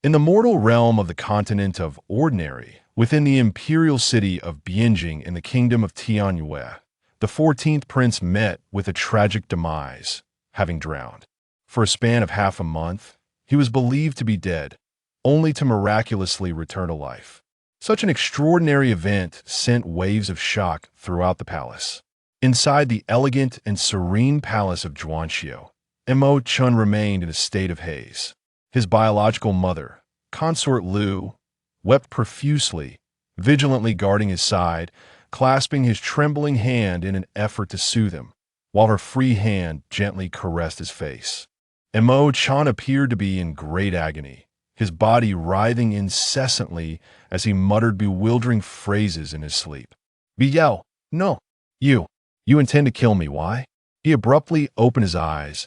In the mortal realm of the continent of Ordinary, within the imperial city of Bianjing in the kingdom of Tianyue, the 14th prince met with a tragic demise, having drowned. For a span of half a month, he was believed to be dead, only to miraculously return to life. Such an extraordinary event sent waves of shock throughout the palace. Inside the elegant and serene palace of Zhuanxiu, Chen remained in a state of haze. His biological mother, consort Lu, wept profusely, vigilantly guarding his side, clasping his trembling hand in an effort to soothe him, while her free hand gently caressed his face. Chen appeared to be in great agony, his body writhing incessantly as he muttered bewildering phrases in his sleep. Biao, no, you intend to kill me, why? He abruptly opened his eyes,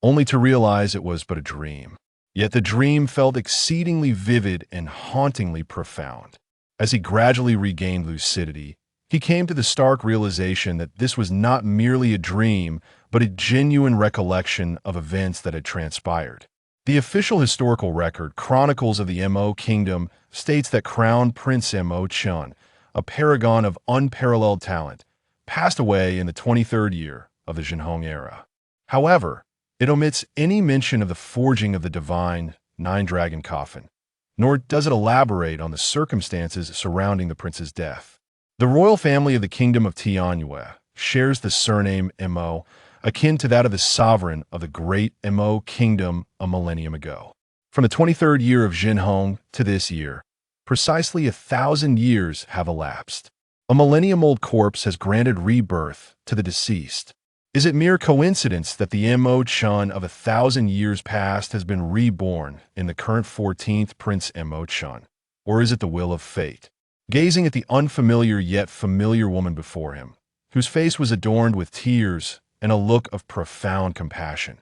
only to realize it was but a dream. Yet the dream felt exceedingly vivid and hauntingly profound. As he gradually regained lucidity, he came to the stark realization that this was not merely a dream, but a genuine recollection of events that had transpired. The official historical record, Chronicles of the Mo Kingdom, states that Crown Prince Chen, a paragon of unparalleled talent, passed away in the 23rd year of the Zhenhong era. However, it omits any mention of the forging of the divine nine-dragon coffin, nor does it elaborate on the circumstances surrounding the prince's death. The royal family of the kingdom of Tianyue shares the surname Mo, akin to that of the sovereign of the great Mo kingdom a millennium ago. From the 23rd year of Zhenhong to this year, precisely 1,000 years have elapsed. A millennium-old corpse has granted rebirth to the deceased. Is it mere coincidence that the Chen of 1,000 years past has been reborn in the current 14th Prince Chen? Or is it the will of fate? Gazing at the unfamiliar yet familiar woman before him, whose face was adorned with tears and a look of profound compassion,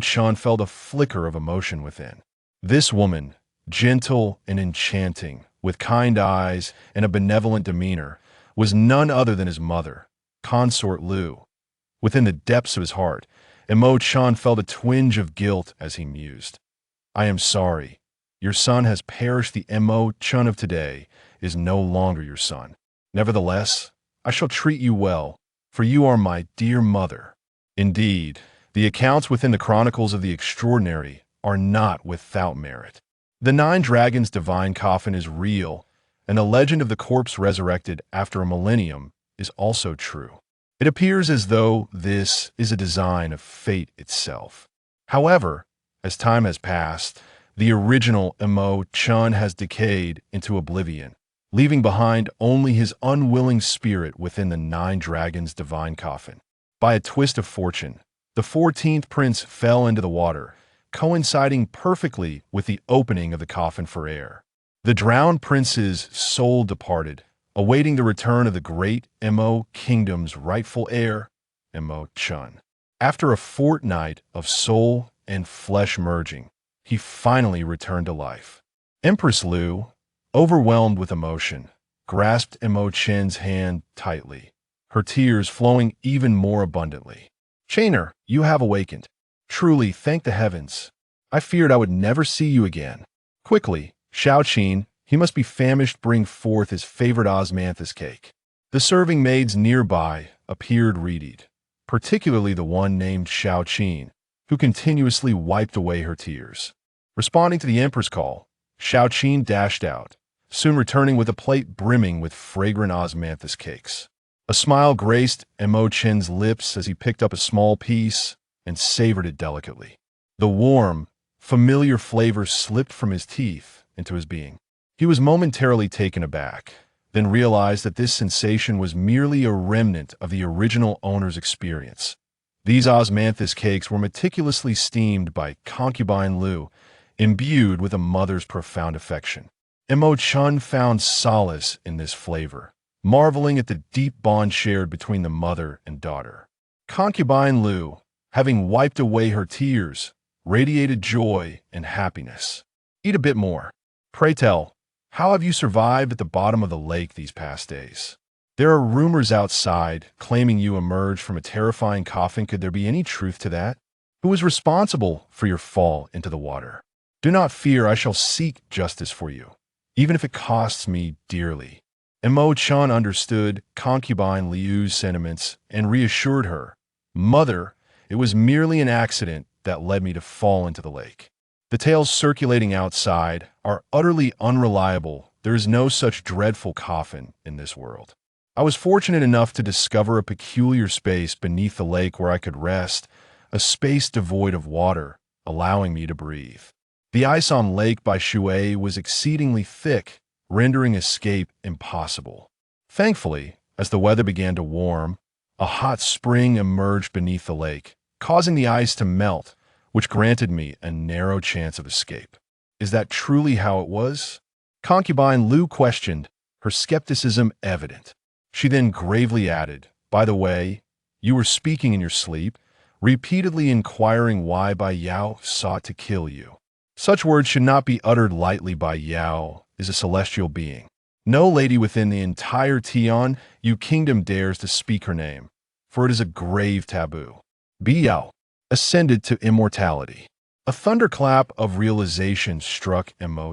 Chen felt a flicker of emotion within. This woman, gentle and enchanting, with kind eyes and a benevolent demeanor, was none other than his mother, consort Lu. Within the depths of his heart, Chen felt a twinge of guilt as he mused. I am sorry. Your son has perished. The Chen of today is no longer your son. Nevertheless, I shall treat you well, for you are my dear mother. Indeed, the accounts within the Chronicles of the Extraordinary are not without merit. The Nine Dragons' divine coffin is real, and the legend of the corpse resurrected after a millennium is also true. It appears as though this is a design of fate itself. However, as time has passed, the original Chen has decayed into oblivion, leaving behind only his unwilling spirit within the Nine Dragons' divine coffin. By a twist of fortune, the 14th prince fell into the water, coinciding perfectly with the opening of the coffin for air. The drowned prince's soul departed, awaiting the return of the great Mo kingdom's rightful heir, Chen. After a fortnight of soul and flesh merging, he finally returned to life. Empress Lu, overwhelmed with emotion, grasped Chen's hand tightly, her tears flowing even more abundantly. Chainer, you have awakened. Truly, thank the heavens. I feared I would never see you again. Quickly, Chen, he must be famished, bring forth his favorite osmanthus cake. The serving maids nearby appeared readied, particularly the one named Chen, who continuously wiped away her tears. Responding to the emperor's call, Chen dashed out, soon returning with a plate brimming with fragrant osmanthus cakes. A smile graced Chen's lips as he picked up a small piece and savored it delicately. The warm, familiar flavor slipped from his teeth into his being. He was momentarily taken aback, then realized that this sensation was merely a remnant of the original owner's experience. These osmanthus cakes were meticulously steamed by concubine Lu, imbued with a mother's profound affection. Chen found solace in this flavor, marveling at the deep bond shared between the mother and daughter. Concubine Lu, having wiped away her tears, radiated joy and happiness. Eat a bit more. Pray tell, how have you survived at the bottom of the lake these past days? There are rumors outside claiming you emerged from a terrifying coffin. Could there be any truth to that? Who was responsible for your fall into the water? Do not fear, I shall seek justice for you, even if it costs me dearly. Chen understood concubine Liu's sentiments and reassured her, Mother, it was merely an accident that led me to fall into the lake. The tales circulating outside are utterly unreliable. There is no such dreadful coffin in this world. I was fortunate enough to discover a peculiar space beneath the lake where I could rest, a space devoid of water, allowing me to breathe. The ice on Lake by Shui was exceedingly thick, rendering escape impossible. Thankfully, as the weather began to warm, a hot spring emerged beneath the lake, causing the ice to melt, which granted me a narrow chance of escape. Is that truly how it was? Concubine Liu questioned, her skepticism evident. She then gravely added, By the way, you were speaking in your sleep, repeatedly inquiring why Bai Yao sought to kill you. Such words should not be uttered lightly. Bai Yao is a celestial being. No lady within the entire Tian Yu kingdom dares to speak her name, for it is a grave taboo. Bai Yao ascended to immortality. A thunderclap of realization struck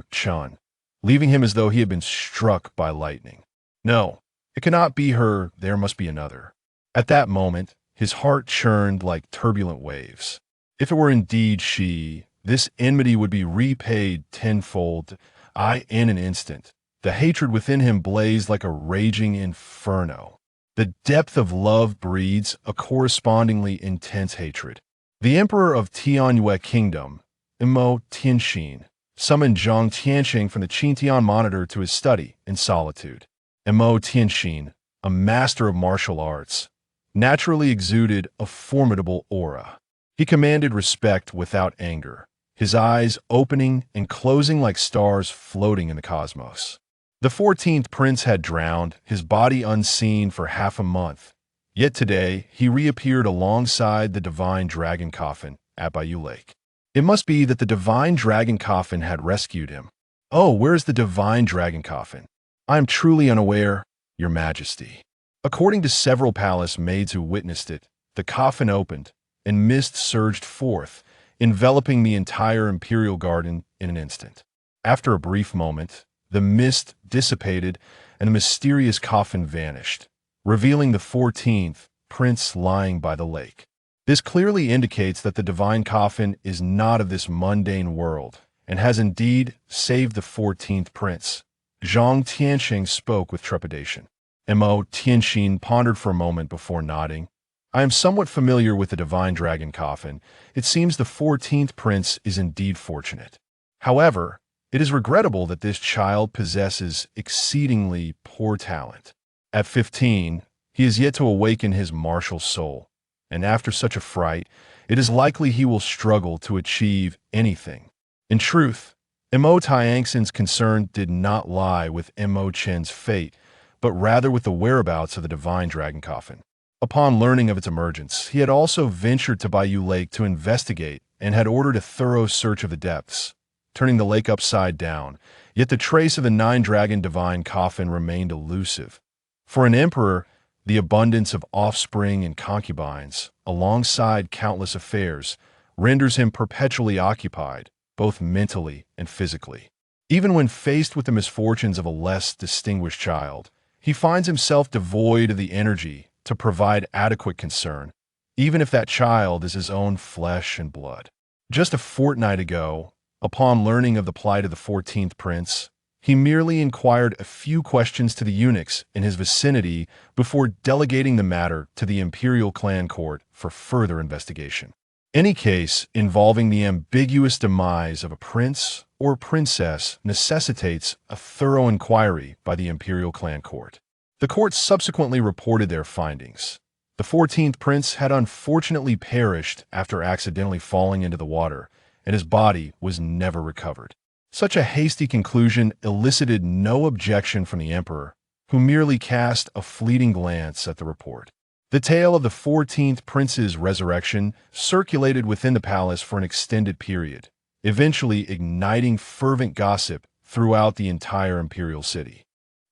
Chen, leaving him as though he had been struck by lightning. No, it cannot be her, there must be another. At that moment, his heart churned like turbulent waves. If it were indeed she, this enmity would be repaid tenfold. In an instant, the hatred within him blazed like a raging inferno. The depth of love breeds a correspondingly intense hatred. The emperor of Tianyue Kingdom, Tianxin, summoned Zhang Tianxing from the Qintian monitor to his study in solitude. Tianxin, a master of martial arts, naturally exuded a formidable aura. He commanded respect without anger, his eyes opening and closing like stars floating in the cosmos. The 14th prince had drowned, his body unseen for half a month. Yet today, he reappeared alongside the divine dragon coffin at Baiyu Lake. It must be that the divine dragon coffin had rescued him. Oh, where is the divine dragon coffin? I am truly unaware, Your Majesty. According to several palace maids who witnessed it, the coffin opened, and mist surged forth, enveloping the entire imperial garden in an instant. After a brief moment, the mist dissipated and the mysterious coffin vanished, revealing the 14th prince lying by the lake. This clearly indicates that the divine coffin is not of this mundane world and has indeed saved the 14th prince. Zhang Tianxing spoke with trepidation. Tianxin pondered for a moment before nodding. I am somewhat familiar with the divine dragon coffin. It seems the 14th prince is indeed fortunate. However, it is regrettable that this child possesses exceedingly poor talent. At 15, he is yet to awaken his martial soul, and after such a fright, it is likely he will struggle to achieve anything. In truth, Tianxin's concern did not lie with Chen's fate, but rather with the whereabouts of the divine dragon coffin. Upon learning of its emergence, he had also ventured to Baiyu Lake to investigate and had ordered a thorough search of the depths, turning the lake upside down, yet the trace of the nine-dragon divine coffin remained elusive. For an emperor, the abundance of offspring and concubines, alongside countless affairs, renders him perpetually occupied, both mentally and physically. Even when faced with the misfortunes of a less distinguished child, he finds himself devoid of the energy to provide adequate concern, even if that child is his own flesh and blood. Just a fortnight ago, upon learning of the plight of the 14th prince, he merely inquired a few questions to the eunuchs in his vicinity before delegating the matter to the imperial clan court for further investigation. Any case involving the ambiguous demise of a prince or princess necessitates a thorough inquiry by the imperial clan court. The court subsequently reported their findings. The 14th prince had unfortunately perished after accidentally falling into the water, and his body was never recovered. Such a hasty conclusion elicited no objection from the emperor, who merely cast a fleeting glance at the report. The tale of the 14th prince's resurrection circulated within the palace for an extended period, eventually igniting fervent gossip throughout the entire imperial city.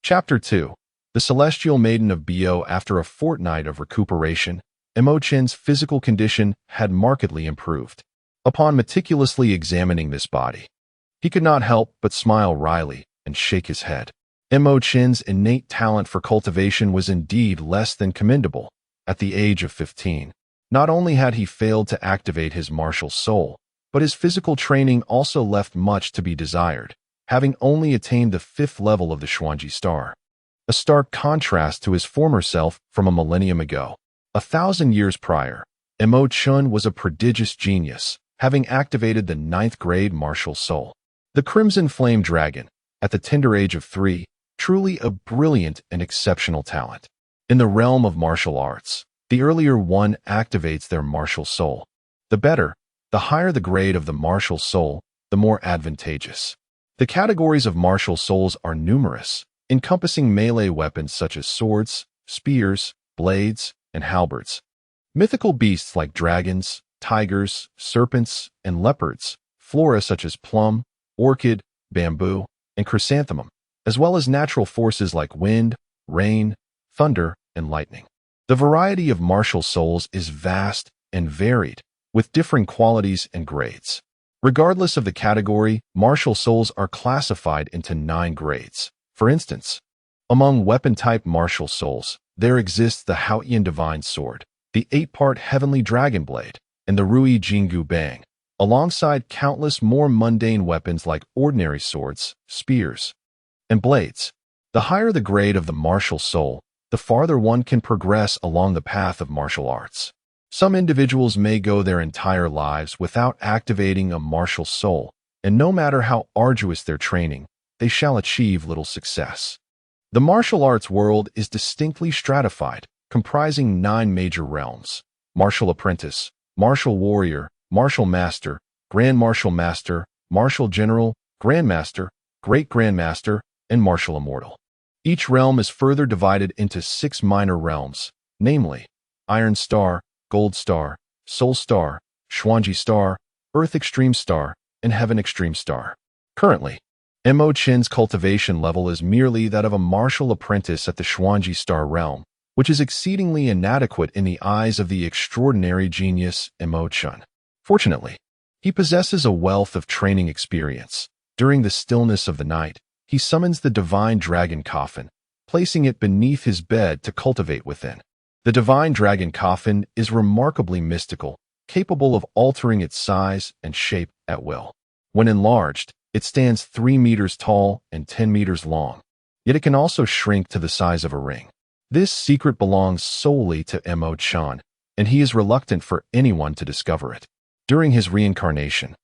Chapter 2. The Celestial Maiden of Bio. After a fortnight of recuperation, Chen's physical condition had markedly improved. Upon meticulously examining this body, He could not help but smile wryly and shake his head. Chen's innate talent for cultivation was indeed less than commendable. At the age of 15, not only had he failed to activate his martial soul, but his physical training also left much to be desired, having only attained the 5th level of the Xuanji star. A stark contrast to his former self from a millennium ago. 1,000 years prior, Chen was a prodigious genius, having activated the 9th grade martial soul. The Crimson Flame Dragon, at the tender age of 3, truly a brilliant and exceptional talent. In the realm of martial arts, the earlier one activates their martial soul. The higher the grade of the martial soul, the more advantageous. The categories of martial souls are numerous, encompassing melee weapons such as swords, spears, blades, and halberds. Mythical beasts like dragons, tigers, serpents, and leopards, flora such as plum, orchid, bamboo, and chrysanthemum, as well as natural forces like wind, rain, thunder, and lightning. The variety of martial souls is vast and varied, with differing qualities and grades. Regardless of the category, martial souls are classified into 9 grades. For instance, among weapon-type martial souls, there exists the Haoyan Divine Sword, the 8-part Heavenly Dragon Blade, and the Rui Jingu Bang, alongside countless more mundane weapons like ordinary swords, spears, and blades. The higher the grade of the martial soul, the farther one can progress along the path of martial arts. Some individuals may go their entire lives without activating a martial soul, and no matter how arduous their training, they shall achieve little success. The martial arts world is distinctly stratified, comprising 9 major realms: martial apprentice, martial warrior, martial master, grand martial master, martial general, grandmaster, great grandmaster, and martial immortal. Each realm is further divided into 6 minor realms, namely Iron Star, Gold Star, Soul Star, Xuanji Star, Earth Extreme Star, and Heaven Extreme Star. Currently, Chen's cultivation level is merely that of a martial apprentice at the Xuanji Star realm, which is exceedingly inadequate in the eyes of the extraordinary genius Chen. Fortunately, he possesses a wealth of training experience. During the stillness of the night, he summons the divine dragon coffin, placing it beneath his bed to cultivate within. The divine dragon coffin is remarkably mystical, capable of altering its size and shape at will. When enlarged, it stands 3 meters tall and 10 meters long, yet it can also shrink to the size of a ring. This secret belongs solely to Chen, and he is reluctant for anyone to discover it. During his reincarnation,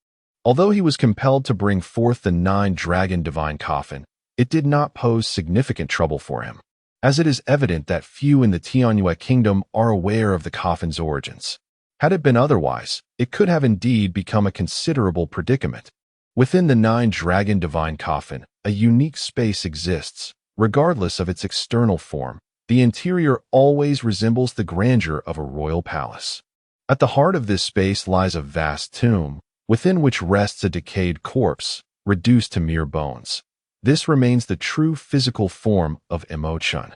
although he was compelled to bring forth the 9-dragon divine coffin, it did not pose significant trouble for him, as it is evident that few in the Tianyue kingdom are aware of the coffin's origins. Had it been otherwise, it could have indeed become a considerable predicament. Within the 9-dragon divine coffin, a unique space exists. Regardless of its external form, the interior always resembles the grandeur of a royal palace. At the heart of this space lies a vast tomb, within which rests a decayed corpse, reduced to mere bones. This remains the true physical form of Chen.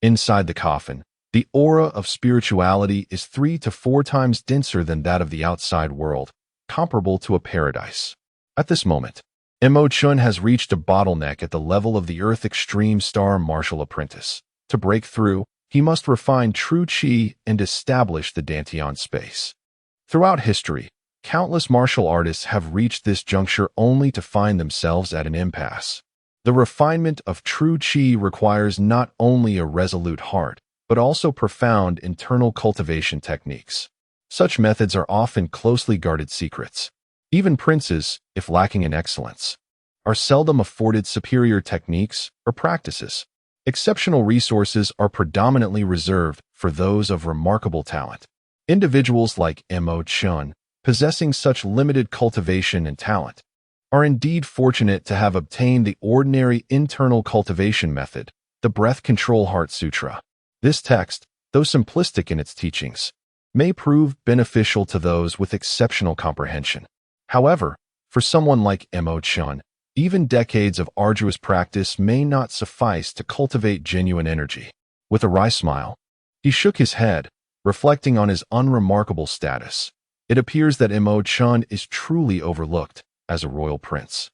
Inside the coffin, the aura of spirituality is 3 to 4 times denser than that of the outside world, comparable to a paradise. At this moment, Chen has reached a bottleneck at the level of the Earth Extreme Star Martial Apprentice. To break through, he must refine true Qi and establish the Dantian space. Throughout history, countless martial artists have reached this juncture only to find themselves at an impasse. The refinement of true Qi requires not only a resolute heart, but also profound internal cultivation techniques. Such methods are often closely guarded secrets. Even princes, if lacking in excellence, are seldom afforded superior techniques or practices. Exceptional resources are predominantly reserved for those of remarkable talent. Individuals like Chen, possessing such limited cultivation and talent, are indeed fortunate to have obtained the ordinary internal cultivation method, the Breath Control Heart Sutra. This text, though simplistic in its teachings, may prove beneficial to those with exceptional comprehension. However, for someone like Chen, even decades of arduous practice may not suffice to cultivate genuine energy. With a wry smile, he shook his head, reflecting on his unremarkable status. It appears that Chen is truly overlooked as a royal prince.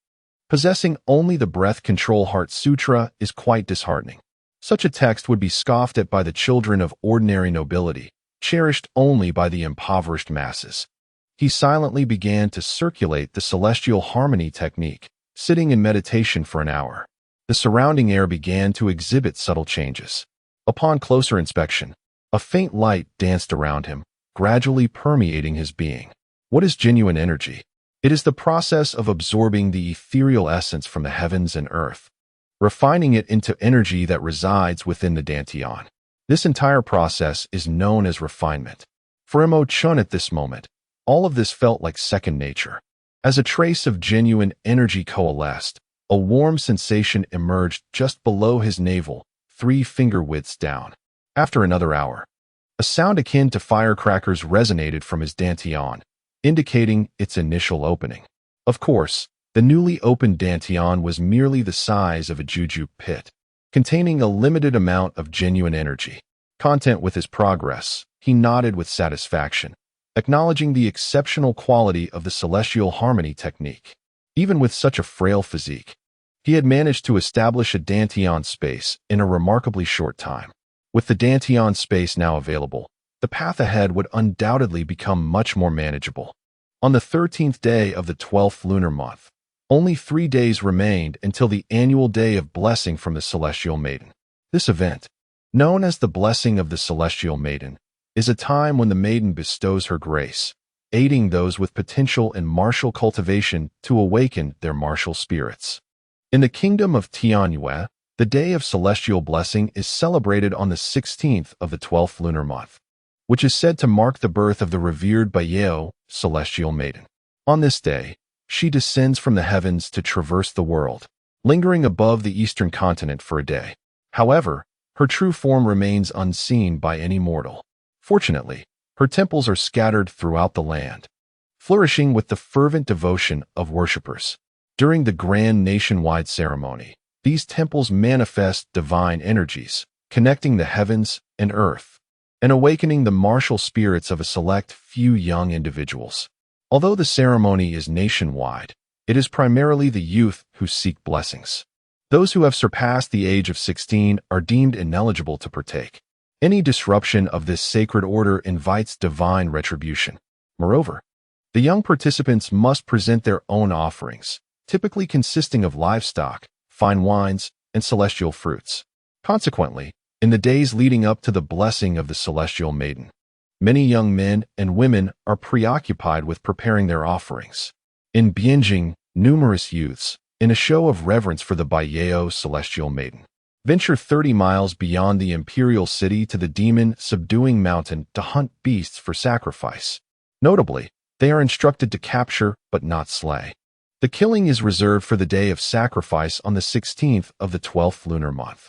Possessing only the Breath Control Heart Sutra is quite disheartening. Such a text would be scoffed at by the children of ordinary nobility, cherished only by the impoverished masses. He silently began to circulate the celestial harmony technique, sitting in meditation for an hour. The surrounding air began to exhibit subtle changes. Upon closer inspection, a faint light danced around him, gradually permeating his being. What is genuine energy? It is the process of absorbing the ethereal essence from the heavens and earth, refining it into energy that resides within the Dantian. This entire process is known as refinement. For Chen at this moment, all of this felt like second nature. As a trace of genuine energy coalesced, a warm sensation emerged just below his navel, 3 finger widths down. After another hour, a sound akin to firecrackers resonated from his Dantian, indicating its initial opening. Of course, the newly opened Dantian was merely the size of a juju pit, containing a limited amount of genuine energy. Content with his progress, he nodded with satisfaction, acknowledging the exceptional quality of the celestial harmony technique. Even with such a frail physique, he had managed to establish a Dantian space in a remarkably short time. With the Dantian space now available, the path ahead would undoubtedly become much more manageable. On the 13th day of the 12th lunar month, only 3 days remained until the annual day of blessing from the Celestial Maiden. This event, known as the Blessing of the Celestial Maiden, is a time when the Maiden bestows her grace, aiding those with potential in martial cultivation to awaken their martial spirits. In the kingdom of Tianyue, the day of celestial blessing is celebrated on the 16th of the 12th lunar month, which is said to mark the birth of the revered Wuji Celestial Maiden. On this day, she descends from the heavens to traverse the world, lingering above the eastern continent for a day. However, her true form remains unseen by any mortal. Fortunately, her temples are scattered throughout the land, flourishing with the fervent devotion of worshippers. During the grand nationwide ceremony, these temples manifest divine energies, connecting the heavens and earth, and awakening the martial spirits of a select few young individuals. Although the ceremony is nationwide, it is primarily the youth who seek blessings. Those who have surpassed the age of 16 are deemed ineligible to partake. Any disruption of this sacred order invites divine retribution. Moreover, the young participants must present their own offerings, typically consisting of livestock, fine wines, and celestial fruits. Consequently, in the days leading up to the blessing of the Celestial Maiden, many young men and women are preoccupied with preparing their offerings. In Bianjing, numerous youths, in a show of reverence for the Wuji Celestial Maiden, venture 30 miles beyond the imperial city to the demon-subduing mountain to hunt beasts for sacrifice. Notably, they are instructed to capture but not slay. The killing is reserved for the day of sacrifice on the 16th of the 12th lunar month.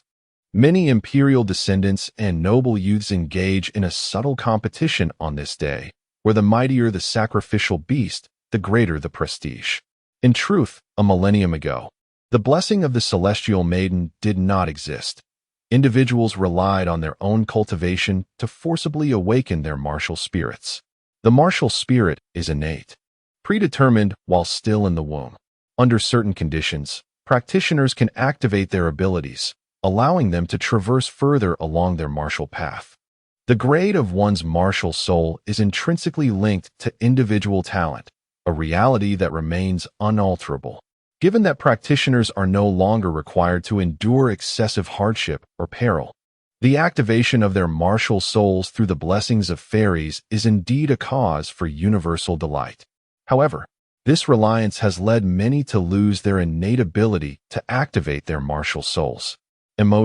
Many imperial descendants and noble youths engage in a subtle competition on this day, where the mightier the sacrificial beast, the greater the prestige. In truth, a millennium ago, the blessing of the Celestial Maiden did not exist. Individuals relied on their own cultivation to forcibly awaken their martial spirits. The martial spirit is innate, predetermined while still in the womb. Under certain conditions, practitioners can activate their abilities, allowing them to traverse further along their martial path. The grade of one's martial soul is intrinsically linked to individual talent, a reality that remains unalterable. Given that practitioners are no longer required to endure excessive hardship or peril, the activation of their martial souls through the blessings of fairies is indeed a cause for universal delight. However, this reliance has led many to lose their innate ability to activate their martial souls.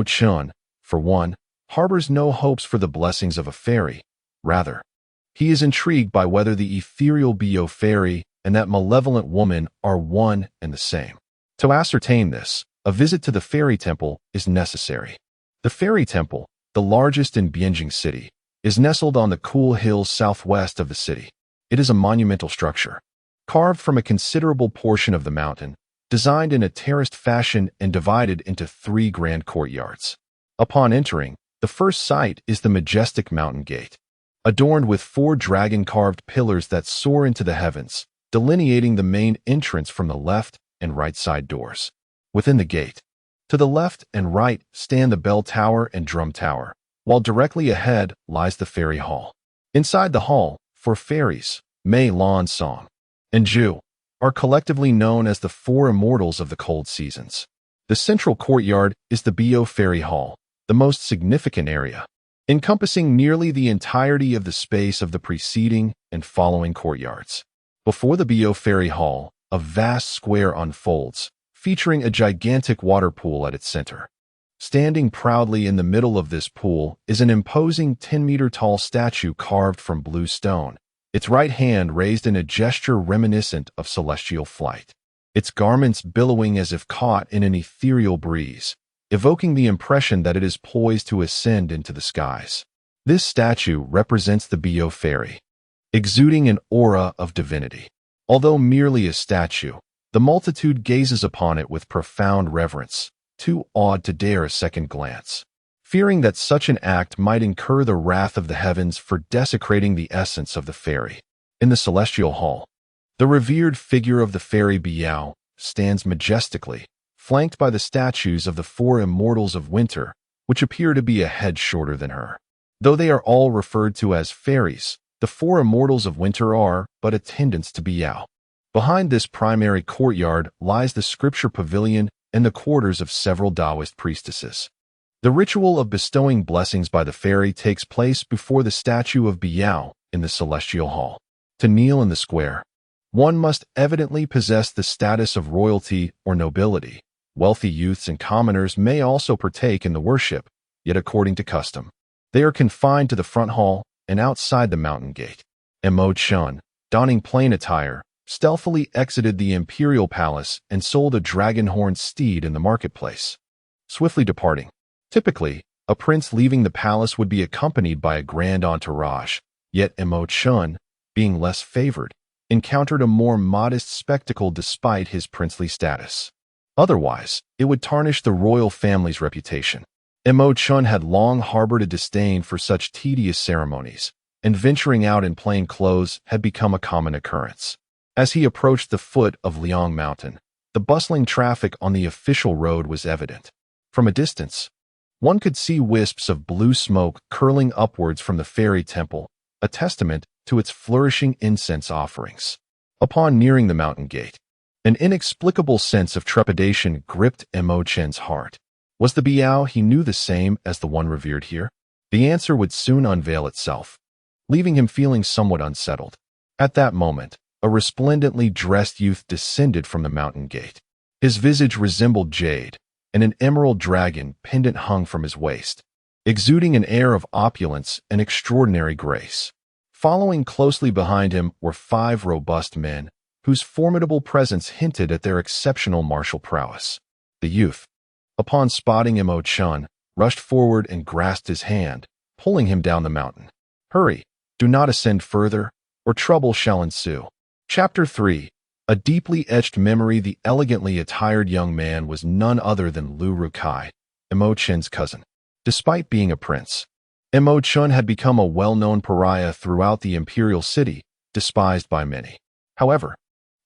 Chen, for one, harbors no hopes for the blessings of a fairy. Rather, he is intrigued by whether the ethereal Bio fairy and that malevolent woman are one and the same. To ascertain this, a visit to the fairy temple is necessary. The fairy temple, the largest in Bianjing City, is nestled on the cool hills southwest of the city. It is a monumental structure, carved from a considerable portion of the mountain, designed in a terraced fashion and divided into 3 grand courtyards. Upon entering, the first sight is the majestic mountain gate, adorned with 4 dragon-carved pillars that soar into the heavens, delineating the main entrance from the left and right side doors. Within the gate, to the left and right stand the bell tower and drum tower, while directly ahead lies the fairy hall. Inside the hall, for fairies, Mei Lan Song and Ju, are collectively known as the four immortals of the cold seasons. The central courtyard is the Bio Fairy Hall, the most significant area, encompassing nearly the entirety of the space of the preceding and following courtyards. Before the Bio Fairy Hall, a vast square unfolds, featuring a gigantic water pool at its center. Standing proudly in the middle of this pool is an imposing 10-meter-tall statue carved from blue stone, its right hand raised in a gesture reminiscent of celestial flight, its garments billowing as if caught in an ethereal breeze, evoking the impression that it is poised to ascend into the skies. This statue represents the Bio Fairy, exuding an aura of divinity. Although merely a statue, the multitude gazes upon it with profound reverence, too awed to dare a second glance, fearing that such an act might incur the wrath of the heavens for desecrating the essence of the fairy. In the celestial hall, the revered figure of the fairy Biao stands majestically, flanked by the statues of the four immortals of winter, which appear to be a head shorter than her. Though they are all referred to as fairies, the four immortals of winter are but attendants to Biao. Behind this primary courtyard lies the scripture pavilion and the quarters of several Taoist priestesses. The ritual of bestowing blessings by the fairy takes place before the statue of Biao in the celestial hall. To kneel in the square, one must evidently possess the status of royalty or nobility. Wealthy youths and commoners may also partake in the worship, yet according to custom, they are confined to the front hall and outside the mountain gate. Chen, donning plain attire, stealthily exited the imperial palace and sold a dragon-horned steed in the marketplace, swiftly departing. Typically, a prince leaving the palace would be accompanied by a grand entourage, yet Chen, being less favored, encountered a more modest spectacle despite his princely status. Otherwise, it would tarnish the royal family's reputation. Chen had long harbored a disdain for such tedious ceremonies, and venturing out in plain clothes had become a common occurrence. As he approached the foot of Liang Mountain, the bustling traffic on the official road was evident. From a distance, one could see wisps of blue smoke curling upwards from the fairy temple, a testament to its flourishing incense offerings. Upon nearing the mountain gate, an inexplicable sense of trepidation gripped Chen's heart. Was the Biao he knew the same as the one revered here? The answer would soon unveil itself, leaving him feeling somewhat unsettled. At that moment, a resplendently dressed youth descended from the mountain gate. His visage resembled jade, and an emerald dragon pendant hung from his waist, exuding an air of opulence and extraordinary grace. Following closely behind him were 5 robust men, whose formidable presence hinted at their exceptional martial prowess. The youth, upon spotting Chen, rushed forward and grasped his hand, pulling him down the mountain. "Hurry, do not ascend further, or trouble shall ensue." Chapter 3. A deeply etched memory. The elegantly attired young man was none other than Lu Rukai, Chen's cousin. Despite being a prince, Chen had become a well-known pariah throughout the imperial city, despised by many. However,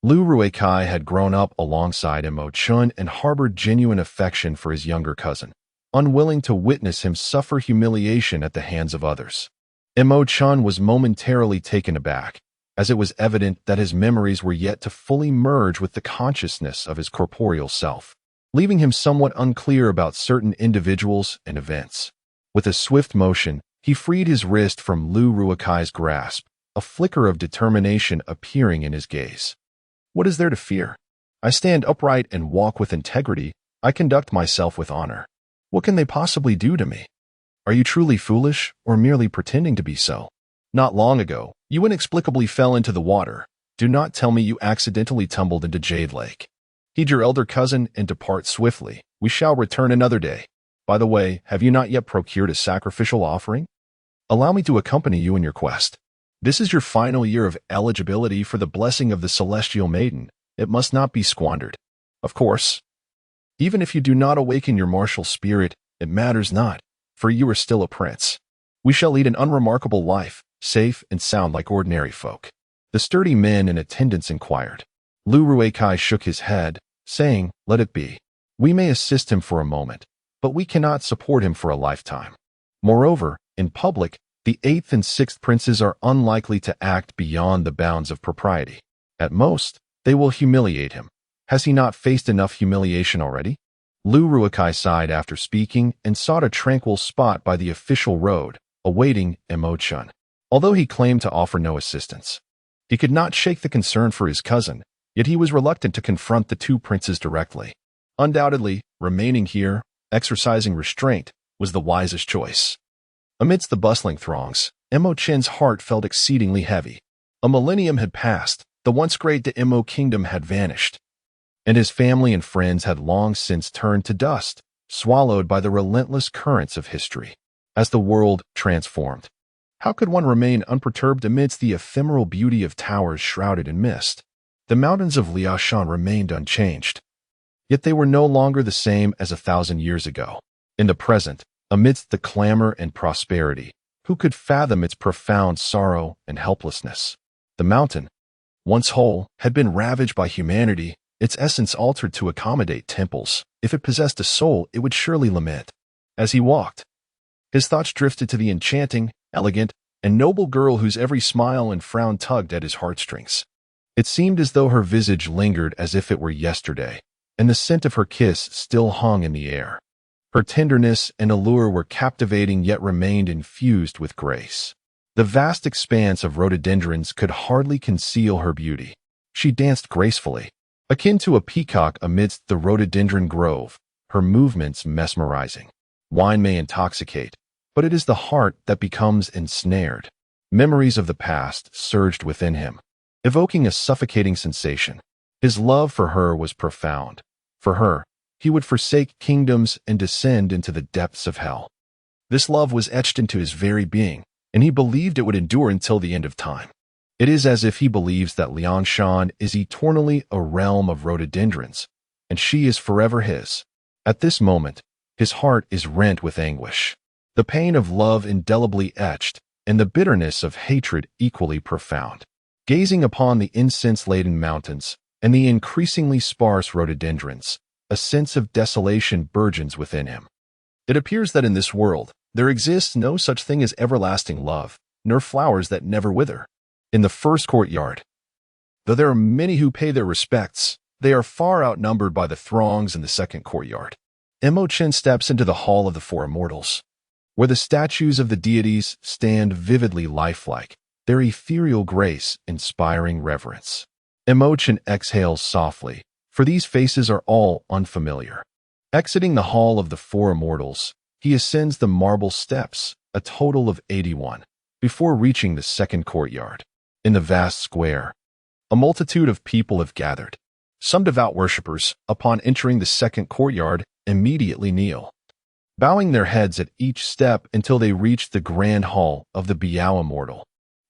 Lu Rukai had grown up alongside Chen and harbored genuine affection for his younger cousin, unwilling to witness him suffer humiliation at the hands of others. Chen was momentarily taken aback, as it was evident that his memories were yet to fully merge with the consciousness of his corporeal self, leaving him somewhat unclear about certain individuals and events. With a swift motion, he freed his wrist from Lu Ruakai's grasp, a flicker of determination appearing in his gaze. "What is there to fear? I stand upright and walk with integrity. I conduct myself with honor. What can they possibly do to me? Are you truly foolish, or merely pretending to be so? Not long ago, you inexplicably fell into the water. Do not tell me you accidentally tumbled into Jade Lake. Heed your elder cousin and depart swiftly. We shall return another day. By the way, have you not yet procured a sacrificial offering? Allow me to accompany you in your quest. This is your final year of eligibility for the blessing of the Celestial Maiden. It must not be squandered. Of course, even if you do not awaken your martial spirit, it matters not, for you are still a prince. We shall lead an unremarkable life, safe and sound like ordinary folk." The sturdy men in attendance inquired. Lu Ruekai shook his head, saying, "Let it be. We may assist him for a moment, but we cannot support him for a lifetime." Moreover, in public, the 8th and 6th princes are unlikely to act beyond the bounds of propriety. At most, they will humiliate him. Has he not faced enough humiliation already? Lu Ruikai sighed after speaking and sought a tranquil spot by the official road, awaiting Chen. Although he claimed to offer no assistance, he could not shake the concern for his cousin, yet he was reluctant to confront the two princes directly. Undoubtedly, remaining here, exercising restraint, was the wisest choice. Amidst the bustling throngs, Chen's heart felt exceedingly heavy. A millennium had passed, the once great Imo kingdom had vanished, and his family and friends had long since turned to dust, swallowed by the relentless currents of history. As the world transformed, how could one remain unperturbed amidst the ephemeral beauty of towers shrouded in mist? The mountains of Liaoshan remained unchanged, yet they were no longer the same as 1,000 years ago. In the present, amidst the clamor and prosperity, who could fathom its profound sorrow and helplessness? The mountain, once whole, had been ravaged by humanity, its essence altered to accommodate temples. If it possessed a soul, it would surely lament. As he walked, his thoughts drifted to the enchanting, elegant, and noble girl whose every smile and frown tugged at his heartstrings. It seemed as though her visage lingered as if it were yesterday, and the scent of her kiss still hung in the air. Her tenderness and allure were captivating yet remained infused with grace. The vast expanse of rhododendrons could hardly conceal her beauty. She danced gracefully, akin to a peacock amidst the rhododendron grove, her movements mesmerizing. Wine may intoxicate, but it is the heart that becomes ensnared. Memories of the past surged within him, evoking a suffocating sensation. His love for her was profound. For her, he would forsake kingdoms and descend into the depths of hell. This love was etched into his very being, and he believed it would endure until the end of time. It is as if he believes that Liaoshan is eternally a realm of rhododendrons, and she is forever his. At this moment, his heart is rent with anguish. The pain of love indelibly etched, and the bitterness of hatred equally profound. Gazing upon the incense-laden mountains and the increasingly sparse rhododendrons, a sense of desolation burgeons within him. It appears that in this world, there exists no such thing as everlasting love, nor flowers that never wither. In the first courtyard, though there are many who pay their respects, they are far outnumbered by the throngs in the second courtyard. Chen steps into the Hall of the Four Immortals, where the statues of the deities stand vividly lifelike, their ethereal grace inspiring reverence. Chen exhales softly, for these faces are all unfamiliar. Exiting the Hall of the Four Immortals, he ascends the marble steps, a total of 81, before reaching the second courtyard. In the vast square, a multitude of people have gathered. Some devout worshippers, upon entering the second courtyard, immediately kneel, bowing their heads at each step until they reach the grand hall of the Biao Immortal.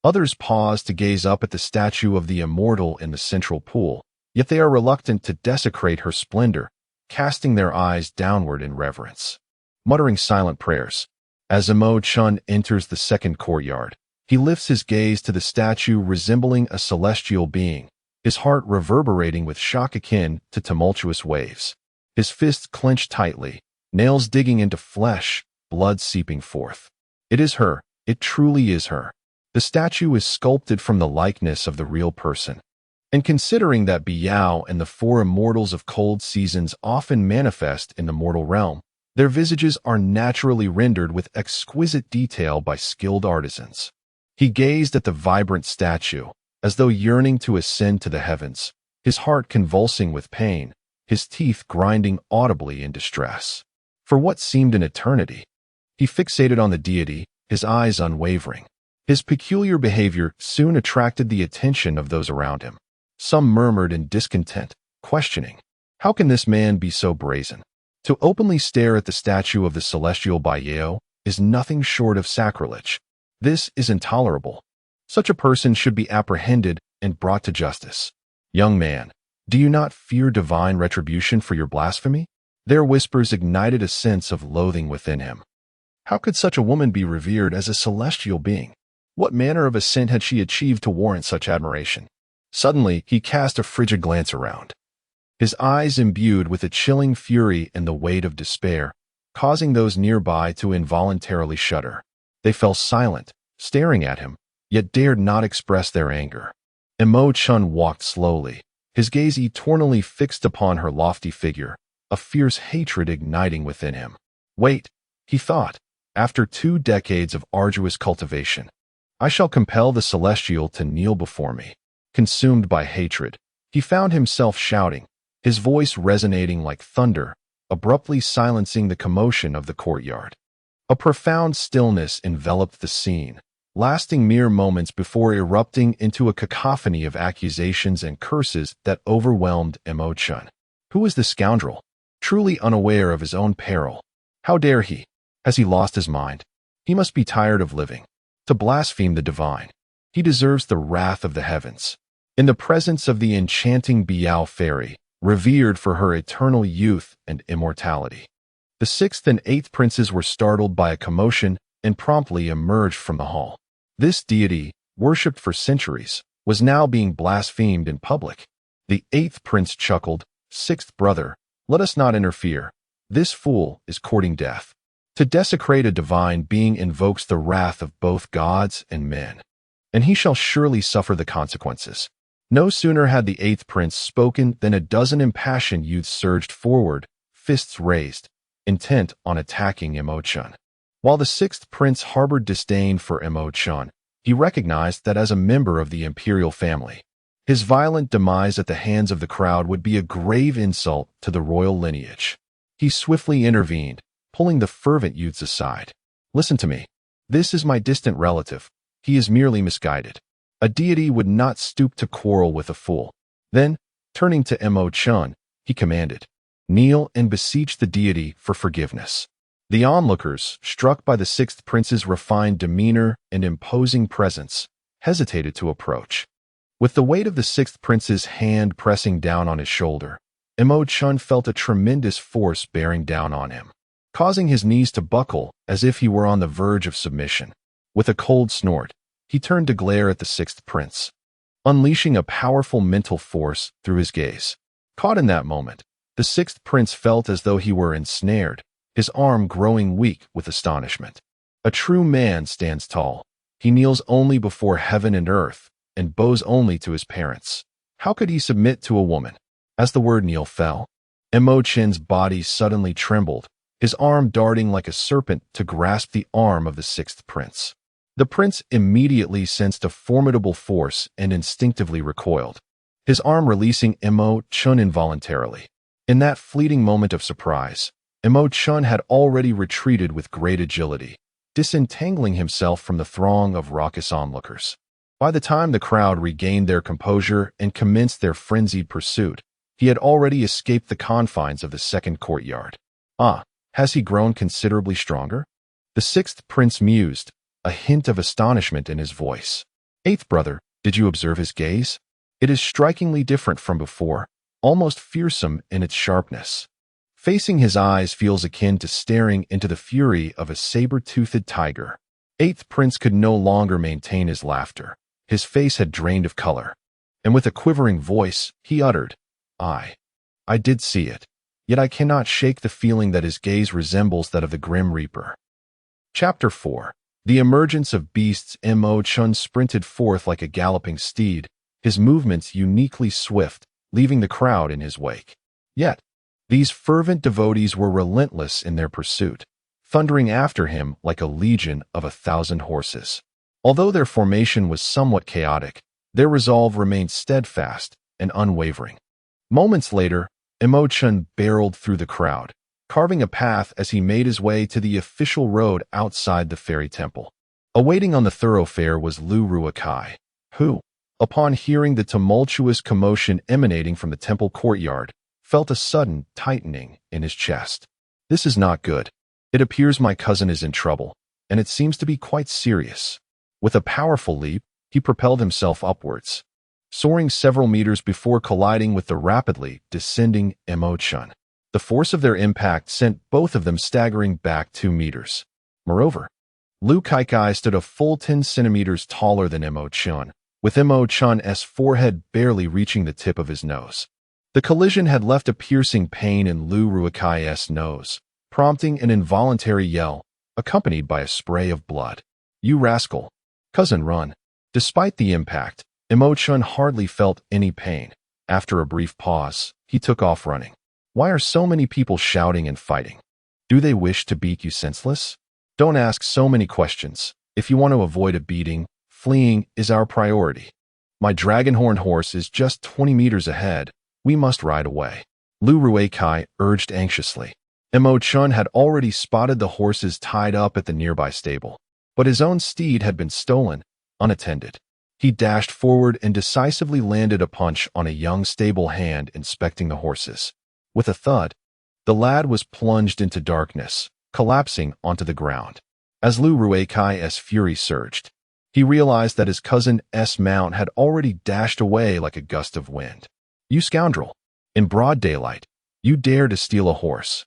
Others pause to gaze up at the statue of the Immortal in the central pool, yet they are reluctant to desecrate her splendor, casting their eyes downward in reverence. Muttering silent prayers, as Chen enters the second courtyard, he lifts his gaze to the statue resembling a celestial being, his heart reverberating with shock akin to tumultuous waves. His fists clenched tightly, nails digging into flesh, blood seeping forth. It is her. It truly is her. The statue is sculpted from the likeness of the real person. And considering that Biao and the four immortals of cold seasons often manifest in the mortal realm, their visages are naturally rendered with exquisite detail by skilled artisans. He gazed at the vibrant statue, as though yearning to ascend to the heavens, his heart convulsing with pain, his teeth grinding audibly in distress. For what seemed an eternity, he fixated on the deity, his eyes unwavering. His peculiar behavior soon attracted the attention of those around him. Some murmured in discontent, questioning, how can this man be so brazen? To openly stare at the statue of the celestial Biao is nothing short of sacrilege. This is intolerable. Such a person should be apprehended and brought to justice. Young man, do you not fear divine retribution for your blasphemy? Their whispers ignited a sense of loathing within him. How could such a woman be revered as a celestial being? What manner of ascent had she achieved to warrant such admiration? Suddenly, he cast a frigid glance around. his eyes imbued with a chilling fury and the weight of despair, causing those nearby to involuntarily shudder. They fell silent, staring at him, yet dared not express their anger. Chen walked slowly, his gaze eternally fixed upon her lofty figure, a fierce hatred igniting within him. Wait, he thought, after 2 decades of arduous cultivation, I shall compel the celestial to kneel before me. Consumed by hatred, he found himself shouting, his voice resonating like thunder, abruptly silencing the commotion of the courtyard. A profound stillness enveloped the scene, lasting mere moments before erupting into a cacophony of accusations and curses that overwhelmed Chen. Who is this scoundrel? Truly unaware of his own peril. How dare he? Has he lost his mind? He must be tired of living. To blaspheme the divine. He deserves the wrath of the heavens. In the presence of the enchanting Biao fairy, revered for her eternal youth and immortality, the 6th and 8th princes were startled by a commotion and promptly emerged from the hall. This deity, worshipped for centuries, was now being blasphemed in public. The 8th prince chuckled, "Sixth brother, let us not interfere. This fool is courting death. To desecrate a divine being invokes the wrath of both gods and men, and he shall surely suffer the consequences." No sooner had the 8th prince spoken than a dozen impassioned youths surged forward, fists raised, intent on attacking Chen. While the 6th prince harbored disdain for Chen, he recognized that as a member of the imperial family, his violent demise at the hands of the crowd would be a grave insult to the royal lineage. He swiftly intervened, pulling the fervent youths aside. "Listen to me. This is my distant relative. He is merely misguided. A deity would not stoop to quarrel with a fool." Then, turning to Chen, he commanded, "Kneel and beseech the deity for forgiveness." The onlookers, struck by the 6th prince's refined demeanor and imposing presence, hesitated to approach. With the weight of the 6th prince's hand pressing down on his shoulder, Chen felt a tremendous force bearing down on him, causing his knees to buckle as if he were on the verge of submission. With a cold snort, he turned to glare at the 6th prince, unleashing a powerful mental force through his gaze. Caught in that moment, the 6th prince felt as though he were ensnared, his arm growing weak with astonishment. A true man stands tall. He kneels only before heaven and earth, and bows only to his parents. How could he submit to a woman? As the word kneel fell, Chen's body suddenly trembled, his arm darting like a serpent to grasp the arm of the 6th prince. The prince immediately sensed a formidable force and instinctively recoiled, his arm releasing Chen involuntarily. In that fleeting moment of surprise, Chen had already retreated with great agility, disentangling himself from the throng of raucous onlookers. By the time the crowd regained their composure and commenced their frenzied pursuit, he had already escaped the confines of the second courtyard. "Ah, has he grown considerably stronger?" The 6th prince mused, a hint of astonishment in his voice. "8th brother, did you observe his gaze? It is strikingly different from before, almost fearsome in its sharpness. Facing his eyes feels akin to staring into the fury of a saber-toothed tiger." 8th prince could no longer maintain his laughter. His face had drained of color, and with a quivering voice, he uttered, I did see it, yet I cannot shake the feeling that his gaze resembles that of the Grim Reaper." Chapter 4. The emergence of beasts. Chen sprinted forth like a galloping steed, his movements uniquely swift, leaving the crowd in his wake. Yet, these fervent devotees were relentless in their pursuit, thundering after him like a legion of 1,000 horses. Although their formation was somewhat chaotic, their resolve remained steadfast and unwavering. Moments later, Chen barreled through the crowd, carving a path as he made his way to the official road outside the fairy temple. Awaiting on the thoroughfare was Lu Ruakai, who, upon hearing the tumultuous commotion emanating from the temple courtyard, felt a sudden tightening in his chest. "This is not good. It appears my cousin is in trouble, and it seems to be quite serious." With a powerful leap, he propelled himself upwards, soaring several meters before colliding with the rapidly descending Chen. The force of their impact sent both of them staggering back 2 meters. Moreover, Lu Kaikai stood a full 10 centimeters taller than Chen, with Chen's forehead barely reaching the tip of his nose. The collision had left a piercing pain in Lu Ruakai's nose, prompting an involuntary yell, accompanied by a spray of blood. "You rascal! Cousin, run!" Despite the impact, Chen hardly felt any pain. After a brief pause, he took off running. Why are so many people shouting and fighting? Do they wish to beat you senseless? Don't ask so many questions. If you want to avoid a beating, fleeing is our priority. My dragon-horned horse is just 20 meters ahead. We must ride away. Lu Ruekai urged anxiously. Chen had already spotted the horses tied up at the nearby stable, but his own steed had been stolen, unattended. He dashed forward and decisively landed a punch on a young stable hand inspecting the horses. With a thud, the lad was plunged into darkness, collapsing onto the ground. As Lu Rueikai's fury surged, he realized that his cousin's mount had already dashed away like a gust of wind. "You scoundrel! In broad daylight, you dare to steal a horse.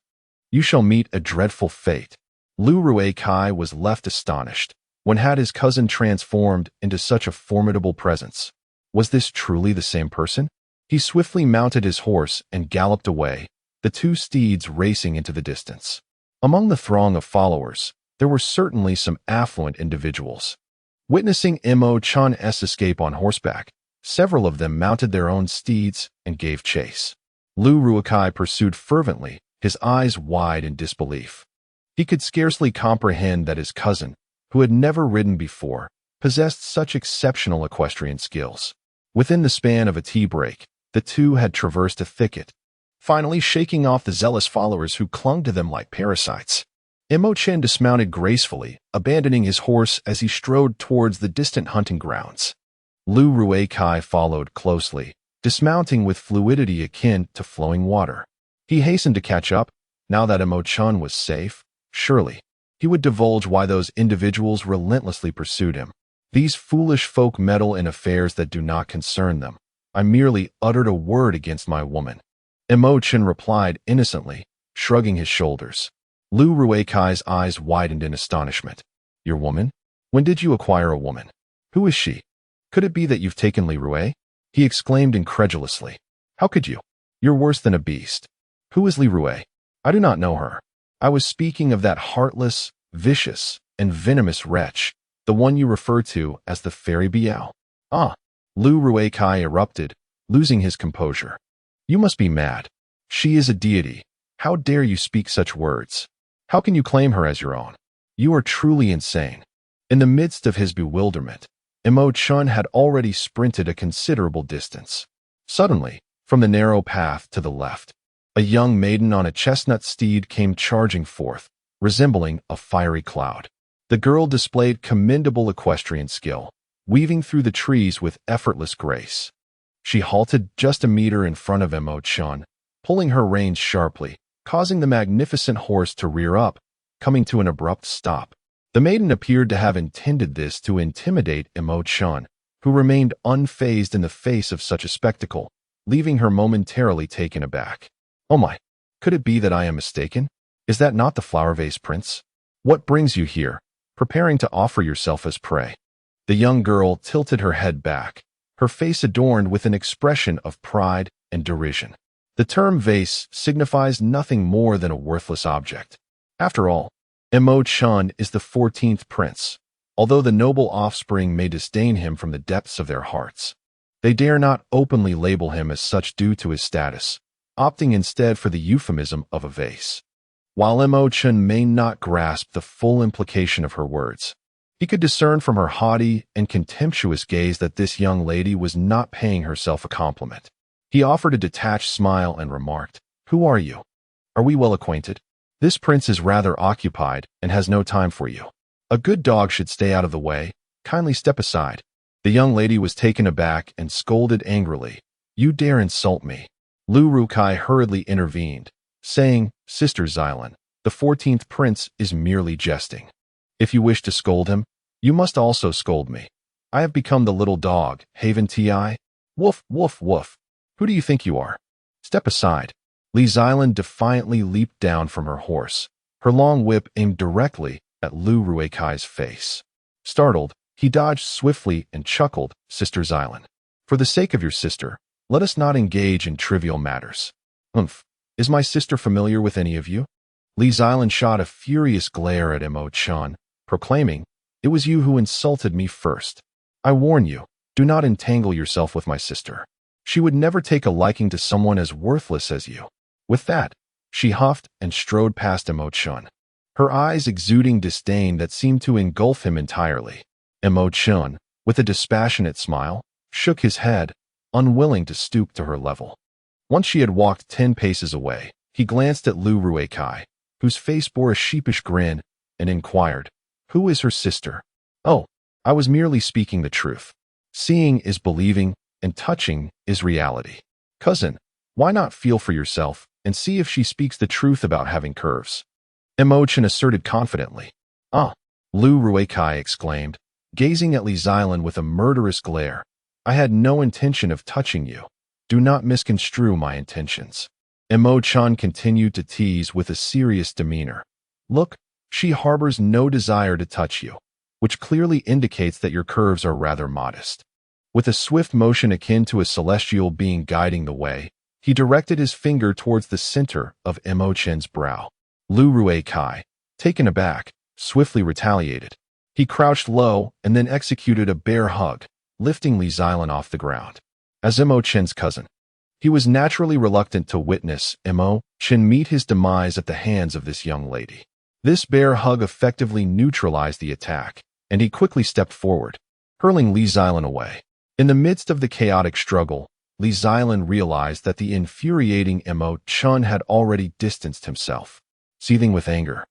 You shall meet a dreadful fate." Lu Rueikai was left astonished. When had his cousin transformed into such a formidable presence? Was this truly the same person? He swiftly mounted his horse and galloped away, the two steeds racing into the distance. Among the throng of followers, there were certainly some affluent individuals. Witnessing Chen's escape on horseback, several of them mounted their own steeds and gave chase. Lu Ruekai pursued fervently, his eyes wide in disbelief. He could scarcely comprehend that his cousin, who had never ridden before, possessed such exceptional equestrian skills. Within the span of a tea break, the two had traversed a thicket, finally shaking off the zealous followers who clung to them like parasites. Chen dismounted gracefully, abandoning his horse as he strode towards the distant hunting grounds. Lu Rueikai followed closely, dismounting with fluidity akin to flowing water. He hastened to catch up. Now that Chen was safe, surely he would divulge why those individuals relentlessly pursued him. "These foolish folk meddle in affairs that do not concern them. I merely uttered a word against my woman." Chen replied innocently, shrugging his shoulders. Lu Rueikai's eyes widened in astonishment. "Your woman? When did you acquire a woman? Who is she? Could it be that you've taken Li Rue?" he exclaimed incredulously. "How could you? You're worse than a beast. Who is Li Rue? I do not know her. I was speaking of that heartless, vicious, and venomous wretch, the one you refer to as the Fairy Biao." "Ah!" Lu Rueikai erupted, losing his composure. "You must be mad. She is a deity. How dare you speak such words? How can you claim her as your own? You are truly insane." In the midst of his bewilderment, Chen had already sprinted a considerable distance. Suddenly, from the narrow path to the left, a young maiden on a chestnut steed came charging forth, resembling a fiery cloud. The girl displayed commendable equestrian skill, weaving through the trees with effortless grace. She halted just a meter in front of Chen, pulling her reins sharply, causing the magnificent horse to rear up, coming to an abrupt stop. The maiden appeared to have intended this to intimidate Chen, who remained unfazed in the face of such a spectacle, leaving her momentarily taken aback. "Oh my, could it be that I am mistaken? Is that not the flower vase prince? What brings you here, preparing to offer yourself as prey?" The young girl tilted her head back, her face adorned with an expression of pride and derision. The term vase signifies nothing more than a worthless object. After all, Chen is the 14th prince. Although the noble offspring may disdain him from the depths of their hearts, they dare not openly label him as such due to his status, opting instead for the euphemism of a vase. While Chen may not grasp the full implication of her words, he could discern from her haughty and contemptuous gaze that this young lady was not paying herself a compliment. He offered a detached smile and remarked, "Who are you? Are we well acquainted? This prince is rather occupied and has no time for you. A good dog should stay out of the way. Kindly step aside." The young lady was taken aback and scolded angrily. "You dare insult me?" Lu Rukai hurriedly intervened, saying, "Sister Xylan, the 14th prince is merely jesting. If you wish to scold him, you must also scold me. I have become the little dog, Haven Ti. Woof, woof, woof. Who do you think you are? Step aside." Li Xylan defiantly leaped down from her horse, her long whip aimed directly at Lu Rueikai's face. Startled, he dodged swiftly and chuckled, "Sister Xylan, for the sake of your sister, Let us not engage in trivial matters. Umph. Is my sister familiar with any of you? Li Xilan shot a furious glare at Chen, proclaiming, "It was you who insulted me first. I warn you, do not entangle yourself with my sister. She would never take a liking to someone as worthless as you." With that, she huffed and strode past Chen, her eyes exuding disdain that seemed to engulf him entirely. Chen, with a dispassionate smile, shook his head, unwilling to stoop to her level. Once she had walked 10 paces away, he glanced at Lu Ruikai, whose face bore a sheepish grin, and inquired, "Who is her sister?" "Oh, I was merely speaking the truth. Seeing is believing, and touching is reality. Cousin, why not feel for yourself and see if she speaks the truth about having curves?" Chen asserted confidently. "Ah," Lu Ruikai exclaimed, gazing at Li Xilan with a murderous glare. "I had no intention of touching you. Do not misconstrue my intentions." Chen continued to tease with a serious demeanor. "Look, she harbors no desire to touch you, which clearly indicates that your curves are rather modest." With a swift motion akin to a celestial being guiding the way, he directed his finger towards the center of Chen's brow. Lu Ruikai, taken aback, swiftly retaliated. He crouched low and then executed a bear hug, lifting Li Xilan off the ground. As Chen's cousin, he was naturally reluctant to witness Chen meet his demise at the hands of this young lady. This bear hug effectively neutralized the attack, and he quickly stepped forward, hurling Li Xilan away. In the midst of the chaotic struggle, Li Xilan realized that the infuriating Chen had already distanced himself. Seething with anger,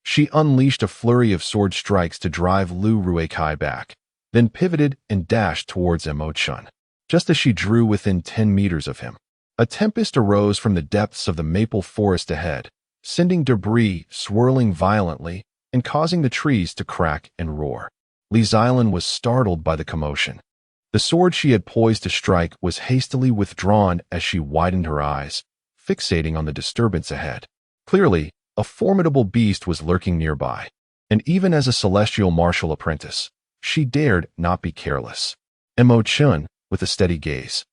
she unleashed a flurry of sword strikes to drive Lu Ruikai back, then pivoted and dashed towards Chen. Just as she drew within 10 meters of him, a tempest arose from the depths of the maple forest ahead, sending debris swirling violently and causing the trees to crack and roar. Li Xilan was startled by the commotion. The sword she had poised to strike was hastily withdrawn as she widened her eyes, fixating on the disturbance ahead. Clearly, a formidable beast was lurking nearby, and even as a celestial martial apprentice, she dared not be careless. Chen, with a steady gaze,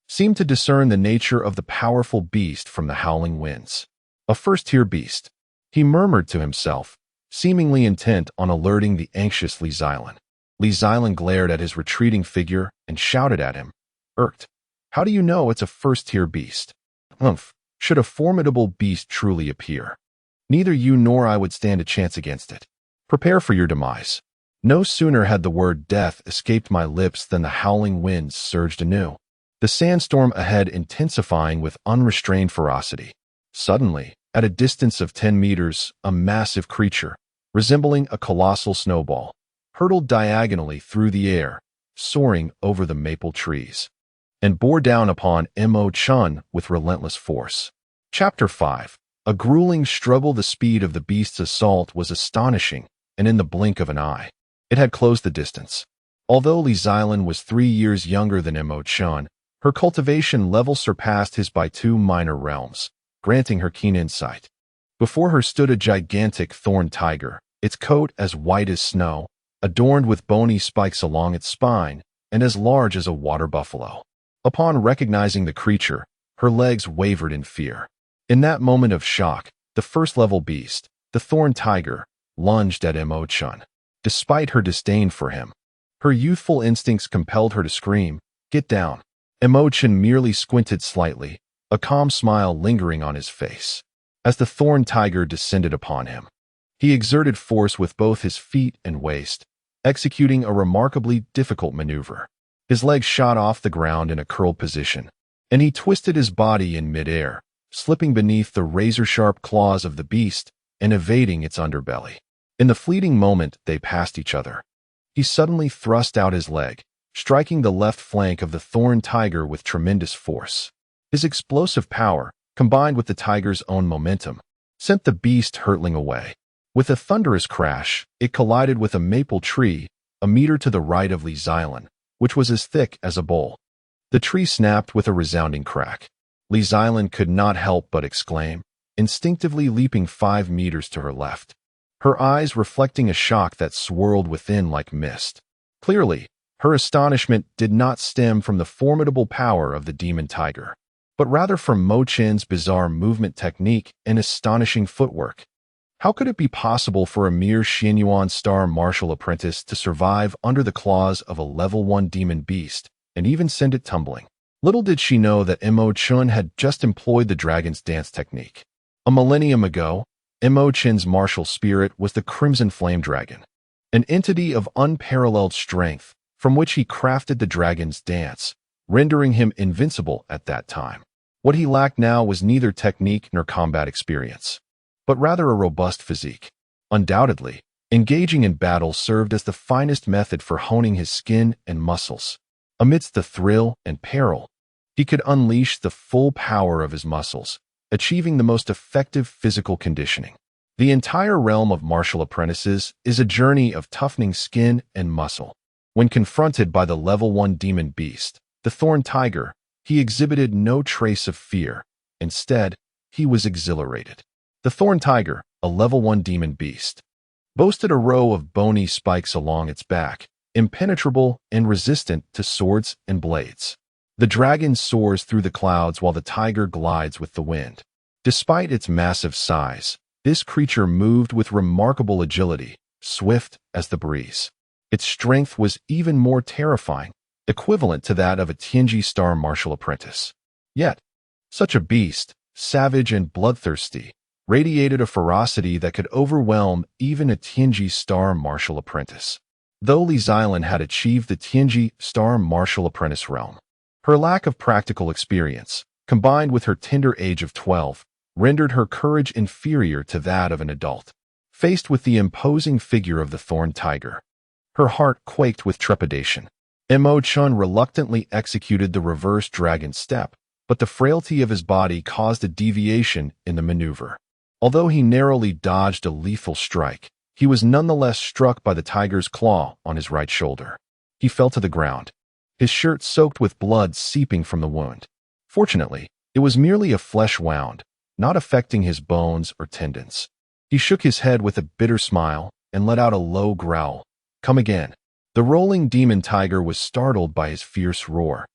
seemed to discern the nature of the powerful beast from the howling winds. A first-tier beast, he murmured to himself, seemingly intent on alerting the anxious Li Xilan. Li Xilan glared at his retreating figure and shouted at him, irked, "How do you know it's a first-tier beast? Humph, should a formidable beast truly appear, neither you nor I would stand a chance against it. Prepare for your demise." No sooner had the word death escaped my lips than the howling winds surged anew, the sandstorm ahead intensifying with unrestrained ferocity. Suddenly, at a distance of 10 meters, a massive creature, resembling a colossal snowball, hurtled diagonally through the air, soaring over the maple trees, and bore down upon Chen with relentless force. Chapter 5. A grueling struggle. The speed of the beast's assault was astonishing, and in the blink of an eye, it had closed the distance. Although Li Xilan was 3 years younger than Chen, her cultivation level surpassed his by 2 minor realms, granting her keen insight. Before her stood a gigantic thorn tiger, its coat as white as snow, adorned with bony spikes along its spine, and as large as a water buffalo. Upon recognizing the creature, her legs wavered in fear. In that moment of shock, the first-level beast, the thorn tiger, lunged at Chen. Despite her disdain for him, her youthful instincts compelled her to scream, "Get down!" Chen merely squinted slightly, a calm smile lingering on his face. As the thorn tiger descended upon him, he exerted force with both his feet and waist, executing a remarkably difficult maneuver. His legs shot off the ground in a curled position, and he twisted his body in midair, slipping beneath the razor-sharp claws of the beast and evading its underbelly. In the fleeting moment they passed each other, he suddenly thrust out his leg, striking the left flank of the thorn tiger with tremendous force. His explosive power, combined with the tiger's own momentum, sent the beast hurtling away. With a thunderous crash, it collided with a maple tree a meter to the right of Li Xilan, which was as thick as a bowl. The tree snapped with a resounding crack. Li Xilan could not help but exclaim, instinctively leaping 5 meters to her left, her eyes reflecting a shock that swirled within like mist. Clearly, Her astonishment did not stem from the formidable power of the demon tiger, but rather from Mo Chen's bizarre movement technique and astonishing footwork. How could it be possible for a mere Xianyuan star martial apprentice to survive under the claws of a level 1 demon beast and even send it tumbling? Little did she know that Mo Chen had just employed the dragon's dance technique. A millennium ago, Mo Chen's martial spirit was the Crimson Flame Dragon, an entity of unparalleled strength from which he crafted the dragon's dance, rendering him invincible at that time. What he lacked now was neither technique nor combat experience, but rather a robust physique. Undoubtedly, engaging in battle served as the finest method for honing his skin and muscles. Amidst the thrill and peril, he could unleash the full power of his muscles, achieving the most effective physical conditioning. The entire realm of martial apprentices is a journey of toughening skin and muscle. When confronted by the level 1 demon beast, the Thorn Tiger, he exhibited no trace of fear. Instead, he was exhilarated. The Thorn Tiger, a level 1 demon beast, boasted a row of bony spikes along its back, impenetrable and resistant to swords and blades. The dragon soars through the clouds while the tiger glides with the wind. Despite its massive size, this creature moved with remarkable agility, swift as the breeze. Its strength was even more terrifying, equivalent to that of a Tianji star martial apprentice. Yet, such a beast, savage and bloodthirsty, radiated a ferocity that could overwhelm even a Tianji star martial apprentice. Though Li Xilan had achieved the Tianji star martial apprentice realm, her lack of practical experience, combined with her tender age of 12, rendered her courage inferior to that of an adult. Faced with the imposing figure of the Thorn Tiger, her heart quaked with trepidation. Mo Chen reluctantly executed the reverse dragon step, but the frailty of his body caused a deviation in the maneuver. Although he narrowly dodged a lethal strike, he was nonetheless struck by the tiger's claw on his right shoulder. He fell to the ground, his shirt soaked with blood seeping from the wound. Fortunately, it was merely a flesh wound, not affecting his bones or tendons. He shook his head with a bitter smile and let out a low growl. "Come again." The rolling demon tiger was startled by his fierce roar,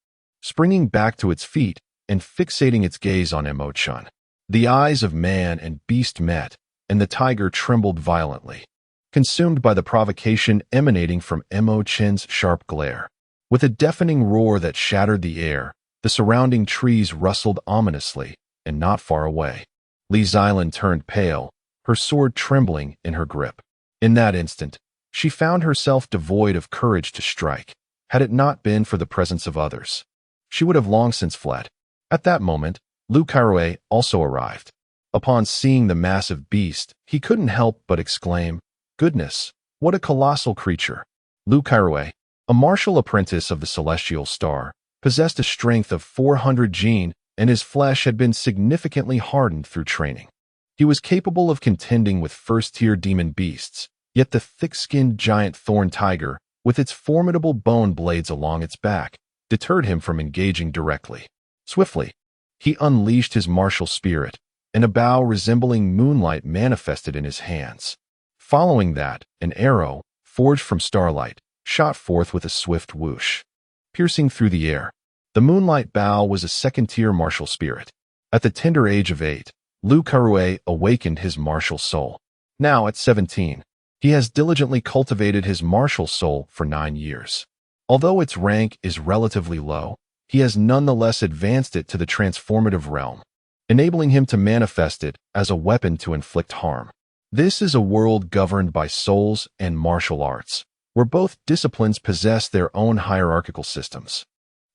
springing back to its feet and fixating its gaze on Mo Chen. The eyes of man and beast met, and the tiger trembled violently, consumed by the provocation emanating from Mo Chen's sharp glare. With a deafening roar that shattered the air, the surrounding trees rustled ominously, and not far away, Li Xilan turned pale, her sword trembling in her grip. In that instant, she found herself devoid of courage to strike. Had it not been for the presence of others, she would have long since fled. At that moment, Lu Kairui also arrived. Upon seeing the massive beast, he couldn't help but exclaim, "Goodness, what a colossal creature!" Lu Kairui, a martial apprentice of the Celestial Star, possessed a strength of 400 jin, and his flesh had been significantly hardened through training. He was capable of contending with first-tier demon beasts, yet the thick-skinned giant Thorn Tiger, with its formidable bone blades along its back, deterred him from engaging directly. Swiftly, he unleashed his martial spirit, and a bow resembling moonlight manifested in his hands. Following that, an arrow, forged from starlight, shot forth with a swift whoosh, piercing through the air. The moonlight bow was a second-tier martial spirit. At the tender age of 8, Lu Kairui awakened his martial soul. Now, at 17, he has diligently cultivated his martial soul for 9 years. Although its rank is relatively low, he has nonetheless advanced it to the transformative realm, enabling him to manifest it as a weapon to inflict harm. This is a world governed by souls and martial arts, where both disciplines possess their own hierarchical systems.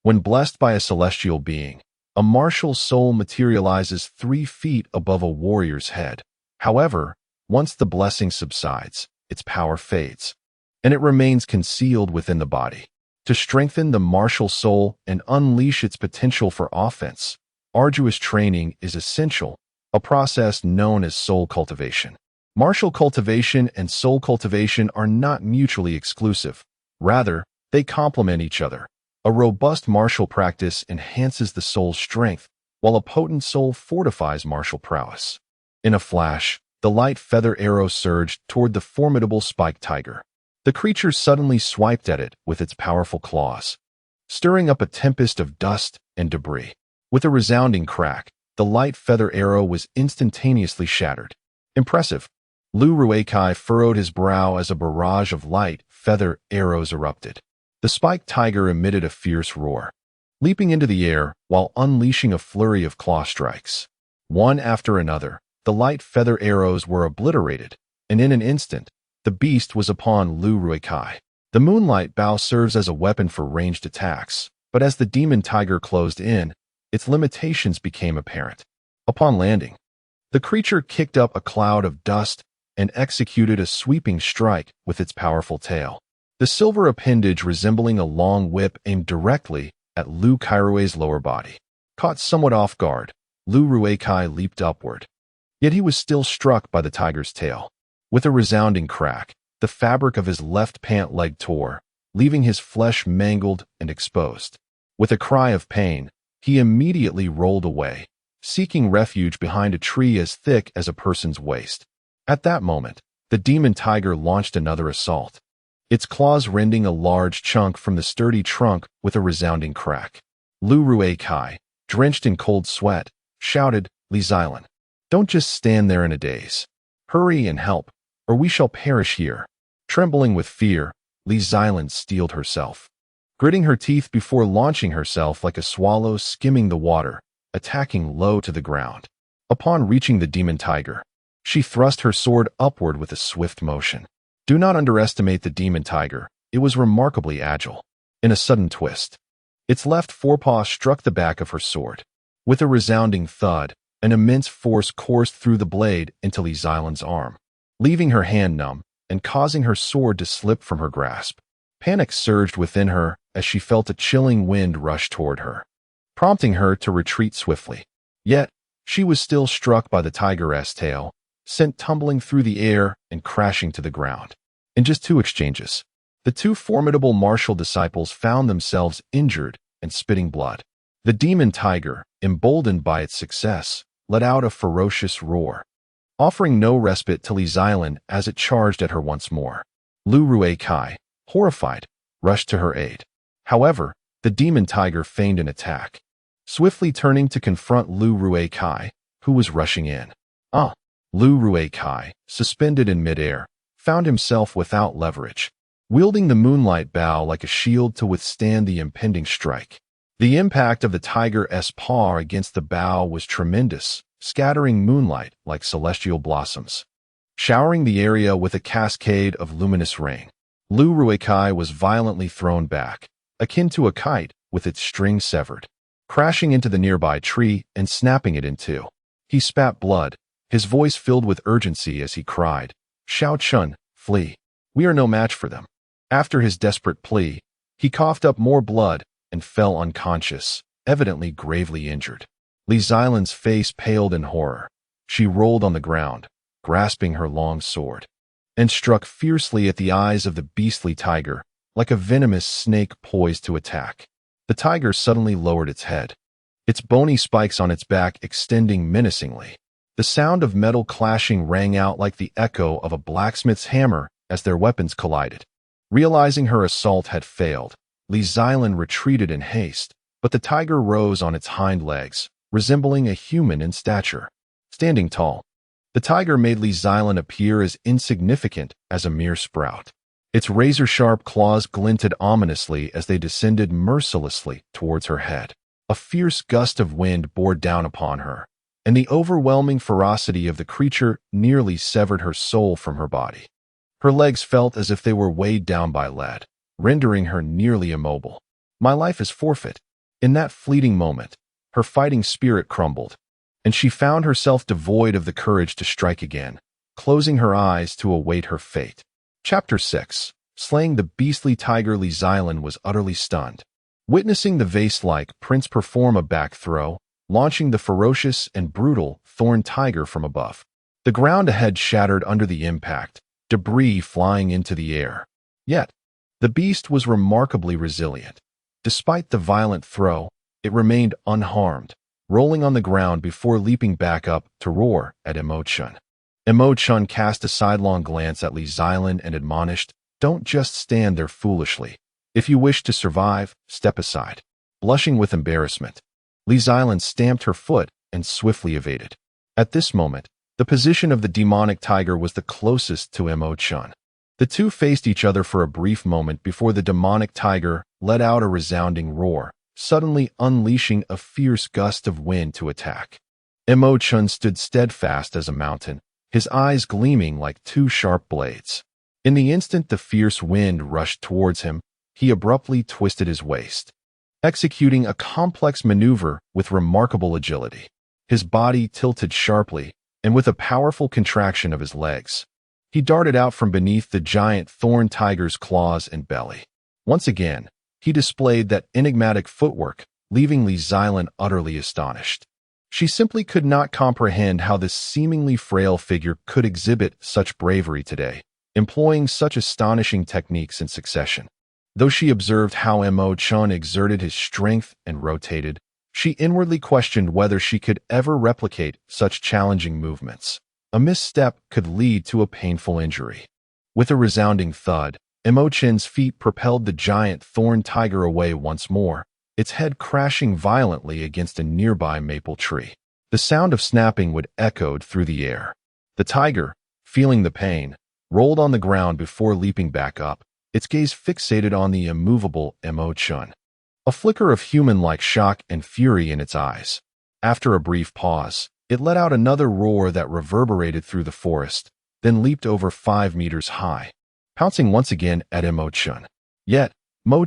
When blessed by a celestial being, a martial soul materializes 3 feet above a warrior's head. However, once the blessing subsides, its power fades, and it remains concealed within the body. To strengthen the martial soul and unleash its potential for offense, arduous training is essential, a process known as soul cultivation. Martial cultivation and soul cultivation are not mutually exclusive. Rather, they complement each other. A robust martial practice enhances the soul's strength, while a potent soul fortifies martial prowess. In a flash, the light feather arrow surged toward the formidable spiked tiger. The creature suddenly swiped at it with its powerful claws, stirring up a tempest of dust and debris. With a resounding crack, the light feather arrow was instantaneously shattered. Impressive. Lu Ruikai furrowed his brow as a barrage of light feather arrows erupted. The spiked tiger emitted a fierce roar, leaping into the air while unleashing a flurry of claw strikes. One after another, the light feather arrows were obliterated, and in an instant, the beast was upon Lu Ruikai. The moonlight bow serves as a weapon for ranged attacks, but as the demon tiger closed in, its limitations became apparent. Upon landing, the creature kicked up a cloud of dust and executed a sweeping strike with its powerful tail. The silver appendage resembling a long whip aimed directly at Lu Kairue's lower body. Caught somewhat off guard, Lu Ruikai leaped upward. Yet he was still struck by the tiger's tail. With a resounding crack, the fabric of his left pant leg tore, leaving his flesh mangled and exposed. With a cry of pain, he immediately rolled away, seeking refuge behind a tree as thick as a person's waist. At that moment, the demon tiger launched another assault, its claws rending a large chunk from the sturdy trunk with a resounding crack. Lu Ruikai, drenched in cold sweat, shouted, "Li Xilan, don't just stand there in a daze. Hurry and help, or we shall perish here." Trembling with fear, Li Xilan steeled herself, gritting her teeth before launching herself like a swallow skimming the water, attacking low to the ground. Upon reaching the demon tiger, she thrust her sword upward with a swift motion. Do not underestimate the demon tiger. It was remarkably agile. In a sudden twist, its left forepaw struck the back of her sword. With a resounding thud, an immense force coursed through the blade into Li Xilan's arm, leaving her hand numb and causing her sword to slip from her grasp. Panic surged within her as she felt a chilling wind rush toward her, prompting her to retreat swiftly. Yet, she was still struck by the tiger's tail, sent tumbling through the air and crashing to the ground. In just 2 exchanges, the 2 formidable martial disciples found themselves injured and spitting blood. The demon tiger, emboldened by its success, let out a ferocious roar, offering no respite to Li Xilan as it charged at her once more. Lu Ruikai, horrified, rushed to her aid. However, the demon tiger feigned an attack, swiftly turning to confront Lu Ruikai, who was rushing in. Lu Ruikai, suspended in midair, found himself without leverage, wielding the moonlight bow like a shield to withstand the impending strike. The impact of the tiger's paw against the bow was tremendous, scattering moonlight like celestial blossoms, showering the area with a cascade of luminous rain. Lu Ruikai was violently thrown back, akin to a kite with its string severed, crashing into the nearby tree and snapping it in two. He spat blood, his voice filled with urgency as he cried, "Xiao Chen, flee. We are no match for them." After his desperate plea, he coughed up more blood and fell unconscious, evidently gravely injured. Li Xilan's face paled in horror. She rolled on the ground, grasping her long sword, and struck fiercely at the eyes of the beastly tiger, like a venomous snake poised to attack. The tiger suddenly lowered its head, its bony spikes on its back extending menacingly. The sound of metal clashing rang out like the echo of a blacksmith's hammer as their weapons collided. Realizing her assault had failed, Li Xilan retreated in haste, but the tiger rose on its hind legs, resembling a human in stature. Standing tall, the tiger made Li Xilan appear as insignificant as a mere sprout. Its razor-sharp claws glinted ominously as they descended mercilessly towards her head. A fierce gust of wind bore down upon her, and the overwhelming ferocity of the creature nearly severed her soul from her body. Her legs felt as if they were weighed down by lead, rendering her nearly immobile. My life is forfeit. In that fleeting moment, her fighting spirit crumbled, and she found herself devoid of the courage to strike again, closing her eyes to await her fate. Chapter 6. Slaying the beastly tiger. Li Xilan was utterly stunned, witnessing the vase-like prince perform a back throw, launching the ferocious and brutal thorn tiger from above. The ground ahead shattered under the impact, debris flying into the air. Yet, the beast was remarkably resilient. Despite the violent throw, it remained unharmed, rolling on the ground before leaping back up to roar at Chen. Chen cast a sidelong glance at Li Xilan and admonished, Don't just stand there foolishly. If you wish to survive, step aside. Blushing with embarrassment, Li Xilan stamped her foot and swiftly evaded. At this moment, the position of the demonic tiger was the closest to Chen. The two faced each other for a brief moment before the demonic tiger let out a resounding roar, suddenly unleashing a fierce gust of wind to attack. Chen stood steadfast as a mountain, his eyes gleaming like two sharp blades. In the instant the fierce wind rushed towards him, he abruptly twisted his waist, executing a complex maneuver with remarkable agility. His body tilted sharply, and with a powerful contraction of his legs, he darted out from beneath the giant thorn tiger's claws and belly. Once again, he displayed that enigmatic footwork, leaving Li Xilan utterly astonished. She simply could not comprehend how this seemingly frail figure could exhibit such bravery today, employing such astonishing techniques in succession. Though she observed how Chen exerted his strength and rotated, she inwardly questioned whether she could ever replicate such challenging movements. A misstep could lead to a painful injury. With a resounding thud, Chen's feet propelled the giant thorn tiger away once more, its head crashing violently against a nearby maple tree. The sound of snapping wood echoed through the air. The tiger, feeling the pain, rolled on the ground before leaping back up, its gaze fixated on the immovable Chen. A flicker of human-like shock and fury in its eyes. After a brief pause, it let out another roar that reverberated through the forest, then leaped over 5 meters high, pouncing once again at Chen. Yet,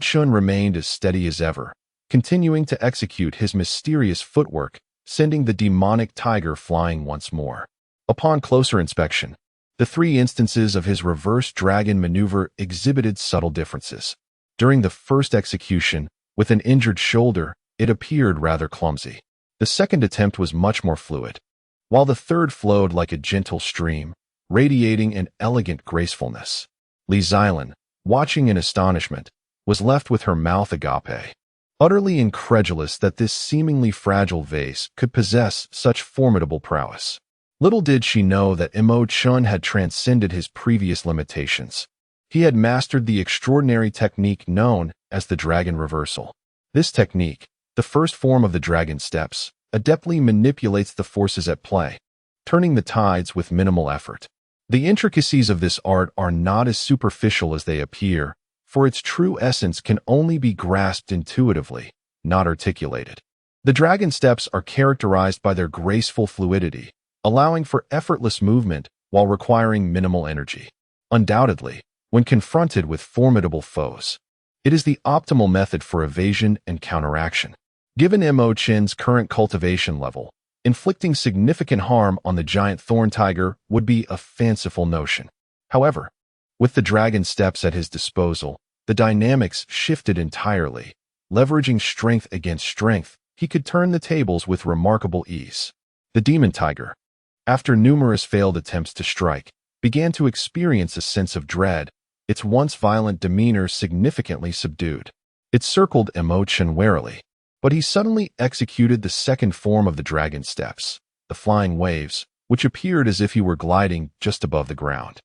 Chen remained as steady as ever, continuing to execute his mysterious footwork, sending the demonic tiger flying once more. Upon closer inspection, the 3 instances of his reverse dragon maneuver exhibited subtle differences. During the first execution, with an injured shoulder, it appeared rather clumsy. The second attempt was much more fluid, while the third flowed like a gentle stream, radiating an elegant gracefulness. Li Xilan, watching in astonishment, was left with her mouth agape, utterly incredulous that this seemingly fragile vase could possess such formidable prowess. Little did she know that Chen had transcended his previous limitations. He had mastered the extraordinary technique known as the dragon reversal. This technique, the first form of the dragon steps, adeptly manipulates the forces at play, turning the tides with minimal effort. The intricacies of this art are not as superficial as they appear, for its true essence can only be grasped intuitively, not articulated. The dragon steps are characterized by their graceful fluidity, allowing for effortless movement while requiring minimal energy. Undoubtedly, when confronted with formidable foes, it is the optimal method for evasion and counteraction. Given Chen's current cultivation level, inflicting significant harm on the giant thorn tiger would be a fanciful notion. However, with the dragon steps at his disposal, the dynamics shifted entirely. Leveraging strength against strength, he could turn the tables with remarkable ease. The demon tiger, after numerous failed attempts to strike, began to experience a sense of dread, its once violent demeanor significantly subdued. It circled Chen warily, but he suddenly executed the second form of the dragon steps, the flying waves, which appeared as if he were gliding just above the ground.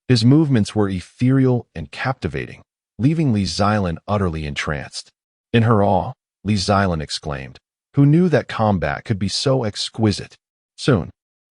His movements were ethereal and captivating, leaving Li Xilan utterly entranced. In her awe, Li Xilan exclaimed, "Who knew that combat could be so exquisite?" Soon,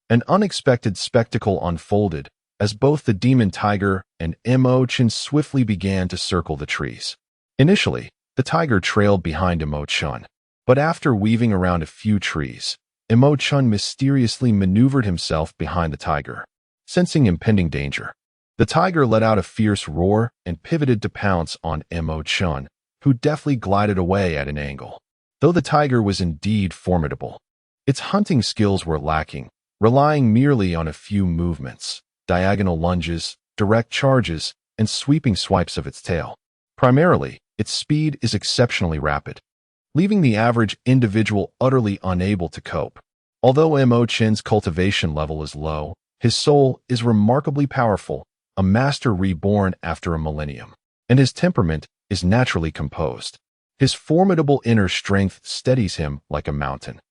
an unexpected spectacle unfolded as both the demon tiger and Chen swiftly began to circle the trees. Initially, the tiger trailed behind Chen, but after weaving around a few trees, Chen mysteriously maneuvered himself behind the tiger. Sensing impending danger, the tiger let out a fierce roar and pivoted to pounce on Chen, who deftly glided away at an angle. Though the tiger was indeed formidable, its hunting skills were lacking, relying merely on a few movements, diagonal lunges, direct charges, and sweeping swipes of its tail. Primarily, its speed is exceptionally rapid, leaving the average individual utterly unable to cope. Although Chen's cultivation level is low, his soul is remarkably powerful, a master reborn after a millennium, and his temperament is naturally composed. His formidable inner strength steadies him like a mountain,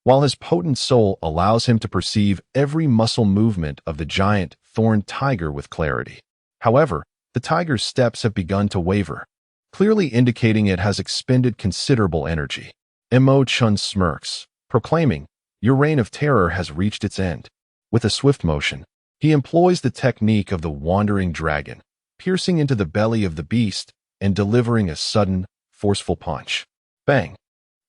while his potent soul allows him to perceive every muscle movement of the giant thorn tiger with clarity. However, The tiger's steps have begun to waver, clearly indicating it has expended considerable energy. Chen smirks, proclaiming, "Your reign of terror has reached its end." With a swift motion, he employs the technique of the wandering dragon, piercing into the belly of the beast and delivering a sudden, forceful punch. Bang!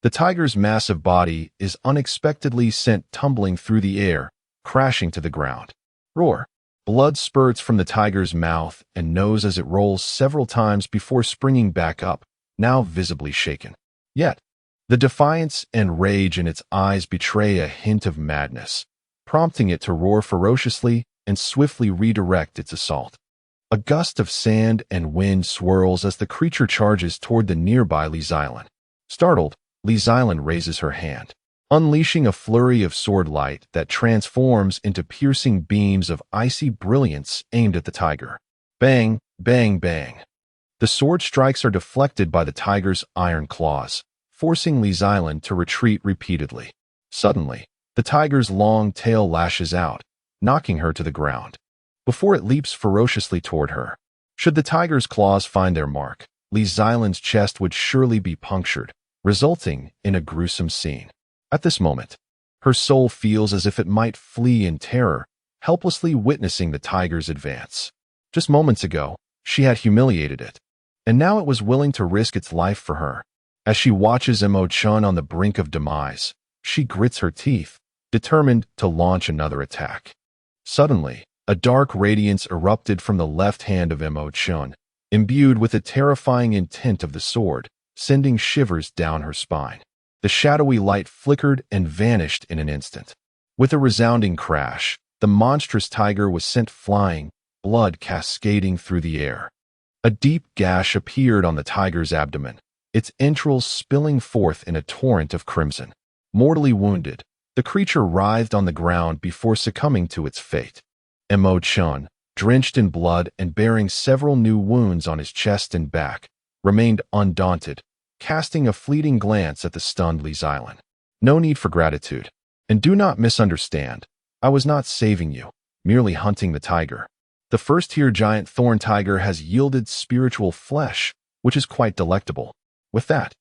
The tiger's massive body is unexpectedly sent tumbling through the air, crashing to the ground. Roar! Blood spurts from the tiger's mouth and nose as it rolls several times before springing back up, now visibly shaken. Yet, the defiance and rage in its eyes betray a hint of madness, prompting it to roar ferociously and swiftly redirect its assault. A gust of sand and wind swirls as the creature charges toward the nearby Island. Startled, Island raises her hand, unleashing a flurry of sword light that transforms into piercing beams of icy brilliance aimed at the tiger. Bang, bang, bang. The sword strikes are deflected by the tiger's iron claws, forcing Island to retreat repeatedly. Suddenly, the tiger's long tail lashes out, knocking her to the ground. Before it leaps ferociously toward her, should the tiger's claws find their mark, Island's chest would surely be punctured, resulting in a gruesome scene. At this moment, her soul feels as if it might flee in terror, helplessly witnessing the tiger's advance. Just moments ago, she had humiliated it, and now it was willing to risk its life for her. As she watches Chen on the brink of demise, she grits her teeth, determined to launch another attack. Suddenly, a dark radiance erupted from the left hand of Chen, imbued with the terrifying intent of the sword, sending shivers down her spine. The shadowy light flickered and vanished in an instant. With a resounding crash, the monstrous tiger was sent flying, blood cascading through the air. A deep gash appeared on the tiger's abdomen, its entrails spilling forth in a torrent of crimson. Mortally wounded, the creature writhed on the ground before succumbing to its fate. Chen, drenched in blood and bearing several new wounds on his chest and back, remained undaunted, casting a fleeting glance at the stunned Island. "No need for gratitude. And do not misunderstand. I was not saving you, merely hunting the tiger. The first-tier giant thorn tiger has yielded spiritual flesh, which is quite delectable." With that,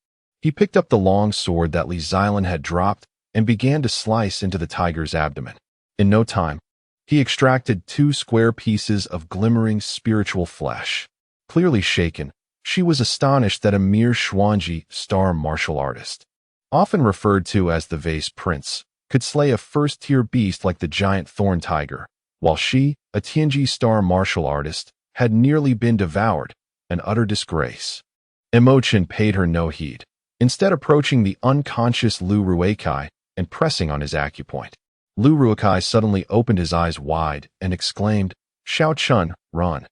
he picked up the long sword that Island had dropped and began to slice into the tiger's abdomen. In no time, he extracted 2 square pieces of glimmering spiritual flesh. Clearly shaken, she was astonished that a mere Xuanji star martial artist, often referred to as the Vase Prince, could slay a first-tier beast like the giant thorn tiger, while she, a Tianji star martial artist, had nearly been devoured, an utter disgrace. Chen paid her no heed, instead approaching the unconscious Lu Ruikai and pressing on his acupoint. Lu Ruikai suddenly opened his eyes wide and exclaimed, "Xiao Chun, run."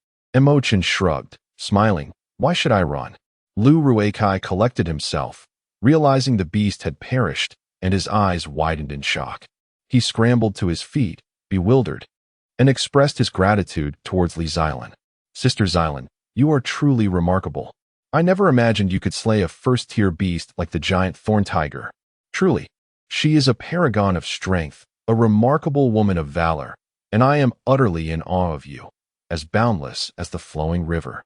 Chen shrugged, smiling, "Why should I run?" Lu Ruikai collected himself, realizing the beast had perished, and his eyes widened in shock. He scrambled to his feet, bewildered, and expressed his gratitude towards Island. "Sister Island, you are truly remarkable. I never imagined you could slay a first-tier beast like the giant thorn tiger. Truly, she is a paragon of strength, a remarkable woman of valor, and I am utterly in awe of you, as boundless as the flowing river."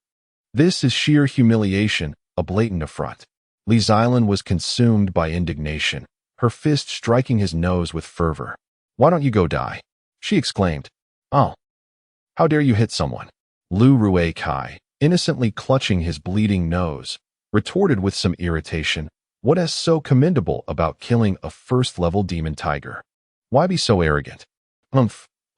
This is sheer humiliation, a blatant affront. Island was consumed by indignation, her fist striking his nose with fervor. "Why don't you go die?" she exclaimed. "Oh, how dare you hit someone?" Lu Ruikai, innocently clutching his bleeding nose, retorted with some irritation, "What is so commendable about killing a first-level demon tiger? Why be so arrogant?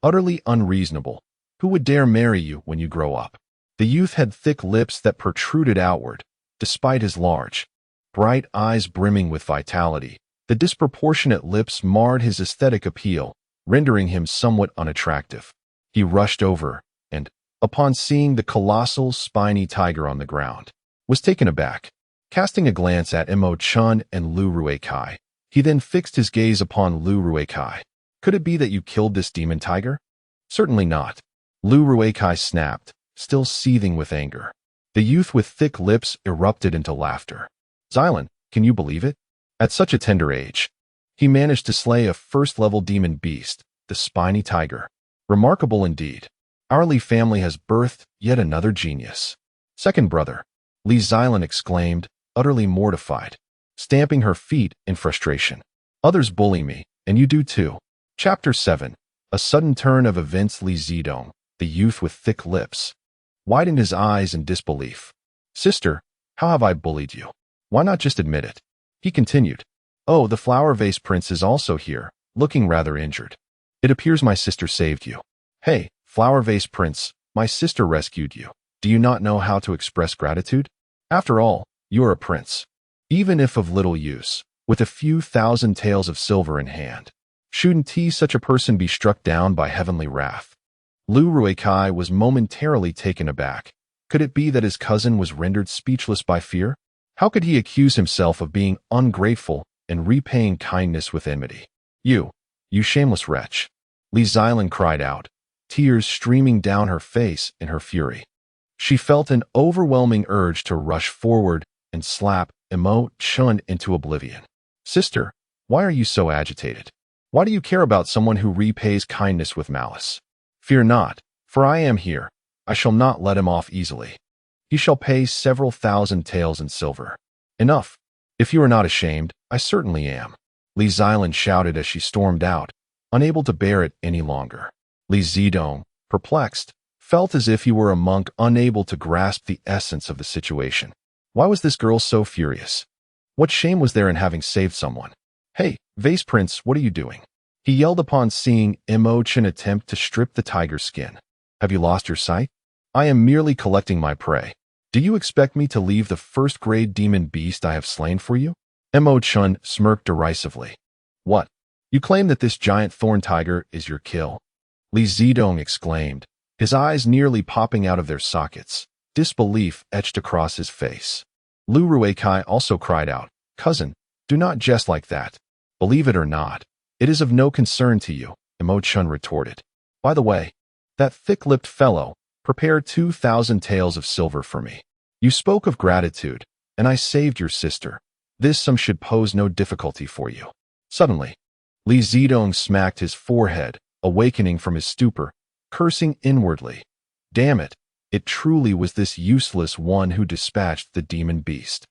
Utterly unreasonable. Who would dare marry you when you grow up?" The youth had thick lips that protruded outward, despite his large, bright eyes brimming with vitality. The disproportionate lips marred his aesthetic appeal, rendering him somewhat unattractive. He rushed over, and, upon seeing the colossal, spiny tiger on the ground, was taken aback. Casting a glance at Chen and Lu Ruikai, he then fixed his gaze upon Lu Ruikai. "Could it be that you killed this demon tiger?" "Certainly not." Lu Ruikai snapped, still seething with anger. The youth with thick lips erupted into laughter. "Island, can you believe it? At such a tender age, he managed to slay a first-level demon beast, the spiny tiger. Remarkable indeed." Our Li family has birthed yet another genius. Second brother, Li Xilan exclaimed, utterly mortified, stamping her feet in frustration. Others bully me, and you do too. Chapter 7. A sudden turn of events. Li Zidong, the youth with thick lips, widened his eyes in disbelief. Sister, how have I bullied you? Why not just admit it? He continued. Oh, the flower vase prince is also here, looking rather injured. It appears my sister saved you. Hey, flower vase prince, my sister rescued you. Do you not know how to express gratitude? After all, you are a prince. Even if of little use, with a few thousand taels of silver in hand. Shouldn't such a person be struck down by heavenly wrath? Lu Ruikai was momentarily taken aback. Could it be that his cousin was rendered speechless by fear? How could he accuse himself of being ungrateful and repaying kindness with enmity? You shameless wretch! Li Xilan cried out, tears streaming down her face in her fury. She felt an overwhelming urge to rush forward and slap Chen into oblivion. Sister, why are you so agitated? Why do you care about someone who repays kindness with malice? Fear not, for I am here. I shall not let him off easily. He shall pay several thousand taels in silver. Enough. If you are not ashamed, I certainly am. Li Xilan shouted as she stormed out, unable to bear it any longer. Li Zidong, perplexed, felt as if he were a monk unable to grasp the essence of the situation. Why was this girl so furious? What shame was there in having saved someone? Hey, Vase Prince, what are you doing? He yelled upon seeing Chen attempt to strip the tiger's skin. Have you lost your sight? I am merely collecting my prey. Do you expect me to leave the first-grade demon beast I have slain for you? Chen smirked derisively. What? You claim that this giant thorn tiger is your kill? Li Zidong exclaimed, his eyes nearly popping out of their sockets, disbelief etched across his face. Lu Ruikai also cried out, Cousin, do not jest like that. Believe it or not, it is of no concern to you, Chen retorted. By the way, that thick-lipped fellow prepared 2,000 taels of silver for me. You spoke of gratitude, and I saved your sister. This sum should pose no difficulty for you. Suddenly, Li Zidong smacked his forehead, awakening from his stupor, cursing inwardly. Damn it, it truly was this useless one who dispatched the demon beast.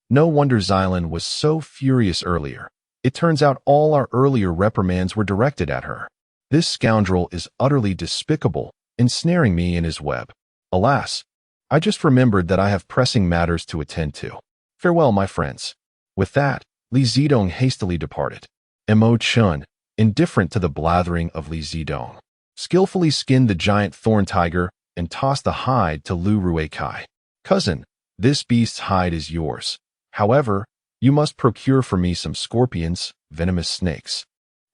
No wonder Xilan was so furious earlier. It turns out all our earlier reprimands were directed at her. This scoundrel is utterly despicable, ensnaring me in his web. Alas, I just remembered that I have pressing matters to attend to. Farewell, my friends. With that, Li Zidong hastily departed. Chen, indifferent to the blathering of Li Zidong, skillfully skinned the giant thorn tiger and tossed the hide to Lu Ruikai. Cousin, this beast's hide is yours. However, you must procure for me some scorpions, venomous snakes,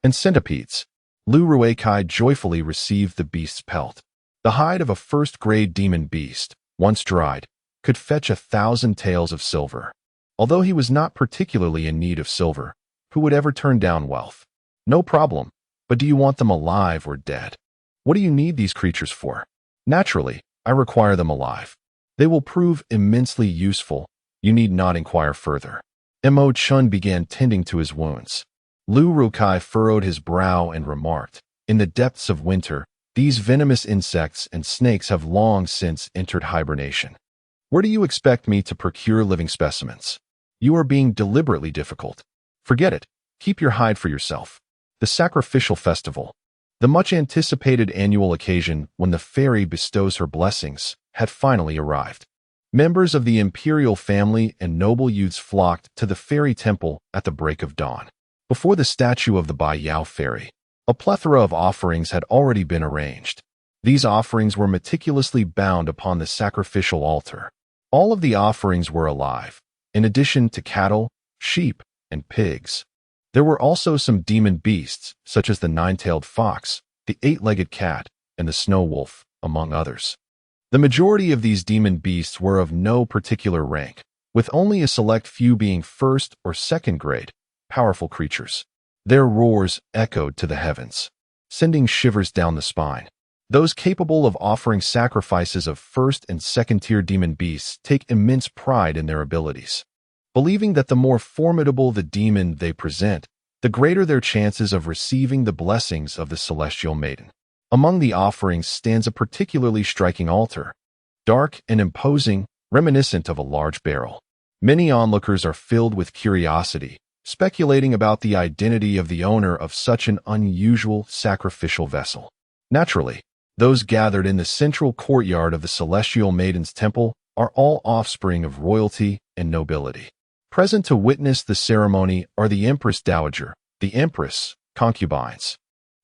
and centipedes. Lu Ruikai joyfully received the beast's pelt. The hide of a first-grade demon beast, once dried, could fetch 1,000 taels of silver. Although he was not particularly in need of silver, who would ever turn down wealth? No problem, but do you want them alive or dead? What do you need these creatures for? Naturally, I require them alive. They will prove immensely useful. You need not inquire further. Chen began tending to his wounds. Lu Ruikai furrowed his brow and remarked, in the depths of winter, these venomous insects and snakes have long since entered hibernation. Where do you expect me to procure living specimens? You are being deliberately difficult. Forget it. Keep your hide for yourself. The sacrificial festival, the much-anticipated annual occasion when the fairy bestows her blessings, had finally arrived. Members of the imperial family and noble youths flocked to the fairy temple at the break of dawn. Before the statue of the Bai Yao fairy, a plethora of offerings had already been arranged. These offerings were meticulously bound upon the sacrificial altar. All of the offerings were alive, in addition to cattle, sheep, and pigs. There were also some demon beasts, such as the nine-tailed fox, the eight-legged cat, and the snow wolf, among others. The majority of these demon beasts were of no particular rank, with only a select few being first or second grade, powerful creatures. Their roars echoed to the heavens, sending shivers down the spine. Those capable of offering sacrifices of first and second-tier demon beasts take immense pride in their abilities, believing that the more formidable the demon they present, the greater their chances of receiving the blessings of the celestial maiden. Among the offerings stands a particularly striking altar, dark and imposing, reminiscent of a large barrel. Many onlookers are filled with curiosity, speculating about the identity of the owner of such an unusual sacrificial vessel. Naturally, those gathered in the central courtyard of the Celestial Maiden's temple are all offspring of royalty and nobility. Present to witness the ceremony are the Empress Dowager, the Empress, concubines,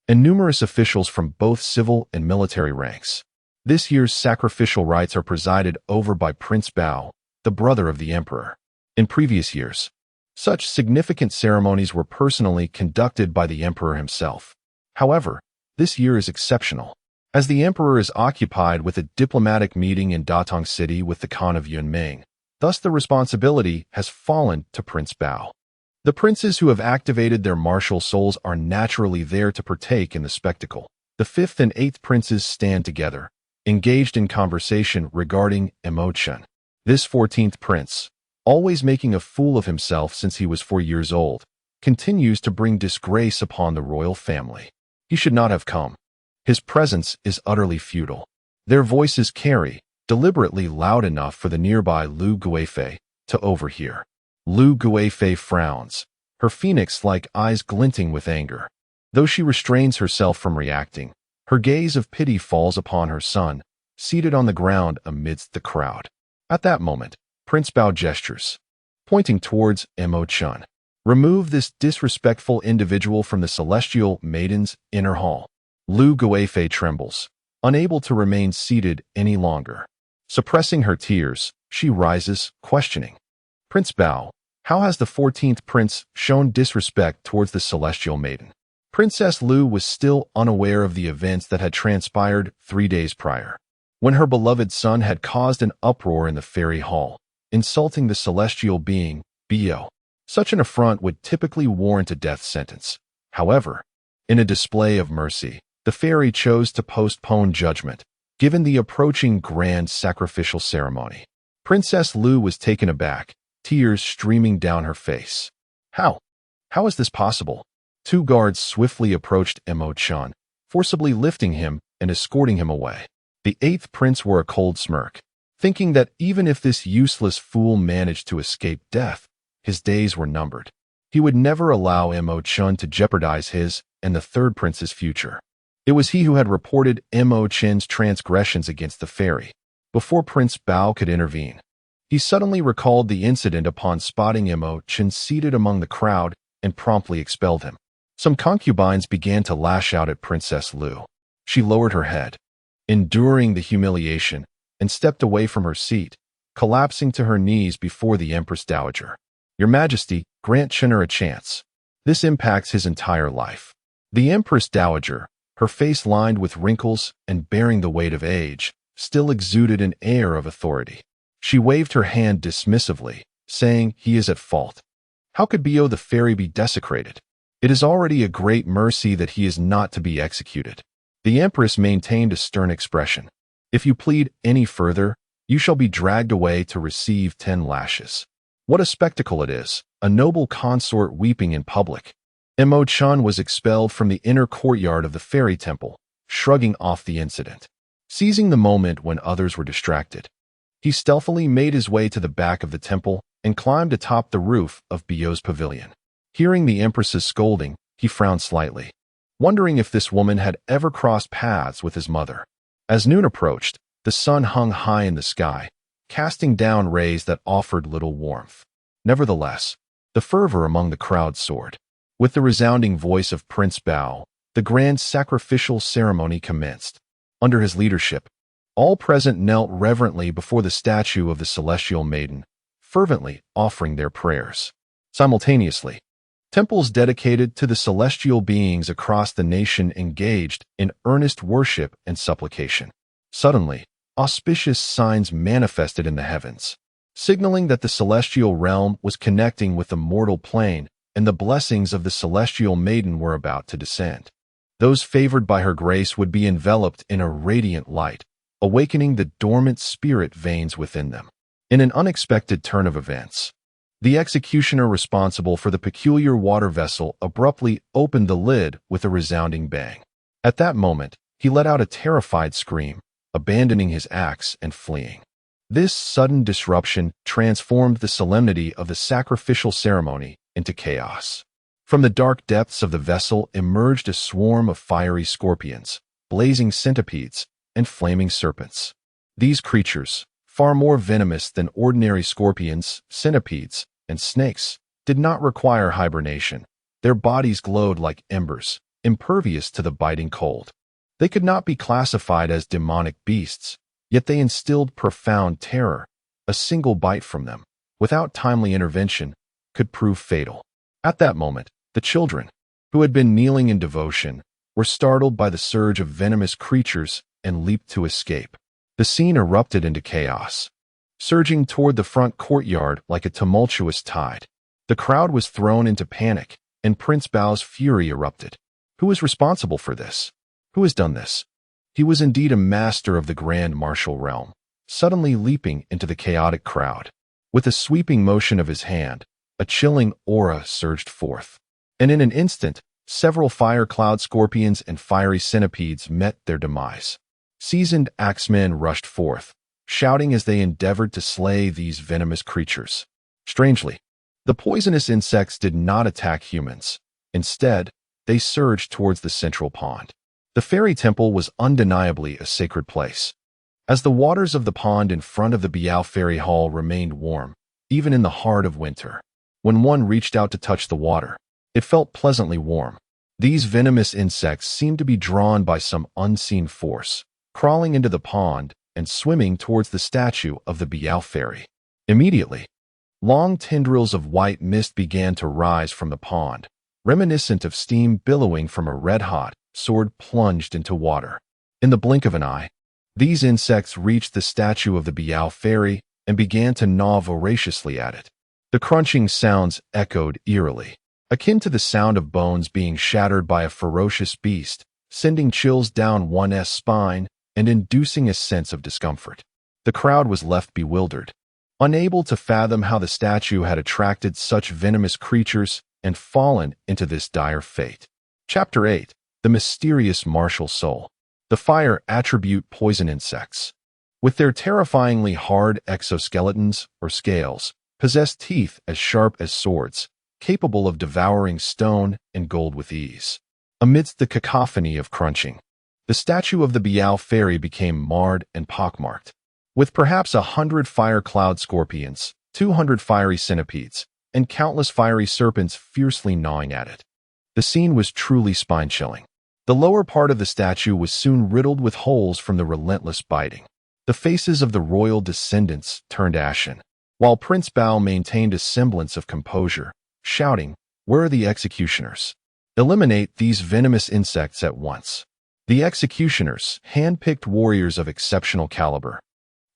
and numerous officials from both civil and military ranks. This year's sacrificial rites are presided over by Prince Bao, the brother of the emperor. In previous years, such significant ceremonies were personally conducted by the emperor himself. However, this year is exceptional, as the emperor is occupied with a diplomatic meeting in Datong City with the Khan of Yunming. Thus, the responsibility has fallen to Prince Bao. The princes who have activated their martial souls are naturally there to partake in the spectacle. The 5th and 8th princes stand together, engaged in conversation regarding Chen. This 14th prince, always making a fool of himself since he was 4 years old, continues to bring disgrace upon the royal family. He should not have come. His presence is utterly futile. Their voices carry, deliberately loud enough for the nearby Lu Guifei to overhear. Lu Guifei frowns, her phoenix-like eyes glinting with anger. Though she restrains herself from reacting, her gaze of pity falls upon her son, seated on the ground amidst the crowd. At that moment, Prince Bao gestures, pointing towards Chen. Remove this disrespectful individual from the Celestial Maiden's inner hall. Lu Guifei trembles, unable to remain seated any longer. Suppressing her tears, she rises, questioning. Prince Bao, how has the 14th prince shown disrespect towards the Celestial Maiden? Princess Lu was still unaware of the events that had transpired 3 days prior, when her beloved son had caused an uproar in the fairy hall, insulting the celestial being, Bio. Such an affront would typically warrant a death sentence. However, in a display of mercy, the fairy chose to postpone judgment, given the approaching grand sacrificial ceremony. Princess Lu was taken aback, tears streaming down her face. How is this possible? 2 guards swiftly approached Chen, forcibly lifting him and escorting him away. The 8th prince wore a cold smirk, thinking that even if this useless fool managed to escape death, his days were numbered. He would never allow Chen to jeopardize his and the 3rd prince's future. It was he who had reported Chen's transgressions against the fairy. Before Prince Bao could intervene, he suddenly recalled the incident upon spotting Chen seated among the crowd and promptly expelled him. Some concubines began to lash out at Princess Lu. She lowered her head, enduring the humiliation, and stepped away from her seat, collapsing to her knees before the Empress Dowager. Your Majesty, grant Chen a chance. This impacts his entire life. The Empress Dowager, her face lined with wrinkles and bearing the weight of age, still exuded an air of authority. She waved her hand dismissively, saying he is at fault. How could Bio the fairy be desecrated? It is already a great mercy that he is not to be executed. The Empress maintained a stern expression. If you plead any further, you shall be dragged away to receive 10 lashes. What a spectacle it is, a noble consort weeping in public. Chen was expelled from the inner courtyard of the fairy temple, shrugging off the incident. Seizing the moment when others were distracted, he stealthily made his way to the back of the temple and climbed atop the roof of Bio's pavilion. Hearing the Empress's scolding, he frowned slightly, wondering if this woman had ever crossed paths with his mother. As noon approached, the sun hung high in the sky, casting down rays that offered little warmth. Nevertheless, the fervor among the crowd soared. With the resounding voice of Prince Bao, the grand sacrificial ceremony commenced. Under his leadership, all present knelt reverently before the statue of the Celestial Maiden, fervently offering their prayers. Simultaneously, temples dedicated to the celestial beings across the nation engaged in earnest worship and supplication. Suddenly, auspicious signs manifested in the heavens, signaling that the celestial realm was connecting with the mortal plane and the blessings of the Celestial Maiden were about to descend. Those favored by her grace would be enveloped in a radiant light, awakening the dormant spirit veins within them. In an unexpected turn of events, the executioner responsible for the peculiar water vessel abruptly opened the lid with a resounding bang. At that moment, He let out a terrified scream, abandoning his axe and fleeing. This sudden disruption transformed the solemnity of the sacrificial ceremony into chaos. From the dark depths of the vessel emerged a swarm of fiery scorpions, blazing centipedes, and flaming serpents. These creatures, far more venomous than ordinary scorpions, centipedes, and snakes, did not require hibernation. Their bodies glowed like embers, impervious to the biting cold. They could not be classified as demonic beasts, yet they instilled profound terror. A single bite from them, without timely intervention, could prove fatal. At that moment, the children, who had been kneeling in devotion, were startled by the surge of venomous creatures and leaped to escape. The scene erupted into chaos, surging toward the front courtyard like a tumultuous tide. The crowd was thrown into panic, and Prince Bao's fury erupted. Who is responsible for this? Who has done this? He was indeed a master of the grand martial realm, suddenly leaping into the chaotic crowd. With a sweeping motion of his hand, a chilling aura surged forth, and in an instant, several fire cloud scorpions and fiery centipedes met their demise. Seasoned axemen rushed forth, shouting as they endeavored to slay these venomous creatures. Strangely, the poisonous insects did not attack humans. Instead, they surged towards the central pond. The fairy temple was undeniably a sacred place. As the waters of the pond in front of the Biao Fairy Hall remained warm, even in the heart of winter, when one reached out to touch the water, it felt pleasantly warm. These venomous insects seemed to be drawn by some unseen force, crawling into the pond and swimming towards the statue of the Biao Fairy. Immediately, long tendrils of white mist began to rise from the pond, reminiscent of steam billowing from a red-hot sword plunged into water. In the blink of an eye, these insects reached the statue of the Biao Fairy and began to gnaw voraciously at it. The crunching sounds echoed eerily, akin to the sound of bones being shattered by a ferocious beast, sending chills down one's spine and inducing a sense of discomfort. The crowd was left bewildered, unable to fathom how the statue had attracted such venomous creatures and fallen into this dire fate. Chapter 8. The Mysterious Martial Soul. The fire attribute poison insects. With their terrifyingly hard exoskeletons, or scales, possess teeth as sharp as swords, capable of devouring stone and gold with ease. Amidst the cacophony of crunching, the statue of the Biao Fairy became marred and pockmarked, with perhaps 100 fire cloud scorpions, 200 fiery centipedes, and countless fiery serpents fiercely gnawing at it. The scene was truly spine-chilling. The lower part of the statue was soon riddled with holes from the relentless biting. The faces of the royal descendants turned ashen, while Prince Bao maintained a semblance of composure, shouting, "Where are the executioners? Eliminate these venomous insects at once." The executioners, hand-picked warriors of exceptional caliber,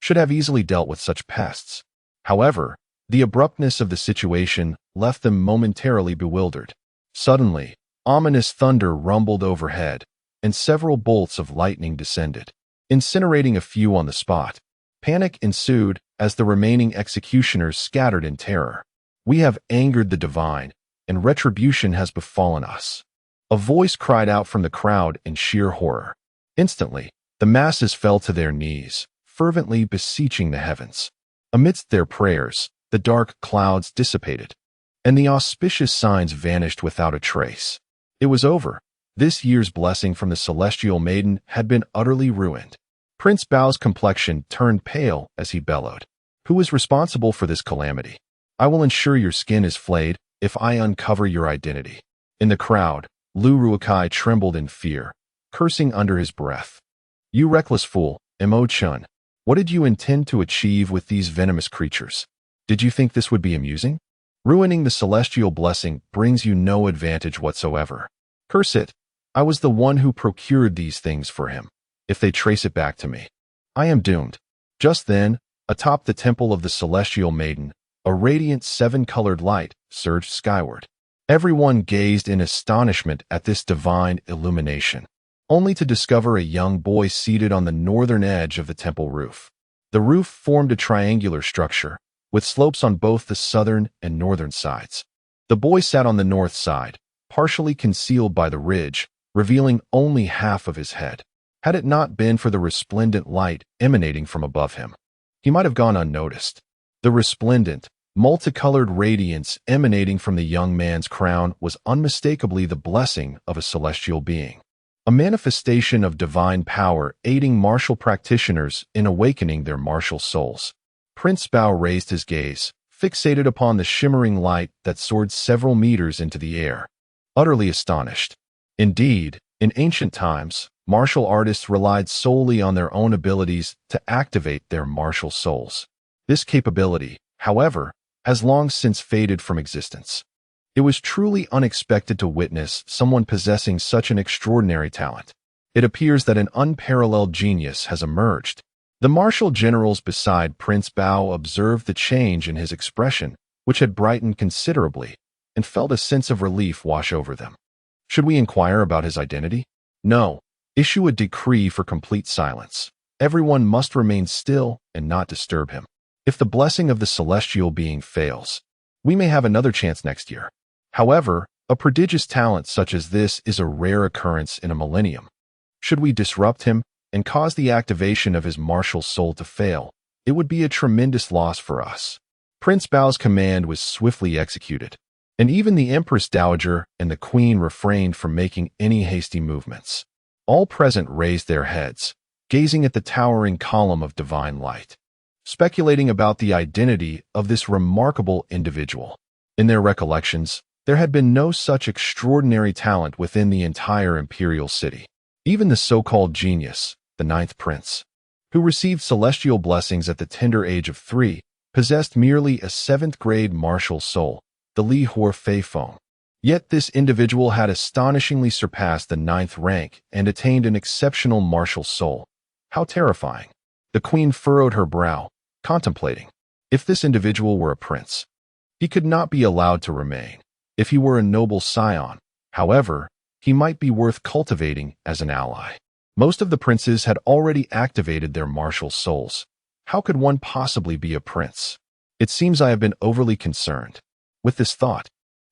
should have easily dealt with such pests. However, the abruptness of the situation left them momentarily bewildered. Suddenly, ominous thunder rumbled overhead, and several bolts of lightning descended, incinerating a few on the spot. Panic ensued as the remaining executioners scattered in terror. "We have angered the divine, and retribution has befallen us," a voice cried out from the crowd in sheer horror. Instantly, the masses fell to their knees, fervently beseeching the heavens. Amidst their prayers, the dark clouds dissipated, and the auspicious signs vanished without a trace. It was over. This year's blessing from the celestial maiden had been utterly ruined. Prince Bao's complexion turned pale as he bellowed, "Who is responsible for this calamity? I will ensure your skin is flayed if I uncover your identity." In the crowd, Lu Ruikai trembled in fear, cursing under his breath. "You reckless fool, Mo Chen, what did you intend to achieve with these venomous creatures? Did you think this would be amusing? Ruining the celestial blessing brings you no advantage whatsoever. Curse it, I was the one who procured these things for him. If they trace it back to me, I am doomed." Just then, atop the temple of the celestial maiden, a radiant seven-colored light surged skyward. Everyone gazed in astonishment at this divine illumination, only to discover a young boy seated on the northern edge of the temple roof. The roof formed a triangular structure, with slopes on both the southern and northern sides. The boy sat on the north side, partially concealed by the ridge, revealing only half of his head. Had it not been for the resplendent light emanating from above him, he might have gone unnoticed. The resplendent, multicolored radiance emanating from the young man's crown was unmistakably the blessing of a celestial being, a manifestation of divine power aiding martial practitioners in awakening their martial souls. Prince Bao raised his gaze, fixated upon the shimmering light that soared several meters into the air, utterly astonished. Indeed, in ancient times, martial artists relied solely on their own abilities to activate their martial souls. This capability, however, has long since faded from existence. It was truly unexpected to witness someone possessing such an extraordinary talent. It appears that an unparalleled genius has emerged. The martial generals beside Prince Bao observed the change in his expression, which had brightened considerably, and felt a sense of relief wash over them. Should we inquire about his identity? No. Issue a decree for complete silence. Everyone must remain still and not disturb him. If the blessing of the celestial being fails, we may have another chance next year. However, a prodigious talent such as this is a rare occurrence in a millennium. Should we disrupt him and cause the activation of his martial soul to fail, it would be a tremendous loss for us. Prince Bao's command was swiftly executed, and even the Empress Dowager and the Queen refrained from making any hasty movements. All present raised their heads, gazing at the towering column of divine light, speculating about the identity of this remarkable individual. In their recollections, there had been no such extraordinary talent within the entire imperial city. Even the so-called genius, the ninth prince, who received celestial blessings at the tender age of 3, possessed merely a 7th-grade martial soul, the Li Hor Fei Feng. Yet this individual had astonishingly surpassed the 9th rank and attained an exceptional martial soul. How terrifying! The queen furrowed her brow, contemplating. If this individual were a prince, he could not be allowed to remain. If he were a noble scion, however, he might be worth cultivating as an ally. Most of the princes had already activated their martial souls. How could one possibly be a prince? It seems I have been overly concerned. With this thought,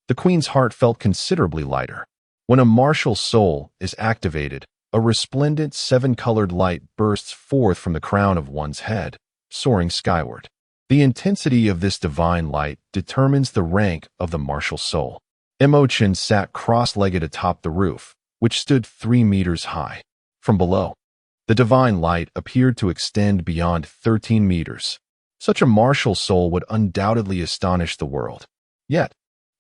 the queen's heart felt considerably lighter. When a martial soul is activated, a resplendent 7-colored light bursts forth from the crown of one's head, soaring skyward. The intensity of this divine light determines the rank of the martial soul. Chen sat cross-legged atop the roof, which stood 3 meters high. From below, the divine light appeared to extend beyond 13 meters. Such a martial soul would undoubtedly astonish the world. Yet,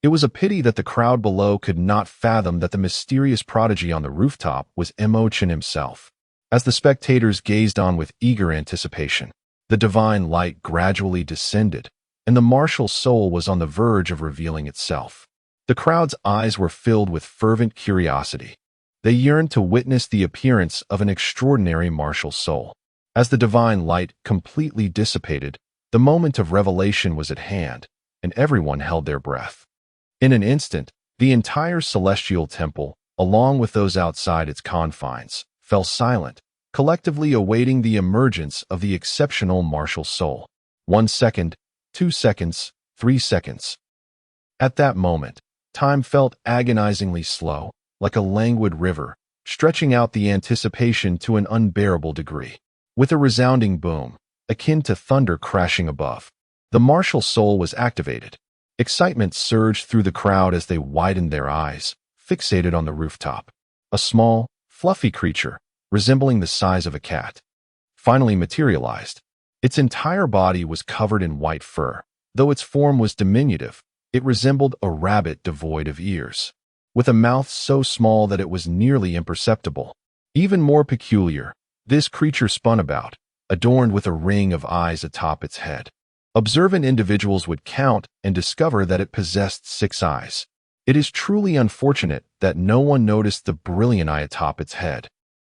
it was a pity that the crowd below could not fathom that the mysterious prodigy on the rooftop was Chen himself. As the spectators gazed on with eager anticipation, the divine light gradually descended, and the martial soul was on the verge of revealing itself. The crowd's eyes were filled with fervent curiosity. They yearned to witness the appearance of an extraordinary martial soul. As the divine light completely dissipated, the moment of revelation was at hand, and everyone held their breath. In an instant, the entire celestial temple, along with those outside its confines, fell silent, collectively awaiting the emergence of the exceptional martial soul. 1 second, 2 seconds, 3 seconds. At that moment, time felt agonizingly slow, like a languid river, stretching out the anticipation to an unbearable degree. With a resounding boom, akin to thunder crashing above, the martial soul was activated. Excitement surged through the crowd as they widened their eyes, fixated on the rooftop. A small, fluffy creature, resembling the size of a cat, finally materialized. Its entire body was covered in white fur. Though its form was diminutive, it resembled a rabbit devoid of ears, with a mouth so small that it was nearly imperceptible. Even more peculiar, this creature spun about, adorned with a ring of eyes atop its head. Observant individuals would count and discover that it possessed 6 eyes. It is truly unfortunate that no one noticed the brilliant eye atop its head,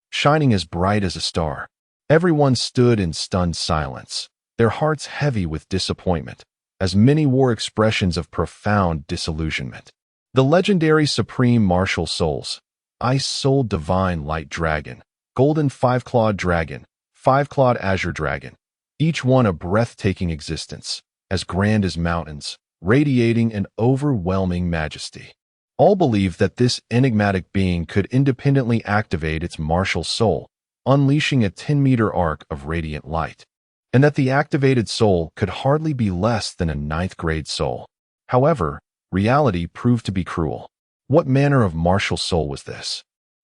shining as bright as a star. Everyone stood in stunned silence, their hearts heavy with disappointment, as many wore expressions of profound disillusionment. The legendary Supreme Martial Souls, Ice-Souled Divine Light Dragon, Golden 5-Clawed Dragon, 5-Clawed Azure Dragon, each one a breathtaking existence, as grand as mountains, radiating an overwhelming majesty. All believed that this enigmatic being could independently activate its martial soul, unleashing a 10-meter arc of radiant light, and that the activated soul could hardly be less than a ninth-grade soul. However, reality proved to be cruel. What manner of martial soul was this?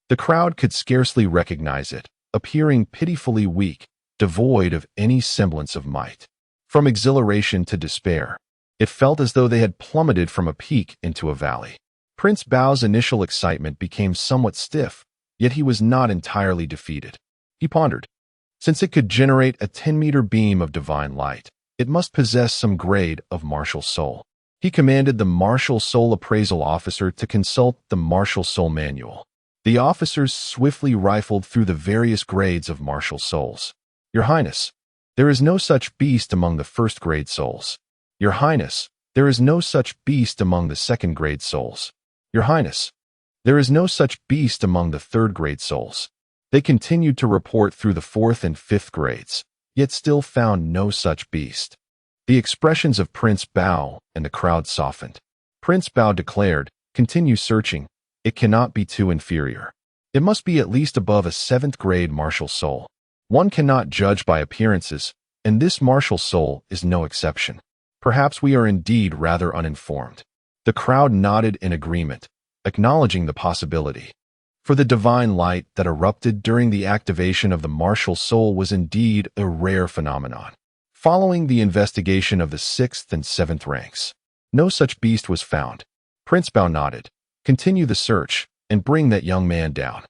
The crowd could scarcely recognize it, appearing pitifully weak, devoid of any semblance of might. From exhilaration to despair, it felt as though they had plummeted from a peak into a valley. Prince Bao's initial excitement became somewhat stiff, yet he was not entirely defeated. He pondered. Since it could generate a 10-meter beam of divine light, it must possess some grade of martial soul. He commanded the martial soul appraisal officer to consult the martial soul manual. The officers swiftly rifled through the various grades of martial souls. Your Highness, there is no such beast among the first-grade souls. Your Highness, there is no such beast among the second-grade souls. Your Highness, there is no such beast among the third-grade souls. They continued to report through the fourth and fifth grades, yet still found no such beast. The expressions of Prince Bao and the crowd softened. Prince Bao declared, "Continue searching. It cannot be too inferior. It must be at least above a seventh-grade martial soul. One cannot judge by appearances, and this martial soul is no exception. Perhaps we are indeed rather uninformed." The crowd nodded in agreement, acknowledging the possibility. For the divine light that erupted during the activation of the martial soul was indeed a rare phenomenon. Following the investigation of the 6th and 7th ranks, no such beast was found. Prince Bao nodded. "Continue the search, and bring that young man down."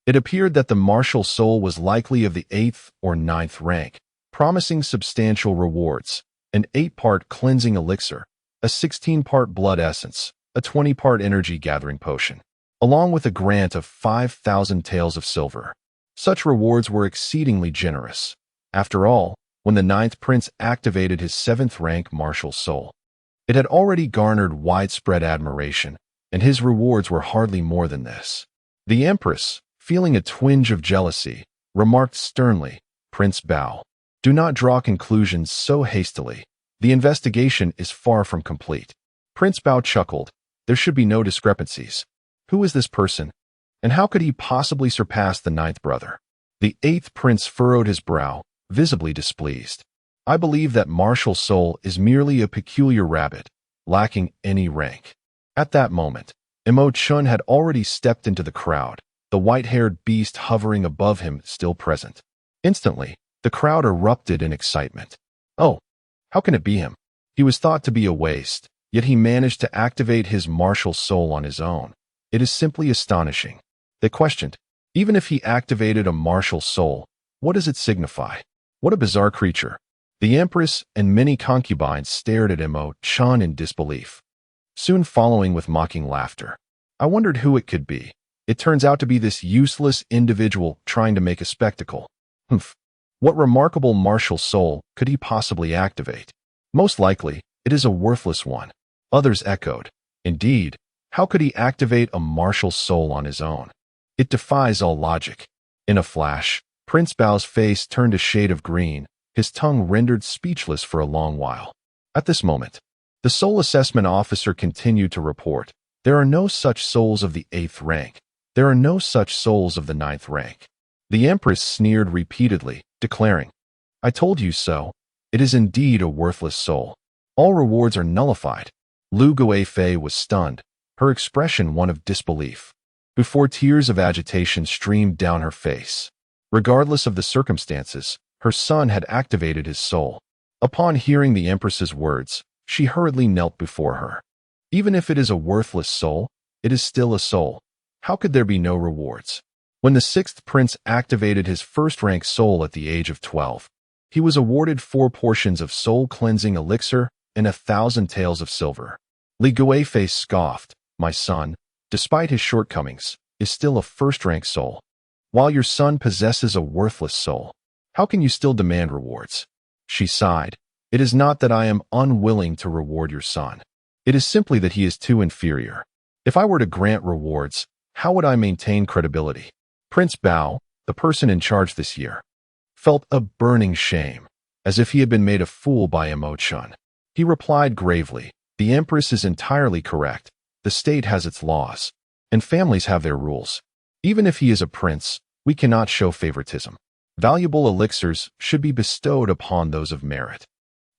It appeared that the martial soul was likely of the 8th or 9th rank, promising substantial rewards: an 8-part cleansing elixir, a 16-part blood essence, a 20-part energy-gathering potion, along with a grant of 5,000 taels of silver. Such rewards were exceedingly generous. After all, when the 9th prince activated his 7th-rank martial soul, it had already garnered widespread admiration, and his rewards were hardly more than this. The Empress, feeling a twinge of jealousy, remarked sternly, "Prince Bao, do not draw conclusions so hastily. The investigation is far from complete." Prince Bao chuckled. There should be no discrepancies. Who is this person, and how could he possibly surpass the 9th brother? The 8th prince furrowed his brow, visibly displeased. "I believe that martial soul is merely a peculiar rabbit, lacking any rank." At that moment, Chen had already stepped into the crowd, the white-haired beast hovering above him still present. Instantly, the crowd erupted in excitement. "Oh, how can it be him? He was thought to be a waste, yet he managed to activate his martial soul on his own. It is simply astonishing." They questioned. Even if he activated a martial soul, what does it signify? What a bizarre creature. The Empress and many concubines stared at Chen in disbelief, soon following with mocking laughter. I wondered who it could be. It turns out to be this useless individual trying to make a spectacle. Humph. What remarkable martial soul could he possibly activate? Most likely, it is a worthless one. Others echoed. Indeed, how could he activate a martial soul on his own? It defies all logic. In a flash, Prince Bao's face turned a shade of green, his tongue rendered speechless for a long while. At this moment, the soul assessment officer continued to report, "There are no such souls of the 8th rank. There are no such souls of the 9th rank." The Empress sneered repeatedly, declaring, "I told you so. It is indeed a worthless soul. All rewards are nullified." Lu Guifei was stunned, her expression one of disbelief, before tears of agitation streamed down her face. Regardless of the circumstances, her son had activated his soul. Upon hearing the Empress's words, she hurriedly knelt before her. Even if it is a worthless soul, it is still a soul. How could there be no rewards? When the 6th prince activated his first-rank soul at the age of 12, he was awarded 4 portions of soul-cleansing elixir and 1,000 taels of silver. Li Guifei scoffed, "My son, despite his shortcomings, is still a first-rank soul. While your son possesses a worthless soul, how can you still demand rewards?" She sighed. "It is not that I am unwilling to reward your son. It is simply that he is too inferior. If I were to grant rewards, how would I maintain credibility?" Prince Bao, the person in charge this year, felt a burning shame, as if he had been made a fool by Chen. He replied gravely, "The Empress is entirely correct. The state has its laws, and families have their rules. Even if he is a prince, we cannot show favoritism. Valuable elixirs should be bestowed upon those of merit.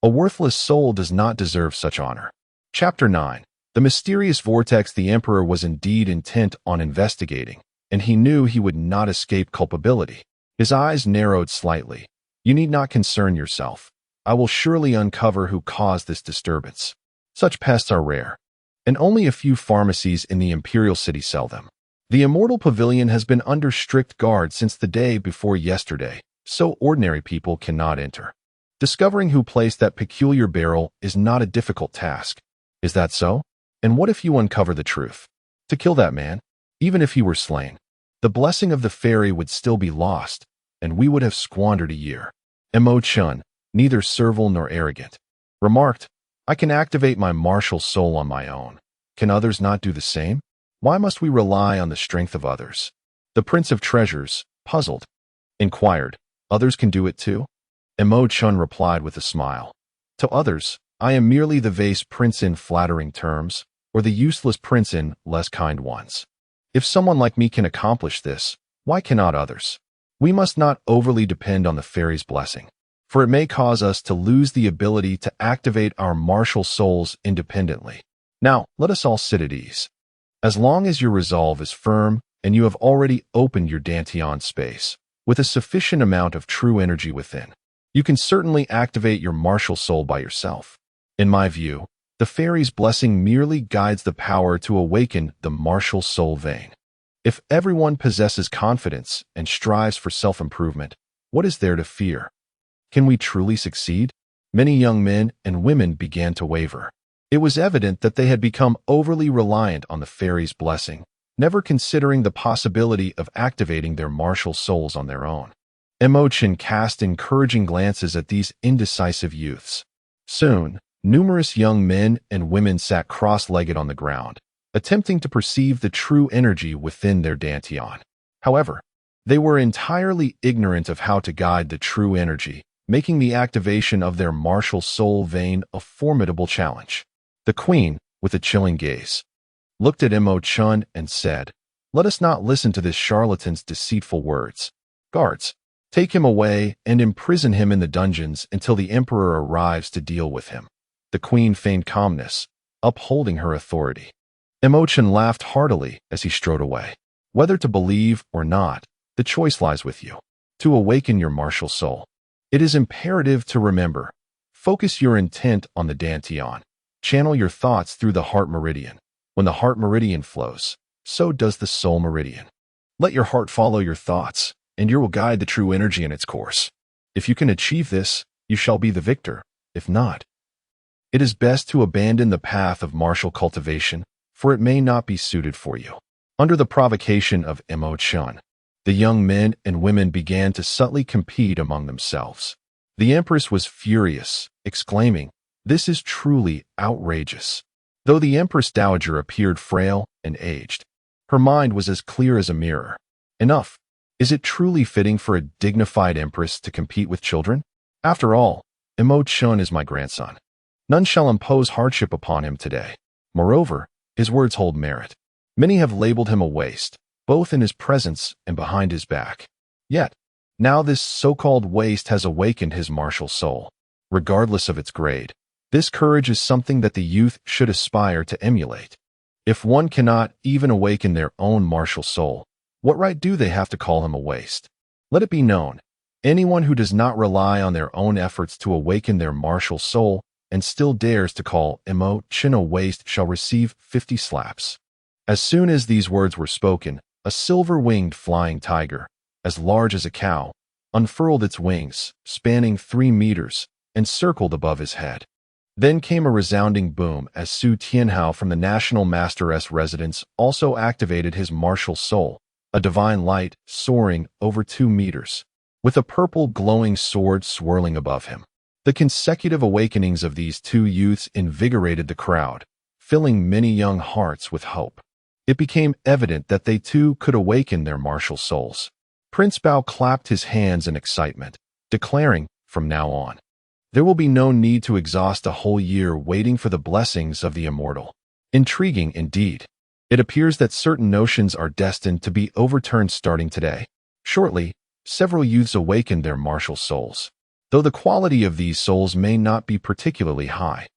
A worthless soul does not deserve such honor. Chapter 9. The mysterious vortex. The emperor was indeed intent on investigating, and he knew he would not escape culpability. His eyes narrowed slightly. You need not concern yourself. I will surely uncover who caused this disturbance. Such pests are rare, and only a few pharmacies in the imperial city sell them. The immortal pavilion has been under strict guard since the day before yesterday, so ordinary people cannot enter. Discovering who placed that peculiar barrel is not a difficult task. Is that so? And what if you uncover the truth? To kill that man, even if he were slain, the blessing of the fairy would still be lost, and we would have squandered a year. Chen, neither servile nor arrogant, remarked, I can activate my martial soul on my own. Can others not do the same? Why must we rely on the strength of others? The Prince of Treasures, puzzled, inquired, others can do it too? Chen replied with a smile. To others, I am merely the vase prince in flattering terms, or the useless prince in less kind ones. If someone like me can accomplish this, why cannot others? We must not overly depend on the fairy's blessing, for it may cause us to lose the ability to activate our martial souls independently. Now, let us all sit at ease. As long as your resolve is firm and you have already opened your Dantian space with a sufficient amount of true energy within, you can certainly activate your martial soul by yourself. In my view, the fairy's blessing merely guides the power to awaken the martial soul vein. If everyone possesses confidence and strives for self-improvement, what is there to fear? Can we truly succeed? Many young men and women began to waver. It was evident that they had become overly reliant on the fairy's blessing, never considering the possibility of activating their martial souls on their own. Chen cast encouraging glances at these indecisive youths. Soon, numerous young men and women sat cross-legged on the ground, attempting to perceive the true energy within their Dantian. However, they were entirely ignorant of how to guide the true energy, making the activation of their martial soul vein a formidable challenge. The queen, with a chilling gaze, looked at Chen and said, Let us not listen to this charlatan's deceitful words. Guards, take him away and imprison him in the dungeons until the emperor arrives to deal with him. The queen feigned calmness, upholding her authority. Chen laughed heartily as he strode away. Whether to believe or not, the choice lies with you. To awaken your martial soul, it is imperative to remember, focus your intent on the Dantian. Channel your thoughts through the heart meridian. When the heart meridian flows, so does the soul meridian. Let your heart follow your thoughts, and you will guide the true energy in its course. If you can achieve this, you shall be the victor. If not, it is best to abandon the path of martial cultivation, for it may not be suited for you. Under the provocation of Chen, the young men and women began to subtly compete among themselves. The empress was furious, exclaiming, This is truly outrageous. Though the Empress Dowager appeared frail and aged, her mind was as clear as a mirror. Enough. Is it truly fitting for a dignified empress to compete with children? After all, Chen is my grandson. None shall impose hardship upon him today. Moreover, his words hold merit. Many have labeled him a waste, both in his presence and behind his back. Yet, now this so-called waste has awakened his martial soul, regardless of its grade. This courage is something that the youth should aspire to emulate. If one cannot even awaken their own martial soul, what right do they have to call him a waste? Let it be known, anyone who does not rely on their own efforts to awaken their martial soul and still dares to call Chen a waste shall receive 50 slaps. As soon as these words were spoken, a silver-winged flying tiger, as large as a cow, unfurled its wings, spanning 3 meters, and circled above his head. Then came a resounding boom as Su Tianhao from the National Master's residence also activated his martial soul, a divine light soaring over 2 meters, with a purple glowing sword swirling above him. The consecutive awakenings of these two youths invigorated the crowd, filling many young hearts with hope. It became evident that they too could awaken their martial souls. Prince Bao clapped his hands in excitement, declaring, from now on, there will be no need to exhaust a whole year waiting for the blessings of the immortal. Intriguing indeed. It appears that certain notions are destined to be overturned starting today. Shortly, several youths awakened their martial souls. Though the quality of these souls may not be particularly high,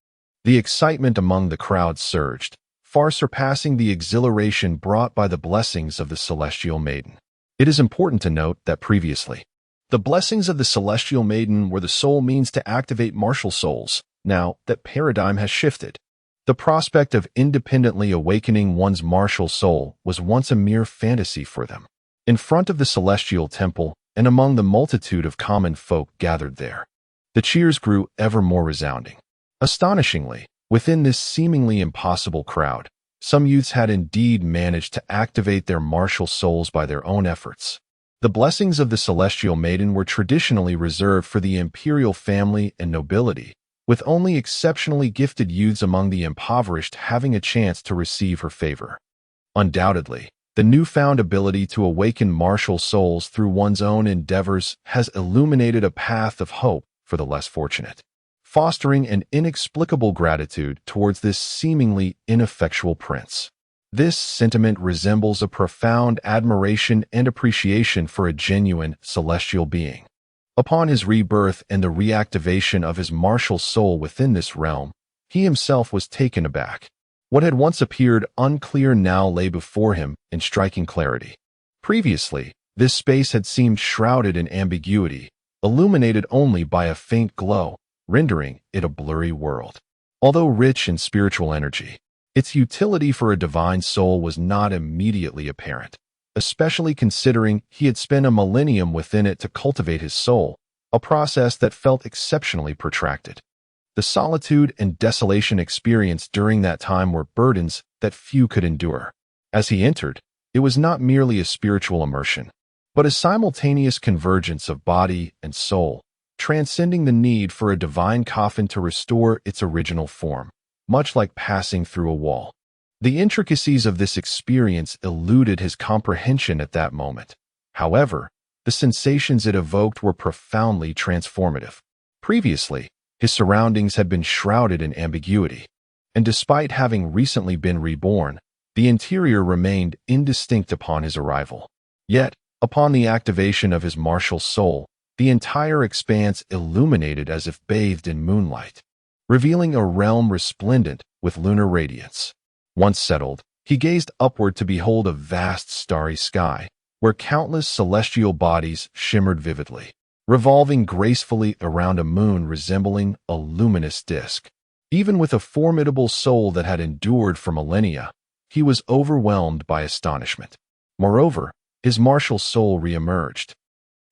the excitement among the crowd surged, far surpassing the exhilaration brought by the blessings of the Celestial Maiden. It is important to note that previously, the blessings of the Celestial Maiden were the sole means to activate martial souls. Now that paradigm has shifted. The prospect of independently awakening one's martial soul was once a mere fantasy for them. In front of the Celestial Temple, and among the multitude of common folk gathered there, the cheers grew ever more resounding. Astonishingly, within this seemingly impossible crowd, some youths had indeed managed to activate their martial souls by their own efforts. The blessings of the Celestial Maiden were traditionally reserved for the imperial family and nobility, with only exceptionally gifted youths among the impoverished having a chance to receive her favor. Undoubtedly, the newfound ability to awaken martial souls through one's own endeavors has illuminated a path of hope for the less fortunate, fostering an inexplicable gratitude towards this seemingly ineffectual prince. This sentiment resembles a profound admiration and appreciation for a genuine celestial being. Upon his rebirth and the reactivation of his martial soul within this realm, he himself was taken aback. What had once appeared unclear now lay before him in striking clarity. Previously, this space had seemed shrouded in ambiguity, illuminated only by a faint glow, rendering it a blurry world. Although rich in spiritual energy, its utility for a divine soul was not immediately apparent, especially considering he had spent a millennium within it to cultivate his soul, a process that felt exceptionally protracted. The solitude and desolation experienced during that time were burdens that few could endure. As he entered, it was not merely a spiritual immersion, but a simultaneous convergence of body and soul, transcending the need for a divine coffin to restore its original form, much like passing through a wall. The intricacies of this experience eluded his comprehension at that moment. However, the sensations it evoked were profoundly transformative. Previously, his surroundings had been shrouded in ambiguity, and despite having recently been reborn, the interior remained indistinct upon his arrival. Yet, upon the activation of his martial soul, the entire expanse illuminated as if bathed in moonlight, revealing a realm resplendent with lunar radiance. Once settled, he gazed upward to behold a vast starry sky, where countless celestial bodies shimmered vividly, revolving gracefully around a moon resembling a luminous disk. Even with a formidable soul that had endured for millennia, he was overwhelmed by astonishment. Moreover, his martial soul re-emerged,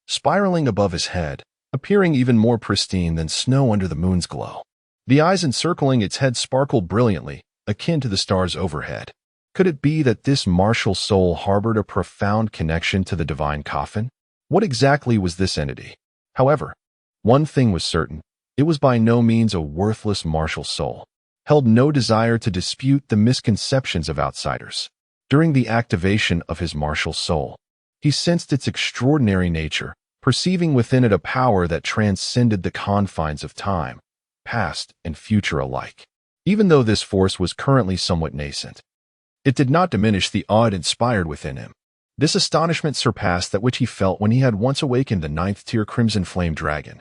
spiraling above his head, appearing even more pristine than snow under the moon's glow. The eyes encircling its head sparkled brilliantly, akin to the stars overhead. Could it be that this martial soul harbored a profound connection to the divine coffin? What exactly was this entity? However, one thing was certain: it was by no means a worthless martial soul, held no desire to dispute the misconceptions of outsiders. During the activation of his martial soul, he sensed its extraordinary nature, perceiving within it a power that transcended the confines of time, past and future alike. Even though this force was currently somewhat nascent, it did not diminish the awe it inspired within him. This astonishment surpassed that which he felt when he had once awakened the 9th-tier Crimson Flame Dragon,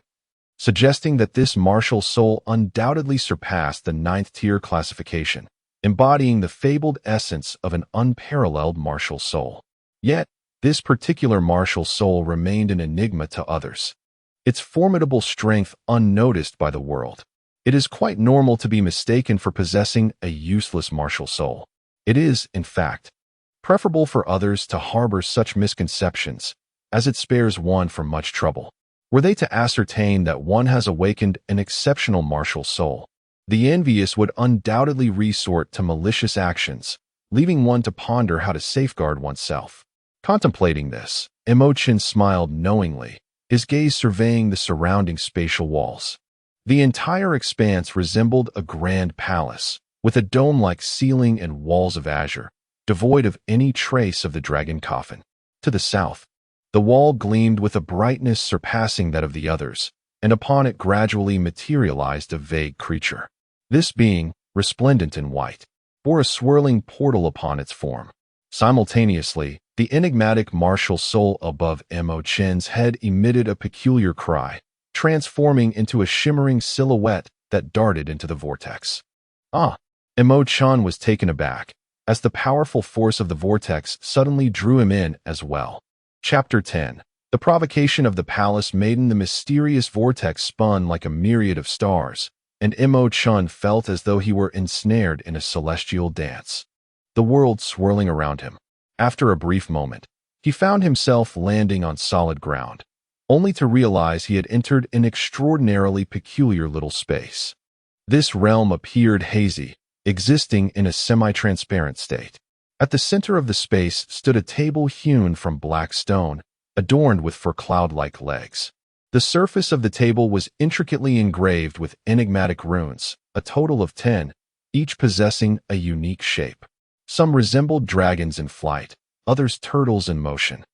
suggesting that this martial soul undoubtedly surpassed the 9th-tier classification, embodying the fabled essence of an unparalleled martial soul. Yet, this particular martial soul remained an enigma to others, its formidable strength unnoticed by the world. It is quite normal to be mistaken for possessing a useless martial soul. It is, in fact, preferable for others to harbor such misconceptions, as it spares one from much trouble. Were they to ascertain that one has awakened an exceptional martial soul, the envious would undoubtedly resort to malicious actions, leaving one to ponder how to safeguard oneself. Contemplating this, Chen smiled knowingly, his gaze surveying the surrounding spatial walls. The entire expanse resembled a grand palace, with a dome-like ceiling and walls of azure, devoid of any trace of the dragon coffin. To the south, the wall gleamed with a brightness surpassing that of the others, and upon it gradually materialized a vague creature. This being, resplendent in white, bore a swirling portal upon its form. Simultaneously, The enigmatic martial soul above Chen's head emitted a peculiar cry, transforming into a shimmering silhouette that darted into the vortex. Chen was taken aback, as the powerful force of the vortex suddenly drew him in as well. Chapter 10. The provocation of the palace maiden. The mysterious vortex spun like a myriad of stars, and Chen felt as though he were ensnared in a celestial dance. The world swirling around him. After a brief moment, he found himself landing on solid ground, only to realize he had entered an extraordinarily peculiar little space. This realm appeared hazy, existing in a semi-transparent state. At the center of the space stood a table hewn from black stone, adorned with fur cloud-like legs. The surface of the table was intricately engraved with enigmatic runes, a total of 10, each possessing a unique shape. Some resembled dragons in flight, others turtles in motion.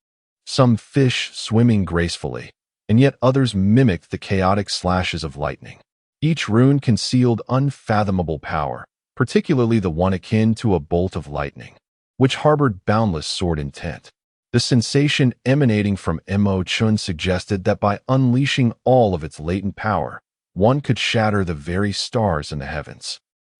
Some fish swimming gracefully, and yet others mimicked the chaotic slashes of lightning. Each rune concealed unfathomable power, particularly the one akin to a bolt of lightning, which harbored boundless sword intent. The sensation emanating from Chen suggested that by unleashing all of its latent power, one could shatter the very stars in the heavens.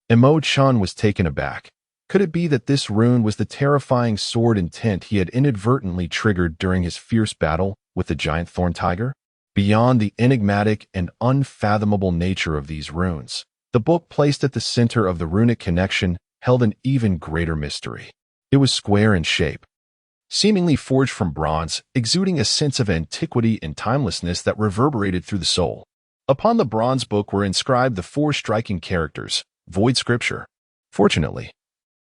Chen was taken aback. Could it be that this rune was the terrifying sword intent he had inadvertently triggered during his fierce battle with the giant thorn tiger? Beyond the enigmatic and unfathomable nature of these runes, the book placed at the center of the runic connection held an even greater mystery. It was square in shape, seemingly forged from bronze, exuding a sense of antiquity and timelessness that reverberated through the soul. Upon the bronze book were inscribed the 4 striking characters, Void Scripture. Fortunately,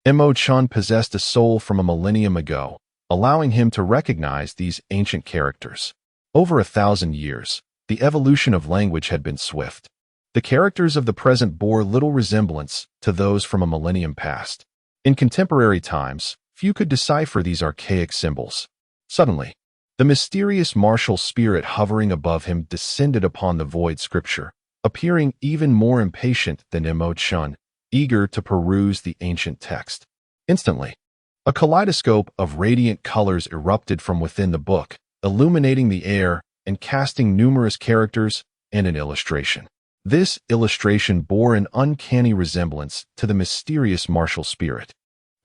Chen possessed a soul from a millennium ago, allowing him to recognize these ancient characters. Over 1,000 years, the evolution of language had been swift. The characters of the present bore little resemblance to those from a millennium past. In contemporary times, few could decipher these archaic symbols. Suddenly, the mysterious martial spirit hovering above him descended upon the Void Scripture, appearing even more impatient than Chen, eager to peruse the ancient text. Instantly, a kaleidoscope of radiant colors erupted from within the book, illuminating the air and casting numerous characters and an illustration. This illustration bore an uncanny resemblance to the mysterious martial spirit.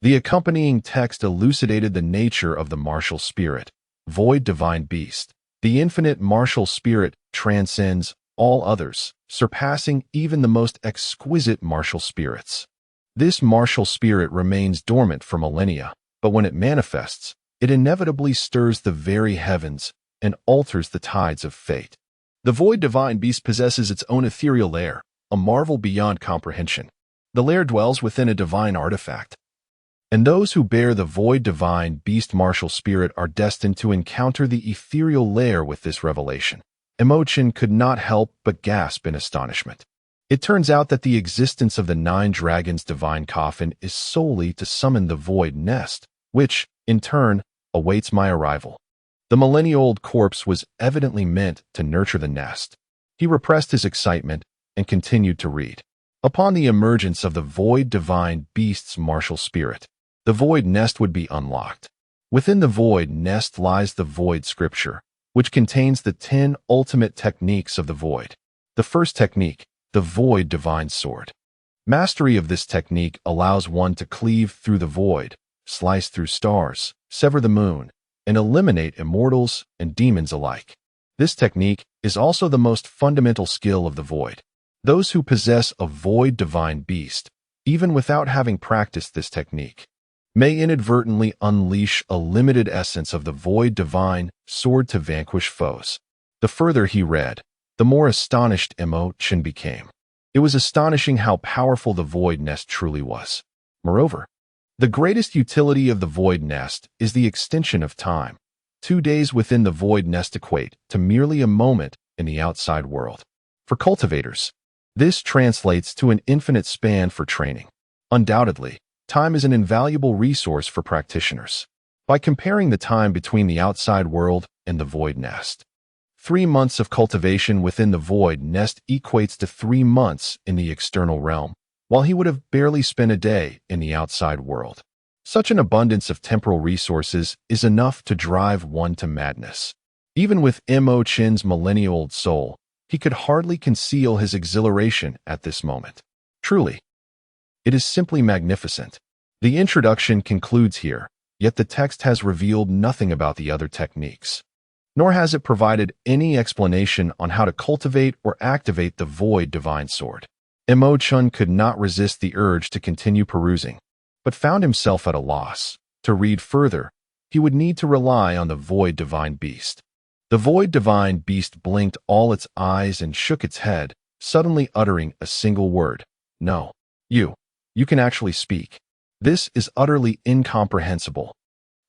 The accompanying text elucidated the nature of the martial spirit, Void Divine Beast. The infinite martial spirit transcends all others, surpassing even the most exquisite martial spirits. This martial spirit remains dormant for millennia, but when it manifests, it inevitably stirs the very heavens and alters the tides of fate. The Void Divine Beast possesses its own ethereal lair, a marvel beyond comprehension. The lair dwells within a divine artifact, and those who bear the Void Divine Beast martial spirit are destined to encounter the ethereal lair with this revelation. Chen could not help but gasp in astonishment. It turns out that the existence of the 9 dragons' divine coffin is solely to summon the Void Nest, which, in turn, awaits my arrival. The millennia-old corpse was evidently meant to nurture the nest. He repressed his excitement and continued to read. Upon the emergence of the Void Divine Beast's martial spirit, the Void Nest would be unlocked. Within the Void Nest lies the Void Scripture, which contains the 10 ultimate techniques of the Void. The first technique, the Void Divine Sword. Mastery of this technique allows one to cleave through the void, slice through stars, sever the moon, and eliminate immortals and demons alike. This technique is also the most fundamental skill of the Void. Those who possess a Void Divine Beast, even without having practiced this technique, may inadvertently unleash a limited essence of the Void Divine Sword to vanquish foes. The further he read, the more astonished Chen became. It was astonishing how powerful the Void Nest truly was. Moreover, the greatest utility of the Void Nest is the extension of time. 2 days within the Void Nest equate to merely a moment in the outside world. For cultivators, this translates to an infinite span for training. Undoubtedly, time is an invaluable resource for practitioners. By comparing the time between the outside world and the Void Nest, 3 months of cultivation within the Void Nest equates to 3 months in the external realm, while he would have barely spent a day in the outside world. Such an abundance of temporal resources is enough to drive one to madness. Even with Mo Chen's millennia-old soul, he could hardly conceal his exhilaration at this moment. Truly, it is simply magnificent. The introduction concludes here, yet the text has revealed nothing about the other techniques. Nor has it provided any explanation on how to cultivate or activate the void divine sword. Mo Chen could not resist the urge to continue perusing, but found himself at a loss. To read further, he would need to rely on the void divine beast. The void divine beast blinked all its eyes and shook its head, suddenly uttering a single word. No. You can actually speak. This is utterly incomprehensible.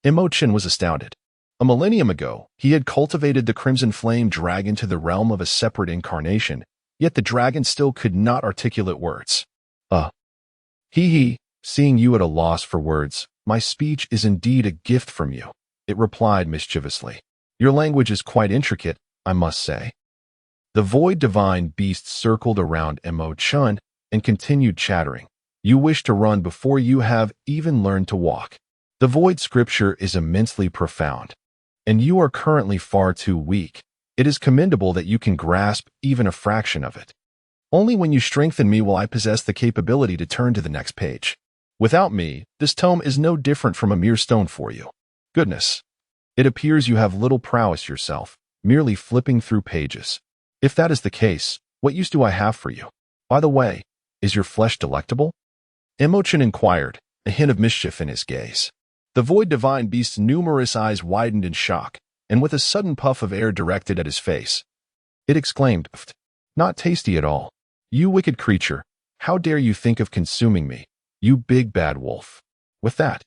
Mo Chen was astounded. A millennium ago, he had cultivated the Crimson Flame Dragon to the realm of a separate incarnation, yet the dragon still could not articulate words. Seeing you at a loss for words, my speech is indeed a gift from you, it replied mischievously. Your language is quite intricate, I must say. The void divine beast circled around Mo Chen and continued chattering. You wish to run before you have even learned to walk. The void scripture is immensely profound, and you are currently far too weak. It is commendable that you can grasp even a fraction of it. Only when you strengthen me will I possess the capability to turn to the next page. Without me, this tome is no different from a mere stone for you. Goodness. It appears you have little prowess yourself, merely flipping through pages. If that is the case, what use do I have for you? By the way, is your flesh delectable? Mo Chen inquired, a hint of mischief in his gaze. The void divine beast's numerous eyes widened in shock, and with a sudden puff of air directed at his face, it exclaimed, Not tasty at all. You wicked creature, how dare you think of consuming me, you big bad wolf. With that,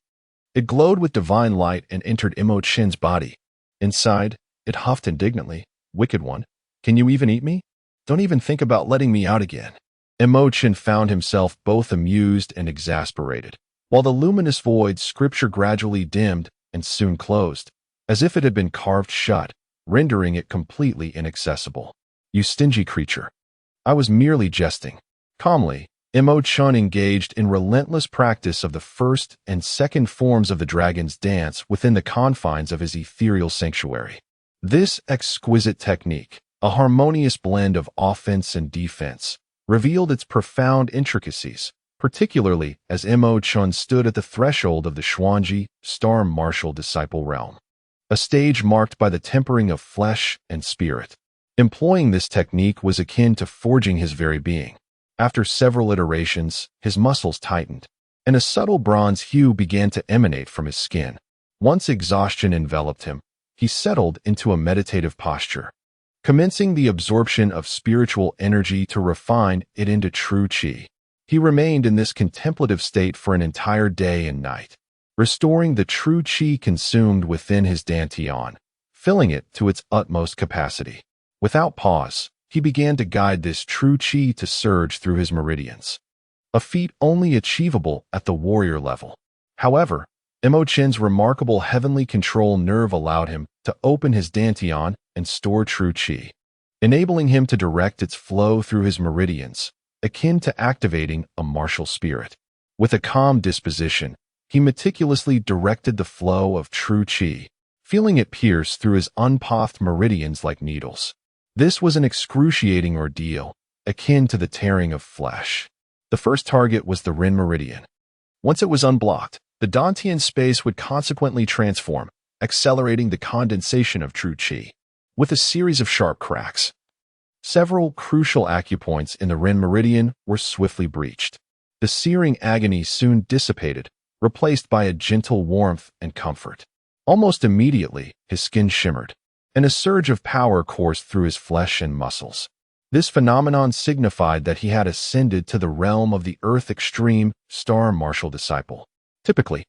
it glowed with divine light and entered Mo Chen's body. Inside, it huffed indignantly, Wicked one, can you even eat me? Don't even think about letting me out again. Mo Chen found himself both amused and exasperated, while the luminous void scripture gradually dimmed and soon closed, as if it had been carved shut, rendering it completely inaccessible. You stingy creature. I was merely jesting. Calmly, Mo Chen engaged in relentless practice of the first and second forms of the dragon's dance within the confines of his ethereal sanctuary. This exquisite technique, a harmonious blend of offense and defense, revealed its profound intricacies, particularly as Mo Chen stood at the threshold of the Xuanji Star Martial Disciple realm, a stage marked by the tempering of flesh and spirit. Employing this technique was akin to forging his very being. After several iterations, his muscles tightened, and a subtle bronze hue began to emanate from his skin. Once exhaustion enveloped him, he settled into a meditative posture, commencing the absorption of spiritual energy to refine it into true qi. He remained in this contemplative state for an entire day and night, restoring the true qi consumed within his dantian, filling it to its utmost capacity. Without pause, he began to guide this true qi to surge through his meridians, a feat only achievable at the warrior level. However, Mo Chen's remarkable heavenly control nerve allowed him to open his dantian and store true qi, enabling him to direct its flow through his meridians, akin to activating a martial spirit. With a calm disposition, he meticulously directed the flow of true qi, feeling it pierce through his unpathed meridians like needles. This was an excruciating ordeal, akin to the tearing of flesh. The first target was the Ren meridian. Once it was unblocked, the Dantian space would consequently transform, accelerating the condensation of true qi. With a series of sharp cracks, several crucial acupoints in the Ren meridian were swiftly breached. The searing agony soon dissipated, replaced by a gentle warmth and comfort. Almost immediately, his skin shimmered, and a surge of power coursed through his flesh and muscles. This phenomenon signified that he had ascended to the realm of the Earth Extreme Star Martial Disciple. Typically,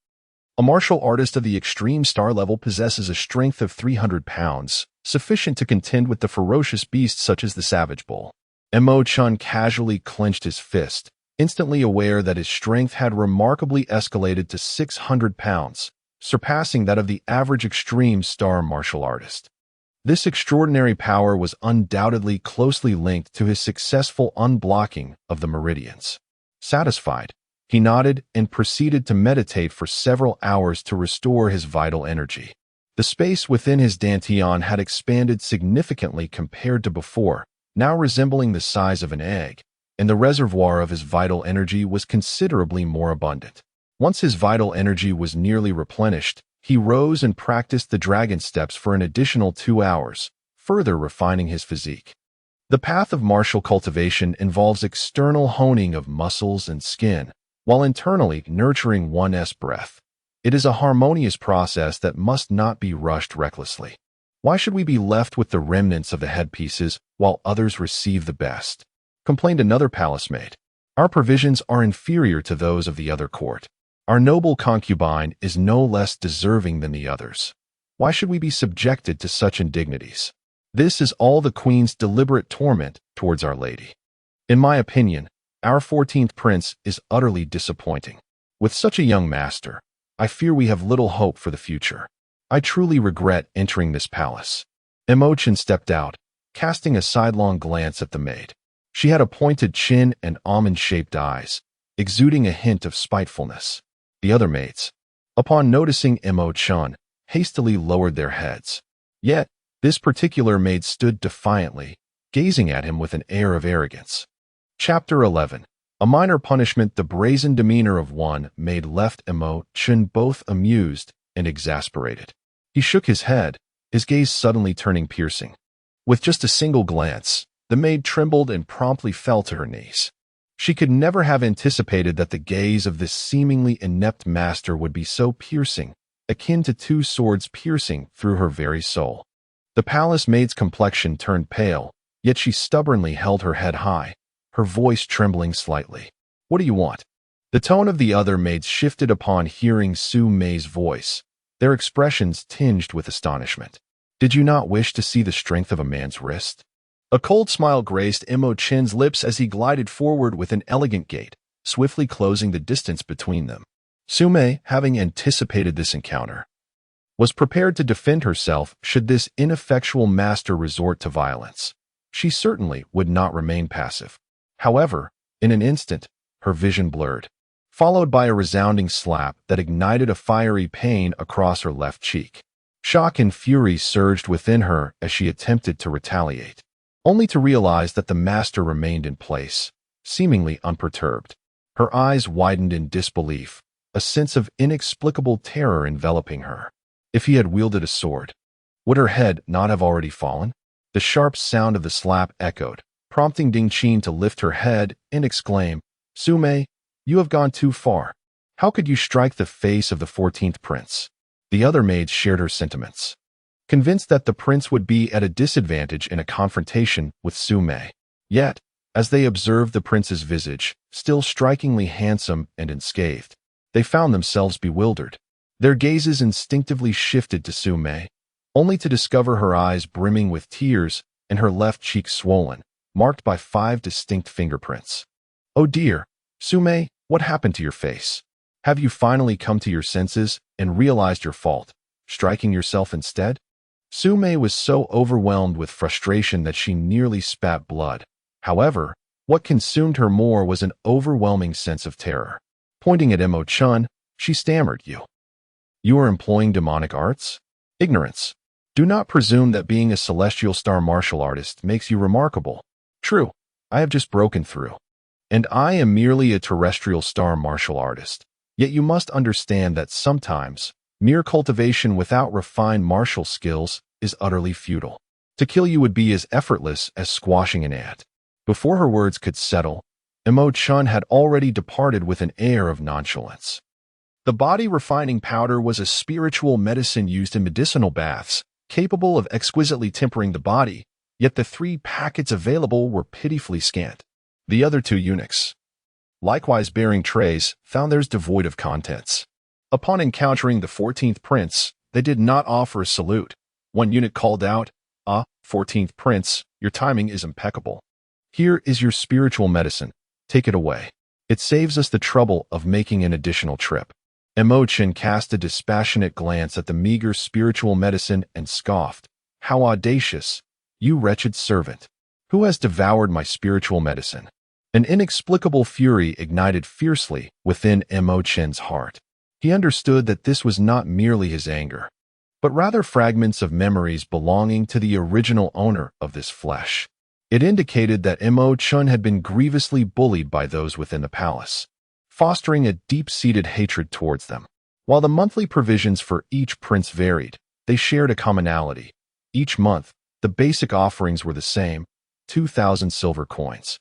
a martial artist of the extreme star level possesses a strength of 300 pounds, sufficient to contend with the ferocious beasts such as the Savage Bull. Mo Chen casually clenched his fist, instantly aware that his strength had remarkably escalated to 600 pounds, surpassing that of the average extreme star martial artist. This extraordinary power was undoubtedly closely linked to his successful unblocking of the meridians. Satisfied, He nodded and proceeded to meditate for several hours to restore his vital energy. The space within his dantian had expanded significantly compared to before, now resembling the size of an egg, and the reservoir of his vital energy was considerably more abundant. Once his vital energy was nearly replenished, he rose and practiced the dragon steps for an additional 2 hours, further refining his physique. The path of martial cultivation involves external honing of muscles and skin, while internally nurturing one's breath. It is a harmonious process that must not be rushed recklessly. Why should we be left with the remnants of the headpieces while others receive the best? Complained another palace maid. Our provisions are inferior to those of the other court. Our noble concubine is no less deserving than the others. Why should we be subjected to such indignities? This is all the queen's deliberate torment towards our lady. In my opinion, our 14th prince is utterly disappointing. With such a young master, I fear we have little hope for the future. I truly regret entering this palace. Chen stepped out, casting a sidelong glance at the maid. She had a pointed chin and almond-shaped eyes, exuding a hint of spitefulness. The other maids, upon noticing Chen, hastily lowered their heads. Yet, this particular maid stood defiantly, gazing at him with an air of arrogance. Chapter 11. A minor punishment. The brazen demeanor of one maid left Chen both amused and exasperated. He shook his head, his gaze suddenly turning piercing. With just a single glance, the maid trembled and promptly fell to her knees. She could never have anticipated that the gaze of this seemingly inept master would be so piercing, akin to two swords piercing through her very soul. The palace maid's complexion turned pale, yet she stubbornly held her head high, her voice trembling slightly. What do you want? The tone of the other maids shifted upon hearing Su Mei's voice, their expressions tinged with astonishment. Did you not wish to see the strength of a man's wrist? A cold smile graced Chen's lips as he glided forward with an elegant gait, swiftly closing the distance between them. Su Mei, having anticipated this encounter, was prepared to defend herself should this ineffectual master resort to violence. She certainly would not remain passive. However, in an instant, her vision blurred, followed by a resounding slap that ignited a fiery pain across her left cheek. Shock and fury surged within her as she attempted to retaliate, only to realize that the master remained in place, seemingly unperturbed. Her eyes widened in disbelief, a sense of inexplicable terror enveloping her. If he had wielded a sword, would her head not have already fallen? The sharp sound of the slap echoed, prompting Ding Qin to lift her head and exclaim, Su Mei, you have gone too far. How could you strike the face of the 14th prince? The other maids shared her sentiments, convinced that the prince would be at a disadvantage in a confrontation with Su Mei. Yet, as they observed the prince's visage, still strikingly handsome and unscathed, they found themselves bewildered. Their gazes instinctively shifted to Su Mei, only to discover her eyes brimming with tears and her left cheek swollen, marked by 5 distinct fingerprints. Oh dear, Su Mei, what happened to your face? Have you finally come to your senses and realized your fault, striking yourself instead? Su Mei was so overwhelmed with frustration that she nearly spat blood. However, what consumed her more was an overwhelming sense of terror. Pointing at Chen, she stammered, You are employing demonic arts? Ignorance. Do not presume that being a celestial star martial artist makes you remarkable. True, I have just broken through. And I am merely a terrestrial star martial artist. Yet you must understand that sometimes, mere cultivation without refined martial skills is utterly futile. To kill you would be as effortless as squashing an ant. Before her words could settle, Chen had already departed with an air of nonchalance. The body-refining powder was a spiritual medicine used in medicinal baths, capable of exquisitely tempering the body, yet the 3 packets available were pitifully scant. The other 2 eunuchs, likewise bearing trays, found theirs devoid of contents. Upon encountering the 14th prince, they did not offer a salute. One eunuch called out, 14th prince, your timing is impeccable. Here is your spiritual medicine. Take it away. It saves us the trouble of making an additional trip. Chen cast a dispassionate glance at the meager spiritual medicine and scoffed. How audacious, you wretched servant. Who has devoured my spiritual medicine? An inexplicable fury ignited fiercely within Mo Chen's heart. He understood that this was not merely his anger, but rather fragments of memories belonging to the original owner of this flesh. It indicated that Mo Chen had been grievously bullied by those within the palace, fostering a deep-seated hatred towards them. While the monthly provisions for each prince varied, they shared a commonality. Each month, the basic offerings were the same: 2,000 silver coins,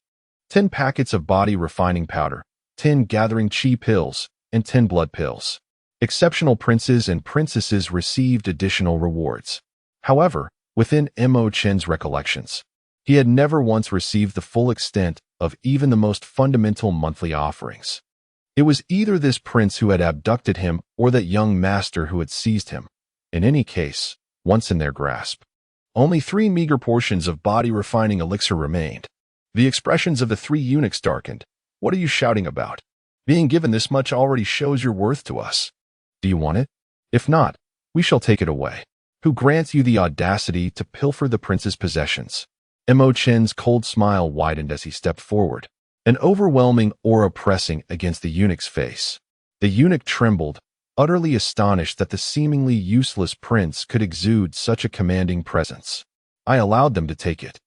10 packets of body refining powder, 10 gathering chi pills, and 10 blood pills. Exceptional princes and princesses received additional rewards. However, within Mo Chen's recollections, he had never once received the full extent of even the most fundamental monthly offerings. It was either this prince who had abducted him or that young master who had seized him. In any case, once in their grasp, only 3 meager portions of body-refining elixir remained. The expressions of the 3 eunuchs darkened. "What are you shouting about? Being given this much already shows your worth to us. Do you want it? If not, we shall take it away. Who grants you the audacity to pilfer the prince's possessions?" Mo Chen's cold smile widened as he stepped forward, an overwhelming aura pressing against the eunuch's face. The eunuch trembled, utterly astonished that the seemingly useless prince could exude such a commanding presence. "I allowed them to take it.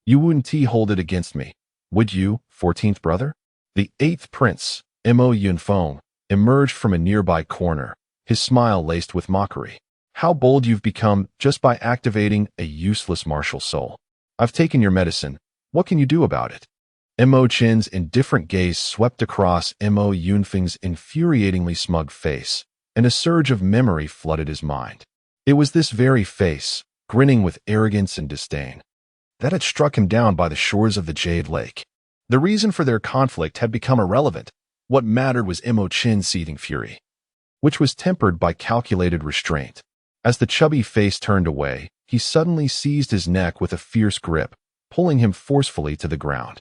You wouldn't hold it against me, would you, 14th brother?" The 8th prince, Mo Yunfeng, emerged from a nearby corner, his smile laced with mockery. "How bold you've become just by activating a useless martial soul. I've taken your medicine. What can you do about it?" Mo Chen's indifferent gaze swept across Mo Yunfeng's infuriatingly smug face, and a surge of memory flooded his mind. It was this very face, grinning with arrogance and disdain, that had struck him down by the shores of the Jade Lake. The reason for their conflict had become irrelevant. What mattered was Mo Chen's seething fury, which was tempered by calculated restraint. As the chubby face turned away, he suddenly seized his neck with a fierce grip, pulling him forcefully to the ground.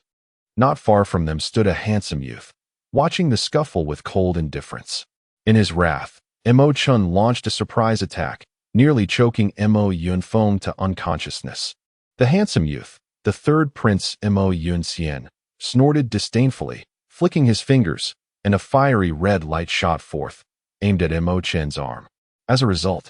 Not far from them stood a handsome youth, watching the scuffle with cold indifference. In his wrath, Mo Chen launched a surprise attack, nearly choking Mo Yunfeng to unconsciousness. The handsome youth, the 3rd prince Mo Yunxian, snorted disdainfully, flicking his fingers, and a fiery red light shot forth, aimed at Mo Chen's arm. As a result,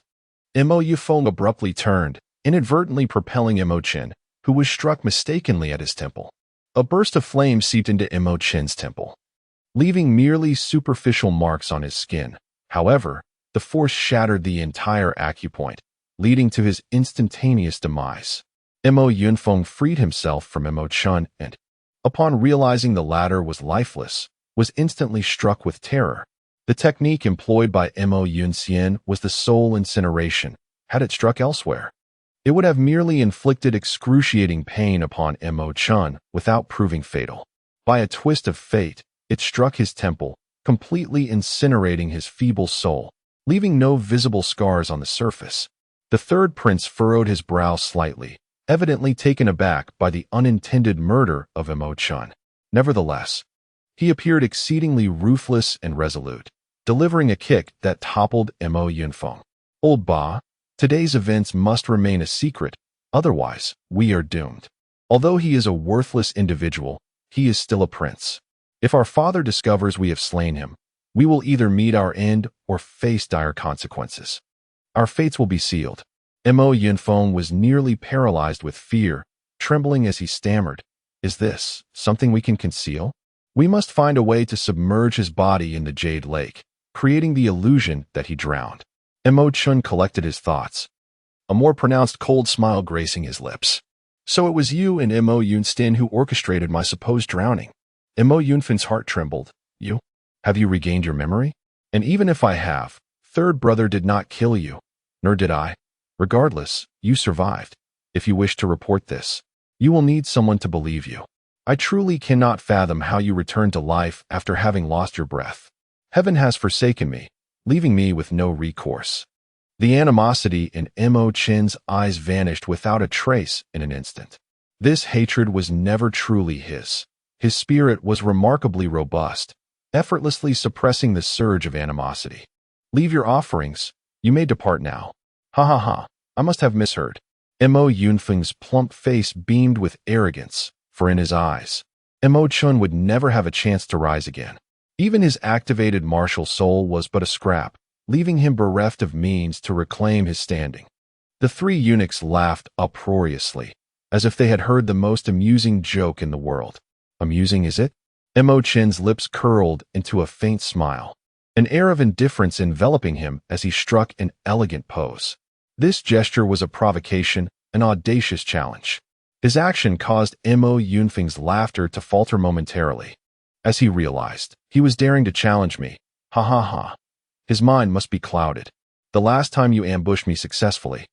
Mo Yunfeng abruptly turned, inadvertently propelling Mo Chen, who was struck mistakenly at his temple. A burst of flame seeped into Mo Chen's temple, leaving merely superficial marks on his skin. However, the force shattered the entire acupoint, leading to his instantaneous demise. Mo Yunfeng freed himself from Mo Chen and, upon realizing the latter was lifeless, was instantly struck with terror. The technique employed by Mo Yunxian was the soul incineration. Had it struck elsewhere, it would have merely inflicted excruciating pain upon Mo Chen without proving fatal. By a twist of fate, it struck his temple, completely incinerating his feeble soul, leaving no visible scars on the surface. The 3rd prince furrowed his brow slightly, evidently taken aback by the unintended murder of Mo Chen. Nevertheless, he appeared exceedingly ruthless and resolute, delivering a kick that toppled Mo Yunfeng. "Old Ba, today's events must remain a secret, otherwise we are doomed. Although he is a worthless individual, he is still a prince. If our father discovers we have slain him, we will either meet our end or face dire consequences. Our fates will be sealed." Mo Yunfeng was nearly paralyzed with fear, trembling as he stammered, "Is this something we can conceal? We must find a way to submerge his body in the Jade Lake, creating the illusion that he drowned." Mo Chen collected his thoughts, a more pronounced cold smile gracing his lips. "So it was you and Mo Yunxian who orchestrated my supposed drowning." Mo Yunfeng's heart trembled. "You? Have you regained your memory? And even if I have, 3rd brother did not kill you, nor did I. Regardless, you survived. If you wish to report this, you will need someone to believe you. I truly cannot fathom how you returned to life after having lost your breath. Heaven has forsaken me, leaving me with no recourse." The animosity in Mo Chen's eyes vanished without a trace in an instant. This hatred was never truly his. His spirit was remarkably robust, effortlessly suppressing the surge of animosity. "Leave your offerings. You may depart now." "Ha ha ha, I must have misheard." Mo Yunfeng's plump face beamed with arrogance, for in his eyes, Chen would never have a chance to rise again. Even his activated martial soul was but a scrap, leaving him bereft of means to reclaim his standing. The three eunuchs laughed uproariously, as if they had heard the most amusing joke in the world. Amusing, is it? Chen's lips curled into a faint smile, an air of indifference enveloping him as he struck an elegant pose. This gesture was a provocation, an audacious challenge. His action caused Mo Yunfeng's laughter to falter momentarily, as he realized he was daring to challenge me. Ha ha ha. His mind must be clouded. The last time you ambushed me successfully,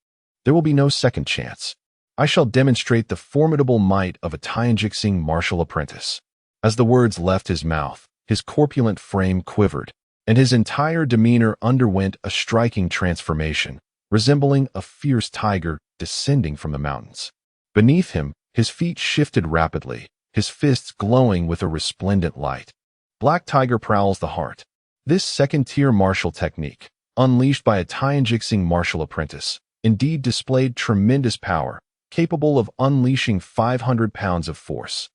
there will be no second chance. I shall demonstrate the formidable might of a Tianjixing martial apprentice. As the words left his mouth, his corpulent frame quivered, and his entire demeanor underwent a striking transformation, resembling a fierce tiger descending from the mountains. Beneath him, his feet shifted rapidly, his fists glowing with a resplendent light. Black Tiger prowls the heart. This second-tier martial technique, unleashed by a Tianjixing martial apprentice, indeed displayed tremendous power, capable of unleashing 500 pounds of force.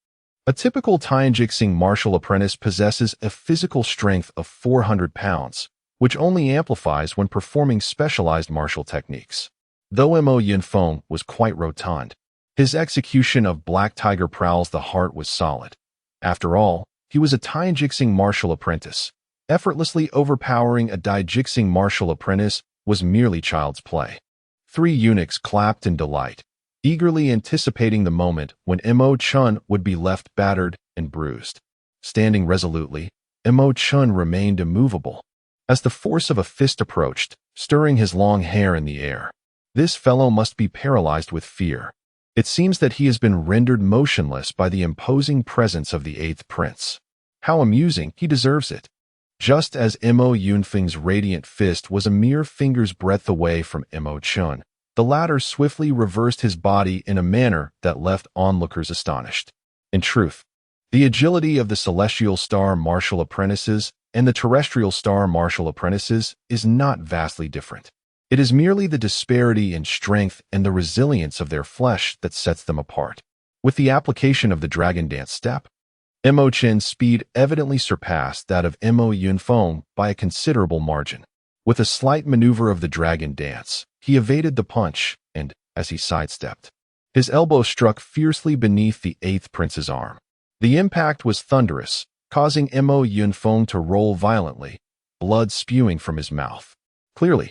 A typical Tianjixing martial apprentice possesses a physical strength of 400 pounds, which only amplifies when performing specialized martial techniques. Though Mo Yunfeng was quite rotund, his execution of Black Tiger Prowls the Heart was solid. After all, he was a Tianjixing martial apprentice. Effortlessly overpowering a Daijixing martial apprentice was merely child's play. Three eunuchs clapped in delight, eagerly anticipating the moment when Chen would be left battered and bruised. Standing resolutely, Chen remained immovable, as the force of a fist approached, stirring his long hair in the air. This fellow must be paralyzed with fear. It seems that he has been rendered motionless by the imposing presence of the eighth prince. How amusing, he deserves it. Just as Mo Yunfeng's radiant fist was a mere finger's breadth away from Chen, the latter swiftly reversed his body in a manner that left onlookers astonished. In truth, the agility of the celestial star martial apprentices and the terrestrial star martial apprentices is not vastly different. It is merely the disparity in strength and the resilience of their flesh that sets them apart. With the application of the Dragon Dance step, Chen's speed evidently surpassed that of Mo Yunfeng by a considerable margin. With a slight maneuver of the Dragon Dance, he evaded the punch, and, as he sidestepped, his elbow struck fiercely beneath the eighth prince's arm. The impact was thunderous, causing Mo Yunfeng to roll violently, blood spewing from his mouth. Clearly,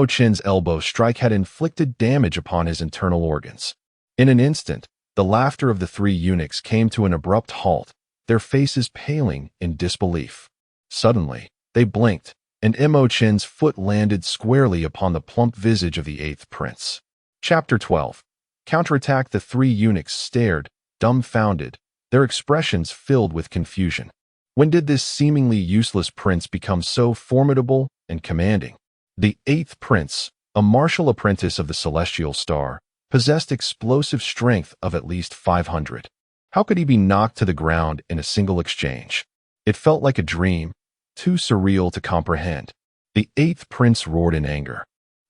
Chen's elbow strike had inflicted damage upon his internal organs. In an instant, the laughter of the three eunuchs came to an abrupt halt, their faces paling in disbelief. Suddenly, they blinked, and Chen's foot landed squarely upon the plump visage of the eighth prince. Chapter 12. Counterattack. The three eunuchs stared, dumbfounded, their expressions filled with confusion. When did this seemingly useless prince become so formidable and commanding? The eighth prince, a martial apprentice of the celestial star, possessed explosive strength of at least 500. How could he be knocked to the ground in a single exchange? It felt like a dream, too surreal to comprehend. The eighth prince roared in anger,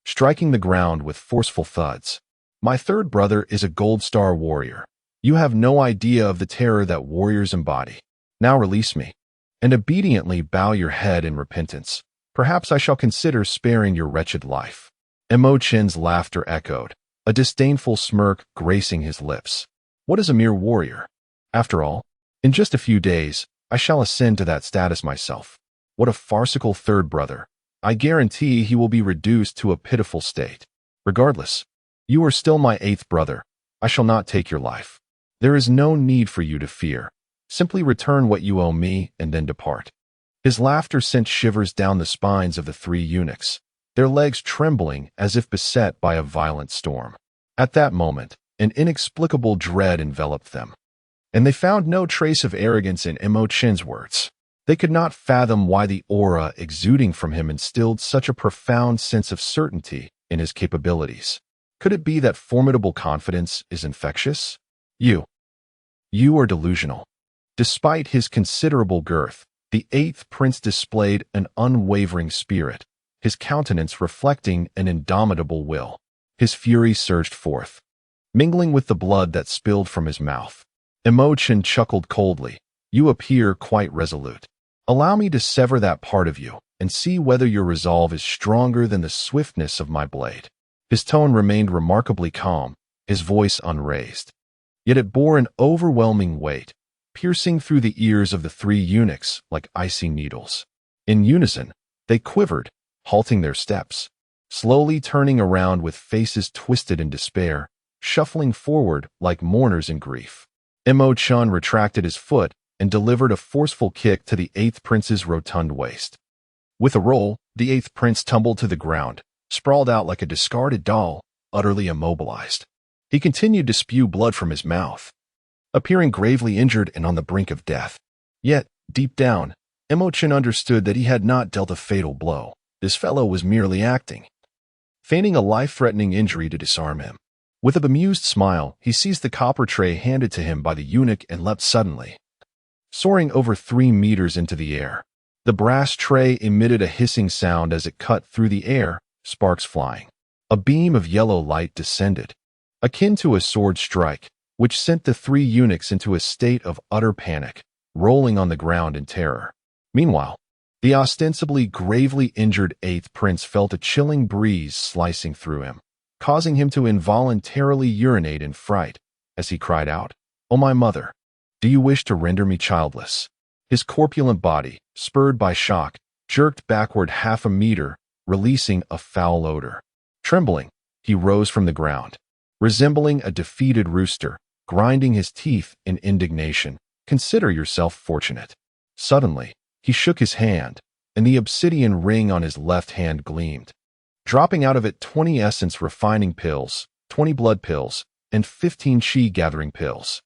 striking the ground with forceful thuds. My third brother is a gold star warrior. You have no idea of the terror that warriors embody. Now release me, and obediently bow your head in repentance. Perhaps I shall consider sparing your wretched life. Chen's laughter echoed, a disdainful smirk gracing his lips. What is a mere warrior? After all, in just a few days, I shall ascend to that status myself. What a farcical third brother. I guarantee he will be reduced to a pitiful state. Regardless, you are still my eighth brother. I shall not take your life. There is no need for you to fear. Simply return what you owe me and then depart. His laughter sent shivers down the spines of the three eunuchs, their legs trembling as if beset by a violent storm. At that moment, an inexplicable dread enveloped them, and they found no trace of arrogance in Chen's words. They could not fathom why the aura exuding from him instilled such a profound sense of certainty in his capabilities. Could it be that formidable confidence is infectious? You are delusional. Despite his considerable girth, the eighth prince displayed an unwavering spirit, his countenance reflecting an indomitable will. His fury surged forth, mingling with the blood that spilled from his mouth. Chen chuckled coldly. You appear quite resolute. Allow me to sever that part of you and see whether your resolve is stronger than the swiftness of my blade. His tone remained remarkably calm, his voice unraised. Yet it bore an overwhelming weight, piercing through the ears of the three eunuchs like icy needles. In unison, they quivered, halting their steps, slowly turning around with faces twisted in despair, shuffling forward like mourners in grief. Chen retracted his foot and delivered a forceful kick to the eighth prince's rotund waist. With a roll, the eighth prince tumbled to the ground, sprawled out like a discarded doll, utterly immobilized. He continued to spew blood from his mouth, appearing gravely injured and on the brink of death. Yet, deep down, Chen understood that he had not dealt a fatal blow. This fellow was merely acting, feigning a life-threatening injury to disarm him. With a bemused smile, he seized the copper tray handed to him by the eunuch and leapt suddenly, soaring over 3 meters into the air. The brass tray emitted a hissing sound as it cut through the air, sparks flying. A beam of yellow light descended, akin to a sword strike, which sent the three eunuchs into a state of utter panic, rolling on the ground in terror. Meanwhile, the ostensibly gravely injured eighth prince felt a chilling breeze slicing through him, causing him to involuntarily urinate in fright as he cried out, "Oh my mother, do you wish to render me childless?" His corpulent body, spurred by shock, jerked backward 1/2 meter, releasing a foul odor. Trembling, he rose from the ground, resembling a defeated rooster, grinding his teeth in indignation. Consider yourself fortunate. Suddenly, he shook his hand, and the obsidian ring on his left hand gleamed, dropping out of it 20 essence refining pills, 20 blood pills, and 15 qi gathering pills.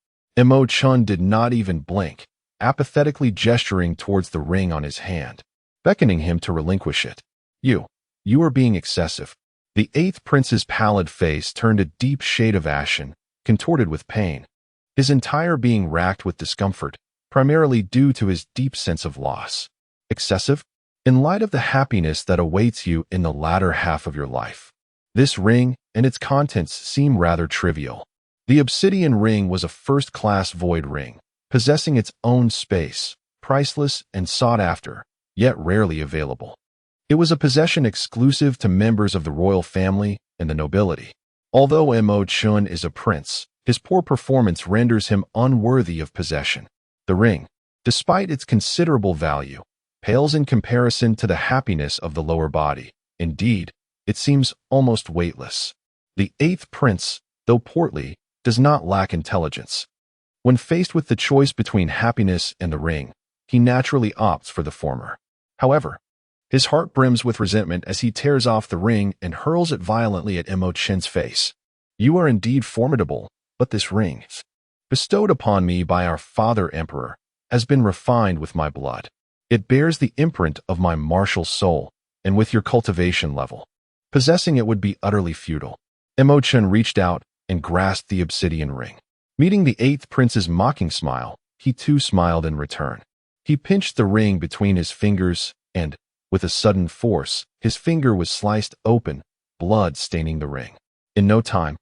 Chen did not even blink, apathetically gesturing towards the ring on his hand, beckoning him to relinquish it. You are being excessive." The eighth prince's pallid face turned a deep shade of ashen, contorted with pain, his entire being racked with discomfort, primarily due to his deep sense of loss. Excessive? In light of the happiness that awaits you in the latter half of your life, this ring and its contents seem rather trivial. The obsidian ring was a first-class void ring, possessing its own space, priceless and sought after, yet rarely available. It was a possession exclusive to members of the royal family and the nobility. Although Chen is a prince, his poor performance renders him unworthy of possession. The ring, despite its considerable value, pales in comparison to the happiness of the lower body. Indeed, it seems almost weightless. The eighth prince, though portly, does not lack intelligence. When faced with the choice between happiness and the ring, he naturally opts for the former. However, his heart brims with resentment as he tears off the ring and hurls it violently at Chen's face. "You are indeed formidable, but this ring, bestowed upon me by our father emperor, has been refined with my blood. It bears the imprint of my martial soul, and with your cultivation level, possessing it would be utterly futile." Chen reached out and grasped the obsidian ring. Meeting the eighth prince's mocking smile, he too smiled in return. He pinched the ring between his fingers and, with a sudden force, his finger was sliced open, blood staining the ring. In no time,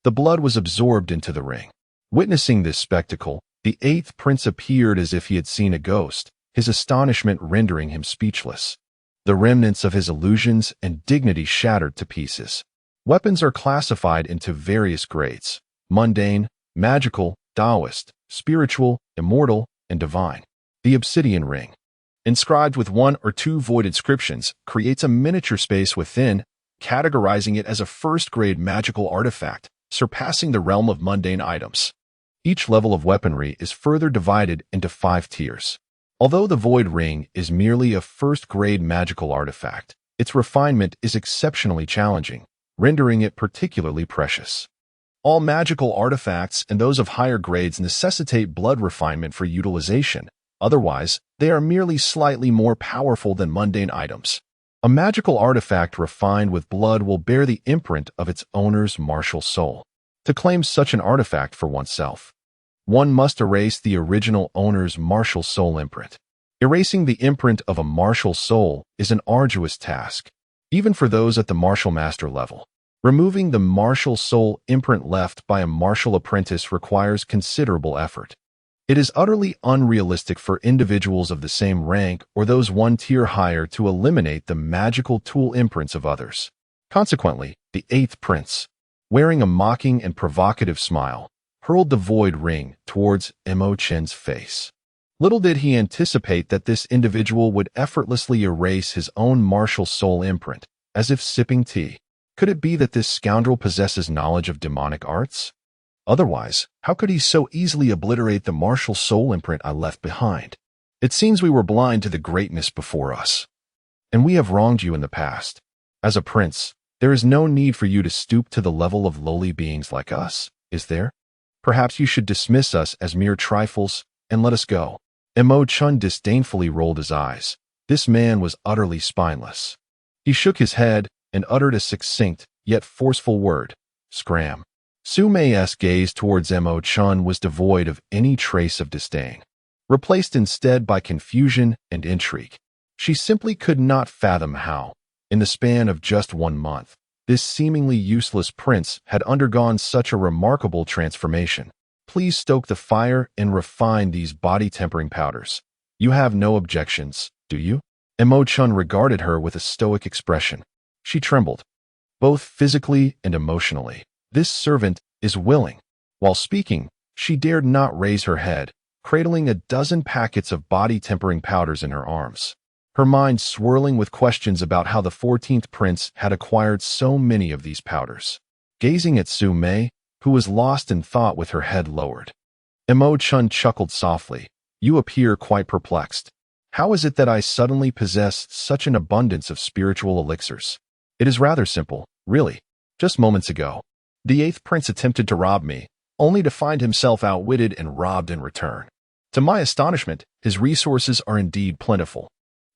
the blood was absorbed into the ring. Witnessing this spectacle, the eighth prince appeared as if he had seen a ghost, his astonishment rendering him speechless. The remnants of his illusions and dignity shattered to pieces. Weapons are classified into various grades: mundane, magical, Taoist, spiritual, immortal, and divine. The obsidian ring, inscribed with 1 or 2 void inscriptions, creates a miniature space within, categorizing it as a first-grade magical artifact, surpassing the realm of mundane items. Each level of weaponry is further divided into 5 tiers. Although the void ring is merely a first-grade magical artifact, its refinement is exceptionally challenging, rendering it particularly precious. All magical artifacts and those of higher grades necessitate blood refinement for utilization. Otherwise, they are merely slightly more powerful than mundane items. A magical artifact refined with blood will bear the imprint of its owner's martial soul. To claim such an artifact for oneself, one must erase the original owner's martial soul imprint. Erasing the imprint of a martial soul is an arduous task, even for those at the martial master level. Removing the martial soul imprint left by a martial apprentice requires considerable effort. It is utterly unrealistic for individuals of the same rank or those one tier higher to eliminate the magical tool imprints of others. Consequently, the eighth prince, wearing a mocking and provocative smile, hurled the void ring towards Chen's face. Little did he anticipate that this individual would effortlessly erase his own martial soul imprint, as if sipping tea. Could it be that this scoundrel possesses knowledge of demonic arts? Otherwise, how could he so easily obliterate the martial soul imprint I left behind? It seems we were blind to the greatness before us, and we have wronged you in the past. As a prince, there is no need for you to stoop to the level of lowly beings like us, is there? Perhaps you should dismiss us as mere trifles and let us go. Chen disdainfully rolled his eyes. This man was utterly spineless. He shook his head and uttered a succinct yet forceful word, scram. Su Mei's gaze towards Chen was devoid of any trace of disdain, replaced instead by confusion and intrigue. She simply could not fathom how, in the span of just 1 month, this seemingly useless prince had undergone such a remarkable transformation. Please stoke the fire and refine these body-tempering powders. You have no objections, do you? Chen regarded her with a stoic expression. She trembled, both physically and emotionally. This servant is willing. While speaking, she dared not raise her head, cradling a dozen packets of body-tempering powders in her arms, her mind swirling with questions about how the 14th prince had acquired so many of these powders. Gazing at Su Mei, who was lost in thought with her head lowered, Chen chuckled softly. You appear quite perplexed. How is it that I suddenly possess such an abundance of spiritual elixirs? It is rather simple, really. Just moments ago, the 8th prince attempted to rob me, only to find himself outwitted and robbed in return. To my astonishment, his resources are indeed plentiful.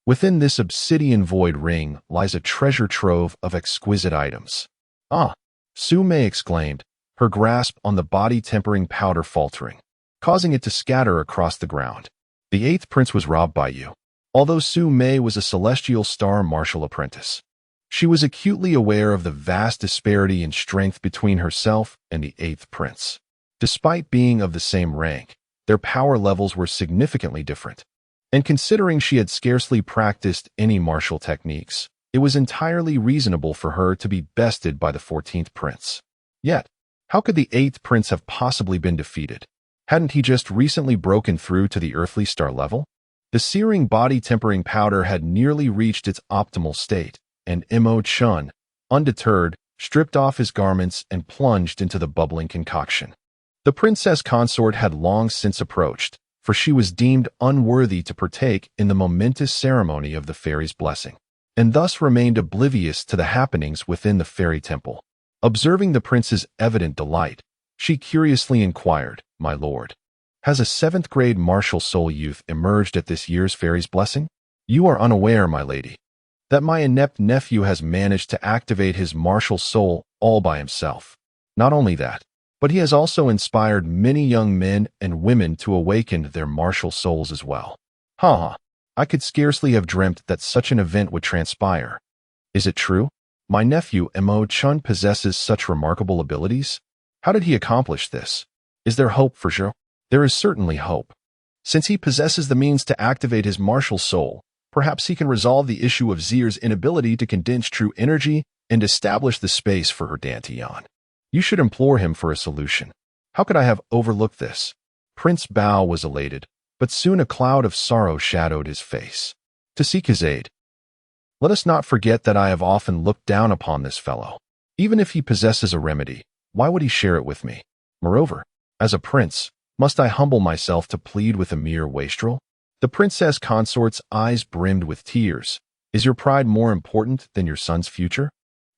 Within this obsidian void ring lies a treasure trove of exquisite items. Ah! Su Mei exclaimed, her grasp on the body-tempering powder faltering, causing it to scatter across the ground. The 8th prince was robbed by you. Although Su Mei was a celestial star martial apprentice, she was acutely aware of the vast disparity in strength between herself and the 8th prince. Despite being of the same rank, their power levels were significantly different. And considering she had scarcely practiced any martial techniques, it was entirely reasonable for her to be bested by the 14th prince. Yet, how could the 8th prince have possibly been defeated? Hadn't he just recently broken through to the earthly star level? The searing body-tempering powder had nearly reached its optimal state, and Chen, undeterred, stripped off his garments and plunged into the bubbling concoction. The princess consort had long since approached, for she was deemed unworthy to partake in the momentous ceremony of the fairy's blessing, and thus remained oblivious to the happenings within the fairy temple. Observing the prince's evident delight, she curiously inquired, "My lord, has a 7th-grade martial soul youth emerged at this year's fairy's blessing? You are unaware, my lady, that my inept nephew has managed to activate his martial soul all by himself. Not only that, but he has also inspired many young men and women to awaken their martial souls as well. I could scarcely have dreamt that such an event would transpire. Is it true? My nephew Chen possesses such remarkable abilities? How did he accomplish this? Is there hope for Zhou? There is certainly hope. Since he possesses the means to activate his martial soul, perhaps he can resolve the issue of Zir's inability to condense true energy and establish the space for her Dantian. You should implore him for a solution. How could I have overlooked this?" Prince Bao was elated, but soon a cloud of sorrow shadowed his face. To seek his aid. Let us not forget that I have often looked down upon this fellow. Even if he possesses a remedy, why would he share it with me? Moreover, as a prince, must I humble myself to plead with a mere wastrel? The princess consort's eyes brimmed with tears. Is your pride more important than your son's future?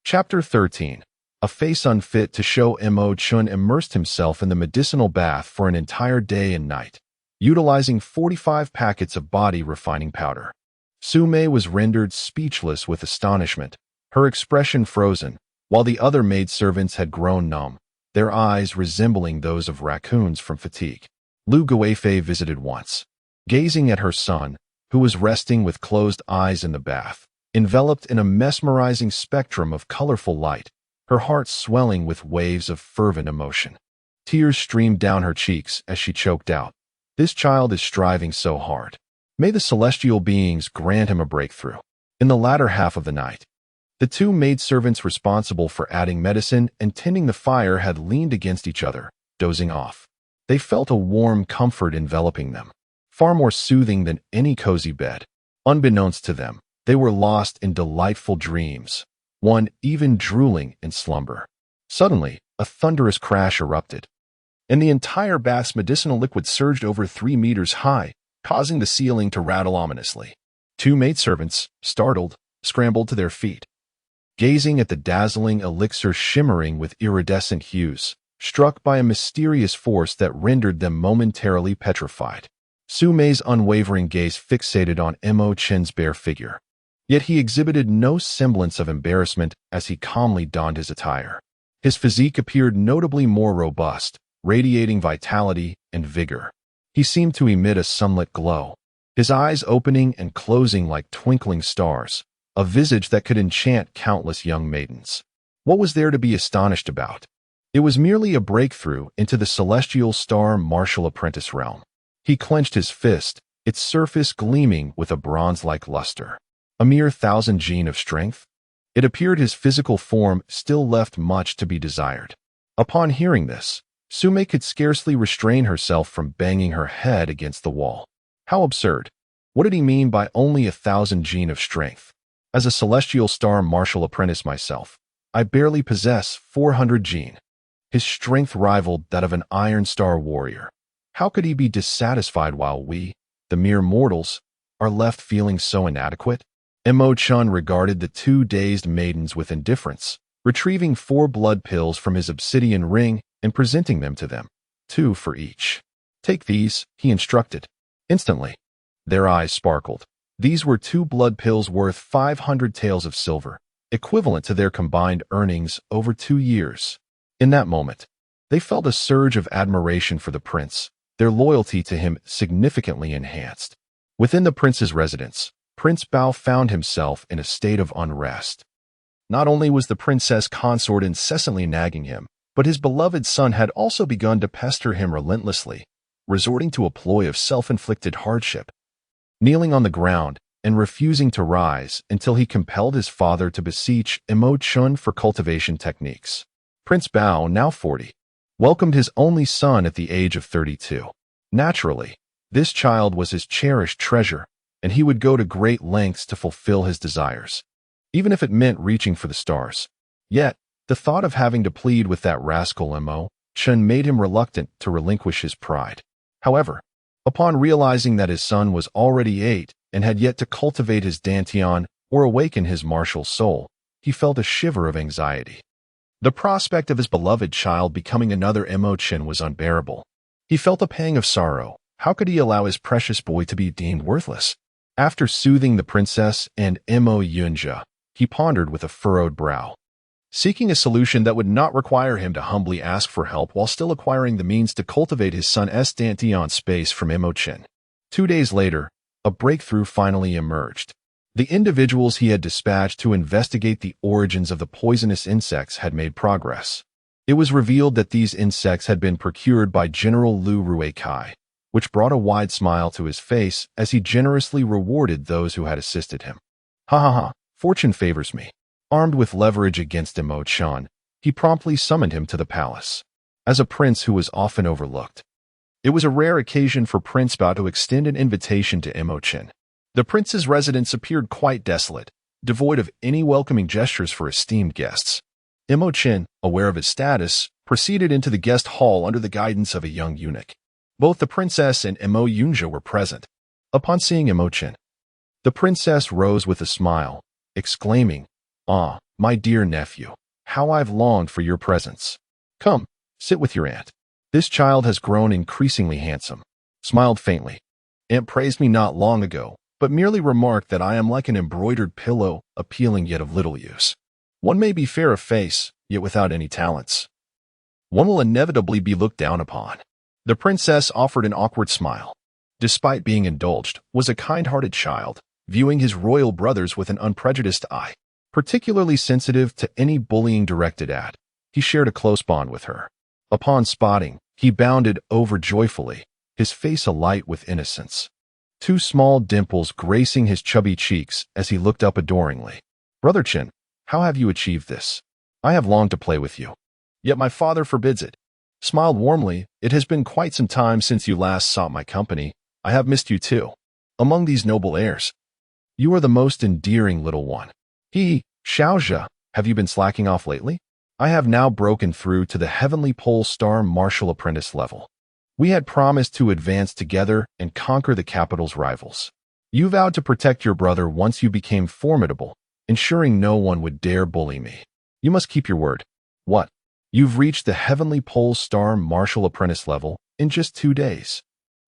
Chapter 13. A face unfit to show Chen immersed himself in the medicinal bath for an entire day and night, utilizing 45 packets of body-refining powder. Su Mei was rendered speechless with astonishment, her expression frozen, while the other maidservants had grown numb, their eyes resembling those of raccoons from fatigue. Lu Guifei visited once, gazing at her son, who was resting with closed eyes in the bath, enveloped in a mesmerizing spectrum of colorful light, her heart swelling with waves of fervent emotion. Tears streamed down her cheeks as she choked out, This child is striving so hard. May the celestial beings grant him a breakthrough. In the latter half of the night, the two maidservants responsible for adding medicine and tending the fire had leaned against each other, dozing off. They felt a warm comfort enveloping them, far more soothing than any cozy bed. Unbeknownst to them, they were lost in delightful dreams, one even drooling in slumber. Suddenly, a thunderous crash erupted, and the entire bath's medicinal liquid surged over 3 meters high, causing the ceiling to rattle ominously. Two maidservants, startled, scrambled to their feet, gazing at the dazzling elixir shimmering with iridescent hues, struck by a mysterious force that rendered them momentarily petrified. Su Mei's unwavering gaze fixated on Chen's bare figure. Yet he exhibited no semblance of embarrassment as he calmly donned his attire. His physique appeared notably more robust, radiating vitality and vigor. He seemed to emit a sunlit glow, his eyes opening and closing like twinkling stars, a visage that could enchant countless young maidens. What was there to be astonished about? It was merely a breakthrough into the celestial star martial apprentice realm. He clenched his fist, its surface gleaming with a bronze-like luster. A mere 1,000 gene of strength? It appeared his physical form still left much to be desired. Upon hearing this, Su Mei could scarcely restrain herself from banging her head against the wall. How absurd! What did he mean by only 1,000 gene of strength? As a celestial star martial apprentice myself, I barely possess 400 gene. His strength rivaled that of an Iron Star warrior. How could he be dissatisfied while we, the mere mortals, are left feeling so inadequate? Chen regarded the two dazed maidens with indifference, retrieving 4 blood pills from his obsidian ring and presenting them to them, 2 for each. Take these, he instructed. Instantly, their eyes sparkled. These were 2 blood pills worth 500 taels of silver, equivalent to their combined earnings over 2 years. In that moment, they felt a surge of admiration for the prince, their loyalty to him significantly enhanced. Within the prince's residence, Prince Bao found himself in a state of unrest. Not only was the princess consort incessantly nagging him, but his beloved son had also begun to pester him relentlessly, resorting to a ploy of self-inflicted hardship, kneeling on the ground and refusing to rise until he compelled his father to beseech Chen for cultivation techniques. Prince Bao, now 40, welcomed his only son at the age of 32. Naturally, this child was his cherished treasure, and he would go to great lengths to fulfill his desires, even if it meant reaching for the stars. Yet, the thought of having to plead with that rascal Chen made him reluctant to relinquish his pride. However, upon realizing that his son was already 8 and had yet to cultivate his dantian or awaken his martial soul, he felt a shiver of anxiety. The prospect of his beloved child becoming another Chen was unbearable. He felt a pang of sorrow. How could he allow his precious boy to be deemed worthless? After soothing the princess and Yunja, he pondered with a furrowed brow, seeking a solution that would not require him to humbly ask for help while still acquiring the means to cultivate his son's dantian space from Chen. 2 days later, a breakthrough finally emerged. The individuals he had dispatched to investigate the origins of the poisonous insects had made progress. It was revealed that these insects had been procured by General Lu Ruikai, which brought a wide smile to his face as he generously rewarded those who had assisted him. Ha ha ha, fortune favors me. Armed with leverage against Chen, he promptly summoned him to the palace. As a prince who was often overlooked, it was a rare occasion for Prince Bao to extend an invitation to Chen. The prince's residence appeared quite desolate, devoid of any welcoming gestures for esteemed guests. Chen, aware of his status, proceeded into the guest hall under the guidance of a young eunuch. Both the princess and Yunja were present. Upon seeing Chen, the princess rose with a smile, exclaiming, "Ah, my dear nephew, how I've longed for your presence. Come, sit with your aunt. This child has grown increasingly handsome." Smiled faintly. Aunt praised me not long ago, but merely remarked that I am like an embroidered pillow, appealing yet of little use. One may be fair of face, yet without any talents. One will inevitably be looked down upon. The princess offered an awkward smile. Despite being indulged, was a kind-hearted child, viewing his royal brothers with an unprejudiced eye. Particularly sensitive to any bullying directed at, he shared a close bond with her. Upon spotting, he bounded over joyfully, his face alight with innocence. Two small dimples gracing his chubby cheeks as he looked up adoringly. "Brother Chen, how have you achieved this? I have longed to play with you. Yet my father forbids it." Smiled warmly, "It has been quite some time since you last sought my company. I have missed you too. Among these noble heirs, you are the most endearing little one." Xiaozhe, have you been slacking off lately? I have now broken through to the Heavenly Pole Star Martial Apprentice level. We had promised to advance together and conquer the capital's rivals. You vowed to protect your brother once you became formidable, ensuring no one would dare bully me. You must keep your word. What? You've reached the Heavenly Pole Star Martial Apprentice level in just 2 days.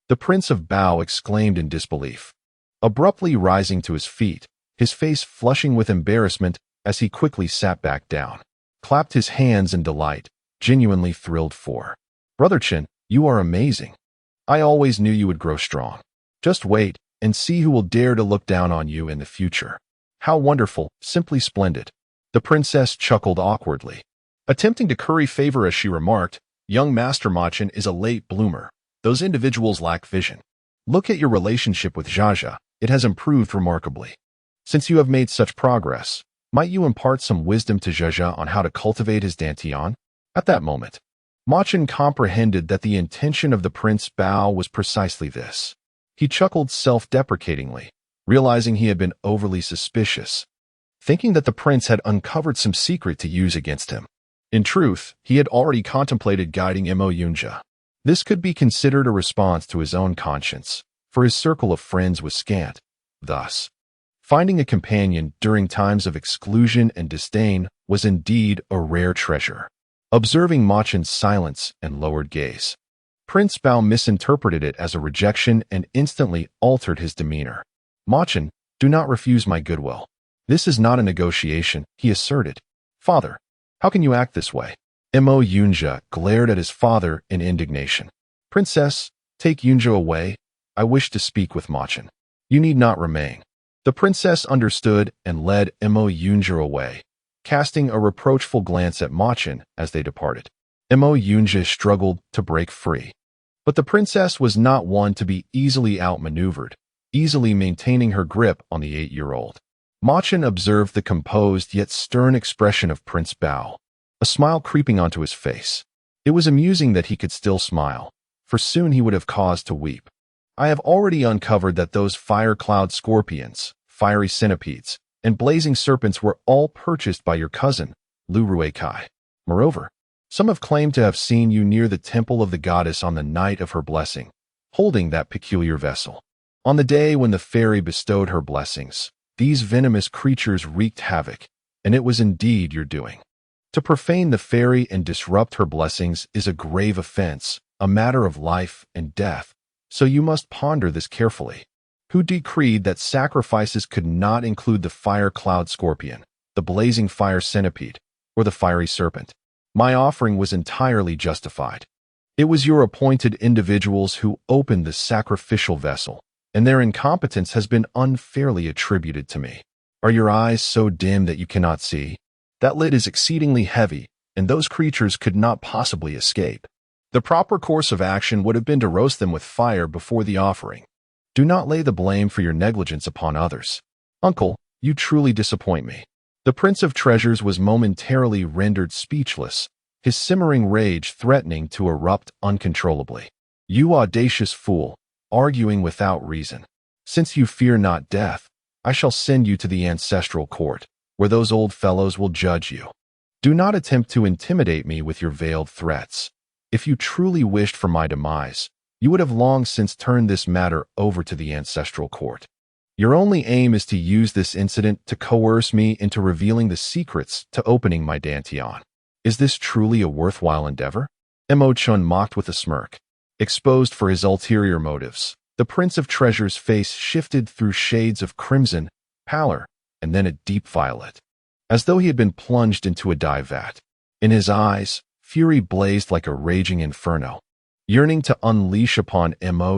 The Prince of Bao exclaimed in disbelief, abruptly rising to his feet, his face flushing with embarrassment as he quickly sat back down, clapped his hands in delight, genuinely thrilled for. "Brother Chen, you are amazing. I always knew you would grow strong. Just wait and see who will dare to look down on you in the future. How wonderful, simply splendid." The princess chuckled awkwardly, attempting to curry favor as she remarked, "Young Master Machen is a late bloomer. Those individuals lack vision. Look at your relationship with Zhaja. It has improved remarkably. Since you have made such progress, might you impart some wisdom to Zhaja on how to cultivate his dantian?" At that moment, Machen comprehended that the intention of the Prince Bao was precisely this. He chuckled self-deprecatingly, realizing he had been overly suspicious, thinking that the prince had uncovered some secret to use against him. In truth, he had already contemplated guiding Yunja. This could be considered a response to his own conscience, for his circle of friends was scant. Thus, finding a companion during times of exclusion and disdain was indeed a rare treasure. Observing Machen's silence and lowered gaze, Prince Bao misinterpreted it as a rejection and instantly altered his demeanor. "Machen, do not refuse my goodwill. This is not a negotiation," he asserted. "Father, how can you act this way?" Yunja glared at his father in indignation. "Princess, take Yunja away. I wish to speak with Machen. You need not remain." The princess understood and led Yunja away, casting a reproachful glance at Machen as they departed. Yunja struggled to break free. But the princess was not one to be easily outmaneuvered, easily maintaining her grip on the 8-year-old. Machen observed the composed yet stern expression of Prince Bao, a smile creeping onto his face. It was amusing that he could still smile, for soon he would have cause to weep. "I have already uncovered that those fire cloud scorpions, fiery centipedes, and blazing serpents were all purchased by your cousin, Lu Ruikai. Moreover, some have claimed to have seen you near the temple of the goddess on the night of her blessing, holding that peculiar vessel. On the day when the fairy bestowed her blessings, these venomous creatures wreaked havoc, and it was indeed your doing. To profane the fairy and disrupt her blessings is a grave offense, a matter of life and death, so you must ponder this carefully. Who decreed that sacrifices could not include the fire cloud scorpion, the blazing fire centipede, or the fiery serpent? My offering was entirely justified. It was your appointed individuals who opened the sacrificial vessel, and their incompetence has been unfairly attributed to me. Are your eyes so dim that you cannot see? That lid is exceedingly heavy, and those creatures could not possibly escape. The proper course of action would have been to roast them with fire before the offering. Do not lay the blame for your negligence upon others. Uncle, you truly disappoint me." The Prince of Treasures was momentarily rendered speechless, his simmering rage threatening to erupt uncontrollably. "You audacious fool, arguing without reason. Since you fear not death, I shall send you to the ancestral court, where those old fellows will judge you. Do not attempt to intimidate me with your veiled threats. If you truly wished for my demise, you would have long since turned this matter over to the ancestral court. Your only aim is to use this incident to coerce me into revealing the secrets to opening my dantian. Is this truly a worthwhile endeavor?" Chen mocked with a smirk. Exposed for his ulterior motives, the Prince of Treasure's face shifted through shades of crimson, pallor, and then a deep violet, as though he had been plunged into a dye vat. In his eyes, fury blazed like a raging inferno, yearning to unleash upon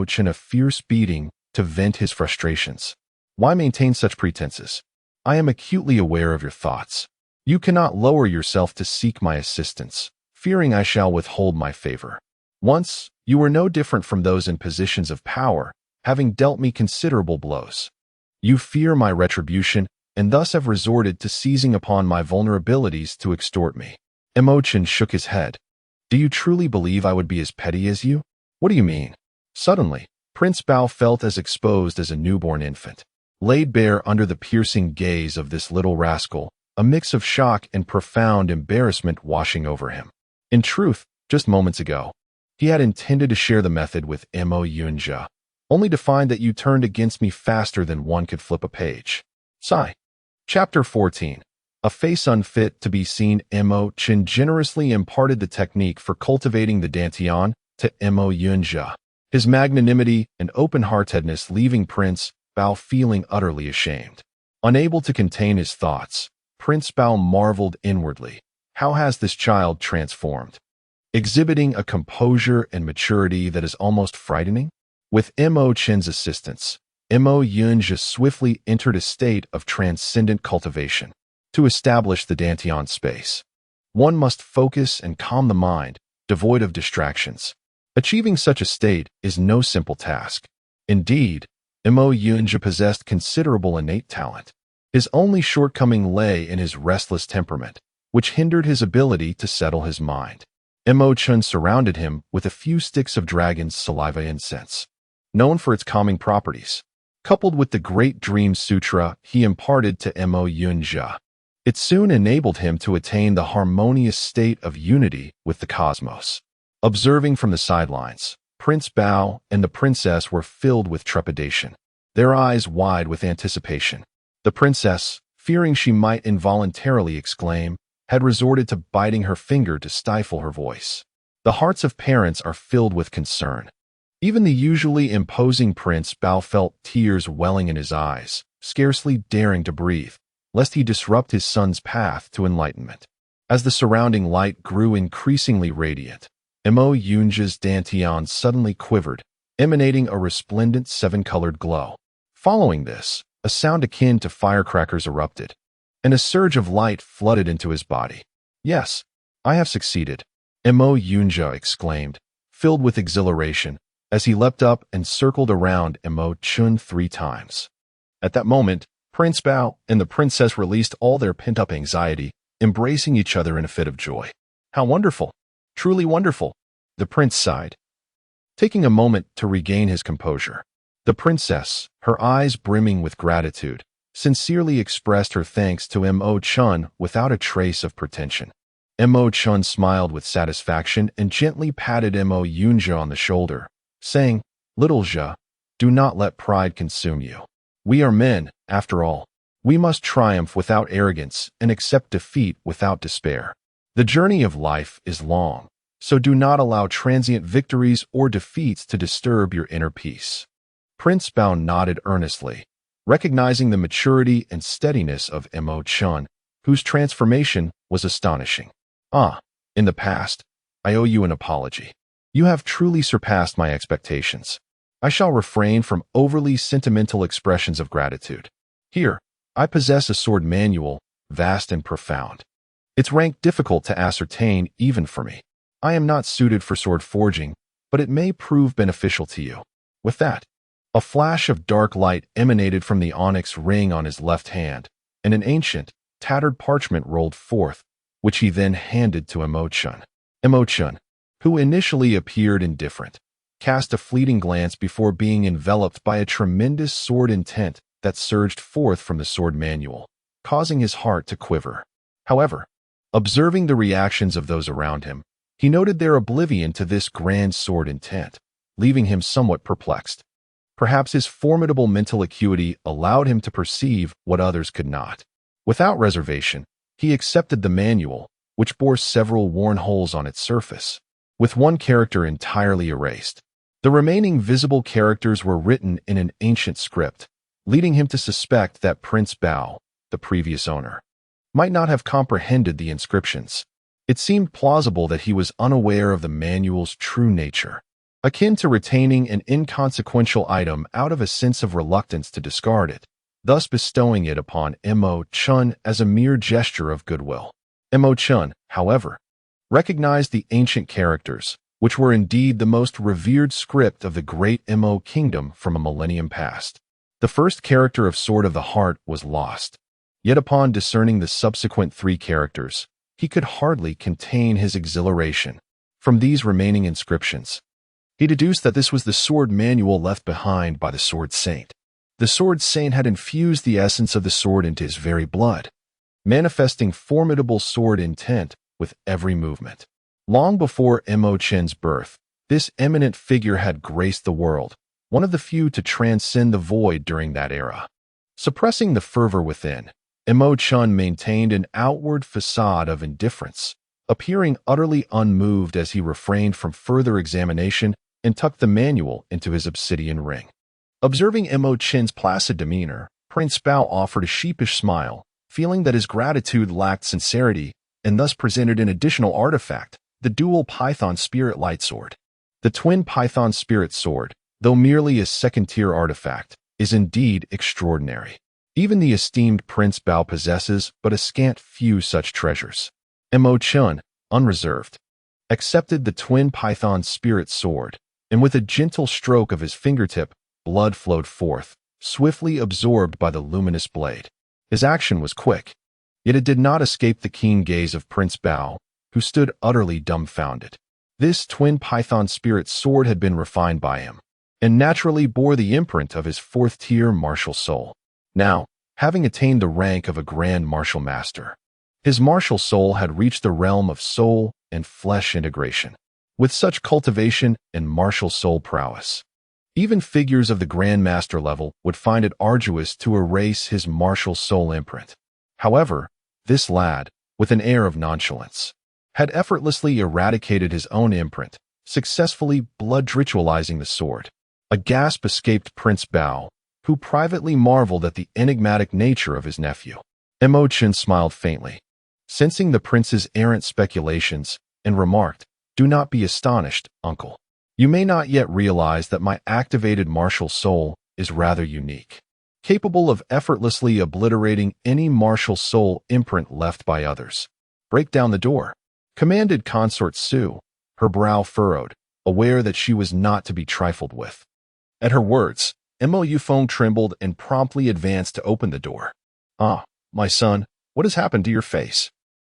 Chen a fierce beating to vent his frustrations. "Why maintain such pretenses? I am acutely aware of your thoughts. You cannot lower yourself to seek my assistance, fearing I shall withhold my favor. Once, you were no different from those in positions of power, having dealt me considerable blows. You fear my retribution and thus have resorted to seizing upon my vulnerabilities to extort me. Chen shook his head. Do you truly believe I would be as petty as you? What do you mean? Suddenly, Prince Bao felt as exposed as a newborn infant. Laid bare under the piercing gaze of this little rascal, a mix of shock and profound embarrassment washing over him. In truth, just moments ago, he had intended to share the method with Yunja, only to find that you turned against me faster than one could flip a page. Sigh. Chapter 14. A face unfit to be seen. Chen generously imparted the technique for cultivating the dantian to Yunja, his magnanimity and open-heartedness leaving Prince Bao feeling utterly ashamed. Unable to contain his thoughts, Prince Bao marveled inwardly. How has this child transformed? Exhibiting a composure and maturity that is almost frightening? With Chen's assistance, Yunja swiftly entered a state of transcendent cultivation. To establish the dantian space, one must focus and calm the mind, devoid of distractions. Achieving such a state is no simple task. Indeed, Yunja possessed considerable innate talent. His only shortcoming lay in his restless temperament, which hindered his ability to settle his mind. Chen surrounded him with a few sticks of dragon's saliva incense, known for its calming properties. Coupled with the Great Dream Sutra he imparted to Yunja, it soon enabled him to attain the harmonious state of unity with the cosmos. Observing from the sidelines, Prince Bao and the princess were filled with trepidation, their eyes wide with anticipation. The princess, fearing she might involuntarily exclaim, had resorted to biting her finger to stifle her voice. The hearts of parents are filled with concern. Even the usually imposing Prince Bao felt tears welling in his eyes, scarcely daring to breathe, lest he disrupt his son's path to enlightenment. As the surrounding light grew increasingly radiant, Yunja's dantian suddenly quivered, emanating a resplendent seven-colored glow. Following this, a sound akin to firecrackers erupted, and a surge of light flooded into his body. Yes, I have succeeded, Yunja exclaimed, filled with exhilaration, as he leapt up and circled around Chen 3 times. At that moment, Prince Bao and the princess released all their pent-up anxiety, embracing each other in a fit of joy. How wonderful! Truly wonderful! The prince sighed, taking a moment to regain his composure. The princess, her eyes brimming with gratitude, sincerely expressed her thanks to Chen without a trace of pretension. Chen smiled with satisfaction and gently patted Yunja on the shoulder, saying, "Little Jia, do not let pride consume you. We are men, after all. We must triumph without arrogance and accept defeat without despair. The journey of life is long, so do not allow transient victories or defeats to disturb your inner peace." Prince Bao nodded earnestly, recognizing the maturity and steadiness of Chen, whose transformation was astonishing. In the past, I owe you an apology. You have truly surpassed my expectations. I shall refrain from overly sentimental expressions of gratitude. Here, I possess a sword manual, vast and profound. Its rank difficult to ascertain even for me. I am not suited for sword forging, but it may prove beneficial to you. With that, a flash of dark light emanated from the onyx ring on his left hand, and an ancient, tattered parchment rolled forth, which he then handed to Chen. Chen, who initially appeared indifferent, cast a fleeting glance before being enveloped by a tremendous sword intent that surged forth from the sword manual, causing his heart to quiver. However, observing the reactions of those around him, he noted their oblivion to this grand sword intent, leaving him somewhat perplexed. Perhaps his formidable mental acuity allowed him to perceive what others could not. Without reservation, he accepted the manual, which bore several worn holes on its surface, with one character entirely erased. The remaining visible characters were written in an ancient script, leading him to suspect that Prince Bao, the previous owner, might not have comprehended the inscriptions. It seemed plausible that he was unaware of the manual's true nature, akin to retaining an inconsequential item out of a sense of reluctance to discard it, thus bestowing it upon Chen as a mere gesture of goodwill. Chen, however, recognized the ancient characters, which were indeed the most revered script of the great Mo kingdom from a millennium past. The first character of Sword of the Heart was lost. Yet upon discerning the subsequent 3 characters, he could hardly contain his exhilaration. From these remaining inscriptions, he deduced that this was the sword manual left behind by the Sword Saint. The Sword Saint had infused the essence of the sword into his very blood, manifesting formidable sword intent with every movement. Long before Mo Chen's birth, this eminent figure had graced the world, one of the few to transcend the void during that era. Suppressing the fervor within, Mo Chen maintained an outward facade of indifference, appearing utterly unmoved as he refrained from further examination and tucked the manual into his obsidian ring. Observing Mo Chen's placid demeanor, Prince Bao offered a sheepish smile, feeling that his gratitude lacked sincerity and thus presented an additional artifact, the dual Python Spirit Light Sword. The twin Python Spirit Sword, though merely a second-tier artifact, is indeed extraordinary. Even the esteemed Prince Bao possesses but a scant few such treasures. Mo Chen, unreserved, accepted the twin Python Spirit Sword, and with a gentle stroke of his fingertip, blood flowed forth, swiftly absorbed by the luminous blade. His action was quick, yet it did not escape the keen gaze of Prince Bao, who stood utterly dumbfounded. This twin Python Spirit Sword had been refined by him, and naturally bore the imprint of his 4th-tier martial soul. Now, having attained the rank of a Grand Martial Master, his martial soul had reached the realm of soul and flesh integration. With such cultivation and martial soul prowess, even figures of the Grand Master level would find it arduous to erase his martial soul imprint. However, this lad, with an air of nonchalance, had effortlessly eradicated his own imprint, successfully blood-ritualizing the sword. A gasp escaped Prince Bao, who privately marveled at the enigmatic nature of his nephew. Mo Chen smiled faintly, sensing the prince's errant speculations, and remarked, "Do not be astonished, uncle. You may not yet realize that my activated martial soul is rather unique, capable of effortlessly obliterating any martial soul imprint left by others." "Break down the door," commanded Consort Su, her brow furrowed, aware that she was not to be trifled with. At her words, Mo Yufeng trembled and promptly advanced to open the door. "Ah, my son, what has happened to your face?"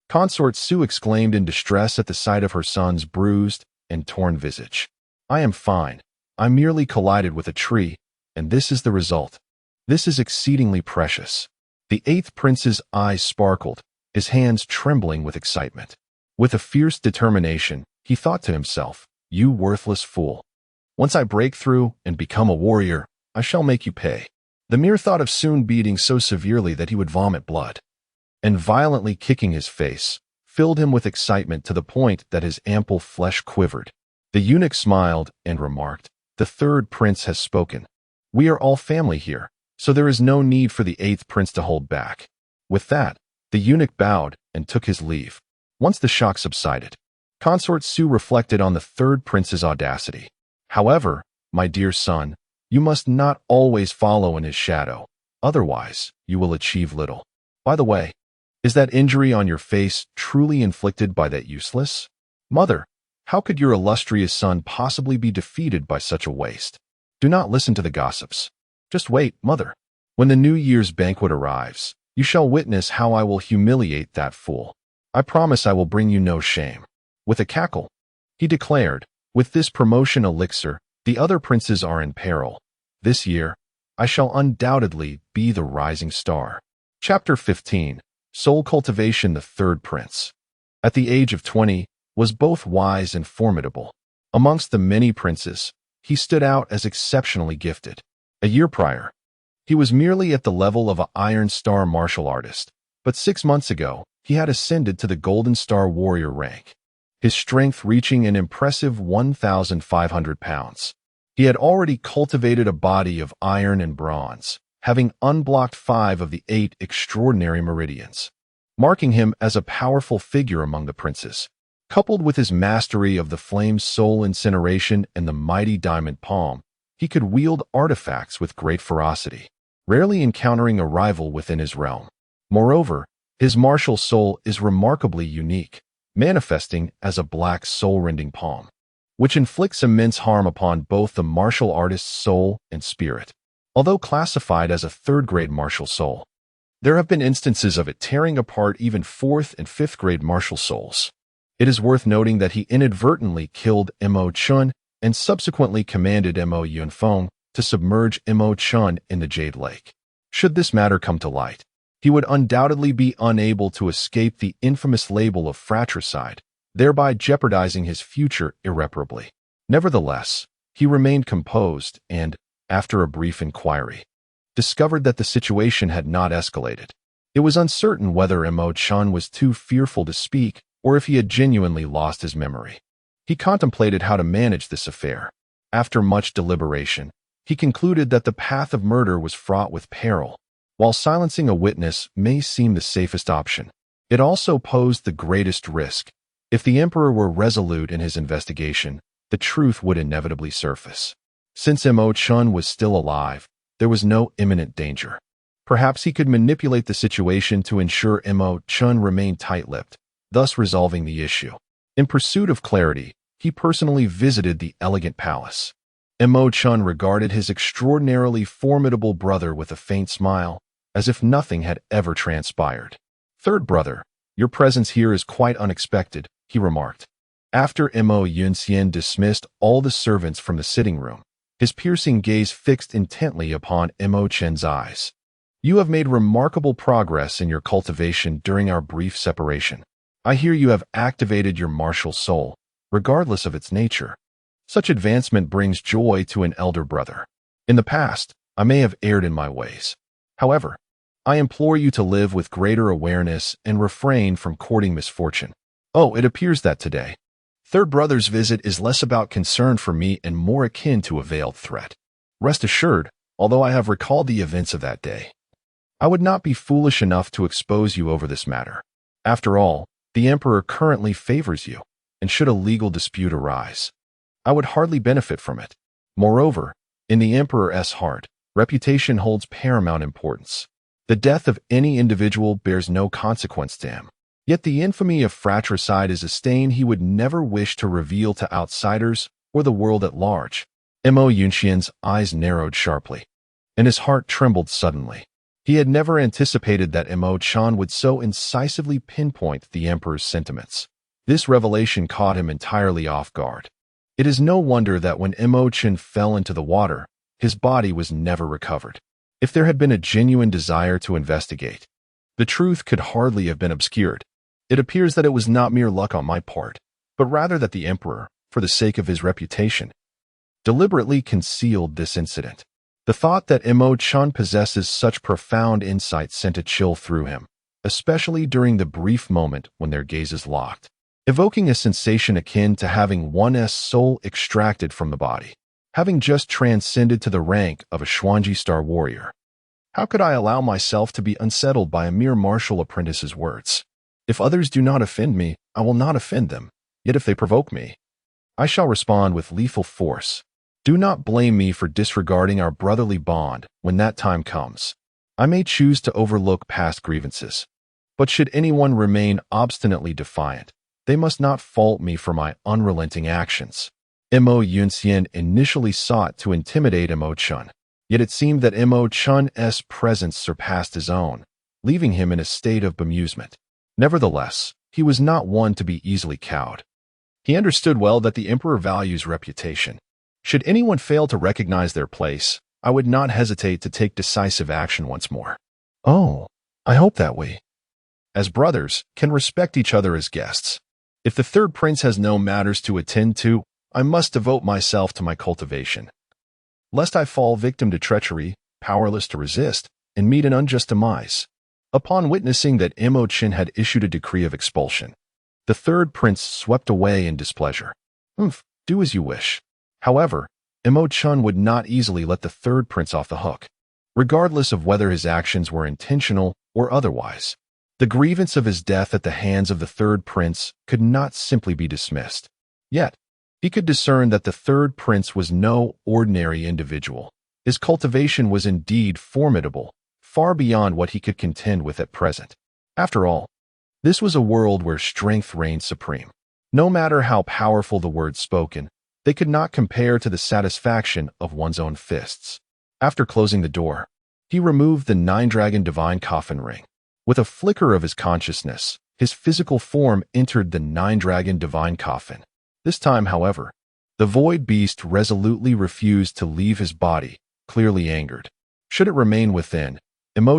Consort Su exclaimed in distress at the sight of her son's bruised and torn visage. "I am fine. I merely collided with a tree, and this is the result. This is exceedingly precious." The 8th prince's eyes sparkled, his hands trembling with excitement. With a fierce determination, he thought to himself, "You worthless fool. Once I break through and become a warrior, I shall make you pay." The mere thought of soon beating so severely that he would vomit blood and violently kicking his face filled him with excitement to the point that his ample flesh quivered. The eunuch smiled and remarked, "The 3rd prince has spoken. We are all family here, so there is no need for the 8th prince to hold back." With that, the eunuch bowed and took his leave. Once the shock subsided, Consort Su reflected on the 3rd prince's audacity. "However, my dear son, you must not always follow in his shadow, otherwise you will achieve little. By the way, is that injury on your face truly inflicted by that useless? Mother, how could your illustrious son possibly be defeated by such a waste? Do not listen to the gossips. Just wait, mother. When the New Year's banquet arrives, you shall witness how I will humiliate that fool. I promise I will bring you no shame." With a cackle, he declared, "With this promotion elixir, the other princes are in peril. This year, I shall undoubtedly be the rising star." Chapter 15. Soul Cultivation. The 3rd prince, at the age of 20, was both wise and formidable. Amongst the many princes, he stood out as exceptionally gifted. A year prior, he was merely at the level of an Iron Star martial artist, but 6 months ago, he had ascended to the Golden Star warrior rank, his strength reaching an impressive 1,500 pounds. He had already cultivated a body of iron and bronze, having unblocked 5 of the 8 extraordinary meridians, marking him as a powerful figure among the princes. Coupled with his mastery of the flame soul incineration and the mighty diamond palm, he could wield artifacts with great ferocity, rarely encountering a rival within his realm. Moreover, his martial soul is remarkably unique, manifesting as a black soul-rending palm. which inflicts immense harm upon both the martial artist's soul and spirit. Although classified as a third-grade martial soul, there have been instances of it tearing apart even fourth and fifth-grade martial souls. It is worth noting that he inadvertently killed Mo Chun and subsequently commanded Mo Yunfeng to submerge Mo Chun in the Jade Lake. Should this matter come to light, he would undoubtedly be unable to escape the infamous label of fratricide, thereby jeopardizing his future irreparably. Nevertheless, he remained composed and, after a brief inquiry, discovered that the situation had not escalated. It was uncertain whether Mo Chun was too fearful to speak or if he had genuinely lost his memory. He contemplated how to manage this affair. After much deliberation, he concluded that the path of murder was fraught with peril. While silencing a witness may seem the safest option, it also posed the greatest risk. If the emperor were resolute in his investigation, the truth would inevitably surface. Since Mo Chun was still alive, there was no imminent danger. Perhaps he could manipulate the situation to ensure Mo Chun remained tight-lipped, thus resolving the issue. In pursuit of clarity, he personally visited the elegant palace. Mo Chun regarded his extraordinarily formidable brother with a faint smile, as if nothing had ever transpired. "Third brother, your presence here is quite unexpected," he remarked. After Mo Yunxian dismissed all the servants from the sitting room, his piercing gaze fixed intently upon Mo Chen's eyes. "You have made remarkable progress in your cultivation during our brief separation. I hear you have activated your martial soul, regardless of its nature. Such advancement brings joy to an elder brother. In the past, I may have erred in my ways. However, I implore you to live with greater awareness and refrain from courting misfortune. Oh, it appears that today, third brother's visit is less about concern for me and more akin to a veiled threat. Rest assured, although I have recalled the events of that day, I would not be foolish enough to expose you over this matter. After all, the emperor currently favors you, and should a legal dispute arise, I would hardly benefit from it. Moreover, in the emperor's heart, reputation holds paramount importance. The death of any individual bears no consequence to him. Yet the infamy of fratricide is a stain he would never wish to reveal to outsiders or the world at large." Mo Yunxian's eyes narrowed sharply, and his heart trembled suddenly. He had never anticipated that Mo Chun would so incisively pinpoint the emperor's sentiments. This revelation caught him entirely off guard. It is no wonder that when Mo Chun fell into the water, his body was never recovered. If there had been a genuine desire to investigate, the truth could hardly have been obscured. It appears that it was not mere luck on my part, but rather that the emperor, for the sake of his reputation, deliberately concealed this incident. The thought that Mo Chun possesses such profound insight sent a chill through him, especially during the brief moment when their gazes locked, evoking a sensation akin to having one's soul extracted from the body, having just transcended to the rank of a Xuanji star warrior. How could I allow myself to be unsettled by a mere martial apprentice's words? If others do not offend me, I will not offend them. Yet if they provoke me, I shall respond with lethal force. Do not blame me for disregarding our brotherly bond when that time comes. I may choose to overlook past grievances, but should anyone remain obstinately defiant, they must not fault me for my unrelenting actions." Mo Yunxian initially sought to intimidate Mo Chun, yet it seemed that Mo Chun's presence surpassed his own, leaving him in a state of bemusement. Nevertheless, he was not one to be easily cowed. He understood well that the emperor values reputation. Should anyone fail to recognize their place, I would not hesitate to take decisive action once more. "Oh, I hope that we, as brothers, can respect each other as guests. If the third prince has no matters to attend to, I must devote myself to my cultivation, lest I fall victim to treachery, powerless to resist, and meet an unjust demise." Upon witnessing that Mo Chun had issued a decree of expulsion, the third prince swept away in displeasure. Do as you wish." However, Mo Chun would not easily let the third prince off the hook, regardless of whether his actions were intentional or otherwise. The grievance of his death at the hands of the third prince could not simply be dismissed. Yet, he could discern that the third prince was no ordinary individual. His cultivation was indeed formidable, far beyond what he could contend with at present. After all, this was a world where strength reigned supreme. No matter how powerful the words spoken, They could not compare to the satisfaction of one's own fists. After closing the door, he removed the nine-dragon divine coffin ring. With a flicker of his consciousness, his physical form entered the nine-dragon divine coffin. This time, however, the void beast resolutely refused to leave his body, clearly angered. Should it remain within,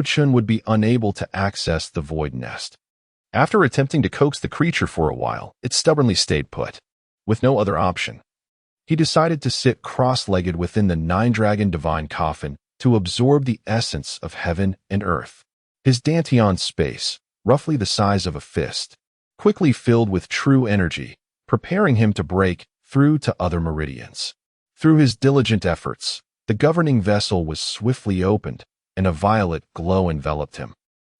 Chen would be unable to access the void nest. After attempting to coax the creature for a while, it stubbornly stayed put. With no other option, he decided to sit cross-legged within the nine-dragon divine coffin to absorb the essence of heaven and earth. His dantian space, roughly the size of a fist, quickly filled with true energy, preparing him to break through to other meridians. Through his diligent efforts, the governing vessel was swiftly opened, and a violet glow enveloped him,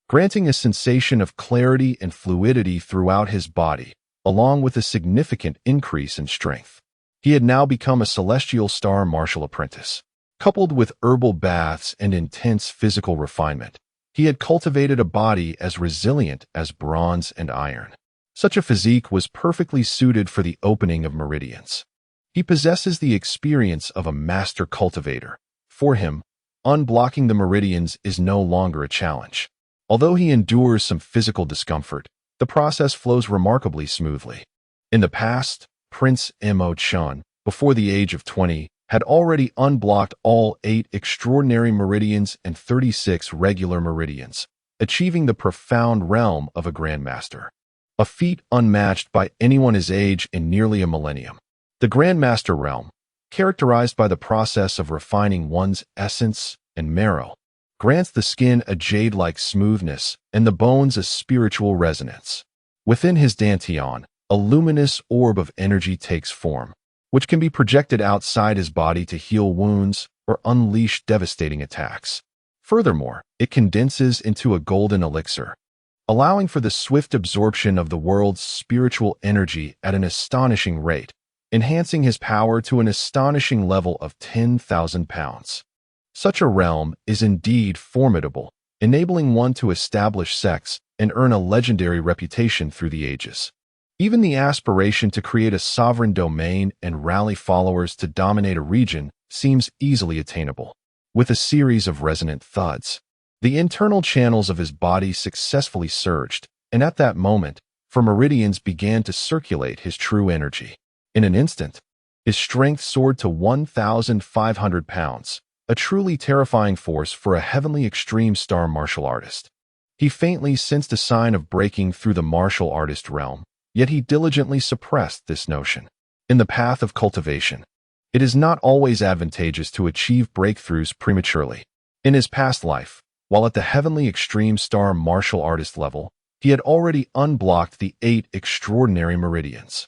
granting a sensation of clarity and fluidity throughout his body, along with a significant increase in strength. He had now become a celestial star martial apprentice. Coupled with herbal baths and intense physical refinement, he had cultivated a body as resilient as bronze and iron. Such a physique was perfectly suited for the opening of meridians. He possesses the experience of a master cultivator. For him, unblocking the meridians is no longer a challenge. Although he endures some physical discomfort, the process flows remarkably smoothly. In the past, Prince Chen, before the age of 20, had already unblocked all 8 extraordinary meridians and 36 regular meridians, achieving the profound realm of a grandmaster, a feat unmatched by anyone his age in nearly a millennium. The grandmaster realm, characterized by the process of refining one's essence and marrow, grants the skin a jade-like smoothness and the bones a spiritual resonance. Within his dantian, a luminous orb of energy takes form, which can be projected outside his body to heal wounds or unleash devastating attacks. Furthermore, it condenses into a golden elixir, allowing for the swift absorption of the world's spiritual energy at an astonishing rate, enhancing his power to an astonishing level of 10,000 pounds. Such a realm is indeed formidable, enabling one to establish sects and earn a legendary reputation through the ages. Even the aspiration to create a sovereign domain and rally followers to dominate a region seems easily attainable. With a series of resonant thuds, the internal channels of his body successfully surged, and at that moment, meridians began to circulate his true energy. In an instant, his strength soared to 1,500 pounds, a truly terrifying force for a heavenly extreme star martial artist. He faintly sensed a sign of breaking through the martial artist realm, yet he diligently suppressed this notion. In the path of cultivation, it is not always advantageous to achieve breakthroughs prematurely. In his past life, while at the heavenly extreme star martial artist level, he had already unblocked the 8 extraordinary meridians.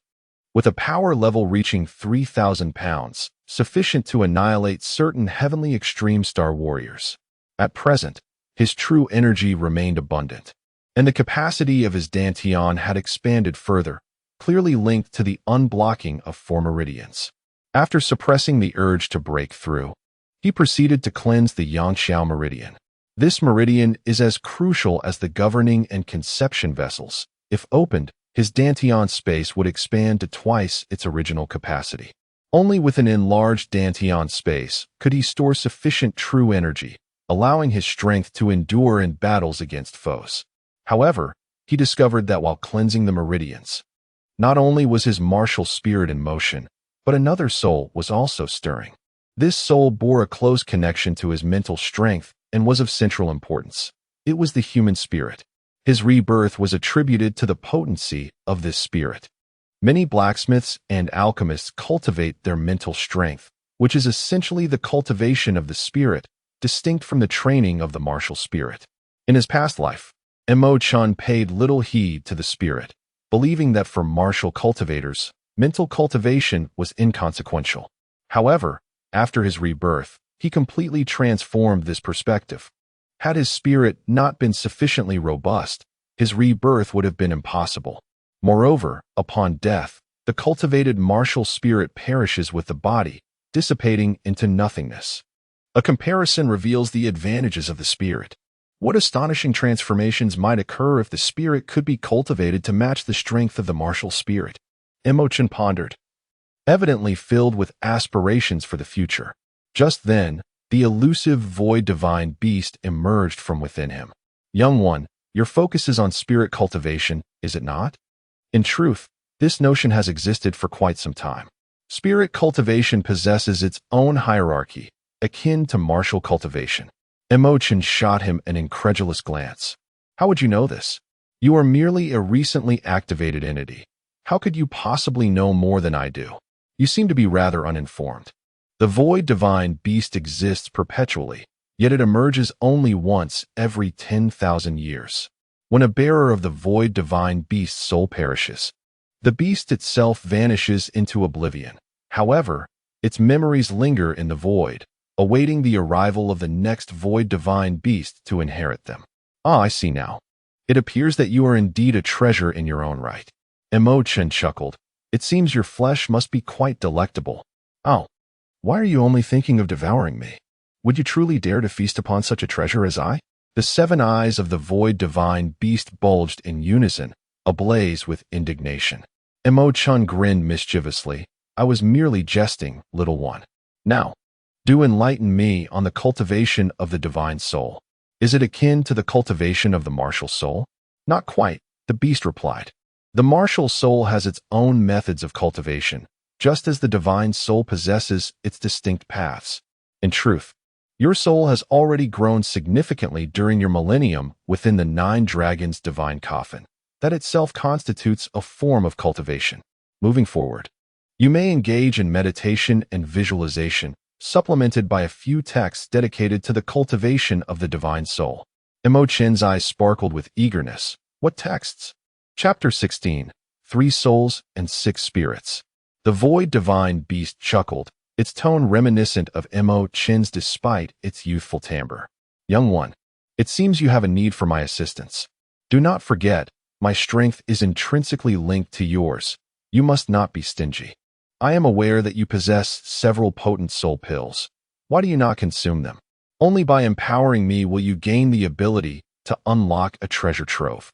With a power level reaching 3,000 pounds, sufficient to annihilate certain heavenly extreme star warriors. At present, his true energy remained abundant, and the capacity of his dantian had expanded further, clearly linked to the unblocking of 4 meridians. After suppressing the urge to break through, he proceeded to cleanse the Yangxiao meridian. This meridian is as crucial as the governing and conception vessels. If opened, his dantian space would expand to twice its original capacity. Only with an enlarged dantian space could he store sufficient true energy, allowing his strength to endure in battles against foes. However, he discovered that while cleansing the meridians, not only was his martial spirit in motion, but another soul was also stirring. This soul bore a close connection to his mental strength and was of central importance. It was the human spirit. His rebirth was attributed to the potency of this spirit. Many blacksmiths and alchemists cultivate their mental strength, which is essentially the cultivation of the spirit, distinct from the training of the martial spirit. In his past life, Chen paid little heed to the spirit, believing that for martial cultivators, mental cultivation was inconsequential. However, after his rebirth, he completely transformed this perspective. Had his spirit not been sufficiently robust, his rebirth would have been impossible. Moreover, upon death, the cultivated martial spirit perishes with the body, dissipating into nothingness. A comparison reveals the advantages of the spirit. What astonishing transformations might occur if the spirit could be cultivated to match the strength of the martial spirit? Chen pondered. evidently filled with aspirations for the future. Just then, the elusive void divine beast emerged from within him. Young one, your focus is on spirit cultivation, is it not? In truth, this notion has existed for quite some time. Spirit cultivation possesses its own hierarchy, akin to martial cultivation. Chen shot him an incredulous glance. How would you know this? You are merely a recently activated entity. How could you possibly know more than I do? You seem to be rather uninformed. The void divine beast exists perpetually, yet it emerges only once every 10,000 years. When a bearer of the void divine beast's soul perishes, the beast itself vanishes into oblivion. However, its memories linger in the void, awaiting the arrival of the next void divine beast to inherit them. Ah, I see now. It appears that you are indeed a treasure in your own right. Chen chuckled. It seems your flesh must be quite delectable. Oh, why are you only thinking of devouring me? Would you truly dare to feast upon such a treasure as I? The 7 eyes of the void divine beast bulged in unison, ablaze with indignation. Chen grinned mischievously. I was merely jesting, little one. Now, do enlighten me on the cultivation of the divine soul. Is it akin to the cultivation of the martial soul? Not quite, the beast replied. The martial soul has its own methods of cultivation, just as the divine soul possesses its distinct paths. In truth, your soul has already grown significantly during your millennium within the 9 dragons' divine coffin. That itself constitutes a form of cultivation. Moving forward, you may engage in meditation and visualization, supplemented by a few texts dedicated to the cultivation of the divine soul. Chen's eyes sparkled with eagerness. What texts? Chapter 16, 3 Souls and 6 Spirits. The void divine beast chuckled, its tone reminiscent of Chen's despite its youthful timbre. Young one, it seems you have a need for my assistance. Do not forget, my strength is intrinsically linked to yours. You must not be stingy. I am aware that you possess several potent soul pills. Why do you not consume them? Only by empowering me will you gain the ability to unlock a treasure trove.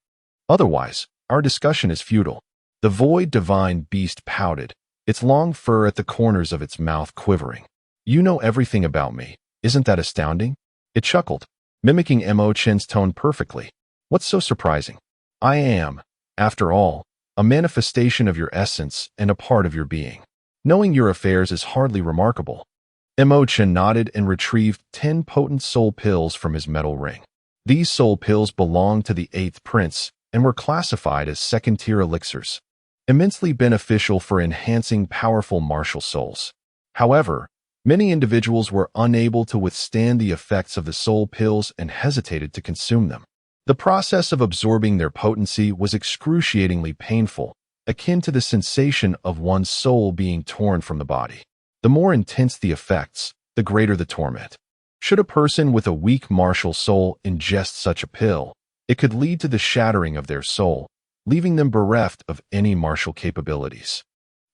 Otherwise, our discussion is futile. The void divine beast pouted, its long fur at the corners of its mouth quivering. You know everything about me. Isn't that astounding? It chuckled, mimicking Chen's tone perfectly. What's so surprising? I am, after all, a manifestation of your essence and a part of your being. Knowing your affairs is hardly remarkable. Chen nodded and retrieved 10 potent soul pills from his metal ring. These soul pills belonged to the 8th prince and were classified as second-tier elixirs, immensely beneficial for enhancing powerful martial souls. However, many individuals were unable to withstand the effects of the soul pills and hesitated to consume them. The process of absorbing their potency was excruciatingly painful, akin to the sensation of one's soul being torn from the body. The more intense the effects, the greater the torment. Should a person with a weak martial soul ingest such a pill, it could lead to the shattering of their soul, leaving them bereft of any martial capabilities.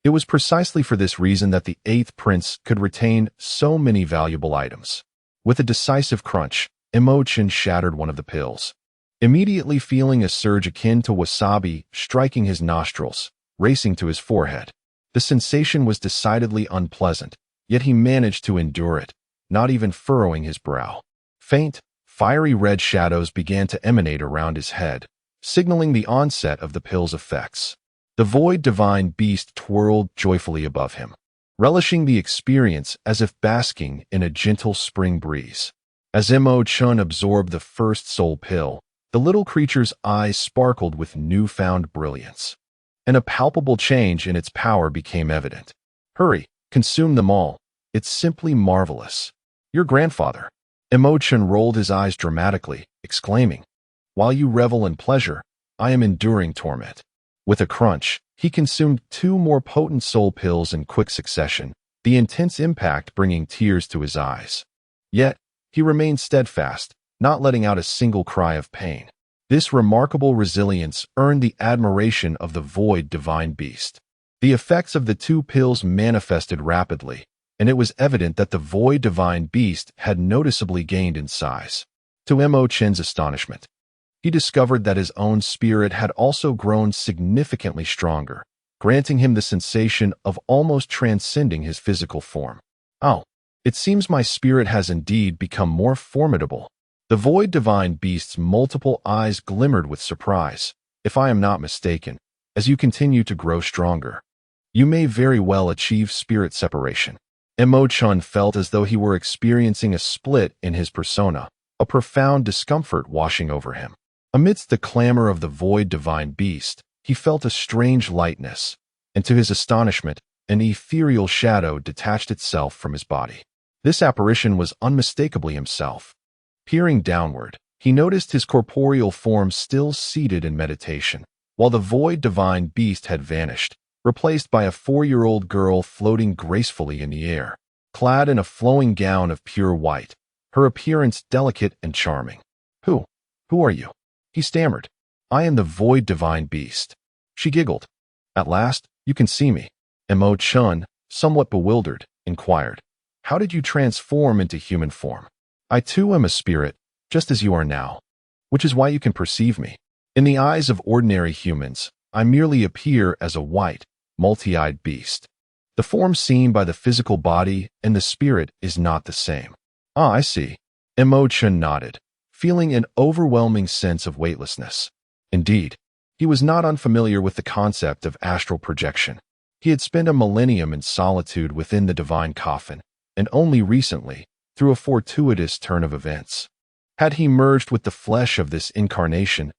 It was precisely for this reason that the 8th prince could retain so many valuable items. With a decisive crunch, Chen shattered one of the pills, immediately feeling a surge akin to wasabi striking his nostrils, racing to his forehead. The sensation was decidedly unpleasant, yet he managed to endure it, not even furrowing his brow. Faint, fiery red shadows began to emanate around his head, signaling the onset of the pill's effects. The void divine beast twirled joyfully above him, relishing the experience as if basking in a gentle spring breeze. As Chen absorbed the first soul pill, the little creature's eyes sparkled with newfound brilliance, and a palpable change in its power became evident. Hurry, consume them all. It's simply marvelous. Your grandfather. Chen rolled his eyes dramatically, exclaiming, while you revel in pleasure, I am enduring torment. With a crunch, he consumed 2 more potent soul pills in quick succession, the intense impact bringing tears to his eyes. Yet, he remained steadfast, not letting out a single cry of pain. This remarkable resilience earned the admiration of the void divine beast. The effects of the 2 pills manifested rapidly, and it was evident that the void divine beast had noticeably gained in size. To Chen's astonishment, he discovered that his own spirit had also grown significantly stronger, granting him the sensation of almost transcending his physical form. Oh, it seems my spirit has indeed become more formidable. The void divine beast's multiple eyes glimmered with surprise. If I am not mistaken, as you continue to grow stronger, you may very well achieve spirit separation. Chen felt as though he were experiencing a split in his persona, a profound discomfort washing over him. Amidst the clamor of the void divine beast, he felt a strange lightness, and to his astonishment, an ethereal shadow detached itself from his body. This apparition was unmistakably himself. Peering downward, he noticed his corporeal form still seated in meditation, while the void divine beast had vanished, replaced by a 4-year-old girl floating gracefully in the air, clad in a flowing gown of pure white, her appearance delicate and charming. Who are you?" he stammered. "I am the void divine beast." She giggled. "At last, you can see me." Chen, somewhat bewildered, inquired, "How did you transform into human form?" "I too am a spirit, just as you are now, which is why you can perceive me. In the eyes of ordinary humans, I merely appear as a white, multi-eyed beast. The form seen by the physical body and the spirit is not the same." "Ah, I see." Chen nodded, feeling an overwhelming sense of weightlessness. Indeed, he was not unfamiliar with the concept of astral projection. He had spent a millennium in solitude within the divine coffin, and only recently, through a fortuitous turn of events, had he merged with the flesh of this incarnation,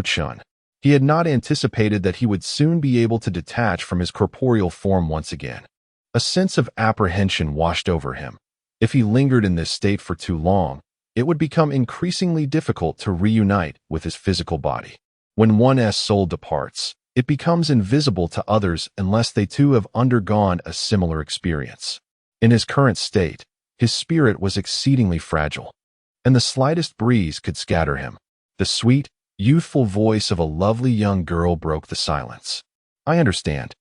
Chen. He had not anticipated that he would soon be able to detach from his corporeal form once again. A sense of apprehension washed over him. If he lingered in this state for too long, it would become increasingly difficult to reunite with his physical body. When one's soul departs, it becomes invisible to others unless they too have undergone a similar experience. In his current state, his spirit was exceedingly fragile, and the slightest breeze could scatter him. The sweet, youthful voice of a lovely young girl broke the silence. "I understand."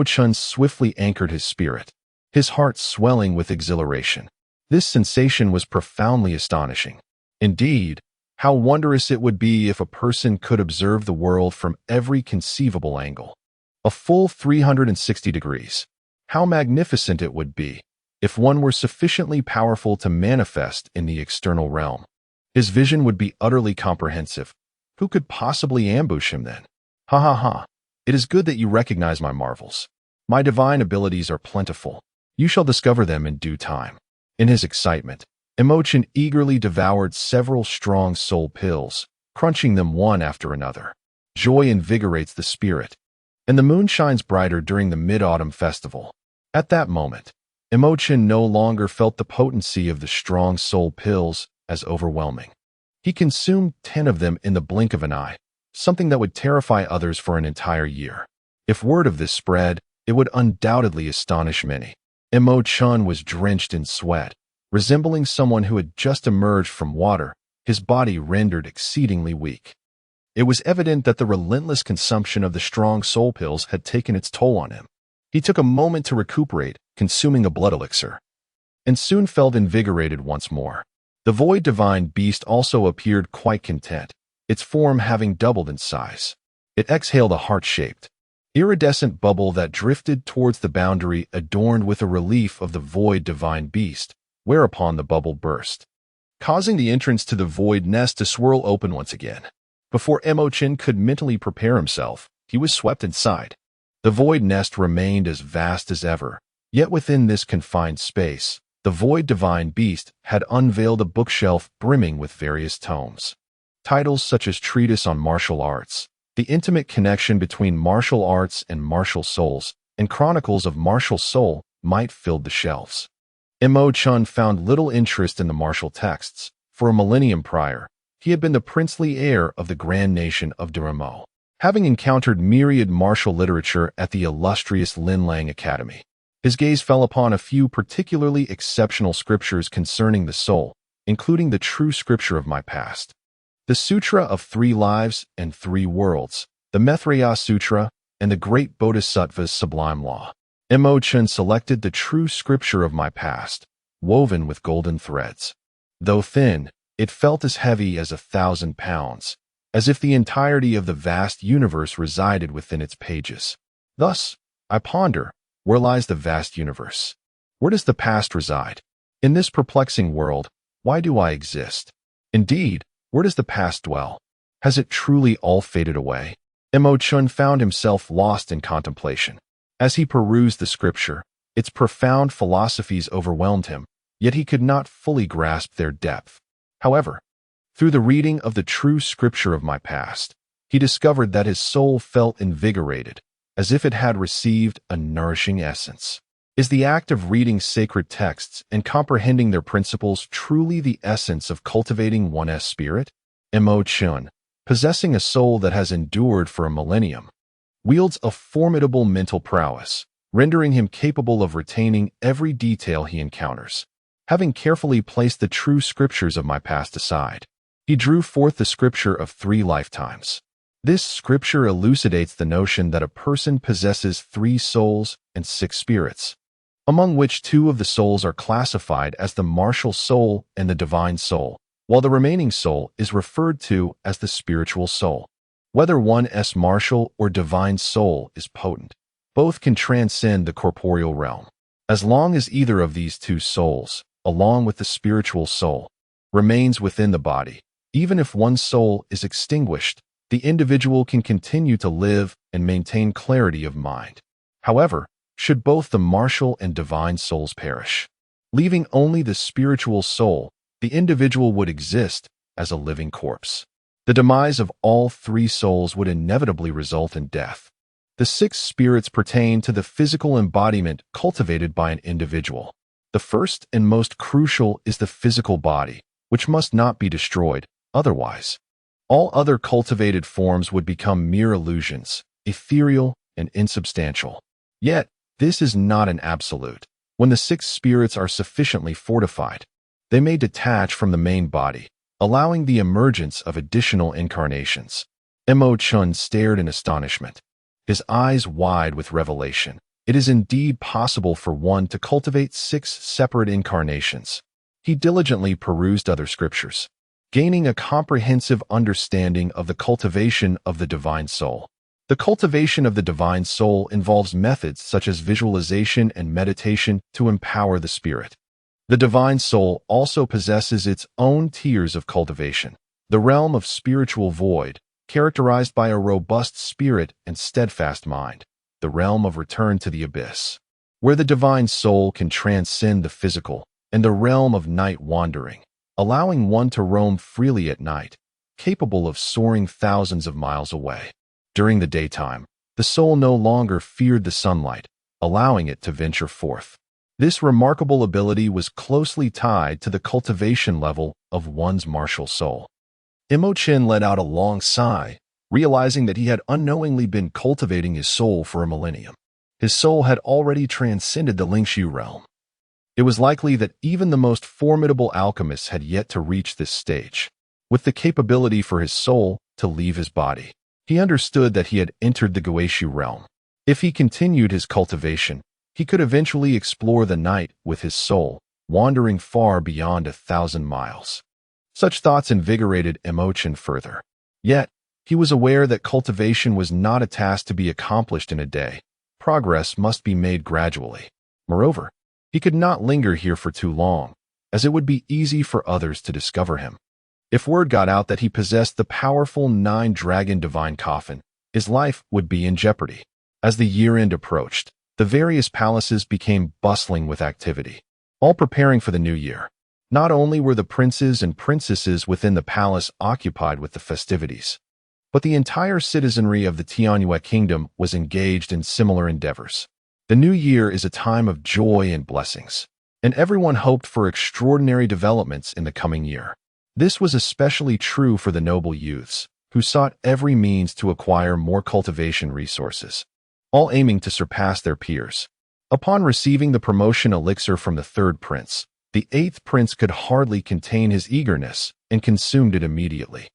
Chen swiftly anchored his spirit, his heart swelling with exhilaration. This sensation was profoundly astonishing. Indeed, how wondrous it would be if a person could observe the world from every conceivable angle. A full 360 degrees. How magnificent it would be if one were sufficiently powerful to manifest in the external realm. His vision would be utterly comprehensive. Who could possibly ambush him then? Ha ha ha. It is good that you recognize my marvels. My divine abilities are plentiful. You shall discover them in due time. In his excitement, Chen eagerly devoured several strong soul pills, crunching them one after another. Joy invigorates the spirit, and the moon shines brighter during the Mid-Autumn Festival. At that moment, Chen no longer felt the potency of the strong soul pills as overwhelming. He consumed 10 of them in the blink of an eye, something that would terrify others for an entire year. If word of this spread, it would undoubtedly astonish many. Chen was drenched in sweat, resembling someone who had just emerged from water, his body rendered exceedingly weak. It was evident that the relentless consumption of the strong soul pills had taken its toll on him. He took a moment to recuperate, consuming a blood elixir, and soon felt invigorated once more. The void divine beast also appeared quite content, its form having doubled in size. It exhaled a heart-shaped, iridescent bubble that drifted towards the boundary adorned with a relief of the void divine beast, whereupon the bubble burst, causing the entrance to the void nest to swirl open once again. Before Chen could mentally prepare himself, he was swept inside. The void nest remained as vast as ever, yet within this confined space, the void divine beast had unveiled a bookshelf brimming with various tomes. Titles such as Treatise on Martial Arts, The Intimate Connection Between Martial Arts and Martial Souls, and Chronicles of Martial Soul might filled the shelves. Chen found little interest in the martial texts. For a millennium prior, he had been the princely heir of the grand nation of Duramo, having encountered myriad martial literature at the illustrious Linlang Academy. His gaze fell upon a few particularly exceptional scriptures concerning the soul, including the true scripture of my past, the Sutra of 3 Lives and 3 Worlds, the Maitreya Sutra, and the great Bodhisattva's sublime law. Chen selected the true scripture of my past, woven with golden threads. Though thin, it felt as heavy as 1,000 pounds, as if the entirety of the vast universe resided within its pages. Thus, I ponder, where lies the vast universe? Where does the past reside? In this perplexing world, why do I exist? Indeed, where does the past dwell? Has it truly all faded away? Chen found himself lost in contemplation. As he perused the scripture, its profound philosophies overwhelmed him, yet he could not fully grasp their depth. However, through the reading of the true scripture of my past, he discovered that his soul felt invigorated, as if it had received a nourishing essence. Is the act of reading sacred texts and comprehending their principles truly the essence of cultivating one's spirit? Chen, possessing a soul that has endured for a millennium, wields a formidable mental prowess, rendering him capable of retaining every detail he encounters. Having carefully placed the true scriptures of my past aside, he drew forth the scripture of 3 lifetimes. This scripture elucidates the notion that a person possesses 3 souls and 6 spirits, among which 2 of the souls are classified as the martial soul and the divine soul, while the remaining soul is referred to as the spiritual soul. Whether one's martial or divine soul is potent, both can transcend the corporeal realm. As long as either of these 2 souls, along with the spiritual soul, remains within the body, even if one soul is extinguished, the individual can continue to live and maintain clarity of mind. However, should both the martial and divine souls perish, leaving only the spiritual soul, the individual would exist as a living corpse. The demise of all 3 souls would inevitably result in death. The 6 spirits pertain to the physical embodiment cultivated by an individual. The first and most crucial is the physical body, which must not be destroyed, otherwise all other cultivated forms would become mere illusions, ethereal and insubstantial. Yet, this is not an absolute. When the 6 spirits are sufficiently fortified, they may detach from the main body, allowing the emergence of additional incarnations. Chen stared in astonishment, his eyes wide with revelation. It is indeed possible for one to cultivate 6 separate incarnations. He diligently perused other scriptures, gaining a comprehensive understanding of the cultivation of the divine soul. The cultivation of the divine soul involves methods such as visualization and meditation to empower the spirit. The divine soul also possesses its own tiers of cultivation, the realm of spiritual void, characterized by a robust spirit and steadfast mind, the realm of return to the abyss, where the divine soul can transcend the physical, and the realm of night wandering, allowing one to roam freely at night, capable of soaring thousands of miles away. During the daytime, the soul no longer feared the sunlight, allowing it to venture forth. This remarkable ability was closely tied to the cultivation level of one's martial soul. Chen let out a long sigh, realizing that he had unknowingly been cultivating his soul for a millennium. His soul had already transcended the Lingshu realm. It was likely that even the most formidable alchemists had yet to reach this stage, with the capability for his soul to leave his body. He understood that he had entered the Guishu realm. If he continued his cultivation, he could eventually explore the night with his soul, wandering far beyond 1,000 miles. Such thoughts invigorated Chen further. Yet, he was aware that cultivation was not a task to be accomplished in a day. Progress must be made gradually. Moreover, he could not linger here for too long, as it would be easy for others to discover him. If word got out that he possessed the powerful 9-dragon divine coffin, his life would be in jeopardy. As the year-end approached, the various palaces became bustling with activity, all preparing for the new year. Not only were the princes and princesses within the palace occupied with the festivities, but the entire citizenry of the Tianyue kingdom was engaged in similar endeavors. The new year is a time of joy and blessings, and everyone hoped for extraordinary developments in the coming year. This was especially true for the noble youths, who sought every means to acquire more cultivation resources, all aiming to surpass their peers. Upon receiving the promotion elixir from the 3rd prince, the 8th prince could hardly contain his eagerness and consumed it immediately.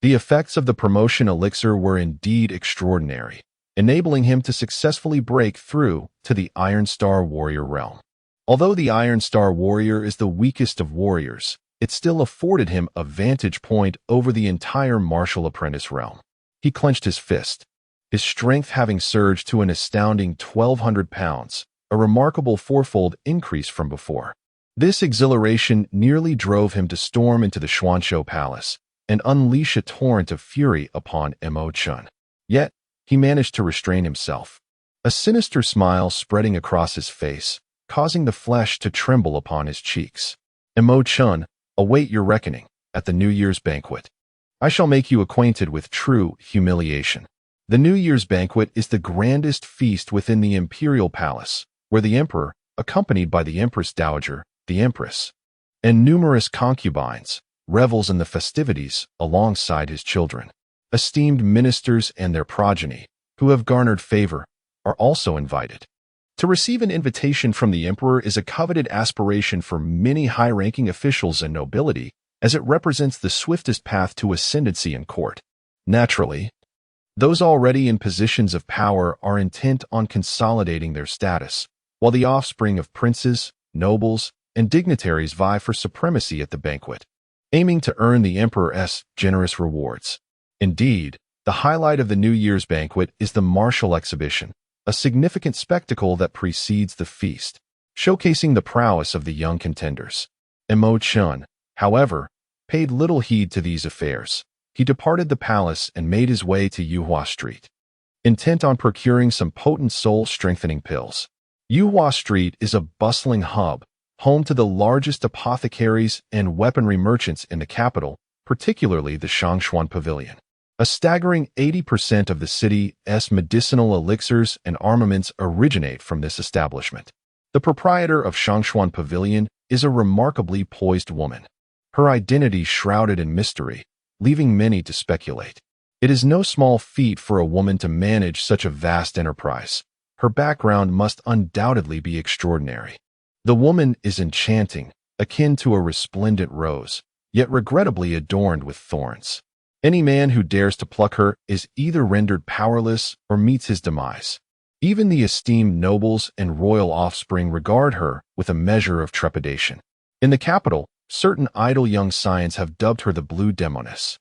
The effects of the promotion elixir were indeed extraordinary, enabling him to successfully break through to the Iron Star Warrior realm. Although the Iron Star Warrior is the weakest of warriors, it still afforded him a vantage point over the entire martial apprentice realm. He clenched his fist, his strength having surged to an astounding 1,200 pounds, a remarkable fourfold increase from before. This exhilaration nearly drove him to storm into the Xuanzhou Palace and unleash a torrent of fury upon Mo Chen. Yet, he managed to restrain himself, a sinister smile spreading across his face, causing the flesh to tremble upon his cheeks. Mo Chen, await your reckoning at the New Year's banquet. I shall make you acquainted with true humiliation. The New Year's banquet is the grandest feast within the imperial palace, where the emperor, accompanied by the empress dowager, the empress, and numerous concubines, revels in the festivities alongside his children. Esteemed ministers and their progeny, who have garnered favor, are also invited. To receive an invitation from the emperor is a coveted aspiration for many high-ranking officials and nobility, as it represents the swiftest path to ascendancy in court. Naturally, those already in positions of power are intent on consolidating their status, while the offspring of princes, nobles, and dignitaries vie for supremacy at the banquet, aiming to earn the emperor's generous rewards. Indeed, the highlight of the New Year's banquet is the martial exhibition, a significant spectacle that precedes the feast, showcasing the prowess of the young contenders. Mo Chen, however, paid little heed to these affairs. He departed the palace and made his way to Yuhua Street, intent on procuring some potent soul-strengthening pills. Yuhua Street is a bustling hub, home to the largest apothecaries and weaponry merchants in the capital, particularly the Shangshuan Pavilion. A staggering 80% of the city's medicinal elixirs and armaments originate from this establishment. The proprietor of Shangshuan Pavilion is a remarkably poised woman, her identity shrouded in mystery, leaving many to speculate. It is no small feat for a woman to manage such a vast enterprise. Her background must undoubtedly be extraordinary. The woman is enchanting, akin to a resplendent rose, yet regrettably adorned with thorns. Any man who dares to pluck her is either rendered powerless or meets his demise. Even the esteemed nobles and royal offspring regard her with a measure of trepidation. In the capital, certain idle young scions have dubbed her the Blue Demoness.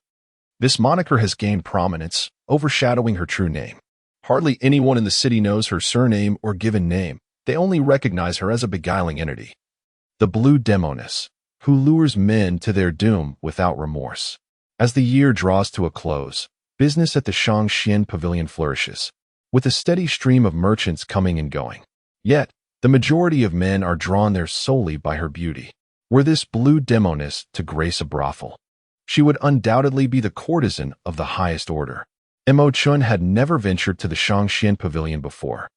This moniker has gained prominence, overshadowing her true name. Hardly anyone in the city knows her surname or given name. They only recognize her as a beguiling entity, the Blue Demoness, who lures men to their doom without remorse. As the year draws to a close, business at the Shangshuan Pavilion flourishes, with a steady stream of merchants coming and going. Yet, the majority of men are drawn there solely by her beauty. Were this Blue Demoness to grace a brothel, she would undoubtedly be the courtesan of the highest order. Mo Chen had never ventured to the Shangshuan Pavilion before,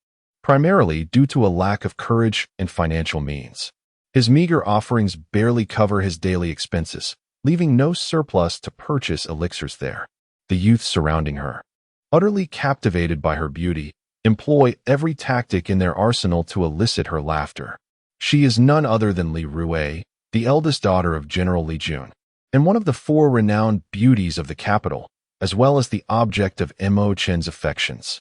primarily due to a lack of courage and financial means. His meager offerings barely cover his daily expenses, leaving no surplus to purchase elixirs there. The youth surrounding her, utterly captivated by her beauty, employ every tactic in their arsenal to elicit her laughter. She is none other than Li Rui, the eldest daughter of General Li Jun, and one of the four renowned beauties of the capital, as well as the object of Mo Chen's affections.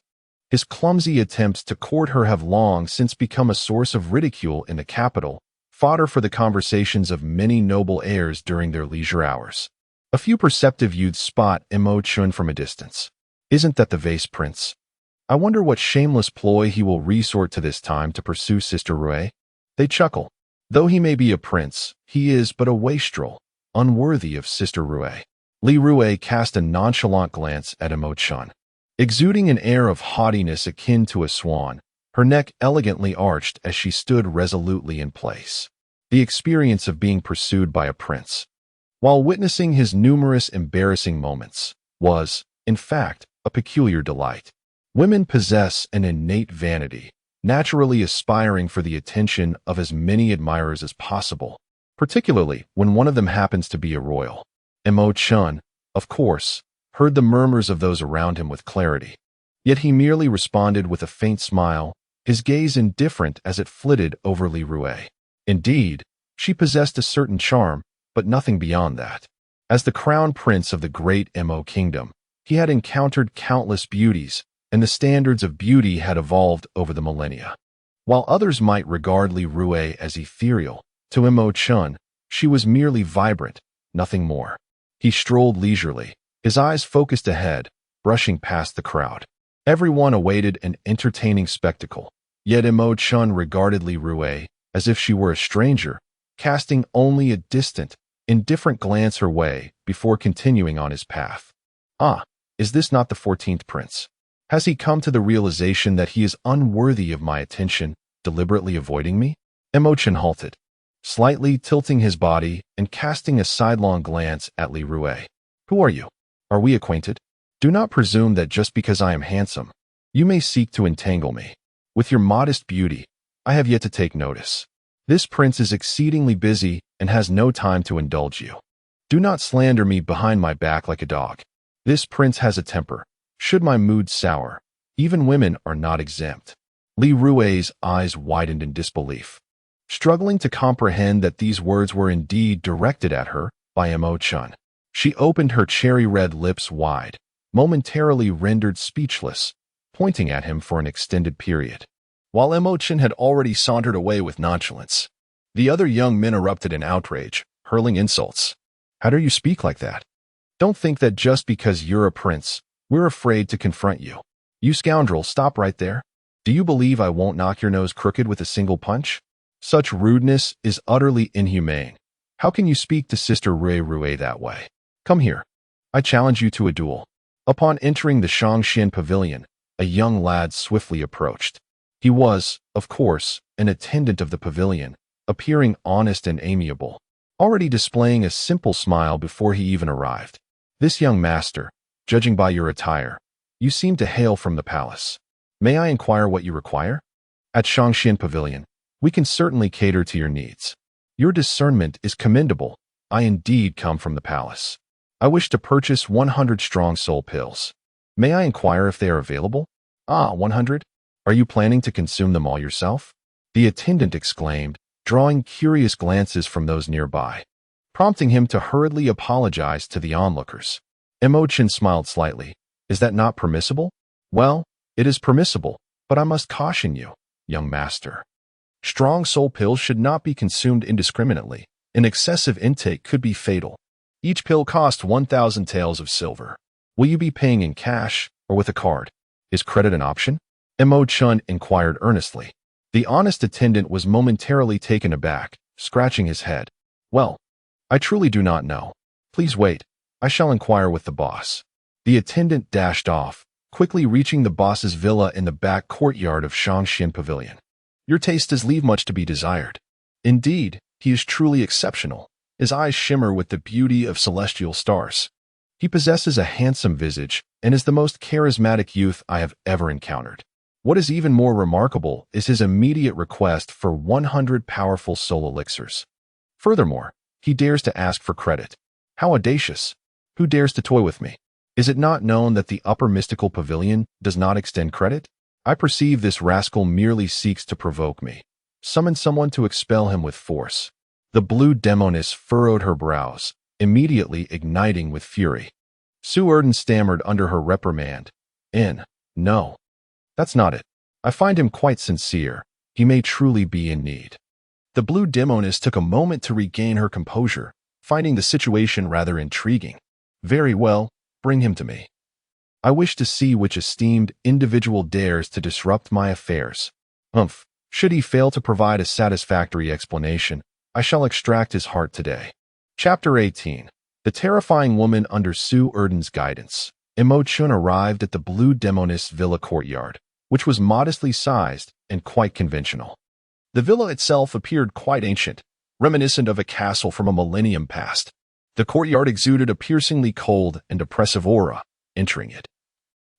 His clumsy attempts to court her have long since become a source of ridicule in the capital, fodder for the conversations of many noble heirs during their leisure hours. A few perceptive youths spot Mo Chen from a distance. Isn't that the vase prince? I wonder what shameless ploy he will resort to this time to pursue Sister Rui. They chuckle. Though he may be a prince, he is but a wastrel, unworthy of Sister Rui. Li Rui cast a nonchalant glance at Mo Chen. Exuding an air of haughtiness akin to a swan, her neck elegantly arched as she stood resolutely in place. The experience of being pursued by a prince, while witnessing his numerous embarrassing moments, was, in fact, a peculiar delight. Women possess an innate vanity, naturally aspiring for the attention of as many admirers as possible, particularly when one of them happens to be a royal. Mo Chen, of course, heard the murmurs of those around him with clarity, yet he merely responded with a faint smile, his gaze indifferent as it flitted over Li Rui. Indeed, she possessed a certain charm, but nothing beyond that. As the crown prince of the great Mo kingdom, he had encountered countless beauties, and the standards of beauty had evolved over the millennia. While others might regard Li Rui as ethereal, to Mo Chen, she was merely vibrant, nothing more. He strolled leisurely, his eyes focused ahead, brushing past the crowd. Everyone awaited an entertaining spectacle, yet Chen regarded Li Rue as if she were a stranger, casting only a distant, indifferent glance her way before continuing on his path. Ah, is this not the 14th prince? Has he come to the realization that he is unworthy of my attention, deliberately avoiding me? Chen halted, slightly tilting his body and casting a sidelong glance at Li Rue. Who are you? Are we acquainted? Do not presume that just because I am handsome, you may seek to entangle me. With your modest beauty, I have yet to take notice. This prince is exceedingly busy and has no time to indulge you. Do not slander me behind my back like a dog. This prince has a temper. Should my mood sour, even women are not exempt. Li Rue's eyes widened in disbelief, struggling to comprehend that these words were indeed directed at her by Chen. She opened her cherry-red lips wide, momentarily rendered speechless, pointing at him for an extended period. While Chen had already sauntered away with nonchalance, the other young men erupted in outrage, hurling insults. How dare you speak like that? Don't think that just because you're a prince, we're afraid to confront you. You scoundrel, stop right there. Do you believe I won't knock your nose crooked with a single punch? Such rudeness is utterly inhumane. How can you speak to Sister Rue that way? Come here. I challenge you to a duel. Upon entering the Shangxian pavilion, a young lad swiftly approached. He was, of course, an attendant of the pavilion, appearing honest and amiable, already displaying a simple smile before he even arrived. This young master, judging by your attire, you seem to hail from the palace. May I inquire what you require? At Shangxian Pavilion, we can certainly cater to your needs. Your discernment is commendable. I indeed come from the palace. I wish to purchase 100 strong soul pills. May I inquire if they are available? Ah, 100? Are you planning to consume them all yourself? The attendant exclaimed, drawing curious glances from those nearby, prompting him to hurriedly apologize to the onlookers. Chen smiled slightly. Is that not permissible? Well, it is permissible, but I must caution you, young master. Strong soul pills should not be consumed indiscriminately. An excessive intake could be fatal. Each pill costs 1,000 taels of silver. Will you be paying in cash or with a card? Is credit an option? Chen inquired earnestly. The honest attendant was momentarily taken aback, scratching his head. Well, I truly do not know. Please wait. I shall inquire with the boss. The attendant dashed off, quickly reaching the boss's villa in the back courtyard of Shangxian Pavilion. Your taste does leave much to be desired. Indeed, he is truly exceptional. His eyes shimmer with the beauty of celestial stars. He possesses a handsome visage and is the most charismatic youth I have ever encountered. What is even more remarkable is his immediate request for 100 powerful soul elixirs. Furthermore, he dares to ask for credit. How audacious! Who dares to toy with me? Is it not known that the upper mystical pavilion does not extend credit? I perceive this rascal merely seeks to provoke me. Summon someone to expel him with force. The blue demoness furrowed her brows, immediately igniting with fury. Su Erden stammered under her reprimand. No. That's not it. I find him quite sincere. He may truly be in need. The blue demoness took a moment to regain her composure, finding the situation rather intriguing. Very well, bring him to me. I wish to see which esteemed individual dares to disrupt my affairs. Should he fail to provide a satisfactory explanation, I shall extract his heart today. Chapter 18. The terrifying woman under Su Erden's guidance. Chen arrived at the blue demoness villa courtyard, which was modestly sized and quite conventional. The villa itself appeared quite ancient, reminiscent of a castle from a millennium past. The courtyard exuded a piercingly cold and oppressive aura. Entering it,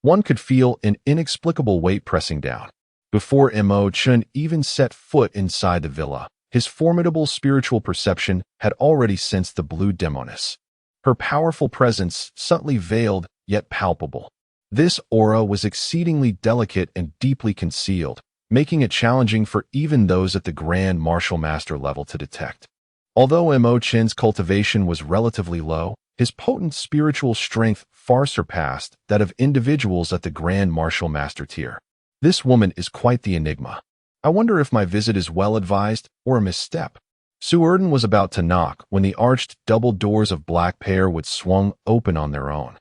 one could feel an inexplicable weight pressing down. Before Chen even set foot inside the villa, his formidable spiritual perception had already sensed the blue demoness. Her powerful presence subtly veiled yet palpable. This aura was exceedingly delicate and deeply concealed, making it challenging for even those at the Grand Martial Master level to detect. Although Chen's cultivation was relatively low, his potent spiritual strength far surpassed that of individuals at the Grand Martial Master tier. This woman is quite the enigma. I wonder if my visit is well advised or a misstep. Su Erden was about to knock when the arched double doors of black pear wood swung open on their own.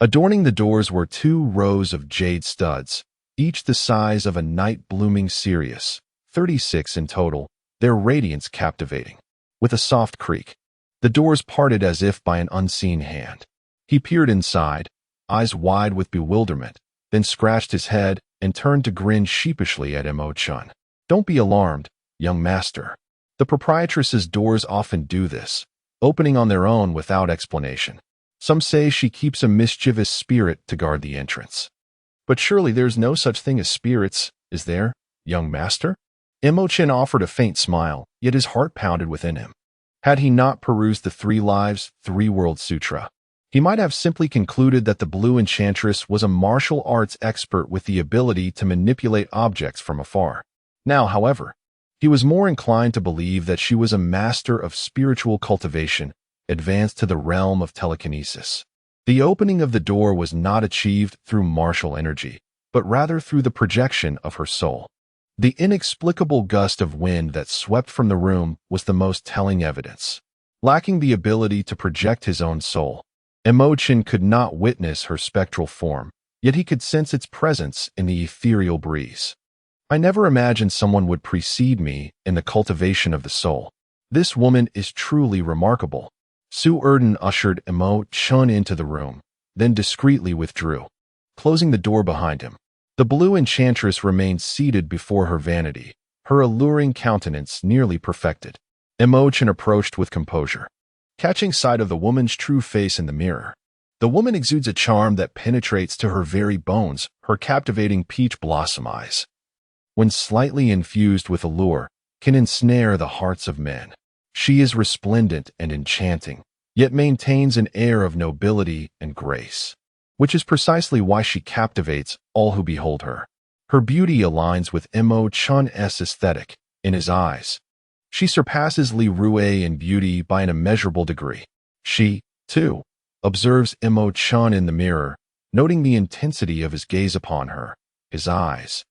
Adorning the doors were 2 rows of jade studs, each the size of a night-blooming Sirius, 36 in total, their radiance captivating. With a soft creak, the doors parted as if by an unseen hand. He peered inside, eyes wide with bewilderment, then scratched his head and turned to grin sheepishly at Chen. "Don't be alarmed, young master. The proprietress's doors often do this, opening on their own without explanation. Some say she keeps a mischievous spirit to guard the entrance." "But surely there's no such thing as spirits, is there, young master?" Chen offered a faint smile, yet his heart pounded within him. Had he not perused the 3 Lives, 3 Worlds Sutra, he might have simply concluded that the Blue Enchantress was a martial arts expert with the ability to manipulate objects from afar. Now, however, he was more inclined to believe that she was a master of spiritual cultivation, advanced to the realm of telekinesis. The opening of the door was not achieved through martial energy, but rather through the projection of her soul. The inexplicable gust of wind that swept from the room was the most telling evidence. Lacking the ability to project his own soul, Chen could not witness her spectral form, yet he could sense its presence in the ethereal breeze. "I never imagined someone would precede me in the cultivation of the soul. This woman is truly remarkable." Su Erden ushered Chen into the room, then discreetly withdrew, closing the door behind him. The Blue Enchantress remained seated before her vanity, her alluring countenance nearly perfected. Chen approached with composure, catching sight of the woman's true face in the mirror. The woman exudes a charm that penetrates to her very bones, her captivating peach blossom eyes, when slightly infused with allure, can ensnare the hearts of men. She is resplendent and enchanting, yet maintains an air of nobility and grace, which is precisely why she captivates all who behold her. Her beauty aligns with Chen's aesthetic. In his eyes, she surpasses Li Rue in beauty by an immeasurable degree. She, too, observes Chen in the mirror, noting the intensity of his gaze upon her. His eyes,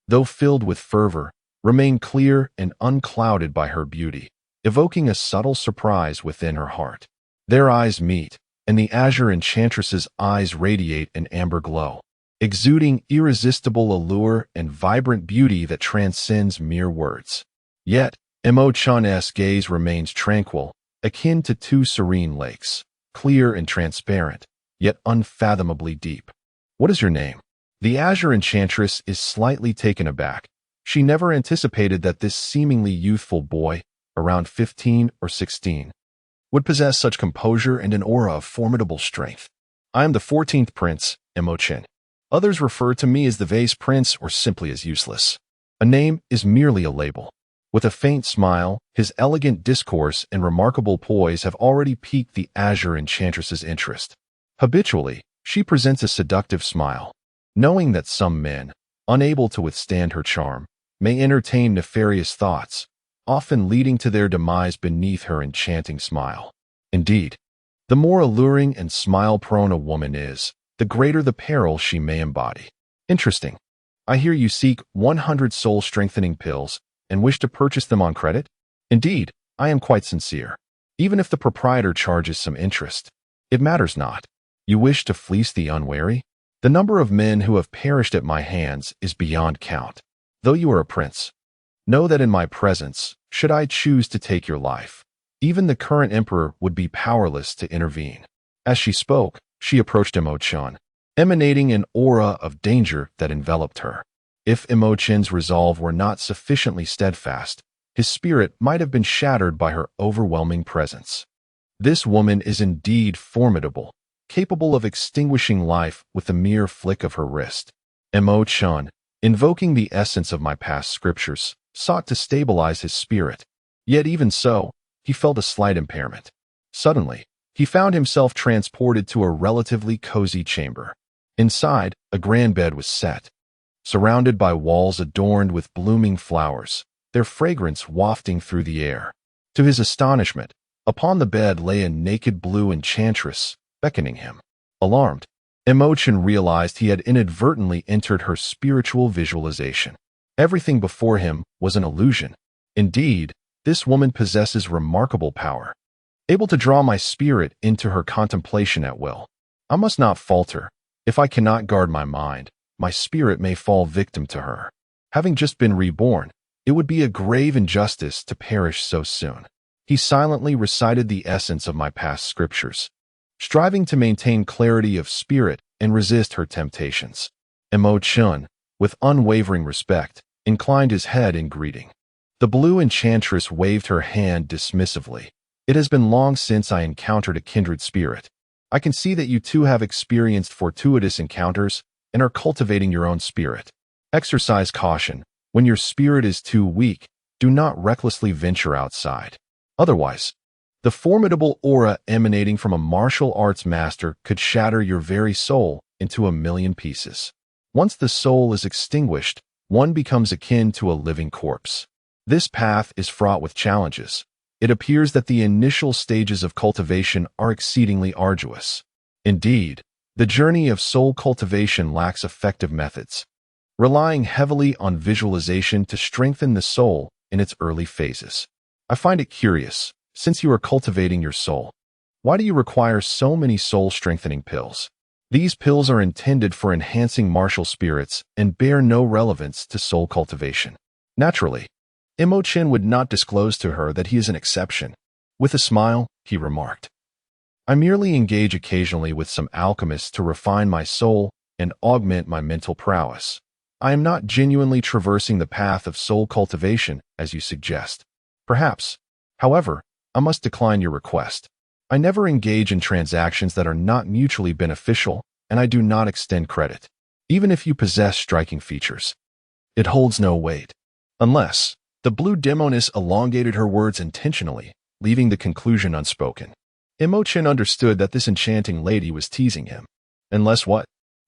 though filled with fervor, remain clear and unclouded by her beauty, evoking a subtle surprise within her heart. Their eyes meet, and the Azure Enchantress's eyes radiate an amber glow, exuding irresistible allure and vibrant beauty that transcends mere words. Yet, Chen's gaze remains tranquil, akin to 2 serene lakes, clear and transparent, yet unfathomably deep. "What is your name?" The Azure Enchantress is slightly taken aback. She never anticipated that this seemingly youthful boy, around 15 or 16, would possess such composure and an aura of formidable strength. "I am the 14th Prince, Chen. Others refer to me as the Vase Prince or simply as useless. A name is merely a label." With a faint smile, his elegant discourse and remarkable poise have already piqued the Azure Enchantress's interest. Habitually, she presents a seductive smile, knowing that some men, unable to withstand her charm, may entertain nefarious thoughts, often leading to their demise beneath her enchanting smile. Indeed, the more alluring and smile-prone a woman is, the greater the peril she may embody. "Interesting. I hear you seek 100 soul-strengthening pills and wish to purchase them on credit?" "Indeed, I am quite sincere. Even if the proprietor charges some interest, it matters not." "You wish to fleece the unwary? The number of men who have perished at my hands is beyond count. Though you are a prince, know that in my presence, should I choose to take your life, even the current emperor would be powerless to intervene." As she spoke, she approached Chen, emanating an aura of danger that enveloped her. If Chen's resolve were not sufficiently steadfast, his spirit might have been shattered by her overwhelming presence. This woman is indeed formidable, capable of extinguishing life with the mere flick of her wrist. Chen, invoking the essence of my past scriptures, sought to stabilize his spirit. Yet even so, he felt a slight impairment. Suddenly, he found himself transported to a relatively cozy chamber. Inside, a grand bed was set, surrounded by walls adorned with blooming flowers, their fragrance wafting through the air. To his astonishment, upon the bed lay a naked Blue Enchantress, beckoning him. Alarmed, Chen realized he had inadvertently entered her spiritual visualization. Everything before him was an illusion. Indeed, this woman possesses remarkable power, able to draw my spirit into her contemplation at will. I must not falter. If I cannot guard my mind, my spirit may fall victim to her. Having just been reborn, it would be a grave injustice to perish so soon. He silently recited the essence of my past scriptures, striving to maintain clarity of spirit and resist her temptations. Chen, with unwavering respect, inclined his head in greeting. The blue enchantress waved her hand dismissively. It has been long since I encountered a kindred spirit. I can see that you too have experienced fortuitous encounters and are cultivating your own spirit. Exercise caution. When your spirit is too weak, do not recklessly venture outside. Otherwise, the formidable aura emanating from a martial arts master could shatter your very soul into a million pieces. Once the soul is extinguished, one becomes akin to a living corpse. This path is fraught with challenges. It appears that the initial stages of cultivation are exceedingly arduous. Indeed, the journey of soul cultivation lacks effective methods, relying heavily on visualization to strengthen the soul in its early phases. I find it curious, since you are cultivating your soul, why do you require so many soul-strengthening pills? These pills are intended for enhancing martial spirits and bear no relevance to soul cultivation. Naturally, Chen would not disclose to her that he is an exception. With a smile, he remarked, I merely engage occasionally with some alchemists to refine my soul and augment my mental prowess. I am not genuinely traversing the path of soul cultivation, as you suggest. Perhaps, however, I must decline your request. I never engage in transactions that are not mutually beneficial, and I do not extend credit, even if you possess striking features. It holds no weight. Unless, the blue demoness elongated her words intentionally, leaving the conclusion unspoken. Chen understood that this enchanting lady was teasing him. Unless what?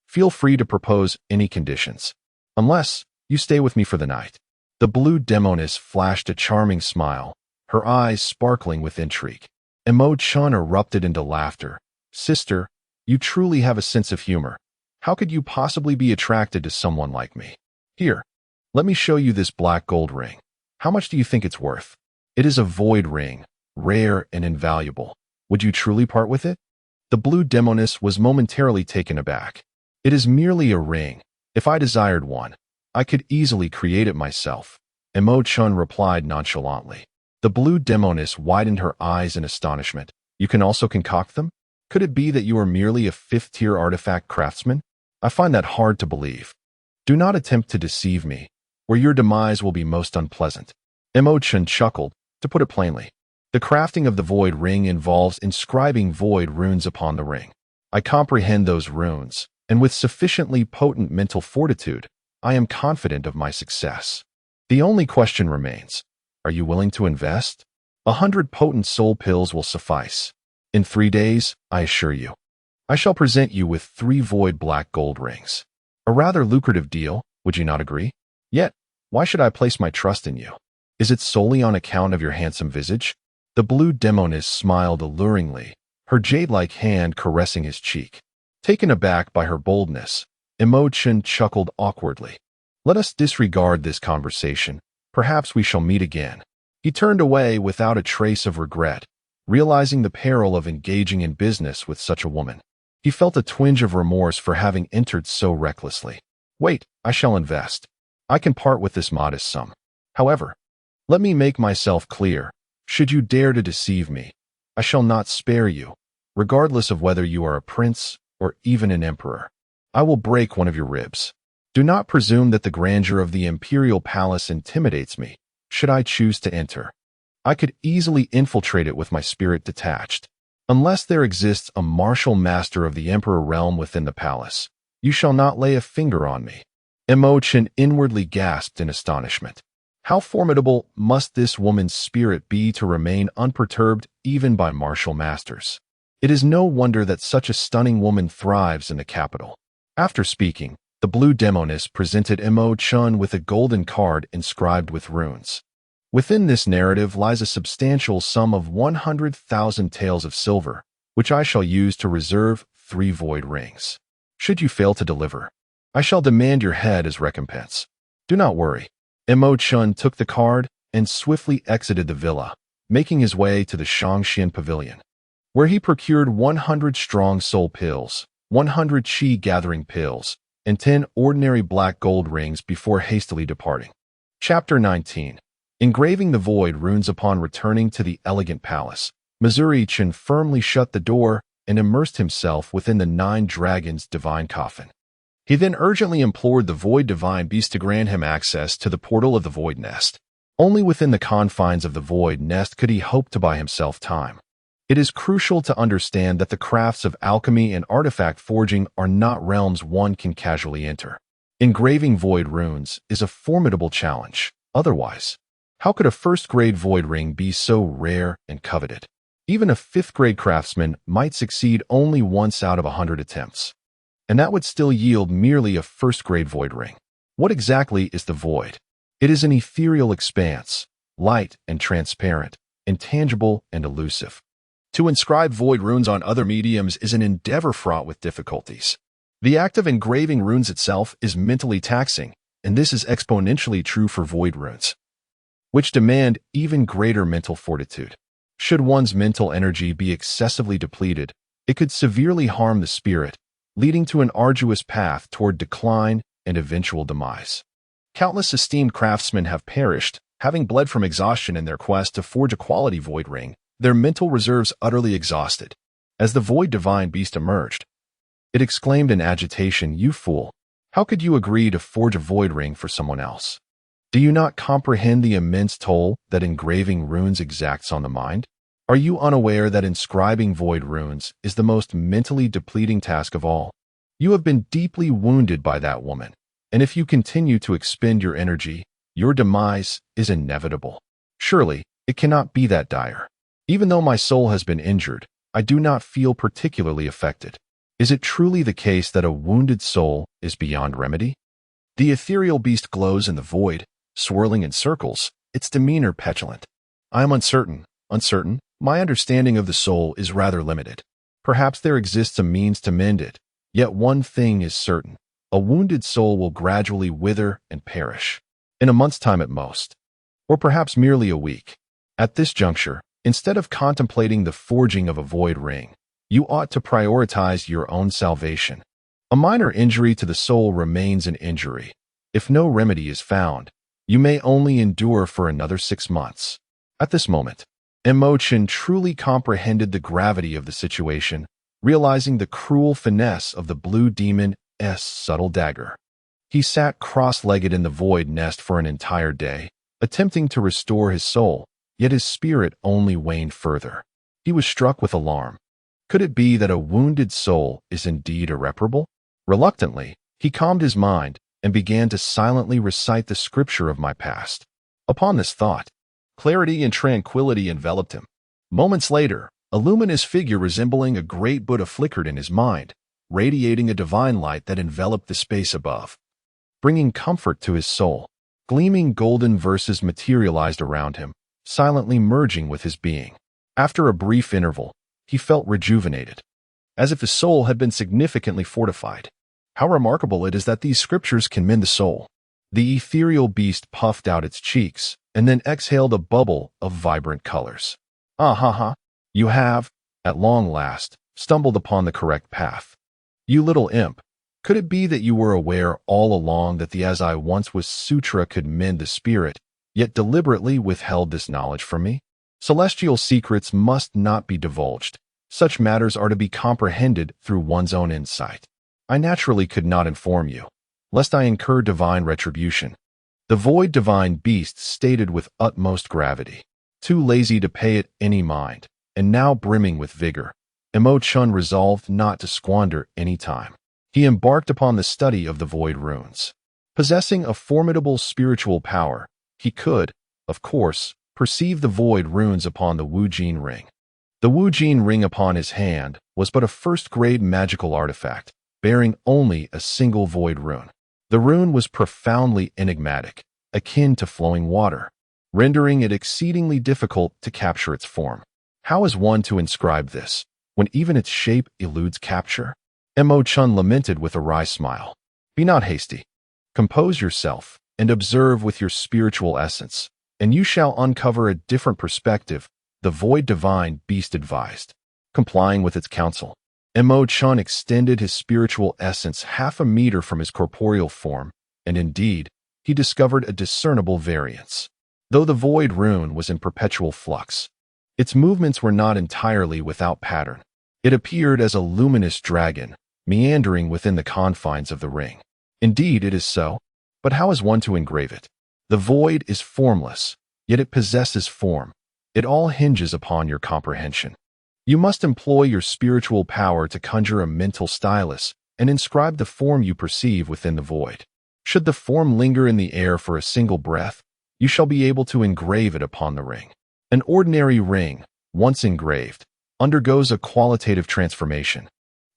Feel free to propose any conditions. Unless, you stay with me for the night. The blue demoness flashed a charming smile, her eyes sparkling with intrigue. Chen erupted into laughter. Sister, you truly have a sense of humor. How could you possibly be attracted to someone like me? Here, let me show you this black gold ring. How much do you think it's worth? It is a void ring, rare and invaluable. Would you truly part with it? The blue demoness was momentarily taken aback. It is merely a ring. If I desired one, I could easily create it myself. Chen replied nonchalantly. The blue demoness widened her eyes in astonishment. You can also concoct them? Could it be that you are merely a fifth-tier artifact craftsman? I find that hard to believe. Do not attempt to deceive me, or your demise will be most unpleasant. Chen chuckled. To put it plainly, the crafting of the void ring involves inscribing void runes upon the ring. I comprehend those runes, and with sufficiently potent mental fortitude, I am confident of my success. The only question remains, are you willing to invest? 100 potent soul pills will suffice. In 3 days, I assure you, I shall present you with 3 void black gold rings. A rather lucrative deal, would you not agree? Yet, why should I place my trust in you? Is it solely on account of your handsome visage? The blue demoness smiled alluringly, her jade-like hand caressing his cheek. Taken aback by her boldness, Chen chuckled awkwardly. Let us disregard this conversation. Perhaps we shall meet again. He turned away without a trace of regret, realizing the peril of engaging in business with such a woman. He felt a twinge of remorse for having entered so recklessly. Wait, I shall invest. I can part with this modest sum. However, let me make myself clear. Should you dare to deceive me, I shall not spare you, regardless of whether you are a prince or even an emperor. I will break one of your ribs. Do not presume that the grandeur of the imperial palace intimidates me, should I choose to enter. I could easily infiltrate it with my spirit detached. Unless there exists a martial master of the emperor realm within the palace, you shall not lay a finger on me. Chen inwardly gasped in astonishment. How formidable must this woman's spirit be to remain unperturbed even by martial masters? It is no wonder that such a stunning woman thrives in the capital. After speaking, the blue demoness presented Chen with a golden card inscribed with runes. Within this narrative lies a substantial sum of 100,000 taels of silver, which I shall use to reserve 3 void rings. Should you fail to deliver, I shall demand your head as recompense. Do not worry. Chen took the card and swiftly exited the villa, making his way to the Shangxian pavilion, where he procured 100 strong soul pills, 100 chi-gathering pills, and 10 ordinary black gold rings before hastily departing. Chapter 19. Engraving the void runes. Upon returning to the elegant palace, Chen firmly shut the door and immersed himself within the 9 dragons' divine coffin. He then urgently implored the void divine beast to grant him access to the portal of the void nest. Only within the confines of the void nest could he hope to buy himself time. It is crucial to understand that the crafts of alchemy and artifact forging are not realms one can casually enter. Engraving void runes is a formidable challenge. Otherwise, how could a first-grade void ring be so rare and coveted? Even a 5th-grade craftsman might succeed only once out of 100 attempts, and that would still yield merely a first-grade void ring. What exactly is the void? It is an ethereal expanse, light and transparent, intangible and elusive. To inscribe void runes on other mediums is an endeavor fraught with difficulties. The act of engraving runes itself is mentally taxing, and this is exponentially true for void runes, which demand even greater mental fortitude. Should one's mental energy be excessively depleted, it could severely harm the spirit, leading to an arduous path toward decline and eventual demise. Countless esteemed craftsmen have perished, having bled from exhaustion in their quest to forge a quality void ring, their mental reserves utterly exhausted. As the void divine beast emerged, it exclaimed in agitation, "You fool! How could you agree to forge a void ring for someone else? Do you not comprehend the immense toll that engraving runes exacts on the mind? Are you unaware that inscribing void runes is the most mentally depleting task of all? You have been deeply wounded by that woman, and if you continue to expend your energy, your demise is inevitable. Surely, it cannot be that dire. Even though my soul has been injured, I do not feel particularly affected. Is it truly the case that a wounded soul is beyond remedy?" The ethereal beast glows in the void, swirling in circles, its demeanor petulant. "I am uncertain. My understanding of the soul is rather limited. Perhaps there exists a means to mend it. Yet one thing is certain. A wounded soul will gradually wither and perish. In a month's time at most. Or perhaps merely a week. At this juncture, instead of contemplating the forging of a void ring, you ought to prioritize your own salvation. A minor injury to the soul remains an injury. If no remedy is found, you may only endure for another 6 months." At this moment, Chen truly comprehended the gravity of the situation, realizing the cruel finesse of the blue demon's subtle dagger. He sat cross-legged in the void nest for an entire day, attempting to restore his soul, yet his spirit only waned further. He was struck with alarm. Could it be that a wounded soul is indeed irreparable? Reluctantly, he calmed his mind and began to silently recite the scripture of my past. Upon this thought, clarity and tranquility enveloped him. Moments later, a luminous figure resembling a great Buddha flickered in his mind, radiating a divine light that enveloped the space above, bringing comfort to his soul. Gleaming golden verses materialized around him, silently merging with his being. After a brief interval, he felt rejuvenated, as if his soul had been significantly fortified. How remarkable it is that these scriptures can mend the soul. The ethereal beast puffed out its cheeks, and then exhaled a bubble of vibrant colors. You have, at long last, stumbled upon the correct path. You little imp, could it be that you were aware all along that the As I Once Was Sutra could mend the spirit, yet deliberately withheld this knowledge from me? Celestial secrets must not be divulged. Such matters are to be comprehended through one's own insight. I naturally could not inform you, lest I incur divine retribution. The void divine beast stated with utmost gravity, too lazy to pay it any mind, and now brimming with vigor. Chen resolved not to squander any time. He embarked upon the study of the void runes. Possessing a formidable spiritual power, he could, of course, perceive the void runes upon the Wuji ring. The Wuji ring upon his hand was but a first-grade magical artifact, bearing only a single void rune. The rune was profoundly enigmatic, akin to flowing water, rendering it exceedingly difficult to capture its form. How is one to inscribe this, when even its shape eludes capture? Chen lamented with a wry smile. Be not hasty. Compose yourself and observe with your spiritual essence, and you shall uncover a different perspective, the void divine beast advised. Complying with its counsel, Chen extended his spiritual essence half a meter from his corporeal form, and indeed, he discovered a discernible variance. Though the void rune was in perpetual flux, its movements were not entirely without pattern. It appeared as a luminous dragon, meandering within the confines of the ring. Indeed, it is so, but how is one to engrave it? The void is formless, yet it possesses form. It all hinges upon your comprehension. You must employ your spiritual power to conjure a mental stylus and inscribe the form you perceive within the void. Should the form linger in the air for a single breath, you shall be able to engrave it upon the ring. An ordinary ring, once engraved, undergoes a qualitative transformation,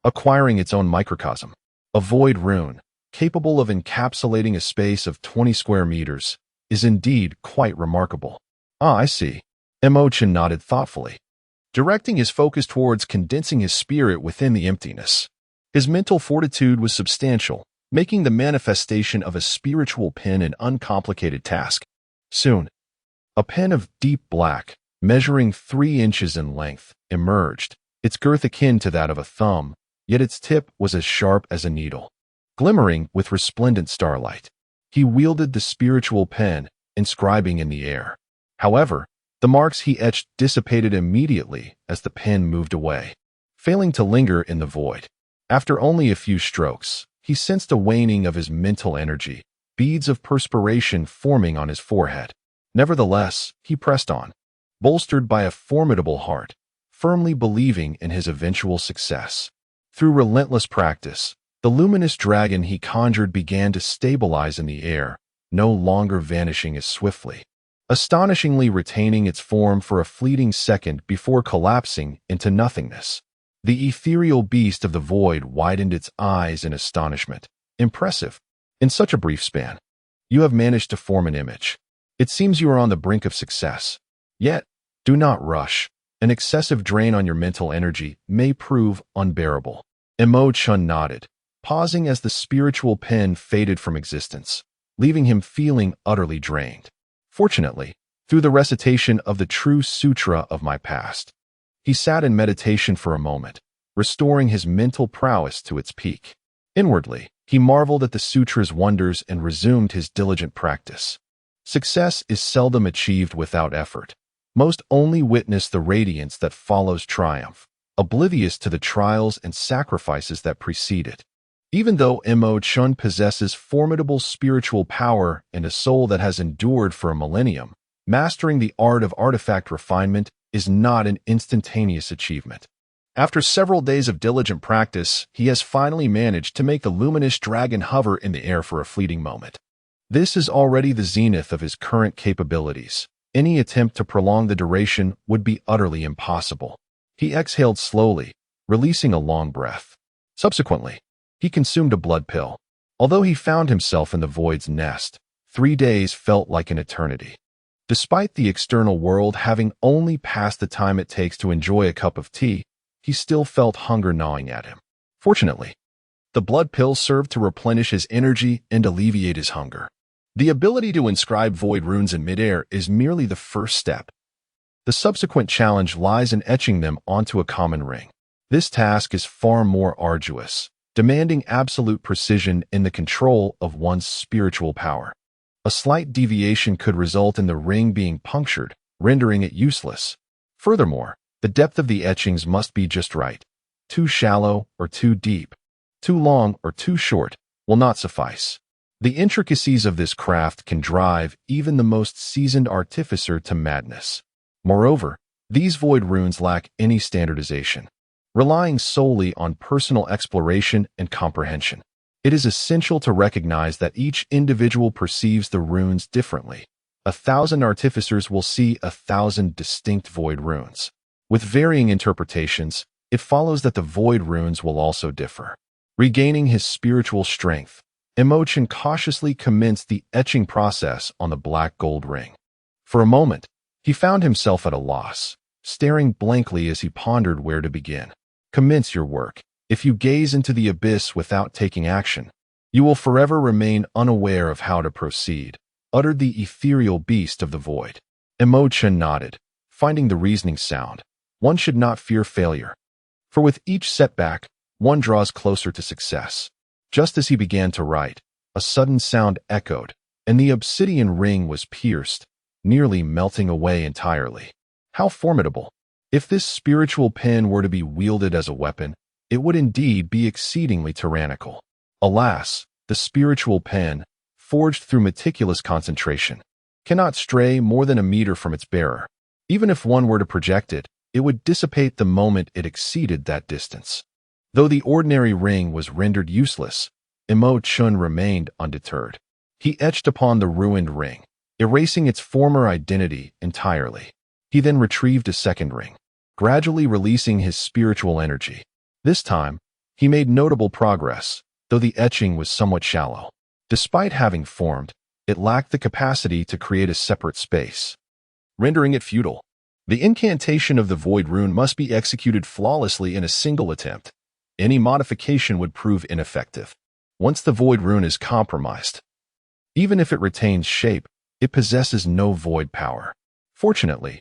acquiring its own microcosm. A void rune, capable of encapsulating a space of 20 square meters, is indeed quite remarkable. Ah, I see. Chen nodded thoughtfully, directing his focus towards condensing his spirit within the emptiness. His mental fortitude was substantial, making the manifestation of a spiritual pen an uncomplicated task. Soon, a pen of deep black, measuring 3 inches in length, emerged, its girth akin to that of a thumb, yet its tip was as sharp as a needle. Glimmering with resplendent starlight, he wielded the spiritual pen, inscribing in the air. However, the marks he etched dissipated immediately as the pen moved away, failing to linger in the void. After only a few strokes, he sensed a waning of his mental energy, beads of perspiration forming on his forehead. Nevertheless, he pressed on, bolstered by a formidable heart, firmly believing in his eventual success. Through relentless practice, the luminous dragon he conjured began to stabilize in the air, no longer vanishing as swiftly, astonishingly retaining its form for a fleeting second before collapsing into nothingness. The ethereal beast of the void widened its eyes in astonishment. Impressive. In such a brief span, you have managed to form an image. It seems you are on the brink of success. Yet, do not rush. An excessive drain on your mental energy may prove unbearable. Chen nodded, pausing as the spiritual pen faded from existence, leaving him feeling utterly drained. Fortunately, through the recitation of the true sutra of my past, he sat in meditation for a moment, restoring his mental prowess to its peak. Inwardly, he marveled at the sutra's wonders and resumed his diligent practice. Success is seldom achieved without effort. Most only witness the radiance that follows triumph, oblivious to the trials and sacrifices that precede it. Even though Chen possesses formidable spiritual power and a soul that has endured for a millennium, mastering the art of artifact refinement is not an instantaneous achievement. After several days of diligent practice, he has finally managed to make the luminous dragon hover in the air for a fleeting moment. This is already the zenith of his current capabilities. Any attempt to prolong the duration would be utterly impossible. He exhaled slowly, releasing a long breath. Subsequently, he consumed a blood pill. Although he found himself in the void's nest, 3 days felt like an eternity. Despite the external world having only passed the time it takes to enjoy a cup of tea, he still felt hunger gnawing at him. Fortunately, the blood pill served to replenish his energy and alleviate his hunger. The ability to inscribe void runes in midair is merely the first step. The subsequent challenge lies in etching them onto a common ring. This task is far more arduous, demanding absolute precision in the control of one's spiritual power. A slight deviation could result in the ring being punctured, rendering it useless. Furthermore, the depth of the etchings must be just right. Too shallow or too deep, too long or too short will not suffice. The intricacies of this craft can drive even the most seasoned artificer to madness. Moreover, these void runes lack any standardization. Relying solely on personal exploration and comprehension, it is essential to recognize that each individual perceives the runes differently. 1,000 artificers will see 1,000 distinct void runes. With varying interpretations, it follows that the void runes will also differ. Regaining his spiritual strength, Chen cautiously commenced the etching process on the black gold ring. For a moment, he found himself at a loss, staring blankly as he pondered where to begin. Commence your work. If you gaze into the abyss without taking action, you will forever remain unaware of how to proceed, uttered the ethereal beast of the void. Chen nodded, finding the reasoning sound. One should not fear failure, For with each setback, one draws closer to success. Just as he began to write, a sudden sound echoed, and the obsidian ring was pierced, nearly melting away entirely. How formidable! If this spiritual pen were to be wielded as a weapon, it would indeed be exceedingly tyrannical. Alas, the spiritual pen, forged through meticulous concentration, cannot stray more than a meter from its bearer. Even if one were to project it, it would dissipate the moment it exceeded that distance. Though the ordinary ring was rendered useless, Chen remained undeterred. He etched upon the ruined ring, erasing its former identity entirely. He then retrieved a second ring, gradually releasing his spiritual energy. This time, he made notable progress, though the etching was somewhat shallow. Despite having formed, it lacked the capacity to create a separate space, rendering it futile. The incantation of the Void Rune must be executed flawlessly in a single attempt. Any modification would prove ineffective. Once the Void Rune is compromised, even if it retains shape, it possesses no void power. Fortunately,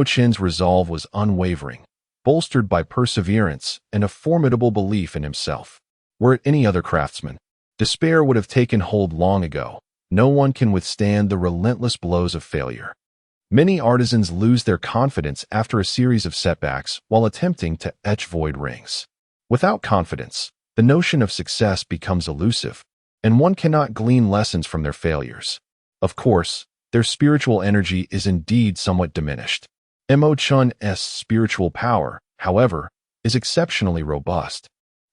Chen's resolve was unwavering, bolstered by perseverance and a formidable belief in himself. Were it any other craftsman, despair would have taken hold long ago. No one can withstand the relentless blows of failure. Many artisans lose their confidence after a series of setbacks while attempting to etch void rings. Without confidence, the notion of success becomes elusive, and one cannot glean lessons from their failures. Of course, their spiritual energy is indeed somewhat diminished. Chen's spiritual power, however, is exceptionally robust.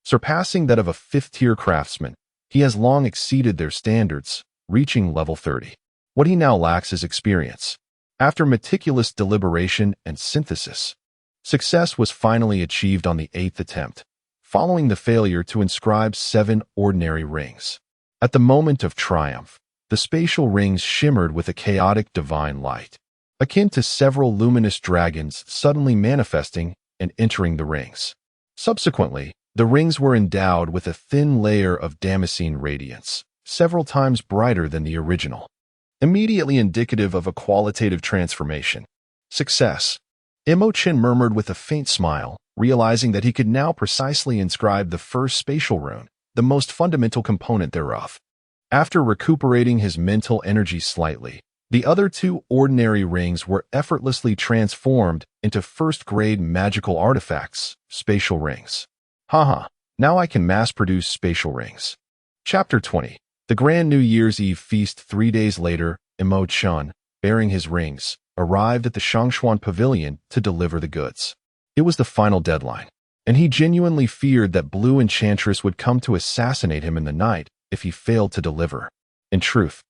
Surpassing that of a fifth-tier craftsman, he has long exceeded their standards, reaching level 30. What he now lacks is experience. After meticulous deliberation and synthesis, success was finally achieved on the 8th attempt, following the failure to inscribe 7 ordinary rings. At the moment of triumph, the spatial rings shimmered with a chaotic divine light, akin to several luminous dragons suddenly manifesting and entering the rings. Subsequently, the rings were endowed with a thin layer of damascene radiance, several times brighter than the original, immediately indicative of a qualitative transformation. Success. Chen murmured with a faint smile, realizing that he could now precisely inscribe the first spatial rune, the most fundamental component thereof. After recuperating his mental energy slightly, the other 2 ordinary rings were effortlessly transformed into first-grade magical artifacts, spatial rings. Haha, now I can mass-produce spatial rings. Chapter 20. The Grand New Year's Eve feast 3 days later, Chen, bearing his rings, arrived at the Shangshuan Pavilion to deliver the goods. It was the final deadline, and he genuinely feared that Blue Enchantress would come to assassinate him in the night if he failed to deliver. In truth,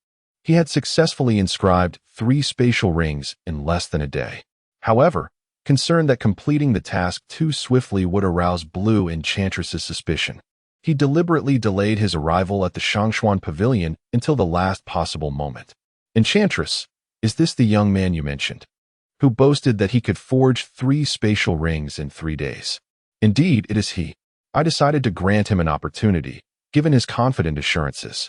he had successfully inscribed 3 spatial rings in less than a day. However, concerned that completing the task too swiftly would arouse Blue Enchantress's suspicion, he deliberately delayed his arrival at the Shangshuan Pavilion until the last possible moment. Enchantress, is this the young man you mentioned, who boasted that he could forge 3 spatial rings in 3 days? Indeed, it is he. I decided to grant him an opportunity, given his confident assurances.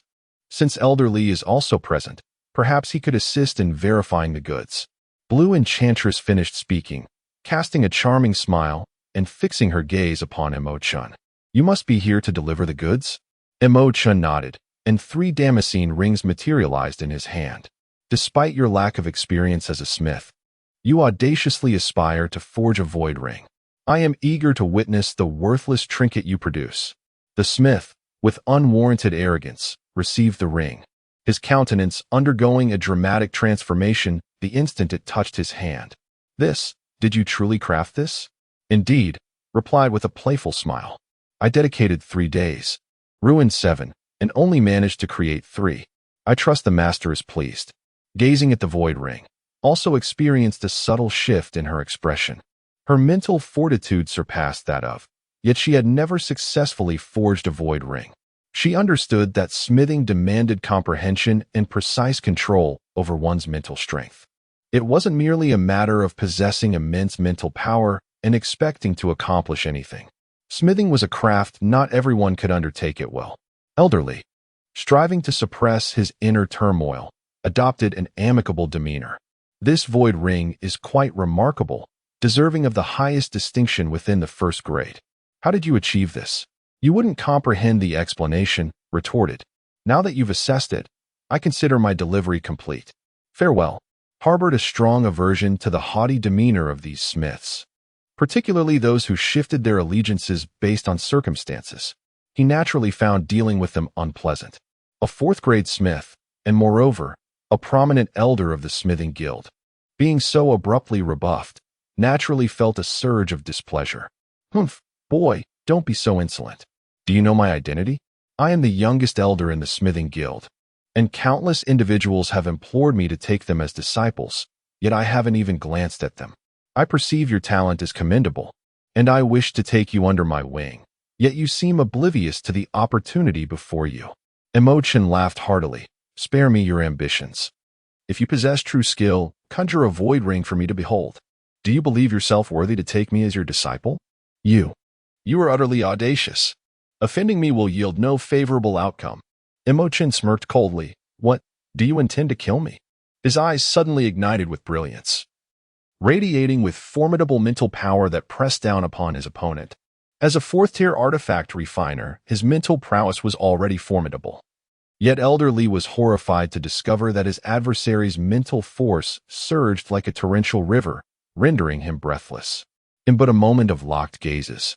Since Elder Li is also present, perhaps he could assist in verifying the goods. Blue Enchantress finished speaking, casting a charming smile and fixing her gaze upon Chen. You must be here to deliver the goods? Chen nodded, and 3 damascene rings materialized in his hand. Despite your lack of experience as a smith, you audaciously aspire to forge a void ring. I am eager to witness the worthless trinket you produce. The smith, with unwarranted arrogance, received the ring, his countenance undergoing a dramatic transformation the instant it touched his hand. Did you truly craft this? Indeed, replied with a playful smile. I dedicated 3 days, ruined 7, and only managed to create 3. I trust the master is pleased. Gazing at the void ring, also experienced a subtle shift in her expression. Her mental fortitude surpassed that of, yet she had never successfully forged a void ring. She understood that smithing demanded comprehension and precise control over one's mental strength. It wasn't merely a matter of possessing immense mental power and expecting to accomplish anything. Smithing was a craft not everyone could undertake it well. Elderly, striving to suppress his inner turmoil, adopted an amicable demeanor. This void ring is quite remarkable, deserving of the highest distinction within the first grade. How did you achieve this? You wouldn't comprehend the explanation, retorted. Now that you've assessed it, I consider my delivery complete. Farewell. Harbored a strong aversion to the haughty demeanor of these smiths, particularly those who shifted their allegiances based on circumstances. He naturally found dealing with them unpleasant. A fourth-grade smith, and moreover, a prominent elder of the smithing guild, being so abruptly rebuffed, naturally felt a surge of displeasure. Humph, boy, don't be so insolent. Do you know my identity? I am the youngest elder in the smithing guild, and countless individuals have implored me to take them as disciples, yet I haven't even glanced at them. I perceive your talent is commendable, and I wish to take you under my wing, yet you seem oblivious to the opportunity before you. Chen laughed heartily. Spare me your ambitions. If you possess true skill, conjure a void ring for me to behold. Do you believe yourself worthy to take me as your disciple? You are utterly audacious. Offending me will yield no favorable outcome. Chen smirked coldly. What, do you intend to kill me? His eyes suddenly ignited with brilliance, radiating with formidable mental power that pressed down upon his opponent. As a fourth-tier artifact refiner, his mental prowess was already formidable. Yet Elder Li was horrified to discover that his adversary's mental force surged like a torrential river, rendering him breathless. In but a moment of locked gazes,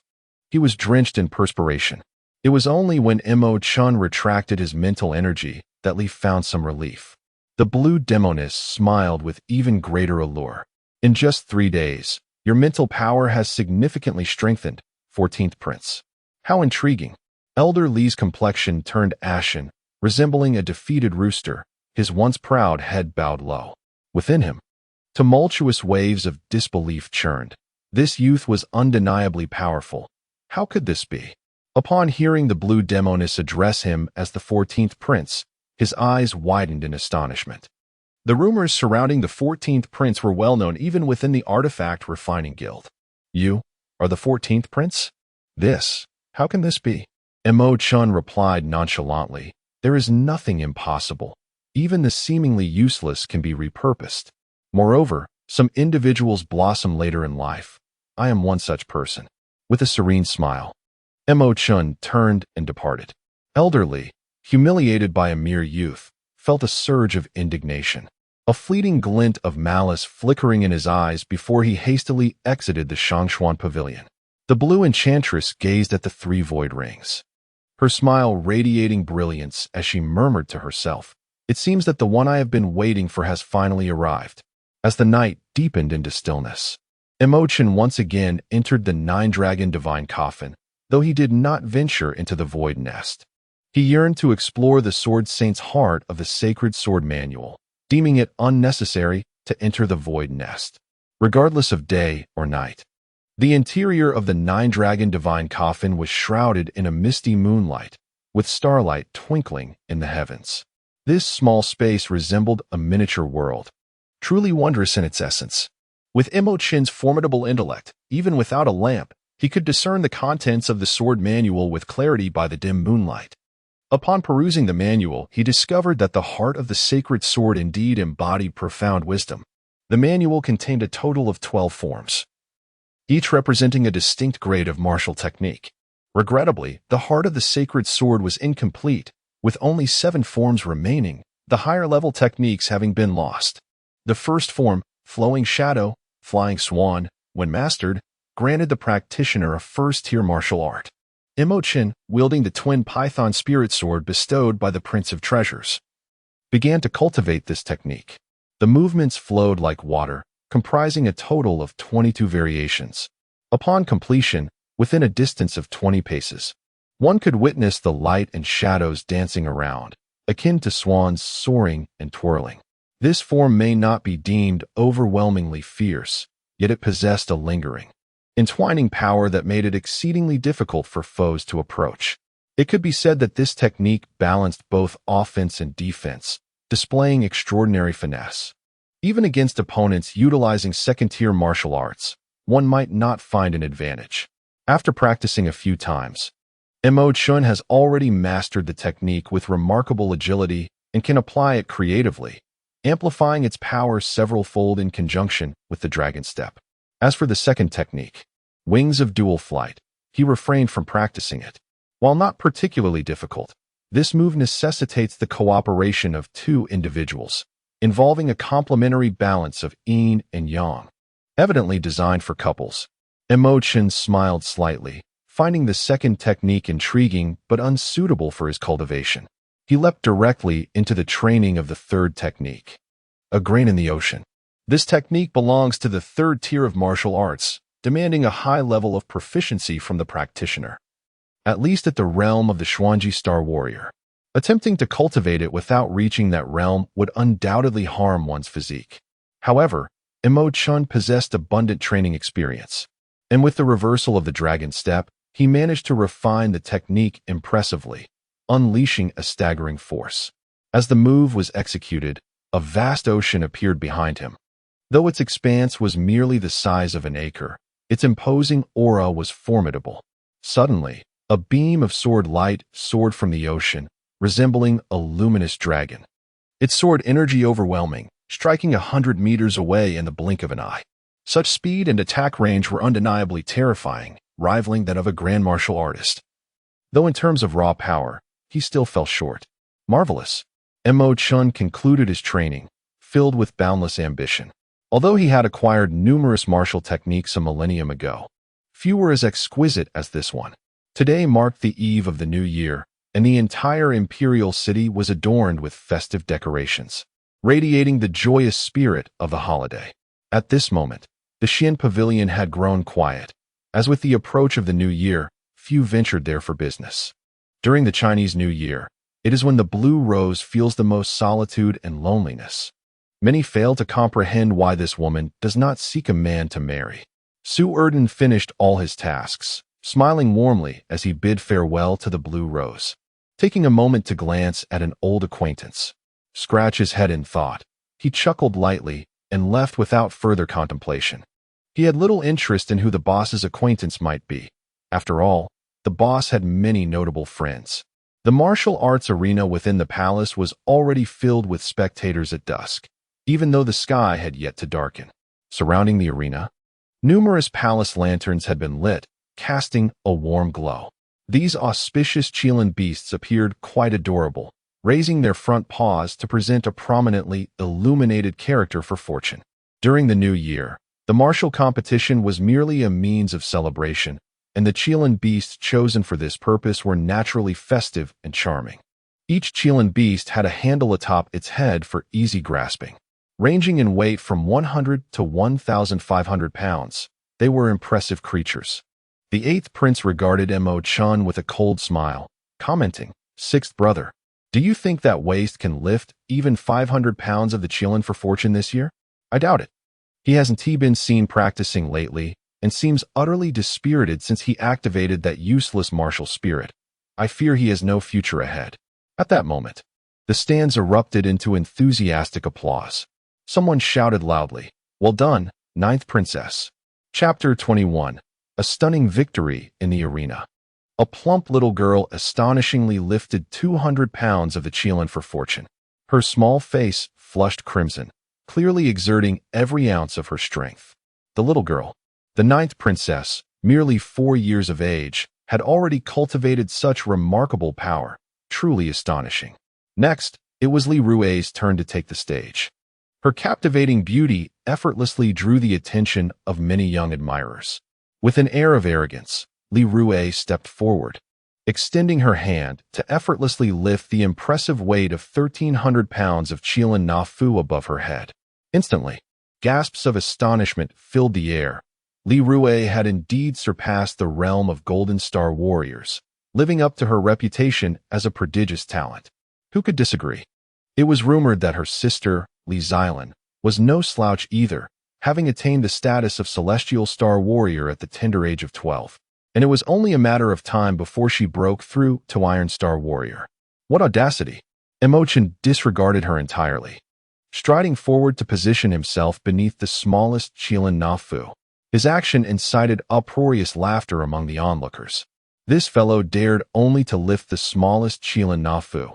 he was drenched in perspiration. It was only when Chen retracted his mental energy that Li found some relief. The blue demoness smiled with even greater allure. In just 3 days, your mental power has significantly strengthened, 14th Prince. How intriguing. Elder Li's complexion turned ashen, resembling a defeated rooster, his once proud head bowed low. Within him, tumultuous waves of disbelief churned. This youth was undeniably powerful. How could this be? Upon hearing the blue demoness address him as the 14th Prince, his eyes widened in astonishment. The rumors surrounding the 14th Prince were well known even within the Artifact Refining Guild. You are the 14th Prince? How can this be? Chen replied nonchalantly. There is nothing impossible. Even the seemingly useless can be repurposed. Moreover, some individuals blossom later in life. I am one such person. With a serene smile, Chen turned and departed. Elder Li, humiliated by a mere youth, felt a surge of indignation, a fleeting glint of malice flickering in his eyes before he hastily exited the Shangshuan Pavilion. The blue enchantress gazed at the 3 void rings, her smile radiating brilliance as she murmured to herself, "It seems that the one I have been waiting for has finally arrived." As the night deepened into stillness, Chen once again entered the 9-dragon divine coffin, though he did not venture into the void nest. He yearned to explore the Sword Saint's heart of the sacred sword manual, deeming it unnecessary to enter the void nest, regardless of day or night. The interior of the 9-dragon divine coffin was shrouded in a misty moonlight, with starlight twinkling in the heavens. This small space resembled a miniature world, truly wondrous in its essence. With Chen's formidable intellect, even without a lamp, he could discern the contents of the sword manual with clarity by the dim moonlight. Upon perusing the manual, he discovered that the heart of the sacred sword indeed embodied profound wisdom. The manual contained a total of 12 forms, each representing a distinct grade of martial technique. Regrettably, the heart of the sacred sword was incomplete, with only 7 forms remaining, the higher-level techniques having been lost. The first form, Flowing Shadow, Flying Swan, when mastered, granted the practitioner a first-tier martial art. Chen, wielding the twin python spirit sword bestowed by the Prince of Treasures, began to cultivate this technique. The movements flowed like water, comprising a total of 22 variations. Upon completion, within a distance of 20 paces, one could witness the light and shadows dancing around, akin to swans soaring and twirling. This form may not be deemed overwhelmingly fierce, yet it possessed a lingering, entwining power that made it exceedingly difficult for foes to approach. It could be said that this technique balanced both offense and defense, displaying extraordinary finesse. Even against opponents utilizing second-tier martial arts, one might not find an advantage. After practicing a few times, Chen has already mastered the technique with remarkable agility and can apply it creatively, amplifying its power several-fold in conjunction with the dragon step. As for the second technique, Wings of Dual Flight, he refrained from practicing it. While not particularly difficult, this move necessitates the cooperation of two individuals, involving a complementary balance of yin and yang, evidently designed for couples. Chen smiled slightly, finding the second technique intriguing but unsuitable for his cultivation. He leapt directly into the training of the third technique, a grain in the ocean. This technique belongs to the third tier of martial arts, demanding a high level of proficiency from the practitioner, at least at the realm of the Xuanji Star Warrior. Attempting to cultivate it without reaching that realm would undoubtedly harm one's physique. However, Chen possessed abundant training experience, and with the reversal of the dragon step, he managed to refine the technique impressively, unleashing a staggering force. As the move was executed, a vast ocean appeared behind him. Though its expanse was merely the size of an acre, its imposing aura was formidable. Suddenly, a beam of sword light soared from the ocean, resembling a luminous dragon. It soared energy overwhelming, striking 100 meters away in the blink of an eye. Such speed and attack range were undeniably terrifying, rivaling that of a grand martial artist. Though in terms of raw power, he still fell short. Marvelous. Chen concluded his training, filled with boundless ambition. Although he had acquired numerous martial techniques a millennium ago, few were as exquisite as this one. Today marked the eve of the new year, and the entire imperial city was adorned with festive decorations, radiating the joyous spirit of the holiday. At this moment, the Xian pavilion had grown quiet. As with the approach of the new year, few ventured there for business. During the Chinese New Year, it is when the blue rose feels the most solitude and loneliness. Many fail to comprehend why this woman does not seek a man to marry. Su Erden finished all his tasks, smiling warmly as he bid farewell to the blue rose. Taking a moment to glance at an old acquaintance, scratch his head in thought, he chuckled lightly and left without further contemplation. He had little interest in who the boss's acquaintance might be. After all, the boss had many notable friends. The martial arts arena within the palace was already filled with spectators at dusk, even though the sky had yet to darken. Surrounding the arena, numerous palace lanterns had been lit, casting a warm glow. These auspicious Qilin beasts appeared quite adorable, raising their front paws to present a prominently illuminated character for fortune. During the new year, the martial competition was merely a means of celebration, and the Qilin beasts chosen for this purpose were naturally festive and charming. Each Qilin beast had a handle atop its head for easy grasping. Ranging in weight from 100 to 1,500 pounds, they were impressive creatures. The eighth prince regarded Chen with a cold smile, commenting, "Sixth brother, do you think that waist can lift even 500 pounds of the Qilin for fortune this year? I doubt it. He hasn't been seen practicing lately and seems utterly dispirited since he activated that useless martial spirit. I fear he has no future ahead." At that moment, the stands erupted into enthusiastic applause. Someone shouted loudly, "Well done, ninth princess." Chapter 21. A stunning victory in the arena. A plump little girl astonishingly lifted 200 pounds of the Qilin for fortune. Her small face flushed crimson, clearly exerting every ounce of her strength. The little girl, the ninth princess, merely 4 years of age, had already cultivated such remarkable power, truly astonishing. Next, it was Li Rui's turn to take the stage. Her captivating beauty effortlessly drew the attention of many young admirers. With an air of arrogance, Li Rui stepped forward, extending her hand to effortlessly lift the impressive weight of 1,300 pounds of Qilin Na Fu above her head. Instantly, gasps of astonishment filled the air. Li Rui had indeed surpassed the realm of Golden Star warriors, living up to her reputation as a prodigious talent. Who could disagree? It was rumored that her sister, Li Xilan, was no slouch either, having attained the status of Celestial Star Warrior at the tender age of 12, and it was only a matter of time before she broke through to Iron Star Warrior. What audacity! Chen disregarded her entirely, striding forward to position himself beneath the smallest Qilin Na Fu. His action incited uproarious laughter among the onlookers. This fellow dared only to lift the smallest Qilin Na Fu.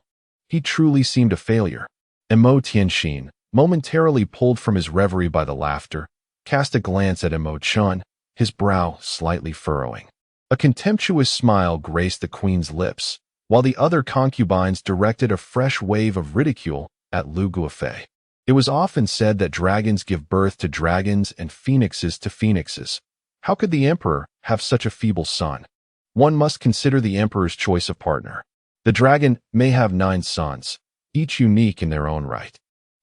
He truly seemed a failure. Tianxin, momentarily pulled from his reverie by the laughter, cast a glance at Chen, his brow slightly furrowing. A contemptuous smile graced the queen's lips, while the other concubines directed a fresh wave of ridicule at Lu Guofei. It was often said that dragons give birth to dragons and phoenixes to phoenixes. How could the emperor have such a feeble son? One must consider the emperor's choice of partner. The dragon may have 9 sons, each unique in their own right.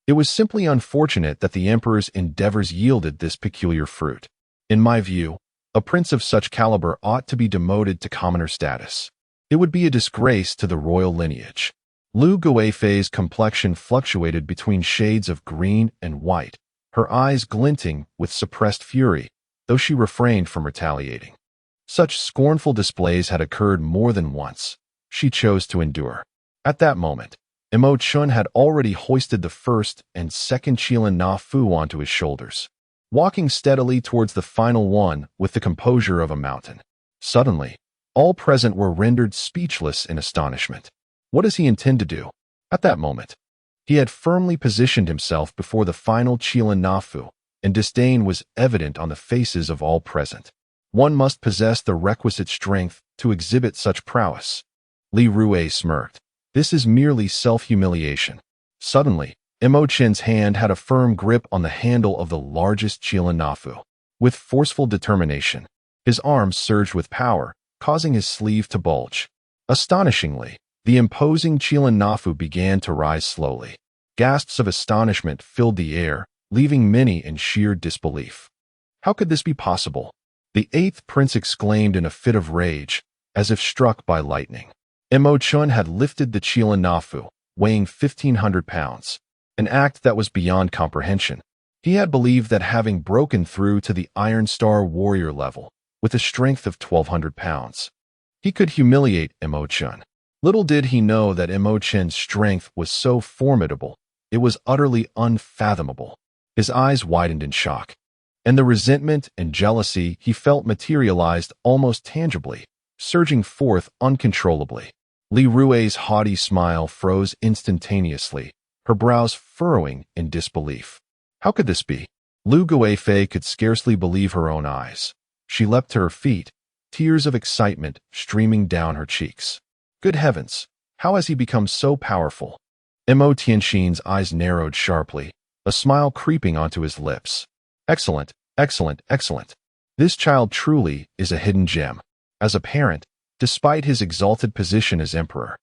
It was simply unfortunate that the emperor's endeavors yielded this peculiar fruit. In my view, a prince of such caliber ought to be demoted to commoner status. It would be a disgrace to the royal lineage. Lu Guofei's complexion fluctuated between shades of green and white, her eyes glinting with suppressed fury, though she refrained from retaliating. Such scornful displays had occurred more than once. She chose to endure. At that moment, Chen had already hoisted the first and second Qilan Na Fu onto his shoulders, walking steadily towards the final one with the composure of a mountain. Suddenly, all present were rendered speechless in astonishment. What does he intend to do? At that moment, he had firmly positioned himself before the final Qilan Na Fu, and disdain was evident on the faces of all present. One must possess the requisite strength to exhibit such prowess. Li Rue smirked. This is merely self-humiliation. Suddenly, Chen's hand had a firm grip on the handle of the largest Qilan Na Fu. With forceful determination, his arms surged with power, causing his sleeve to bulge. Astonishingly, the imposing Qilan Na Fu began to rise slowly. Gasps of astonishment filled the air, leaving many in sheer disbelief. How could this be possible? The 8th prince exclaimed in a fit of rage, as if struck by lightning. Chen had lifted the Qilan Na Fu, weighing 1,500 pounds, an act that was beyond comprehension. He had believed that having broken through to the Iron Star warrior level, with a strength of 1,200 pounds, he could humiliate Chen. Little did he know that Chen's strength was so formidable, it was utterly unfathomable. His eyes widened in shock, and the resentment and jealousy he felt materialized almost tangibly, surging forth uncontrollably. Li Rue's haughty smile froze instantaneously, her brows furrowing in disbelief. How could this be? Lu Guofei could scarcely believe her own eyes. She leapt to her feet, tears of excitement streaming down her cheeks. Good heavens, how has he become so powerful? Tianxin's eyes narrowed sharply, a smile creeping onto his lips. Excellent, excellent, excellent. This child truly is a hidden gem. As a parent, despite his exalted position as emperor,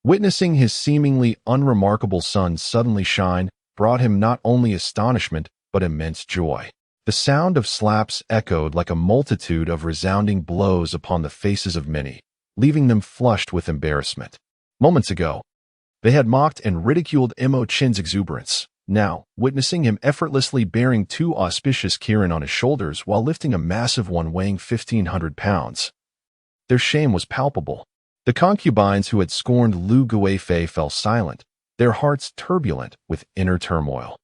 witnessing his seemingly unremarkable son suddenly shine brought him not only astonishment but immense joy. The sound of slaps echoed like a multitude of resounding blows upon the faces of many, leaving them flushed with embarrassment. Moments ago, they had mocked and ridiculed Chen's exuberance. Now, witnessing him effortlessly bearing 2 auspicious Kirin on his shoulders while lifting a massive one weighing 1,500 pounds, their shame was palpable. The concubines who had scorned Lu Guofei fell silent, their hearts turbulent with inner turmoil.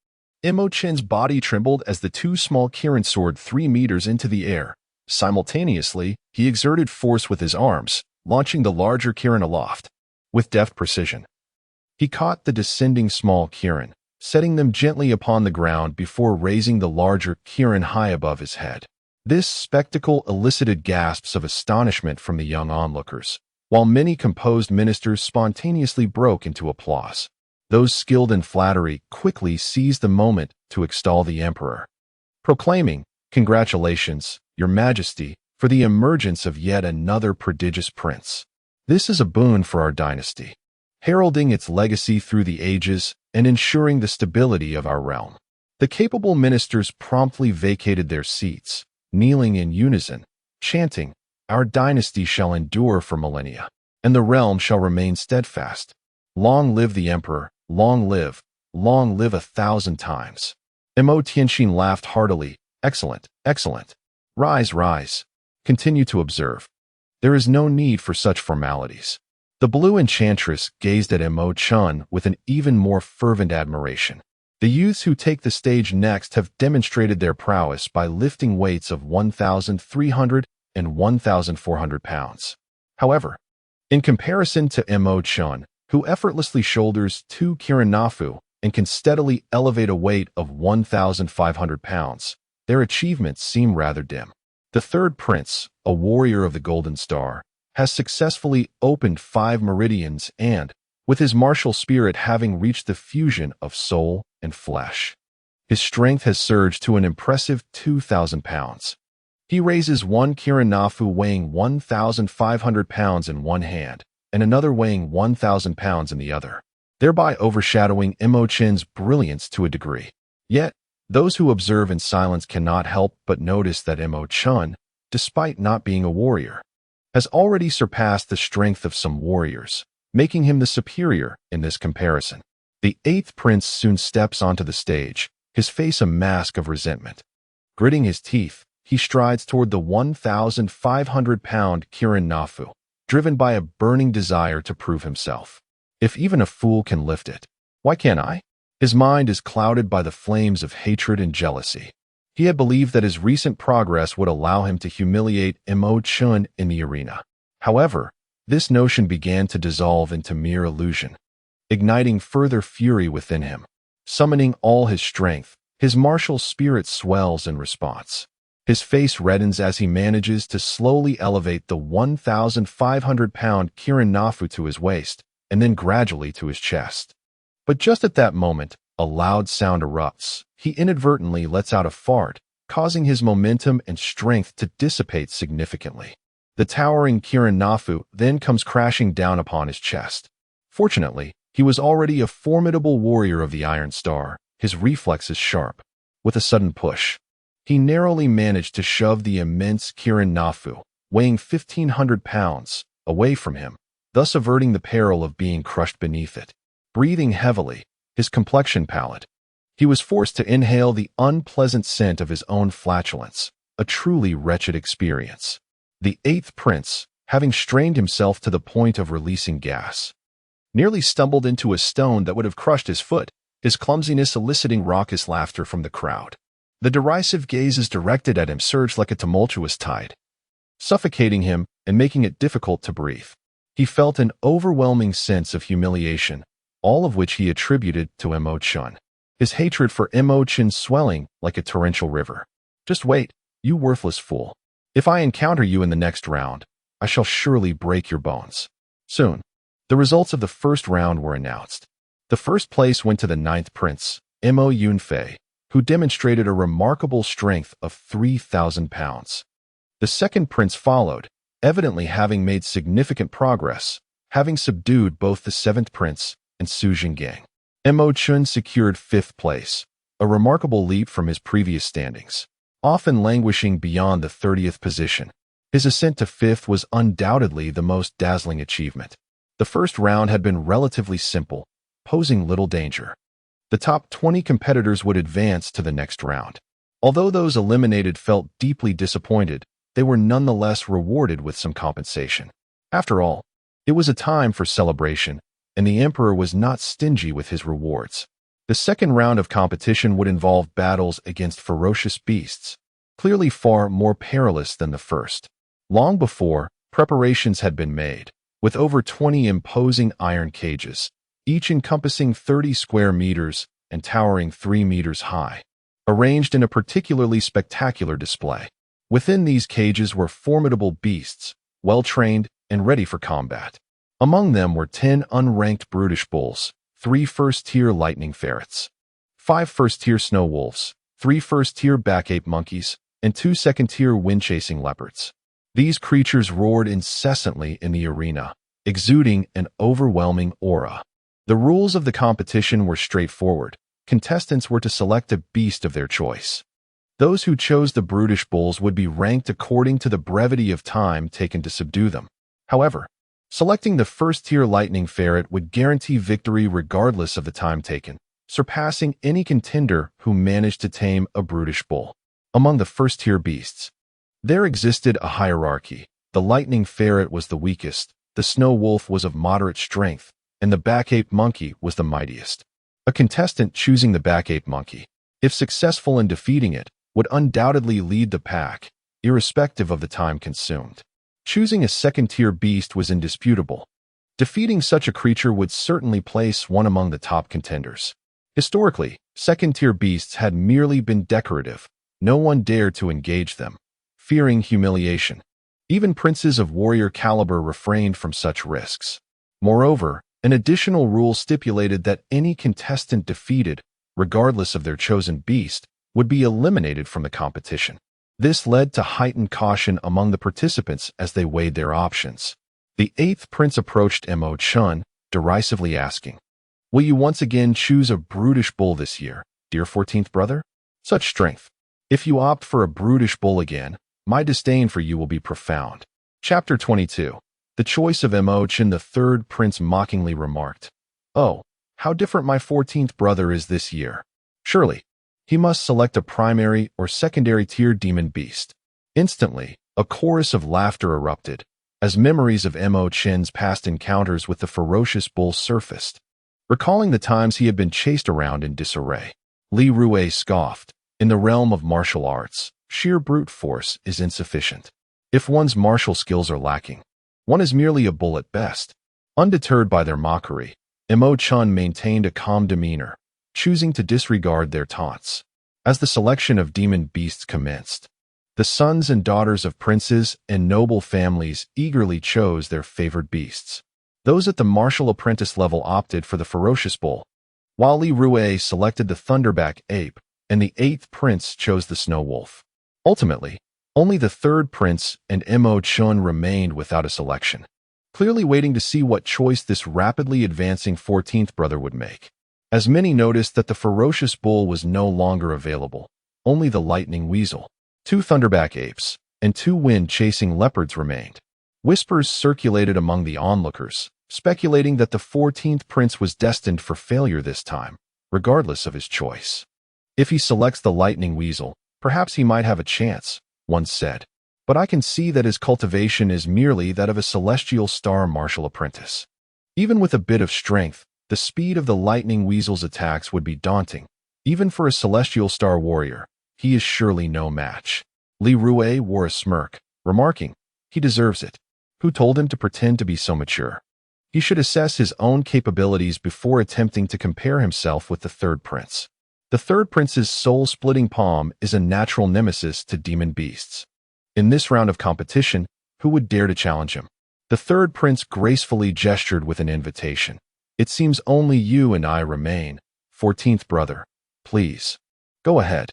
Chen's body trembled as the 2 small Kirin soared 3 meters into the air. Simultaneously, he exerted force with his arms, launching the larger Kirin aloft. With deft precision, he caught the descending small Kirin, setting them gently upon the ground before raising the larger Kirin high above his head. This spectacle elicited gasps of astonishment from the young onlookers, while many composed ministers spontaneously broke into applause. Those skilled in flattery quickly seized the moment to extol the emperor, proclaiming, "Congratulations, Your Majesty, for the emergence of yet another prodigious prince. This is a boon for our dynasty, heralding its legacy through the ages and ensuring the stability of our realm." The capable ministers promptly vacated their seats, kneeling in unison, chanting, "Our dynasty shall endure for millennia, and the realm shall remain steadfast. Long live the emperor, long live 1,000 times." Tianxin laughed heartily. "Excellent, excellent. Rise, rise. Continue to observe. There is no need for such formalities." The blue enchantress gazed at Chen with an even more fervent admiration. The youths who take the stage next have demonstrated their prowess by lifting weights of 1,300 and 1,400 pounds. However, in comparison to Chen, who effortlessly shoulders 2 Kirin Na Fu and can steadily elevate a weight of 1,500 pounds, their achievements seem rather dim. The third prince, a warrior of the Golden Star, has successfully opened 5 meridians and, with his martial spirit having reached the fusion of soul and flesh, his strength has surged to an impressive 2,000 pounds. He raises one Kiranafu weighing 1,500 pounds in one hand and another weighing 1,000 pounds in the other, thereby overshadowing Chen's brilliance to a degree. Yet, those who observe in silence cannot help but notice that Chen, despite not being a warrior, has already surpassed the strength of some warriors, making him the superior in this comparison. The 8th prince soon steps onto the stage, his face a mask of resentment. Gritting his teeth, he strides toward the 1,500-pound Kiranafu, driven by a burning desire to prove himself. If even a fool can lift it, why can't I? His mind is clouded by the flames of hatred and jealousy. He had believed that his recent progress would allow him to humiliate Chen in the arena. However, this notion began to dissolve into mere illusion, igniting further fury within him. Summoning all his strength, his martial spirit swells in response. His face reddens as he manages to slowly elevate the 1,500-pound Kiranafu to his waist, and then gradually to his chest. But just at that moment, a loud sound erupts. He inadvertently lets out a fart, causing his momentum and strength to dissipate significantly. The towering Kiranafu then comes crashing down upon his chest. Fortunately, he was already a formidable warrior of the Iron Star, his reflexes sharp. With a sudden push, he narrowly managed to shove the immense Kiranafu, weighing 1,500 pounds, away from him, thus averting the peril of being crushed beneath it. Breathing heavily, his complexion pallid, he was forced to inhale the unpleasant scent of his own flatulence, a truly wretched experience. The 8th prince, having strained himself to the point of releasing gas, nearly stumbled into a stone that would have crushed his foot, his clumsiness eliciting raucous laughter from the crowd. The derisive gazes directed at him surged like a tumultuous tide, suffocating him and making it difficult to breathe. He felt an overwhelming sense of humiliation, all of which he attributed to Chen. His hatred for Chen swelling like a torrential river. Just wait, you worthless fool. If I encounter you in the next round, I shall surely break your bones. Soon, the results of the first round were announced. The first place went to the 9th prince, Yunfei, who demonstrated a remarkable strength of 3,000 pounds. The second prince followed, evidently having made significant progress, having subdued both the 7th prince and Su Jinggang. Chen secured 5th place, a remarkable leap from his previous standings. Often languishing beyond the 30th position, his ascent to 5th was undoubtedly the most dazzling achievement. The first round had been relatively simple, posing little danger. The top 20 competitors would advance to the next round. Although those eliminated felt deeply disappointed, they were nonetheless rewarded with some compensation. After all, it was a time for celebration, and the emperor was not stingy with his rewards. The second round of competition would involve battles against ferocious beasts, clearly far more perilous than the first. Long before, preparations had been made, with over 20 imposing iron cages, each encompassing 30 square meters and towering 3 meters high, arranged in a particularly spectacular display. Within these cages were formidable beasts, well-trained and ready for combat. Among them were 10 unranked brutish bulls, 3 first-tier lightning ferrets, 5 first-tier snow wolves, 3 first-tier back-ape monkeys, and 2 second-tier wind-chasing leopards. These creatures roared incessantly in the arena, exuding an overwhelming aura. The rules of the competition were straightforward. Contestants were to select a beast of their choice. Those who chose the brutish bulls would be ranked according to the brevity of time taken to subdue them. However, selecting the first-tier lightning ferret would guarantee victory regardless of the time taken, surpassing any contender who managed to tame a brutish bull. Among the first-tier beasts, there existed a hierarchy. The lightning ferret was the weakest, the snow wolf was of moderate strength, and the back-ape monkey was the mightiest. A contestant choosing the back-ape monkey, if successful in defeating it, would undoubtedly lead the pack, irrespective of the time consumed. Choosing a second-tier beast was indisputable. Defeating such a creature would certainly place one among the top contenders. Historically, second-tier beasts had merely been decorative. No one dared to engage them, fearing humiliation. Even princes of warrior caliber refrained from such risks. Moreover, an additional rule stipulated that any contestant defeated, regardless of their chosen beast, would be eliminated from the competition. This led to heightened caution among the participants as they weighed their options. The eighth prince approached Chen, derisively asking, "Will you once again choose a brutish bull this year, dear 14th brother? Such strength. If you opt for a brutish bull again, my disdain for you will be profound." Chapter 22. The choice of Chen, the third prince mockingly remarked, "Oh, how different my 14th brother is this year. Surely, he must select a primary or secondary tier demon beast." Instantly, a chorus of laughter erupted, as memories of Chen's past encounters with the ferocious bull surfaced. Recalling the times he had been chased around in disarray, Li Rue scoffed, "In the realm of martial arts, sheer brute force is insufficient. If one's martial skills are lacking, one is merely a bull at best." Undeterred by their mockery, Chen maintained a calm demeanor, choosing to disregard their taunts. As the selection of demon beasts commenced, the sons and daughters of princes and noble families eagerly chose their favored beasts. Those at the martial apprentice level opted for the ferocious bull, while Li Rue selected the thunderback ape, and the eighth prince chose the snow wolf. Ultimately, only the third prince and Chen remained without a selection, clearly waiting to see what choice this rapidly advancing 14th brother would make. As many noticed that the ferocious bull was no longer available, only the lightning weasel, 2 thunderback apes, and 2 wind-chasing leopards remained. Whispers circulated among the onlookers, speculating that the 14th prince was destined for failure this time, regardless of his choice. "If he selects the lightning weasel, perhaps he might have a chance," one said. "But I can see that his cultivation is merely that of a celestial star martial apprentice. Even with a bit of strength, the speed of the lightning weasel's attacks would be daunting. Even for a celestial star warrior, he is surely no match." Li Rue wore a smirk, remarking, "He deserves it. Who told him to pretend to be so mature? He should assess his own capabilities before attempting to compare himself with the third prince." The third prince's soul-splitting palm is a natural nemesis to demon beasts. In this round of competition, who would dare to challenge him? The third prince gracefully gestured with an invitation. "It seems only you and I remain, 14th brother. Please, go ahead."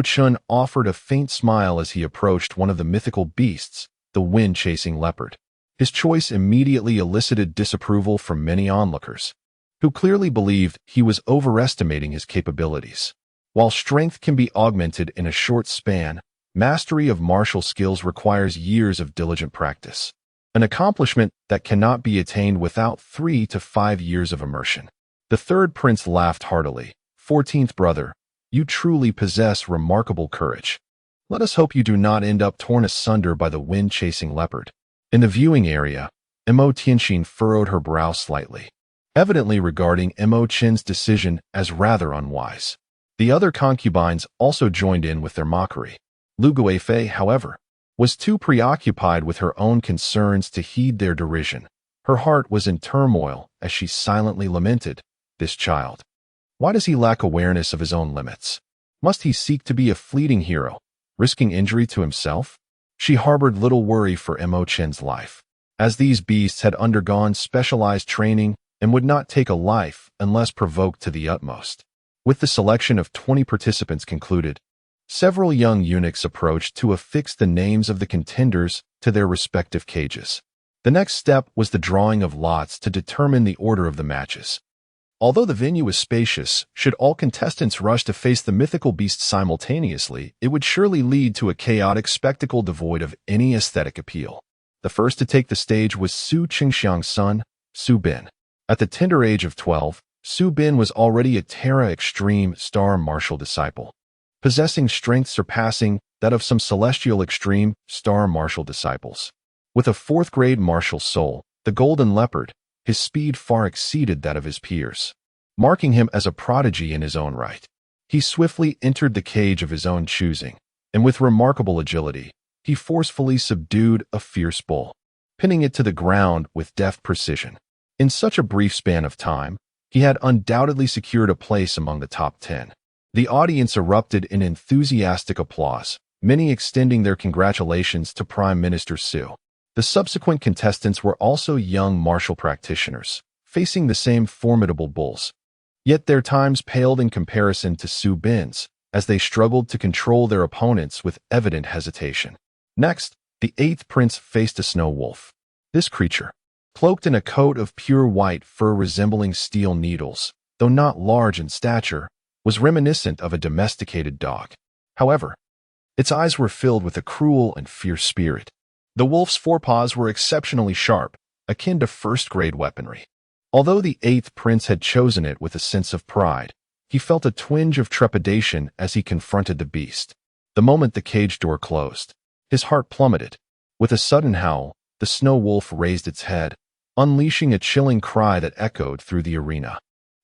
Chen offered a faint smile as he approached one of the mythical beasts, the wind-chasing leopard. His choice immediately elicited disapproval from many onlookers, who clearly believed he was overestimating his capabilities. While strength can be augmented in a short span, mastery of martial skills requires years of diligent practice, an accomplishment that cannot be attained without 3 to 5 years of immersion. The third prince laughed heartily. "14th brother, you truly possess remarkable courage. Let us hope you do not end up torn asunder by the wind-chasing leopard." In the viewing area, Tianxin furrowed her brow slightly, evidently regarding Chen's decision as rather unwise. The other concubines also joined in with their mockery. Lu Guifei, however, was too preoccupied with her own concerns to heed their derision. Her heart was in turmoil as she silently lamented, "This child. Why does he lack awareness of his own limits? Must he seek to be a fleeting hero, risking injury to himself?" She harbored little worry for Chen's life, as these beasts had undergone specialized training and would not take a life unless provoked to the utmost. With the selection of 20 participants concluded, several young eunuchs approached to affix the names of the contenders to their respective cages. The next step was the drawing of lots to determine the order of the matches. Although the venue was spacious, should all contestants rush to face the mythical beasts simultaneously, it would surely lead to a chaotic spectacle devoid of any aesthetic appeal. The first to take the stage was Su Qingxiang's son, Su Bin. At the tender age of 12, Su Bin was already a Terra Extreme star martial disciple, possessing strength surpassing that of some celestial extreme star martial disciples. With a 4th-grade martial soul, the Golden Leopard, his speed far exceeded that of his peers, marking him as a prodigy in his own right. He swiftly entered the cage of his own choosing, and with remarkable agility, he forcefully subdued a fierce bull, pinning it to the ground with deft precision. In such a brief span of time, he had undoubtedly secured a place among the top 10. The audience erupted in enthusiastic applause, many extending their congratulations to Prime Minister Su. The subsequent contestants were also young martial practitioners, facing the same formidable bulls. Yet their times paled in comparison to Su Bin's, as they struggled to control their opponents with evident hesitation. Next, the eighth prince faced a snow wolf. This creature, cloaked in a coat of pure white fur resembling steel needles, though not large in stature, was reminiscent of a domesticated dog. However, its eyes were filled with a cruel and fierce spirit. The wolf's forepaws were exceptionally sharp, akin to first-grade weaponry. Although the eighth prince had chosen it with a sense of pride, he felt a twinge of trepidation as he confronted the beast. The moment the cage door closed, his heart plummeted. With a sudden howl, the snow wolf raised its head, unleashing a chilling cry that echoed through the arena,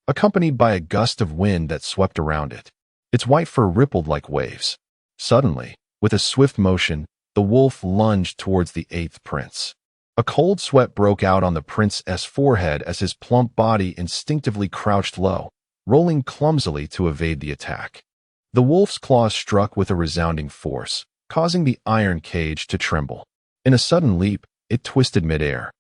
accompanied by a gust of wind that swept around it. Its white fur rippled like waves. Suddenly, with a swift motion, the wolf lunged towards the eighth prince. A cold sweat broke out on the prince's forehead as his plump body instinctively crouched low, rolling clumsily to evade the attack. The wolf's claws struck with a resounding force, causing the iron cage to tremble. In a sudden leap, it twisted midair,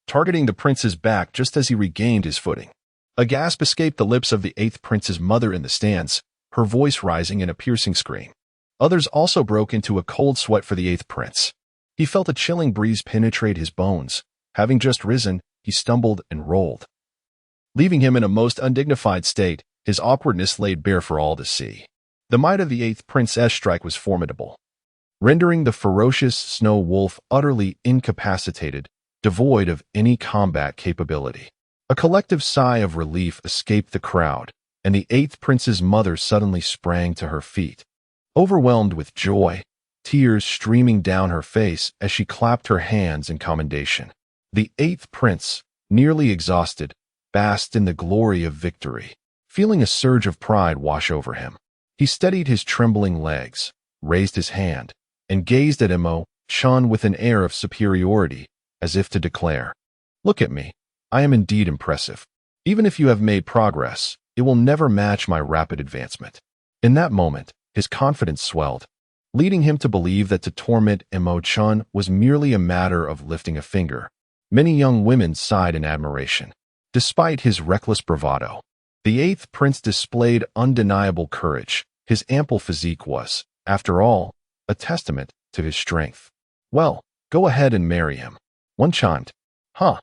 targeting the prince's back just as he regained his footing. A gasp escaped the lips of the eighth prince's mother in the stands, her voice rising in a piercing scream. Others also broke into a cold sweat for the eighth prince. He felt a chilling breeze penetrate his bones. Having just risen, he stumbled and rolled, leaving him in a most undignified state, his awkwardness laid bare for all to see. The might of the eighth prince's strike was formidable, rendering the ferocious snow wolf utterly incapacitated, devoid of any combat capability. A collective sigh of relief escaped the crowd, and the eighth prince's mother suddenly sprang to her feet, overwhelmed with joy, tears streaming down her face as she clapped her hands in commendation. The eighth prince, nearly exhausted, basked in the glory of victory, feeling a surge of pride wash over him. He steadied his trembling legs, raised his hand, and gazed at Chen with an air of superiority, as if to declare, "Look at me. I am indeed impressive. Even if you have made progress, it will never match my rapid advancement." In that moment, his confidence swelled, leading him to believe that to torment Chen was merely a matter of lifting a finger. Many young women sighed in admiration. Despite his reckless bravado, the eighth prince displayed undeniable courage. His ample physique was, after all, a testament to his strength. "Well, go ahead and marry him," one chimed. "Huh,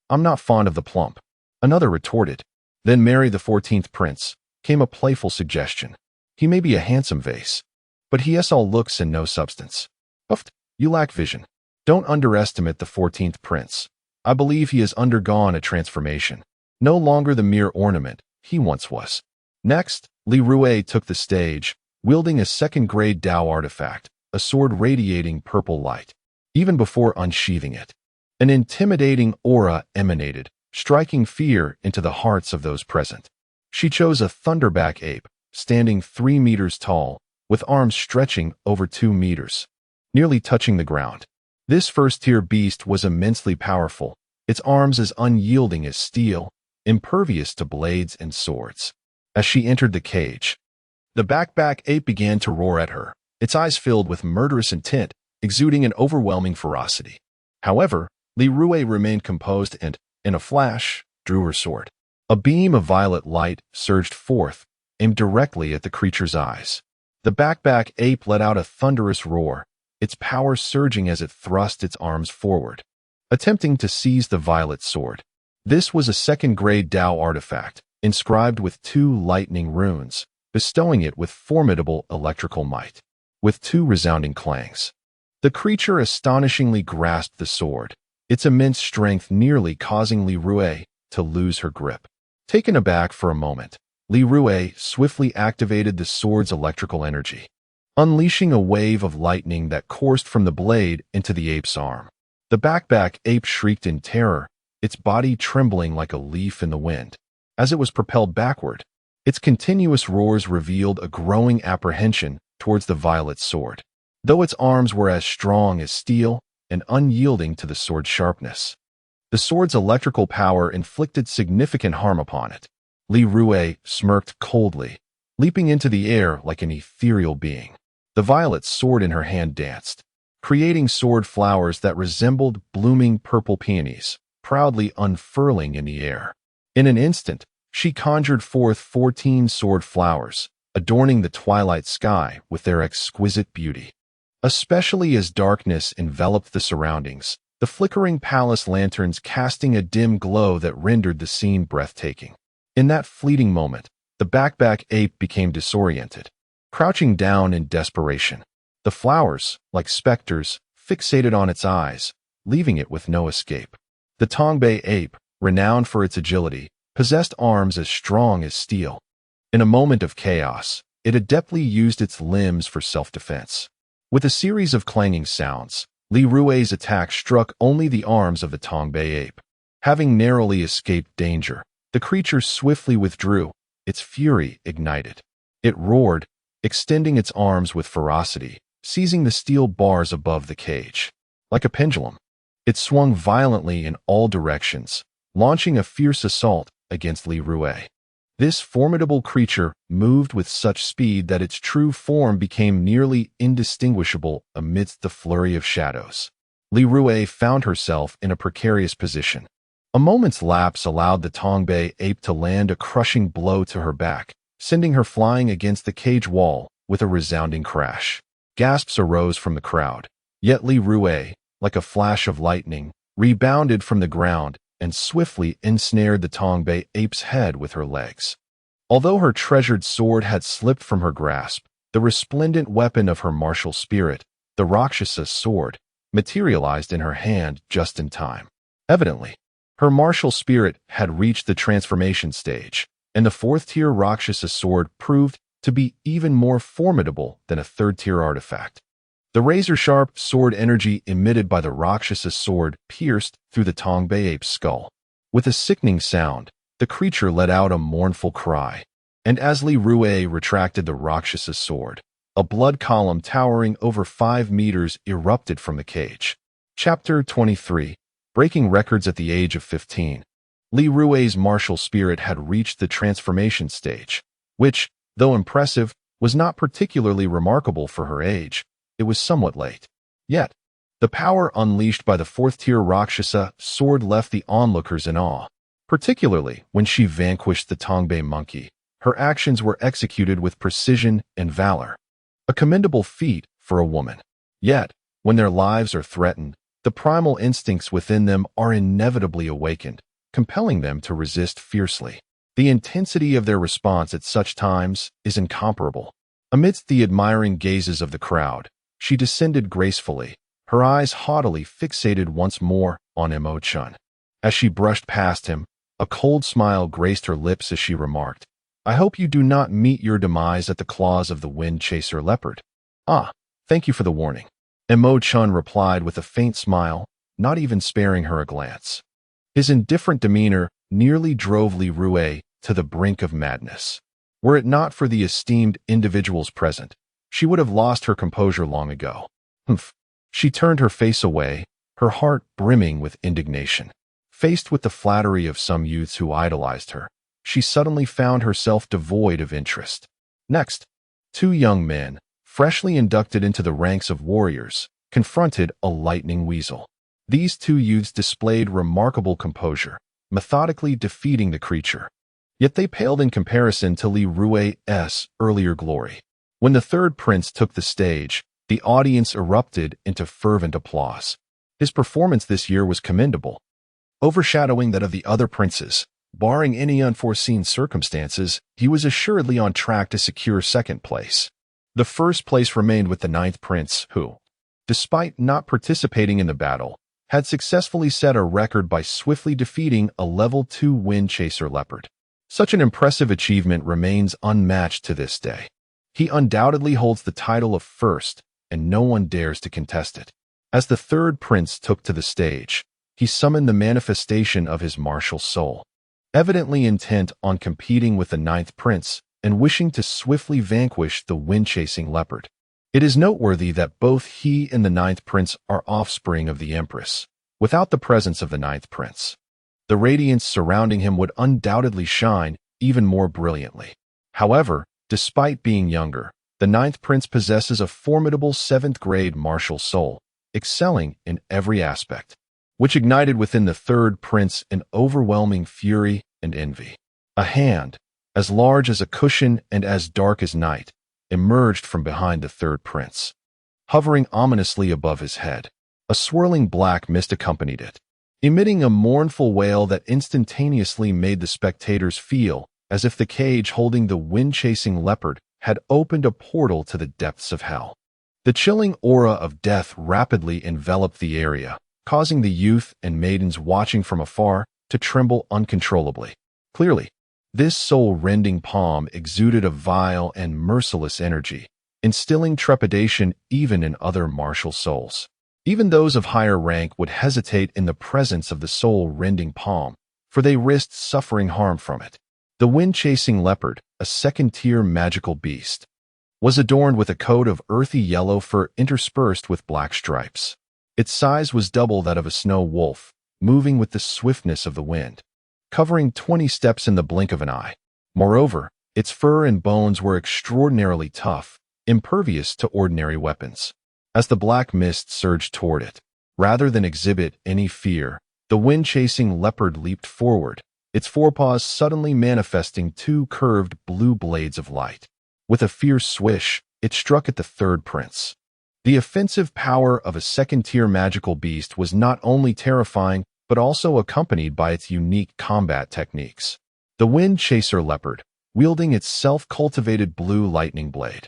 I'm not fond of the plump," another retorted. "Then marry the 14th prince," came a playful suggestion. "He may be a handsome vase, but he has all looks and no substance." "Uft, you lack vision. Don't underestimate the 14th prince. I believe he has undergone a transformation. No longer the mere ornament he once was." Next, Li Rue took the stage, wielding a second-grade Dao artifact, a sword radiating purple light. Even before unsheathing it, an intimidating aura emanated, striking fear into the hearts of those present. She chose a thunderback ape, standing 3 meters tall, with arms stretching over 2 meters, nearly touching the ground. This first-tier beast was immensely powerful, its arms as unyielding as steel, impervious to blades and swords. As she entered the cage, the backpack ape began to roar at her, its eyes filled with murderous intent, exuding an overwhelming ferocity. However, Li Rue remained composed and, in a flash, drew her sword. A beam of violet light surged forth, aimed directly at the creature's eyes. The backpack ape let out a thunderous roar, its power surging as it thrust its arms forward, attempting to seize the violet sword. This was a second-grade Dao artifact, inscribed with 2 lightning runes, bestowing it with formidable electrical might. With 2 resounding clangs, the creature astonishingly grasped the sword, its immense strength nearly causing Li Rue to lose her grip. Taken aback for a moment, Li Rue swiftly activated the sword's electrical energy, unleashing a wave of lightning that coursed from the blade into the ape's arm. The backpack ape shrieked in terror, its body trembling like a leaf in the wind. As it was propelled backward, its continuous roars revealed a growing apprehension towards the violet sword, though its arms were as strong as steel and unyielding to the sword's sharpness. The sword's electrical power inflicted significant harm upon it. Li Rue smirked coldly, leaping into the air like an ethereal being. The violet sword in her hand danced, creating sword flowers that resembled blooming purple peonies, proudly unfurling in the air. In an instant, she conjured forth 14 sword flowers, adorning the twilight sky with their exquisite beauty. Especially as darkness enveloped the surroundings, the flickering palace lanterns casting a dim glow that rendered the scene breathtaking. In that fleeting moment, the backpack ape became disoriented, crouching down in desperation. The flowers, like specters, fixated on its eyes, leaving it with no escape. The Tongbei ape, renowned for its agility, possessed arms as strong as steel. In a moment of chaos, it adeptly used its limbs for self-defense. With a series of clanging sounds, Li Rui's attack struck only the arms of the Tongbei ape. Having narrowly escaped danger, the creature swiftly withdrew, its fury ignited. It roared, extending its arms with ferocity, seizing the steel bars above the cage. Like a pendulum, it swung violently in all directions, launching a fierce assault against Li Rui. This formidable creature moved with such speed that its true form became nearly indistinguishable amidst the flurry of shadows. Li Rui found herself in a precarious position. A moment's lapse allowed the Tongbei ape to land a crushing blow to her back, sending her flying against the cage wall with a resounding crash. Gasps arose from the crowd, yet Li Rui, like a flash of lightning, rebounded from the ground and swiftly ensnared the Tongbei ape's head with her legs. Although her treasured sword had slipped from her grasp, the resplendent weapon of her martial spirit, the Rakshasa sword, materialized in her hand just in time. Evidently, her martial spirit had reached the transformation stage, and the fourth-tier Rakshasa sword proved to be even more formidable than a third-tier artifact. The razor-sharp sword energy emitted by the Rakshasa sword pierced through the Tongbei ape's skull. With a sickening sound, the creature let out a mournful cry, and as Li Rui retracted the Rakshasa sword, a blood column towering over 5 meters erupted from the cage. Chapter 23. Breaking records at the age of 15. Li Rui's martial spirit had reached the transformation stage, which, though impressive, was not particularly remarkable for her age. It was somewhat late. Yet, the power unleashed by the fourth-tier Rakshasa sword left the onlookers in awe, particularly when she vanquished the Tongbei monkey. Her actions were executed with precision and valor, a commendable feat for a woman. Yet, when their lives are threatened, the primal instincts within them are inevitably awakened, compelling them to resist fiercely. The intensity of their response at such times is incomparable. Amidst the admiring gazes of the crowd, she descended gracefully, her eyes haughtily fixated once more on Chen. As she brushed past him, a cold smile graced her lips as she remarked, "I hope you do not meet your demise at the claws of the wind chaser leopard." "Ah, thank you for the warning." Chen replied with a faint smile, not even sparing her a glance. His indifferent demeanor nearly drove Li Rui to the brink of madness. Were it not for the esteemed individuals present, she would have lost her composure long ago. Humph. She turned her face away, her heart brimming with indignation. Faced with the flattery of some youths who idolized her, she suddenly found herself devoid of interest. Next, 2 young men, freshly inducted into the ranks of warriors, confronted a lightning weasel. These 2 youths displayed remarkable composure, methodically defeating the creature. Yet they paled in comparison to Li Rui's earlier glory. When the third prince took the stage, the audience erupted into fervent applause. His performance this year was commendable, overshadowing that of the other princes. Barring any unforeseen circumstances, he was assuredly on track to secure second place. The first place remained with the 9th prince, who, despite not participating in the battle, had successfully set a record by swiftly defeating a level 2 wind chaser leopard. Such an impressive achievement remains unmatched to this day. He undoubtedly holds the title of first, and no one dares to contest it. As the third prince took to the stage, he summoned the manifestation of his martial soul. Evidently intent on competing with the 9th prince and wishing to swiftly vanquish the wind-chasing leopard. It is noteworthy that both he and the 9th prince are offspring of the empress. Without the presence of the 9th prince, the radiance surrounding him would undoubtedly shine even more brilliantly. However, despite being younger, the The ninth prince possesses a formidable seventh-grade martial soul, excelling in every aspect, which ignited within the third prince an overwhelming fury and envy. A hand, as large as a cushion and as dark as night, emerged from behind the third prince. Hovering ominously above his head, a swirling black mist accompanied it, emitting a mournful wail that instantaneously made the spectators feel as if the cage holding the wind-chasing leopard had opened a portal to the depths of hell. The chilling aura of death rapidly enveloped the area, causing the youth and maidens watching from afar to tremble uncontrollably. Clearly, this soul-rending palm exuded a vile and merciless energy, instilling trepidation even in other martial souls. Even those of higher rank would hesitate in the presence of the soul-rending palm, for they risked suffering harm from it. The wind-chasing leopard, a second-tier magical beast, was adorned with a coat of earthy yellow fur interspersed with black stripes. Its size was double that of a snow wolf, moving with the swiftness of the wind, covering 20 steps in the blink of an eye. Moreover, its fur and bones were extraordinarily tough, impervious to ordinary weapons. As the black mist surged toward it, rather than exhibit any fear, the wind-chasing leopard leaped forward, its forepaws suddenly manifesting two curved blue blades of light. With a fierce swish, it struck at the third prince. The offensive power of a second-tier magical beast was not only terrifying, but also accompanied by its unique combat techniques. The Wind Chaser Leopard, wielding its self-cultivated blue lightning blade,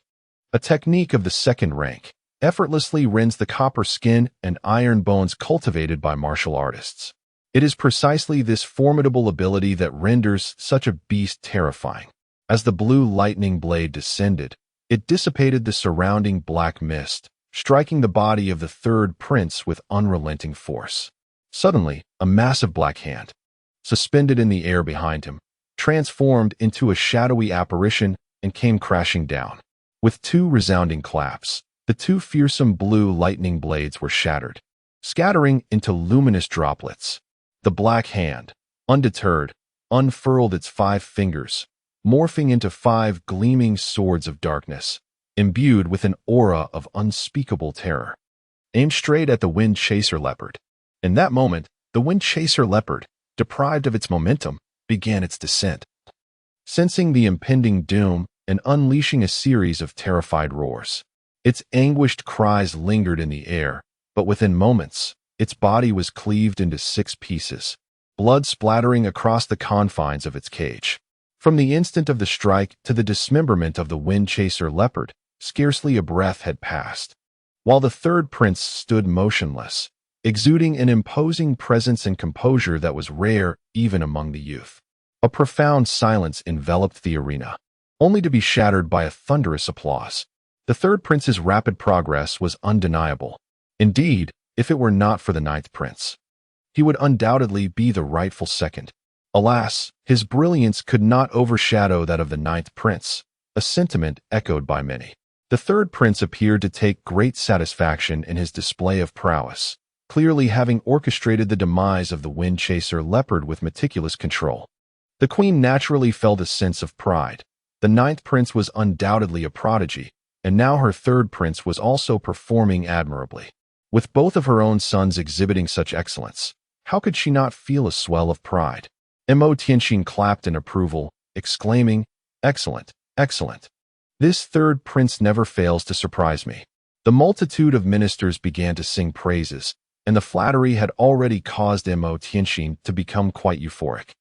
a technique of the second rank, effortlessly rends the copper skin and iron bones cultivated by martial artists. It is precisely this formidable ability that renders such a beast terrifying. As the blue lightning blade descended, it dissipated the surrounding black mist, striking the body of the third prince with unrelenting force. Suddenly, a massive black hand, suspended in the air behind him, transformed into a shadowy apparition and came crashing down. With two resounding claps, the two fearsome blue lightning blades were shattered, scattering into luminous droplets. The black hand, undeterred, unfurled its 5 fingers, morphing into 5 gleaming swords of darkness, imbued with an aura of unspeakable terror, aimed straight at the Wind Chaser Leopard. In that moment, the Wind Chaser Leopard, deprived of its momentum, began its descent. Sensing the impending doom and unleashing a series of terrified roars, its anguished cries lingered in the air, but within moments, its body was cleaved into 6 pieces, blood splattering across the confines of its cage. From the instant of the strike to the dismemberment of the Wind Chaser Leopard, scarcely a breath had passed, while the third prince stood motionless, exuding an imposing presence and composure that was rare even among the youth. A profound silence enveloped the arena, only to be shattered by a thunderous applause. The third prince's rapid progress was undeniable. Indeed, if it were not for the ninth prince, he would undoubtedly be the rightful second. Alas, his brilliance could not overshadow that of the ninth prince, a sentiment echoed by many. The third prince appeared to take great satisfaction in his display of prowess, clearly having orchestrated the demise of the Wind Chaser Leopard with meticulous control. The queen naturally felt a sense of pride. The ninth prince was undoubtedly a prodigy, and now her third prince was also performing admirably. With both of her own sons exhibiting such excellence, how could she not feel a swell of pride? Mo Tianxin clapped in approval, exclaiming, "Excellent, excellent. This third prince never fails to surprise me." The multitude of ministers began to sing praises, and the flattery had already caused Mo Tianxin to become quite euphoric.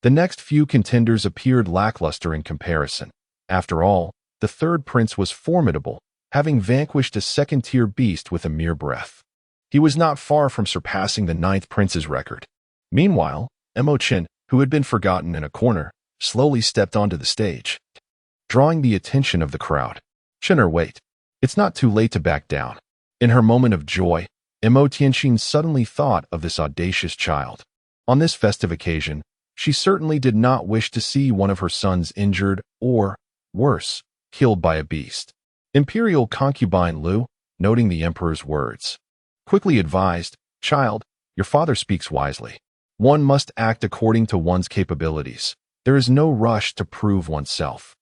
The next few contenders appeared lackluster in comparison. After all, the third prince was formidable, having vanquished a second-tier beast with a mere breath. He was not far from surpassing the ninth prince's record. Meanwhile, Chen, who had been forgotten in a corner, slowly stepped onto the stage, drawing the attention of the crowd. "Chen, wait. It's not too late to back down." In her moment of joy, Mo Tianxin suddenly thought of this audacious child. On this festive occasion, she certainly did not wish to see one of her sons injured or, worse, killed by a beast. Imperial concubine Lu, noting the emperor's words, quickly advised, "Child, your father speaks wisely. One must act according to one's capabilities. There is no rush to prove oneself."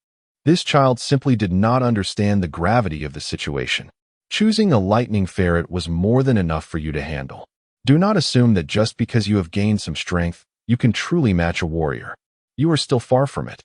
This child simply did not understand the gravity of the situation. Choosing a lightning ferret was more than enough for you to handle. Do not assume that just because you have gained some strength, you can truly match a warrior. You are still far from it.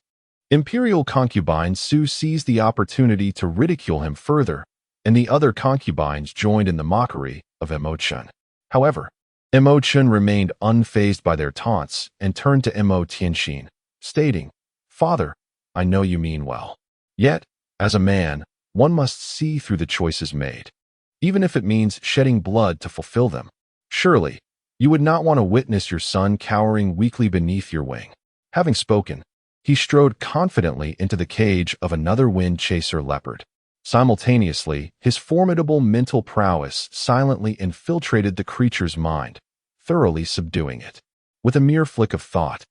Imperial concubine Su seized the opportunity to ridicule him further, and the other concubines joined in the mockery of Chen. However, Chen remained unfazed by their taunts and turned to Tianxin, stating, "Father, I know you mean well. Yet, as a man, one must see through the choices made, even if it means shedding blood to fulfill them. Surely, you would not want to witness your son cowering weakly beneath your wing." Having spoken, he strode confidently into the cage of another wind chaser leopard. Simultaneously, his formidable mental prowess silently infiltrated the creature's mind, thoroughly subduing it. With a mere flick of thought,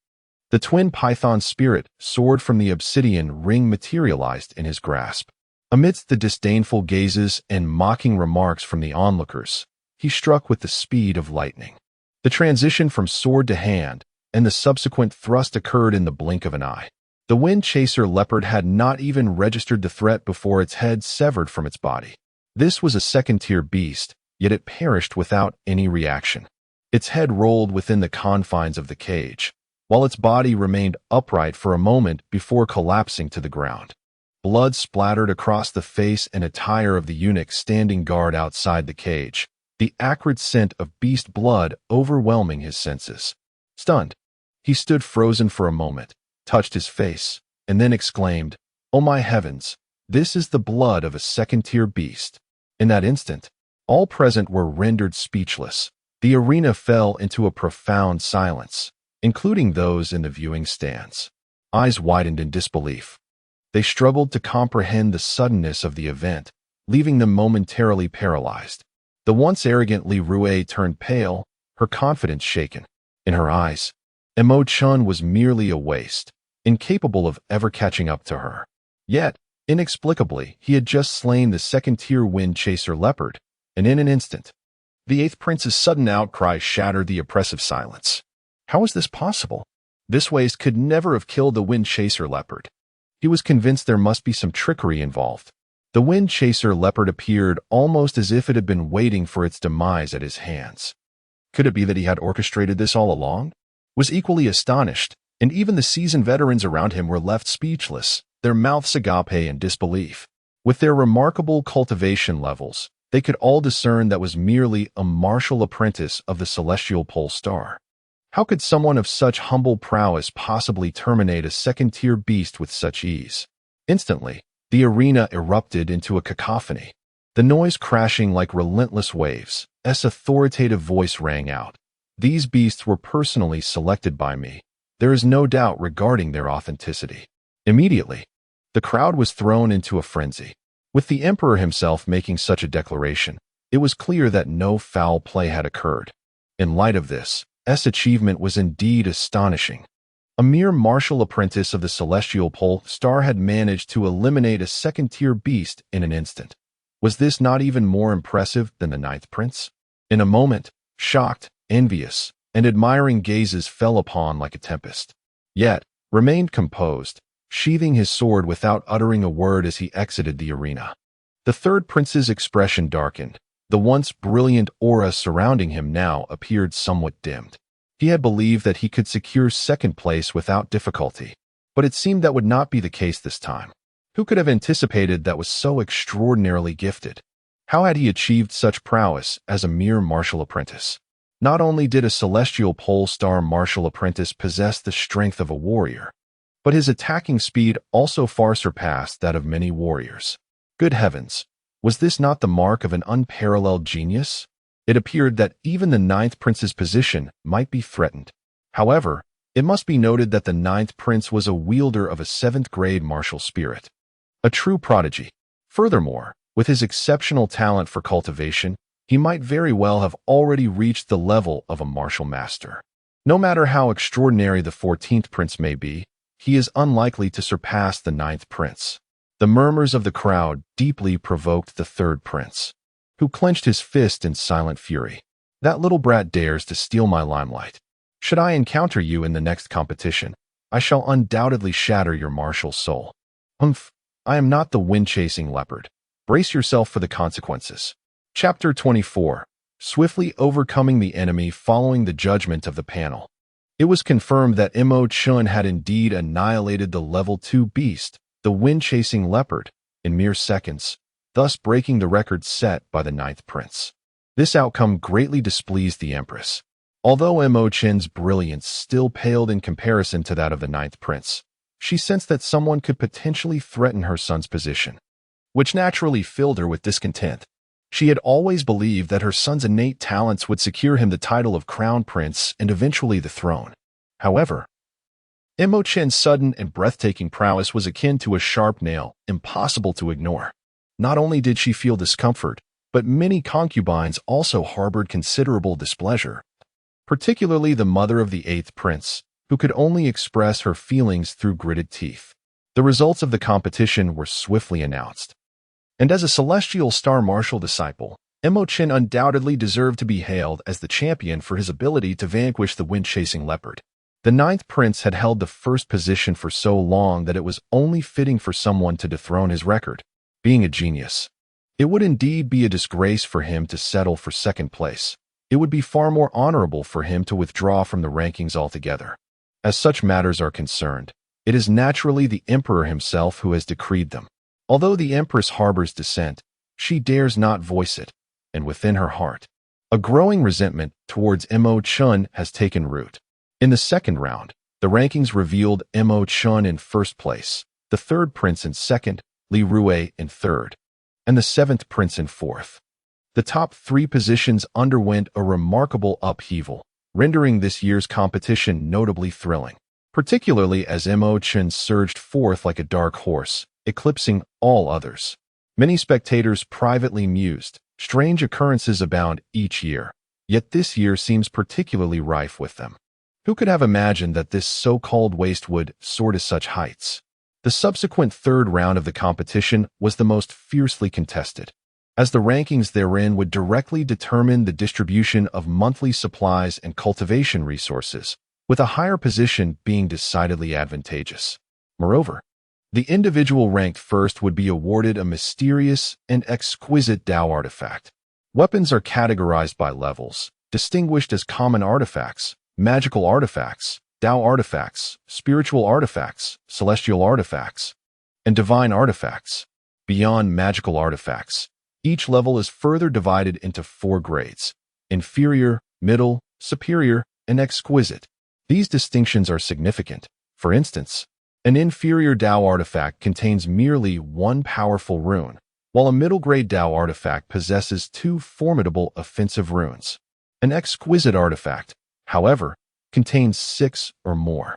the twin python spirit soared from the obsidian ring materialized in his grasp. Amidst the disdainful gazes and mocking remarks from the onlookers, he struck with the speed of lightning. The transition from sword to hand and the subsequent thrust occurred in the blink of an eye. The wind chaser leopard had not even registered the threat before its head severed from its body. This was a second-tier beast, yet it perished without any reaction. Its head rolled within the confines of the cage, while its body remained upright for a moment before collapsing to the ground. Blood splattered across the face and attire of the eunuch standing guard outside the cage, the acrid scent of beast blood overwhelming his senses. Stunned, he stood frozen for a moment, touched his face, and then exclaimed, "Oh my heavens, this is the blood of a second-tier beast." In that instant, all present were rendered speechless. The arena fell into a profound silence, including those in the viewing stands. Eyes widened in disbelief. They struggled to comprehend the suddenness of the event, leaving them momentarily paralyzed. The once arrogant Li Rue turned pale, her confidence shaken. In her eyes, Chen was merely a waste, incapable of ever catching up to her. Yet, inexplicably, he had just slain the second-tier wind chaser leopard, and in an instant, the eighth prince's sudden outcry shattered the oppressive silence. How was this possible? This waste could never have killed the wind chaser leopard. He was convinced there must be some trickery involved. The wind chaser leopard appeared almost as if it had been waiting for its demise at his hands. Could it be that he had orchestrated this all along? Was equally astonished, and even the seasoned veterans around him were left speechless, their mouths agape in disbelief. With their remarkable cultivation levels, they could all discern that was merely a martial apprentice of the celestial pole star. How could someone of such humble prowess possibly terminate a second-tier beast with such ease? Instantly, the arena erupted into a cacophony, the noise crashing like relentless waves. As authoritative voice rang out, "These beasts were personally selected by me. There is no doubt regarding their authenticity." Immediately, the crowd was thrown into a frenzy. With the emperor himself making such a declaration, it was clear that no foul play had occurred. In light of this, achievement was indeed astonishing. A mere martial apprentice of the celestial pole star had managed to eliminate a second-tier beast in an instant. Was this not even more impressive than the ninth prince? In a moment, shocked, envious, and admiring gazes fell upon like a tempest. Yet, remained composed, sheathing his sword without uttering a word as he exited the arena. The third prince's expression darkened. The once brilliant aura surrounding him now appeared somewhat dimmed. He had believed that he could secure second place without difficulty, but it seemed that would not be the case this time. Who could have anticipated that was so extraordinarily gifted? How had he achieved such prowess as a mere martial apprentice? Not only did a celestial pole star martial apprentice possess the strength of a warrior, but his attacking speed also far surpassed that of many warriors. Good heavens! Was this not the mark of an unparalleled genius? It appeared that even the ninth prince's position might be threatened. However, it must be noted that the ninth prince was a wielder of a seventh-grade martial spirit, a true prodigy. Furthermore, with his exceptional talent for cultivation, he might very well have already reached the level of a martial master. No matter how extraordinary the 14th prince may be, he is unlikely to surpass the ninth prince. The murmurs of the crowd deeply provoked the third prince, who clenched his fist in silent fury. That little brat dares to steal my limelight. Should I encounter you in the next competition, I shall undoubtedly shatter your martial soul. Humph, I am not the wind-chasing leopard. Brace yourself for the consequences. Chapter 24. Swiftly overcoming the enemy following the judgment of the panel. It was confirmed that Chen had indeed annihilated the level 2 beast, the wind-chasing leopard, in mere seconds, thus breaking the record set by the 9th prince. This outcome greatly displeased the empress. Although Chen's brilliance still paled in comparison to that of the 9th prince, she sensed that someone could potentially threaten her son's position, which naturally filled her with discontent. She had always believed that her son's innate talents would secure him the title of crown prince and eventually the throne. However, Chen's sudden and breathtaking prowess was akin to a sharp nail, impossible to ignore. Not only did she feel discomfort, but many concubines also harbored considerable displeasure, particularly the mother of the 8th prince, who could only express her feelings through gritted teeth. The results of the competition were swiftly announced. And as a celestial star marshal disciple, Chen undoubtedly deserved to be hailed as the champion for his ability to vanquish the wind-chasing leopard. The 9th prince had held the first position for so long that it was only fitting for someone to dethrone his record. Being a genius, it would indeed be a disgrace for him to settle for second place. It would be far more honorable for him to withdraw from the rankings altogether. As such matters are concerned, it is naturally the emperor himself who has decreed them. Although the empress harbors dissent, she dares not voice it, and within her heart, a growing resentment towards Chen has taken root. In the second round, the rankings revealed Chen in first place, the 3rd prince in second, Li Rui in third, and the 7th prince in fourth. The top 3 positions underwent a remarkable upheaval, rendering this year's competition notably thrilling, particularly as Chen surged forth like a dark horse, eclipsing all others. Many spectators privately mused, strange occurrences abound each year, yet this year seems particularly rife with them. Who could have imagined that this so-called waste would soar to such heights? The subsequent 3rd round of the competition was the most fiercely contested, as the rankings therein would directly determine the distribution of monthly supplies and cultivation resources, with a higher position being decidedly advantageous. Moreover, the individual ranked first would be awarded a mysterious and exquisite Dao artifact. Weapons are categorized by levels, distinguished as common artifacts, magical artifacts, Dao artifacts, spiritual artifacts, celestial artifacts, and divine artifacts. Beyond magical artifacts, each level is further divided into 4 grades: inferior, middle, superior, and exquisite. These distinctions are significant. For instance, an inferior Dao artifact contains merely 1 powerful rune, while a middle-grade Dao artifact possesses 2 formidable offensive runes. An exquisite artifact, however, contains 6 or more.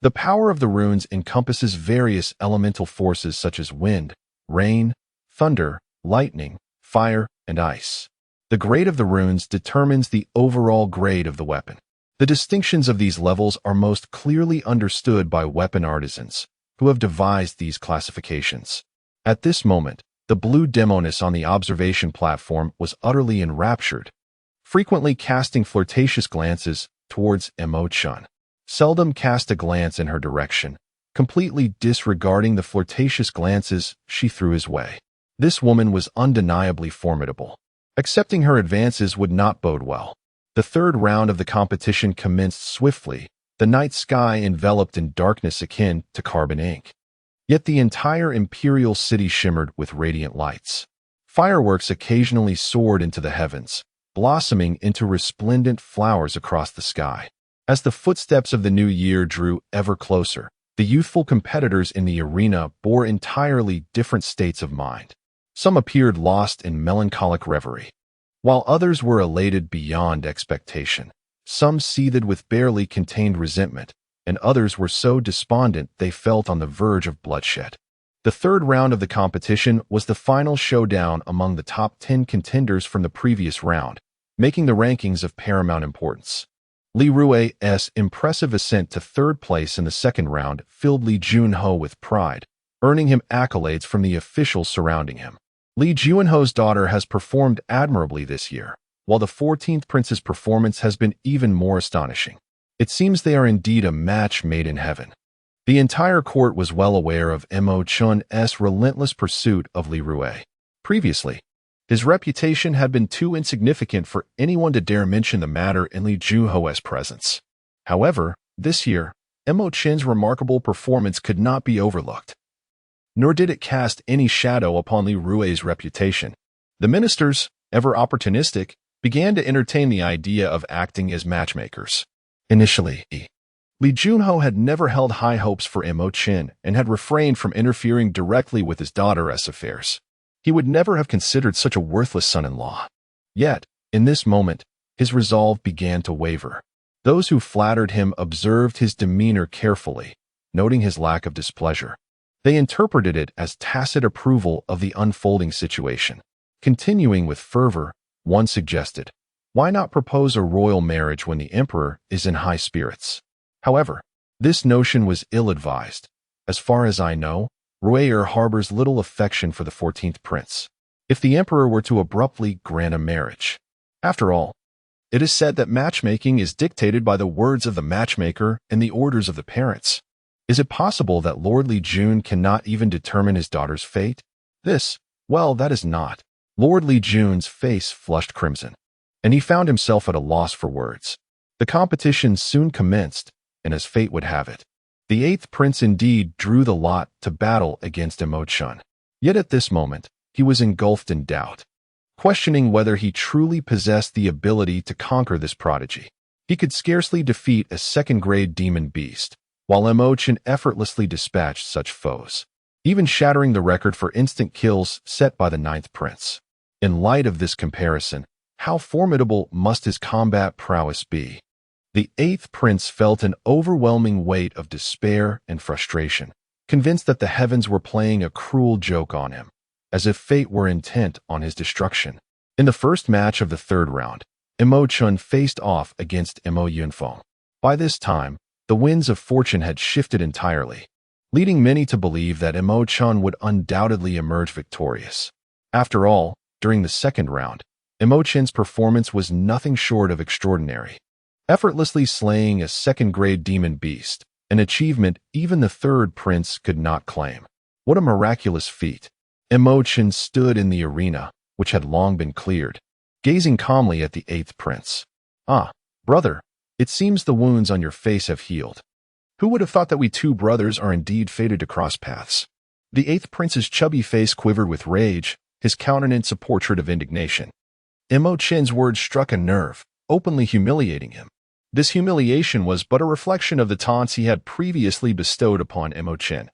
The power of the runes encompasses various elemental forces such as wind, rain, thunder, lightning, fire, and ice. The grade of the runes determines the overall grade of the weapon. The distinctions of these levels are most clearly understood by weapon artisans, who have devised these classifications. At this moment, the blue demoness on the observation platform was utterly enraptured, frequently casting flirtatious glances towards Chen. Seldom cast a glance in her direction, completely disregarding the flirtatious glances she threw his way. This woman was undeniably formidable. Accepting her advances would not bode well. The 3rd round of the competition commenced swiftly, the night sky enveloped in darkness akin to carbon ink. Yet the entire imperial city shimmered with radiant lights. Fireworks occasionally soared into the heavens, blossoming into resplendent flowers across the sky. As the footsteps of the new year drew ever closer, the youthful competitors in the arena bore entirely different states of mind. Some appeared lost in melancholic reverie, while others were elated beyond expectation. Some seethed with barely contained resentment, and others were so despondent they felt on the verge of bloodshed. The 3rd round of the competition was the final showdown among the top 10 contenders from the previous round, making the rankings of paramount importance. Li Rui's impressive ascent to 3rd place in the 2nd round filled Li Junho with pride, earning him accolades from the officials surrounding him. Li Junho's daughter has performed admirably this year, while the 14th prince's performance has been even more astonishing. It seems they are indeed a match made in heaven. The entire court was well aware of Mo Chun's relentless pursuit of Li Rui. Previously, his reputation had been too insignificant for anyone to dare mention the matter in Li Juho's presence. However, this year, Mo Chen's remarkable performance could not be overlooked. Nor did it cast any shadow upon Li Rui's reputation. The ministers, ever opportunistic, began to entertain the idea of acting as matchmakers. Initially, Li Junho had never held high hopes for Mo Chen and had refrained from interfering directly with his daughter's affairs. He would never have considered such a worthless son-in-law. Yet, in this moment, his resolve began to waver. Those who flattered him observed his demeanor carefully, noting his lack of displeasure. They interpreted it as tacit approval of the unfolding situation. Continuing with fervor, one suggested, why not propose a royal marriage when the emperor is in high spirits? However, this notion was ill-advised. As far as I know, Ruier harbors little affection for the 14th prince. If the emperor were to abruptly grant a marriage. After all, it is said that matchmaking is dictated by the words of the matchmaker and the orders of the parents. Is it possible that Lord Li Jun cannot even determine his daughter's fate? That is not. Lord Li Jun's face flushed crimson, and he found himself at a loss for words. The competition soon commenced, and as fate would have it, the 8th prince indeed drew the lot to battle against Mo Chen. Yet at this moment, he was engulfed in doubt, questioning whether he truly possessed the ability to conquer this prodigy. He could scarcely defeat a second-grade demon beast, while Mo Chen effortlessly dispatched such foes, even shattering the record for instant kills set by the 9th prince. In light of this comparison, how formidable must his combat prowess be? The 8th prince felt an overwhelming weight of despair and frustration, convinced that the heavens were playing a cruel joke on him, as if fate were intent on his destruction. In the first match of the 3rd round, Mo Chen faced off against Mo Yunfeng. By this time, the winds of fortune had shifted entirely, leading many to believe that Mo Chen would undoubtedly emerge victorious. After all, during the 2nd round, Mo Chen's performance was nothing short of extraordinary, effortlessly slaying a second-grade demon beast, an achievement even the 3rd prince could not claim. What a miraculous feat! Mo Chen stood in the arena, which had long been cleared, gazing calmly at the 8th prince. Ah, brother, it seems the wounds on your face have healed. Who would have thought that we two brothers are indeed fated to cross paths? The 8th prince's chubby face quivered with rage, his countenance a portrait of indignation. Mo Chen's words struck a nerve, openly humiliating him. This humiliation was but a reflection of the taunts he had previously bestowed upon Mo Chen.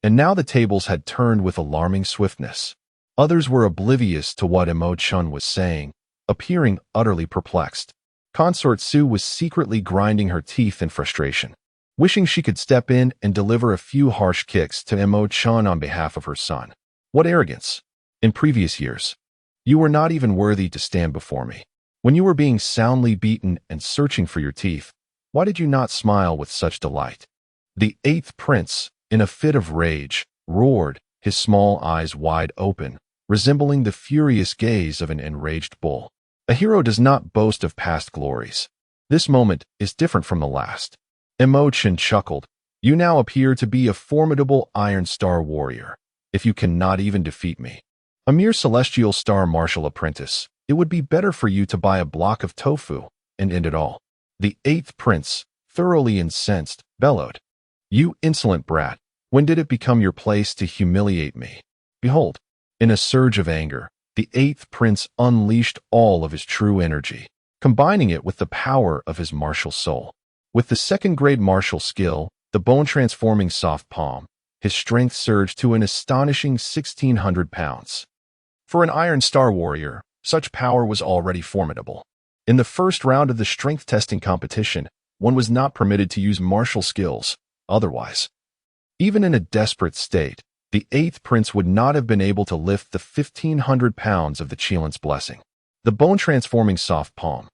And now the tables had turned with alarming swiftness. Others were oblivious to what Mo Chen was saying, appearing utterly perplexed. Consort Su was secretly grinding her teeth in frustration, wishing she could step in and deliver a few harsh kicks to Mo Chen on behalf of her son. What arrogance! In previous years, you were not even worthy to stand before me. When you were being soundly beaten and searching for your teeth, why did you not smile with such delight? The 8th prince, in a fit of rage, roared, his small eyes wide open, resembling the furious gaze of an enraged bull. A hero does not boast of past glories. This moment is different from the last. Mo Chen chuckled. You now appear to be a formidable Iron Star warrior, if you cannot even defeat me. A mere Celestial Star martial apprentice, it would be better for you to buy a block of tofu and end it all. The 8th prince, thoroughly incensed, bellowed. You insolent brat, when did it become your place to humiliate me? Behold, in a surge of anger, the 8th prince unleashed all of his true energy, combining it with the power of his martial soul. With the second-grade martial skill, the bone-transforming soft palm, his strength surged to an astonishing 1,600 pounds. For an Iron Star warrior, such power was already formidable. In the first round of the strength testing competition, one was not permitted to use martial skills, otherwise. Even in a desperate state, the 8th prince would not have been able to lift the 1,500 pounds of the Qilin's blessing. The bone-transforming soft palm,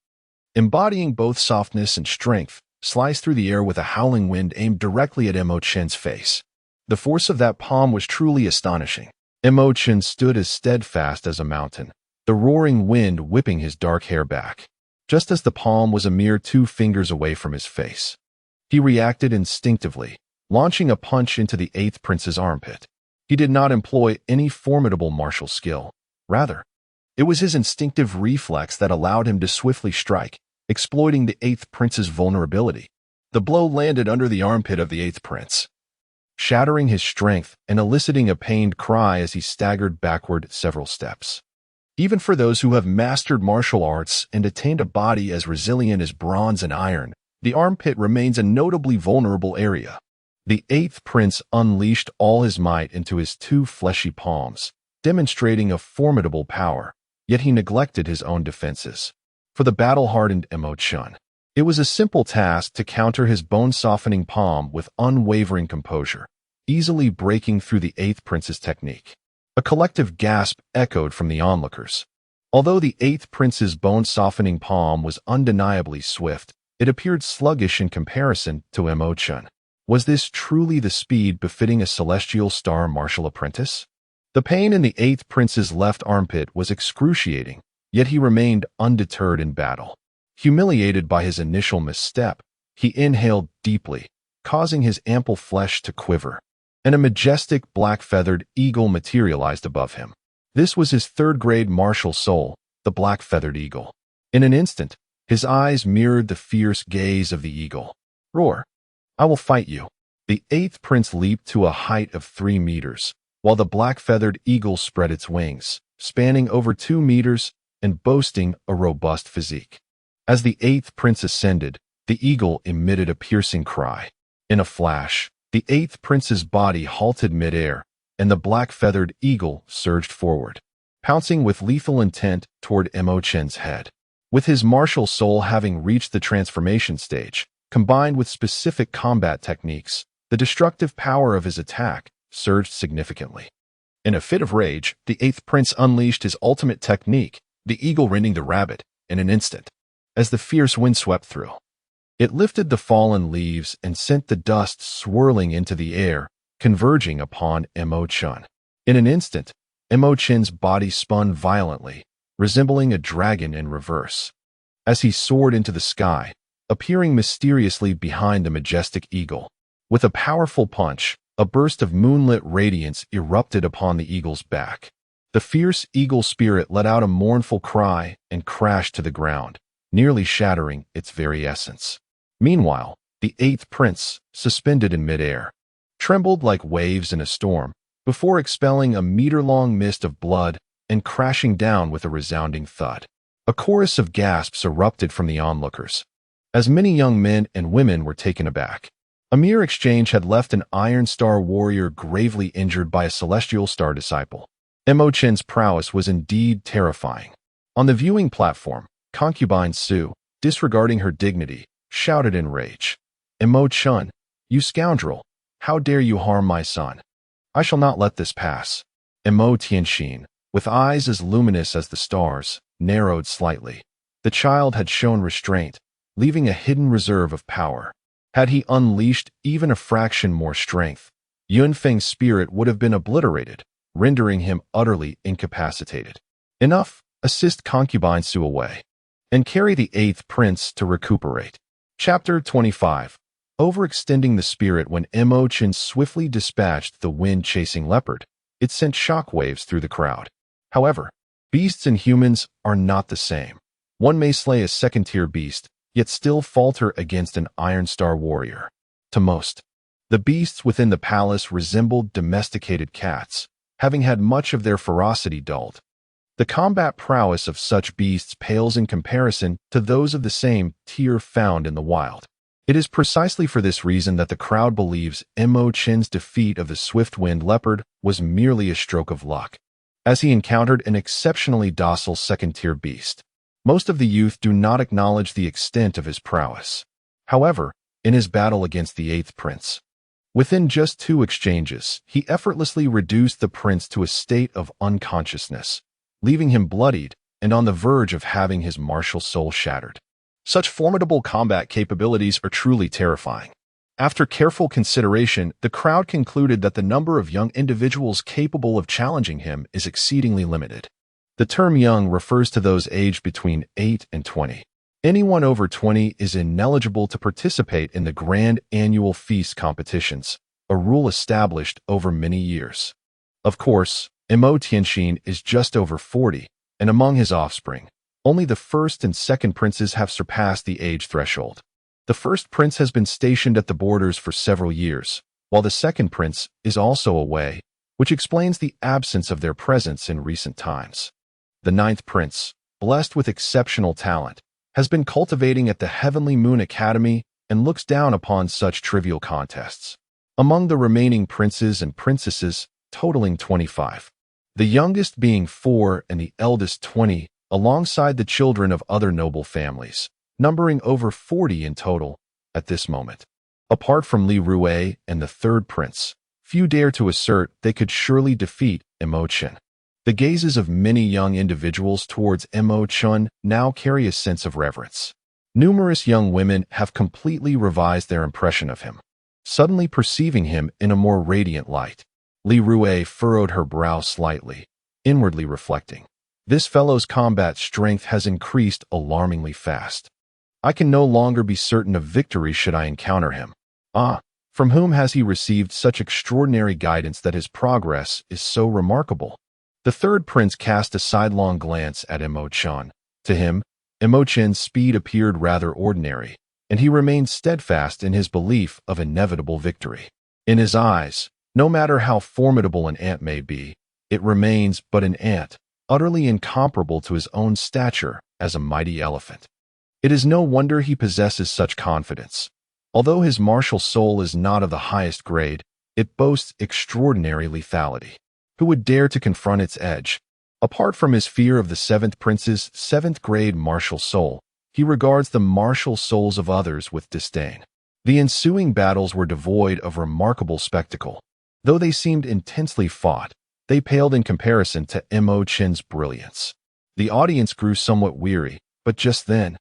embodying both softness and strength, sliced through the air with a howling wind aimed directly at Mo Chen's face. The force of that palm was truly astonishing. Mo Chen stood as steadfast as a mountain, the roaring wind whipping his dark hair back, just as the palm was a mere 2 fingers away from his face. He reacted instinctively, launching a punch into the 8th prince's armpit. He did not employ any formidable martial skill. Rather, it was his instinctive reflex that allowed him to swiftly strike, exploiting the 8th prince's vulnerability. The blow landed under the armpit of the 8th prince, shattering his strength and eliciting a pained cry as he staggered backward several steps. Even for those who have mastered martial arts and attained a body as resilient as bronze and iron, the armpit remains a notably vulnerable area. The 8th prince unleashed all his might into his 2 fleshy palms, demonstrating a formidable power, yet he neglected his own defenses. For the battle-hardened Chen, it was a simple task to counter his bone-softening palm with unwavering composure, easily breaking through the 8th prince's technique. A collective gasp echoed from the onlookers. Although the 8th prince's bone-softening palm was undeniably swift, it appeared sluggish in comparison to Chen. Was this truly the speed befitting a celestial star martial apprentice? The pain in the 8th prince's left armpit was excruciating, yet he remained undeterred in battle. Humiliated by his initial misstep, he inhaled deeply, causing his ample flesh to quiver, and a majestic black-feathered eagle materialized above him. This was his 3rd-grade martial soul, the black-feathered eagle. In an instant, his eyes mirrored the fierce gaze of the eagle. Roar! I will fight you. The 8th prince leaped to a height of 3 meters, while the black-feathered eagle spread its wings, spanning over 2 meters and boasting a robust physique. As the 8th prince ascended, the eagle emitted a piercing cry. In a flash, the 8th prince's body halted midair, and the black-feathered eagle surged forward, pouncing with lethal intent toward Chen's head. With his martial soul having reached the transformation stage, combined with specific combat techniques, the destructive power of his attack surged significantly. In a fit of rage, the 8th prince unleashed his ultimate technique, the eagle rending the rabbit, in an instant. As the fierce wind swept through, it lifted the fallen leaves and sent the dust swirling into the air, converging upon Chen. In an instant, Chen's body spun violently, resembling a dragon in reverse. As he soared into the sky, appearing mysteriously behind the majestic eagle. With a powerful punch, a burst of moonlit radiance erupted upon the eagle's back. The fierce eagle spirit let out a mournful cry and crashed to the ground, nearly shattering its very essence. Meanwhile, the 8th prince, suspended in midair, trembled like waves in a storm, before expelling a meter-long mist of blood and crashing down with a resounding thud. A chorus of gasps erupted from the onlookers, as many young men and women were taken aback. A mere exchange had left an Iron Star warrior gravely injured by a Celestial Star disciple. Chen's prowess was indeed terrifying. On the viewing platform, concubine Su, disregarding her dignity, shouted in rage, Chen, you scoundrel, how dare you harm my son? I shall not let this pass. Tianxin, with eyes as luminous as the stars, narrowed slightly. The child had shown restraint, leaving a hidden reserve of power. Had he unleashed even a fraction more strength, Yunfeng's spirit would have been obliterated, rendering him utterly incapacitated. Enough, assist concubine Su away, and carry the 8th prince to recuperate. Chapter 25. Overextending the spirit. When Chen swiftly dispatched the wind-chasing leopard, it sent shockwaves through the crowd. However, beasts and humans are not the same. One may slay a second-tier beast, yet still falter against an Iron Star warrior. To most, the beasts within the palace resembled domesticated cats, having had much of their ferocity dulled. The combat prowess of such beasts pales in comparison to those of the same tier found in the wild. It is precisely for this reason that the crowd believes Chen's defeat of the swift-winged leopard was merely a stroke of luck, as he encountered an exceptionally docile second-tier beast. Most of the youth do not acknowledge the extent of his prowess. However, in his battle against the 8th prince, within just 2 exchanges, he effortlessly reduced the prince to a state of unconsciousness, leaving him bloodied and on the verge of having his martial soul shattered. Such formidable combat capabilities are truly terrifying. After careful consideration, the crowd concluded that the number of young individuals capable of challenging him is exceedingly limited. The term young refers to those aged between 8 and 20. Anyone over 20 is ineligible to participate in the grand annual feast competitions, a rule established over many years. Of course, Emo Tianxin is just over 40, and among his offspring, only the first and second princes have surpassed the age threshold. The first prince has been stationed at the borders for several years, while the second prince is also away, which explains the absence of their presence in recent times. The ninth prince, blessed with exceptional talent, has been cultivating at the Heavenly Moon Academy and looks down upon such trivial contests. Among the remaining princes and princesses, totaling 25, the youngest being 4 and the eldest 20, alongside the children of other noble families, numbering over 40 in total at this moment. Apart from Li Rui and the third prince, few dare to assert they could surely defeat Emo Chen. The gazes of many young individuals towards Emo Chen now carry a sense of reverence. Numerous young women have completely revised their impression of him, suddenly perceiving him in a more radiant light. Li Rui furrowed her brow slightly, inwardly reflecting. This fellow's combat strength has increased alarmingly fast. I can no longer be certain of victory should I encounter him. From whom has he received such extraordinary guidance that his progress is so remarkable? The third prince cast a sidelong glance at Emo Chen. To him, Emo Chen's speed appeared rather ordinary, and he remained steadfast in his belief of inevitable victory. In his eyes, no matter how formidable an ant may be, it remains but an ant, utterly incomparable to his own stature as a mighty elephant. It is no wonder he possesses such confidence. Although his martial soul is not of the highest grade, it boasts extraordinary lethality. Who would dare to confront its edge? Apart from his fear of the seventh prince's 7th grade martial soul, he regards the martial souls of others with disdain. The ensuing battles were devoid of remarkable spectacle. Though they seemed intensely fought, they paled in comparison to Emo Chen's brilliance. The audience grew somewhat weary, but just then,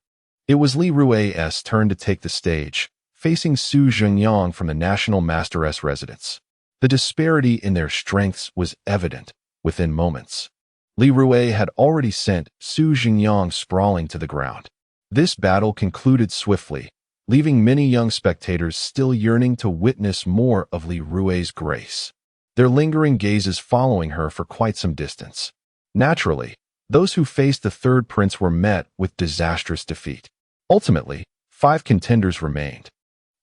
it was Li Rui's turn to take the stage, facing Su Zhengyang from the National Master's residence. The disparity in their strengths was evident within moments. Li Rui had already sent Su Zhengyang sprawling to the ground. This battle concluded swiftly, leaving many young spectators still yearning to witness more of Li Rui's grace, their lingering gazes following her for quite some distance. Naturally, those who faced the third prince were met with disastrous defeat. Ultimately, 5 contenders remained,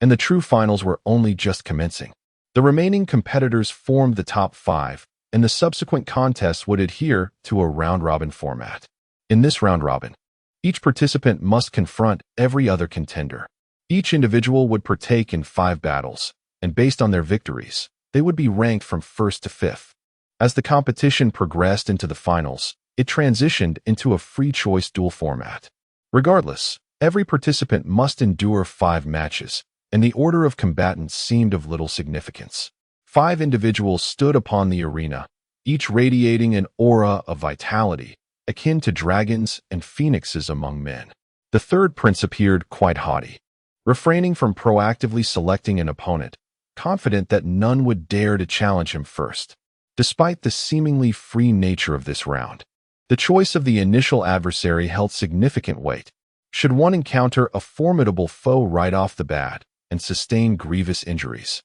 and the true finals were only just commencing. The remaining competitors formed the top 5, and the subsequent contests would adhere to a round-robin format. In this round-robin, each participant must confront every other contender. Each individual would partake in 5 battles, and based on their victories, they would be ranked from 1st to 5th. As the competition progressed into the finals, it transitioned into a free-choice duel format. Regardless, every participant must endure 5 matches, and the order of combatants seemed of little significance. 5 individuals stood upon the arena, each radiating an aura of vitality, akin to dragons and phoenixes among men. The third prince appeared quite haughty, refraining from proactively selecting an opponent, confident that none would dare to challenge him first. Despite the seemingly free nature of this round, the choice of the initial adversary held significant weight. Should one encounter a formidable foe right off the bat and sustain grievous injuries,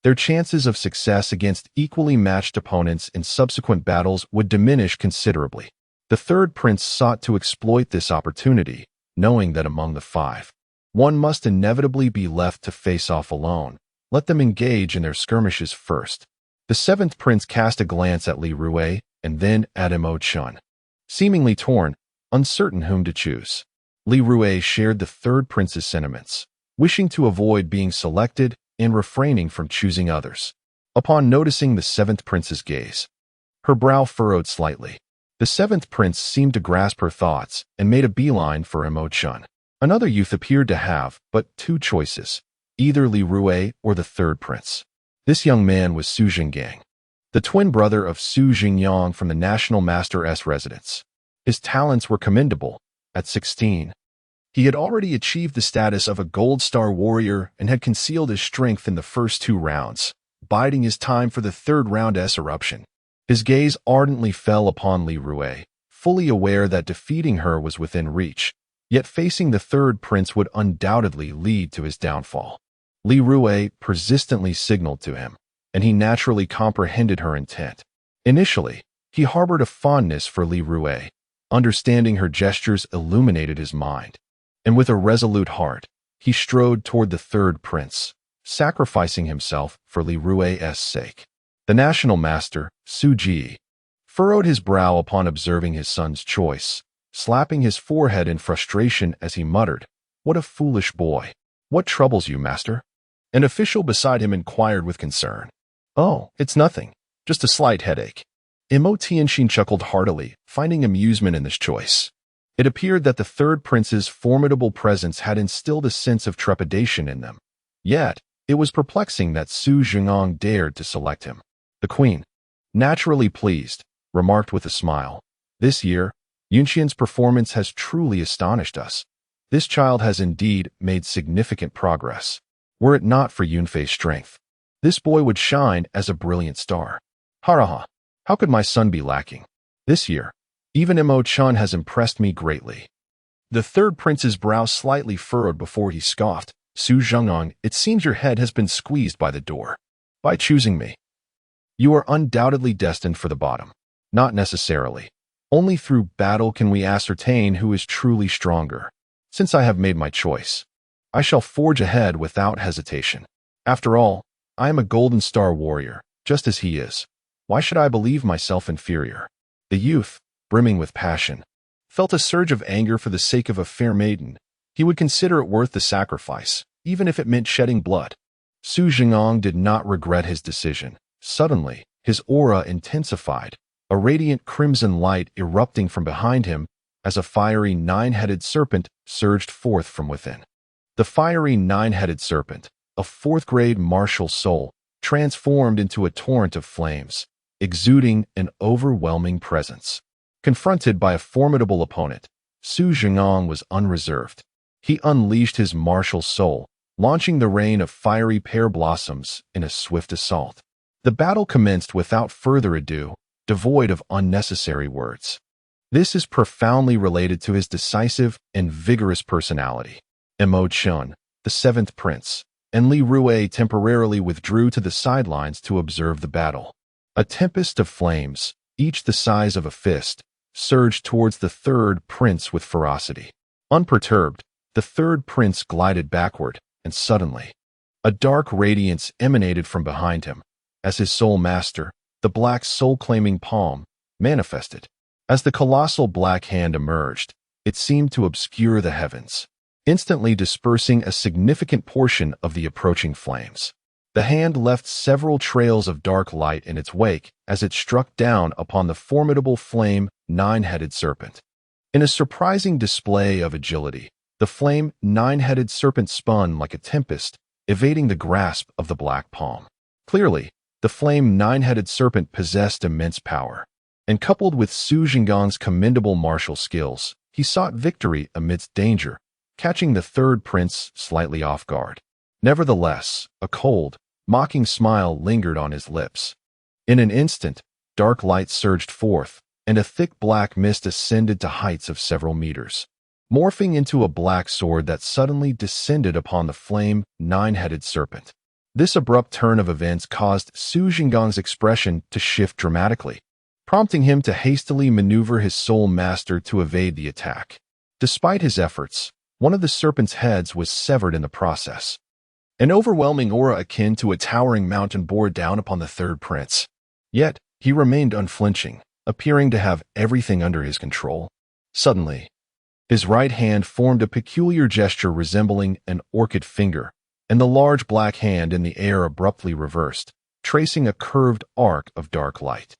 their chances of success against equally matched opponents in subsequent battles would diminish considerably. The third prince sought to exploit this opportunity, knowing that among the 5, one must inevitably be left to face off alone. Let them engage in their skirmishes first. The 7th prince cast a glance at Li Rui and then at Emo Chen. Seemingly torn, uncertain whom to choose, Li Rui shared the third prince's sentiments, wishing to avoid being selected and refraining from choosing others. Upon noticing the 7th prince's gaze, her brow furrowed slightly. The 7th prince seemed to grasp her thoughts and made a beeline for Emo Chen. Another youth appeared to have but 2 choices, either Li Rui or the third prince. This young man was Su Zhengyang, the twin brother of Su Zhengyang from the National Master's residence. His talents were commendable. At 16, he had already achieved the status of a Gold Star warrior and had concealed his strength in the first 2 rounds, biding his time for the third round's eruption. His gaze ardently fell upon Li Rui, fully aware that defeating her was within reach, Yet facing the third prince would undoubtedly lead to his downfall. Li Rue persistently signaled to him, and he naturally comprehended her intent. Initially, he harbored a fondness for Li Rue. Understanding her gestures illuminated his mind, and with a resolute heart, he strode toward the third prince, sacrificing himself for Li Rue's sake. The national master, Su Ji, furrowed his brow upon observing his son's choice, slapping his forehead in frustration as he muttered, "What a foolish boy. What troubles you, master?" An official beside him inquired with concern. "Oh, it's nothing. Just a slight headache." Imo Tianxin chuckled heartily, finding amusement in this choice. It appeared that the third prince's formidable presence had instilled a sense of trepidation in them. Yet, it was perplexing that Su Jingong dared to select him. The queen, naturally pleased, remarked with a smile, "This year, Yunxian's performance has truly astonished us. This child has indeed made significant progress. Were it not for Yunfei's strength, this boy would shine as a brilliant star. Haraha, how could my son be lacking? This year, even Imo Chun has impressed me greatly." The third prince's brow slightly furrowed before he scoffed, "Su Zhengong, it seems your head has been squeezed by the door. By choosing me, you are undoubtedly destined for the bottom." "Not necessarily. Only through battle can we ascertain who is truly stronger. Since I have made my choice, I shall forge ahead without hesitation. After all, I am a Golden Star warrior, just as he is. Why should I believe myself inferior?" The youth, brimming with passion, felt a surge of anger for the sake of a fair maiden. He would consider it worth the sacrifice, even if it meant shedding blood. Su Jingong did not regret his decision. Suddenly, his aura intensified, a radiant crimson light erupting from behind him as a fiery nine-headed serpent surged forth from within. The fiery nine-headed serpent, a fourth-grade martial soul, transformed into a torrent of flames, exuding an overwhelming presence. Confronted by a formidable opponent, Su Jingong was unreserved. He unleashed his martial soul, launching the rain of fiery pear blossoms in a swift assault. The battle commenced without further ado, devoid of unnecessary words. This is profoundly related to his decisive and vigorous personality. Imo Chun, the seventh prince, and Li Rue temporarily withdrew to the sidelines to observe the battle. A tempest of flames, each the size of a fist, surged towards the third prince with ferocity. Unperturbed, the third prince glided backward, and suddenly, a dark radiance emanated from behind him, as his sole master, the black soul-claiming palm, manifested. As the colossal black hand emerged, it seemed to obscure the heavens, instantly dispersing a significant portion of the approaching flames. The hand left several trails of dark light in its wake as it struck down upon the formidable flame nine-headed serpent. In a surprising display of agility, the flame nine-headed serpent spun like a tempest, evading the grasp of the black palm. Clearly, the flame nine-headed serpent possessed immense power, and coupled with Su Jingong's commendable martial skills, he sought victory amidst danger, catching the third prince slightly off guard. Nevertheless, a cold, mocking smile lingered on his lips. In an instant, dark light surged forth, and a thick black mist ascended to heights of several meters, morphing into a black sword that suddenly descended upon the flame nine-headed serpent. This abrupt turn of events caused Su Jingong's expression to shift dramatically, prompting him to hastily maneuver his soul master to evade the attack. Despite his efforts, one of the serpent's heads was severed in the process. An overwhelming aura akin to a towering mountain bore down upon the third prince. Yet, he remained unflinching, appearing to have everything under his control. Suddenly, his right hand formed a peculiar gesture resembling an orchid finger, and the large black hand in the air abruptly reversed, tracing a curved arc of dark light.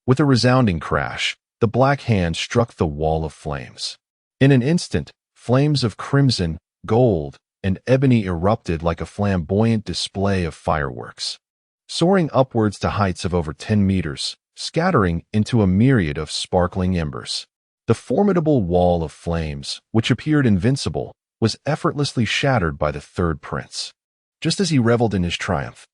With a resounding crash, the black hand struck the wall of flames. In an instant, flames of crimson, gold, and ebony erupted like a flamboyant display of fireworks, soaring upwards to heights of over 10 meters, scattering into a myriad of sparkling embers. The formidable wall of flames, which appeared invincible, was effortlessly shattered by the third prince. Just as he reveled in his triumph,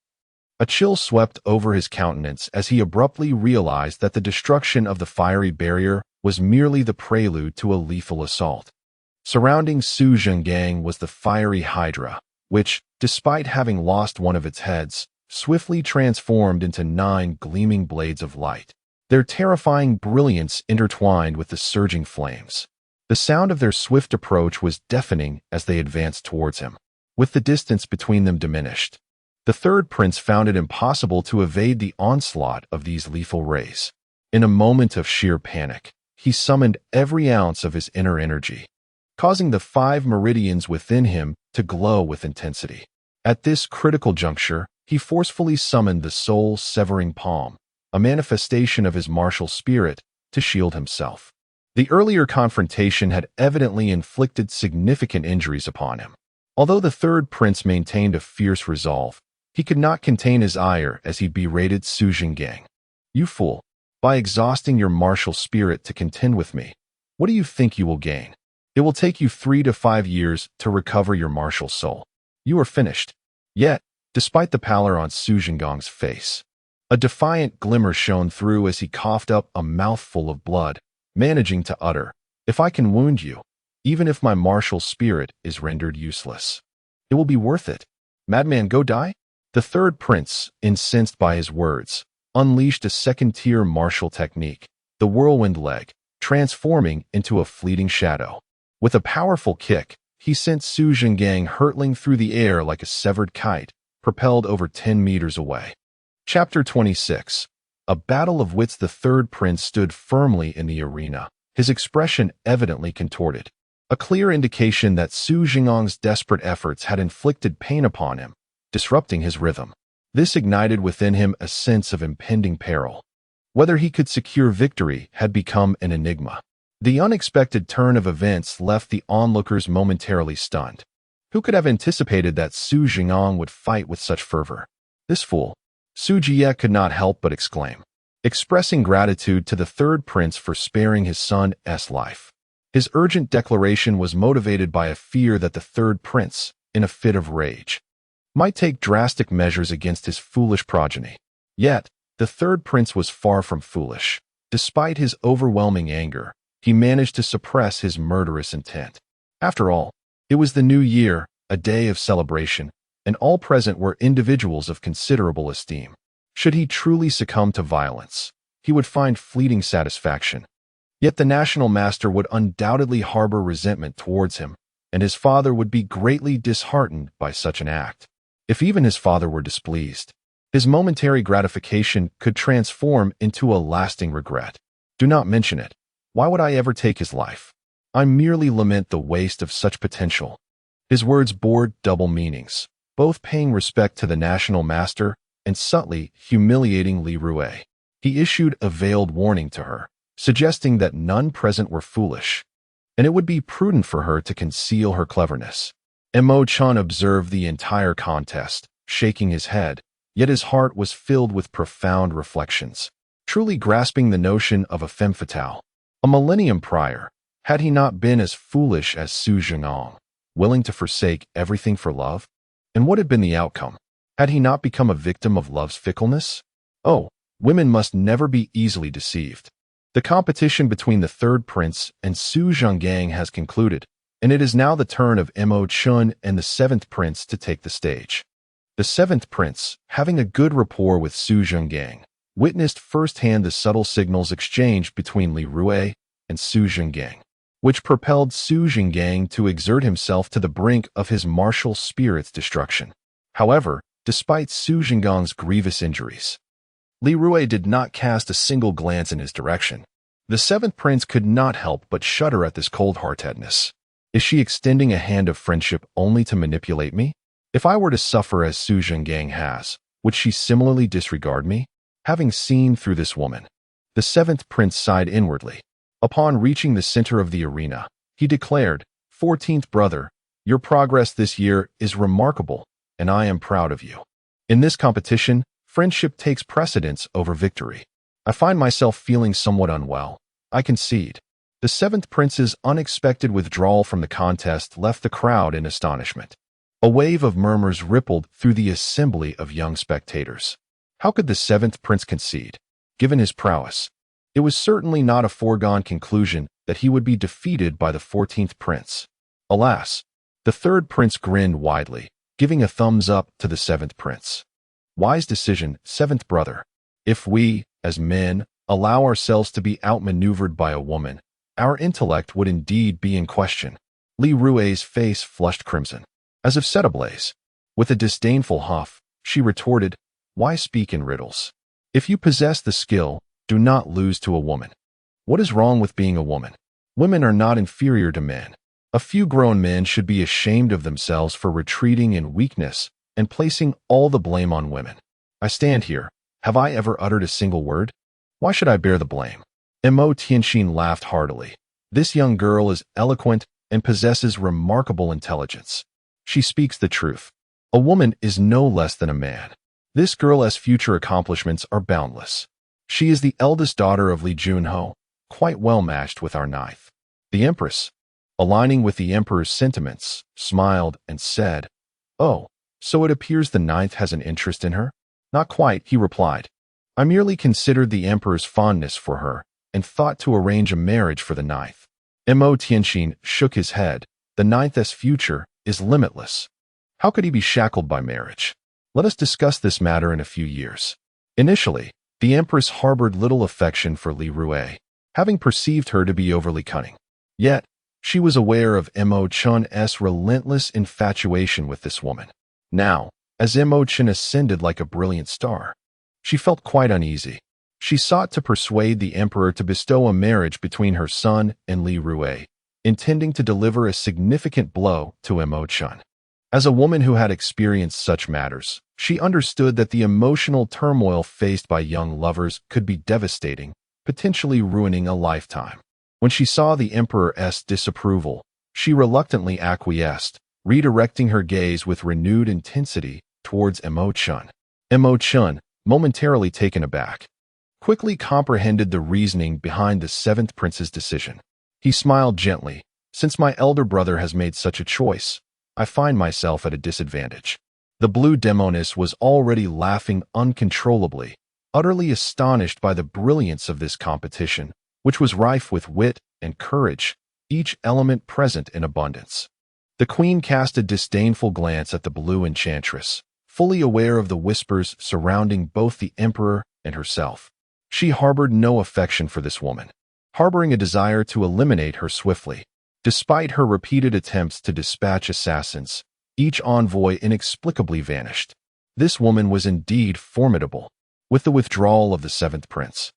a chill swept over his countenance as he abruptly realized that the destruction of the fiery barrier was merely the prelude to a lethal assault. Surrounding Su Zhengang was the fiery Hydra, which, despite having lost one of its heads, swiftly transformed into 9 gleaming blades of light. Their terrifying brilliance intertwined with the surging flames. The sound of their swift approach was deafening as they advanced towards him. With the distance between them diminished, the third prince found it impossible to evade the onslaught of these lethal rays. In a moment of sheer panic, he summoned every ounce of his inner energy, causing the 5 meridians within him to glow with intensity. At this critical juncture, he forcefully summoned the soul-severing palm, a manifestation of his martial spirit, to shield himself. The earlier confrontation had evidently inflicted significant injuries upon him. Although the third prince maintained a fierce resolve, he could not contain his ire as he berated Su Zhengang. "You fool! By exhausting your martial spirit to contend with me, what do you think you will gain? It will take you 3 to 5 years to recover your martial soul. You are finished." Yet, despite the pallor on Su Zhenggang's face, a defiant glimmer shone through as he coughed up a mouthful of blood, managing to utter, "If I can wound you, even if my martial spirit is rendered useless, it will be worth it. Madman, go die?" The third prince, incensed by his words, unleashed a second-tier martial technique, the whirlwind leg, transforming into a fleeting shadow. With a powerful kick, he sent Su Zhengang hurtling through the air like a severed kite, propelled over 10 meters away. Chapter 26. A battle of wits. The third prince stood firmly in the arena, his expression evidently contorted, a clear indication that Su Zhenggang's desperate efforts had inflicted pain upon him, disrupting his rhythm. This ignited within him a sense of impending peril. Whether he could secure victory had become an enigma. The unexpected turn of events left the onlookers momentarily stunned. Who could have anticipated that Su Zhengang would fight with such fervor? "This fool!" Su Jie could not help but exclaim, expressing gratitude to the third prince for sparing his son's life. His urgent declaration was motivated by a fear that the third prince, in a fit of rage, might take drastic measures against his foolish progeny. Yet, the third prince was far from foolish. Despite his overwhelming anger, he managed to suppress his murderous intent. After all, it was the new year, a day of celebration, and all present were individuals of considerable esteem. Should he truly succumb to violence, he would find fleeting satisfaction. Yet the national master would undoubtedly harbor resentment towards him, and his father would be greatly disheartened by such an act. If even his father were displeased, his momentary gratification could transform into a lasting regret. "Do not mention it. Why would I ever take his life? I merely lament the waste of such potential." His words bore double meanings, both paying respect to the national master and subtly humiliating Li Rue. He issued a veiled warning to her, suggesting that none present were foolish, and it would be prudent for her to conceal her cleverness. Chen observed the entire contest, shaking his head, yet his heart was filled with profound reflections, truly grasping the notion of a femme fatale. A millennium prior, had he not been as foolish as Su Zhengang, willing to forsake everything for love? And what had been the outcome? Had he not become a victim of love's fickleness? Oh, women must never be easily deceived. The competition between the third prince and Su Zhengang has concluded, and it is now the turn of Chen and the seventh prince to take the stage. The seventh prince, having a good rapport with Su Zhengang, witnessed firsthand the subtle signals exchanged between Li Rue and Su Zhengang, which propelled Su Zhengang to exert himself to the brink of his martial spirit's destruction. However, despite Su Zhenggang's grievous injuries, Li Rue did not cast a single glance in his direction. The seventh prince could not help but shudder at this cold-heartedness. Is she extending a hand of friendship only to manipulate me? If I were to suffer as Su Zhengang has, would she similarly disregard me? Having seen through this woman, the seventh prince sighed inwardly. Upon reaching the center of the arena, he declared, 14th brother, your progress this year is remarkable, and I am proud of you. In this competition, friendship takes precedence over victory. I find myself feeling somewhat unwell. I concede. The seventh prince's unexpected withdrawal from the contest left the crowd in astonishment. A wave of murmurs rippled through the assembly of young spectators. How could the seventh prince concede? Given his prowess, it was certainly not a foregone conclusion that he would be defeated by the 14th prince. Alas, the third prince grinned widely, giving a thumbs up to the seventh prince. Wise decision, seventh brother. If we, as men, allow ourselves to be outmaneuvered by a woman, our intellect would indeed be in question. Li Rue's face flushed crimson, as if set ablaze. With a disdainful huff, she retorted, "Why speak in riddles? If you possess the skill, do not lose to a woman. What is wrong with being a woman? Women are not inferior to men. A few grown men should be ashamed of themselves for retreating in weakness and placing all the blame on women. I stand here. Have I ever uttered a single word? Why should I bear the blame?" Mo Tianxin laughed heartily. This young girl is eloquent and possesses remarkable intelligence. She speaks the truth. A woman is no less than a man. This girl's future accomplishments are boundless. She is the eldest daughter of Li Junho, quite well matched with our ninth. The Empress, aligning with the Emperor's sentiments, smiled and said, "Oh, so it appears the ninth has an interest in her?" "Not quite," he replied. "I merely considered the Emperor's fondness for her and thought to arrange a marriage for the ninth." Mo Tianxin shook his head. The ninth's future is limitless. How could he be shackled by marriage? Let us discuss this matter in a few years. Initially, the Empress harbored little affection for Li Rue, having perceived her to be overly cunning. Yet, she was aware of Mo Chen's relentless infatuation with this woman. Now, as Mo Chen ascended like a brilliant star, she felt quite uneasy. She sought to persuade the Emperor to bestow a marriage between her son and Li Rue, intending to deliver a significant blow to Mo Chen. As a woman who had experienced such matters, she understood that the emotional turmoil faced by young lovers could be devastating, potentially ruining a lifetime. When she saw the Emperor's disapproval, she reluctantly acquiesced, redirecting her gaze with renewed intensity towards Mo Chen. Mo Chen, momentarily taken aback, quickly comprehended the reasoning behind the seventh prince's decision. He smiled gently. "Since my elder brother has made such a choice, I find myself at a disadvantage." The blue demoness was already laughing uncontrollably, utterly astonished by the brilliance of this competition, which was rife with wit and courage, each element present in abundance. The queen cast a disdainful glance at the blue enchantress, fully aware of the whispers surrounding both the emperor and herself. She harbored no affection for this woman, harboring a desire to eliminate her swiftly. Despite her repeated attempts to dispatch assassins, each envoy inexplicably vanished. This woman was indeed formidable. With the withdrawal of the seventh prince,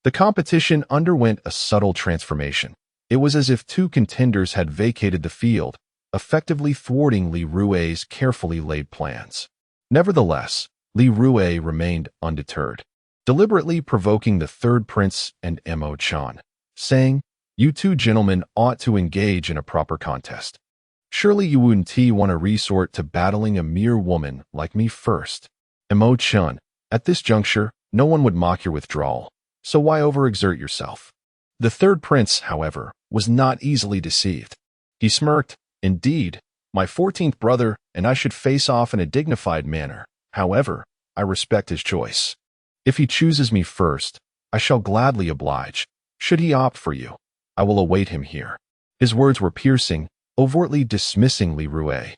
the competition underwent a subtle transformation. It was as if two contenders had vacated the field, effectively thwarting Li Rue's carefully laid plans. Nevertheless, Li Rue remained undeterred, deliberately provoking the third prince and Mo Chen, saying, "You two gentlemen ought to engage in a proper contest. Surely you wouldn't want to resort to battling a mere woman like me first." Mo Chen, "At this juncture, no one would mock your withdrawal, so why overexert yourself?" The third prince, however, was not easily deceived. He smirked. "Indeed, my 14th brother and I should face off in a dignified manner. However, I respect his choice. If he chooses me first, I shall gladly oblige. Should he opt for you, I will await him here." His words were piercing, overtly dismissing Li Rue,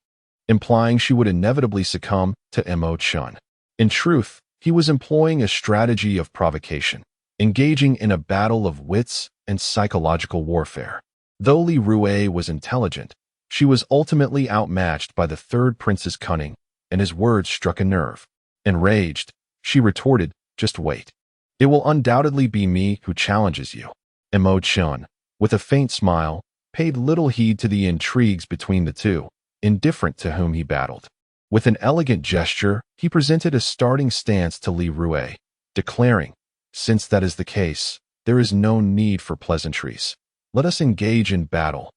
implying she would inevitably succumb to Mo Chen. In truth, he was employing a strategy of provocation, engaging in a battle of wits and psychological warfare. Though Li Rue was intelligent, she was ultimately outmatched by the third prince's cunning, and his words struck a nerve. Enraged, she retorted, "Just wait. It will undoubtedly be me who challenges you." Mo Chen, with a faint smile, paid little heed to the intrigues between the two, indifferent to whom he battled. With an elegant gesture, he presented a starting stance to Li Rue, declaring, "Since that is the case, there is no need for pleasantries. Let us engage in battle.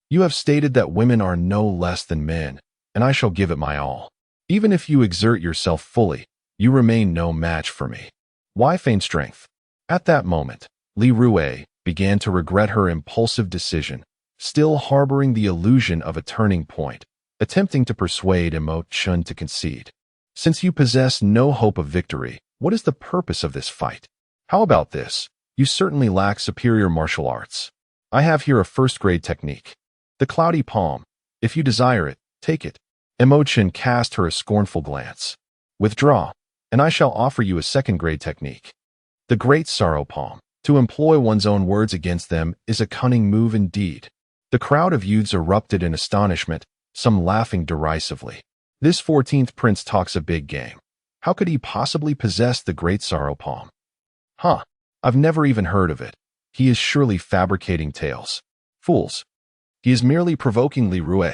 You have stated that women are no less than men, and I shall give it my all. Even if you exert yourself fully, you remain no match for me. Why feign strength?" At that moment, Li Rue began to regret her impulsive decision, still harboring the illusion of a turning point, attempting to persuade Mo Chen to concede. "Since you possess no hope of victory, what is the purpose of this fight? How about this? You certainly lack superior martial arts. I have here a first-grade technique, the cloudy palm. If you desire it, take it. Chen cast her a scornful glance. Withdraw, and I shall offer you a second-grade technique. The Great Sorrow Palm. To employ one's own words against them is a cunning move indeed. The crowd of youths erupted in astonishment, some laughing derisively. This 14th prince talks a big game. How could he possibly possess the Great Sorrow Palm? Huh, I've never even heard of it. He is surely fabricating tales. Fools. He is merely provoking Li Rue.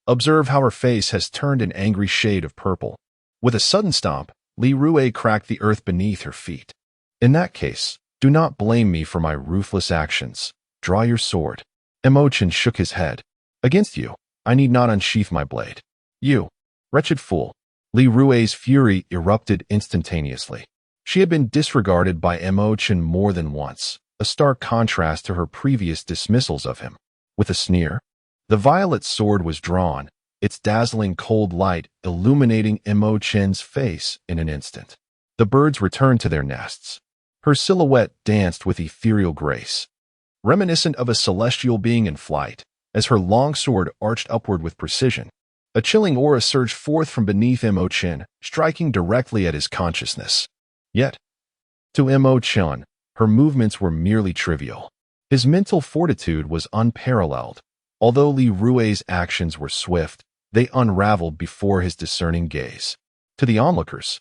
Observe how her face has turned an angry shade of purple. With a sudden stomp, Li Rue cracked the earth beneath her feet. In that case, do not blame me for my ruthless actions. Draw your sword. Chen shook his head. Against you, I need not unsheath my blade. You, wretched fool. Li Rue's fury erupted instantaneously. She had been disregarded by Chen more than once, a stark contrast to her previous dismissals of him. With a sneer, the violet sword was drawn, its dazzling cold light illuminating Chen's face in an instant. The birds returned to their nests. Her silhouette danced with ethereal grace, reminiscent of a celestial being in flight, as her long sword arched upward with precision. A chilling aura surged forth from beneath Chen, striking directly at his consciousness. Yet, to Chen, her movements were merely trivial. His mental fortitude was unparalleled. Although Li Rue's actions were swift, they unraveled before his discerning gaze. To the onlookers,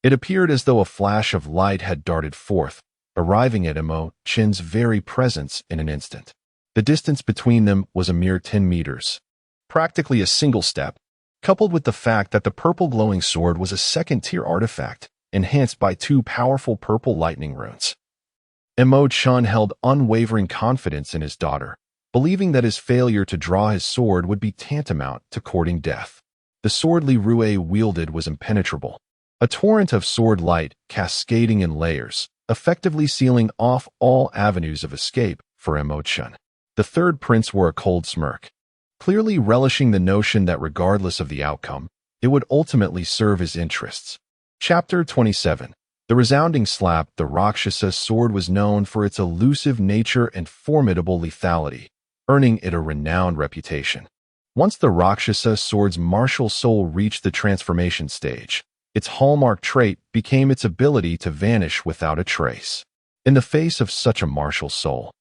it appeared as though a flash of light had darted forth, arriving at Chen's very presence in an instant. The distance between them was a mere 10 meters. Practically a single step, coupled with the fact that the purple glowing sword was a second-tier artifact, enhanced by 2 powerful purple lightning runes. Chen held unwavering confidence in his daughter, believing that his failure to draw his sword would be tantamount to courting death. The sword Li Rue wielded was impenetrable, a torrent of sword light cascading in layers, effectively sealing off all avenues of escape for Chen. The third prince wore a cold smirk, clearly relishing the notion that regardless of the outcome, it would ultimately serve his interests. Chapter 27. The resounding slap. The Rakshasa sword was known for its elusive nature and formidable lethality, earning it a renowned reputation. Once the Rakshasa sword's martial soul reached the transformation stage, its hallmark trait became its ability to vanish without a trace. In the face of such a martial soul,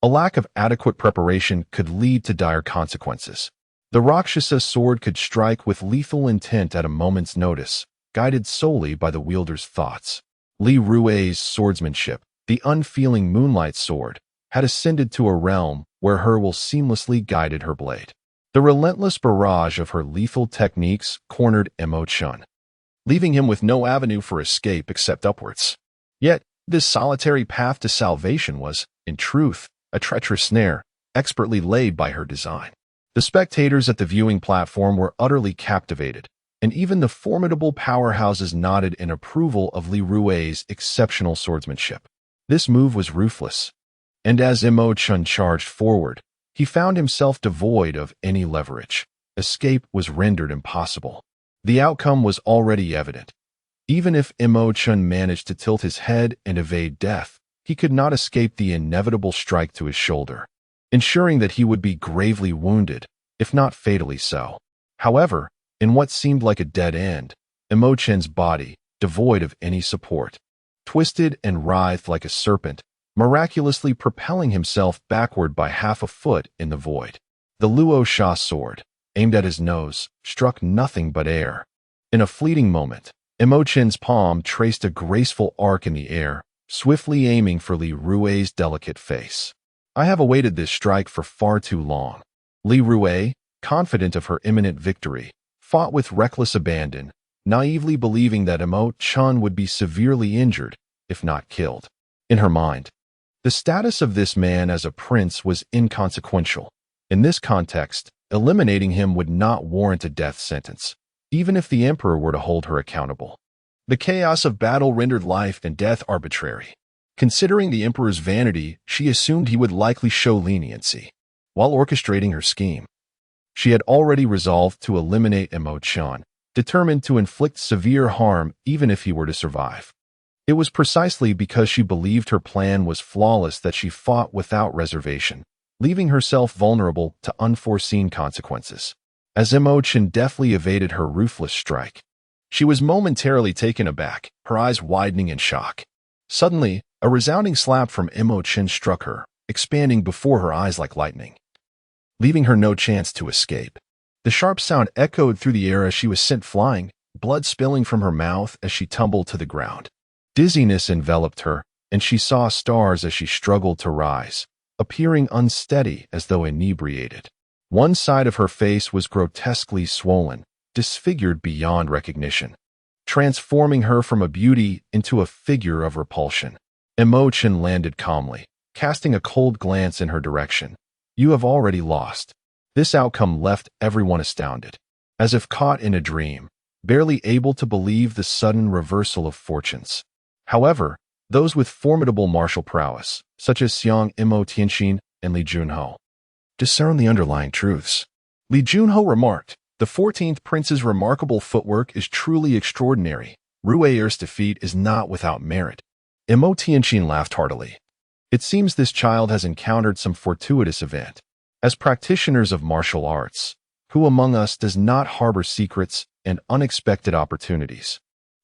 a lack of adequate preparation could lead to dire consequences. The Rakshasa sword could strike with lethal intent at a moment's notice, guided solely by the wielder's thoughts. Li Rue's swordsmanship, the unfeeling moonlight sword, had ascended to a realm where her will seamlessly guided her blade. The relentless barrage of her lethal techniques cornered Chen, leaving him with no avenue for escape except upwards. Yet, this solitary path to salvation was, in truth, a treacherous snare, expertly laid by her design. The spectators at the viewing platform were utterly captivated, and even the formidable powerhouses nodded in approval of Li Rue's exceptional swordsmanship. This move was ruthless, and as Chen charged forward, he found himself devoid of any leverage. Escape was rendered impossible. The outcome was already evident. Even if Chen managed to tilt his head and evade death, he could not escape the inevitable strike to his shoulder, ensuring that he would be gravely wounded, if not fatally so. However, in what seemed like a dead end, Chen's body, devoid of any support, twisted and writhed like a serpent, miraculously propelling himself backward by half a foot in the void. The Luo Sha sword, aimed at his nose, struck nothing but air. In a fleeting moment, Chen's palm traced a graceful arc in the air, swiftly aiming for Li Rue's delicate face. I have awaited this strike for far too long. Li Rue, confident of her imminent victory, fought with reckless abandon, naively believing that Chen would be severely injured, if not killed. In her mind, the status of this man as a prince was inconsequential. In this context, eliminating him would not warrant a death sentence, even if the emperor were to hold her accountable. The chaos of battle rendered life and death arbitrary. Considering the emperor's vanity, she assumed he would likely show leniency. While orchestrating her scheme, she had already resolved to eliminate Chen, determined to inflict severe harm even if he were to survive. It was precisely because she believed her plan was flawless that she fought without reservation, leaving herself vulnerable to unforeseen consequences. as Chen deftly evaded her ruthless strike. She was momentarily taken aback, her eyes widening in shock. Suddenly, a resounding slap from Chen struck her, expanding before her eyes like lightning, leaving her no chance to escape. The sharp sound echoed through the air as she was sent flying, blood spilling from her mouth as she tumbled to the ground. Dizziness enveloped her, and she saw stars as she struggled to rise, appearing unsteady as though inebriated. One side of her face was grotesquely swollen, disfigured beyond recognition, transforming her from a beauty into a figure of repulsion. Chen landed calmly, casting a cold glance in her direction. "You have already lost." This outcome left everyone astounded, as if caught in a dream, barely able to believe the sudden reversal of fortunes. However, those with formidable martial prowess, such as Xiang Imo Tianxin and Li Junho, discern the underlying truths. Li Junho remarked, "The 14th Prince's remarkable footwork is truly extraordinary. Rue's defeat is not without merit." Imo Tianxin laughed heartily. "It seems this child has encountered some fortuitous event. As practitioners of martial arts, who among us does not harbor secrets and unexpected opportunities?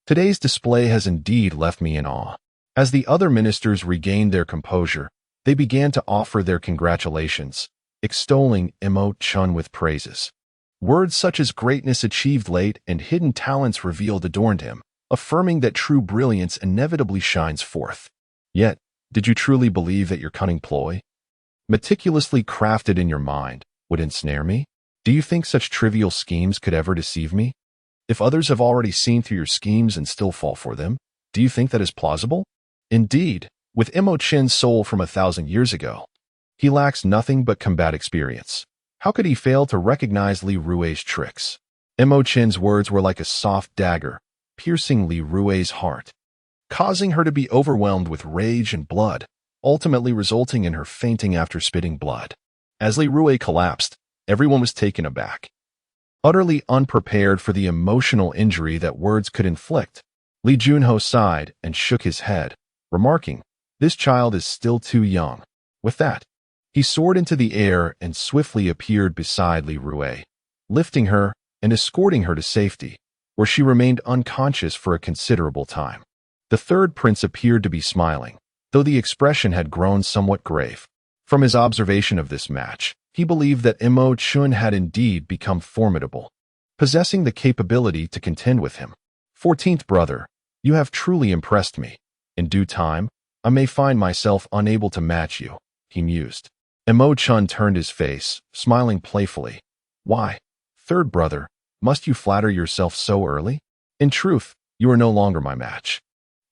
Today's display has indeed left me in awe." As the other ministers regained their composure, they began to offer their congratulations, extolling Chen with praises. Words such as greatness achieved late and hidden talents revealed adorned him, affirming that true brilliance inevitably shines forth. Yet, did you truly believe that your cunning ploy, meticulously crafted in your mind, would ensnare me? Do you think such trivial schemes could ever deceive me? If others have already seen through your schemes and still fall for them, do you think that is plausible? Indeed, with Chen's soul from 1,000 years ago, he lacks nothing but combat experience. How could he fail to recognize Li Rue's tricks? Chen's words were like a soft dagger, piercing Li Rue's heart, causing her to be overwhelmed with rage and blood, ultimately resulting in her fainting after spitting blood. As Li Rue collapsed, everyone was taken aback, utterly unprepared for the emotional injury that words could inflict. Li Junho sighed and shook his head, remarking, "This child is still too young." With that, he soared into the air and swiftly appeared beside Li Rue, lifting her and escorting her to safety, where she remained unconscious for a considerable time. The third prince appeared to be smiling, though the expression had grown somewhat grave. From his observation of this match, he believed that Chen had indeed become formidable, possessing the capability to contend with him. "14th brother, you have truly impressed me. In due time, I may find myself unable to match you," he mused. Chen turned his face, smiling playfully. "Why, third brother, must you flatter yourself so early? In truth, you are no longer my match.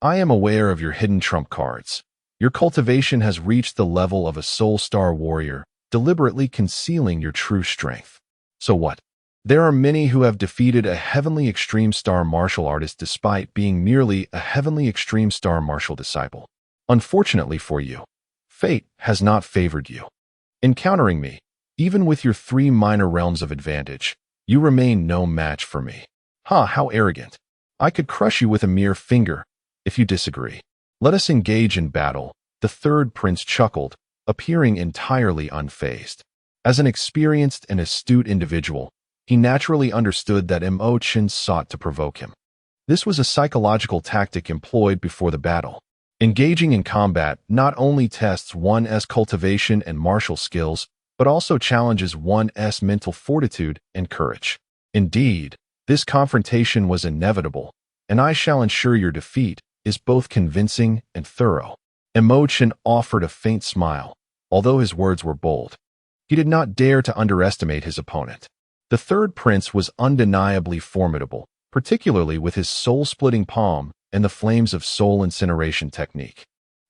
I am aware of your hidden trump cards. Your cultivation has reached the level of a soul star warrior, deliberately concealing your true strength. So what? There are many who have defeated a heavenly extreme star martial artist despite being merely a heavenly extreme star martial disciple. Unfortunately for you, fate has not favored you. Encountering me, even with your 3 minor realms of advantage, you remain no match for me. Ha, how arrogant. I could crush you with a mere finger. If you disagree, let us engage in battle." The third prince chuckled, appearing entirely unfazed. As an experienced and astute individual, he naturally understood that Chen sought to provoke him. This was a psychological tactic employed before the battle. Engaging in combat not only tests one's cultivation and martial skills, but also challenges one's mental fortitude and courage. Indeed, this confrontation was inevitable, and I shall ensure your defeat is both convincing and thorough. Chen offered a faint smile, although his words were bold. He did not dare to underestimate his opponent. The third prince was undeniably formidable, particularly with his soul-splitting palm and the flames of soul incineration technique,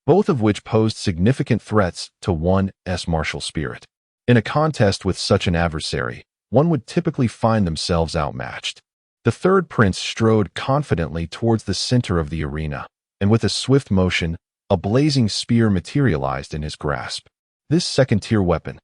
both of which posed significant threats to one's martial spirit. In a contest with such an adversary, one would typically find themselves outmatched. The third prince strode confidently towards the center of the arena, and with a swift motion, a blazing spear materialized in his grasp. This second-tier weapon,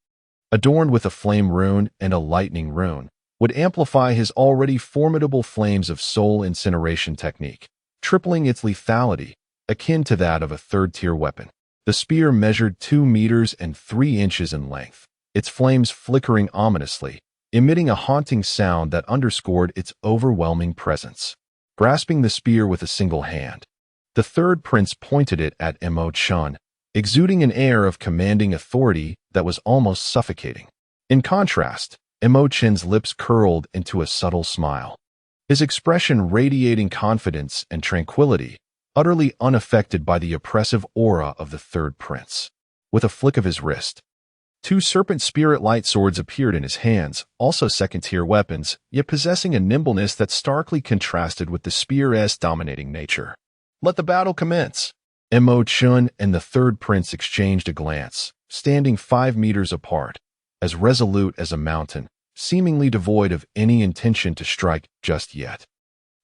adorned with a flame rune and a lightning rune, would amplify his already formidable flames of soul incineration technique, tripling its lethality, akin to that of a third-tier weapon. The spear measured 2 meters and 3 inches in length, its flames flickering ominously, emitting a haunting sound that underscored its overwhelming presence. Grasping the spear with a single hand, the third prince pointed it at Chen, exuding an air of commanding authority that was almost suffocating. In contrast, Chen's lips curled into a subtle smile, his expression radiating confidence and tranquility, utterly unaffected by the oppressive aura of the third prince. With a flick of his wrist, two serpent spirit light swords appeared in his hands, also second-tier weapons, yet possessing a nimbleness that starkly contrasted with the spear's dominating nature. Let the battle commence. Chen and the third prince exchanged a glance, standing 5 meters apart, as resolute as a mountain, seemingly devoid of any intention to strike just yet.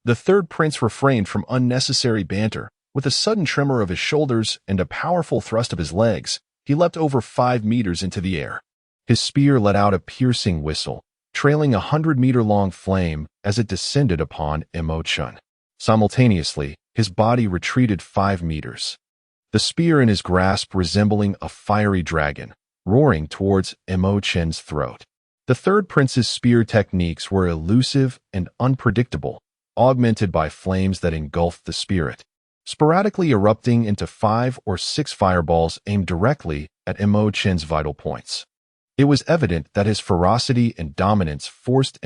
The third prince refrained from unnecessary banter. With a sudden tremor of his shoulders and a powerful thrust of his legs, he leapt over 5 meters into the air. His spear let out a piercing whistle, trailing a 100-meter-long flame as it descended upon Chen. Simultaneously, his body retreated 5 meters, the spear in his grasp resembling a fiery dragon, roaring towards Chen's throat. The third prince's spear techniques were elusive and unpredictable, augmented by flames that engulfed the spirit, sporadically erupting into 5 or 6 fireballs aimed directly at Chen's vital points. It was evident that his ferocity and dominance forced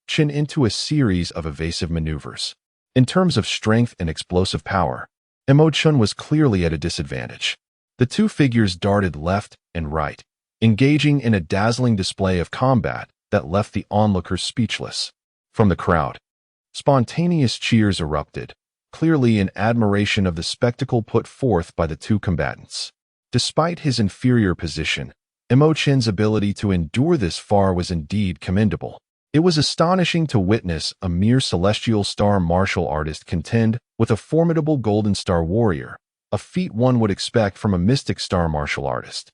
Chen into a series of evasive maneuvers. In terms of strength and explosive power, Chen was clearly at a disadvantage. The two figures darted left and right, engaging in a dazzling display of combat that left the onlookers speechless. From the crowd, spontaneous cheers erupted, clearly in admiration of the spectacle put forth by the two combatants. Despite his inferior position, Chen's ability to endure this far was indeed commendable. It was astonishing to witness a mere celestial star martial artist contend with a formidable golden star warrior, a feat one would expect from a mystic star martial artist.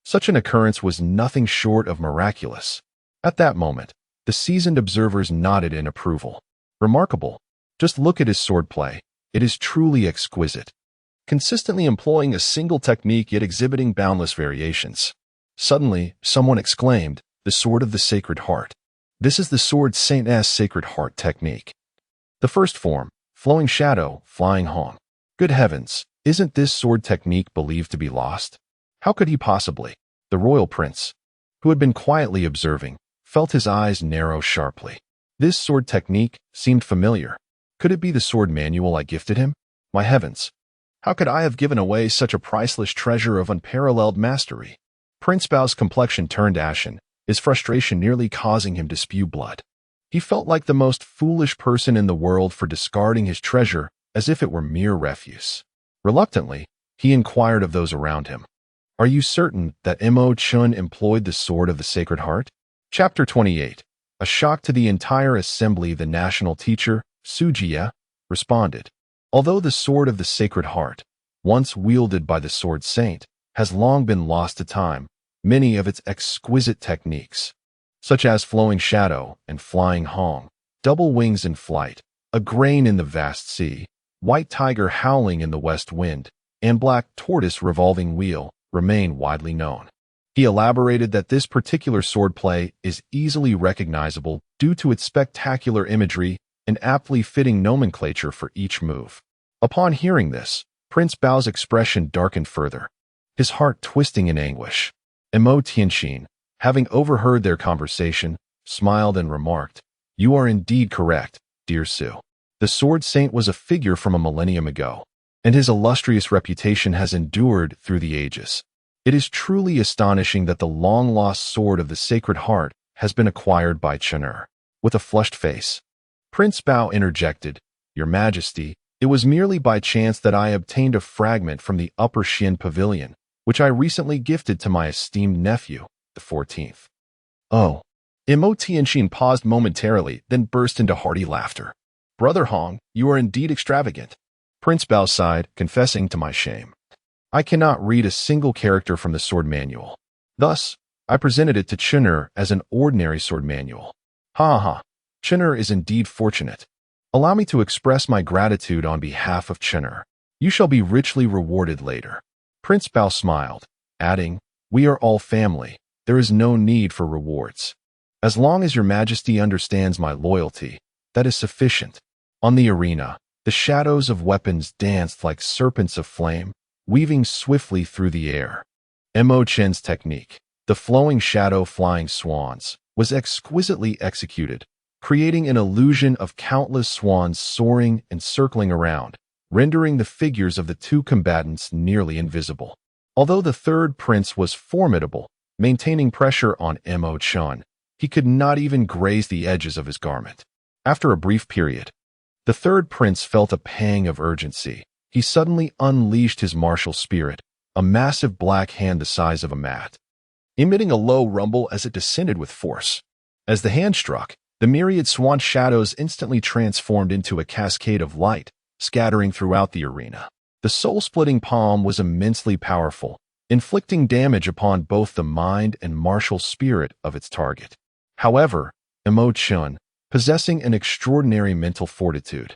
Such an occurrence was nothing short of miraculous. At that moment, the seasoned observers nodded in approval. Remarkable. Just look at his swordplay. It is truly exquisite. Consistently employing a single technique yet exhibiting boundless variations. Suddenly, someone exclaimed, "The sword of the Sacred Heart." This is the sword Saint's Sacred Heart technique. The first form, flowing shadow, flying hong. Good heavens, isn't this sword technique believed to be lost? How could he possibly? The royal prince, who had been quietly observing, felt his eyes narrow sharply. This sword technique seemed familiar. Could it be the sword manual I gifted him? My heavens, how could I have given away such a priceless treasure of unparalleled mastery? Prince Bao's complexion turned ashen, his frustration nearly causing him to spew blood. He felt like the most foolish person in the world for discarding his treasure as if it were mere refuse. Reluctantly, he inquired of those around him, "Are you certain that Chen employed the sword of the Sacred Heart?" Chapter 28. A shock to the entire assembly. The national teacher, Sujia, responded, "Although the sword of the Sacred Heart, once wielded by the sword saint, has long been lost to time, many of its exquisite techniques, such as flowing shadow and flying hong, double wings in flight, a grain in the vast sea, white tiger howling in the west wind, and black tortoise revolving wheel, remain widely known." He elaborated that this particular swordplay is easily recognizable due to its spectacular imagery and aptly fitting nomenclature for each move. Upon hearing this, Prince Bao's expression darkened further, his heart twisting in anguish. Tianxin, having overheard their conversation, smiled and remarked, "You are indeed correct, dear Su. The sword saint was a figure from a millennium ago, and his illustrious reputation has endured through the ages. It is truly astonishing that the long-lost sword of the Sacred Heart has been acquired by Chen." With a flushed face, Prince Bao interjected, "Your Majesty, it was merely by chance that I obtained a fragment from the Upper Xin Pavilion, which I recently gifted to my esteemed nephew, the 14th. Oh. Tianxin paused momentarily, then burst into hearty laughter. "Brother Hong, you are indeed extravagant." Prince Bao sighed, confessing to my shame. "I cannot read a single character from the sword manual. Thus, I presented it to Chen as an ordinary sword manual. Ha ha, Chen is indeed fortunate. Allow me to express my gratitude on behalf of Chen. You shall be richly rewarded later." Prince Bao smiled, adding, "We are all family. There is no need for rewards." As long as your majesty understands my loyalty, that is sufficient. On the arena, the shadows of weapons danced like serpents of flame, weaving swiftly through the air. Chen's technique, the flowing shadow flying swans, was exquisitely executed, creating an illusion of countless swans soaring and circling around, rendering the figures of the two combatants nearly invisible. Although the third prince was formidable, maintaining pressure on Chen, he could not even graze the edges of his garment. After a brief period, the third prince felt a pang of urgency. He suddenly unleashed his martial spirit, a massive black hand the size of a mat, emitting a low rumble as it descended with force. As the hand struck, the myriad swan shadows instantly transformed into a cascade of light, scattering throughout the arena. The soul-splitting palm was immensely powerful, inflicting damage upon both the mind and martial spirit of its target. However, Chen, possessing an extraordinary mental fortitude,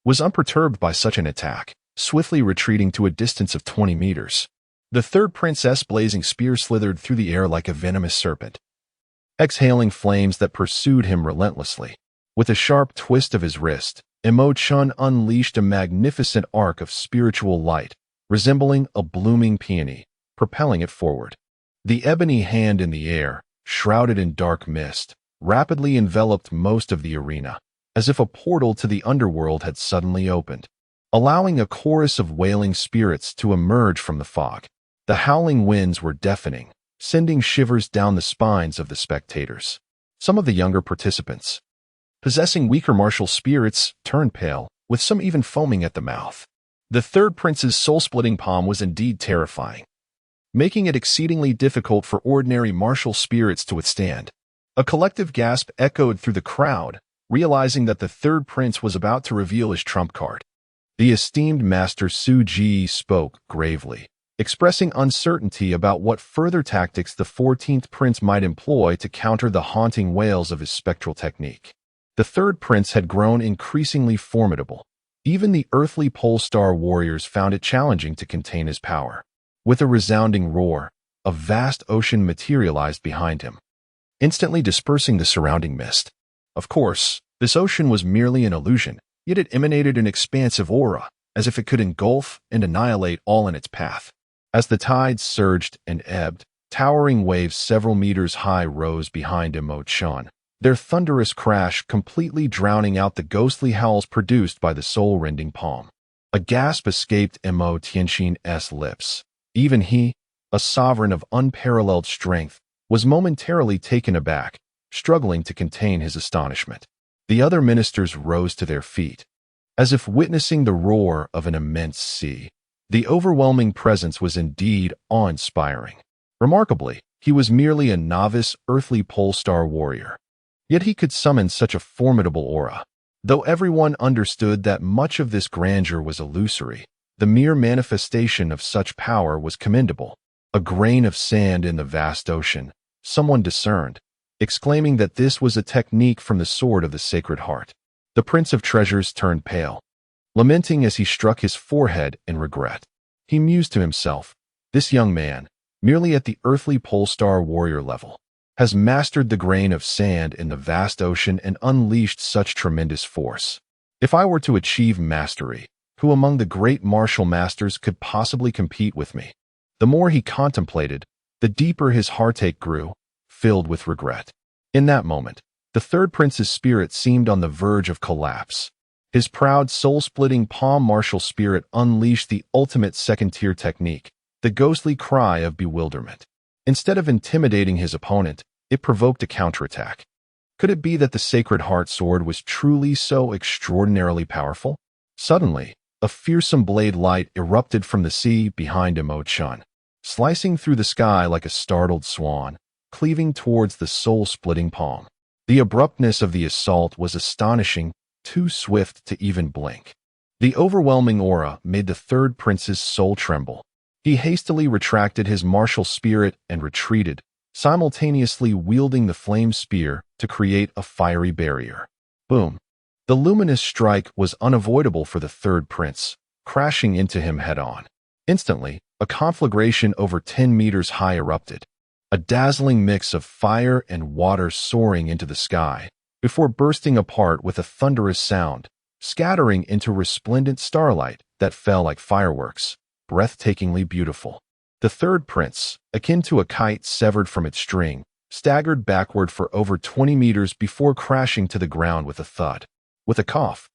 was unperturbed by such an attack, swiftly retreating to a distance of 20 meters. The third prince's blazing spear slithered through the air like a venomous serpent, exhaling flames that pursued him relentlessly. With a sharp twist of his wrist, Chen unleashed a magnificent arc of spiritual light, resembling a blooming peony, propelling it forward. The ebony hand in the air, shrouded in dark mist, rapidly enveloped most of the arena, as if a portal to the underworld had suddenly opened, allowing a chorus of wailing spirits to emerge from the fog. The howling winds were deafening, sending shivers down the spines of the spectators. Some of the younger participants, possessing weaker martial spirits, turned pale, with some even foaming at the mouth. The third prince's soul-splitting palm was indeed terrifying, making it exceedingly difficult for ordinary martial spirits to withstand. A collective gasp echoed through the crowd, realizing that the third prince was about to reveal his trump card. The esteemed master Su Ji spoke gravely, expressing uncertainty about what further tactics the 14th prince might employ to counter the haunting wails of his spectral technique. The third prince had grown increasingly formidable. Even the earthly pole star warriors found it challenging to contain his power. With a resounding roar, a vast ocean materialized behind him, instantly dispersing the surrounding mist. Of course, this ocean was merely an illusion, yet it emanated an expansive aura, as if it could engulf and annihilate all in its path. As the tides surged and ebbed, towering waves several meters high rose behind Chen, their thunderous crash completely drowning out the ghostly howls produced by the soul-rending palm. A gasp escaped Tianxin's lips. Even he, a sovereign of unparalleled strength, was momentarily taken aback, struggling to contain his astonishment. The other ministers rose to their feet, as if witnessing the roar of an immense sea. The overwhelming presence was indeed awe-inspiring. Remarkably, he was merely a novice earthly pole star warrior, yet he could summon such a formidable aura. Though everyone understood that much of this grandeur was illusory, the mere manifestation of such power was commendable. A grain of sand in the vast ocean, someone discerned, exclaiming that this was a technique from the sword of the Sacred Heart. The Prince of Treasures turned pale, lamenting as he struck his forehead in regret. He mused to himself, this young man, merely at the earthly pole star warrior level, has mastered the grain of sand in the vast ocean and unleashed such tremendous force. If I were to achieve mastery, who among the great martial masters could possibly compete with me? The more he contemplated, the deeper his heartache grew, filled with regret. In that moment, the third prince's spirit seemed on the verge of collapse. His proud, soul-splitting palm martial spirit unleashed the ultimate second-tier technique, the ghostly cry of bewilderment. Instead of intimidating his opponent, it provoked a counterattack. Could it be that the Sacred Heart sword was truly so extraordinarily powerful? Suddenly, a fearsome blade light erupted from the sea behind Chen, slicing through the sky like a startled swan, cleaving towards the soul-splitting palm. The abruptness of the assault was astonishing, too swift to even blink. The overwhelming aura made the third prince's soul tremble. He hastily retracted his martial spirit and retreated, simultaneously wielding the flame spear to create a fiery barrier. Boom! The luminous strike was unavoidable for the third prince, crashing into him head-on. Instantly, a conflagration over 10 meters high erupted. a dazzling mix of fire and water soaring into the sky, before bursting apart with a thunderous sound, scattering into resplendent starlight that fell like fireworks, breathtakingly beautiful. The third prince, akin to a kite severed from its string, staggered backward for over 20 meters before crashing to the ground with a thud. With a cough,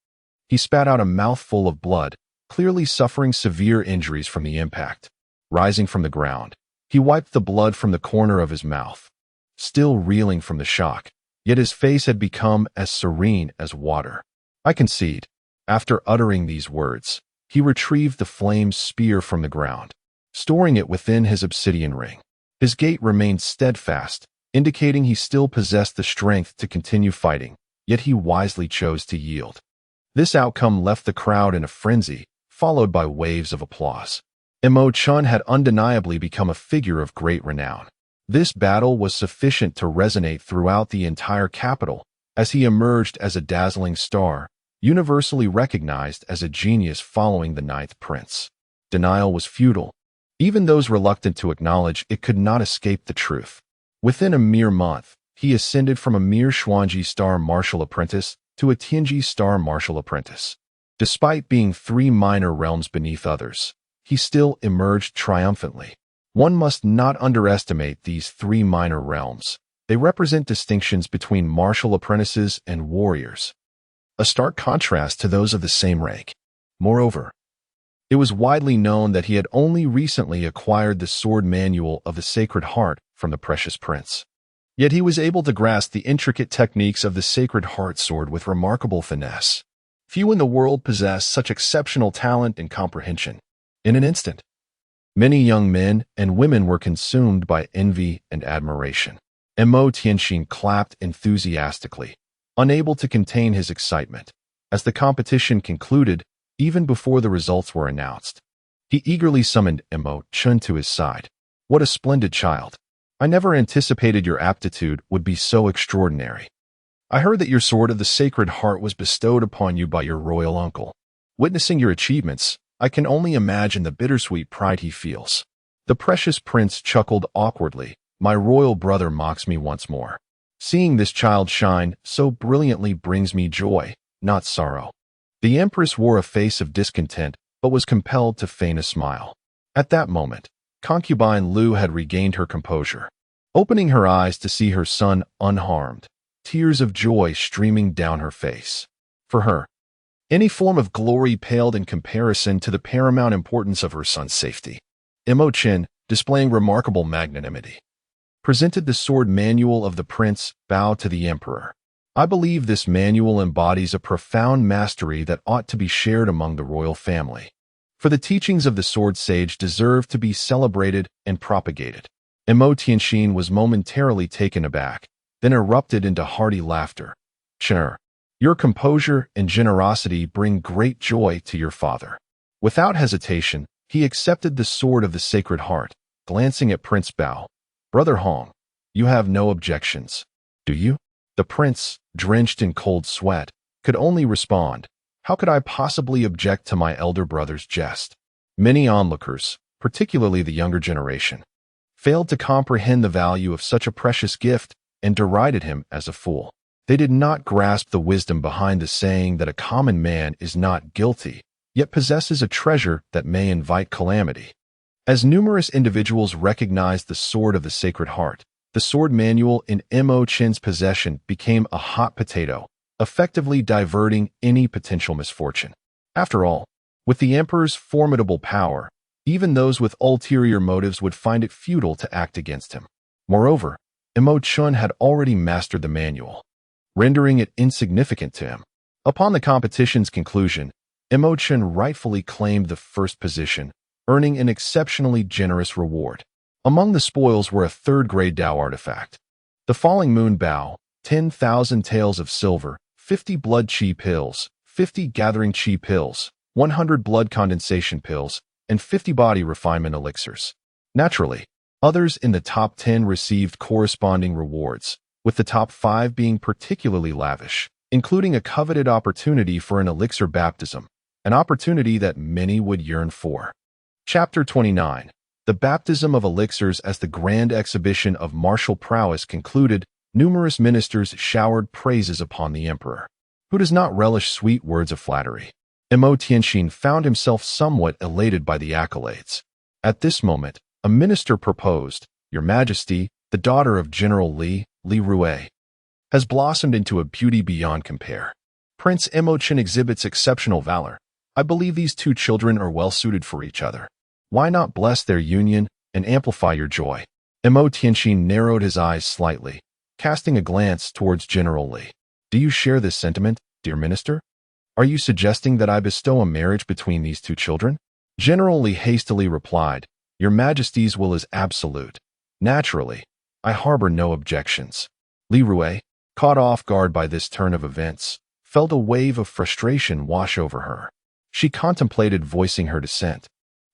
he spat out a mouthful of blood, clearly suffering severe injuries from the impact. Rising from the ground, he wiped the blood from the corner of his mouth, still reeling from the shock, yet his face had become as serene as water. I concede. After uttering these words, he retrieved the flame's spear from the ground, storing it within his obsidian ring. His gait remained steadfast, indicating he still possessed the strength to continue fighting, yet he wisely chose to yield. This outcome left the crowd in a frenzy, followed by waves of applause. Chen had undeniably become a figure of great renown. This battle was sufficient to resonate throughout the entire capital, as he emerged as a dazzling star, universally recognized as a genius following the ninth prince. Denial was futile. Even those reluctant to acknowledge it could not escape the truth. Within a mere month, he ascended from a mere Xuanji star martial apprentice to a Tianji star martial apprentice. Despite being 3 minor realms beneath others, he still emerged triumphantly. One must not underestimate these 3 minor realms. They represent distinctions between martial apprentices and warriors, a stark contrast to those of the same rank. Moreover, it was widely known that he had only recently acquired the sword manual of the Sacred Heart from the Precious Prince. Yet he was able to grasp the intricate techniques of the Sacred Heart sword with remarkable finesse. Few in the world possess such exceptional talent and comprehension. In an instant, many young men and women were consumed by envy and admiration. Mo Tianxin clapped enthusiastically, unable to contain his excitement. As the competition concluded, even before the results were announced, he eagerly summoned Chen to his side. What a splendid child! I never anticipated your aptitude would be so extraordinary. I heard that your sword of the Sacred Heart was bestowed upon you by your royal uncle. Witnessing your achievements, I can only imagine the bittersweet pride he feels. The precious prince chuckled awkwardly. My royal brother mocks me once more. Seeing this child shine so brilliantly brings me joy, not sorrow. The empress wore a face of discontent, but was compelled to feign a smile. At that moment, concubine Lu had regained her composure. Opening her eyes to see her son unharmed, tears of joy streaming down her face. For her, any form of glory paled in comparison to the paramount importance of her son's safety. Chen, displaying remarkable magnanimity, presented the sword manual of the prince, bowed to the emperor. I believe this manual embodies a profound mastery that ought to be shared among the royal family. For the teachings of the sword sage deserve to be celebrated and propagated. Mo Tianxin was momentarily taken aback, then erupted into hearty laughter. Chen, your composure and generosity bring great joy to your father. Without hesitation, he accepted the sword of the Sacred Heart, glancing at Prince Bao. Brother Hong, you have no objections, do you? The prince, drenched in cold sweat, could only respond, how could I possibly object to my elder brother's jest? Many onlookers, particularly the younger generation, failed to comprehend the value of such a precious gift and derided him as a fool. They did not grasp the wisdom behind the saying that a common man is not guilty, yet possesses a treasure that may invite calamity. As numerous individuals recognized the sword of the Sacred Heart, the sword manual in Mo Chen's possession became a hot potato, effectively diverting any potential misfortune. After all, with the emperor's formidable power, even those with ulterior motives would find it futile to act against him. Moreover, Mo Chen had already mastered the manual, rendering it insignificant to him. Upon the competition's conclusion, Mo Chen rightfully claimed the first position, earning an exceptionally generous reward. Among the spoils were a third-grade Dao artifact, the Falling Moon Bow, 10,000 taels of silver, 50 blood chi pills, 50 gathering chi pills, 100 blood condensation pills, and 50 body refinement elixirs. Naturally, others in the top 10 received corresponding rewards, with the top 5 being particularly lavish, including a coveted opportunity for an elixir baptism, an opportunity that many would yearn for. Chapter 29. The baptism of elixirs as the grand exhibition of martial prowess concluded. Numerous ministers showered praises upon the emperor, who does not relish sweet words of flattery. Mo Tianxin found himself somewhat elated by the accolades. At this moment, a minister proposed, "Your Majesty, the daughter of General Li Rue, has blossomed into a beauty beyond compare. Prince Mo Chen exhibits exceptional valor. I believe these two children are well suited for each other. Why not bless their union and amplify your joy?" Mo Tianxin narrowed his eyes slightly, casting a glance towards General Li. "Do you share this sentiment, dear minister? Are you suggesting that I bestow a marriage between these two children?" General Li hastily replied, "Your Majesty's will is absolute. Naturally, I harbor no objections." Li Rue, caught off guard by this turn of events, felt a wave of frustration wash over her. She contemplated voicing her dissent,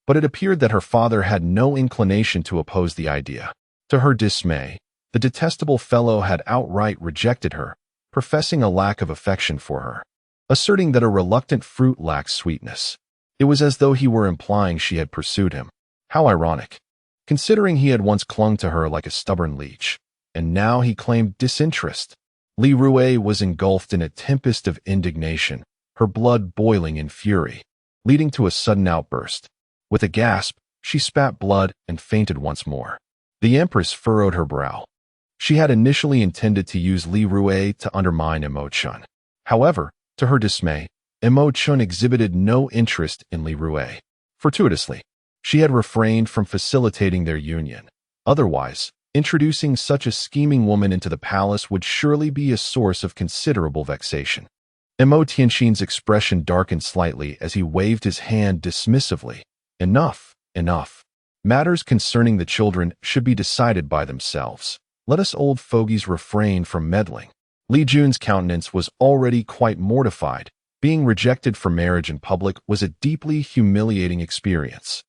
but it appeared that her father had no inclination to oppose the idea. To her dismay, the detestable fellow had outright rejected her, professing a lack of affection for her, asserting that a reluctant fruit lacks sweetness. It was as though he were implying she had pursued him. How ironic, considering he had once clung to her like a stubborn leech, and now he claimed disinterest. Li Rue was engulfed in a tempest of indignation, her blood boiling in fury, leading to a sudden outburst. With a gasp, she spat blood and fainted once more. The Empress furrowed her brow. She had initially intended to use Li Rue to undermine Mo Chen. However, to her dismay, Mo Chen exhibited no interest in Li Rue. Fortuitously, she had refrained from facilitating their union. Otherwise, introducing such a scheming woman into the palace would surely be a source of considerable vexation. Mo Tianxin's expression darkened slightly as he waved his hand dismissively. "Enough, enough. Matters concerning the children should be decided by themselves. Let us old fogies refrain from meddling." Li Jun's countenance was already quite mortified. Being rejected for marriage in public was a deeply humiliating experience,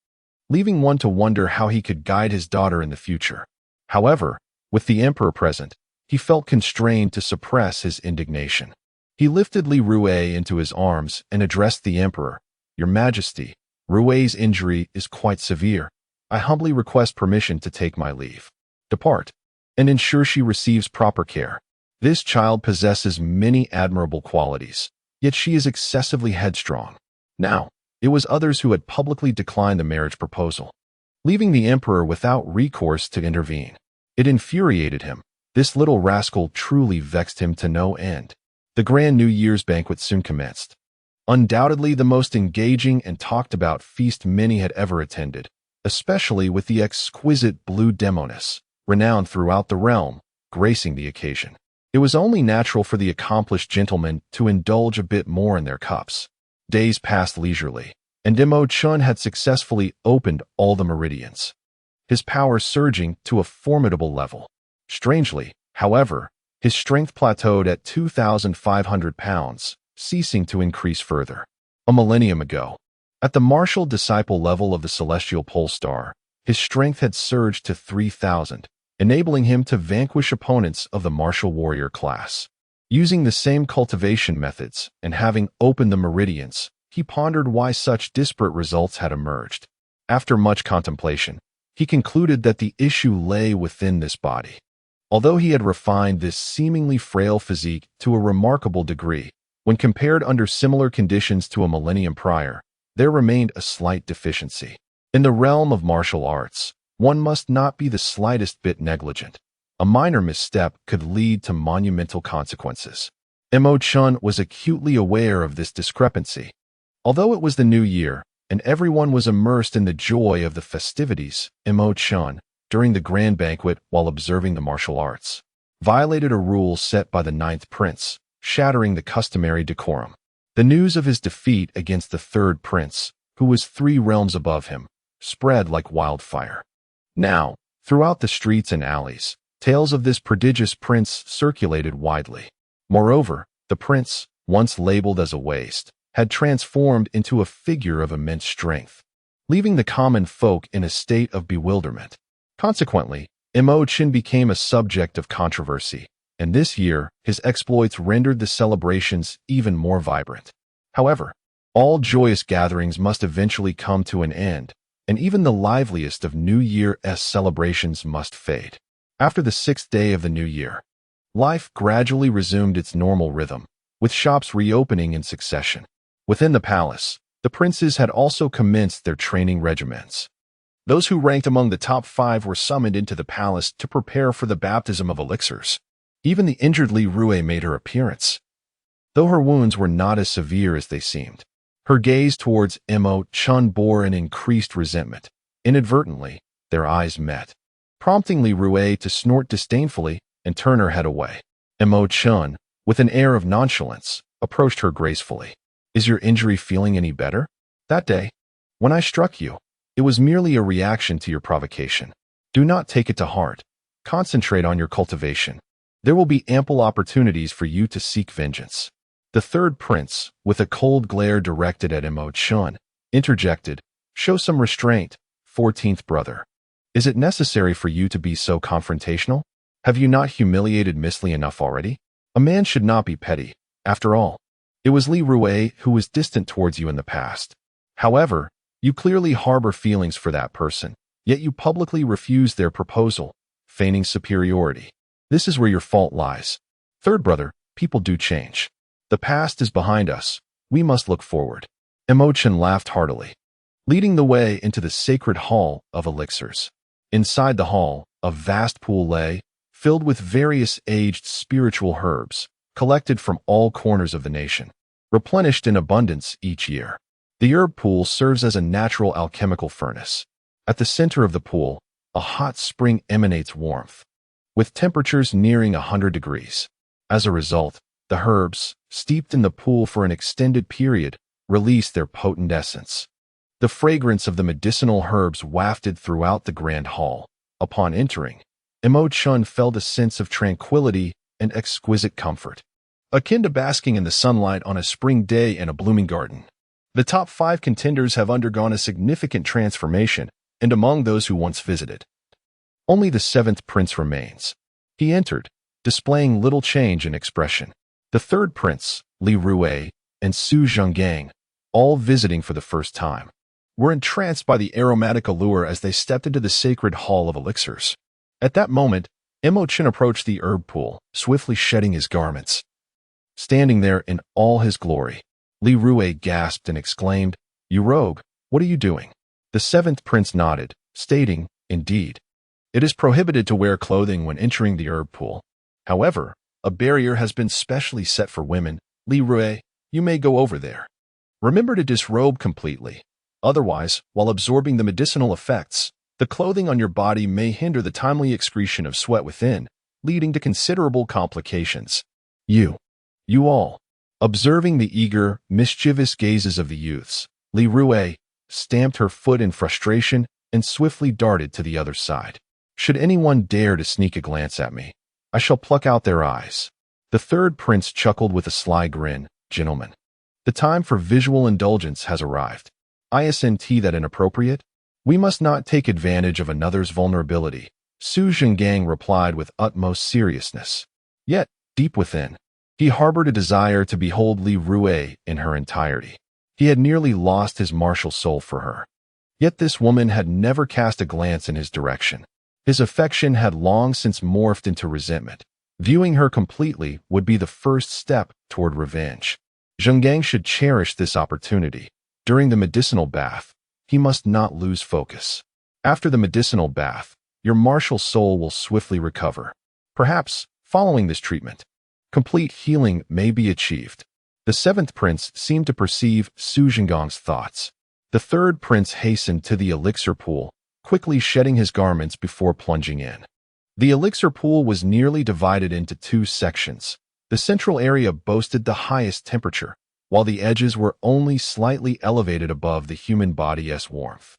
leaving one to wonder how he could guide his daughter in the future. However, with the emperor present, he felt constrained to suppress his indignation. He lifted Li Rue into his arms and addressed the emperor. "Your Majesty, Rue's injury is quite severe. I humbly request permission to take my leave. Depart, and ensure she receives proper care. This child possesses many admirable qualities, yet she is excessively headstrong." Now, it was others who had publicly declined the marriage proposal, leaving the emperor without recourse to intervene. It infuriated him. This little rascal truly vexed him to no end. The grand New Year's banquet soon commenced. Undoubtedly the most engaging and talked about feast many had ever attended, especially with the exquisite blue demoness, renowned throughout the realm, gracing the occasion. It was only natural for the accomplished gentlemen to indulge a bit more in their cups. Days passed leisurely, and Mo Chen had successfully opened all the meridians, his power surging to a formidable level. Strangely, however, his strength plateaued at 2,500 pounds, ceasing to increase further. A millennium ago, at the martial disciple level of the celestial pole star, his strength had surged to 3,000, enabling him to vanquish opponents of the martial warrior class. Using the same cultivation methods and having opened the meridians, he pondered why such disparate results had emerged. After much contemplation, he concluded that the issue lay within this body. Although he had refined this seemingly frail physique to a remarkable degree, when compared under similar conditions to a millennium prior, there remained a slight deficiency. In the realm of martial arts, one must not be the slightest bit negligent. A minor misstep could lead to monumental consequences. Mo Chen was acutely aware of this discrepancy. Although it was the new year, and everyone was immersed in the joy of the festivities, Mo Chen, during the grand banquet while observing the martial arts, violated a rule set by the ninth prince, shattering the customary decorum. The news of his defeat against the third prince, who was 3 realms above him, spread like wildfire. Now, throughout the streets and alleys, tales of this prodigious prince circulated widely. Moreover, the prince, once labeled as a waste, had transformed into a figure of immense strength, leaving the common folk in a state of bewilderment. Consequently, Mo Chen became a subject of controversy, and this year his exploits rendered the celebrations even more vibrant. However, all joyous gatherings must eventually come to an end, and even the liveliest of New Year's celebrations must fade. After the 6th day of the new year, life gradually resumed its normal rhythm, with shops reopening in succession. Within the palace, the princes had also commenced their training regimens. Those who ranked among the top 5 were summoned into the palace to prepare for the baptism of elixirs. Even the injured Li Rue made her appearance. Though her wounds were not as severe as they seemed, her gaze towards Chen bore an increased resentment. Inadvertently, their eyes met, prompting Li Rue to snort disdainfully and turn her head away. Chen, with an air of nonchalance, approached her gracefully. "Is your injury feeling any better? That day, when I struck you, it was merely a reaction to your provocation. Do not take it to heart. Concentrate on your cultivation. There will be ample opportunities for you to seek vengeance." The third prince, with a cold glare directed at Chen, interjected, "Show some restraint, 14th brother. Is it necessary for you to be so confrontational? Have you not humiliated Miss Li enough already? A man should not be petty. After all, it was Li Rue who was distant towards you in the past. However, you clearly harbor feelings for that person, yet you publicly refuse their proposal, feigning superiority. This is where your fault lies. Third brother, people do change. The past is behind us. We must look forward." Chen laughed heartily, leading the way into the sacred hall of elixirs. Inside the hall, a vast pool lay, filled with various aged spiritual herbs, collected from all corners of the nation, replenished in abundance each year. The herb pool serves as a natural alchemical furnace. At the center of the pool, a hot spring emanates warmth, with temperatures nearing 100 degrees. As a result, the herbs, steeped in the pool for an extended period, release their potent essence. The fragrance of the medicinal herbs wafted throughout the grand hall. Upon entering, Chen felt a sense of tranquility and exquisite comfort, akin to basking in the sunlight on a spring day in a blooming garden. The top 5 contenders have undergone a significant transformation, and among those who once visited, only the 7th prince remains. He entered, displaying little change in expression. The third prince, Li Rue, and Su Zhonggang, all visiting for the first time, were entranced by the aromatic allure as they stepped into the sacred hall of elixirs. At that moment, Chen approached the herb pool, swiftly shedding his garments. Standing there in all his glory, Li Rue gasped and exclaimed, "You rogue, what are you doing?" The 7th prince nodded, stating, "Indeed, it is prohibited to wear clothing when entering the herb pool. However, a barrier has been specially set for women. Li Rue, you may go over there. Remember to disrobe completely. Otherwise, while absorbing the medicinal effects, the clothing on your body may hinder the timely excretion of sweat within, leading to considerable complications." You all. Observing the eager, mischievous gazes of the youths, Li Rue stamped her foot in frustration and swiftly darted to the other side. "Should anyone dare to sneak a glance at me, I shall pluck out their eyes." The third prince chuckled with a sly grin. "Gentlemen, the time for visual indulgence has arrived. Isn't that inappropriate? We must not take advantage of another's vulnerability," Su Zhonggang replied with utmost seriousness. Yet, deep within, he harbored a desire to behold Li Rue in her entirety. He had nearly lost his martial soul for her. Yet this woman had never cast a glance in his direction. His affection had long since morphed into resentment. Viewing her completely would be the first step toward revenge. Zhonggang should cherish this opportunity. During the medicinal bath, he must not lose focus. After the medicinal bath, your martial soul will swiftly recover. Perhaps, following this treatment, complete healing may be achieved. The 7th prince seemed to perceive Su Zhonggang's thoughts. The third prince hastened to the elixir pool, quickly shedding his garments before plunging in. The elixir pool was nearly divided into 2 sections. The central area boasted the highest temperature, while the edges were only slightly elevated above the human body's warmth.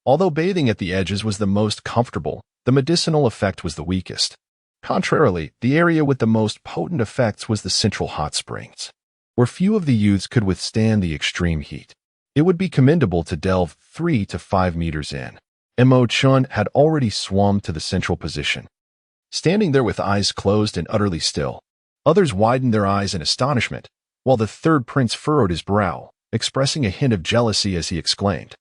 Although bathing at the edges was the most comfortable, the medicinal effect was the weakest. Contrarily, the area with the most potent effects was the central hot springs, where few of the youths could withstand the extreme heat. It would be commendable to delve 3 to 5 meters in. Chen had already swum to the central position. Standing there with eyes closed and utterly still, others widened their eyes in astonishment, while the third prince furrowed his brow, expressing a hint of jealousy as he exclaimed,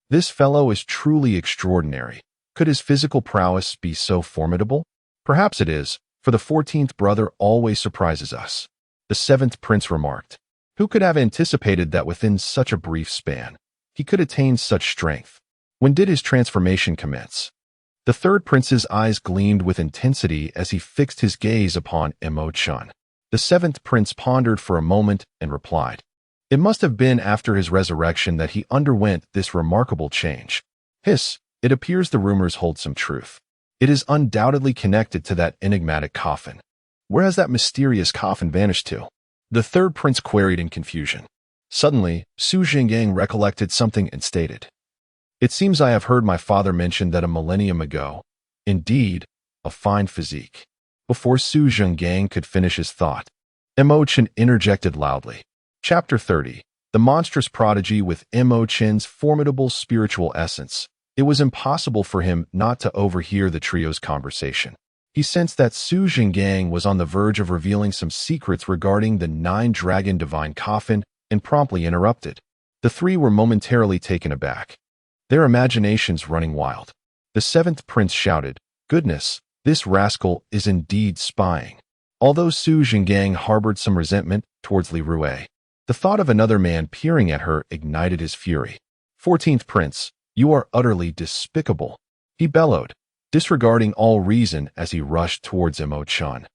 This fellow is truly extraordinary. Could his physical prowess be so formidable? Perhaps it is, for the 14th brother always surprises us. The 7th prince remarked. Who could have anticipated that within such a brief span, he could attain such strength? When did his transformation commence? The 3rd prince's eyes gleamed with intensity as he fixed his gaze upon Chen. The 7th prince pondered for a moment and replied. It must have been after his resurrection that he underwent this remarkable change. Hiss, it appears the rumors hold some truth. It is undoubtedly connected to that enigmatic coffin. Where has that mysterious coffin vanished to? The 3rd prince queried in confusion. Suddenly, Su Jinggang recollected something and stated. It seems I have heard my father mention that a millennium ago. Indeed, a fine physique. Before Su Jinggang could finish his thought, Chen interjected loudly. Chapter 30. The monstrous prodigy with Chen's formidable spiritual essence. It was impossible for him not to overhear the trio's conversation. He sensed that Su Jinggang was on the verge of revealing some secrets regarding the 9-dragon divine coffin and promptly interrupted. The three were momentarily taken aback, their imaginations running wild. The 7th prince shouted, Goodness, this rascal is indeed spying. Although Su Jinggang harbored some resentment towards Li Rue, the thought of another man peering at her ignited his fury. 14th prince, you are utterly despicable, he bellowed, disregarding all reason as he rushed towards Chen,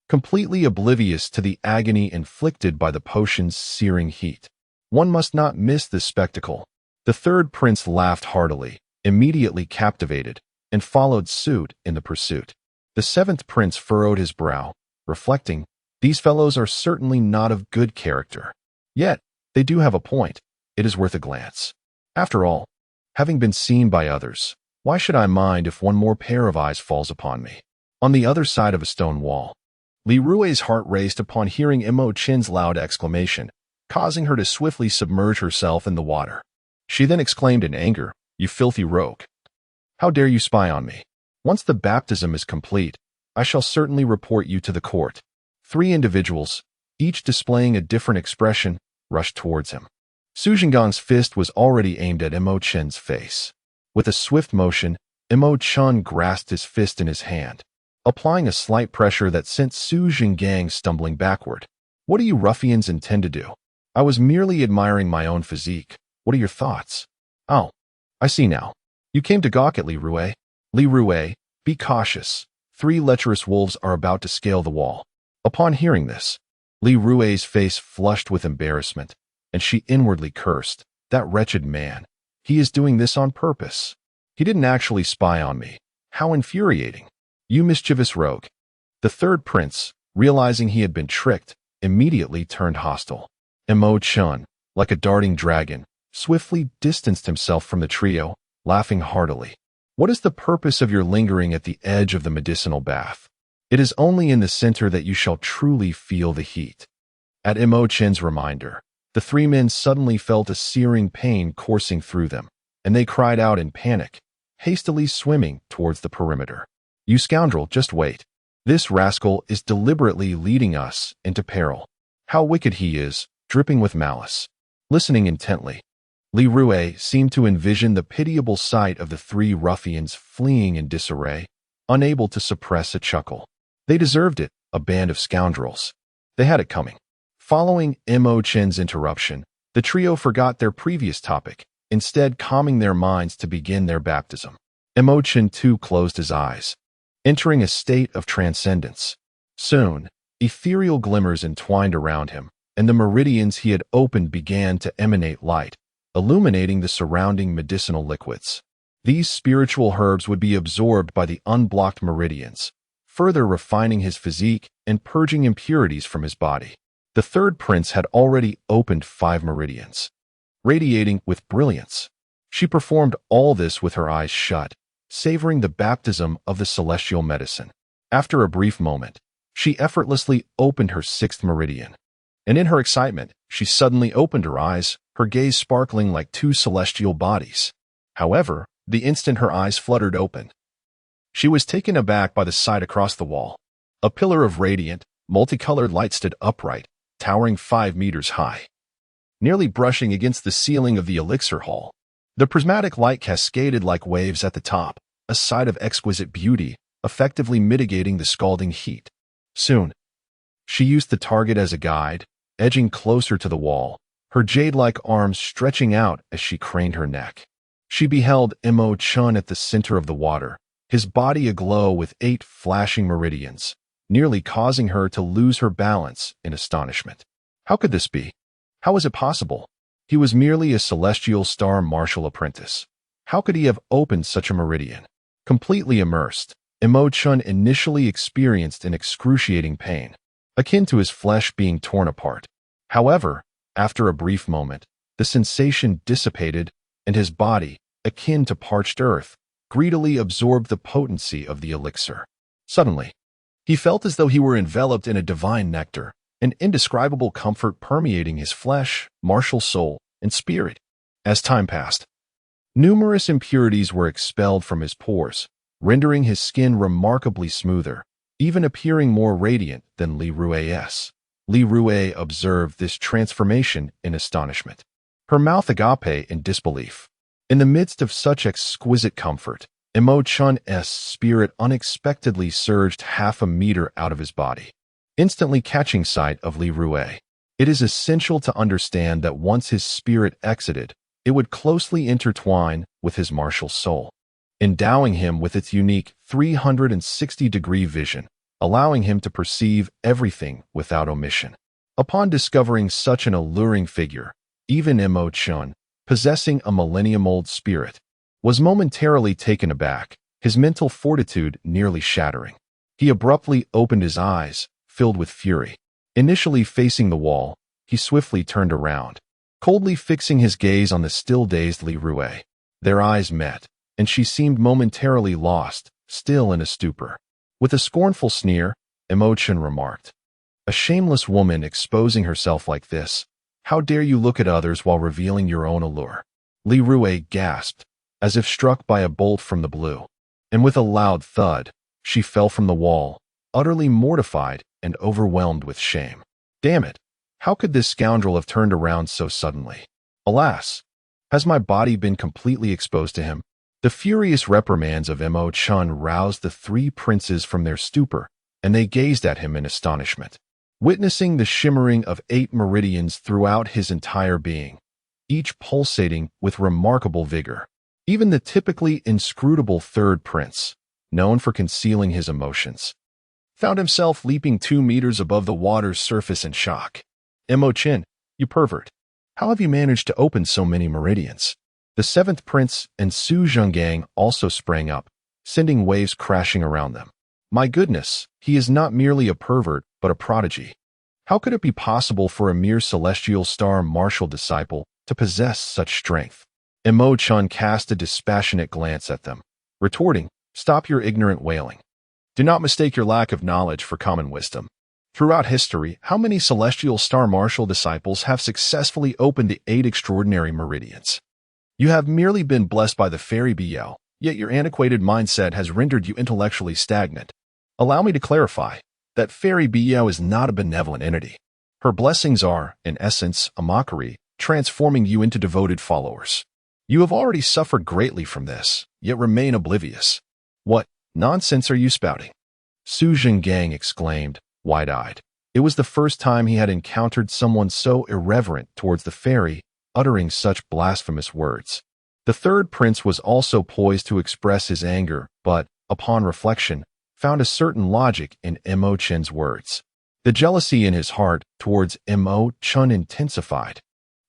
completely oblivious to the agony inflicted by the potion's searing heat. One must not miss this spectacle. The 3rd prince laughed heartily, immediately captivated, and followed suit in the pursuit. The 7th prince furrowed his brow, reflecting, these fellows are certainly not of good character. Yet, they do have a point. It is worth a glance. After all, having been seen by others, why should I mind if one more pair of eyes falls upon me? On the other side of a stone wall, Li Rue's heart raced upon hearing Chen's loud exclamation, causing her to swiftly submerge herself in the water. She then exclaimed in anger, You filthy rogue! How dare you spy on me? Once the baptism is complete, I shall certainly report you to the court. 3 individuals, each displaying a different expression, rushed towards him. Su Jinggang's fist was already aimed at Chen's face. With a swift motion, Chen grasped his fist in his hand, applying a slight pressure that sent Su Jinggang stumbling backward. What do you ruffians intend to do? I was merely admiring my own physique. What are your thoughts? Oh, I see now. You came to gawk at Li Rue. Li Rue, be cautious. 3 lecherous wolves are about to scale the wall. Upon hearing this, Li Rue's face flushed with embarrassment, and she inwardly cursed. That wretched man. He is doing this on purpose. He didn't actually spy on me. How infuriating. You mischievous rogue. The 3rd prince, realizing he had been tricked, immediately turned hostile. Chen, like a darting dragon, swiftly distanced himself from the trio, laughing heartily. What is the purpose of your lingering at the edge of the medicinal bath? It is only in the center that you shall truly feel the heat. At Chen's reminder, the 3 men suddenly felt a searing pain coursing through them, and they cried out in panic, hastily swimming towards the perimeter. You scoundrel, just wait. This rascal is deliberately leading us into peril. How wicked he is, dripping with malice. Listening intently, Li Rue seemed to envision the pitiable sight of the 3 ruffians fleeing in disarray, unable to suppress a chuckle. They deserved it, a band of scoundrels. They had it coming. Following Chen's interruption, the trio forgot their previous topic, instead calming their minds to begin their baptism. Chen too closed his eyes, entering a state of transcendence. Soon, ethereal glimmers entwined around him, and the meridians he had opened began to emanate light, illuminating the surrounding medicinal liquids. These spiritual herbs would be absorbed by the unblocked meridians, further refining his physique and purging impurities from his body. The 3rd prince had already opened 5 meridians, radiating with brilliance. She performed all this with her eyes shut, savoring the baptism of the celestial medicine. After a brief moment, she effortlessly opened her 6th meridian, and in her excitement, she suddenly opened her eyes, her gaze sparkling like 2 celestial bodies. However, the instant her eyes fluttered open, she was taken aback by the sight across the wall. A pillar of radiant, multicolored light stood upright, towering 5 meters high, nearly brushing against the ceiling of the elixir hall. The prismatic light cascaded like waves at the top, a sight of exquisite beauty, effectively mitigating the scalding heat. Soon, she used the target as a guide, edging closer to the wall, her jade-like arms stretching out as she craned her neck. She beheld Chen at the center of the water, his body aglow with 8 flashing meridians, nearly causing her to lose her balance in astonishment. How could this be? How was it possible? He was merely a celestial star martial apprentice. How could he have opened such a meridian? Completely immersed, Chen initially experienced an excruciating pain, akin to his flesh being torn apart. However, after a brief moment, the sensation dissipated, and his body, akin to parched earth, greedily absorbed the potency of the elixir. Suddenly, he felt as though he were enveloped in a divine nectar, an indescribable comfort permeating his flesh, martial soul, and spirit. As time passed, numerous impurities were expelled from his pores, rendering his skin remarkably smoother, even appearing more radiant than Li Rue's. Li Rue observed this transformation in astonishment, her mouth agape in disbelief. In the midst of such exquisite comfort, Chen's spirit unexpectedly surged half a meter out of his body, instantly catching sight of Li Rue. It is essential to understand that once his spirit exited, it would closely intertwine with his martial soul, endowing him with its unique 360-degree vision, allowing him to perceive everything without omission. Upon discovering such an alluring figure, even Chen, possessing a millennium-old spirit, was momentarily taken aback, his mental fortitude nearly shattering. He abruptly opened his eyes, filled with fury. Initially facing the wall, he swiftly turned around, coldly fixing his gaze on the still-dazed Li Rue. Their eyes met, and she seemed momentarily lost, still in a stupor. With a scornful sneer, Chen remarked, "A shameless woman exposing herself like this. How dare you look at others while revealing your own allure?" Li Rue gasped, as if struck by a bolt from the blue, and with a loud thud, she fell from the wall, utterly mortified and overwhelmed with shame. Damn it! How could this scoundrel have turned around so suddenly? Alas! Has my body been completely exposed to him? The furious reprimands of Chen roused the 3 princes from their stupor, and they gazed at him in astonishment, witnessing the shimmering of 8 meridians throughout his entire being, each pulsating with remarkable vigor. Even the typically inscrutable 3rd prince, known for concealing his emotions, found himself leaping 2 meters above the water's surface in shock. Chen, you pervert. How have you managed to open so many meridians? The 7th prince and Su Zhenggang also sprang up, sending waves crashing around them. My goodness, he is not merely a pervert, but a prodigy. How could it be possible for a mere celestial star martial disciple to possess such strength? Chen cast a dispassionate glance at them, retorting, "Stop your ignorant wailing. Do not mistake your lack of knowledge for common wisdom. Throughout history, how many celestial star martial disciples have successfully opened the 8 extraordinary meridians? You have merely been blessed by the fairy Biao, yet your antiquated mindset has rendered you intellectually stagnant. Allow me to clarify that fairy Biao is not a benevolent entity. Her blessings are, in essence, a mockery, transforming you into devoted followers. You have already suffered greatly from this, yet remain oblivious. What nonsense are you spouting?" Su Zhenggang exclaimed, wide-eyed. It was the first time he had encountered someone so irreverent towards the fairy, uttering such blasphemous words. The 3rd prince was also poised to express his anger, but, upon reflection, found a certain logic in Chen's words. The jealousy in his heart towards Chen intensified.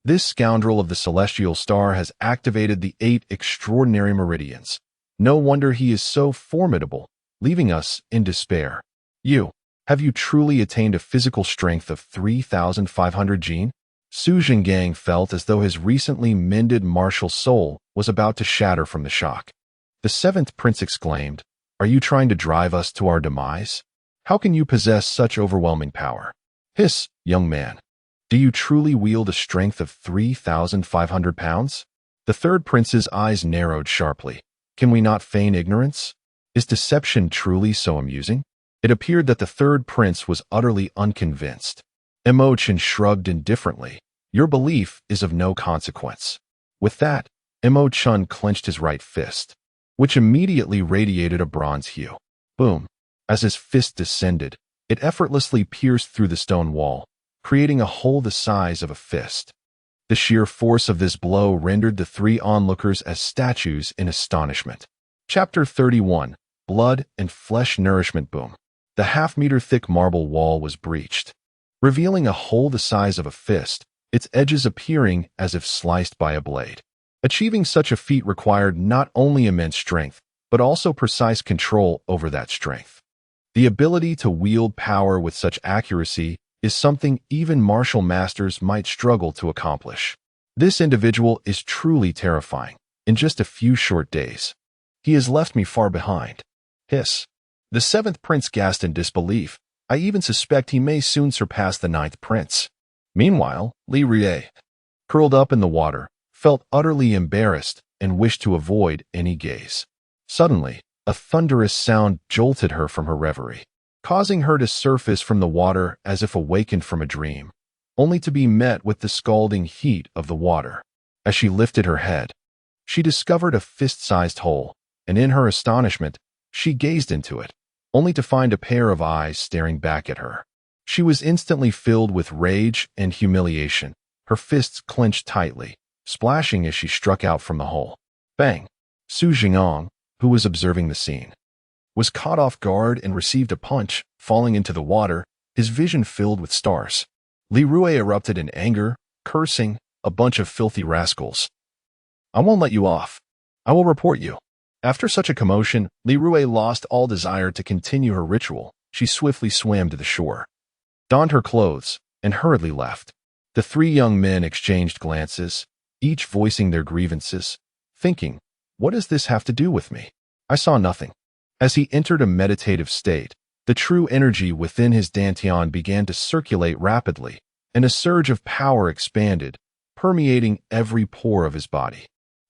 This scoundrel of the celestial star has activated the 8 extraordinary meridians. No wonder he is so formidable, leaving us in despair. Have you truly attained a physical strength of 3,500 Jin? Su Zhenggang felt as though his recently mended martial soul was about to shatter from the shock. The 7th prince exclaimed, "Are you trying to drive us to our demise? How can you possess such overwhelming power? Hiss, young man. Do you truly wield a strength of 3,500 pounds? The 3rd prince's eyes narrowed sharply. Can we not feign ignorance? Is deception truly so amusing? It appeared that the 3rd prince was utterly unconvinced. Chen shrugged indifferently. Your belief is of no consequence. With that, Chen clenched his right fist, which immediately radiated a bronze hue. Boom! As his fist descended, it effortlessly pierced through the stone wall, creating a hole the size of a fist. The sheer force of this blow rendered the three onlookers as statues in astonishment. Chapter 31. Blood and Flesh Nourishment. Boom! The half-meter-thick marble wall was breached, revealing a hole the size of a fist, its edges appearing as if sliced by a blade. Achieving such a feat required not only immense strength, but also precise control over that strength. The ability to wield power with such accuracy is something even martial masters might struggle to accomplish. This individual is truly terrifying. In just a few short days, he has left me far behind. Hiss. The seventh prince gasped in disbelief. I even suspect he may soon surpass the ninth prince. Meanwhile, Li Rui, curled up in the water, felt utterly embarrassed and wished to avoid any gaze. Suddenly, a thunderous sound jolted her from her reverie, causing her to surface from the water as if awakened from a dream, only to be met with the scalding heat of the water. As she lifted her head, she discovered a fist-sized hole, and in her astonishment, she gazed into it, only to find a pair of eyes staring back at her. She was instantly filled with rage and humiliation, her fists clenched tightly, splashing as she struck out from the hole. Bang! Su Jingong, who was observing the scene, was caught off guard and received a punch, falling into the water, his vision filled with stars. Li Rui erupted in anger, cursing, "A bunch of filthy rascals. I won't let you off. I will report you." After such a commotion, Li Rui lost all desire to continue her ritual. She swiftly swam to the shore, donned her clothes, and hurriedly left. The three young men exchanged glances, each voicing their grievances, thinking, "What does this have to do with me?" I saw nothing. As he entered a meditative state, the true energy within his dantian began to circulate rapidly, and a surge of power expanded, permeating every pore of his body.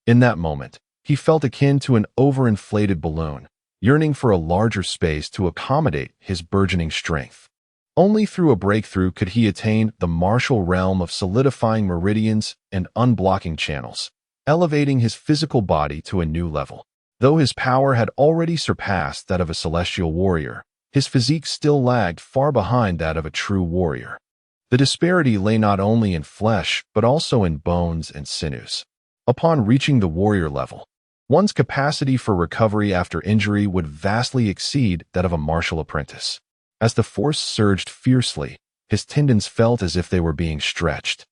In that moment, he felt akin to an overinflated balloon, yearning for a larger space to accommodate his burgeoning strength. Only through a breakthrough could he attain the martial realm of solidifying meridians and unblocking channels, elevating his physical body to a new level. Though his power had already surpassed that of a celestial warrior, his physique still lagged far behind that of a true warrior. The disparity lay not only in flesh, but also in bones and sinews. Upon reaching the warrior level, one's capacity for recovery after injury would vastly exceed that of a martial apprentice. As the force surged fiercely, his tendons felt as if they were being stretched,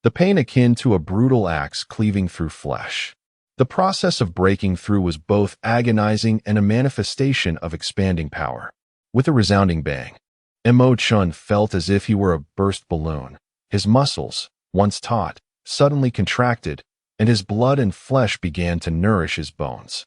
the pain akin to a brutal axe cleaving through flesh. The process of breaking through was both agonizing and a manifestation of expanding power. With a resounding bang, Chen felt as if he were a burst balloon. His muscles, once taut, suddenly contracted, and his blood and flesh began to nourish his bones.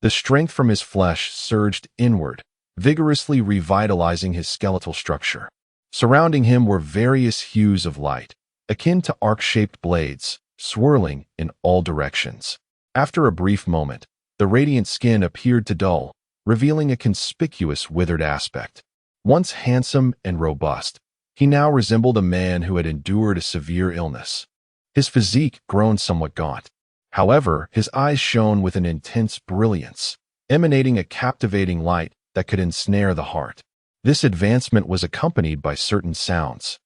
The strength from his flesh surged inward, vigorously revitalizing his skeletal structure. Surrounding him were various hues of light, akin to arc-shaped blades, swirling in all directions. After a brief moment, the radiant skin appeared to dull, revealing a conspicuous withered aspect. Once handsome and robust, he now resembled a man who had endured a severe illness. His physique grown somewhat gaunt. However, his eyes shone with an intense brilliance, emanating a captivating light that could ensnare the heart. This advancement was accompanied by certain sounds,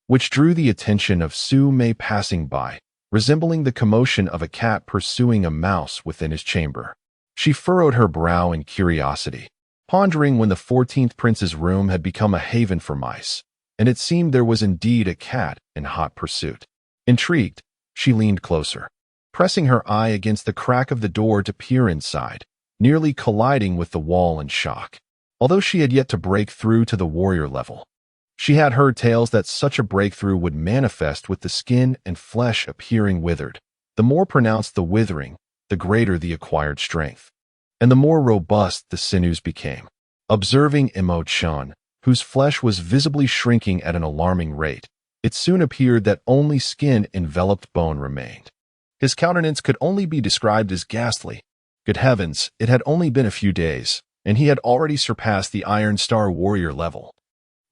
which drew the attention of Su Mei passing by, resembling the commotion of a cat pursuing a mouse within his chamber. She furrowed her brow in curiosity, pondering when the 14th prince's room had become a haven for mice, and it seemed there was indeed a cat in hot pursuit. Intrigued, she leaned closer, pressing her eye against the crack of the door to peer inside, nearly colliding with the wall in shock. Although she had yet to break through to the warrior level, she had heard tales that such a breakthrough would manifest with the skin and flesh appearing withered. The more pronounced the withering, the greater the acquired strength, and the more robust the sinews became. Observing Chen, whose flesh was visibly shrinking at an alarming rate, it soon appeared that only skin-enveloped bone remained. His countenance could only be described as ghastly. Good heavens, it had only been a few days, and he had already surpassed the Iron Star warrior level.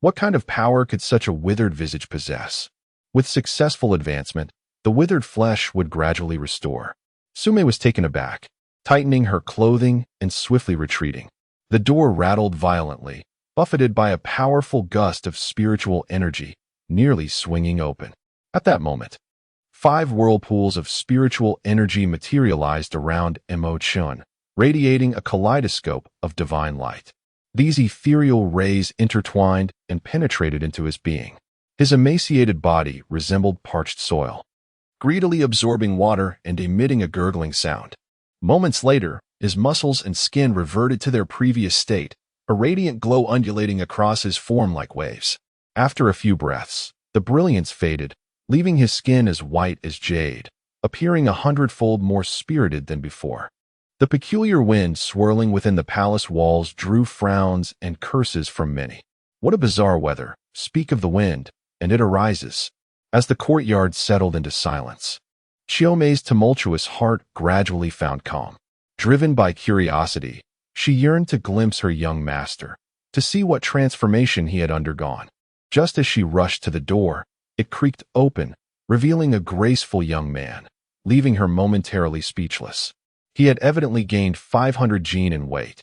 What kind of power could such a withered visage possess? With successful advancement, the withered flesh would gradually restore. Sume was taken aback, tightening her clothing and swiftly retreating. The door rattled violently, buffeted by a powerful gust of spiritual energy, nearly swinging open. At that moment, 5 whirlpools of spiritual energy materialized around Chen, radiating a kaleidoscope of divine light. These ethereal rays intertwined and penetrated into his being. His emaciated body resembled parched soil, greedily absorbing water and emitting a gurgling sound. Moments later, his muscles and skin reverted to their previous state, a radiant glow undulating across his form like waves. After a few breaths, the brilliance faded, leaving his skin as white as jade, appearing 100-fold more spirited than before. The peculiar wind swirling within the palace walls drew frowns and curses from many. What a bizarre weather! Speak of the wind, and it arises. As the courtyard settled into silence, Xiaomei's tumultuous heart gradually found calm. Driven by curiosity, she yearned to glimpse her young master, to see what transformation he had undergone. Just as she rushed to the door, it creaked open, revealing a graceful young man, leaving her momentarily speechless. He had evidently gained 500 jin in weight,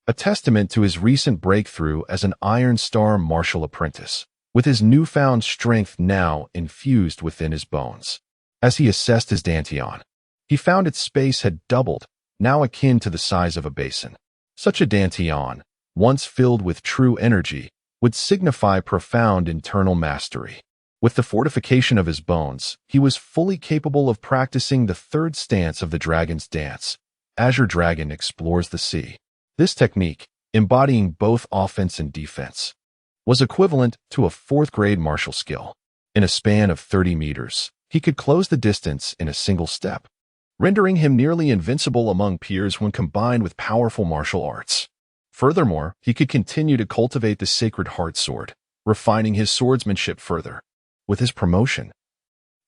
a testament to his recent breakthrough as an Iron Star martial apprentice, with his newfound strength now infused within his bones. As he assessed his dantian, he found its space had doubled, now akin to the size of a basin. Such a dantian, once filled with true energy, would signify profound internal mastery. With the fortification of his bones, he was fully capable of practicing the 3rd stance of the dragon's dance. Azure Dragon explores the sea. This technique, embodying both offense and defense, was equivalent to a 4th-grade martial skill. In a span of 30 meters, he could close the distance in a single step, rendering him nearly invincible among peers when combined with powerful martial arts. Furthermore, he could continue to cultivate the sacred heart sword, refining his swordsmanship further. With his promotion,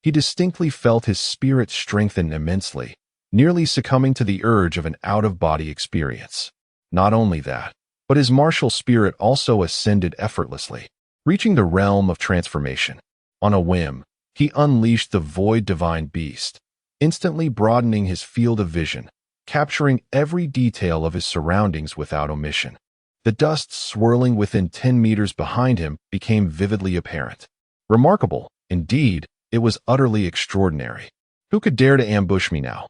he distinctly felt his spirit strengthen immensely, nearly succumbing to the urge of an out-of-body experience. Not only that, but his martial spirit also ascended effortlessly, reaching the realm of transformation. On a whim, he unleashed the void divine beast, instantly broadening his field of vision, capturing every detail of his surroundings without omission. The dust swirling within 10 meters behind him became vividly apparent. Remarkable, indeed, it was utterly extraordinary. Who could dare to ambush me now?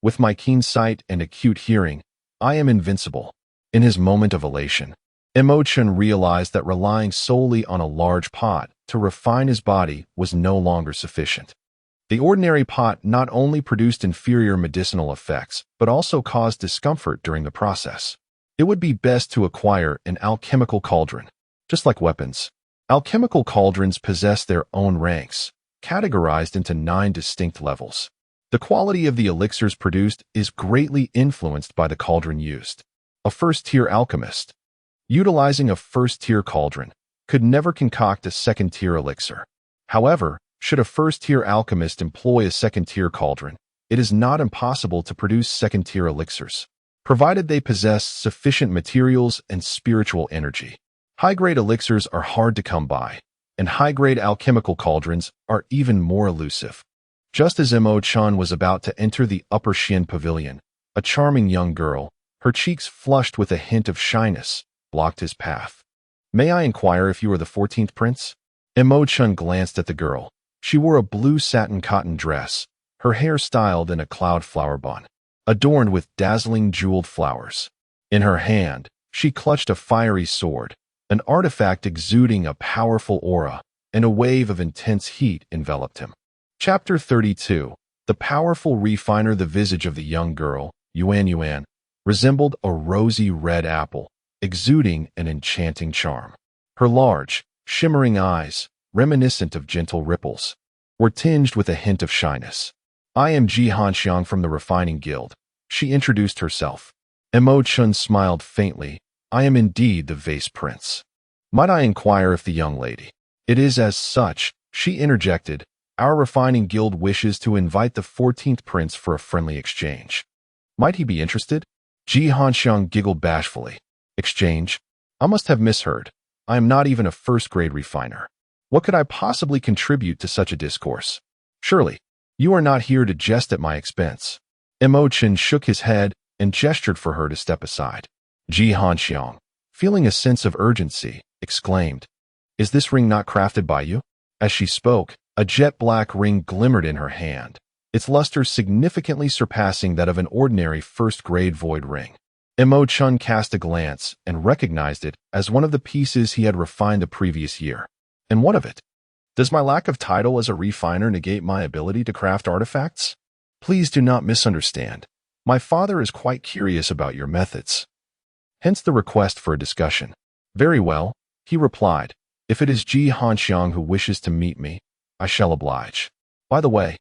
With my keen sight and acute hearing, I am invincible. In his moment of elation, Chen realized that relying solely on a large pot to refine his body was no longer sufficient. The ordinary pot not only produced inferior medicinal effects, but also caused discomfort during the process. It would be best to acquire an alchemical cauldron. Just like weapons, alchemical cauldrons possess their own ranks, categorized into 9 distinct levels. The quality of the elixirs produced is greatly influenced by the cauldron used. A first-tier alchemist, utilizing a first-tier cauldron, could never concoct a second-tier elixir. However, should a first-tier alchemist employ a second-tier cauldron, it is not impossible to produce second-tier elixirs, provided they possess sufficient materials and spiritual energy. High-grade elixirs are hard to come by, and high-grade alchemical cauldrons are even more elusive. Just as Chen was about to enter the Upper Xian Pavilion, a charming young girl, her cheeks flushed with a hint of shyness, blocked his path. "May I inquire if you are the 14th prince?" Chen glanced at the girl. She wore a blue satin cotton dress, her hair styled in a cloud flower bun, adorned with dazzling jeweled flowers. In her hand, she clutched a fiery sword, an artifact exuding a powerful aura, and a wave of intense heat enveloped him. Chapter 32. The powerful refiner. The visage of the young girl, Yuan, resembled a rosy red apple, exuding an enchanting charm. Her large, shimmering eyes, reminiscent of gentle ripples, were tinged with a hint of shyness. "I am Ji Hanxiang from the Refining Guild," she introduced herself. Chen smiled faintly. "I am indeed the Vase Prince. Might I inquire if the young lady—" "It is as such," she interjected. "Our Refining Guild wishes to invite the 14th prince for a friendly exchange. Might he be interested?" Ji Hanxiang giggled bashfully. "Exchange? I must have misheard. I am not even a first-grade refiner. What could I possibly contribute to such a discourse? Surely, you are not here to jest at my expense." Chen shook his head and gestured for her to step aside. Ji Hanxiang, feeling a sense of urgency, exclaimed, "Is this ring not crafted by you?" As she spoke, a jet-black ring glimmered in her hand, its luster significantly surpassing that of an ordinary first-grade void ring. Chen cast a glance and recognized it as one of the pieces he had refined the previous year. And what of it? Does my lack of title as a refiner negate my ability to craft artifacts? Please do not misunderstand. My father is quite curious about your methods. Hence the request for a discussion. Very well, he replied. If it is Ji Hanxiang who wishes to meet me, I shall oblige. By the way,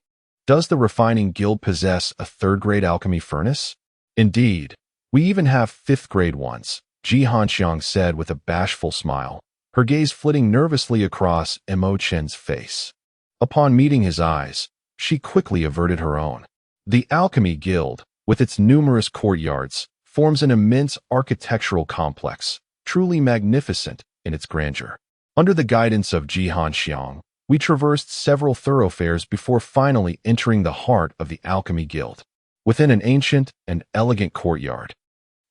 does the refining guild possess a third-grade alchemy furnace? Indeed, we even have fifth-grade ones, Ji Hanxiang said with a bashful smile, her gaze flitting nervously across Chen's face. Upon meeting his eyes, she quickly averted her own. The Alchemy Guild, with its numerous courtyards, forms an immense architectural complex, truly magnificent in its grandeur. Under the guidance of Ji Hanxiang, we traversed several thoroughfares before finally entering the heart of the Alchemy Guild. Within an ancient and elegant courtyard,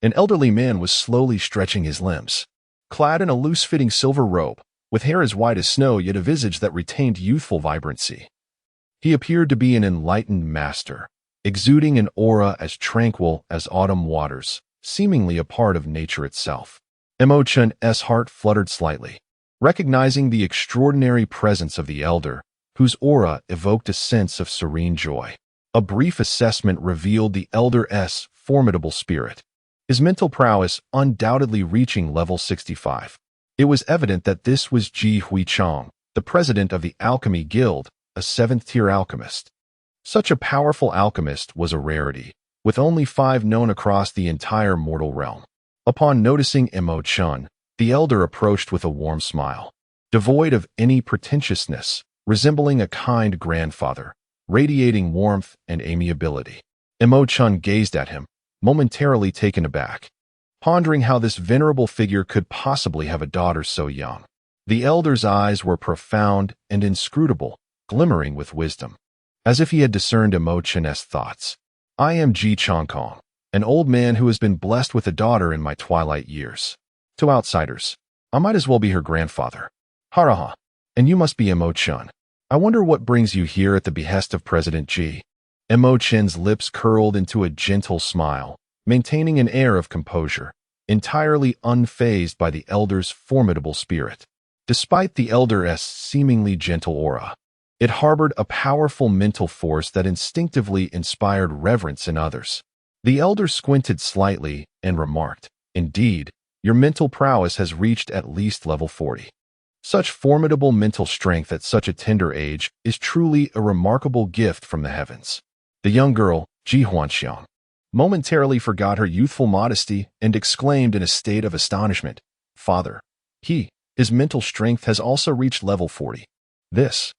an elderly man was slowly stretching his limbs. Clad in a loose-fitting silver robe, with hair as white as snow yet a visage that retained youthful vibrancy. He appeared to be an enlightened master, exuding an aura as tranquil as autumn waters, seemingly a part of nature itself. Chen's heart fluttered slightly, recognizing the extraordinary presence of the elder, whose aura evoked a sense of serene joy. A brief assessment revealed the elder's formidable spirit, his mental prowess undoubtedly reaching level 65. It was evident that this was Ji Huichang, the president of the Alchemy Guild, a 7th-tier alchemist. Such a powerful alchemist was a rarity, with only 5 known across the entire mortal realm. Upon noticing Chen, the elder approached with a warm smile, devoid of any pretentiousness, resembling a kind grandfather, radiating warmth and amiability. Chen gazed at him, momentarily taken aback, pondering how this venerable figure could possibly have a daughter so young. The elder's eyes were profound and inscrutable, glimmering with wisdom, as if he had discerned Chen's thoughts. I am Ji Changkong, an old man who has been blessed with a daughter in my twilight years. To outsiders, I might as well be her grandfather. Haraha. And you must be Chen. I wonder what brings you here at the behest of President Ji. Chen's lips curled into a gentle smile, maintaining an air of composure, entirely unfazed by the elder's formidable spirit. Despite the elder's seemingly gentle aura, it harbored a powerful mental force that instinctively inspired reverence in others. The elder squinted slightly and remarked, "Indeed, your mental prowess has reached at least level 40. Such formidable mental strength at such a tender age is truly a remarkable gift from the heavens." The young girl, Ji Hanxiang, momentarily forgot her youthful modesty and exclaimed in a state of astonishment, "Father, his mental strength has also reached level 40. This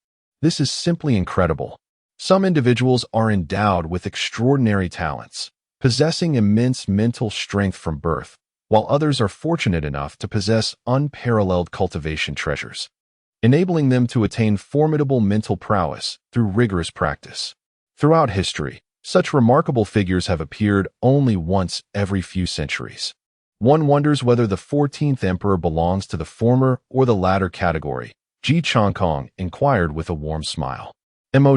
is simply incredible. Some individuals are endowed with extraordinary talents, possessing immense mental strength from birth, while others are fortunate enough to possess unparalleled cultivation treasures, enabling them to attain formidable mental prowess through rigorous practice. Throughout history, such remarkable figures have appeared only once every few centuries. One wonders whether the 14th emperor belongs to the former or the latter category, Ji Changkong inquired with a warm smile.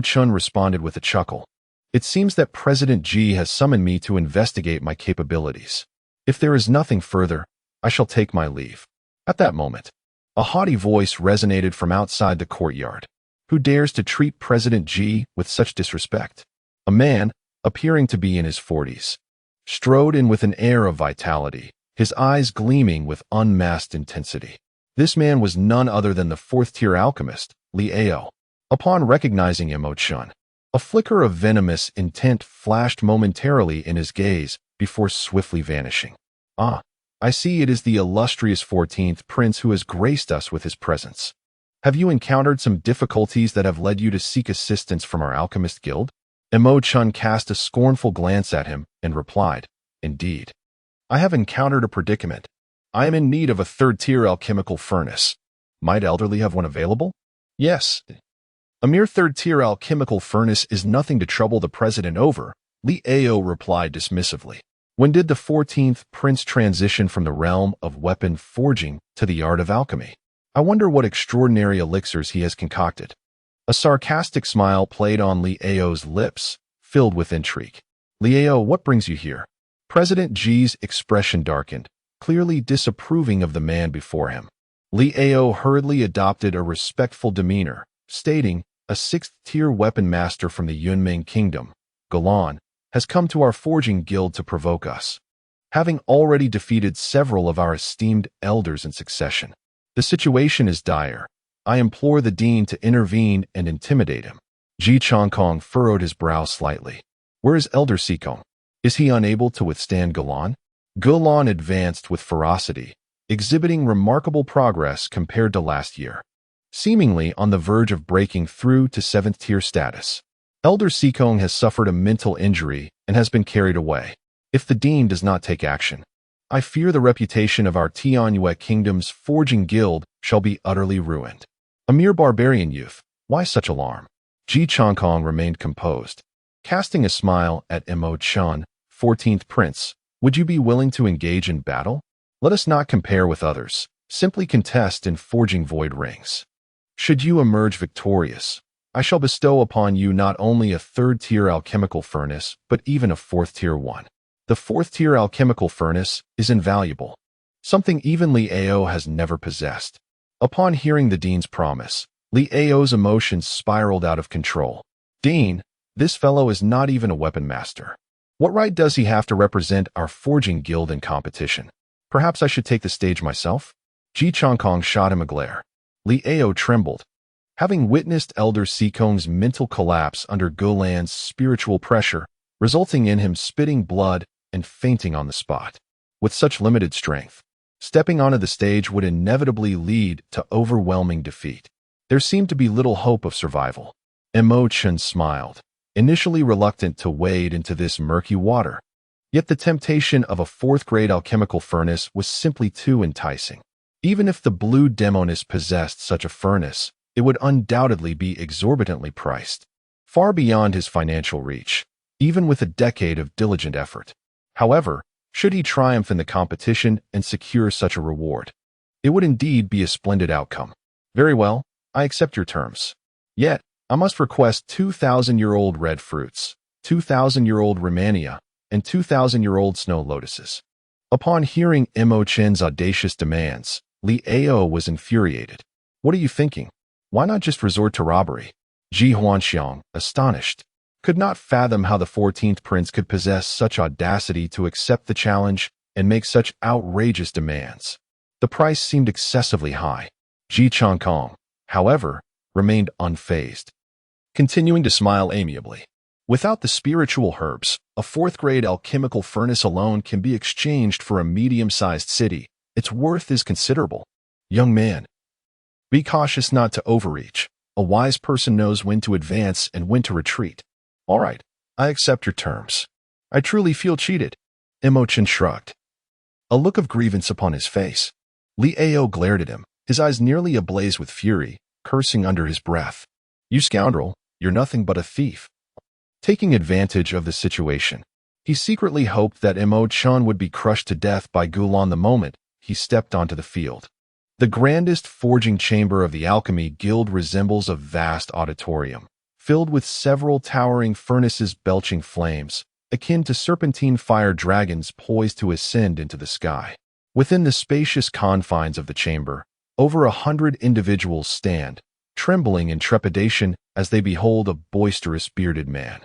Chen responded with a chuckle. It seems that President Ji has summoned me to investigate my capabilities. If there is nothing further, I shall take my leave. At that moment, a haughty voice resonated from outside the courtyard. Who dares to treat President Ji with such disrespect? A man, appearing to be in his 40s, strode in with an air of vitality, his eyes gleaming with unmasked intensity. This man was none other than the 4th-tier alchemist, Li Ao. Upon recognizing Chen, a flicker of venomous intent flashed momentarily in his gaze before swiftly vanishing. Ah, I see it is the illustrious 14th prince who has graced us with his presence. Have you encountered some difficulties that have led you to seek assistance from our alchemist guild? Chen cast a scornful glance at him and replied, "Indeed. I have encountered a predicament. I am in need of a 3rd-tier alchemical furnace. Might elderly have one available?" "Yes. A mere 3rd-tier alchemical furnace is nothing to trouble the president over," Li Ao replied dismissively. When did the 14th prince transition from the realm of weapon forging to the art of alchemy? I wonder what extraordinary elixirs he has concocted. A sarcastic smile played on Li Ao's lips, filled with intrigue. Li Ao, what brings you here? President Ji's expression darkened, clearly disapproving of the man before him. Li Ao hurriedly adopted a respectful demeanor, stating, a 6th-tier weapon master from the Yunming Kingdom, Galan, has come to our forging guild to provoke us. Having already defeated several of our esteemed elders in succession, the situation is dire. I implore the dean to intervene and intimidate him. Ji Changkong furrowed his brow slightly. Where is Elder Sikong? Is he unable to withstand Galan? Galan advanced with ferocity, exhibiting remarkable progress compared to last year, seemingly on the verge of breaking through to 7th-tier status. Elder Sikong has suffered a mental injury and has been carried away. If the dean does not take action, I fear the reputation of our Tianyue Kingdom's forging guild shall be utterly ruined. A mere barbarian youth, why such alarm? Ji Changkong remained composed. Casting a smile at Mo Chun, 14th prince, would you be willing to engage in battle? Let us not compare with others, simply contest in forging void rings. Should you emerge victorious, I shall bestow upon you not only a 3rd-tier alchemical furnace, but even a 4th-tier one. The 4th-tier alchemical furnace is invaluable, something even Li Ao has never possessed. Upon hearing the dean's promise, Li Ao's emotions spiraled out of control. Dean, this fellow is not even a weapon master. What right does he have to represent our forging guild in competition? Perhaps I should take the stage myself? Ji Changkong shot him a glare. Li Ao trembled. Having witnessed Elder Sikong's mental collapse under Golan's spiritual pressure, resulting in him spitting blood and fainting on the spot. With such limited strength, stepping onto the stage would inevitably lead to overwhelming defeat. There seemed to be little hope of survival. Mo Chen smiled, initially reluctant to wade into this murky water. Yet the temptation of a 4th-grade alchemical furnace was simply too enticing. Even if the blue demonist possessed such a furnace, it would undoubtedly be exorbitantly priced, far beyond his financial reach, even with a decade of diligent effort. However, should he triumph in the competition and secure such a reward, it would indeed be a splendid outcome. Very well, I accept your terms. Yet, I must request 2,000-year-old red fruits, 2,000-year-old Romania, and 2,000-year-old snow lotuses. Upon hearing Mo Chen's audacious demands, Li Ao was infuriated. What are you thinking? Why not just resort to robbery? Ji Huanxiang, astonished, could not fathom how the 14th prince could possess such audacity to accept the challenge and make such outrageous demands. The price seemed excessively high. Ji Changkong, however, remained unfazed, continuing to smile amiably. Without the spiritual herbs, a 4th-grade alchemical furnace alone can be exchanged for a medium-sized city. Its worth is considerable. Young man, be cautious not to overreach. A wise person knows when to advance and when to retreat. All right, I accept your terms. I truly feel cheated. Mo Chen shrugged, a look of grievance upon his face. Li Ao glared at him, his eyes nearly ablaze with fury, cursing under his breath. You scoundrel, you're nothing but a thief. Taking advantage of the situation, he secretly hoped that Mo Chen would be crushed to death by Gulan the moment he stepped onto the field. The grandest forging chamber of the Alchemy Guild resembles a vast auditorium, filled with several towering furnaces belching flames, akin to serpentine fire dragons poised to ascend into the sky. Within the spacious confines of the chamber, over 100 individuals stand, trembling in trepidation as they behold a boisterous bearded man.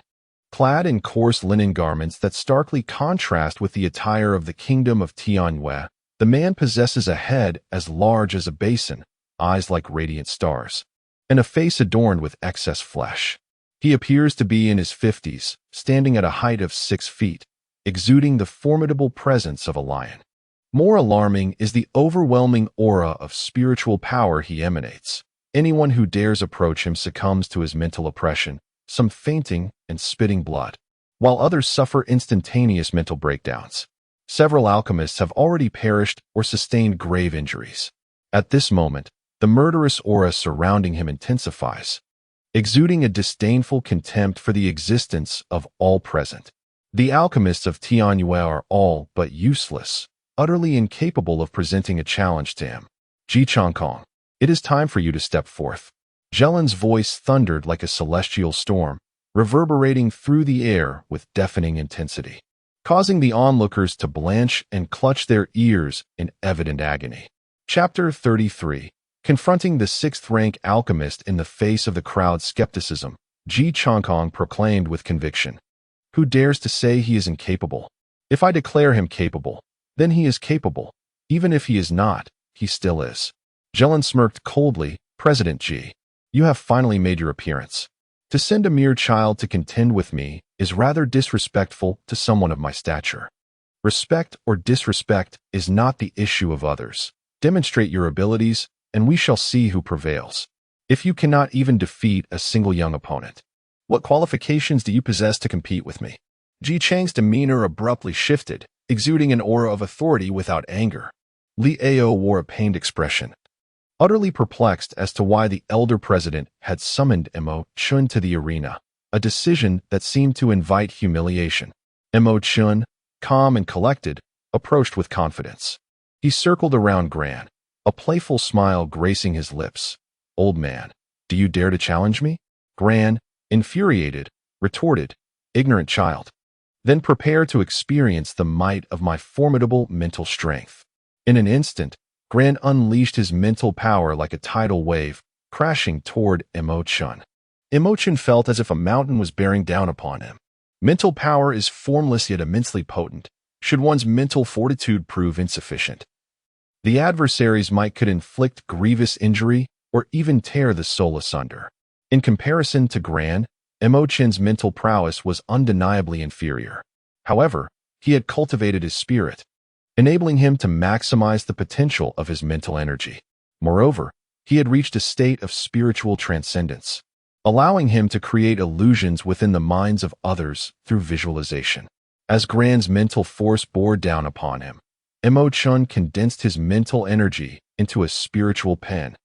Clad in coarse linen garments that starkly contrast with the attire of the kingdom of Tianyue, the man possesses a head as large as a basin, eyes like radiant stars, and a face adorned with excess flesh. He appears to be in his 50s, standing at a height of 6 feet, exuding the formidable presence of a lion. More alarming is the overwhelming aura of spiritual power he emanates. Anyone who dares approach him succumbs to his mental oppression, some fainting and spitting blood, while others suffer instantaneous mental breakdowns. Several alchemists have already perished or sustained grave injuries. At this moment, the murderous aura surrounding him intensifies, exuding a disdainful contempt for the existence of all present. The alchemists of Tianyue are all but useless, utterly incapable of presenting a challenge to him. Ji Changkong, it is time for you to step forth. Jelin's voice thundered like a celestial storm, reverberating through the air with deafening intensity, causing the onlookers to blanch and clutch their ears in evident agony. Chapter 33. Confronting the sixth-rank alchemist in the face of the crowd's skepticism, Ji Changkong proclaimed with conviction. Who dares to say he is incapable? If I declare him capable, then he is capable. Even if he is not, he still is. Jelin smirked coldly. President Ji, you have finally made your appearance. To send a mere child to contend with me is rather disrespectful to someone of my stature. Respect or disrespect is not the issue of others. Demonstrate your abilities, and we shall see who prevails. If you cannot even defeat a single young opponent, what qualifications do you possess to compete with me? Ji Chang's demeanor abruptly shifted, exuding an aura of authority without anger. Li Ao wore a pained expression, utterly perplexed as to why the elder president had summoned Mo Chen to the arena, a decision that seemed to invite humiliation. Mo Chen, calm and collected, approached with confidence. He circled around Gran, a playful smile gracing his lips. Old man, do you dare to challenge me? Gran, infuriated, retorted, ignorant child. Then prepare to experience the might of my formidable mental strength. In an instant, Gran unleashed his mental power like a tidal wave, crashing toward Mo Chen. Mo Chen felt as if a mountain was bearing down upon him. Mental power is formless yet immensely potent, should one's mental fortitude prove insufficient. The adversary's might could inflict grievous injury or even tear the soul asunder. In comparison to Gran, Mo Chen's mental prowess was undeniably inferior. However, he had cultivated his spirit, enabling him to maximize the potential of his mental energy. Moreover, he had reached a state of spiritual transcendence, allowing him to create illusions within the minds of others through visualization. As Gran's mental force bore down upon him, Mo Chen condensed his mental energy into a spiritual pen,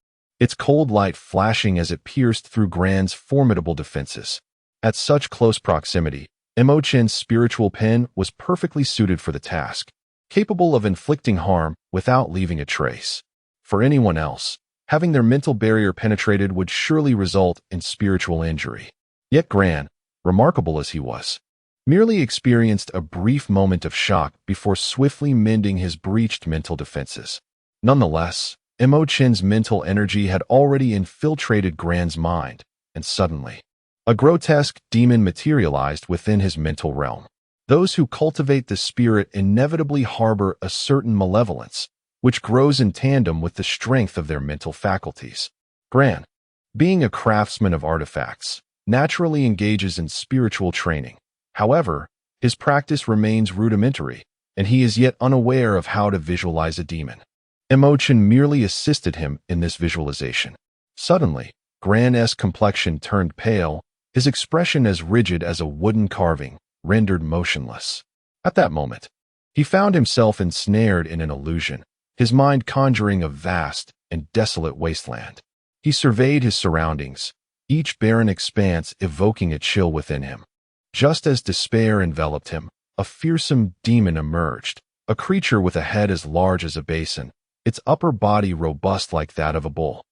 its cold light flashing as it pierced through Gran's formidable defenses. At such close proximity, Mo Chen's spiritual pen was perfectly suited for the task, capable of inflicting harm without leaving a trace. For anyone else, having their mental barrier penetrated would surely result in spiritual injury. Yet Gran, remarkable as he was, merely experienced a brief moment of shock before swiftly mending his breached mental defenses. Nonetheless, Mo Chen's mental energy had already infiltrated Gran's mind, and suddenly, a grotesque demon materialized within his mental realm. Those who cultivate the spirit inevitably harbor a certain malevolence, which grows in tandem with the strength of their mental faculties. Gran, being a craftsman of artifacts, naturally engages in spiritual training. However, his practice remains rudimentary, and he is yet unaware of how to visualize a demon. Mo Chen merely assisted him in this visualization. Suddenly, Gran's complexion turned pale, his expression as rigid as a wooden carving, rendered motionless. At that moment, he found himself ensnared in an illusion, his mind conjuring a vast and desolate wasteland. He surveyed his surroundings, each barren expanse evoking a chill within him. Just as despair enveloped him, a fearsome demon emerged, a creature with a head as large as a basin, its upper body robust like that of a bull,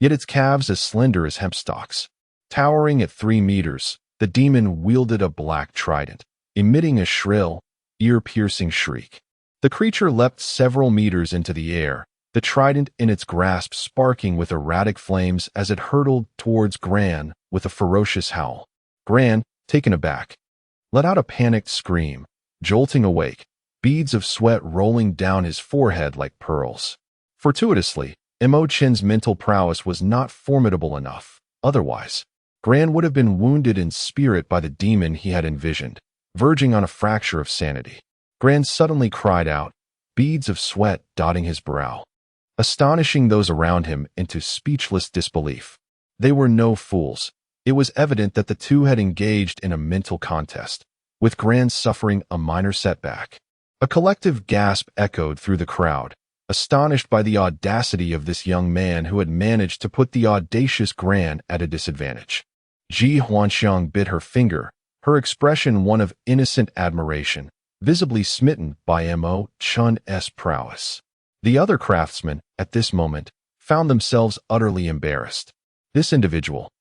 yet its calves as slender as hemp stalks. Towering at 3 meters, the demon wielded a black trident, emitting a shrill, ear-piercing shriek. The creature leapt several meters into the air, the trident in its grasp sparking with erratic flames as it hurtled towards Gran with a ferocious howl. Gran, taken aback, let out a panicked scream, jolting awake, beads of sweat rolling down his forehead like pearls. Fortuitously, Mo Chen's mental prowess was not formidable enough. Otherwise, Gran would have been wounded in spirit by the demon he had envisioned, verging on a fracture of sanity. Gran suddenly cried out, beads of sweat dotting his brow, astonishing those around him into speechless disbelief. They were no fools. It was evident that the two had engaged in a mental contest, with Gran suffering a minor setback. A collective gasp echoed through the crowd, astonished by the audacity of this young man who had managed to put the audacious Gran at a disadvantage. Ji Huanxiang bit her finger, her expression one of innocent admiration, visibly smitten by Chen's prowess. The other craftsmen, at this moment, found themselves utterly embarrassed. This individual,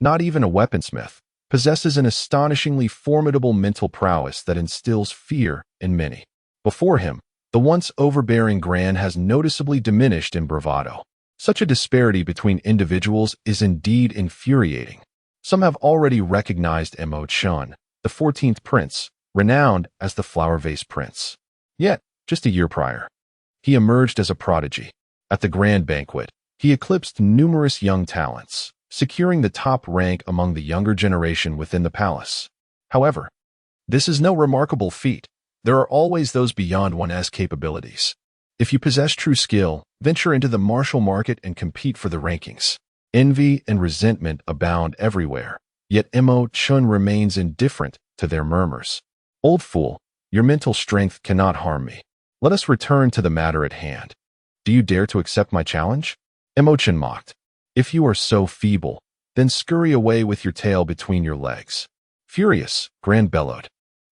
not even a weaponsmith, possesses an astonishingly formidable mental prowess that instills fear in many. Before him, the once overbearing Gran has noticeably diminished in bravado. Such a disparity between individuals is indeed infuriating. Some have already recognized Chen, the 14th prince, renowned as the Flower Vase Prince. Yet, just a year prior, he emerged as a prodigy. At the grand banquet, he eclipsed numerous young talents, securing the top rank among the younger generation within the palace. However, this is no remarkable feat. There are always those beyond one's capabilities. If you possess true skill, venture into the martial market and compete for the rankings. Envy and resentment abound everywhere, yet Chen remains indifferent to their murmurs. Old fool, your mental strength cannot harm me. Let us return to the matter at hand. Do you dare to accept my challenge? Chen mocked. If you are so feeble, then scurry away with your tail between your legs. Furious, Gran bellowed.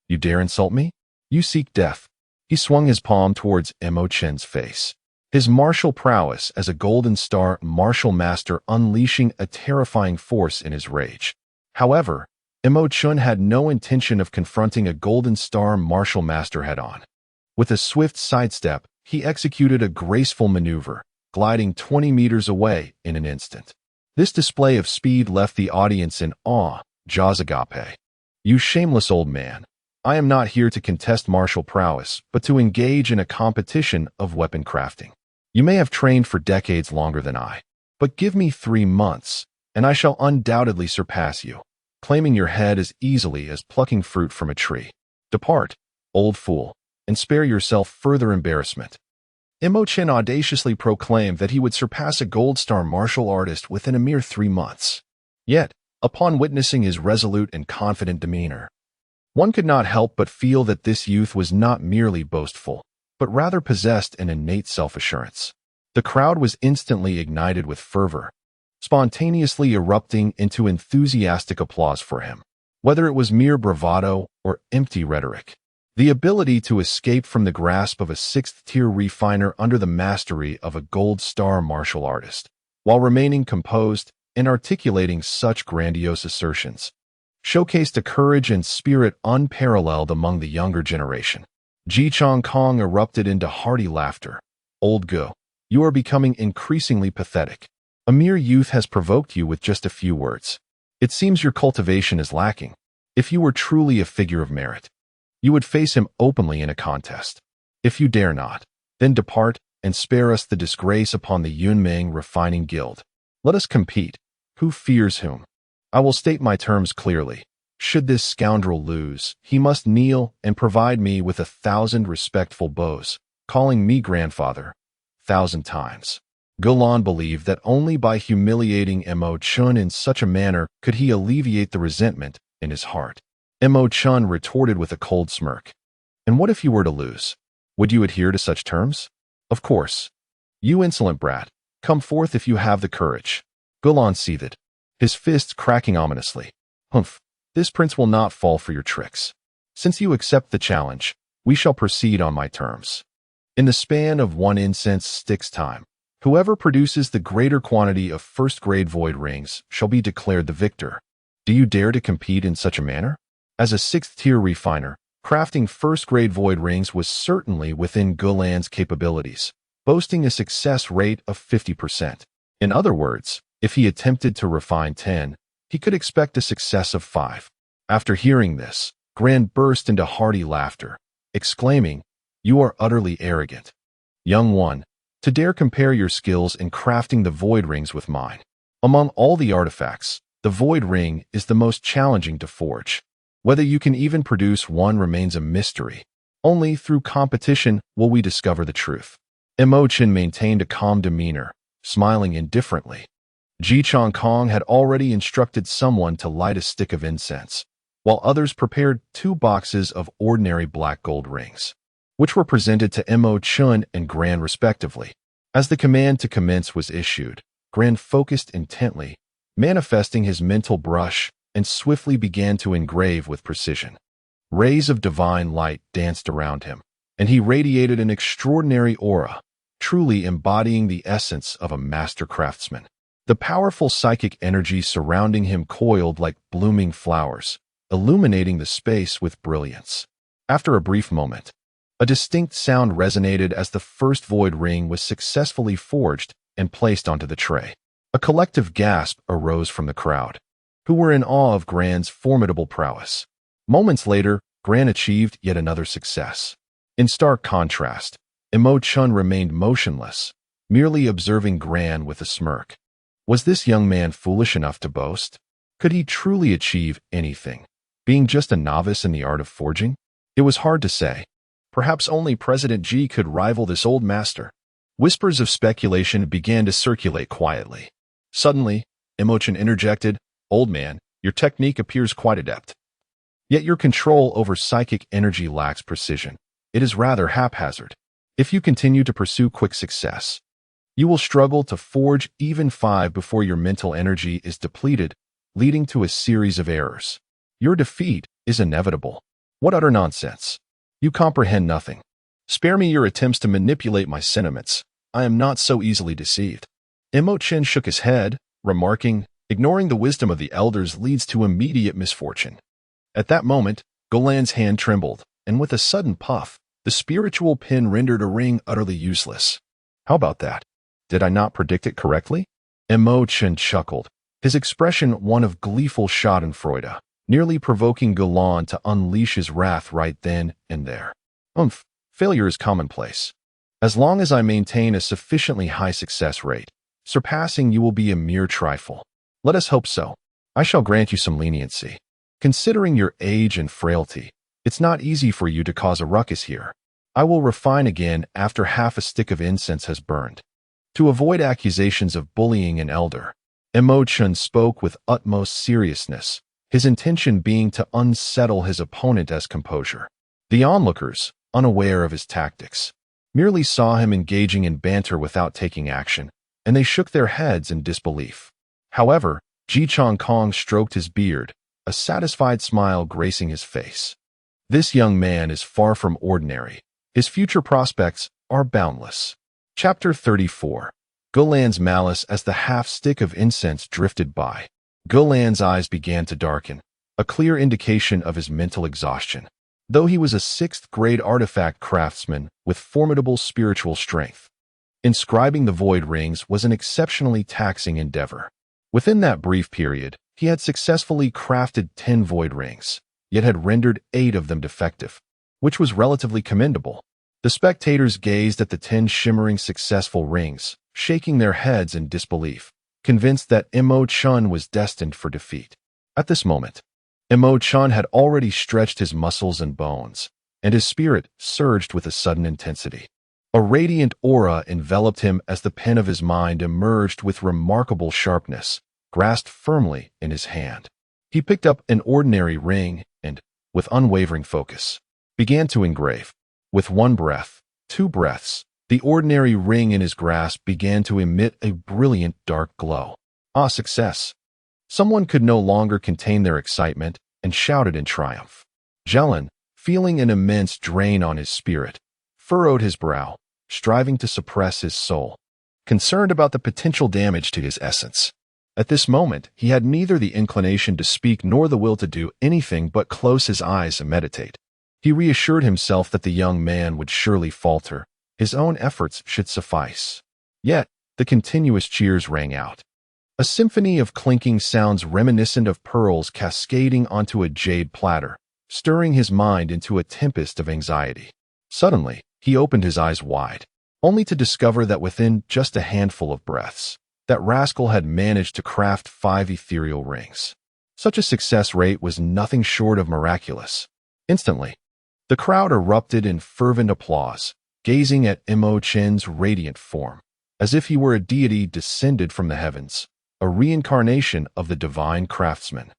You dare insult me? You seek death. He swung his palm towards Chen's face, his martial prowess as a Golden Star martial master unleashing a terrifying force in his rage. However, Chen had no intention of confronting a Golden Star martial master head-on. With a swift sidestep, he executed a graceful maneuver, gliding 20 meters away in an instant. This display of speed left the audience in awe. Jaws agape. You shameless old man. I am not here to contest martial prowess, but to engage in a competition of weapon crafting. You may have trained for decades longer than I, but give me 3 months, and I shall undoubtedly surpass you, claiming your head as easily as plucking fruit from a tree. Depart, old fool, and spare yourself further embarrassment. Chen audaciously proclaimed that he would surpass a Gold Star martial artist within a mere 3 months. Yet, upon witnessing his resolute and confident demeanor, one could not help but feel that this youth was not merely boastful, but rather possessed an innate self-assurance. The crowd was instantly ignited with fervor, spontaneously erupting into enthusiastic applause for him. Whether it was mere bravado or empty rhetoric, the ability to escape from the grasp of a 6th-tier refiner under the mastery of a Gold Star martial artist, while remaining composed and articulating such grandiose assertions, showcased a courage and spirit unparalleled among the younger generation. Ji Chong Kong erupted into hearty laughter. Old Go, you are becoming increasingly pathetic. A mere youth has provoked you with just a few words. It seems your cultivation is lacking. If you were truly a figure of merit, you would face him openly in a contest. If you dare not, then depart and spare us the disgrace upon the Yunmeng Refining Guild. Let us compete. Who fears whom? I will state my terms clearly. Should this scoundrel lose, he must kneel and provide me with 1,000 respectful bows, calling me grandfather 1,000 times. Gulan believed that only by humiliating Chen in such a manner could he alleviate the resentment in his heart. Chen retorted with a cold smirk. And what if you were to lose? Would you adhere to such terms? Of course. You insolent brat, come forth if you have the courage. Gulan seethed, his fists cracking ominously. Humph, this prince will not fall for your tricks. Since you accept the challenge, we shall proceed on my terms. In the span of 1 incense stick's time, whoever produces the greater quantity of first-grade void rings shall be declared the victor. Do you dare to compete in such a manner? As a 6th-tier refiner, crafting first-grade void rings was certainly within Gulan's capabilities, boasting a success rate of 50%. In other words, if he attempted to refine 10, he could expect a success of 5. After hearing this, Gran burst into hearty laughter, exclaiming, "You are utterly arrogant. Young one, to dare compare your skills in crafting the void rings with mine. Among all the artifacts, the void ring is the most challenging to forge. Whether you can even produce one remains a mystery. Only through competition will we discover the truth." Chen maintained a calm demeanor, smiling indifferently. Ji Chong Kong had already instructed someone to light a stick of incense, while others prepared 2 boxes of ordinary black gold rings, which were presented to Chen and Gran respectively. As the command to commence was issued, Gran focused intently, manifesting his mental brush and swiftly began to engrave with precision. Rays of divine light danced around him, and he radiated an extraordinary aura, truly embodying the essence of a master craftsman. The powerful psychic energy surrounding him coiled like blooming flowers, illuminating the space with brilliance. After a brief moment, a distinct sound resonated as the first void ring was successfully forged and placed onto the tray. A collective gasp arose from the crowd, who were in awe of Gran's formidable prowess. Moments later, Gran achieved yet another success. In stark contrast, Chen remained motionless, merely observing Gran with a smirk. Was this young man foolish enough to boast? Could he truly achieve anything, being just a novice in the art of forging? It was hard to say. Perhaps only President Ji could rival this old master. Whispers of speculation began to circulate quietly. Suddenly, Chen interjected, "Old man, your technique appears quite adept. Yet your control over psychic energy lacks precision. It is rather haphazard. If you continue to pursue quick success, you will struggle to forge even 5 before your mental energy is depleted, leading to a series of errors. Your defeat is inevitable." What utter nonsense! You comprehend nothing. Spare me your attempts to manipulate my sentiments. I am not so easily deceived. Chen shook his head, remarking, "Ignoring the wisdom of the elders leads to immediate misfortune." At that moment, Golan's hand trembled, and with a sudden puff, the spiritual pin rendered a ring utterly useless. How about that? Did I not predict it correctly? Chen chuckled, his expression one of gleeful schadenfreude, nearly provoking Golan to unleash his wrath right then and there. Failure is commonplace. As long as I maintain a sufficiently high success rate, surpassing you will be a mere trifle. Let us hope so. I shall grant you some leniency. Considering your age and frailty, it's not easy for you to cause a ruckus here. I will refine again after half a stick of incense has burned. To avoid accusations of bullying an elder, Chen spoke with utmost seriousness, his intention being to unsettle his opponent as composure. The onlookers, unaware of his tactics, merely saw him engaging in banter without taking action, and they shook their heads in disbelief. However, Ji Chongkong stroked his beard, a satisfied smile gracing his face. This young man is far from ordinary. His future prospects are boundless. Chapter 34. Golan's malice. As the half-stick of incense drifted by, Golan's eyes began to darken, a clear indication of his mental exhaustion. Though he was a 6th-grade artifact craftsman with formidable spiritual strength, inscribing the void rings was an exceptionally taxing endeavor. Within that brief period, he had successfully crafted 10 void rings, yet had rendered 8 of them defective, which was relatively commendable. The spectators gazed at the 10 shimmering successful rings, shaking their heads in disbelief, convinced that Chen was destined for defeat. At this moment, Chen had already stretched his muscles and bones, and his spirit surged with a sudden intensity. A radiant aura enveloped him as the pen of his mind emerged with remarkable sharpness, grasped firmly in his hand. He picked up an ordinary ring and, with unwavering focus, began to engrave. With 1 breath, 2 breaths, the ordinary ring in his grasp began to emit a brilliant dark glow. Ah, success! Someone could no longer contain their excitement and shouted in triumph. Jelen, feeling an immense drain on his spirit, furrowed his brow, striving to suppress his soul, concerned about the potential damage to his essence. At this moment, he had neither the inclination to speak nor the will to do anything but close his eyes and meditate. He reassured himself that the young man would surely falter. His own efforts should suffice. Yet, the continuous cheers rang out. A symphony of clinking sounds reminiscent of pearls cascading onto a jade platter, stirring his mind into a tempest of anxiety. Suddenly, he opened his eyes wide, only to discover that within just a handful of breaths, that rascal had managed to craft 5 ethereal rings. Such a success rate was nothing short of miraculous. Instantly, the crowd erupted in fervent applause, gazing at Chen's radiant form, as if he were a deity descended from the heavens, a reincarnation of the divine craftsman.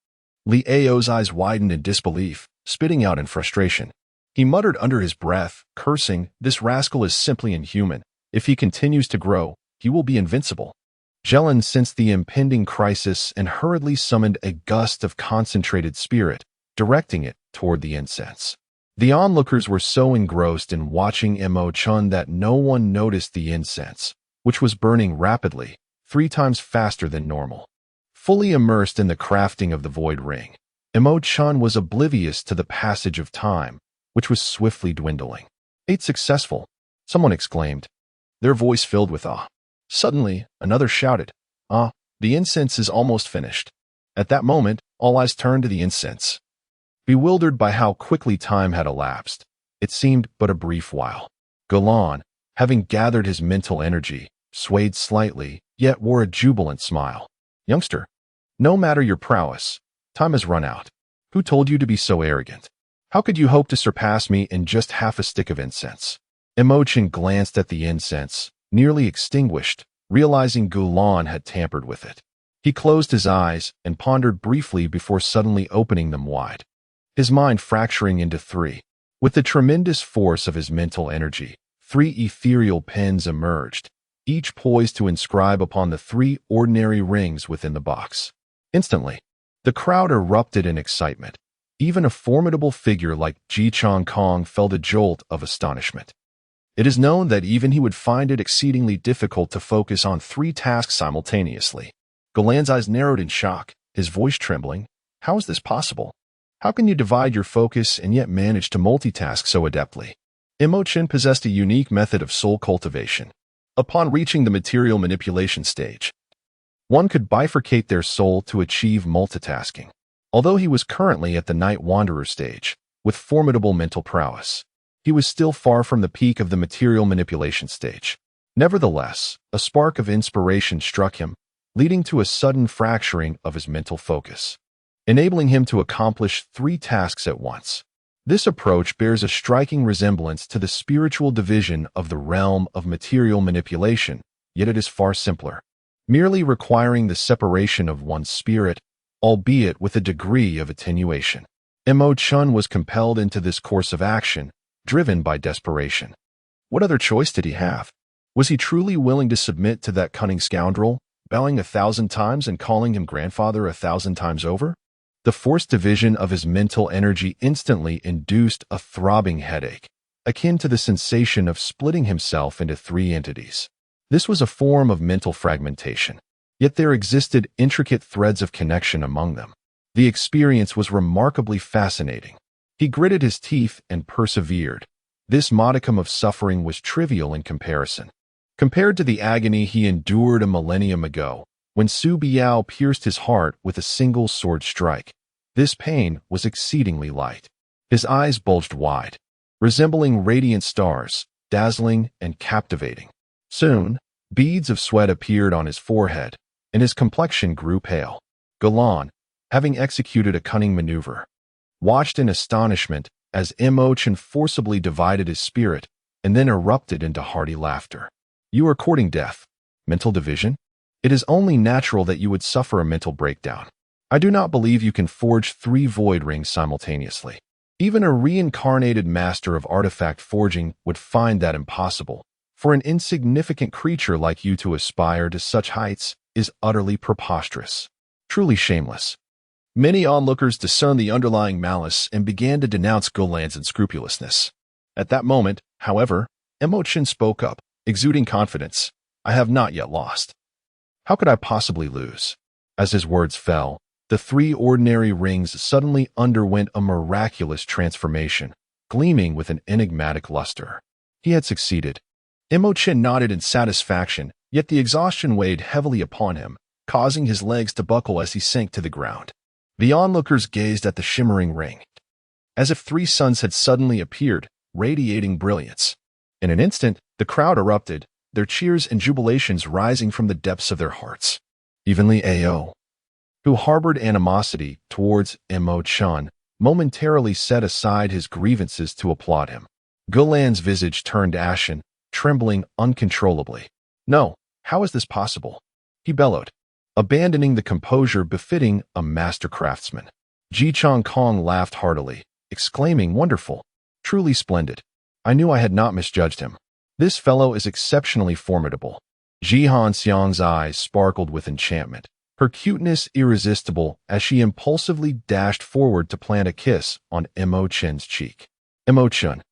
Li Ao's eyes widened in disbelief, spitting out in frustration. He muttered under his breath, cursing, "This rascal is simply inhuman. If he continues to grow, he will be invincible." Jelen sensed the impending crisis and hurriedly summoned a gust of concentrated spirit, directing it toward the incense. The onlookers were so engrossed in watching Chen that no one noticed the incense, which was burning rapidly, 3 times faster than normal. Fully immersed in the crafting of the void ring, Chen was oblivious to the passage of time, which was swiftly dwindling. "It's successful," someone exclaimed, their voice filled with awe. Suddenly, another shouted, "Ah, the incense is almost finished." At that moment, all eyes turned to the incense. Bewildered by how quickly time had elapsed, it seemed but a brief while. Galan, having gathered his mental energy, swayed slightly, yet wore a jubilant smile. "Youngster, no matter your prowess, time has run out. Who told you to be so arrogant? How could you hope to surpass me in just half a stick of incense?" Chen glanced at the incense, nearly extinguished, realizing Gulan had tampered with it. He closed his eyes and pondered briefly before suddenly opening them wide, his mind fracturing into 3. With the tremendous force of his mental energy, 3 ethereal pens emerged, each poised to inscribe upon the 3 ordinary rings within the box. Instantly, the crowd erupted in excitement. Even a formidable figure like Ji Chong Kong felt a jolt of astonishment. It is known that even he would find it exceedingly difficult to focus on 3 tasks simultaneously. Galan's eyes narrowed in shock, his voice trembling. "How is this possible? How can you divide your focus and yet manage to multitask so adeptly?" Chen possessed a unique method of soul cultivation. Upon reaching the material manipulation stage, one could bifurcate their soul to achieve multitasking. Although he was currently at the Night Wanderer stage, with formidable mental prowess, he was still far from the peak of the material manipulation stage. Nevertheless, a spark of inspiration struck him, leading to a sudden fracturing of his mental focus, enabling him to accomplish 3 tasks at once. This approach bears a striking resemblance to the spiritual division of the realm of material manipulation, yet it is far simpler, merely requiring the separation of one's spirit, albeit with a degree of attenuation. Chen was compelled into this course of action, driven by desperation. What other choice did he have? Was he truly willing to submit to that cunning scoundrel, bowing 1,000 times and calling him grandfather 1,000 times over? The forced division of his mental energy instantly induced a throbbing headache, akin to the sensation of splitting himself into 3 entities. This was a form of mental fragmentation, yet there existed intricate threads of connection among them. The experience was remarkably fascinating. He gritted his teeth and persevered. This modicum of suffering was trivial in comparison. Compared to the agony he endured a millennium ago, when Su Biao pierced his heart with a single sword strike, this pain was exceedingly light. His eyes bulged wide, resembling radiant stars, dazzling and captivating. Soon, beads of sweat appeared on his forehead, and his complexion grew pale. Galan, having executed a cunning maneuver, watched in astonishment as Chen forcibly divided his spirit and then erupted into hearty laughter. "You are courting death. Mental division? It is only natural that you would suffer a mental breakdown. I do not believe you can forge 3 void rings simultaneously. Even a reincarnated master of artifact forging would find that impossible. For an insignificant creature like you to aspire to such heights is utterly preposterous. Truly shameless." Many onlookers discerned the underlying malice and began to denounce Golan's unscrupulousness. At that moment, however, Chen spoke up, exuding confidence. "I have not yet lost. How could I possibly lose?" As his words fell, the 3 ordinary rings suddenly underwent a miraculous transformation, gleaming with an enigmatic luster. He had succeeded. Chen nodded in satisfaction, yet the exhaustion weighed heavily upon him, causing his legs to buckle as he sank to the ground. The onlookers gazed at the shimmering ring, as if 3 suns had suddenly appeared, radiating brilliance. In an instant, the crowd erupted, their cheers and jubilations rising from the depths of their hearts. Even Li Ao, who harbored animosity towards Chen, momentarily set aside his grievances to applaud him. Gulan's visage turned ashen, trembling uncontrollably. "No, how is this possible?" he bellowed, abandoning the composure befitting a master craftsman. Ji Chong Kong laughed heartily, exclaiming, "Wonderful, truly splendid. I knew I had not misjudged him. This fellow is exceptionally formidable. Jihan Xiang's eyes sparkled with enchantment, her cuteness irresistible as she impulsively dashed forward to plant a kiss on Chen's cheek. Chen,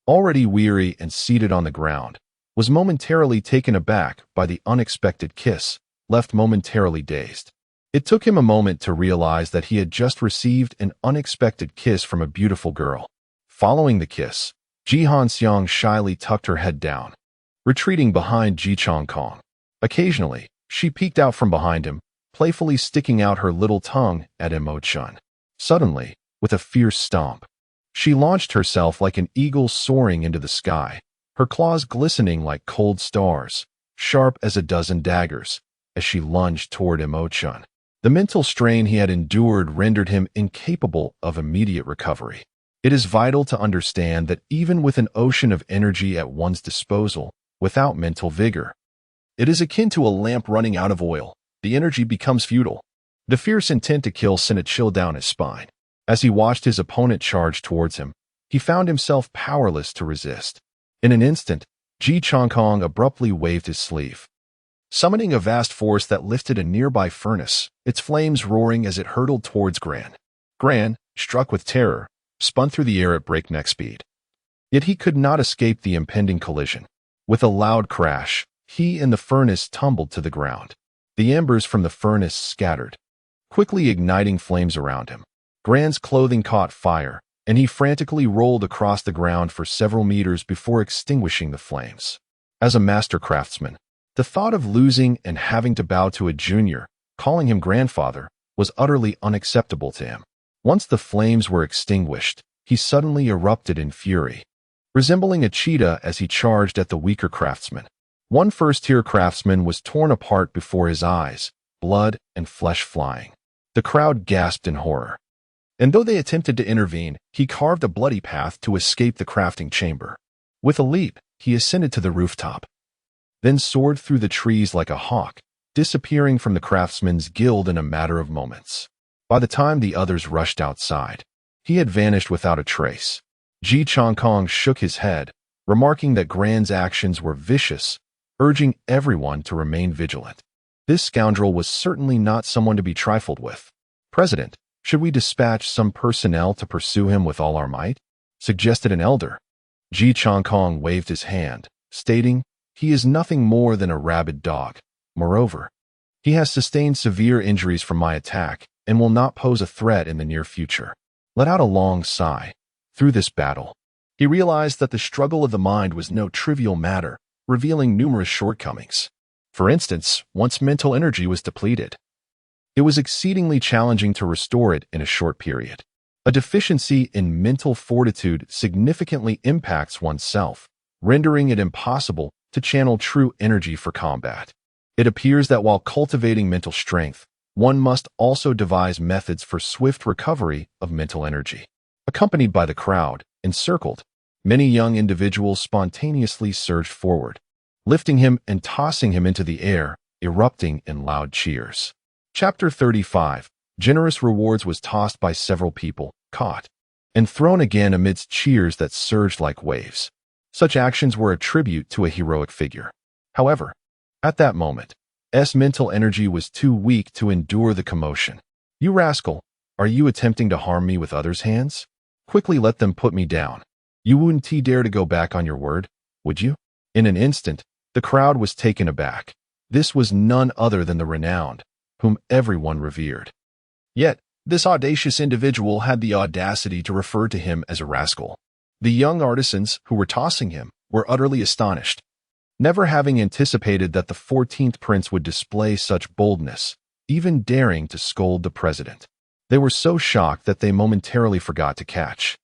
already weary and seated on the ground, was momentarily taken aback by the unexpected kiss, left momentarily dazed. It took him a moment to realize that he had just received an unexpected kiss from a beautiful girl. Following the kiss, Jihan Xiang shyly tucked her head down, retreating behind Ji Changkong. Occasionally, she peeked out from behind him, playfully sticking out her little tongue at Chen. Suddenly, with a fierce stomp, she launched herself like an eagle soaring into the sky, her claws glistening like cold stars, sharp as a dozen daggers, as she lunged toward Chen. The mental strain he had endured rendered him incapable of immediate recovery. It is vital to understand that even with an ocean of energy at one's disposal, without mental vigor, it is akin to a lamp running out of oil. The energy becomes futile. The fierce intent to kill sent a chill down his spine. As he watched his opponent charge towards him, he found himself powerless to resist. In an instant, Ji Changkong abruptly waved his sleeve, summoning a vast force that lifted a nearby furnace, its flames roaring as it hurtled towards Gran. Gran, struck with terror, spun through the air at breakneck speed. Yet he could not escape the impending collision. With a loud crash, he and the furnace tumbled to the ground. The embers from the furnace scattered, quickly igniting flames around him. Gran's clothing caught fire, and he frantically rolled across the ground for several meters before extinguishing the flames. As a master craftsman, the thought of losing and having to bow to a junior, calling him grandfather, was utterly unacceptable to him. Once the flames were extinguished, he suddenly erupted in fury, resembling a cheetah as he charged at the weaker craftsman. One first-tier craftsman was torn apart before his eyes, blood and flesh flying. The crowd gasped in horror. And though they attempted to intervene, he carved a bloody path to escape the crafting chamber. With a leap, he ascended to the rooftop, then soared through the trees like a hawk, disappearing from the craftsmen's guild in a matter of moments. By the time the others rushed outside, he had vanished without a trace. Ji Changkong shook his head, remarking that Gran's actions were vicious, urging everyone to remain vigilant. This scoundrel was certainly not someone to be trifled with. "President, should we dispatch some personnel to pursue him with all our might?" suggested an elder. Ji Changkong waved his hand, stating, "He is nothing more than a rabid dog. Moreover, he has sustained severe injuries from my attack and will not pose a threat in the near future." Let out a long sigh. Through this battle, he realized that the struggle of the mind was no trivial matter, revealing numerous shortcomings. For instance, once mental energy was depleted, it was exceedingly challenging to restore it in a short period. A deficiency in mental fortitude significantly impacts oneself, rendering it impossible to channel true energy for combat. It appears that while cultivating mental strength, one must also devise methods for swift recovery of mental energy. Accompanied by the crowd, encircled, many young individuals spontaneously surged forward, lifting him and tossing him into the air, erupting in loud cheers. Chapter 35. Generous rewards was tossed by several people, caught, and thrown again amidst cheers that surged like waves. Such actions were a tribute to a heroic figure. However, at that moment, mental energy was too weak to endure the commotion. "You rascal, are you attempting to harm me with others' hands? Quickly let them put me down. You wouldn't dare to go back on your word, would you?" In an instant, the crowd was taken aback. This was none other than the renowned, whom everyone revered. Yet, this audacious individual had the audacity to refer to him as a rascal. The young artisans who were tossing him were utterly astonished, never having anticipated that the 14th prince would display such boldness, even daring to scold the president. They were so shocked that they momentarily forgot to catch,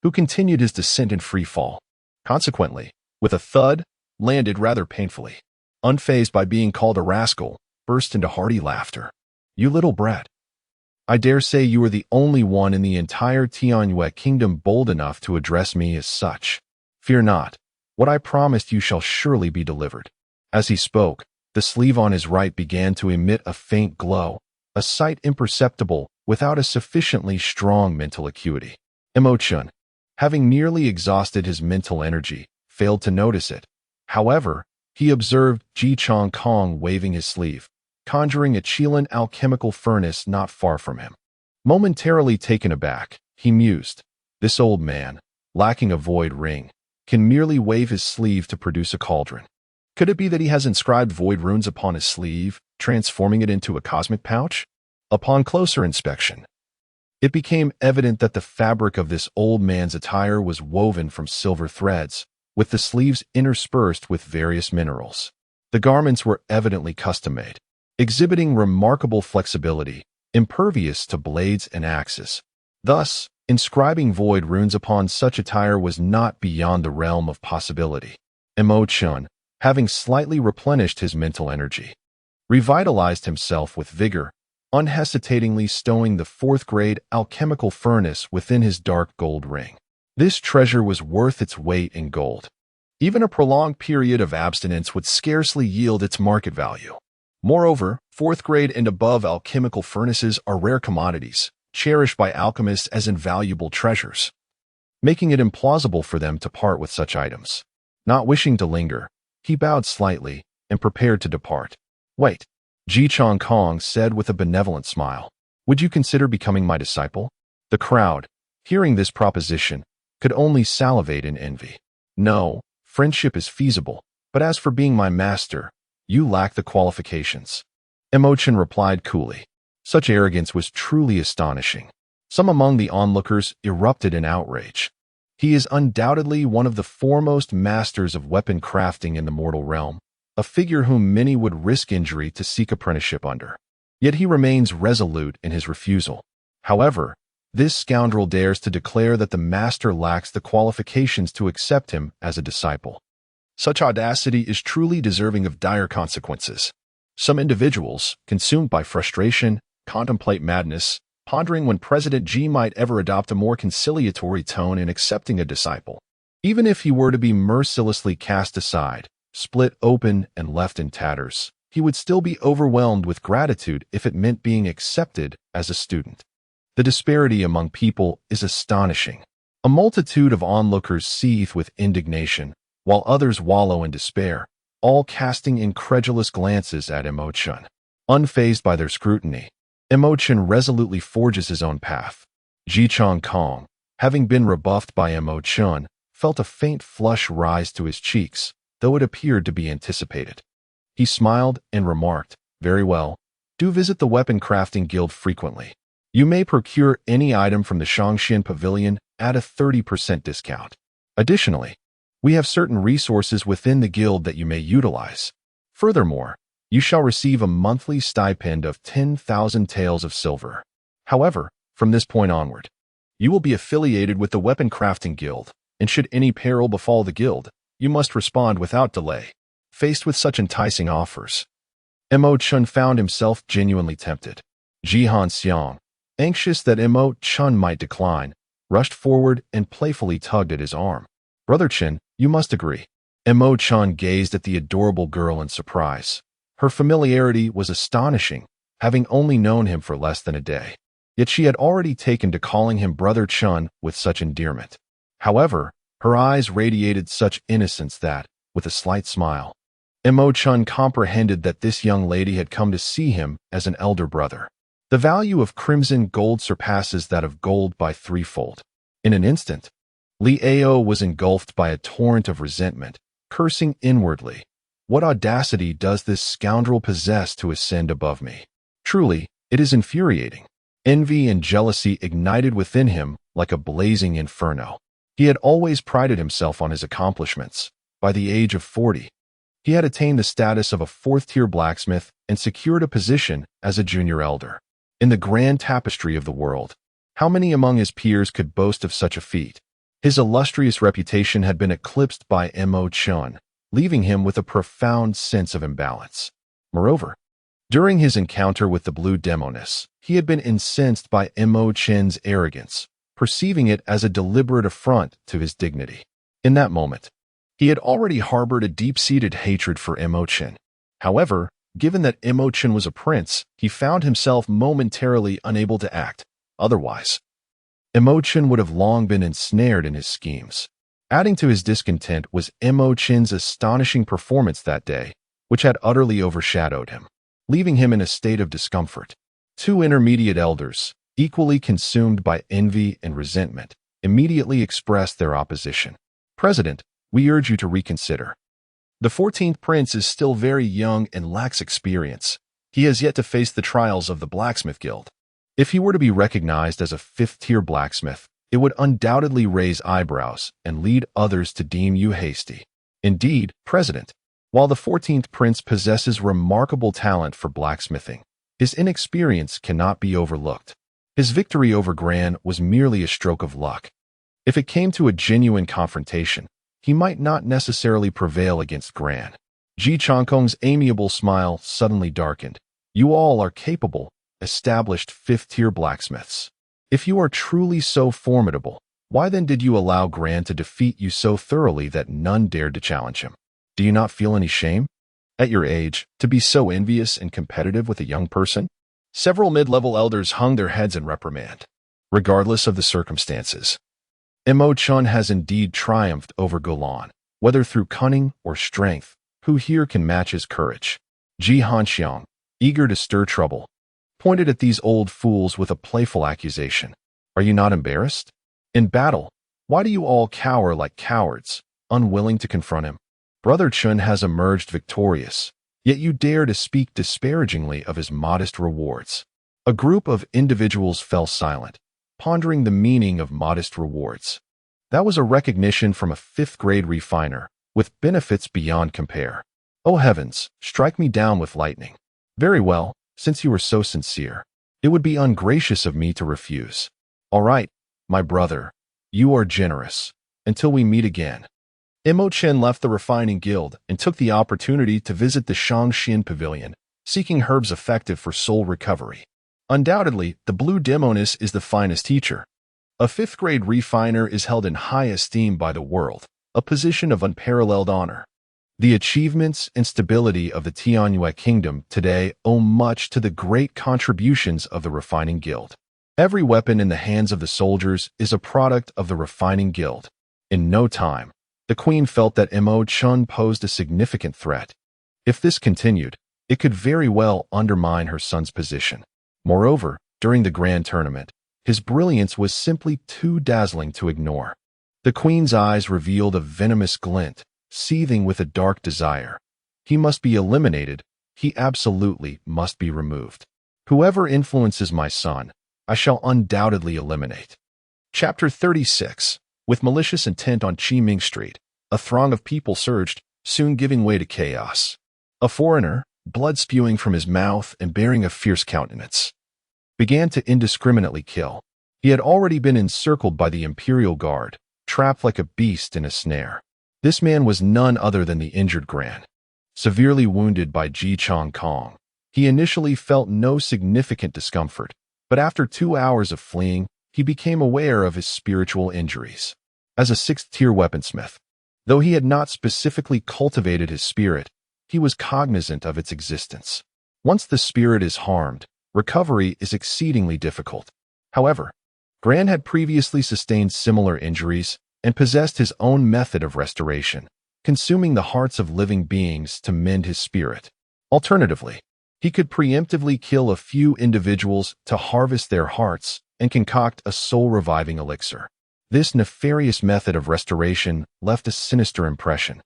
who continued his descent in free fall. Consequently, with a thud, landed rather painfully. Unfazed by being called a rascal, burst into hearty laughter. "You little brat. I dare say you are the only one in the entire Tianyue kingdom bold enough to address me as such. Fear not. What I promised you shall surely be delivered." As he spoke, the sleeve on his right began to emit a faint glow, a sight imperceptible without a sufficiently strong mental acuity. Chen, having nearly exhausted his mental energy, failed to notice it. However, he observed Ji Chong Kong waving his sleeve, conjuring a Chilean alchemical furnace not far from him. Momentarily taken aback, he mused, "This old man, lacking a void ring, can merely wave his sleeve to produce a cauldron. Could it be that he has inscribed void runes upon his sleeve, transforming it into a cosmic pouch?" Upon closer inspection, it became evident that the fabric of this old man's attire was woven from silver threads, with the sleeves interspersed with various minerals. The garments were evidently custom-made, exhibiting remarkable flexibility, impervious to blades and axes. Thus, inscribing void runes upon such attire was not beyond the realm of possibility. Chen, having slightly replenished his mental energy, revitalized himself with vigor, unhesitatingly stowing the fourth-grade alchemical furnace within his dark gold ring. This treasure was worth its weight in gold. Even a prolonged period of abstinence would scarcely yield its market value. Moreover, fourth-grade and above alchemical furnaces are rare commodities, cherished by alchemists as invaluable treasures, making it implausible for them to part with such items. Not wishing to linger, he bowed slightly and prepared to depart. "Wait," Ji Chong Kong said with a benevolent smile. "Would you consider becoming my disciple?" The crowd, hearing this proposition, could only salivate in envy. "No, friendship is feasible, but as for being my master, you lack the qualifications." Chen replied coolly. Such arrogance was truly astonishing. Some among the onlookers erupted in outrage. He is undoubtedly one of the foremost masters of weapon crafting in the mortal realm, a figure whom many would risk injury to seek apprenticeship under. Yet he remains resolute in his refusal. However, this scoundrel dares to declare that the master lacks the qualifications to accept him as a disciple. Such audacity is truly deserving of dire consequences. Some individuals, consumed by frustration, contemplate madness, pondering when President Xi might ever adopt a more conciliatory tone in accepting a disciple. Even if he were to be mercilessly cast aside, split open and left in tatters, he would still be overwhelmed with gratitude if it meant being accepted as a student. The disparity among people is astonishing. A multitude of onlookers seethe with indignation, while others wallow in despair, all casting incredulous glances at Chen. Unfazed by their scrutiny, Chen resolutely forges his own path. Ji Chong Kong, having been rebuffed by Chen, felt a faint flush rise to his cheeks, though it appeared to be anticipated. He smiled and remarked, "Very well. Do visit the Weapon Crafting Guild frequently. You may procure any item from the Shangxian Pavilion at a 30% discount. Additionally, we have certain resources within the guild that you may utilize. Furthermore, you shall receive a monthly stipend of 10,000 taels of silver. However, from this point onward, you will be affiliated with the Weapon Crafting Guild, and should any peril befall the guild, you must respond without delay." Faced with such enticing offers, Chen found himself genuinely tempted. Jihan Xiang, anxious that Chen might decline, rushed forward and playfully tugged at his arm. "Brother Chen, you must agree." Chen gazed at the adorable girl in surprise. Her familiarity was astonishing, having only known him for less than a day. Yet she had already taken to calling him Brother Chen with such endearment. However, her eyes radiated such innocence that, with a slight smile, Chen comprehended that this young lady had come to see him as an elder brother. The value of crimson gold surpasses that of gold by threefold. In an instant, Li Ao was engulfed by a torrent of resentment, cursing inwardly. "What audacity does this scoundrel possess to ascend above me? Truly, it is infuriating." Envy and jealousy ignited within him like a blazing inferno. He had always prided himself on his accomplishments. By the age of 40, he had attained the status of a fourth-tier blacksmith and secured a position as a junior elder. In the grand tapestry of the world, how many among his peers could boast of such a feat? His illustrious reputation had been eclipsed by Chen, leaving him with a profound sense of imbalance. Moreover, during his encounter with the Blue Demoness, he had been incensed by Chen's arrogance, perceiving it as a deliberate affront to his dignity. In that moment, he had already harbored a deep-seated hatred for Chen. However, given that Chen was a prince, he found himself momentarily unable to act. Otherwise, Chen would have long been ensnared in his schemes. Adding to his discontent was Chen's astonishing performance that day, which had utterly overshadowed him, leaving him in a state of discomfort. Two intermediate elders, equally consumed by envy and resentment, immediately expressed their opposition. "President, we urge you to reconsider. The 14th prince is still very young and lacks experience. He has yet to face the trials of the blacksmith guild. If he were to be recognized as a fifth-tier blacksmith, it would undoubtedly raise eyebrows and lead others to deem you hasty. Indeed, President, while the 14th prince possesses remarkable talent for blacksmithing, his inexperience cannot be overlooked. His victory over Gran was merely a stroke of luck. If it came to a genuine confrontation, he might not necessarily prevail against Gran." Ji Changkong's amiable smile suddenly darkened. "You all are capable, established fifth-tier blacksmiths. If you are truly so formidable, why then did you allow Gran to defeat you so thoroughly that none dared to challenge him? Do you not feel any shame? At your age, to be so envious and competitive with a young person?" Several mid-level elders hung their heads in reprimand. Regardless of the circumstances, Chen has indeed triumphed over Golan, whether through cunning or strength. Who here can match his courage? Ji Hanxiang, eager to stir trouble, pointed at these old fools with a playful accusation. "Are you not embarrassed? In battle, why do you all cower like cowards, unwilling to confront him? Brother Chen has emerged victorious, yet you dare to speak disparagingly of his modest rewards." A group of individuals fell silent, pondering the meaning of modest rewards. That was a recognition from a fifth-grade refiner, with benefits beyond compare. "Oh heavens, strike me down with lightning. Very well, since you are so sincere. It would be ungracious of me to refuse. All right, my brother, you are generous. Until we meet again." Chen left the refining guild and took the opportunity to visit the Shangxian pavilion, seeking herbs effective for soul recovery. Undoubtedly, the blue demoness is the finest teacher. A fifth-grade refiner is held in high esteem by the world, a position of unparalleled honor. The achievements and stability of the Tianyue kingdom today owe much to the great contributions of the refining guild. Every weapon in the hands of the soldiers is a product of the refining guild. In no time, the queen felt that Chen posed a significant threat. If this continued, it could very well undermine her son's position. Moreover, during the grand tournament, his brilliance was simply too dazzling to ignore. The queen's eyes revealed a venomous glint, seething with a dark desire. He must be eliminated. He absolutely must be removed. Whoever influences my son, I shall undoubtedly eliminate. Chapter 36. With malicious intent on Qiming Street, a throng of people surged, soon giving way to chaos. A foreigner, blood spewing from his mouth and bearing a fierce countenance, began to indiscriminately kill. He had already been encircled by the Imperial Guard, trapped like a beast in a snare. This man was none other than the injured Gran. Severely wounded by Ji Changkong, he initially felt no significant discomfort, but after 2 hours of fleeing, he became aware of his spiritual injuries. As a sixth-tier weaponsmith, though he had not specifically cultivated his spirit, he was cognizant of its existence. Once the spirit is harmed, recovery is exceedingly difficult. However, Gran had previously sustained similar injuries and possessed his own method of restoration, consuming the hearts of living beings to mend his spirit. Alternatively, he could preemptively kill a few individuals to harvest their hearts and concoct a soul-reviving elixir. This nefarious method of restoration left a sinister impression.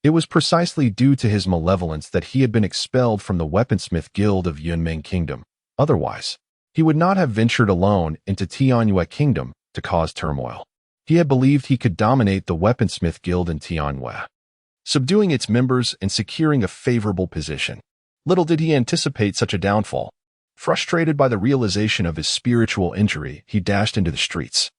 It was precisely due to his malevolence that he had been expelled from the Weaponsmith Guild of Yunmeng Kingdom. Otherwise, he would not have ventured alone into Tianyue Kingdom to cause turmoil. He had believed he could dominate the Weaponsmith Guild in Tianyue, subduing its members and securing a favorable position. Little did he anticipate such a downfall. Frustrated by the realization of his spiritual injury, he dashed into the streets,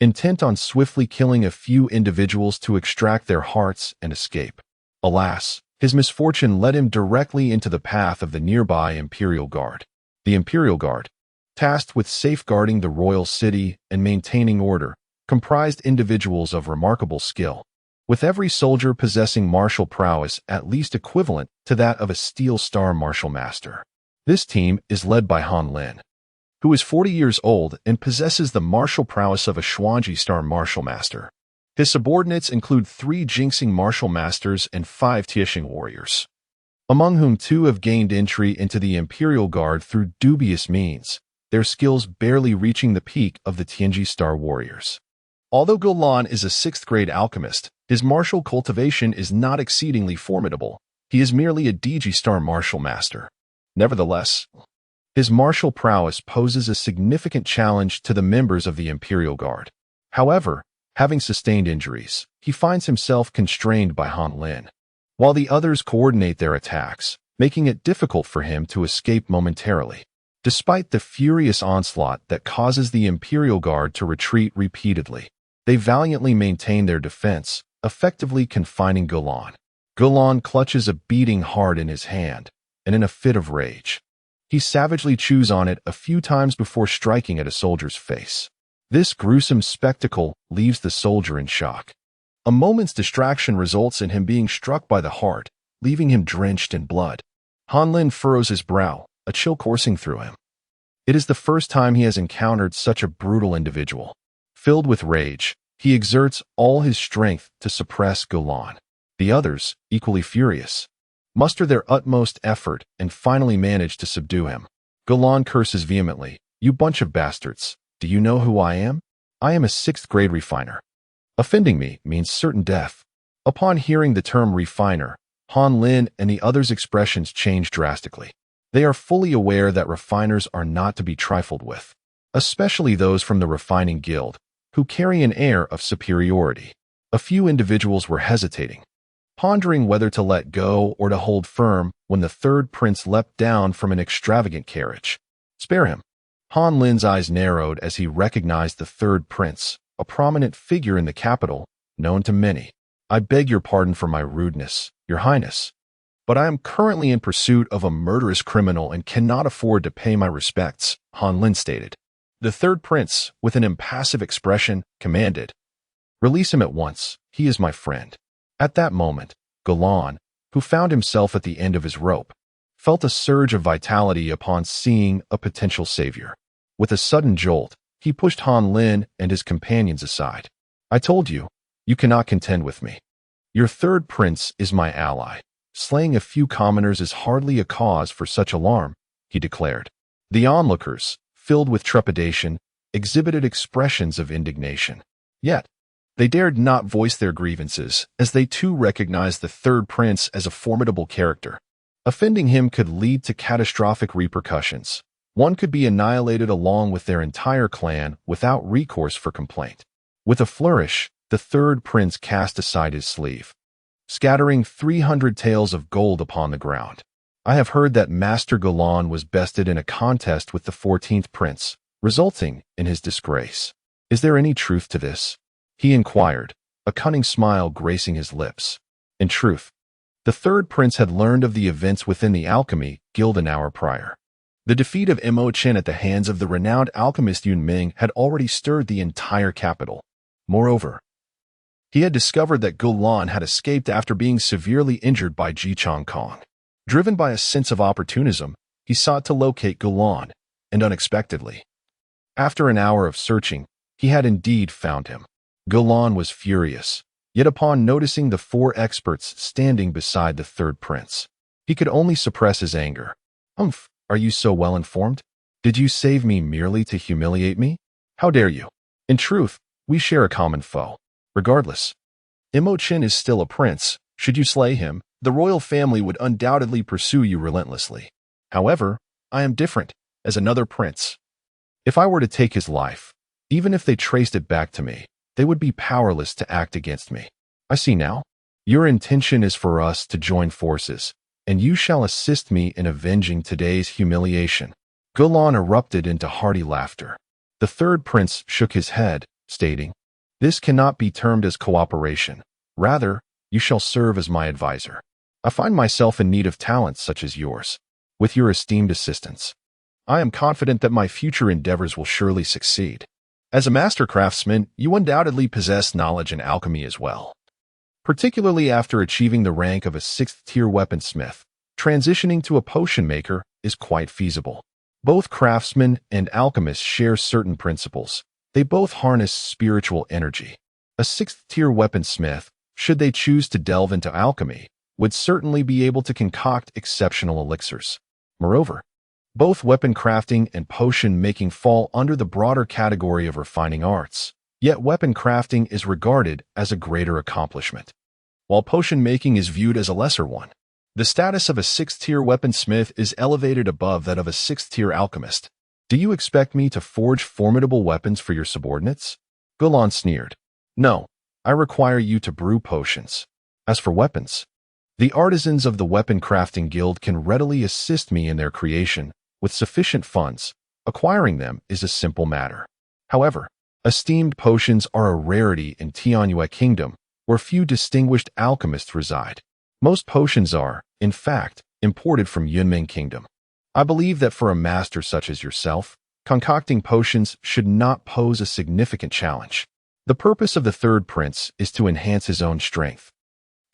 intent on swiftly killing a few individuals to extract their hearts and escape. Alas, his misfortune led him directly into the path of the nearby Imperial Guard. The Imperial Guard, tasked with safeguarding the royal city and maintaining order, comprised individuals of remarkable skill, with every soldier possessing martial prowess at least equivalent to that of a Steel Star Martial Master. This team is led by Han Lin, who is 40 years old and possesses the martial prowess of a Xuanji Star Martial Master. His subordinates include 3 Jinxing martial masters and 5 Tiexing warriors, among whom 2 have gained entry into the Imperial Guard through dubious means, their skills barely reaching the peak of the Tianji Star warriors. Although Gulan is a 6th-grade alchemist, his martial cultivation is not exceedingly formidable. He is merely a DG Star martial master. Nevertheless, his martial prowess poses a significant challenge to the members of the Imperial Guard. However, having sustained injuries, he finds himself constrained by Han Lin, while the others coordinate their attacks, making it difficult for him to escape momentarily. Despite the furious onslaught that causes the Imperial Guard to retreat repeatedly, they valiantly maintain their defense, effectively confining Gulan. Gulan clutches a beating heart in his hand, and in a fit of rage, he savagely chews on it a few times before striking at a soldier's face. This gruesome spectacle leaves the soldier in shock. A moment's distraction results in him being struck by the heart, leaving him drenched in blood. Han Lin furrows his brow, a chill coursing through him. It is the first time he has encountered such a brutal individual. Filled with rage, he exerts all his strength to suppress Gulan. The others, equally furious, muster their utmost effort and finally manage to subdue him. Gulan curses vehemently, "You bunch of bastards, do you know who I am? I am a 6th-grade refiner. Offending me means certain death." Upon hearing the term refiner, Han Lin and the others' expressions change drastically. They are fully aware that refiners are not to be trifled with, especially those from the refining guild, who carry an air of superiority. A few individuals were hesitating, pondering whether to let go or to hold firm when the 3rd prince leapt down from an extravagant carriage. "Spare him." Han Lin's eyes narrowed as he recognized the 3rd prince, a prominent figure in the capital, known to many. "I beg your pardon for my rudeness, Your Highness, but I am currently in pursuit of a murderous criminal and cannot afford to pay my respects," Han Lin stated. The 3rd prince, with an impassive expression, commanded, "Release him at once, he is my friend." At that moment, Gulan, who found himself at the end of his rope, felt a surge of vitality upon seeing a potential savior. With a sudden jolt, he pushed Han Lin and his companions aside. "I told you, you cannot contend with me. Your 3rd prince is my ally. Slaying a few commoners is hardly a cause for such alarm," he declared. The onlookers, filled with trepidation, exhibited expressions of indignation. Yet, they dared not voice their grievances, as they too recognized the 3rd prince as a formidable character. Offending him could lead to catastrophic repercussions. One could be annihilated along with their entire clan without recourse for complaint. With a flourish, the 3rd prince cast aside his sleeve, scattering 300 taels of gold upon the ground. "I have heard that Master Gulan was bested in a contest with the 14th prince, resulting in his disgrace. Is there any truth to this?" he inquired, a cunning smile gracing his lips. In truth, the 3rd prince had learned of the events within the alchemy guild an hour prior. The defeat of Chen at the hands of the renowned alchemist Yun Ming had already stirred the entire capital. Moreover, he had discovered that Gulan had escaped after being severely injured by Ji Chong Kong. Driven by a sense of opportunism, he sought to locate Gulan, and unexpectedly, after an hour of searching, he had indeed found him. Gulan was furious, yet upon noticing the 4 experts standing beside the 3rd prince, he could only suppress his anger. "Humph, are you so well informed? Did you save me merely to humiliate me? How dare you? In truth, we share a common foe. Regardless, Chen is still a prince. Should you slay him, the royal family would undoubtedly pursue you relentlessly. However, I am different, as another prince. If I were to take his life, even if they traced it back to me, they would be powerless to act against me. I see now. Your intention is for us to join forces, and you shall assist me in avenging today's humiliation." Gulan erupted into hearty laughter. The 3rd prince shook his head, stating, "This cannot be termed as cooperation. Rather, you shall serve as my advisor. I find myself in need of talents such as yours. With your esteemed assistance, I am confident that my future endeavors will surely succeed. As a master craftsman, you undoubtedly possess knowledge in alchemy as well. Particularly after achieving the rank of a 6th-tier weaponsmith, transitioning to a potion maker is quite feasible. Both craftsmen and alchemists share certain principles. They both harness spiritual energy. A sixth-tier weaponsmith, should they choose to delve into alchemy, would certainly be able to concoct exceptional elixirs. Moreover, both weapon crafting and potion making fall under the broader category of refining arts, yet weapon crafting is regarded as a greater accomplishment, while potion making is viewed as a lesser one. The status of a sixth-tier weaponsmith is elevated above that of a sixth-tier alchemist. Do you expect me to forge formidable weapons for your subordinates? Gulan sneered. No, I require you to brew potions. As for weapons, the artisans of the Weapon Crafting Guild can readily assist me in their creation with sufficient funds. Acquiring them is a simple matter. However, esteemed potions are a rarity in Tianyue Kingdom, where few distinguished alchemists reside. Most potions are, in fact, imported from Yunming Kingdom. I believe that for a master such as yourself, concocting potions should not pose a significant challenge. The purpose of the third prince is to enhance his own strength,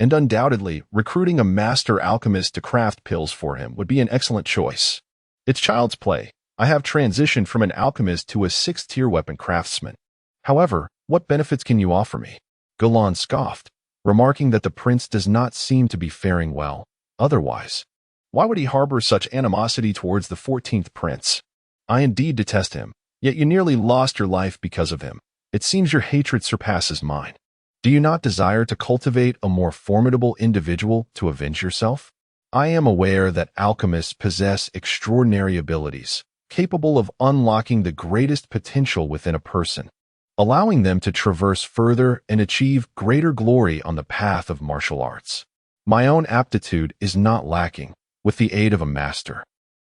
and undoubtedly, recruiting a master alchemist to craft pills for him would be an excellent choice. It's child's play. I have transitioned from an alchemist to a sixth-tier weapon craftsman. However, what benefits can you offer me? Gulan scoffed, remarking that the prince does not seem to be faring well. Otherwise, why would he harbor such animosity towards the 14th prince? I indeed detest him, yet you nearly lost your life because of him. It seems your hatred surpasses mine. Do you not desire to cultivate a more formidable individual to avenge yourself? I am aware that alchemists possess extraordinary abilities, capable of unlocking the greatest potential within a person, allowing them to traverse further and achieve greater glory on the path of martial arts. My own aptitude is not lacking, with the aid of a master.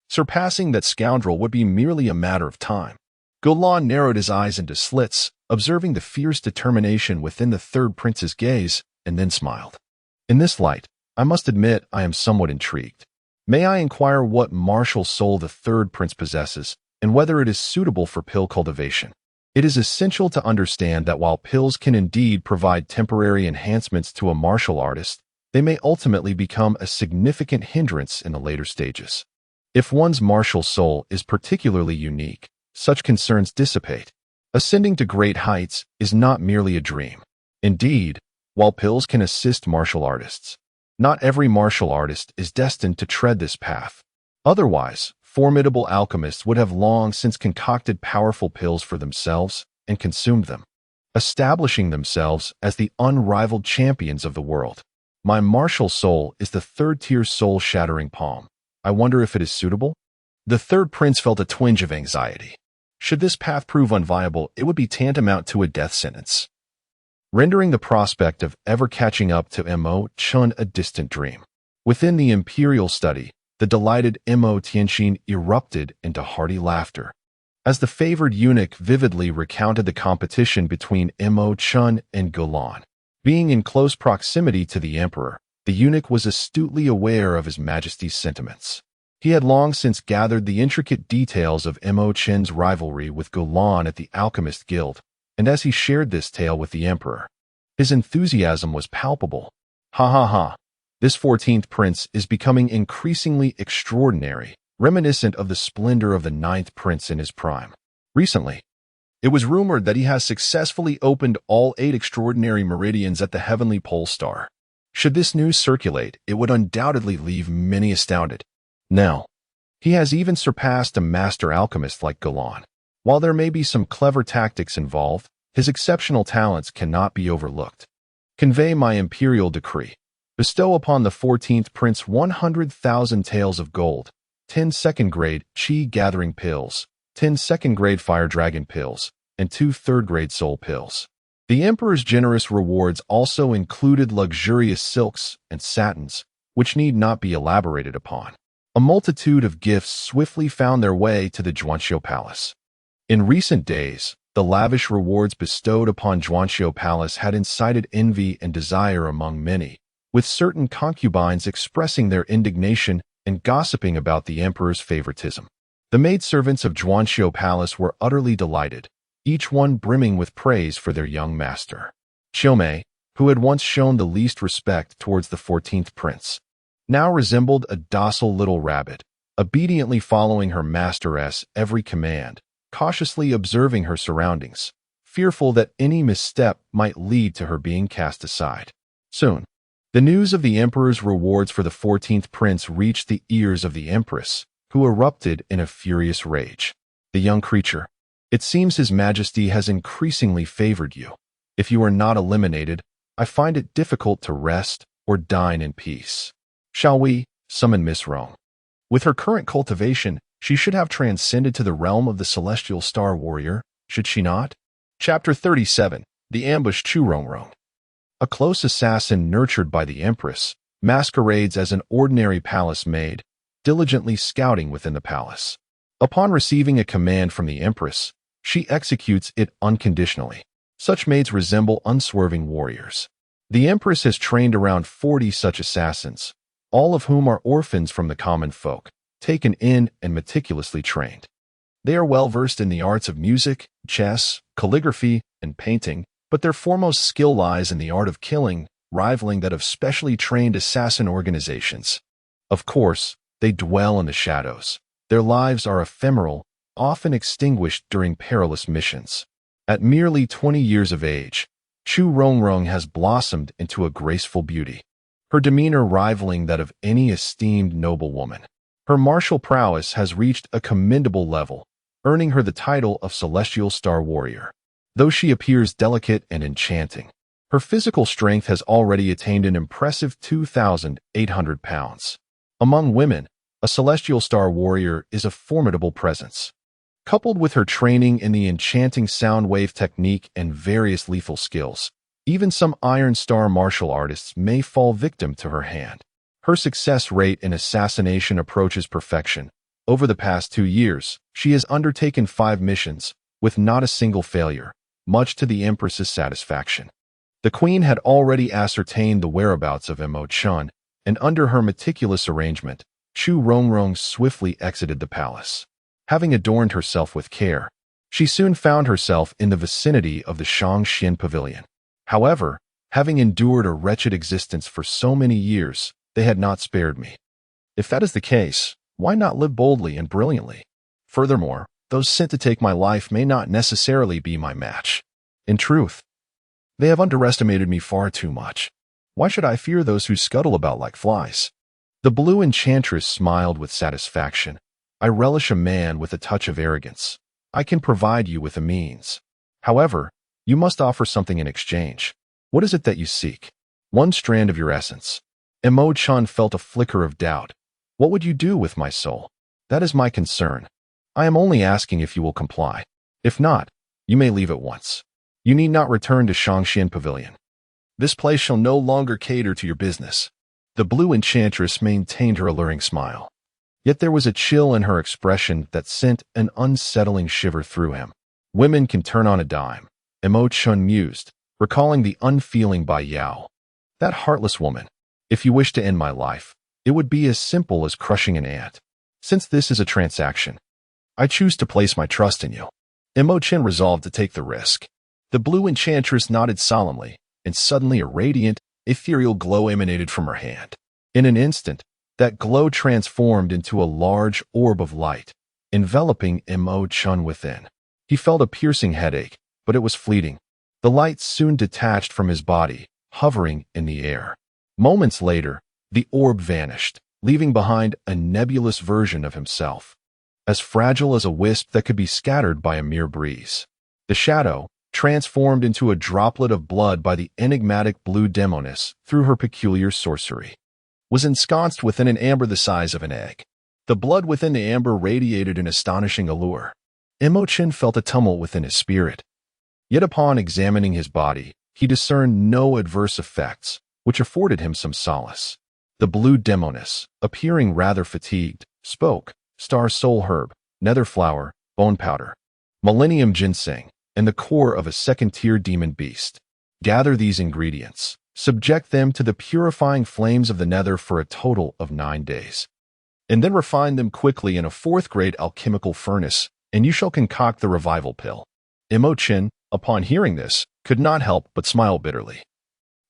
Surpassing that scoundrel would be merely a matter of time. Gulan narrowed his eyes into slits, observing the fierce determination within the third prince's gaze, and then smiled. In this light, I must admit I am somewhat intrigued. May I inquire what martial soul the third prince possesses, and whether it is suitable for pill cultivation? It is essential to understand that while pills can indeed provide temporary enhancements to a martial artist, they may ultimately become a significant hindrance in the later stages. If one's martial soul is particularly unique, such concerns dissipate. Ascending to great heights is not merely a dream. Indeed, while pills can assist martial artists, not every martial artist is destined to tread this path. Otherwise, formidable alchemists would have long since concocted powerful pills for themselves and consumed them, establishing themselves as the unrivaled champions of the world. My martial soul is the third-tier soul-shattering palm. I wonder if it is suitable? The third prince felt a twinge of anxiety. Should this path prove unviable, it would be tantamount to a death sentence, rendering the prospect of ever catching up to Mo Chen a distant dream. Within the imperial study, the delighted Mo Tianxin erupted into hearty laughter, as the favored eunuch vividly recounted the competition between Mo Chen and Gulan. Being in close proximity to the emperor, the eunuch was astutely aware of His Majesty's sentiments. He had long since gathered the intricate details of Mo Chen's rivalry with Gulan at the Alchemist Guild, and as he shared this tale with the emperor, his enthusiasm was palpable. Ha ha ha! This 14th prince is becoming increasingly extraordinary, reminiscent of the splendor of the 9th prince in his prime. Recently, it was rumored that he has successfully opened all 8 extraordinary meridians at the heavenly pole star. Should this news circulate, it would undoubtedly leave many astounded. Now, he has even surpassed a master alchemist like Gulan. While there may be some clever tactics involved, his exceptional talents cannot be overlooked. Convey my imperial decree. Bestow upon the 14th prince 100,000 taels of gold, 10 second-grade chi-gathering pills, 10 second-grade fire dragon pills, and 2 third-grade soul pills. The emperor's generous rewards also included luxurious silks and satins, which need not be elaborated upon. A multitude of gifts swiftly found their way to the Zhuanxiu Palace. In recent days, the lavish rewards bestowed upon Zhuanxiu Palace had incited envy and desire among many, with certain concubines expressing their indignation and gossiping about the emperor's favoritism. The maidservants of Zhuanxiu Palace were utterly delighted, each one brimming with praise for their young master. Xiaomei, who had once shown the least respect towards the 14th prince, now resembled a docile little rabbit, obediently following her masteress' every command, cautiously observing her surroundings, fearful that any misstep might lead to her being cast aside. Soon, the news of the emperor's rewards for the 14th prince reached the ears of the empress, who erupted in a furious rage. The young creature, it seems His Majesty has increasingly favored you. If you are not eliminated, I find it difficult to rest or dine in peace. Shall we summon Miss Rong? With her current cultivation, she should have transcended to the realm of the celestial star warrior, should she not? Chapter 37. The Ambush Chu Rongrong. A close assassin nurtured by the Empress masquerades as an ordinary palace maid, diligently scouting within the palace. Upon receiving a command from the Empress, she executes it unconditionally. Such maids resemble unswerving warriors. The Empress has trained around 40 such assassins, all of whom are orphans from the common folk, taken in and meticulously trained. They are well versed in the arts of music, chess, calligraphy, and painting, but their foremost skill lies in the art of killing, rivaling that of specially trained assassin organizations. Of course, they dwell in the shadows. Their lives are ephemeral, often extinguished during perilous missions. At merely 20 years of age, Chu Rongrong has blossomed into a graceful beauty, her demeanor rivaling that of any esteemed noblewoman. Her martial prowess has reached a commendable level, earning her the title of Celestial Star Warrior. Though she appears delicate and enchanting, her physical strength has already attained an impressive 2,800 pounds. Among women, a Celestial Star Warrior is a formidable presence. Coupled with her training in the enchanting sound wave technique and various lethal skills, even some Iron Star martial artists may fall victim to her hand. Her success rate in assassination approaches perfection. Over the past 2 years, she has undertaken 5 missions, with not a single failure, much to the Empress's satisfaction. The Queen had already ascertained the whereabouts of Mo Chen, and under her meticulous arrangement, Chu Rongrong swiftly exited the palace. Having adorned herself with care, she soon found herself in the vicinity of the Shangxian Pavilion. However, having endured a wretched existence for so many years, they had not spared me. If that is the case, why not live boldly and brilliantly? Furthermore, those sent to take my life may not necessarily be my match. In truth, they have underestimated me far too much. Why should I fear those who scuttle about like flies? The blue enchantress smiled with satisfaction. I relish a man with a touch of arrogance. I can provide you with a means. However, you must offer something in exchange. What is it that you seek? 1 strand of your essence. Mo Chen felt a flicker of doubt. What would you do with my soul? That is my concern. I am only asking if you will comply. If not, you may leave at once. You need not return to Shangxian Pavilion. This place shall no longer cater to your business. The blue enchantress maintained her alluring smile. Yet there was a chill in her expression that sent an unsettling shiver through him. Women can turn on a dime, Mo Chen mused, recalling the unfeeling Bai Yao. That heartless woman. If you wish to end my life, it would be as simple as crushing an ant. Since this is a transaction, I choose to place my trust in you. Mo Chen resolved to take the risk. The blue enchantress nodded solemnly, and suddenly a radiant, ethereal glow emanated from her hand. In an instant, that glow transformed into a large orb of light, enveloping Mo Chen within. He felt a piercing headache, but it was fleeting. The light soon detached from his body, hovering in the air. Moments later, the orb vanished, leaving behind a nebulous version of himself, as fragile as a wisp that could be scattered by a mere breeze. The shadow, transformed into a droplet of blood by the enigmatic blue demoness through her peculiar sorcery, was ensconced within an amber the size of an egg. The blood within the amber radiated an astonishing allure. Mo Chen felt a tumult within his spirit. Yet upon examining his body, he discerned no adverse effects, which afforded him some solace. The blue demoness, appearing rather fatigued, spoke, star soul herb, nether flower, bone powder, millennium ginseng, and the core of a second-tier demon beast. Gather these ingredients, subject them to the purifying flames of the nether for a total of 9 days, and then refine them quickly in a 4th-grade alchemical furnace, and you shall concoct the revival pill. Mo Chen, upon hearing this, could not help but smile bitterly.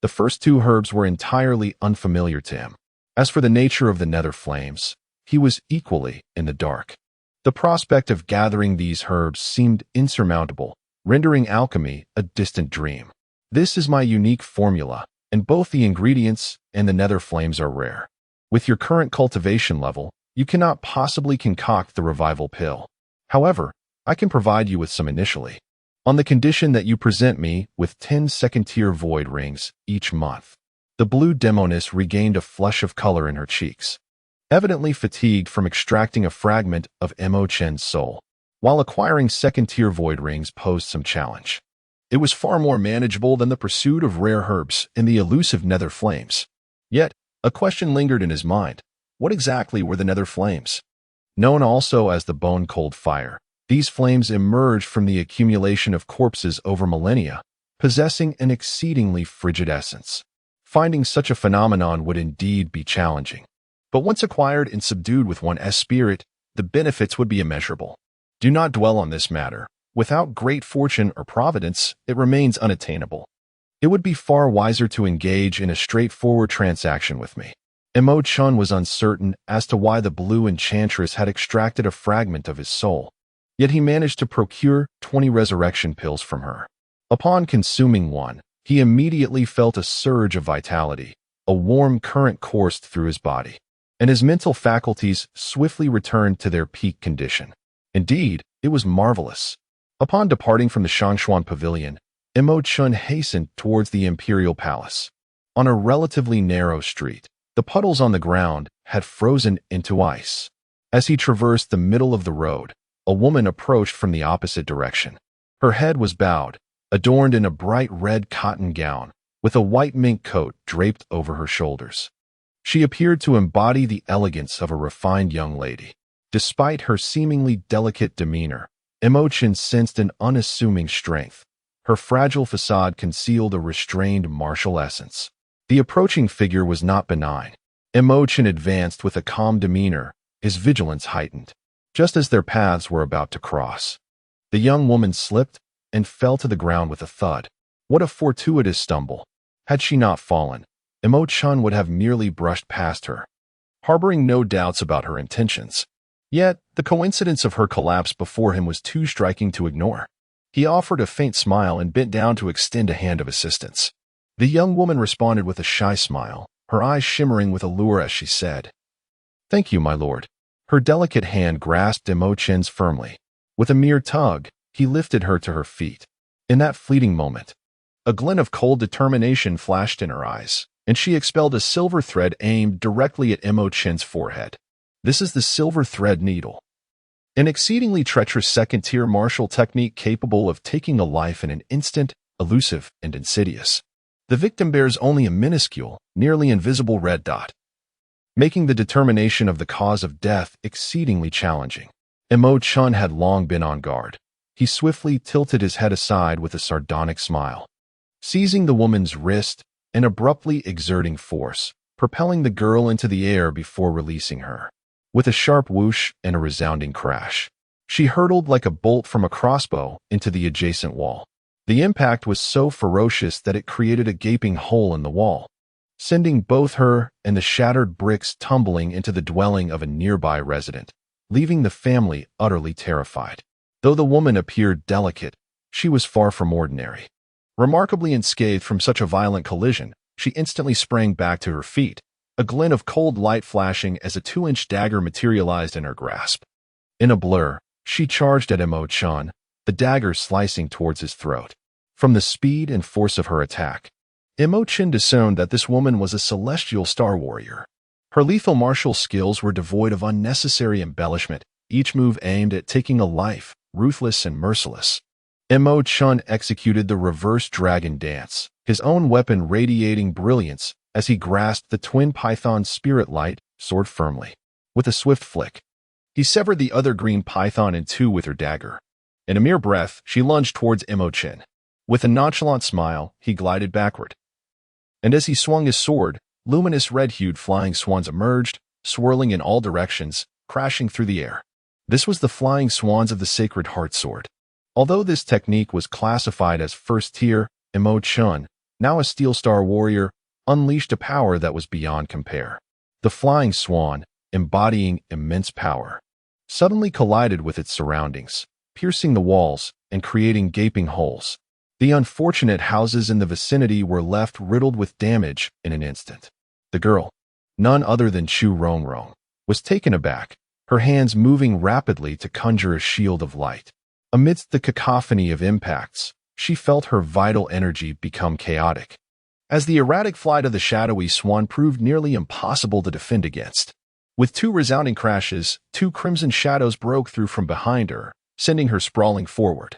The first 2 herbs were entirely unfamiliar to him. As for the nature of the nether flames, he was equally in the dark. The prospect of gathering these herbs seemed insurmountable, rendering alchemy a distant dream. This is my unique formula, and both the ingredients and the nether flames are rare. With your current cultivation level, you cannot possibly concoct the revival pill. However, I can provide you with some initially, on the condition that you present me with 10 second-tier void rings each month. The blue demoness regained a flush of color in her cheeks, evidently fatigued from extracting a fragment of Chen's soul. While acquiring second-tier void rings posed some challenge, it was far more manageable than the pursuit of rare herbs and the elusive nether flames. Yet, a question lingered in his mind. What exactly were the nether flames? Known also as the bone-cold fire, these flames emerged from the accumulation of corpses over millennia, possessing an exceedingly frigid essence. Finding such a phenomenon would indeed be challenging. But once acquired and subdued with one's spirit, the benefits would be immeasurable. Do not dwell on this matter. Without great fortune or providence, it remains unattainable. It would be far wiser to engage in a straightforward transaction with me. Chen was uncertain as to why the blue enchantress had extracted a fragment of his soul. Yet he managed to procure 20 resurrection pills from her. Upon consuming one, he immediately felt a surge of vitality. A warm current coursed through his body, and his mental faculties swiftly returned to their peak condition. Indeed, it was marvelous. Upon departing from the Shangshuan Pavilion, Chen hastened towards the Imperial Palace. On a relatively narrow street, the puddles on the ground had frozen into ice. As he traversed the middle of the road, a woman approached from the opposite direction. Her head was bowed, adorned in a bright red cotton gown, with a white mink coat draped over her shoulders. She appeared to embody the elegance of a refined young lady. Despite her seemingly delicate demeanor, Chen sensed an unassuming strength. Her fragile facade concealed a restrained martial essence. The approaching figure was not benign. Chen advanced with a calm demeanor, his vigilance heightened. Just as their paths were about to cross, the young woman slipped and fell to the ground with a thud. What a fortuitous stumble! Had she not fallen, Chen would have merely brushed past her, harboring no doubts about her intentions. Yet, the coincidence of her collapse before him was too striking to ignore. He offered a faint smile and bent down to extend a hand of assistance. The young woman responded with a shy smile, her eyes shimmering with allure as she said, "Thank you, my lord." Her delicate hand grasped Chen's firmly. With a mere tug, he lifted her to her feet. In that fleeting moment, a glint of cold determination flashed in her eyes, and she expelled a silver thread aimed directly at Chen's forehead. This is the silver thread needle, an exceedingly treacherous second-tier martial technique capable of taking a life in an instant, elusive and insidious. The victim bears only a minuscule, nearly invisible red dot, making the determination of the cause of death exceedingly challenging. Chen had long been on guard. He swiftly tilted his head aside with a sardonic smile, seizing the woman's wrist and abruptly exerting force, propelling the girl into the air before releasing her. With a sharp whoosh and a resounding crash, she hurtled like a bolt from a crossbow into the adjacent wall. The impact was so ferocious that it created a gaping hole in the wall, sending both her and the shattered bricks tumbling into the dwelling of a nearby resident, leaving the family utterly terrified. Though the woman appeared delicate, she was far from ordinary. Remarkably unscathed from such a violent collision, she instantly sprang back to her feet, a glint of cold light flashing as a 2-inch dagger materialized in her grasp. In a blur, she charged at Chen, the dagger slicing towards his throat. From the speed and force of her attack, Chen discerned that this woman was a celestial star warrior. Her lethal martial skills were devoid of unnecessary embellishment, each move aimed at taking a life, ruthless and merciless. Chen executed the reverse dragon dance, his own weapon radiating brilliance as he grasped the twin python spirit light sword firmly. With a swift flick, he severed the other green python in two with her dagger. In a mere breath, she lunged towards Chen. With a nonchalant smile, he glided backward. And as he swung his sword, luminous red-hued flying swans emerged, swirling in all directions, crashing through the air. This was the flying swans of the sacred heart sword. Although this technique was classified as first tier, Chen, now a steel star warrior, unleashed a power that was beyond compare. The flying swan, embodying immense power, suddenly collided with its surroundings, piercing the walls and creating gaping holes. The unfortunate houses in the vicinity were left riddled with damage in an instant. The girl, none other than Chu Rongrong, was taken aback, her hands moving rapidly to conjure a shield of light. Amidst the cacophony of impacts, she felt her vital energy become chaotic. As the erratic flight of the shadowy swan proved nearly impossible to defend against. With two resounding crashes, two crimson shadows broke through from behind her, sending her sprawling forward.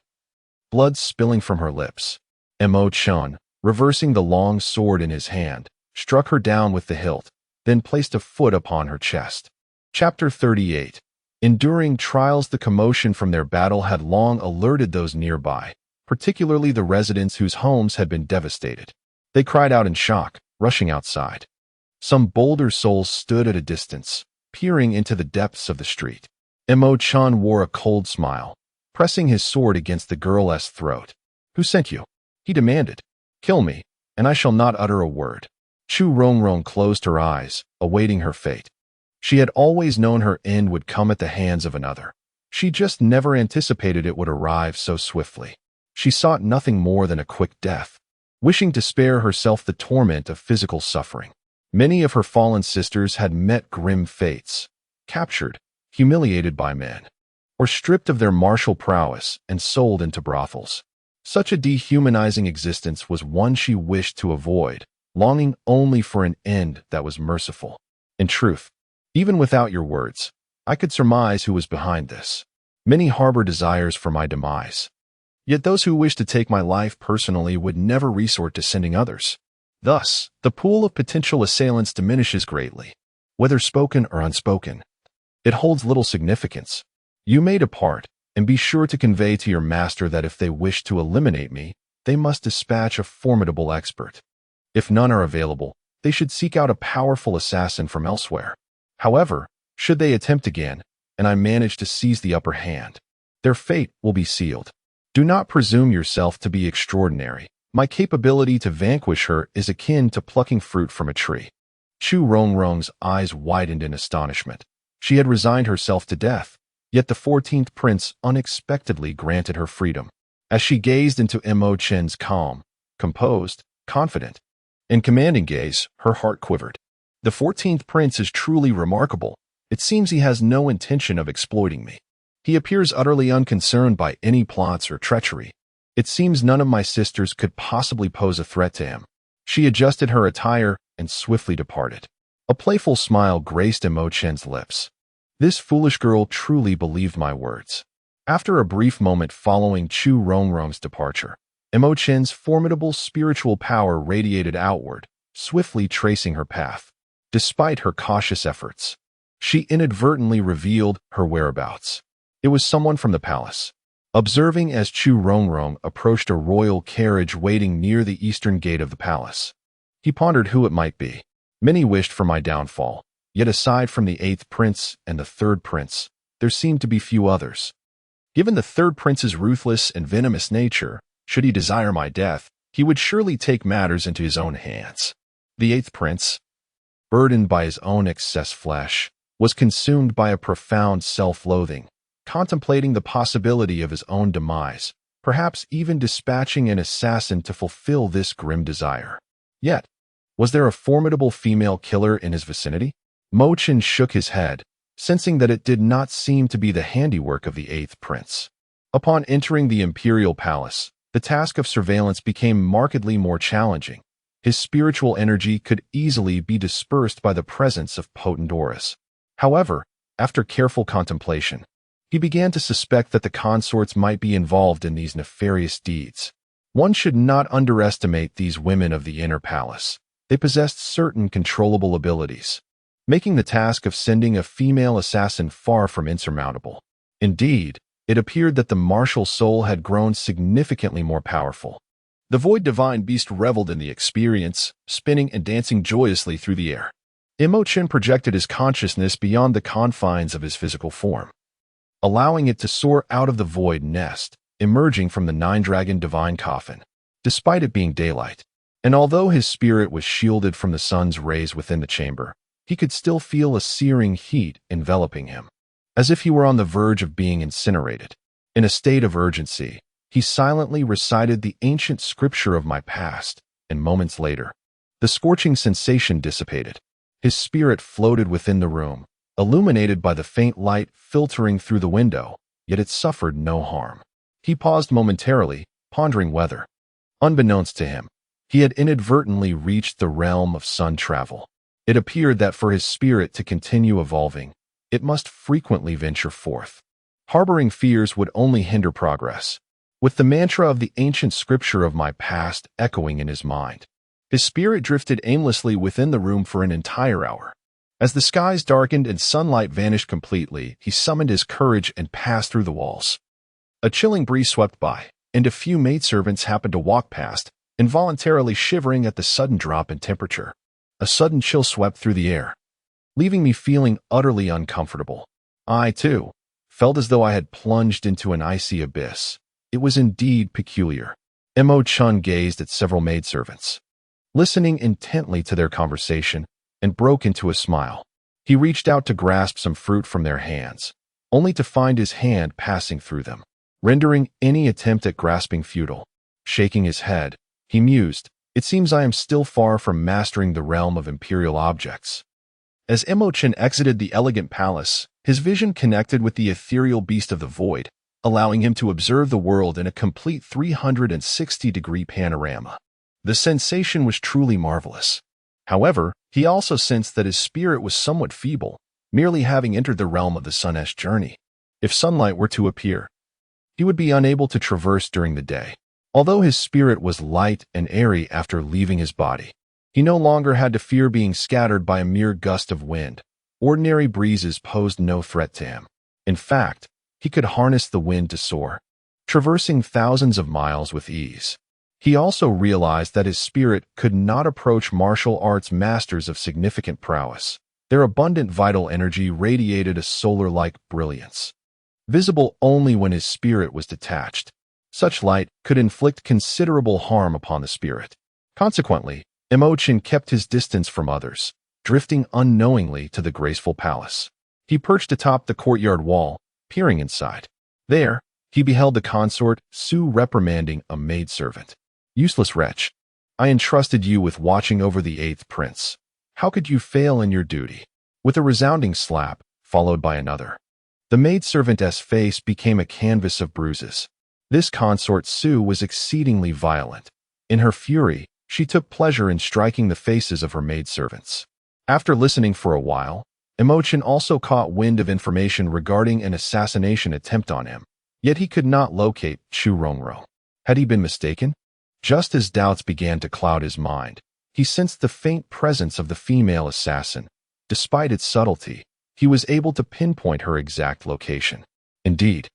Blood spilling from her lips. Chen, reversing the long sword in his hand, struck her down with the hilt, then placed a foot upon her chest. Chapter 38. Enduring trials. The commotion from their battle had long alerted those nearby, particularly the residents whose homes had been devastated. They cried out in shock, rushing outside. Some bolder souls stood at a distance, peering into the depths of the street. Chen wore a cold smile, pressing his sword against the girl's throat. "Who sent you?" he demanded. "Kill me, and I shall not utter a word." Chu Rongrong closed her eyes, awaiting her fate. She had always known her end would come at the hands of another. She just never anticipated it would arrive so swiftly. She sought nothing more than a quick death, wishing to spare herself the torment of physical suffering. Many of her fallen sisters had met grim fates, captured, humiliated by men, or stripped of their martial prowess and sold into brothels. Such a dehumanizing existence was one she wished to avoid, longing only for an end that was merciful. In truth, even without your words, I could surmise who was behind this. Many harbor desires for my demise. Yet those who wish to take my life personally would never resort to sending others. Thus, the pool of potential assailants diminishes greatly. Whether spoken or unspoken, it holds little significance. You may depart, and be sure to convey to your master that if they wish to eliminate me, they must dispatch a formidable expert. If none are available, they should seek out a powerful assassin from elsewhere. However, should they attempt again, and I manage to seize the upper hand, their fate will be sealed. Do not presume yourself to be extraordinary. My capability to vanquish her is akin to plucking fruit from a tree. Chu Rongrong's eyes widened in astonishment. She had resigned herself to death, yet the 14th prince unexpectedly granted her freedom. As she gazed into Chen's calm, composed, confident, and commanding gaze, her heart quivered. The 14th prince is truly remarkable. It seems he has no intention of exploiting me. He appears utterly unconcerned by any plots or treachery. It seems none of my sisters could possibly pose a threat to him. She adjusted her attire and swiftly departed. A playful smile graced Chen's lips. This foolish girl truly believed my words. After a brief moment following Chu Rongrong's departure, Chen's formidable spiritual power radiated outward, swiftly tracing her path. Despite her cautious efforts, she inadvertently revealed her whereabouts. It was someone from the palace. Observing as Chu Rongrong approached a royal carriage waiting near the eastern gate of the palace, he pondered who it might be. Many wished for my downfall, yet aside from the 8th prince and the 3rd prince, there seemed to be few others. Given the 3rd prince's ruthless and venomous nature, should he desire my death, he would surely take matters into his own hands. The 8th prince, burdened by his own excess flesh, was consumed by a profound self-loathing, contemplating the possibility of his own demise, perhaps even dispatching an assassin to fulfill this grim desire. Yet, was there a formidable female killer in his vicinity? Chen shook his head, sensing that it did not seem to be the handiwork of the 8th prince. Upon entering the imperial palace, the task of surveillance became markedly more challenging. His spiritual energy could easily be dispersed by the presence of potent auras. However, after careful contemplation, he began to suspect that the consorts might be involved in these nefarious deeds. One should not underestimate these women of the inner palace. They possessed certain controllable abilities, making the task of sending a female assassin far from insurmountable. Indeed, it appeared that the martial soul had grown significantly more powerful. The void divine beast reveled in the experience, spinning and dancing joyously through the air. Chen projected his consciousness beyond the confines of his physical form, allowing it to soar out of the void nest, emerging from the 9-dragon divine coffin, despite it being daylight. And although his spirit was shielded from the sun's rays within the chamber, he could still feel a searing heat enveloping him, as if he were on the verge of being incinerated. In a state of urgency, he silently recited the ancient scripture of my past, and moments later, the scorching sensation dissipated. His spirit floated within the room, illuminated by the faint light filtering through the window, yet it suffered no harm. He paused momentarily, pondering whether, unbeknownst to him, he had inadvertently reached the realm of sun travel. It appeared that for his spirit to continue evolving, it must frequently venture forth. Harboring fears would only hinder progress. With the mantra of the ancient scripture of my past echoing in his mind, his spirit drifted aimlessly within the room for an entire hour. As the skies darkened and sunlight vanished completely, he summoned his courage and passed through the walls. A chilling breeze swept by, and a few maidservants happened to walk past, involuntarily shivering at the sudden drop in temperature. A sudden chill swept through the air, leaving me feeling utterly uncomfortable. I, too, felt as though I had plunged into an icy abyss. It was indeed peculiar. Chen gazed at several maidservants, listening intently to their conversation, and broke into a smile. He reached out to grasp some fruit from their hands, only to find his hand passing through them, rendering any attempt at grasping futile. Shaking his head, he mused, "It seems I am still far from mastering the realm of imperial objects." As Chen exited the elegant palace, his vision connected with the ethereal beast of the void, allowing him to observe the world in a complete 360-degree panorama. The sensation was truly marvelous. However, he also sensed that his spirit was somewhat feeble, merely having entered the realm of the sun's journey. If sunlight were to appear, he would be unable to traverse during the day. Although his spirit was light and airy after leaving his body, he no longer had to fear being scattered by a mere gust of wind. Ordinary breezes posed no threat to him. In fact, he could harness the wind to soar, traversing thousands of miles with ease. He also realized that his spirit could not approach martial arts masters of significant prowess. Their abundant vital energy radiated a solar-like brilliance, visible only when his spirit was detached. Such light could inflict considerable harm upon the spirit. Consequently, Chen kept his distance from others, drifting unknowingly to the graceful palace. He perched atop the courtyard wall, peering inside. There, he beheld the consort, Su, reprimanding a maidservant. "Useless wretch, I entrusted you with watching over the 8th prince. How could you fail in your duty?" With a resounding slap, followed by another, the maidservant's face became a canvas of bruises. This consort Su was exceedingly violent. In her fury, she took pleasure in striking the faces of her maidservants. After listening for a while, Chen also caught wind of information regarding an assassination attempt on him, yet he could not locate Chu Rongrong. Had he been mistaken? Just as doubts began to cloud his mind, he sensed the faint presence of the female assassin. Despite its subtlety, he was able to pinpoint her exact location. Indeed,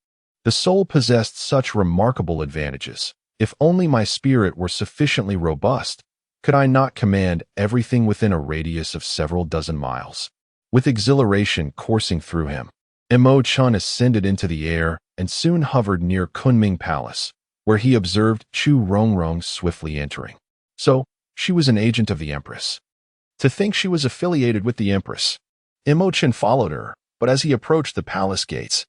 the soul possessed such remarkable advantages. If only my spirit were sufficiently robust, could I not command everything within a radius of several dozen miles? With exhilaration coursing through him, Chen ascended into the air and soon hovered near Kunming Palace, where he observed Chu Rongrong swiftly entering. So, she was an agent of the Empress. To think she was affiliated with the Empress. Chen followed her, but as he approached the palace gates,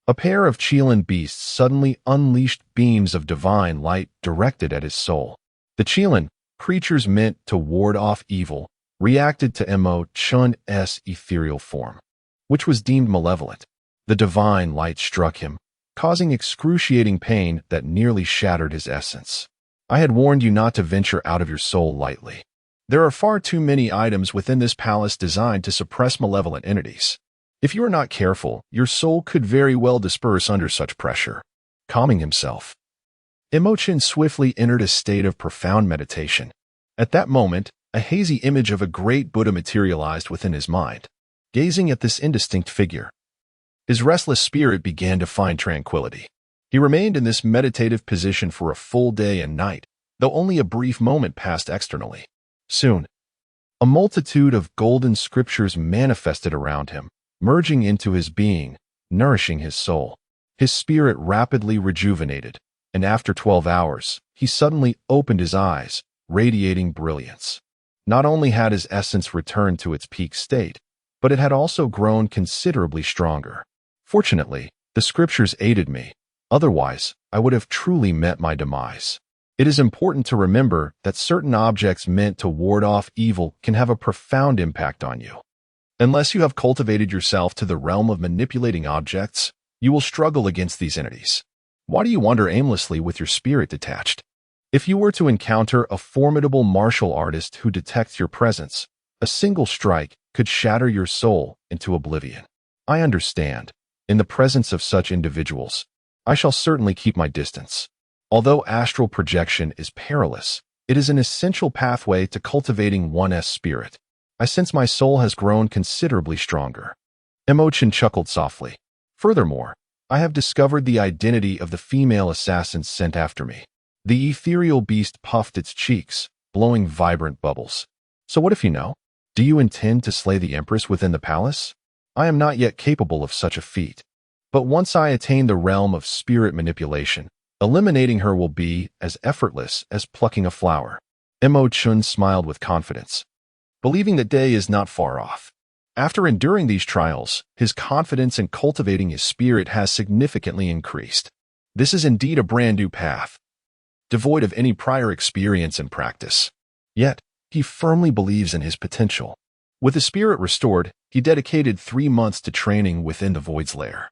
a pair of Qilin beasts suddenly unleashed beams of divine light directed at his soul. The Qilin, creatures meant to ward off evil, reacted to Chen's ethereal form, which was deemed malevolent. The divine light struck him, causing excruciating pain that nearly shattered his essence. "I had warned you not to venture out of your soul lightly. There are far too many items within this palace designed to suppress malevolent entities. If you are not careful, your soul could very well disperse under such pressure." Calming himself, Chen swiftly entered a state of profound meditation. At that moment, a hazy image of a great Buddha materialized within his mind. Gazing at this indistinct figure, his restless spirit began to find tranquility. He remained in this meditative position for a full day and night, though only a brief moment passed externally. Soon, a multitude of golden scriptures manifested around him, merging into his being, nourishing his soul. His spirit rapidly rejuvenated, and after 12 hours, he suddenly opened his eyes, radiating brilliance. Not only had his essence returned to its peak state, but it had also grown considerably stronger. Fortunately, the scriptures aided me, Otherwise, I would have truly met my demise. It is important to remember that certain objects meant to ward off evil can have a profound impact on you. Unless you have cultivated yourself to the realm of manipulating objects, you will struggle against these entities. Why do you wander aimlessly with your spirit detached? If you were to encounter a formidable martial artist who detects your presence, a single strike could shatter your soul into oblivion. I understand. In the presence of such individuals, I shall certainly keep my distance. Although astral projection is perilous, it is an essential pathway to cultivating one's spirit. I sense my soul has grown considerably stronger. Chen chuckled softly. Furthermore, I have discovered the identity of the female assassins sent after me. The ethereal beast puffed its cheeks, blowing vibrant bubbles. So what if you know? Do you intend to slay the Empress within the palace? I am not yet capable of such a feat. But once I attain the realm of spirit manipulation, eliminating her will be as effortless as plucking a flower. Chen smiled with confidence, believing that day is not far off. After enduring these trials, his confidence in cultivating his spirit has significantly increased. This is indeed a brand new path, devoid of any prior experience and practice. Yet, he firmly believes in his potential. With his spirit restored, he dedicated 3 months to training within the Void's lair,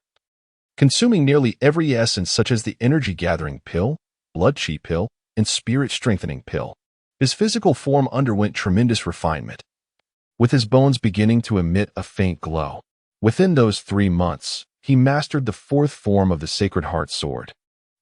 consuming nearly every essence such as the energy-gathering pill, blood-chi pill, and spirit-strengthening pill. His physical form underwent tremendous refinement, with his bones beginning to emit a faint glow. Within those 3 months, he mastered the 4th form of the Sacred Heart Sword,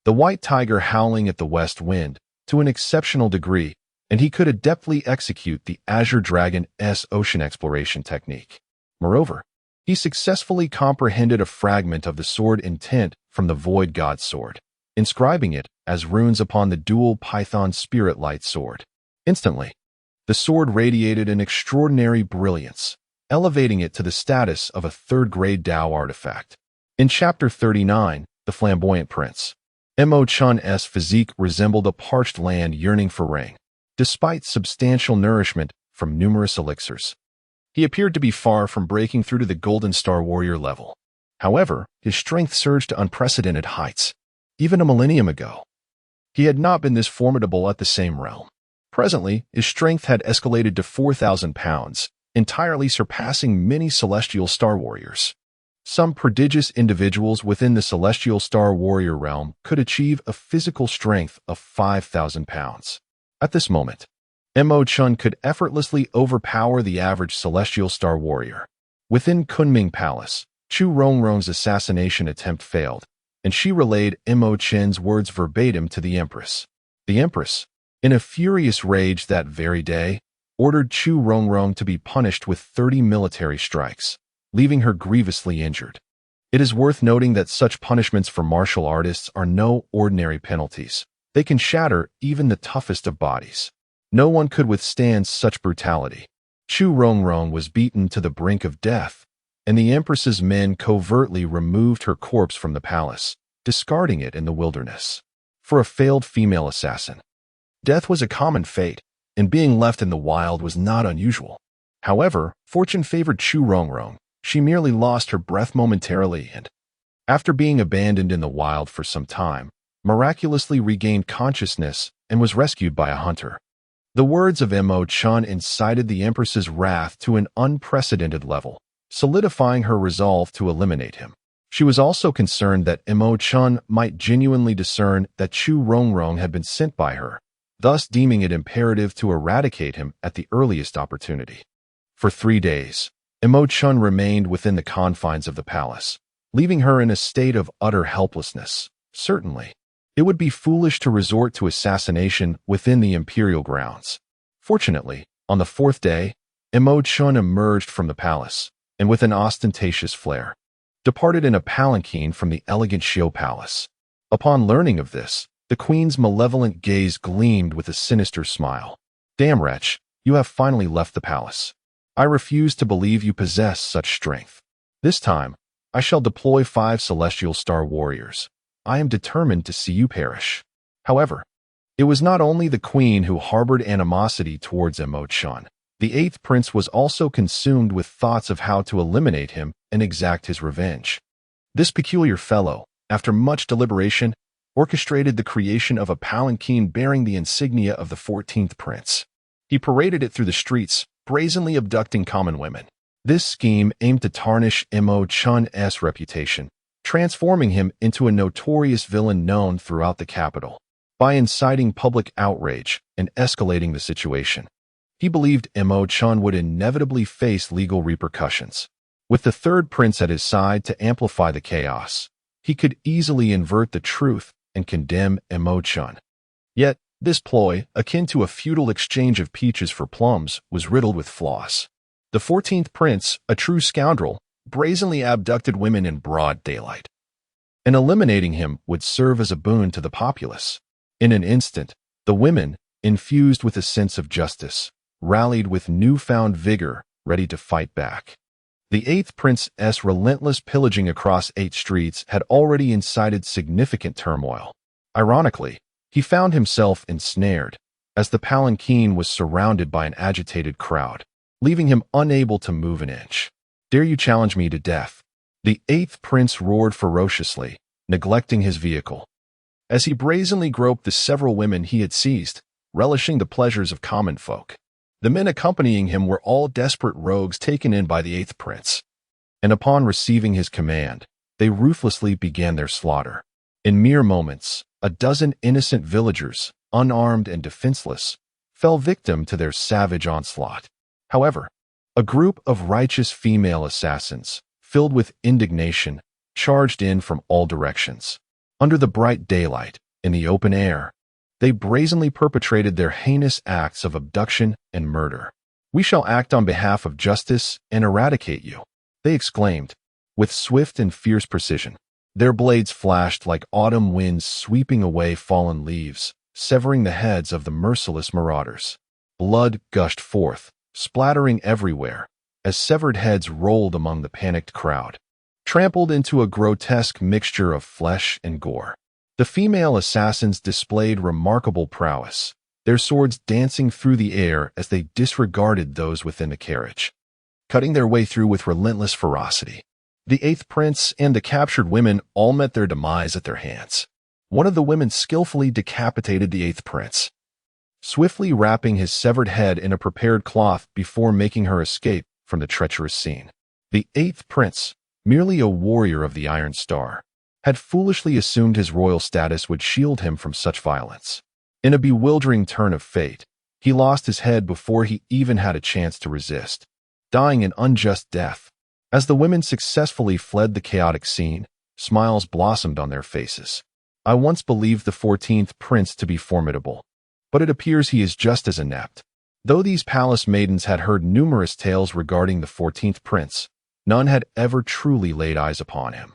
the white tiger howling at the west wind, to an exceptional degree, and he could adeptly execute the Azure Dragon's ocean exploration technique. Moreover, he successfully comprehended a fragment of the sword intent from the Void God sword, inscribing it as runes upon the dual Python Spirit Light sword. Instantly, the sword radiated an extraordinary brilliance, elevating it to the status of a 3rd-grade Dao artifact. In Chapter 39, The Flamboyant Prince, Chen's physique resembled a parched land yearning for rain. Despite substantial nourishment from numerous elixirs, he appeared to be far from breaking through to the Golden Star Warrior level. However, his strength surged to unprecedented heights. Even a millennium ago, he had not been this formidable at the same realm. Presently, his strength had escalated to 4,000 pounds, entirely surpassing many Celestial Star Warriors. Some prodigious individuals within the Celestial Star Warrior realm could achieve a physical strength of 5,000 pounds. At this moment, Chen could effortlessly overpower the average Celestial Star Warrior. Within Kunming Palace, Chu Rongrong's assassination attempt failed, and she relayed Chen's words verbatim to the Empress. The Empress, in a furious rage that very day, ordered Chu Rongrong to be punished with 30 military strikes, leaving her grievously injured. It is worth noting that such punishments for martial artists are no ordinary penalties. They can shatter even the toughest of bodies. No one could withstand such brutality. Chu Rongrong was beaten to the brink of death, and the Empress's men covertly removed her corpse from the palace, discarding it in the wilderness. For a failed female assassin, death was a common fate, and being left in the wild was not unusual. However, fortune favored Chu Rongrong. She merely lost her breath momentarily and, after being abandoned in the wild for some time, miraculously regained consciousness and was rescued by a hunter. The words of Chen incited the Empress's wrath to an unprecedented level, solidifying her resolve to eliminate him. She was also concerned that Chen might genuinely discern that Chu Rongrong had been sent by her, thus deeming it imperative to eradicate him at the earliest opportunity. For 3 days, Chen remained within the confines of the palace, leaving her in a state of utter helplessness. Certainly, it would be foolish to resort to assassination within the imperial grounds. Fortunately, on the 4th day, Chen emerged from the palace, and with an ostentatious flair, departed in a palanquin from the elegant Xiu Palace. Upon learning of this, the queen's malevolent gaze gleamed with a sinister smile. Damn wretch, you have finally left the palace. I refuse to believe you possess such strength. This time, I shall deploy 5 Celestial Star Warriors. I am determined to see you perish. However, it was not only the queen who harbored animosity towards Chen. The 8th prince was also consumed with thoughts of how to eliminate him and exact his revenge. This peculiar fellow, after much deliberation, orchestrated the creation of a palanquin bearing the insignia of the 14th prince. He paraded it through the streets, brazenly abducting common women. This scheme aimed to tarnish Chen's reputation, transforming him into a notorious villain known throughout the capital. By inciting public outrage and escalating the situation, he believed Chen would inevitably face legal repercussions. With the third prince at his side to amplify the chaos, he could easily invert the truth and condemn Chen. Yet, this ploy, akin to a feudal exchange of peaches for plums, was riddled with flaws. The 14th prince, a true scoundrel, brazenly abducted women in broad daylight. And eliminating him would serve as a boon to the populace. In an instant, the women, infused with a sense of justice, rallied with newfound vigor, ready to fight back. The 8th prince's relentless pillaging across 8 streets had already incited significant turmoil. Ironically, he found himself ensnared, as the palanquin was surrounded by an agitated crowd, leaving him unable to move an inch. "Dare you challenge me to death?" The 8th prince roared ferociously, neglecting his vehicle. As he brazenly groped the several women he had seized, relishing the pleasures of common folk. The men accompanying him were all desperate rogues taken in by the 8th prince. And upon receiving his command, they ruthlessly began their slaughter. In mere moments, a dozen innocent villagers, unarmed and defenseless, fell victim to their savage onslaught. However, a group of righteous female assassins, filled with indignation, charged in from all directions. Under the bright daylight, in the open air, they brazenly perpetrated their heinous acts of abduction and murder. "We shall act on behalf of justice and eradicate you," they exclaimed, with swift and fierce precision. Their blades flashed like autumn winds sweeping away fallen leaves, severing the heads of the merciless marauders. Blood gushed forth, splattering everywhere, as severed heads rolled among the panicked crowd, trampled into a grotesque mixture of flesh and gore. The female assassins displayed remarkable prowess, their swords dancing through the air as they disregarded those within the carriage, cutting their way through with relentless ferocity. The 8th prince and the captured women all met their demise at their hands. One of the women skillfully decapitated the 8th prince, swiftly wrapping his severed head in a prepared cloth before making her escape from the treacherous scene. The 8th prince, merely a warrior of the Iron Star, had foolishly assumed his royal status would shield him from such violence. In a bewildering turn of fate, he lost his head before he even had a chance to resist, dying an unjust death. As the women successfully fled the chaotic scene, smiles blossomed on their faces. "I once believed the 14th prince to be formidable, but it appears he is just as inept." Though these palace maidens had heard numerous tales regarding the 14th prince, none had ever truly laid eyes upon him.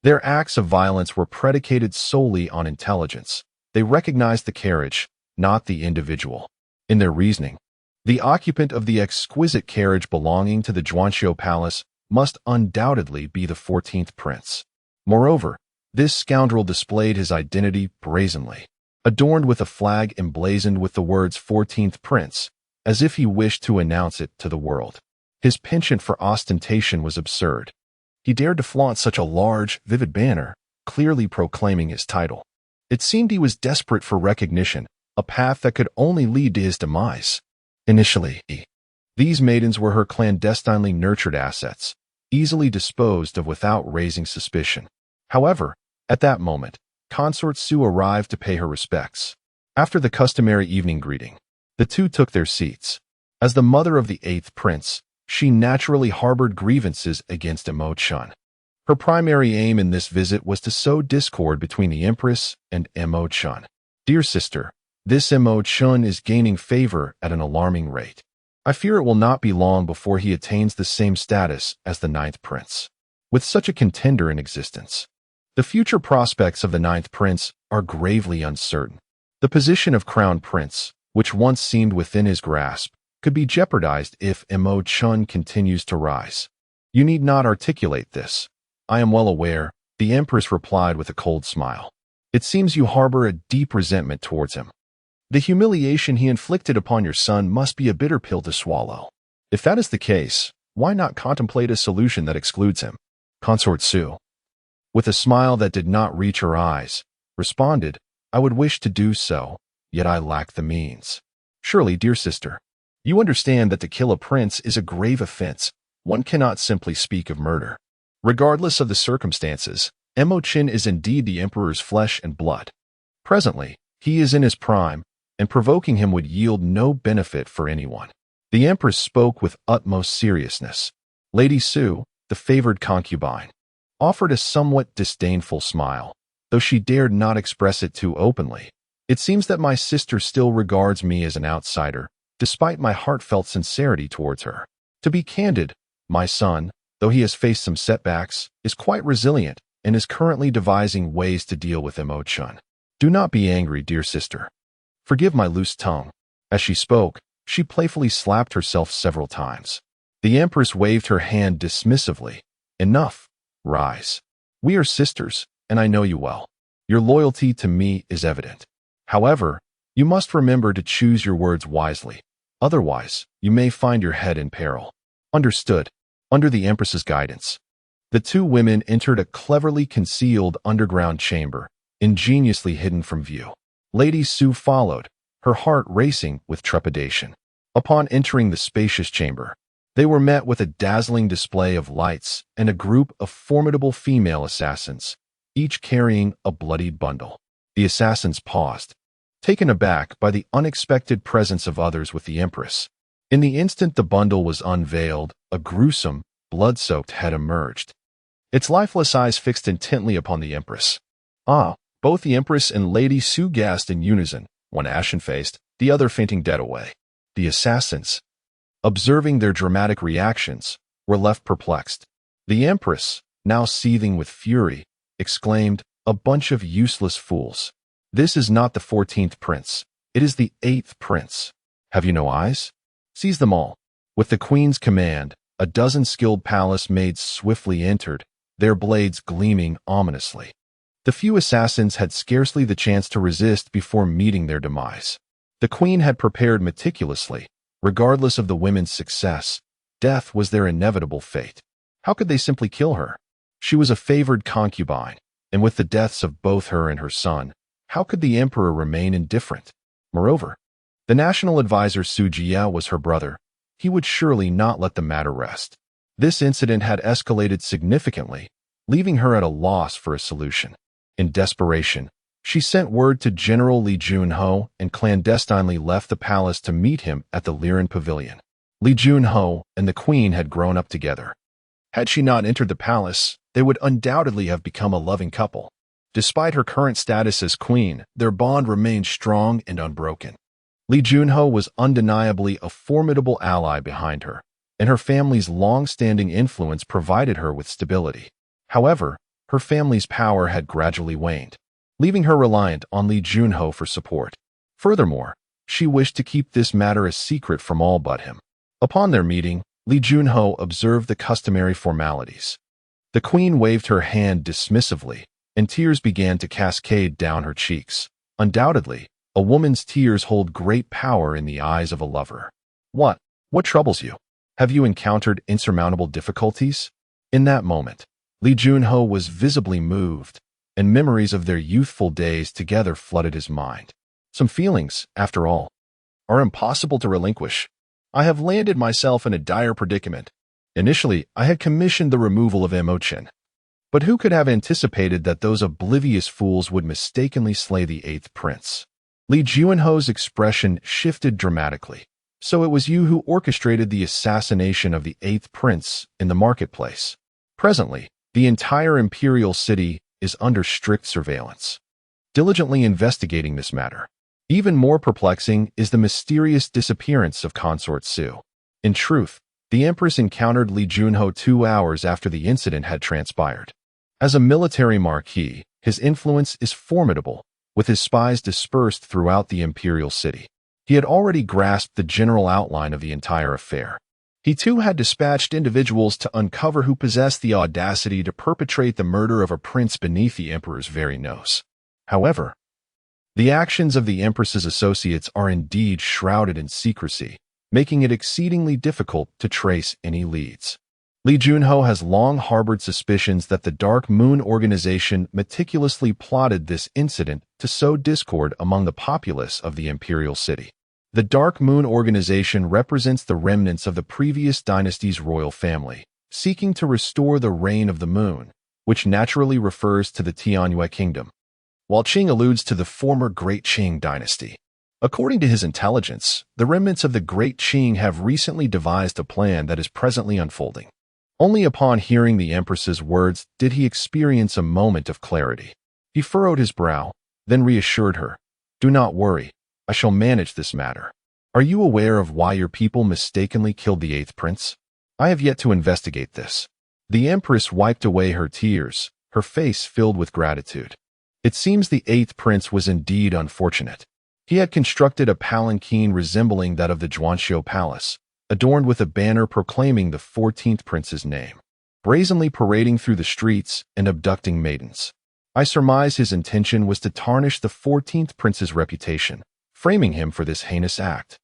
Their acts of violence were predicated solely on intelligence. They recognized the carriage, not the individual. In their reasoning, the occupant of the exquisite carriage belonging to the Zhuanqiu Palace must undoubtedly be the 14th prince. Moreover, this scoundrel displayed his identity brazenly, adorned with a flag emblazoned with the words 14th prince, as if he wished to announce it to the world. His penchant for ostentation was absurd. He dared to flaunt such a large, vivid banner, clearly proclaiming his title. It seemed he was desperate for recognition, a path that could only lead to his demise. Initially, these maidens were her clandestinely nurtured assets, easily disposed of without raising suspicion. However, at that moment, Consort Su arrived to pay her respects. After the customary evening greeting, the two took their seats. As the mother of the 8th prince, she naturally harbored grievances against Chen. Her primary aim in this visit was to sow discord between the empress and Chen. "Dear sister, this Chen is gaining favor at an alarming rate. I fear it will not be long before he attains the same status as the 9th prince. With such a contender in existence, the future prospects of the 9th prince are gravely uncertain. The position of crown prince, which once seemed within his grasp, could be jeopardized if Chen continues to rise. You need not articulate this. I am well aware," the empress replied with a cold smile. "It seems you harbor a deep resentment towards him. The humiliation he inflicted upon your son must be a bitter pill to swallow. If that is the case, why not contemplate a solution that excludes him?" Consort Su with a smile that did not reach her eyes, responded, "I would wish to do so, yet I lack the means." "Surely, dear sister, you understand that to kill a prince is a grave offense. One cannot simply speak of murder. Regardless of the circumstances, Chen is indeed the emperor's flesh and blood. Presently, he is in his prime, and provoking him would yield no benefit for anyone." The empress spoke with utmost seriousness. Lady Su, the favored concubine, offered a somewhat disdainful smile, though she dared not express it too openly. "It seems that my sister still regards me as an outsider, despite my heartfelt sincerity towards her. To be candid, my son, though he has faced some setbacks, is quite resilient and is currently devising ways to deal with Chen. Do not be angry, dear sister. Forgive my loose tongue." As she spoke, she playfully slapped herself several times. The empress waved her hand dismissively. "Enough. Rise. We are sisters, and I know you well. Your loyalty to me is evident. However, you must remember to choose your words wisely. Otherwise, you may find your head in peril." "Understood." Under the empress's guidance, the two women entered a cleverly concealed underground chamber, ingeniously hidden from view. Lady Su followed, her heart racing with trepidation. Upon entering the spacious chamber, they were met with a dazzling display of lights and a group of formidable female assassins, each carrying a bloodied bundle. The assassins paused, taken aback by the unexpected presence of others with the empress. In the instant the bundle was unveiled, a gruesome, blood-soaked head emerged, its lifeless eyes fixed intently upon the empress. "Ah!" Both the empress and Lady Su gasped in unison, one ashen-faced, the other fainting dead away. The assassins, observing their dramatic reactions, were left perplexed. The empress, now seething with fury, exclaimed, "A bunch of useless fools. This is not the 14th prince. It is the 8th prince. Have you no eyes? Seize them all." With the queen's command, a dozen skilled palace maids swiftly entered, their blades gleaming ominously. The few assassins had scarcely the chance to resist before meeting their demise. The queen had prepared meticulously. Regardless of the women's success, death was their inevitable fate. How could they simply kill her? She was a favored concubine, and with the deaths of both her and her son, how could the emperor remain indifferent? Moreover, the national advisor Su Jia was her brother. He would surely not let the matter rest. This incident had escalated significantly, leaving her at a loss for a solution. In desperation, she sent word to General Li Junho and clandestinely left the palace to meet him at the Liren Pavilion. Li Junho and the queen had grown up together. Had she not entered the palace, they would undoubtedly have become a loving couple. Despite her current status as queen, their bond remained strong and unbroken. Li Junho was undeniably a formidable ally behind her, and her family's long-standing influence provided her with stability. However, her family's power had gradually waned, leaving her reliant on Li Junho for support. Furthermore, she wished to keep this matter a secret from all but him. Upon their meeting, Li Junho observed the customary formalities. The queen waved her hand dismissively, and tears began to cascade down her cheeks. Undoubtedly, a woman's tears hold great power in the eyes of a lover. What troubles you? Have you encountered insurmountable difficulties?" In that moment, Li Junho was visibly moved, and memories of their youthful days together flooded his mind. Some feelings, after all, are impossible to relinquish. I have landed myself in a dire predicament. Initially, I had commissioned the removal of Chen. But who could have anticipated that those oblivious fools would mistakenly slay the 8th prince? Li Junho's expression shifted dramatically. "So it was you who orchestrated the assassination of the 8th prince in the marketplace." Presently, the entire imperial city is under strict surveillance, diligently investigating this matter. Even more perplexing is the mysterious disappearance of Consort Su. In truth, the empress encountered Li Junho 2 hours after the incident had transpired. As a military marquis, his influence is formidable, with his spies dispersed throughout the imperial city. He had already grasped the general outline of the entire affair. He too had dispatched individuals to uncover who possessed the audacity to perpetrate the murder of a prince beneath the emperor's very nose. However, the actions of the empress's associates are indeed shrouded in secrecy, making it exceedingly difficult to trace any leads. Li Junho has long harbored suspicions that the Dark Moon organization meticulously plotted this incident to sow discord among the populace of the imperial city. The Dark Moon organization represents the remnants of the previous dynasty's royal family, seeking to restore the reign of the moon, which naturally refers to the Tianyue kingdom, while Qing alludes to the former Great Qing dynasty. According to his intelligence, the remnants of the Great Qing have recently devised a plan that is presently unfolding. Only upon hearing the Empress's words did he experience a moment of clarity. He furrowed his brow, then reassured her, "Do not worry, I shall manage this matter. Are you aware of why your people mistakenly killed the 8th prince? I have yet to investigate this." The Empress wiped away her tears, her face filled with gratitude. It seems the 8th prince was indeed unfortunate. He had constructed a palanquin resembling that of the Zhuanxiu Palace, adorned with a banner proclaiming the 14th prince's name, brazenly parading through the streets and abducting maidens. I surmise his intention was to tarnish the 14th prince's reputation, framing him for this heinous act.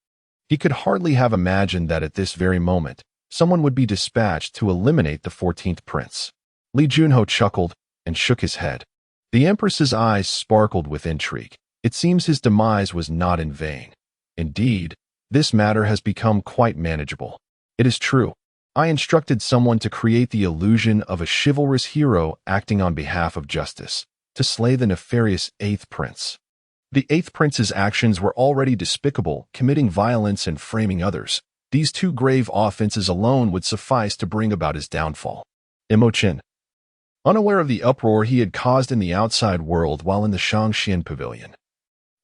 He could hardly have imagined that at this very moment, someone would be dispatched to eliminate the 14th prince. Li Junho chuckled and shook his head. The Empress's eyes sparkled with intrigue. It seems his demise was not in vain. Indeed, this matter has become quite manageable. It is true. I instructed someone to create the illusion of a chivalrous hero acting on behalf of justice, to slay the nefarious 8th prince. The 8th prince's actions were already despicable, committing violence and framing others. These two grave offenses alone would suffice to bring about his downfall. Chen, unaware of the uproar he had caused in the outside world while in the Shangxian pavilion,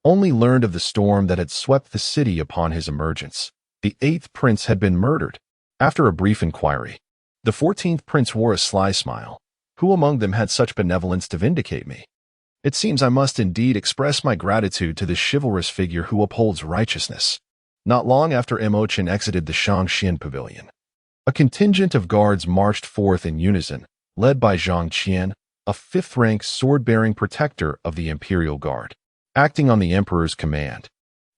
only learned of the storm that had swept the city upon his emergence. The 8th prince had been murdered. After a brief inquiry, the 14th prince wore a sly smile. Who among them had such benevolence to vindicate me? It seems I must indeed express my gratitude to this chivalrous figure who upholds righteousness. Not long after Chen exited the Shangxian pavilion, a contingent of guards marched forth in unison, led by Zhang Qian, a 5th-rank sword-bearing protector of the Imperial Guard. Acting on the Emperor's command,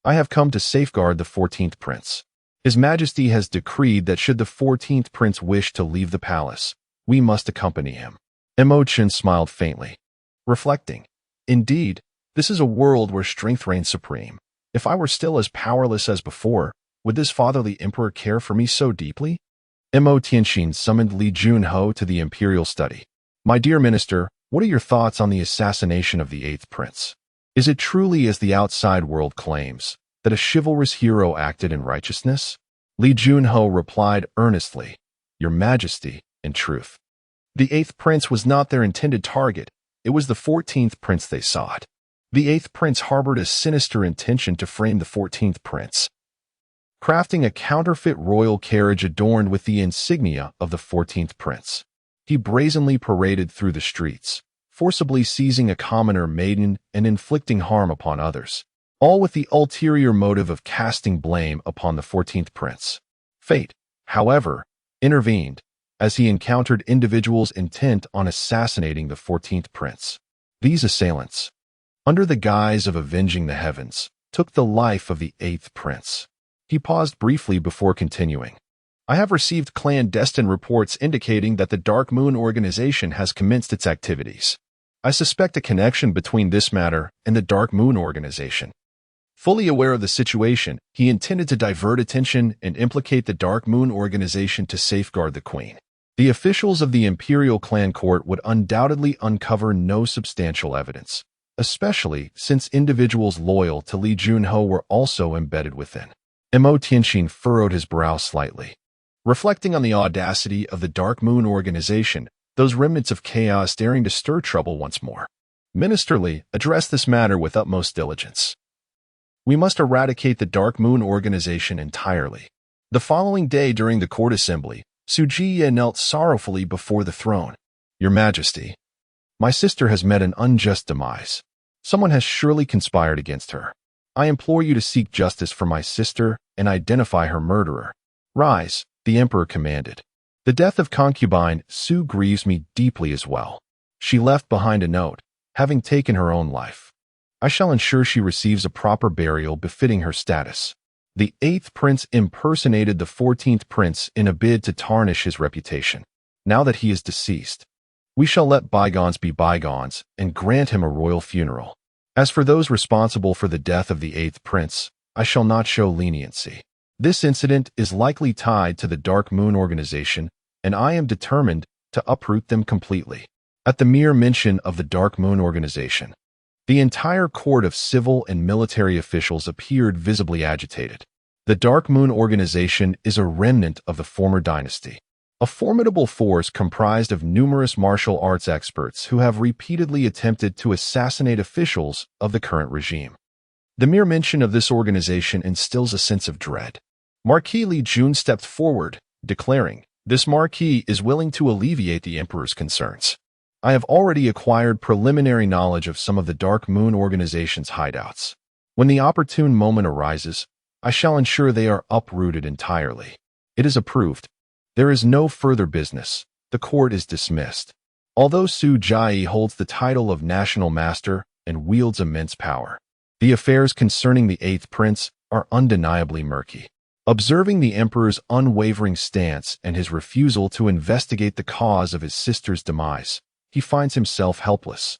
I have come to safeguard the 14th prince. His Majesty has decreed that should the 14th prince wish to leave the palace, we must accompany him. Chen smiled faintly, reflecting, "Indeed, this is a world where strength reigns supreme. If I were still as powerless as before, would this fatherly emperor care for me so deeply?" Tianxin summoned Li Junho to the imperial study. "My dear minister, what are your thoughts on the assassination of the 8th prince? Is it truly as the outside world claims, that a chivalrous hero acted in righteousness?" Li Junho replied earnestly, "Your Majesty, in truth, the 8th prince was not their intended target. It was the 14th prince they sought. The 8th prince harbored a sinister intention to frame the 14th prince, crafting a counterfeit royal carriage adorned with the insignia of the 14th prince. He brazenly paraded through the streets, forcibly seizing a commoner maiden and inflicting harm upon others, all with the ulterior motive of casting blame upon the 14th prince. Fate, however, intervened, as he encountered individuals intent on assassinating the 14th prince. These assailants, under the guise of avenging the heavens, took the life of the 8th prince. He paused briefly before continuing. I have received clandestine reports indicating that the Dark Moon organization has commenced its activities. I suspect a connection between this matter and the Dark Moon organization. Fully aware of the situation, he intended to divert attention and implicate the Dark Moon organization to safeguard the queen. The officials of the Imperial Clan Court would undoubtedly uncover no substantial evidence, especially since individuals loyal to Li Junho were also embedded within. Tianxin furrowed his brow slightly. Reflecting on the audacity of the Dark Moon organization, those remnants of chaos daring to stir trouble once more. Ministerly, address this matter with utmost diligence. We must eradicate the Dark Moon organization entirely. The following day during the court assembly, Sujiye knelt sorrowfully before the throne. Your Majesty, my sister has met an unjust demise. Someone has surely conspired against her. I implore you to seek justice for my sister and identify her murderer. Rise, the Emperor commanded. The death of concubine Su grieves me deeply as well. She left behind a note, having taken her own life. I shall ensure she receives a proper burial befitting her status. The 8th prince impersonated the 14th prince in a bid to tarnish his reputation. Now that he is deceased, we shall let bygones be bygones and grant him a royal funeral. As for those responsible for the death of the 8th prince, I shall not show leniency. This incident is likely tied to the Dark Moon organization, and I am determined to uproot them completely. At the mere mention of the Dark Moon organization, the entire court of civil and military officials appeared visibly agitated. The Dark Moon organization is a remnant of the former dynasty, a formidable force comprised of numerous martial arts experts who have repeatedly attempted to assassinate officials of the current regime. The mere mention of this organization instills a sense of dread. Marquis Li Jun stepped forward, declaring, "This marquis is willing to alleviate the emperor's concerns. I have already acquired preliminary knowledge of some of the Dark Moon organization's hideouts. When the opportune moment arises, I shall ensure they are uprooted entirely." It is approved. There is no further business. The court is dismissed. Although Su Jai holds the title of National Master and wields immense power, the affairs concerning the 8th prince are undeniably murky. Observing the emperor's unwavering stance and his refusal to investigate the cause of his sister's demise, he finds himself helpless.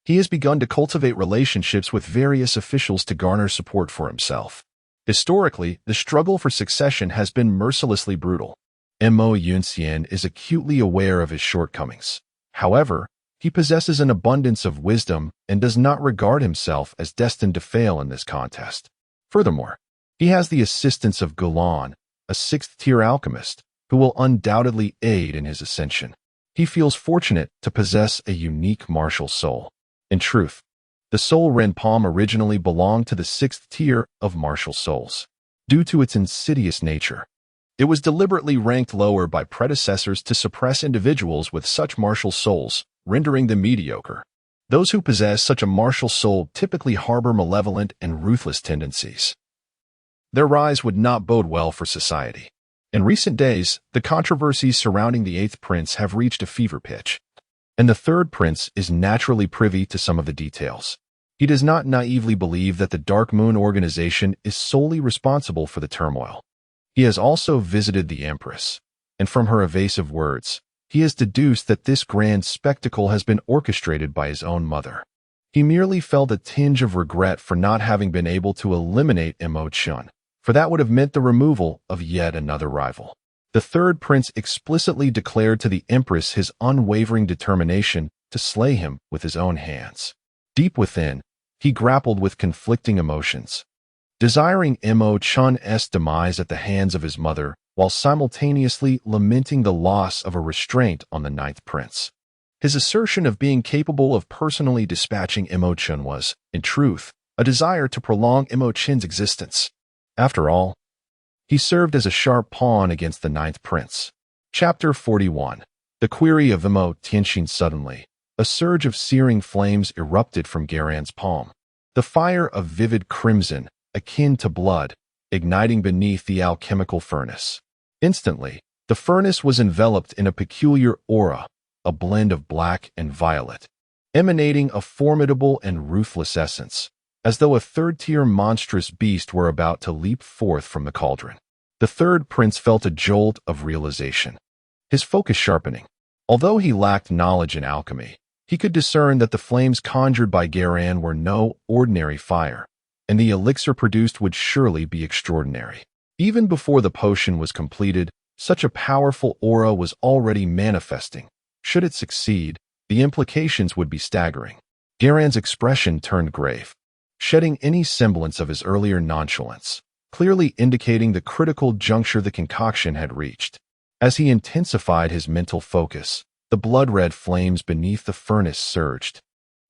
He has begun to cultivate relationships with various officials to garner support for himself. Historically, the struggle for succession has been mercilessly brutal. Mo Yunxian is acutely aware of his shortcomings. However, he possesses an abundance of wisdom and does not regard himself as destined to fail in this contest. Furthermore, he has the assistance of Gulan, a 6th-tier alchemist, who will undoubtedly aid in his ascension. He feels fortunate to possess a unique martial soul. In truth, the soul Ren Palm originally belonged to the 6th tier of martial souls. Due to its insidious nature, it was deliberately ranked lower by predecessors to suppress individuals with such martial souls, rendering them mediocre. Those who possess such a martial soul typically harbor malevolent and ruthless tendencies. Their rise would not bode well for society. In recent days, the controversies surrounding the 8th prince have reached a fever pitch, and the 3rd prince is naturally privy to some of the details. He does not naively believe that the Dark Moon organization is solely responsible for the turmoil. He has also visited the Empress, and from her evasive words, he has deduced that this grand spectacle has been orchestrated by his own mother. He merely felt a tinge of regret for not having been able to eliminate Mo Chen, for that would have meant the removal of yet another rival. The 3rd prince explicitly declared to the Empress his unwavering determination to slay him with his own hands. Deep within, he grappled with conflicting emotions, desiring Mo Chen's demise at the hands of his mother, while simultaneously lamenting the loss of a restraint on the 9th prince. His assertion of being capable of personally dispatching Mo Chen was, in truth, a desire to prolong Mo Chen's existence. After all, he served as a sharp pawn against the 9th prince. Chapter 41. The query of Mo Tianxin. Suddenly, a surge of searing flames erupted from Garan's palm. The fire of vivid crimson, akin to blood, igniting beneath the alchemical furnace. Instantly, the furnace was enveloped in a peculiar aura, a blend of black and violet, emanating a formidable and ruthless essence, as though a 3rd-tier monstrous beast were about to leap forth from the cauldron. The 3rd prince felt a jolt of realization, his focus sharpening. Although he lacked knowledge in alchemy, he could discern that the flames conjured by Garan were no ordinary fire, and the elixir produced would surely be extraordinary. Even before the potion was completed, such a powerful aura was already manifesting. Should it succeed, the implications would be staggering. Garan's expression turned grave, shedding any semblance of his earlier nonchalance, clearly indicating the critical juncture the concoction had reached. As he intensified his mental focus, the blood-red flames beneath the furnace surged,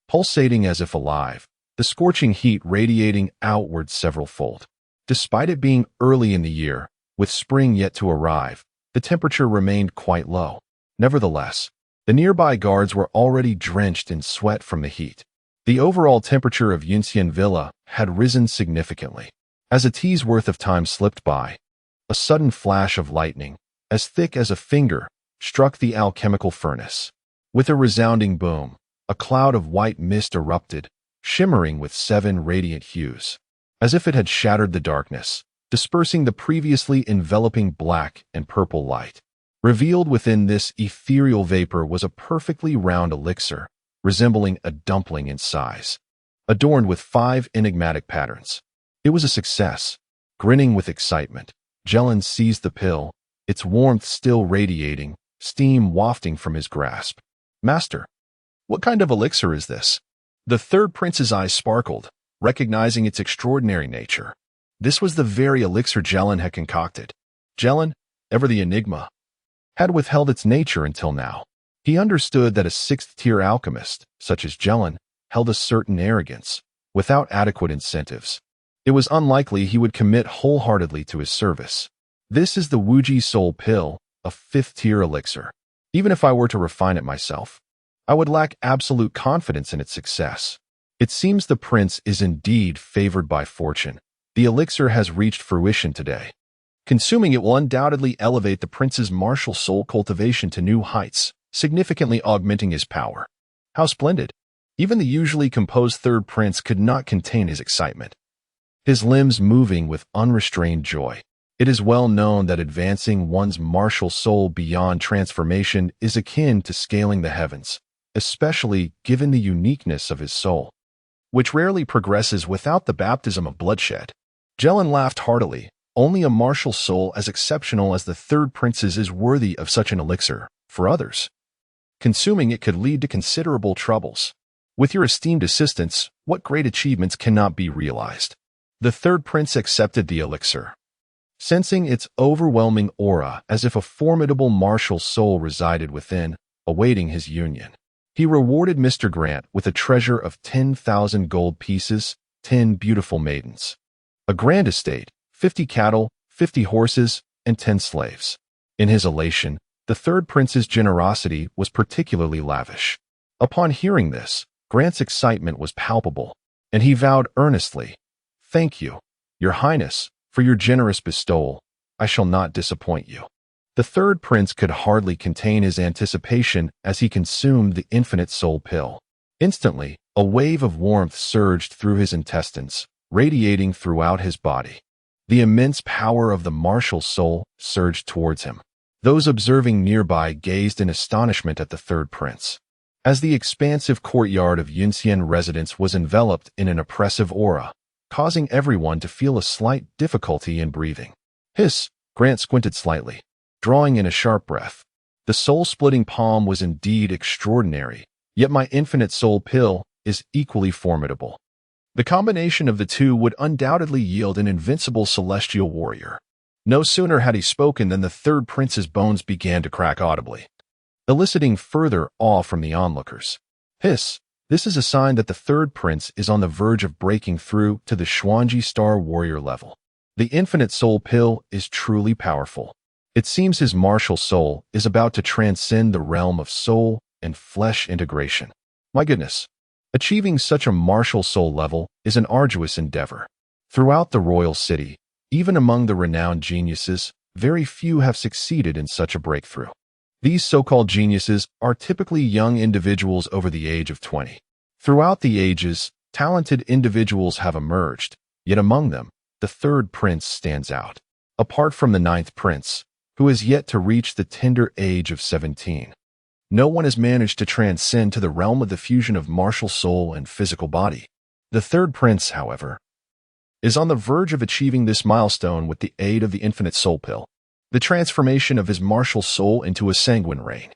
pulsating as if alive, the scorching heat radiating outward several-fold. Despite it being early in the year, with spring yet to arrive, the temperature remained quite low. Nevertheless, the nearby guards were already drenched in sweat from the heat. The overall temperature of Yunxian Villa had risen significantly. As a tea's worth of time slipped by, a sudden flash of lightning, as thick as a finger, struck the alchemical furnace. With a resounding boom, a cloud of white mist erupted, shimmering with 7 radiant hues. As if it had shattered the darkness, dispersing the previously enveloping black and purple light. Revealed within this ethereal vapor was a perfectly round elixir, resembling a dumpling in size, adorned with 5 enigmatic patterns. It was a success. Grinning with excitement, Jelen seized the pill, its warmth still radiating, steam wafting from his grasp. "Master, what kind of elixir is this?" The third prince's eyes sparkled, recognizing its extraordinary nature. This was the very elixir Jelen had concocted. Jelen, ever the enigma, had withheld its nature until now. He understood that a 6th-tier alchemist, such as Jelen, held a certain arrogance, without adequate incentives. It was unlikely he would commit wholeheartedly to his service. This is the Wuji Soul Pill, a 5th-tier elixir. Even if I were to refine it myself, I would lack absolute confidence in its success. It seems the prince is indeed favored by fortune. The elixir has reached fruition today. Consuming it will undoubtedly elevate the prince's martial soul cultivation to new heights, significantly augmenting his power. How splendid! Even the usually composed third prince could not contain his excitement, his limbs moving with unrestrained joy. It is well known that advancing one's martial soul beyond transformation is akin to scaling the heavens, especially given the uniqueness of his soul, which rarely progresses without the baptism of bloodshed. Jelen laughed heartily. Only a martial soul as exceptional as the third prince's is worthy of such an elixir. For others, consuming it could lead to considerable troubles. With your esteemed assistance, what great achievements cannot be realized? The third prince accepted the elixir, sensing its overwhelming aura as if a formidable martial soul resided within, awaiting his union. He rewarded Mr. Grant with a treasure of 10,000 gold pieces, 10 beautiful maidens, a grand estate, 50 cattle, 50 horses, and 10 slaves. In his elation, the third prince's generosity was particularly lavish. Upon hearing this, Grant's excitement was palpable, and he vowed earnestly, "Thank you, Your Highness, for your generous bestowal. I shall not disappoint you." The third prince could hardly contain his anticipation as he consumed the infinite soul pill. Instantly, a wave of warmth surged through his intestines, radiating throughout his body. The immense power of the martial soul surged towards him. Those observing nearby gazed in astonishment at the third prince, as the expansive courtyard of Yunxian residence was enveloped in an oppressive aura, causing everyone to feel a slight difficulty in breathing. "Hiss!" Grant squinted slightly, drawing in a sharp breath. The soul-splitting palm was indeed extraordinary, yet my infinite soul pill is equally formidable. The combination of the two would undoubtedly yield an invincible celestial warrior. No sooner had he spoken than the third prince's bones began to crack audibly, eliciting further awe from the onlookers. "Hiss!" This is a sign that the third prince is on the verge of breaking through to the Xuanji Star Warrior level. The infinite soul pill is truly powerful. It seems his martial soul is about to transcend the realm of soul and flesh integration. My goodness! Achieving such a martial soul level is an arduous endeavor. Throughout the royal city, even among the renowned geniuses, very few have succeeded in such a breakthrough. These so-called geniuses are typically young individuals over the age of 20. Throughout the ages, talented individuals have emerged, yet among them, the third prince stands out. Apart from the 9th prince, who has yet to reach the tender age of 17. No one has managed to transcend to the realm of the fusion of martial soul and physical body. The third prince, however, is on the verge of achieving this milestone with the aid of the infinite soul pill. The transformation of his martial soul into a sanguine rain,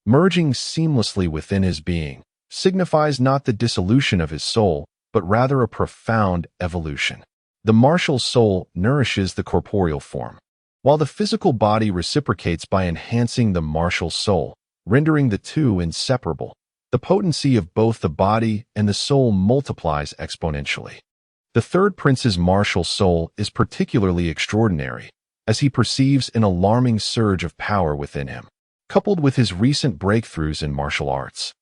merging seamlessly within his being, signifies not the dissolution of his soul, but rather a profound evolution. The martial soul nourishes the corporeal form, while the physical body reciprocates by enhancing the martial soul, rendering the two inseparable. The potency of both the body and the soul multiplies exponentially. The third prince's martial soul is particularly extraordinary, as he perceives an alarming surge of power within him, coupled with his recent breakthroughs in martial arts.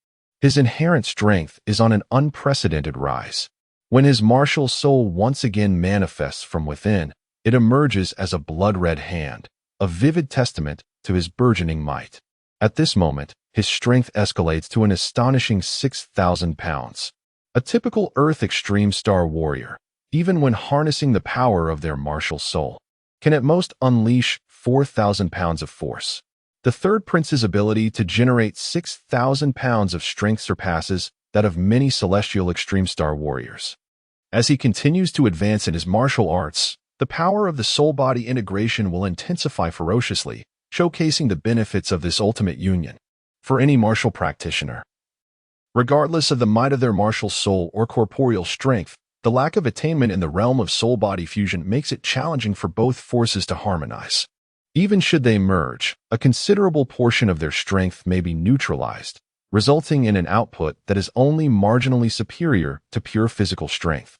His inherent strength is on an unprecedented rise. When his martial soul once again manifests from within, it emerges as a blood-red hand, a vivid testament to his burgeoning might. At this moment, his strength escalates to an astonishing 6,000 pounds. A typical Earth Extreme Star Warrior, even when harnessing the power of their martial soul, can at most unleash 4,000 pounds of force. The third prince's ability to generate 6,000 pounds of strength surpasses that of many celestial extreme star warriors. As he continues to advance in his martial arts, the power of the soul-body integration will intensify ferociously, showcasing the benefits of this ultimate union for any martial practitioner. Regardless of the might of their martial soul or corporeal strength, the lack of attainment in the realm of soul-body fusion makes it challenging for both forces to harmonize. Even should they merge, a considerable portion of their strength may be neutralized, resulting in an output that is only marginally superior to pure physical strength,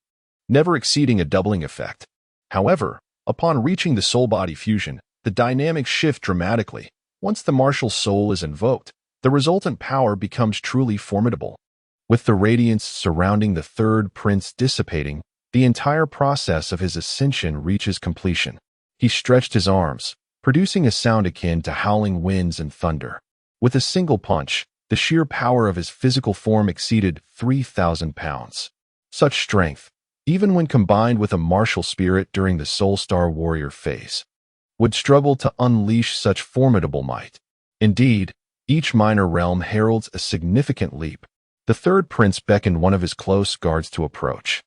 never exceeding a doubling effect. However, upon reaching the soul-body fusion, the dynamics shift dramatically. Once the martial soul is invoked, the resultant power becomes truly formidable. With the radiance surrounding the third prince dissipating, the entire process of his ascension reaches completion. He stretched his arms, producing a sound akin to howling winds and thunder. With a single punch, the sheer power of his physical form exceeded 3,000 pounds. Such strength, even when combined with a martial spirit during the Soul Star Warrior phase, would struggle to unleash such formidable might. Indeed, each minor realm heralds a significant leap. The third prince beckoned one of his close guards to approach.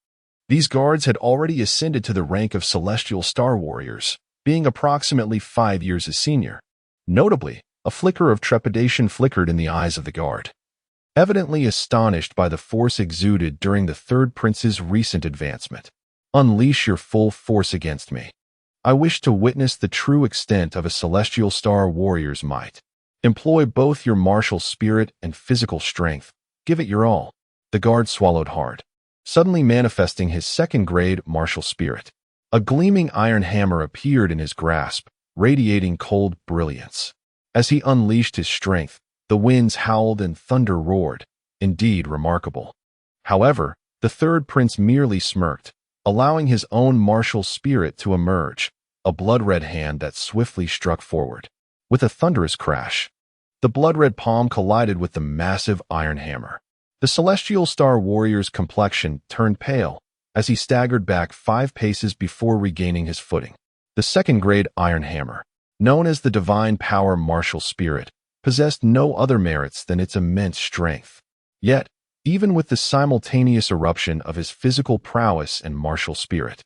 These guards had already ascended to the rank of Celestial Star Warriors, being approximately 5 years his senior. Notably, a flicker of trepidation flickered in the eyes of the guard, evidently astonished by the force exuded during the third prince's recent advancement. Unleash your full force against me. I wish to witness the true extent of a Celestial Star Warrior's might. Employ both your martial spirit and physical strength. Give it your all. The guard swallowed hard, suddenly manifesting his second-grade martial spirit. A gleaming iron hammer appeared in his grasp, radiating cold brilliance. As he unleashed his strength, the winds howled and thunder roared. Indeed remarkable. However, the third prince merely smirked, allowing his own martial spirit to emerge, a blood-red hand that swiftly struck forward. With a thunderous crash, the blood-red palm collided with the massive iron hammer. The Celestial Star Warrior's complexion turned pale as he staggered back 5 paces before regaining his footing. The second-grade iron hammer, known as the Divine Power Martial Spirit, possessed no other merits than its immense strength. Yet, even with the simultaneous eruption of his physical prowess and martial spirit,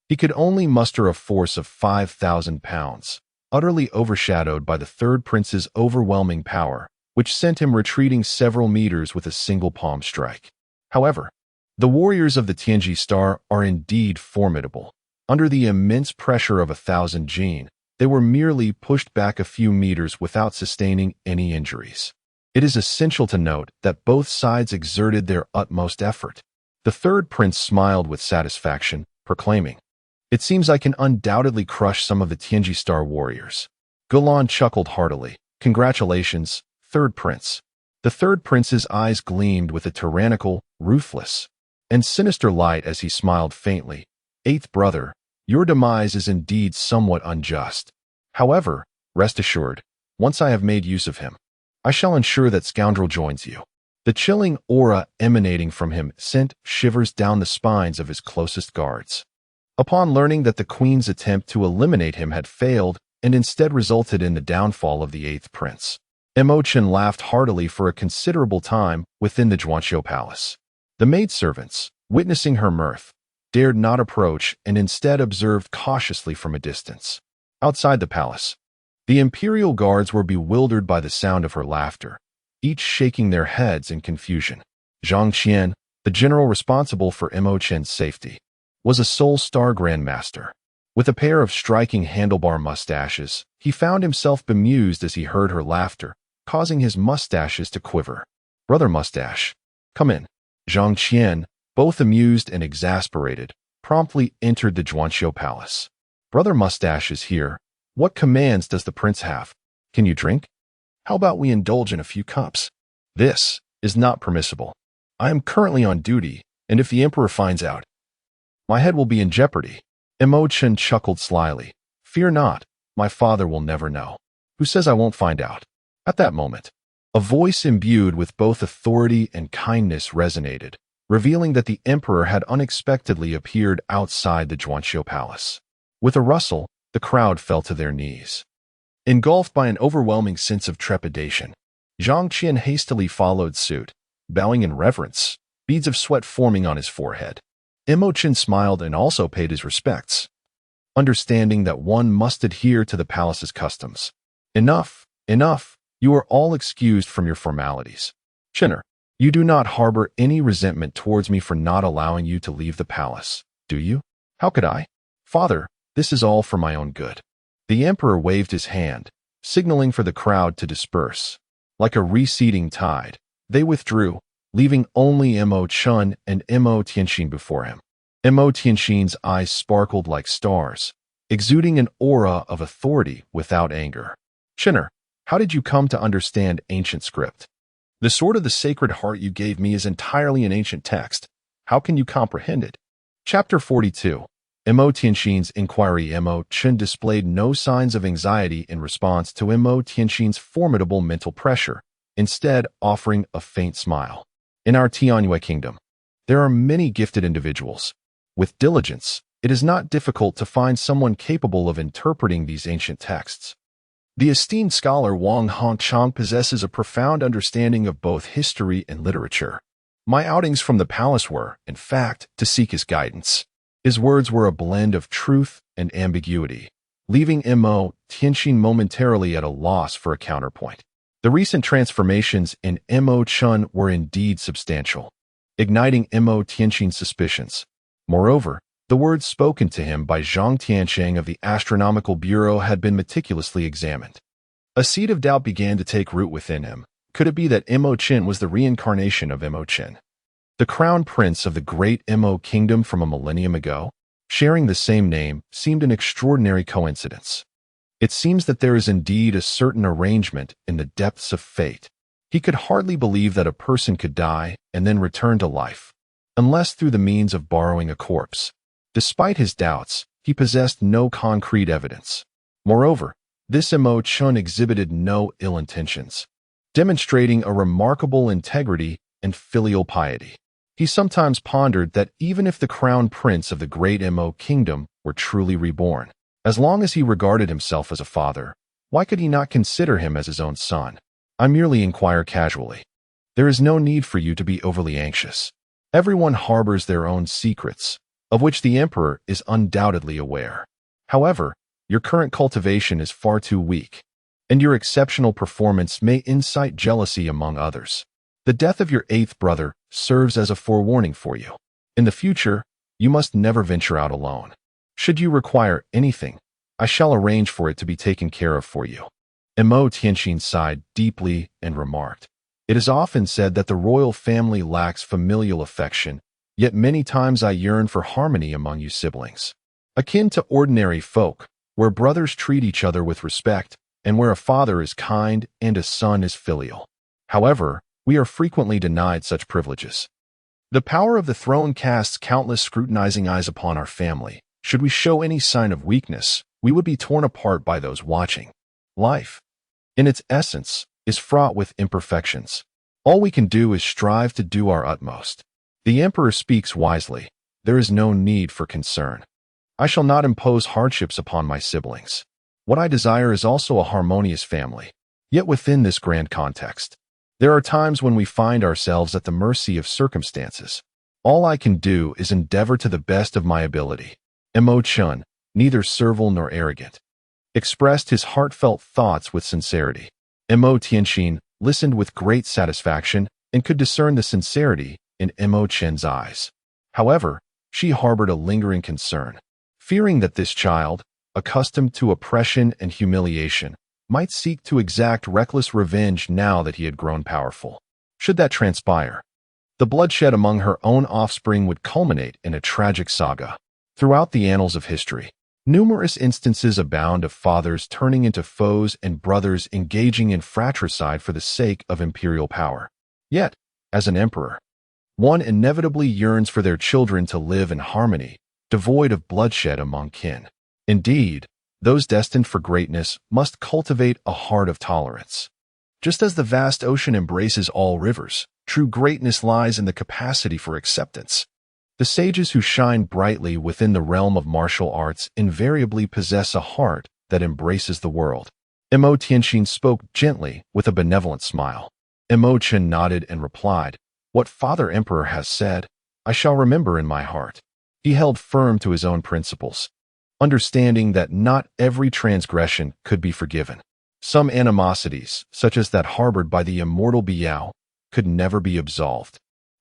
he could only muster a force of 5,000 pounds, utterly overshadowed by the third prince's overwhelming power, which sent him retreating several meters with a single palm strike. However, the warriors of the Tianji Star are indeed formidable. Under the immense pressure of 1,000 Jin, they were merely pushed back a few meters without sustaining any injuries. It is essential to note that both sides exerted their utmost effort. The third prince smiled with satisfaction, proclaiming, "It seems I can undoubtedly crush some of the Tianji Star warriors." Gulan chuckled heartily. "Congratulations, third prince." The third prince's eyes gleamed with a tyrannical, ruthless, and sinister light as he smiled faintly. "Eighth brother, your demise is indeed somewhat unjust. However, rest assured, once I have made use of him, I shall ensure that scoundrel joins you." The chilling aura emanating from him sent shivers down the spines of his closest guards. Upon learning that the queen's attempt to eliminate him had failed and instead resulted in the downfall of the eighth prince, Chen laughed heartily for a considerable time within the Zhuanqiu palace. The maidservants, witnessing her mirth, dared not approach and instead observed cautiously from a distance. Outside the palace, the imperial guards were bewildered by the sound of her laughter, each shaking their heads in confusion. Zhang Qian, the general responsible for Chen's safety, was a Soul Star Grandmaster. With a pair of striking handlebar mustaches, he found himself bemused as he heard her laughter, causing his mustaches to quiver. "Brother Mustache, come in." Zhang Qian, both amused and exasperated, promptly entered the Zhuanqiu palace. "Brother Mustache is here. What commands does the prince have? Can you drink? How about we indulge in a few cups?" "This is not permissible. I am currently on duty, and if the emperor finds out, my head will be in jeopardy." Chen chuckled slyly. "Fear not, my father will never know." "Who says I won't find out?" At that moment, a voice imbued with both authority and kindness resonated, revealing that the emperor had unexpectedly appeared outside the Zhuanqiu palace. With a rustle, the crowd fell to their knees. Engulfed by an overwhelming sense of trepidation, Zhang Qian hastily followed suit, bowing in reverence, beads of sweat forming on his forehead. Chen smiled and also paid his respects, understanding that one must adhere to the palace's customs. Enough, enough, you are all excused from your formalities. Chinner, you do not harbor any resentment towards me for not allowing you to leave the palace, do you? How could I? Father, this is all for my own good. The emperor waved his hand, signaling for the crowd to disperse. Like a receding tide, they withdrew, leaving only Chen and Tianxin before him. Tianxin's eyes sparkled like stars, exuding an aura of authority without anger. Chinner, how did you come to understand ancient script? The sword of the Sacred Heart you gave me is entirely an ancient text. How can you comprehend it? Chapter 42. Tianxin's inquiry. Chen displayed no signs of anxiety in response to Tianxin's formidable mental pressure, instead offering a faint smile. In our Tianyue kingdom, there are many gifted individuals. With diligence, it is not difficult to find someone capable of interpreting these ancient texts. The esteemed scholar Wang Hongchang possesses a profound understanding of both history and literature. My outings from the palace were, in fact, to seek his guidance. His words were a blend of truth and ambiguity, leaving Tianxin momentarily at a loss for a counterpoint. The recent transformations in Chen were indeed substantial, igniting Tianxin's suspicions. Moreover, the words spoken to him by Zhang Tiansheng of the Astronomical Bureau had been meticulously examined. A seed of doubt began to take root within him. Could it be that Chen was the reincarnation of Chen, the crown prince of the great kingdom from a millennium ago? Sharing the same name seemed an extraordinary coincidence. It seems that there is indeed a certain arrangement in the depths of fate. He could hardly believe that a person could die and then return to life, unless through the means of borrowing a corpse. Despite his doubts, he possessed no concrete evidence. Moreover, this Chen exhibited no ill intentions, demonstrating a remarkable integrity and filial piety. He sometimes pondered that even if the crown prince of the great kingdom were truly reborn, as long as he regarded himself as a father, why could he not consider him as his own son? I merely inquire casually. There is no need for you to be overly anxious. Everyone harbors their own secrets, of which the emperor is undoubtedly aware. However, your current cultivation is far too weak, and your exceptional performance may incite jealousy among others. The death of your eighth brother serves as a forewarning for you. In the future, you must never venture out alone. Should you require anything, I shall arrange for it to be taken care of for you. Tianxin sighed deeply and remarked, it is often said that the royal family lacks familial affection, yet many times I yearn for harmony among you siblings. Akin to ordinary folk, where brothers treat each other with respect, and where a father is kind and a son is filial. However, we are frequently denied such privileges. The power of the throne casts countless scrutinizing eyes upon our family. Should we show any sign of weakness, we would be torn apart by those watching. Life, in its essence, is fraught with imperfections. All we can do is strive to do our utmost. The emperor speaks wisely. There is no need for concern. I shall not impose hardships upon my siblings. What I desire is also a harmonious family. Yet within this grand context, there are times when we find ourselves at the mercy of circumstances. All I can do is endeavor to the best of my ability. Chen, neither servile nor arrogant, expressed his heartfelt thoughts with sincerity. Tianxin listened with great satisfaction and could discern the sincerity in Chen's eyes. However, she harbored a lingering concern, fearing that this child, accustomed to oppression and humiliation, might seek to exact reckless revenge now that he had grown powerful. Should that transpire, the bloodshed among her own offspring would culminate in a tragic saga. Throughout the annals of history, numerous instances abound of fathers turning into foes and brothers engaging in fratricide for the sake of imperial power. Yet, as an emperor, one inevitably yearns for their children to live in harmony, devoid of bloodshed among kin. Indeed, those destined for greatness must cultivate a heart of tolerance. Just as the vast ocean embraces all rivers, true greatness lies in the capacity for acceptance. The sages who shine brightly within the realm of martial arts invariably possess a heart that embraces the world. Mo Tianxin spoke gently with a benevolent smile. Mo Chen nodded and replied, "What Father Emperor has said, I shall remember in my heart." He held firm to his own principles, understanding that not every transgression could be forgiven. Some animosities, such as that harbored by the immortal Biao, could never be absolved.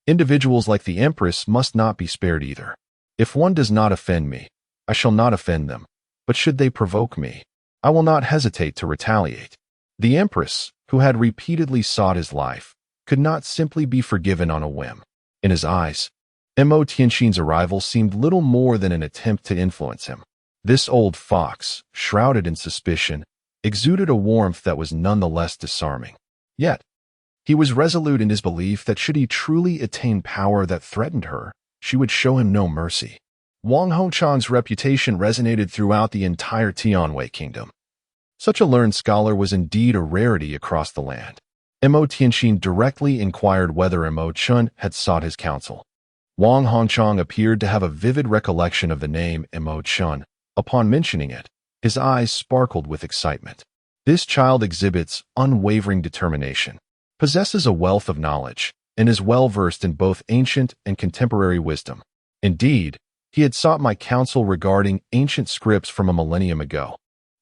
Individuals like the Empress must not be spared either. If one does not offend me, I shall not offend them, but should they provoke me, I will not hesitate to retaliate. The Empress, who had repeatedly sought his life, could not simply be forgiven on a whim. In his eyes, Mo Tianxin's arrival seemed little more than an attempt to influence him. This old fox, shrouded in suspicion, exuded a warmth that was nonetheless disarming. Yet, he was resolute in his belief that should he truly attain power that threatened her, she would show him no mercy. Wang Hongchang's reputation resonated throughout the entire Tianwei kingdom. Such a learned scholar was indeed a rarity across the land. Mo Tianxin directly inquired whether Mo Chen had sought his counsel. Wang Hongchang appeared to have a vivid recollection of the name Mo Chen. Upon mentioning it, his eyes sparkled with excitement. This child exhibits unwavering determination, possesses a wealth of knowledge, and is well versed in both ancient and contemporary wisdom. Indeed, he had sought my counsel regarding ancient scripts from a millennium ago.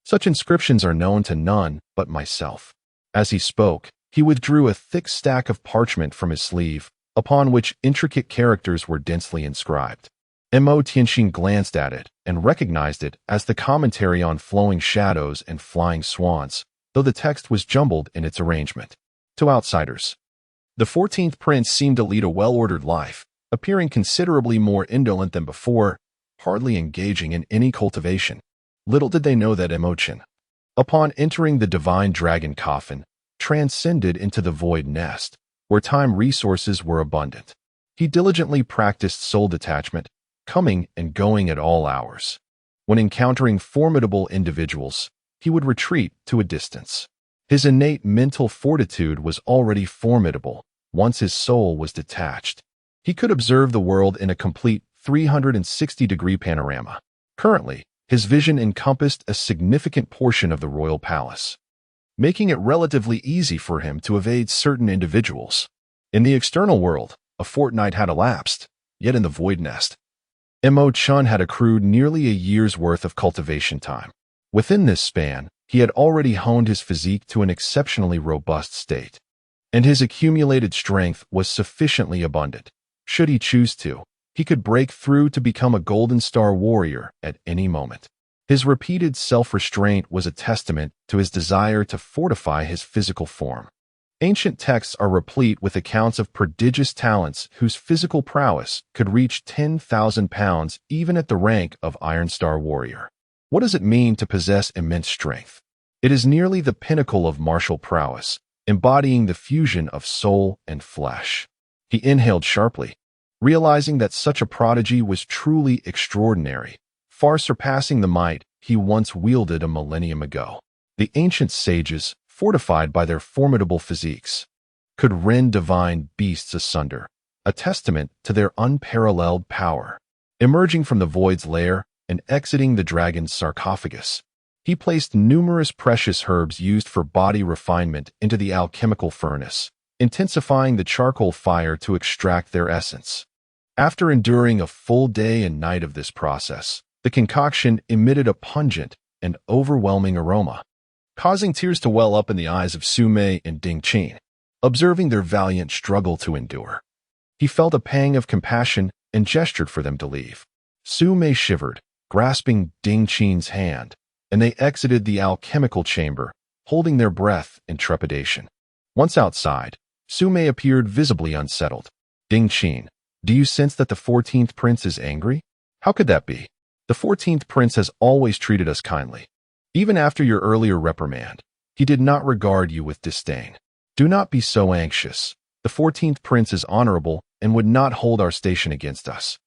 Such inscriptions are known to none but myself. As he spoke, he withdrew a thick stack of parchment from his sleeve, upon which intricate characters were densely inscribed. Mo Tianxin glanced at it and recognized it as the commentary on flowing shadows and flying swans, though the text was jumbled in its arrangement. To outsiders, the 14th prince seemed to lead a well-ordered life, appearing considerably more indolent than before, hardly engaging in any cultivation. Little did they know that Mo Chen, upon entering the divine dragon coffin, transcended into the void nest, where time resources were abundant. He diligently practiced soul detachment, coming and going at all hours. When encountering formidable individuals, he would retreat to a distance. His innate mental fortitude was already formidable once his soul was detached. He could observe the world in a complete 360-degree panorama. Currently, his vision encompassed a significant portion of the royal palace, making it relatively easy for him to evade certain individuals. In the external world, a fortnight had elapsed, yet in the void nest, Mo Chen had accrued nearly a year's worth of cultivation time. Within this span, he had already honed his physique to an exceptionally robust state, and his accumulated strength was sufficiently abundant. Should he choose to, he could break through to become a Golden Star warrior at any moment. His repeated self-restraint was a testament to his desire to fortify his physical form. Ancient texts are replete with accounts of prodigious talents whose physical prowess could reach 10,000 pounds even at the rank of Iron Star warrior. What does it mean to possess immense strength? It is nearly the pinnacle of martial prowess, embodying the fusion of soul and flesh. He inhaled sharply, realizing that such a prodigy was truly extraordinary, far surpassing the might he once wielded a millennium ago. The ancient sages, fortified by their formidable physiques, could rend divine beasts asunder, a testament to their unparalleled power. Emerging from the void's lair and exiting the dragon's sarcophagus, he placed numerous precious herbs used for body refinement into the alchemical furnace, intensifying the charcoal fire to extract their essence. After enduring a full day and night of this process, the concoction emitted a pungent and overwhelming aroma, causing tears to well up in the eyes of Su Mei and Ding Qin, observing their valiant struggle to endure. He felt a pang of compassion and gestured for them to leave. Su Mei shivered, grasping Ding Qin's hand, and they exited the alchemical chamber, holding their breath in trepidation. Once outside, Su Mei appeared visibly unsettled. Ding Qin, do you sense that the 14th prince is angry? How could that be? The 14th prince has always treated us kindly. Even after your earlier reprimand, he did not regard you with disdain. Do not be so anxious. The 14th prince is honorable and would not hold our station against us.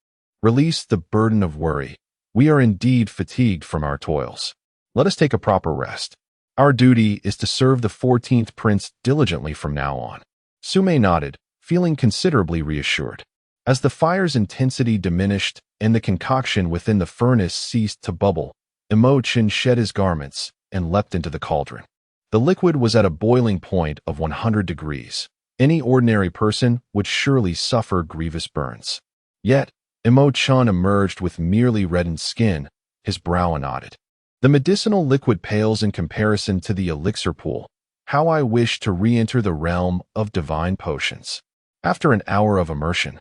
Release the burden of worry. We are indeed fatigued from our toils. Let us take a proper rest. Our duty is to serve the 14th prince diligently from now on. Sume nodded, feeling considerably reassured. As the fire's intensity diminished and the concoction within the furnace ceased to bubble, Chen shed his garments and leapt into the cauldron. The liquid was at a boiling point of 100 degrees. Any ordinary person would surely suffer grievous burns. Yet, Chen emerged with merely reddened skin, his brow knotted. The medicinal liquid pales in comparison to the elixir pool. How I wish to re-enter the realm of divine potions. After an hour of immersion,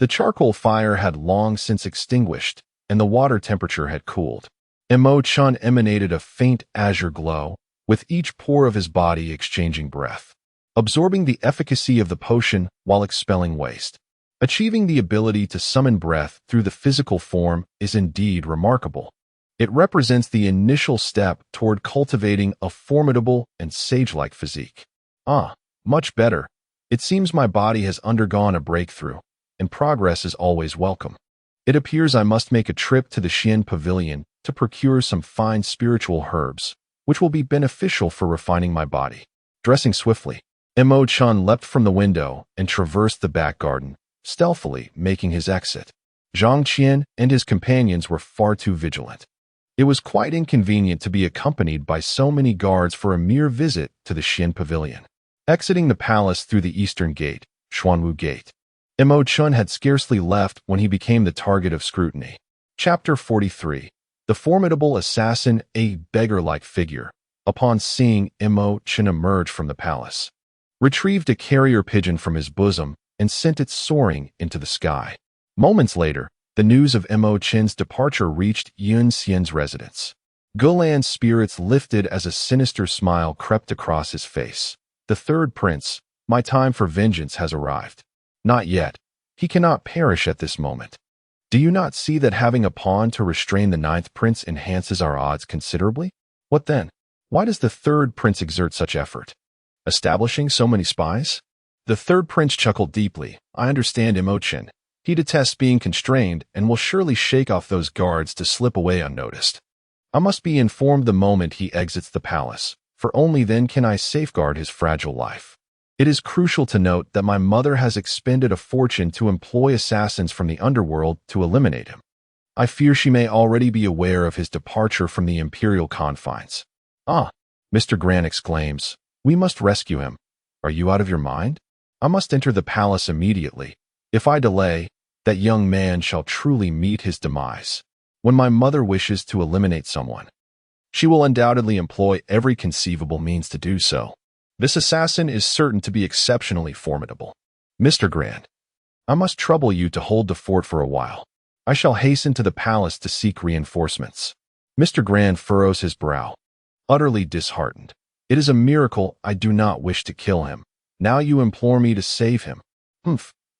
the charcoal fire had long since extinguished, and the water temperature had cooled. Chen emanated a faint azure glow, with each pore of his body exchanging breath, absorbing the efficacy of the potion while expelling waste. Achieving the ability to summon breath through the physical form is indeed remarkable. It represents the initial step toward cultivating a formidable and sage-like physique. Much better. It seems my body has undergone a breakthrough, and progress is always welcome. It appears I must make a trip to the Xian Pavilion to procure some fine spiritual herbs, which will be beneficial for refining my body. Dressing swiftly, Chen leapt from the window and traversed the back garden, stealthily making his exit. Zhang Qian and his companions were far too vigilant. It was quite inconvenient to be accompanied by so many guards for a mere visit to the Xian Pavilion. Exiting the palace through the eastern gate, Xuanwu Gate, Chen had scarcely left when he became the target of scrutiny. Chapter 43. The formidable assassin, a beggar-like figure, upon seeing Chen emerge from the palace, retrieved a carrier pigeon from his bosom and sent it soaring into the sky. Moments later, the news of Chen's departure reached Yun Xian's residence. Gulan's spirits lifted as a sinister smile crept across his face. The third prince, my time for vengeance has arrived. Not yet. He cannot perish at this moment. Do you not see that having a pawn to restrain the ninth prince enhances our odds considerably? What then? Why does the third prince exert such effort? Establishing so many spies? The third prince chuckled deeply. I understand Chen. He detests being constrained and will surely shake off those guards to slip away unnoticed. I must be informed the moment he exits the palace, for only then can I safeguard his fragile life. It is crucial to note that my mother has expended a fortune to employ assassins from the underworld to eliminate him. I fear she may already be aware of his departure from the imperial confines. Mr. Grant exclaims, we must rescue him. Are you out of your mind? I must enter the palace immediately. If I delay, that young man shall truly meet his demise. When my mother wishes to eliminate someone, she will undoubtedly employ every conceivable means to do so. This assassin is certain to be exceptionally formidable. Mr. Grant, I must trouble you to hold the fort for a while. I shall hasten to the palace to seek reinforcements. Mr. Grant furrows his brow, utterly disheartened. It is a miracle I do not wish to kill him. Now you implore me to save him.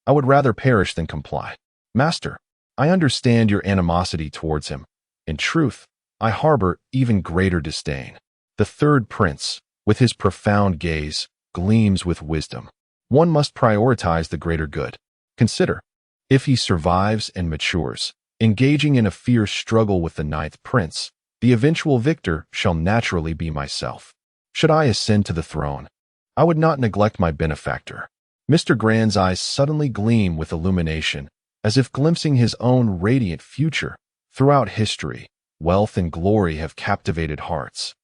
I would rather perish than comply. Master, I understand your animosity towards him. In truth, I harbor even greater disdain. The third prince, with his profound gaze, gleams with wisdom. One must prioritize the greater good. Consider, if he survives and matures, engaging in a fierce struggle with the ninth prince, the eventual victor shall naturally be myself. Should I ascend to the throne, I would not neglect my benefactor. Mr. Grand's eyes suddenly gleam with illumination, as if glimpsing his own radiant future. Throughout history, wealth and glory have captivated hearts.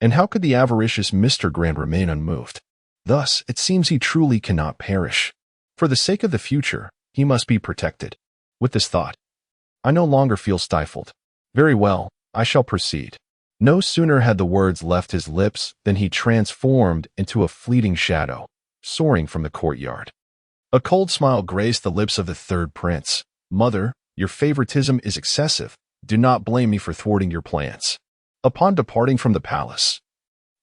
And how could the avaricious Mr. Grand remain unmoved? Thus, it seems he truly cannot perish. For the sake of the future, he must be protected. With this thought, I no longer feel stifled. Very well, I shall proceed. No sooner had the words left his lips than he transformed into a fleeting shadow, soaring from the courtyard. A cold smile graced the lips of the third prince. Mother, your favoritism is excessive. Do not blame me for thwarting your plans. Upon departing from the palace,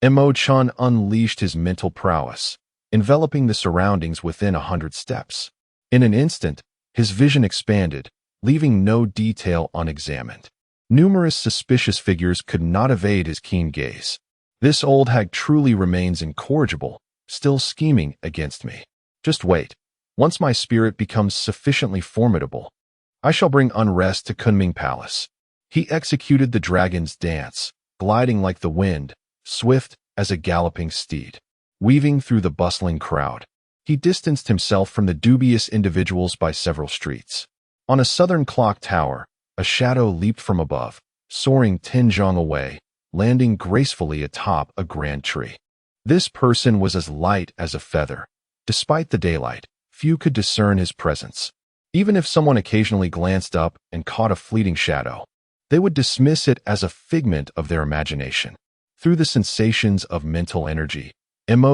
Chen unleashed his mental prowess, enveloping the surroundings within 100 steps. In an instant, his vision expanded, leaving no detail unexamined. Numerous suspicious figures could not evade his keen gaze. This old hag truly remains incorrigible, still scheming against me. Just wait. Once my spirit becomes sufficiently formidable, I shall bring unrest to Kunming Palace. He executed the dragon's dance, gliding like the wind, swift as a galloping steed. Weaving through the bustling crowd, he distanced himself from the dubious individuals by several streets. On a southern clock tower, a shadow leaped from above, soaring 10 zhang away, landing gracefully atop a grand tree. This person was as light as a feather. Despite the daylight, few could discern his presence. Even if someone occasionally glanced up and caught a fleeting shadow, they would dismiss it as a figment of their imagination. Through the sensations of mental energy,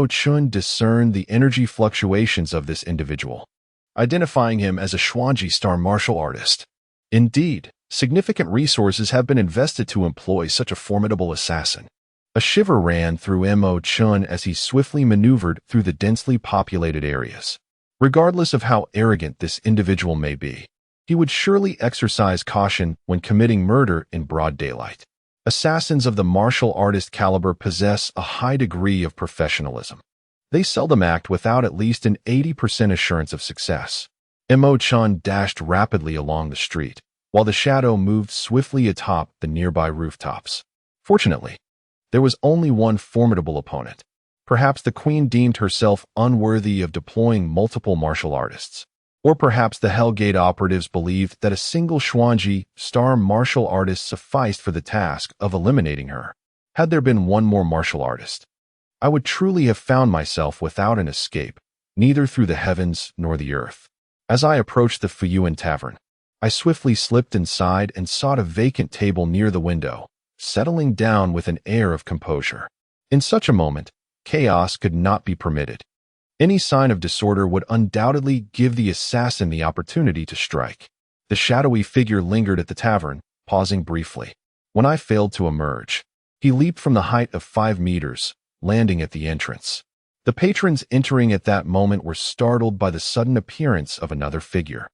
Chen discerned the energy fluctuations of this individual, identifying him as a Xuanji star martial artist. Indeed, significant resources have been invested to employ such a formidable assassin. A shiver ran through Chen as he swiftly maneuvered through the densely populated areas. Regardless of how arrogant this individual may be, he would surely exercise caution when committing murder in broad daylight. Assassins of the martial artist caliber possess a high degree of professionalism. They seldom act without at least an 80% assurance of success. Chen dashed rapidly along the street, while the shadow moved swiftly atop the nearby rooftops. Fortunately, there was only one formidable opponent. Perhaps the queen deemed herself unworthy of deploying multiple martial artists. Or perhaps the Hellgate operatives believed that a single Xuanji star martial artist sufficed for the task of eliminating her. Had there been one more martial artist, I would truly have found myself without an escape, neither through the heavens nor the earth. As I approached the Fuyuan Tavern, I swiftly slipped inside and sought a vacant table near the window, settling down with an air of composure. In such a moment, chaos could not be permitted. Any sign of disorder would undoubtedly give the assassin the opportunity to strike. The shadowy figure lingered at the tavern, pausing briefly. When I failed to emerge, he leaped from the height of 5 meters, landing at the entrance. The patrons entering at that moment were startled by the sudden appearance of another figure,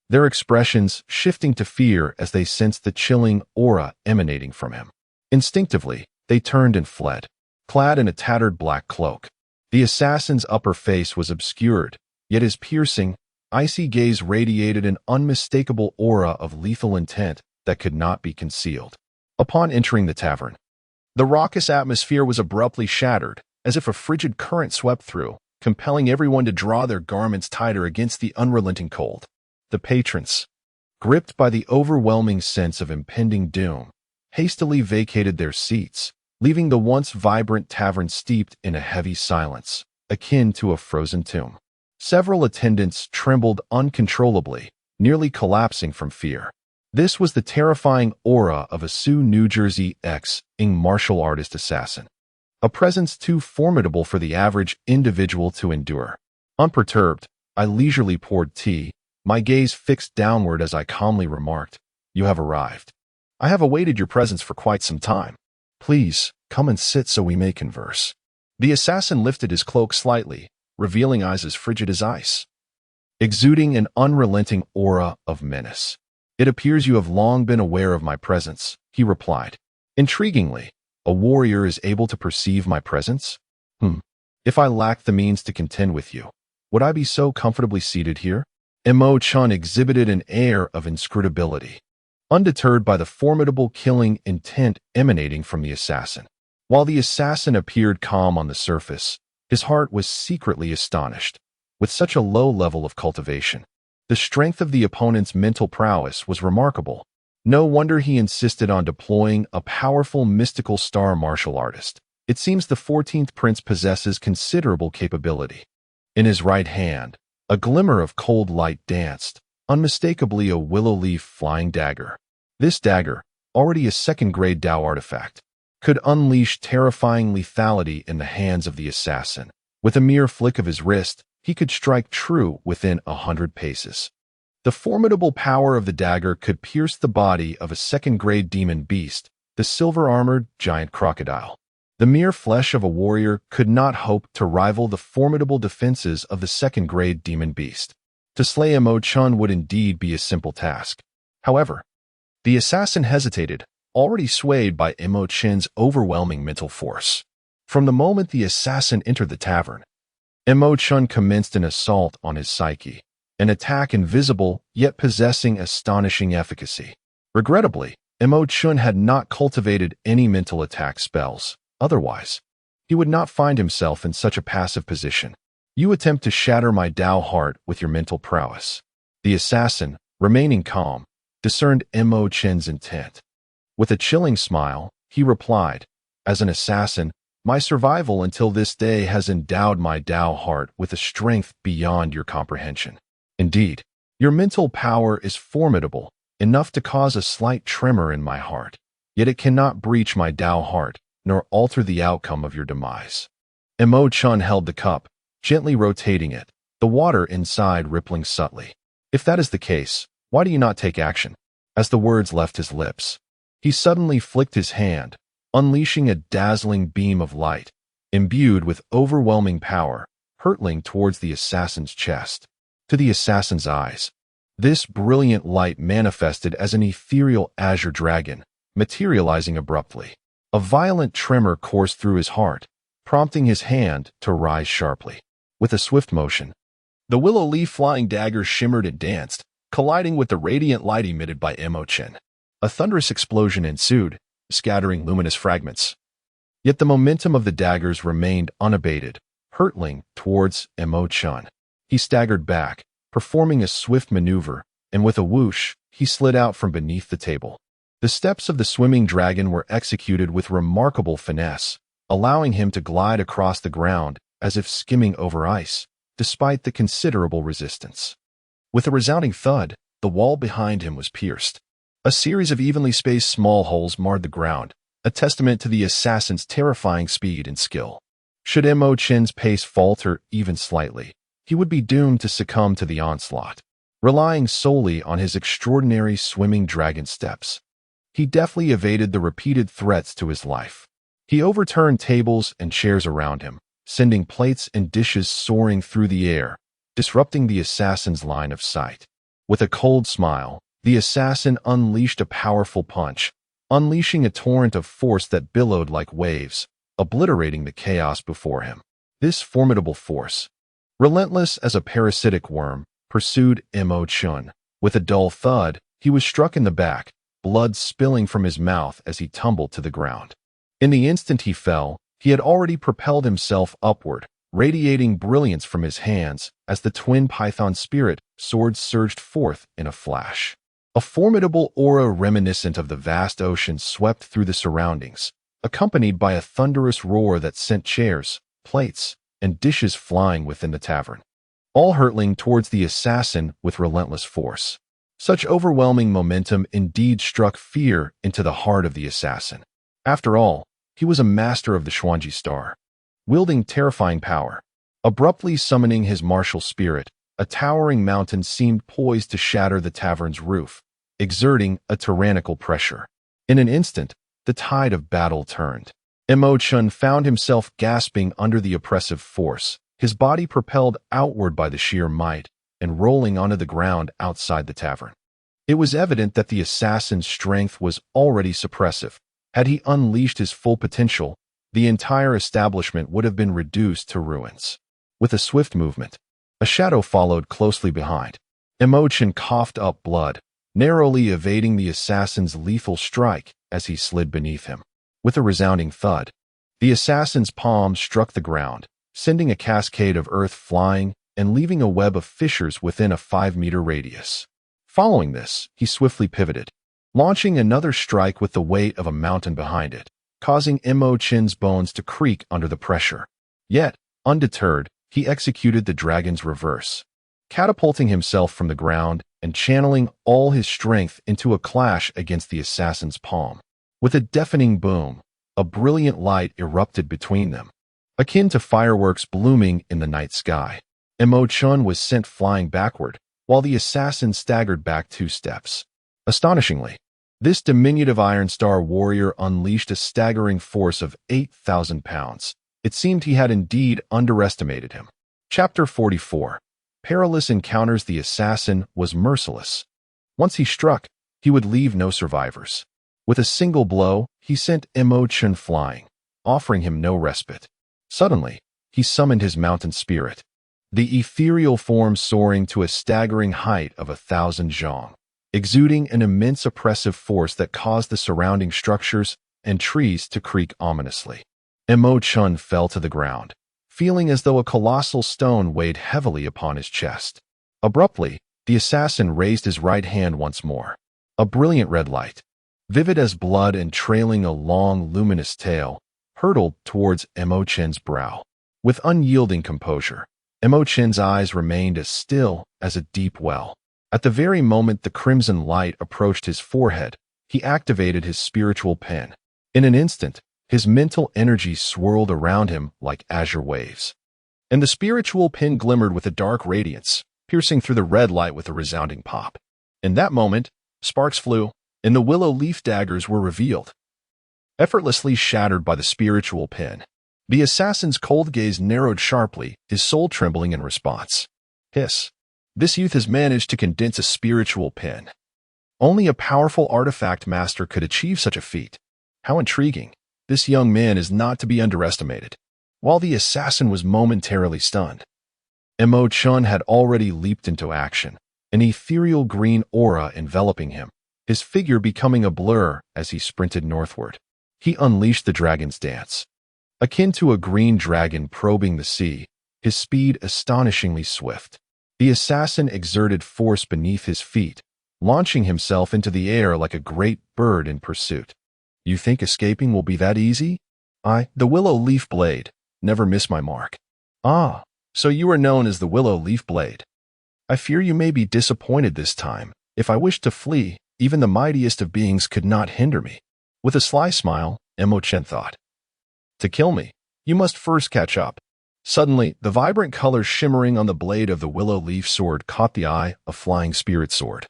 their expressions shifting to fear as they sensed the chilling aura emanating from him. Instinctively, they turned and fled. Clad in a tattered black cloak, the assassin's upper face was obscured, yet his piercing, icy gaze radiated an unmistakable aura of lethal intent that could not be concealed. Upon entering the tavern, the raucous atmosphere was abruptly shattered, as if a frigid current swept through, compelling everyone to draw their garments tighter against the unrelenting cold. The patrons, gripped by the overwhelming sense of impending doom, hastily vacated their seats, leaving the once vibrant tavern steeped in a heavy silence, akin to a frozen tomb. Several attendants trembled uncontrollably, nearly collapsing from fear. This was the terrifying aura of a Sioux, New Jersey ex-ing martial artist assassin, a presence too formidable for the average individual to endure. Unperturbed, I leisurely poured tea, my gaze fixed downward as I calmly remarked, "You have arrived. I have awaited your presence for quite some time. Please, come and sit so we may converse." The assassin lifted his cloak slightly, revealing eyes as frigid as ice, exuding an unrelenting aura of menace. "It appears you have long been aware of my presence," he replied. "Intriguingly, a warrior is able to perceive my presence? If I lacked the means to contend with you, would I be so comfortably seated here?" Chen exhibited an air of inscrutability, undeterred by the formidable killing intent emanating from the assassin. While the assassin appeared calm on the surface, his heart was secretly astonished. With such a low level of cultivation, the strength of the opponent's mental prowess was remarkable. No wonder he insisted on deploying a powerful mystical star martial artist. It seems the 14th prince possesses considerable capability. In his right hand, a glimmer of cold light danced, unmistakably a willow leaf flying dagger. This dagger, already a second-grade Dao artifact, could unleash terrifying lethality in the hands of the assassin. With a mere flick of his wrist, he could strike true within 100 paces. The formidable power of the dagger could pierce the body of a second-grade demon beast, the silver-armored giant crocodile. The mere flesh of a warrior could not hope to rival the formidable defenses of the second-grade demon beast. To slay Chen would indeed be a simple task. However, the assassin hesitated, already swayed by Chen's overwhelming mental force. From the moment the assassin entered the tavern, Chen commenced an assault on his psyche, an attack invisible yet possessing astonishing efficacy. Regrettably, Chen had not cultivated any mental attack spells. Otherwise, he would not find himself in such a passive position. You attempt to shatter my Tao heart with your mental prowess. The assassin, remaining calm, discerned Mo Chen's intent. With a chilling smile, he replied, "As an assassin, my survival until this day has endowed my Tao heart with a strength beyond your comprehension. Indeed, your mental power is formidable, enough to cause a slight tremor in my heart, yet it cannot breach my Tao heart, nor alter the outcome of your demise." Mo Chen held the cup, gently rotating it, the water inside rippling subtly. "If that is the case, why do you not take action?" As the words left his lips, he suddenly flicked his hand, unleashing a dazzling beam of light, imbued with overwhelming power, hurtling towards the assassin's chest. To the assassin's eyes, this brilliant light manifested as an ethereal azure dragon, materializing abruptly. A violent tremor coursed through his heart, prompting his hand to rise sharply. With a swift motion, the willow leaf flying dagger shimmered and danced, colliding with the radiant light emitted by Mo Chen. A thunderous explosion ensued, scattering luminous fragments. Yet the momentum of the daggers remained unabated, hurtling towards Mo Chen. He staggered back, performing a swift maneuver, and with a whoosh, he slid out from beneath the table. The steps of the swimming dragon were executed with remarkable finesse, allowing him to glide across the ground as if skimming over ice, despite the considerable resistance. With a resounding thud, the wall behind him was pierced. A series of evenly spaced small holes marred the ground, a testament to the assassin's terrifying speed and skill. Should Mo Chen's pace falter even slightly, he would be doomed to succumb to the onslaught. Relying solely on his extraordinary swimming dragon steps, he deftly evaded the repeated threats to his life. He overturned tables and chairs around him, sending plates and dishes soaring through the air, disrupting the assassin's line of sight. With a cold smile, the assassin unleashed a powerful punch, unleashing a torrent of force that billowed like waves, obliterating the chaos before him. This formidable force, relentless as a parasitic worm, pursued Mo Chen. With a dull thud, he was struck in the back, blood spilling from his mouth as he tumbled to the ground. In the instant he fell, he had already propelled himself upward, radiating brilliance from his hands as the twin python spirit swords surged forth in a flash. A formidable aura reminiscent of the vast ocean swept through the surroundings, accompanied by a thunderous roar that sent chairs, plates, and dishes flying within the tavern, all hurtling towards the assassin with relentless force. Such overwhelming momentum indeed struck fear into the heart of the assassin. After all, he was a master of the Xuanji Star, wielding terrifying power. Abruptly summoning his martial spirit, a towering mountain seemed poised to shatter the tavern's roof, exerting a tyrannical pressure. In an instant, the tide of battle turned. Mo Chen found himself gasping under the oppressive force, his body propelled outward by the sheer might, and rolling onto the ground outside the tavern. It was evident that the assassin's strength was already suppressive. Had he unleashed his full potential, the entire establishment would have been reduced to ruins. With a swift movement, a shadow followed closely behind. Mo Chen coughed up blood, narrowly evading the assassin's lethal strike as he slid beneath him. With a resounding thud, the assassin's palm struck the ground, sending a cascade of earth flying and leaving a web of fissures within a 5-meter radius. Following this, he swiftly pivoted, launching another strike with the weight of a mountain behind it, causing Mo Chen's bones to creak under the pressure. Yet, undeterred, he executed the dragon's reverse, catapulting himself from the ground and channeling all his strength into a clash against the assassin's palm. With a deafening boom, a brilliant light erupted between them, akin to fireworks blooming in the night sky. Mo Chen was sent flying backward, while the assassin staggered back 2 steps. Astonishingly, this diminutive Iron Star warrior unleashed a staggering force of 8,000 pounds. It seemed he had indeed underestimated him. Chapter 44. Perilous Encounters. The assassin was merciless. Once he struck, he would leave no survivors. With a single blow, he sent Mo Chen flying, offering him no respite. Suddenly, he summoned his mountain spirit, the ethereal form soaring to a staggering height of 1,000 zhong, exuding an immense oppressive force that caused the surrounding structures and trees to creak ominously. Chen fell to the ground, feeling as though a colossal stone weighed heavily upon his chest. Abruptly, the assassin raised his right hand once more. A brilliant red light, vivid as blood and trailing a long, luminous tail, hurtled towards Chen's brow. With unyielding composure, Chen's eyes remained as still as a deep well. At the very moment the crimson light approached his forehead, he activated his spiritual pen. In an instant, his mental energy swirled around him like azure waves. And the spiritual pin glimmered with a dark radiance, piercing through the red light with a resounding pop. In that moment, sparks flew, and the willow leaf daggers were revealed, effortlessly shattered by the spiritual pin. The assassin's cold gaze narrowed sharply, his soul trembling in response. Hiss. This youth has managed to condense a spiritual pin. Only a powerful artifact master could achieve such a feat. How intriguing. This young man is not to be underestimated. While the assassin was momentarily stunned, Chen had already leaped into action, an ethereal green aura enveloping him, his figure becoming a blur as he sprinted northward. He unleashed the dragon's dance. Akin to a green dragon probing the sea, his speed astonishingly swift. The assassin exerted force beneath his feet, launching himself into the air like a great bird in pursuit. You think escaping will be that easy? The willow leaf blade, never miss my mark. Ah, so you are known as the willow leaf blade. I fear you may be disappointed this time. If I wished to flee, even the mightiest of beings could not hinder me. With a sly smile, Chen thought. To kill me, you must first catch up. Suddenly, the vibrant colors shimmering on the blade of the willow leaf sword caught the eye, a flying spirit sword.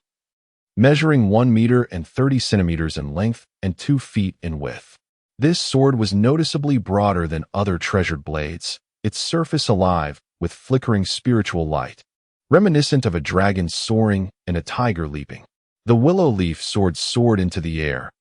Measuring 1 meter and 30 centimeters in length and 2 feet in width. This sword was noticeably broader than other treasured blades, its surface alive with flickering spiritual light, reminiscent of a dragon soaring and a tiger leaping. The willow leaf sword soared into the air,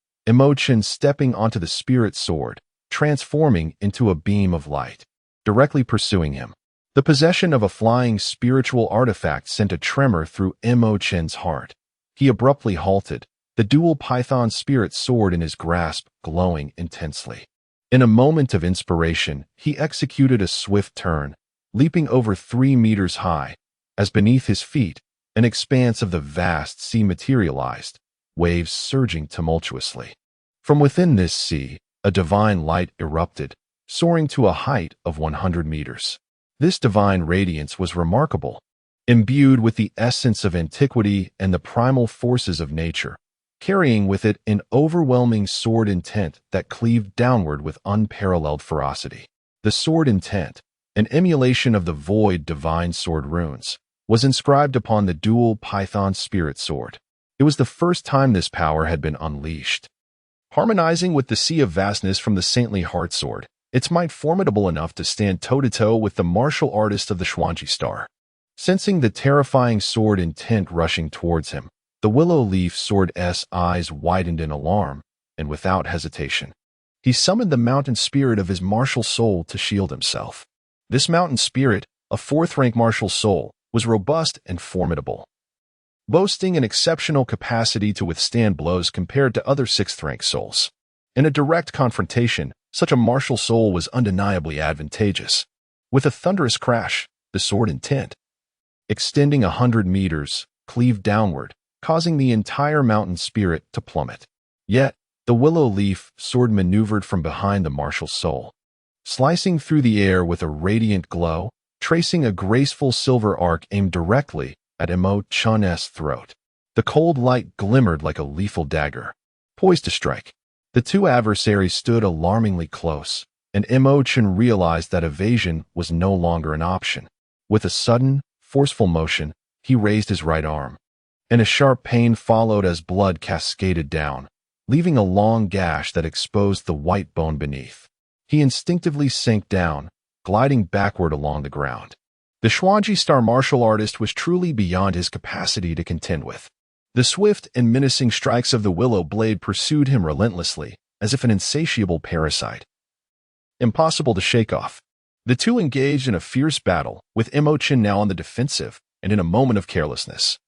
Chen stepping onto the spirit sword, transforming into a beam of light, directly pursuing him. The possession of a flying spiritual artifact sent a tremor through Chen's heart. He abruptly halted, the dual python spirit sword in his grasp glowing intensely. In a moment of inspiration, he executed a swift turn, leaping over 3 meters high, as beneath his feet, an expanse of the vast sea materialized, waves surging tumultuously. From within this sea, a divine light erupted, soaring to a height of 100 meters. This divine radiance was remarkable, imbued with the essence of antiquity and the primal forces of nature, carrying with it an overwhelming sword intent that cleaved downward with unparalleled ferocity. The sword intent, an emulation of the void divine sword runes, was inscribed upon the dual python spirit sword. It was the first time this power had been unleashed. Harmonizing with the sea of vastness from the saintly heart sword, its might formidable enough to stand toe-to-toe with the martial artist of the Xuanji star. Sensing the terrifying sword intent rushing towards him, the willow leaf sword's eyes widened in alarm, and without hesitation, he summoned the mountain spirit of his martial soul to shield himself. This mountain spirit, a 4th-rank martial soul, was robust and formidable, boasting an exceptional capacity to withstand blows compared to other 6th-rank souls. In a direct confrontation, such a martial soul was undeniably advantageous. With a thunderous crash, the sword intent, extending 100 meters, cleaved downward, causing the entire mountain spirit to plummet. Yet, the willow leaf sword maneuvered from behind the martial soul, slicing through the air with a radiant glow, tracing a graceful silver arc aimed directly at Chen's throat. The cold light glimmered like a lethal dagger, poised to strike. The two adversaries stood alarmingly close, and Chen realized that evasion was no longer an option. With a sudden, forceful motion, he raised his right arm, and a sharp pain followed as blood cascaded down, leaving a long gash that exposed the white bone beneath. He instinctively sank down, gliding backward along the ground. The Xuanji star martial artist was truly beyond his capacity to contend with. The swift and menacing strikes of the willow blade pursued him relentlessly, as if an insatiable parasite, impossible to shake off. The two engaged in a fierce battle, with Chen now on the defensive, and in a moment of carelessness,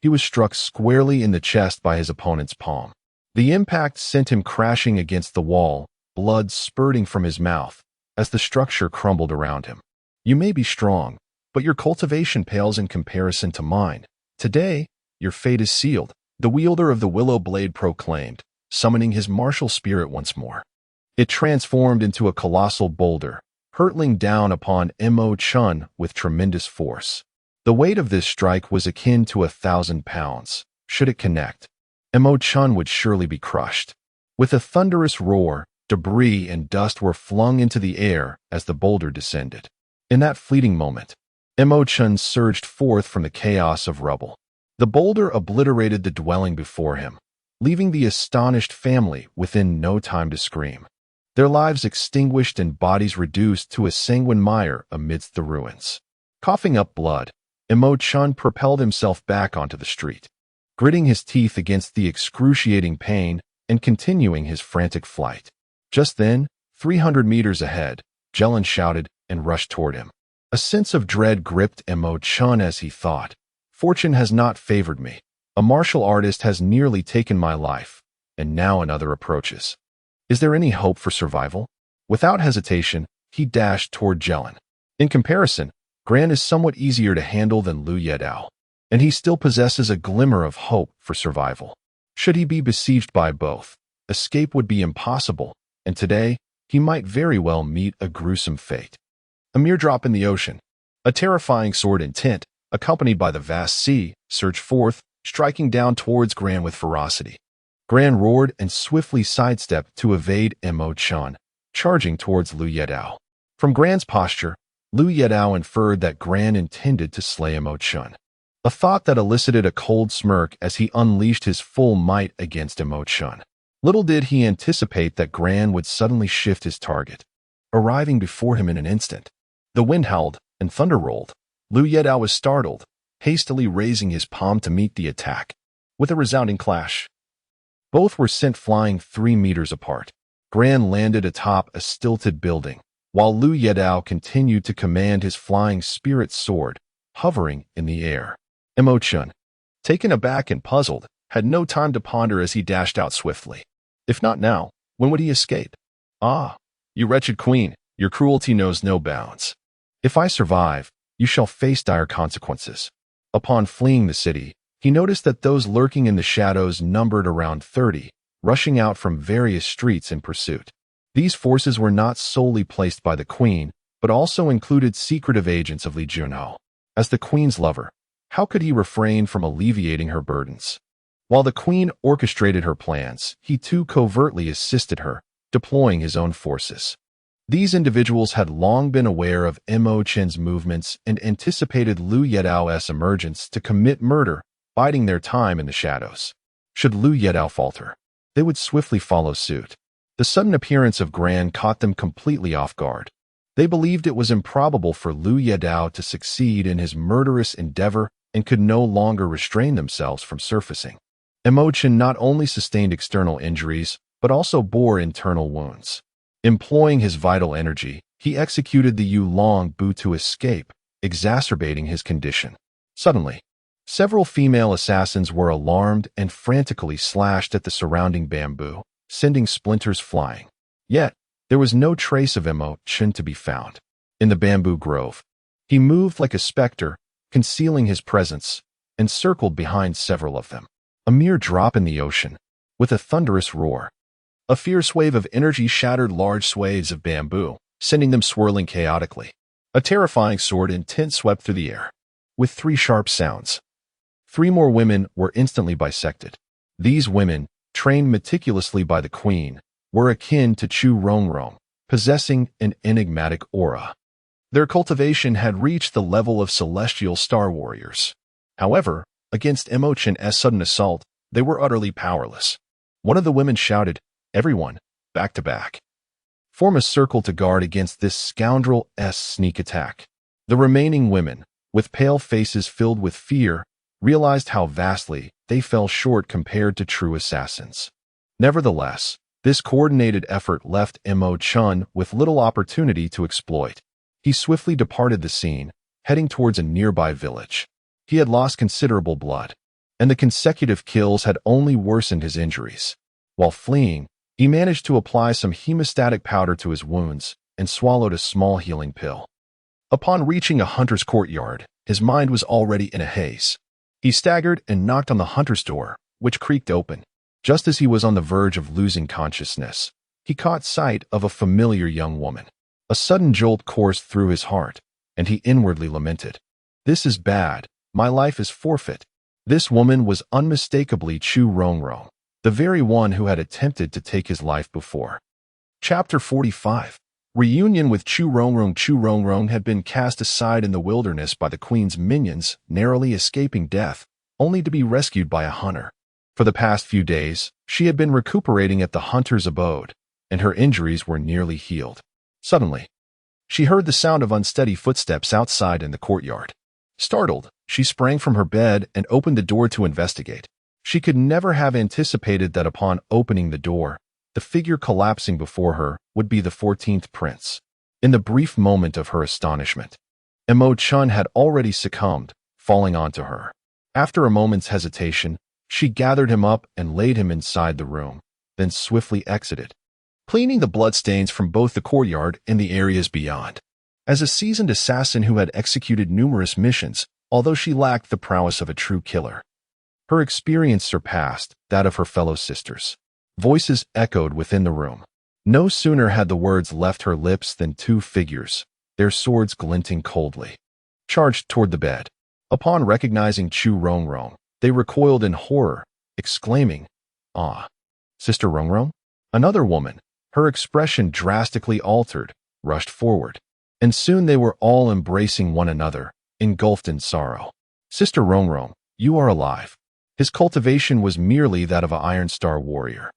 he was struck squarely in the chest by his opponent's palm. The impact sent him crashing against the wall, blood spurting from his mouth as the structure crumbled around him. You may be strong, but your cultivation pales in comparison to mine. Today, your fate is sealed, the wielder of the willow blade proclaimed, summoning his martial spirit once more. It transformed into a colossal boulder, hurtling down upon Chen with tremendous force. The weight of this strike was akin to 1,000 pounds. Should it connect, Chen would surely be crushed. With a thunderous roar, debris and dust were flung into the air as the boulder descended. In that fleeting moment, Chen surged forth from the chaos of rubble. The boulder obliterated the dwelling before him, leaving the astonished family within no time to scream. Their lives extinguished and bodies reduced to a sanguine mire amidst the ruins. Coughing up blood, Chen propelled himself back onto the street, gritting his teeth against the excruciating pain and continuing his frantic flight. Just then, 300 meters ahead, Chen shouted and rushed toward him. A sense of dread gripped Chen as he thought, "Fortune has not favored me. A martial artist has nearly taken my life, and now another approaches. Is there any hope for survival?" Without hesitation, he dashed toward Chen. In comparison, Gran is somewhat easier to handle than Lu Yedao, and he still possesses a glimmer of hope for survival. Should he be besieged by both, escape would be impossible, and today, he might very well meet a gruesome fate. A mere drop in the ocean, a terrifying sword intent, accompanied by the vast sea, surged forth, striking down towards Gran with ferocity. Gran roared and swiftly sidestepped to evade Chen, charging towards Lu Yedao. From Gran's posture, Lu Yedao inferred that Gran intended to slay Chen, a thought that elicited a cold smirk as he unleashed his full might against Chen. Little did he anticipate that Gran would suddenly shift his target, arriving before him in an instant. The wind howled and thunder rolled. Lu Yedao was startled, hastily raising his palm to meet the attack. With a resounding clash, both were sent flying 3 meters apart. Gran landed atop a stilted building, while Lu Yedao continued to command his flying spirit sword, hovering in the air. Chen, taken aback and puzzled, had no time to ponder as he dashed out swiftly. If not now, when would he escape? "Ah, you wretched queen, your cruelty knows no bounds. If I survive, you shall face dire consequences." Upon fleeing the city, he noticed that those lurking in the shadows numbered around 30, rushing out from various streets in pursuit. These forces were not solely placed by the queen, but also included secretive agents of Li Junhao. As the queen's lover, how could he refrain from alleviating her burdens? While the queen orchestrated her plans, he too covertly assisted her, deploying his own forces. These individuals had long been aware of Chen's movements and anticipated Lu Yedao's emergence to commit murder, biding their time in the shadows. Should Lu Yedao falter, they would swiftly follow suit. The sudden appearance of Gran caught them completely off guard. They believed it was improbable for Lu Yedao to succeed in his murderous endeavor and could no longer restrain themselves from surfacing. Chen not only sustained external injuries, but also bore internal wounds. Employing his vital energy, he executed the Yulong Bu to escape, exacerbating his condition. Suddenly, several female assassins were alarmed and frantically slashed at the surrounding bamboo, sending splinters flying. Yet, there was no trace of Chen to be found. In the bamboo grove, he moved like a specter, concealing his presence, and circled behind several of them. A mere drop in the ocean, with a thunderous roar. A fierce wave of energy shattered large swathes of bamboo, sending them swirling chaotically. A terrifying sword intent swept through the air. With 3 sharp sounds, 3 more women were instantly bisected. These women, trained meticulously by the queen, were akin to Chu Rongrong, possessing an enigmatic aura. Their cultivation had reached the level of celestial star warriors. However, against Chen's sudden assault, they were utterly powerless. One of the women shouted, "Everyone, back to back. Form a circle to guard against this scoundrel's sneak attack." The remaining women, with pale faces filled with fear, realized how vastly they fell short compared to true assassins. Nevertheless, this coordinated effort left Chen with little opportunity to exploit. He swiftly departed the scene, heading towards a nearby village. He had lost considerable blood, and the consecutive kills had only worsened his injuries. While fleeing, He managed to apply some hemostatic powder to his wounds and swallowed a small healing pill. Upon reaching a hunter's courtyard, his mind was already in a haze. He staggered and knocked on the hunter's door, which creaked open. Just as he was on the verge of losing consciousness, he caught sight of a familiar young woman. A sudden jolt coursed through his heart, and he inwardly lamented. "This is bad. My life is forfeit." This woman was unmistakably Chu Rongrong, the very one who had attempted to take his life before. Chapter 45. Reunion with Chu Rongrong. Chu Rongrong had been cast aside in the wilderness by the queen's minions, narrowly escaping death, only to be rescued by a hunter. For the past few days, she had been recuperating at the hunter's abode, and her injuries were nearly healed. Suddenly, she heard the sound of unsteady footsteps outside in the courtyard. Startled, she sprang from her bed and opened the door to investigate. She could never have anticipated that upon opening the door, the figure collapsing before her would be the 14th prince. In the brief moment of her astonishment, Chen had already succumbed, falling onto her. After a moment's hesitation, she gathered him up and laid him inside the room, then swiftly exited, cleaning the bloodstains from both the courtyard and the areas beyond. As a seasoned assassin who had executed numerous missions, although she lacked the prowess of a true killer, her experience surpassed that of her fellow sisters. Voices echoed within the room. No sooner had the words left her lips than two figures, their swords glinting coldly, charged toward the bed. Upon recognizing Chu Rongrong, they recoiled in horror, exclaiming, "Ah, Sister Rongrong?" Another woman, her expression drastically altered, rushed forward, and soon they were all embracing one another, engulfed in sorrow. "Sister Rongrong, you are alive." His cultivation was merely that of an Iron Star warrior.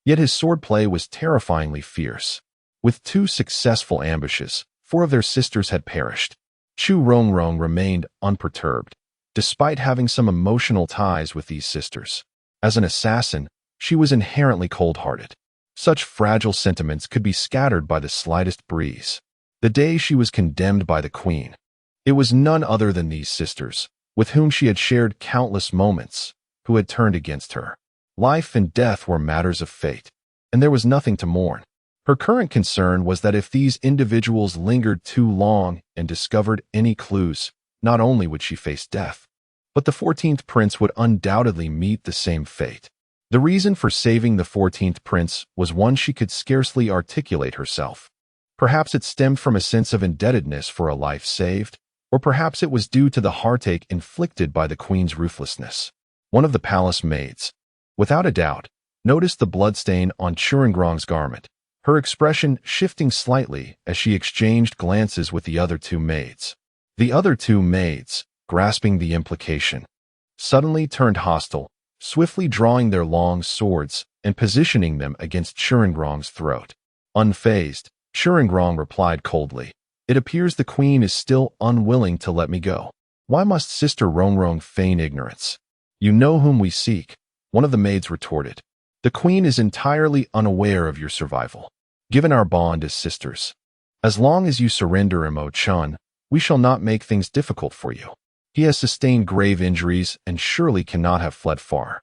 Yet his swordplay was terrifyingly fierce. With 2 successful ambushes, 4 of their sisters had perished. Chu Rongrong remained unperturbed, despite having some emotional ties with these sisters. As an assassin, she was inherently cold-hearted. Such fragile sentiments could be scattered by the slightest breeze. The day she was condemned by the queen, it was none other than these sisters, with whom she had shared countless moments, who had turned against her. Life and death were matters of fate, and there was nothing to mourn. Her current concern was that if these individuals lingered too long and discovered any clues, not only would she face death, but the 14th prince would undoubtedly meet the same fate. The reason for saving the 14th prince was one she could scarcely articulate herself. Perhaps it stemmed from a sense of indebtedness for a life saved, or perhaps it was due to the heartache inflicted by the queen's ruthlessness. One of the palace maids, without a doubt, noticed the bloodstain on Churengrong's garment, her expression shifting slightly as she exchanged glances with the other 2 maids. The other 2 maids, grasping the implication, suddenly turned hostile, swiftly drawing their long swords and positioning them against Churengrong's throat. Unfazed, Churengrong replied coldly, "It appears the queen is still unwilling to let me go. Why must Sister Rongrong feign ignorance?" "You know whom we seek," one of the maids retorted. "The queen is entirely unaware of your survival, given our bond as sisters. As long as you surrender Chen, we shall not make things difficult for you. He has sustained grave injuries and surely cannot have fled far.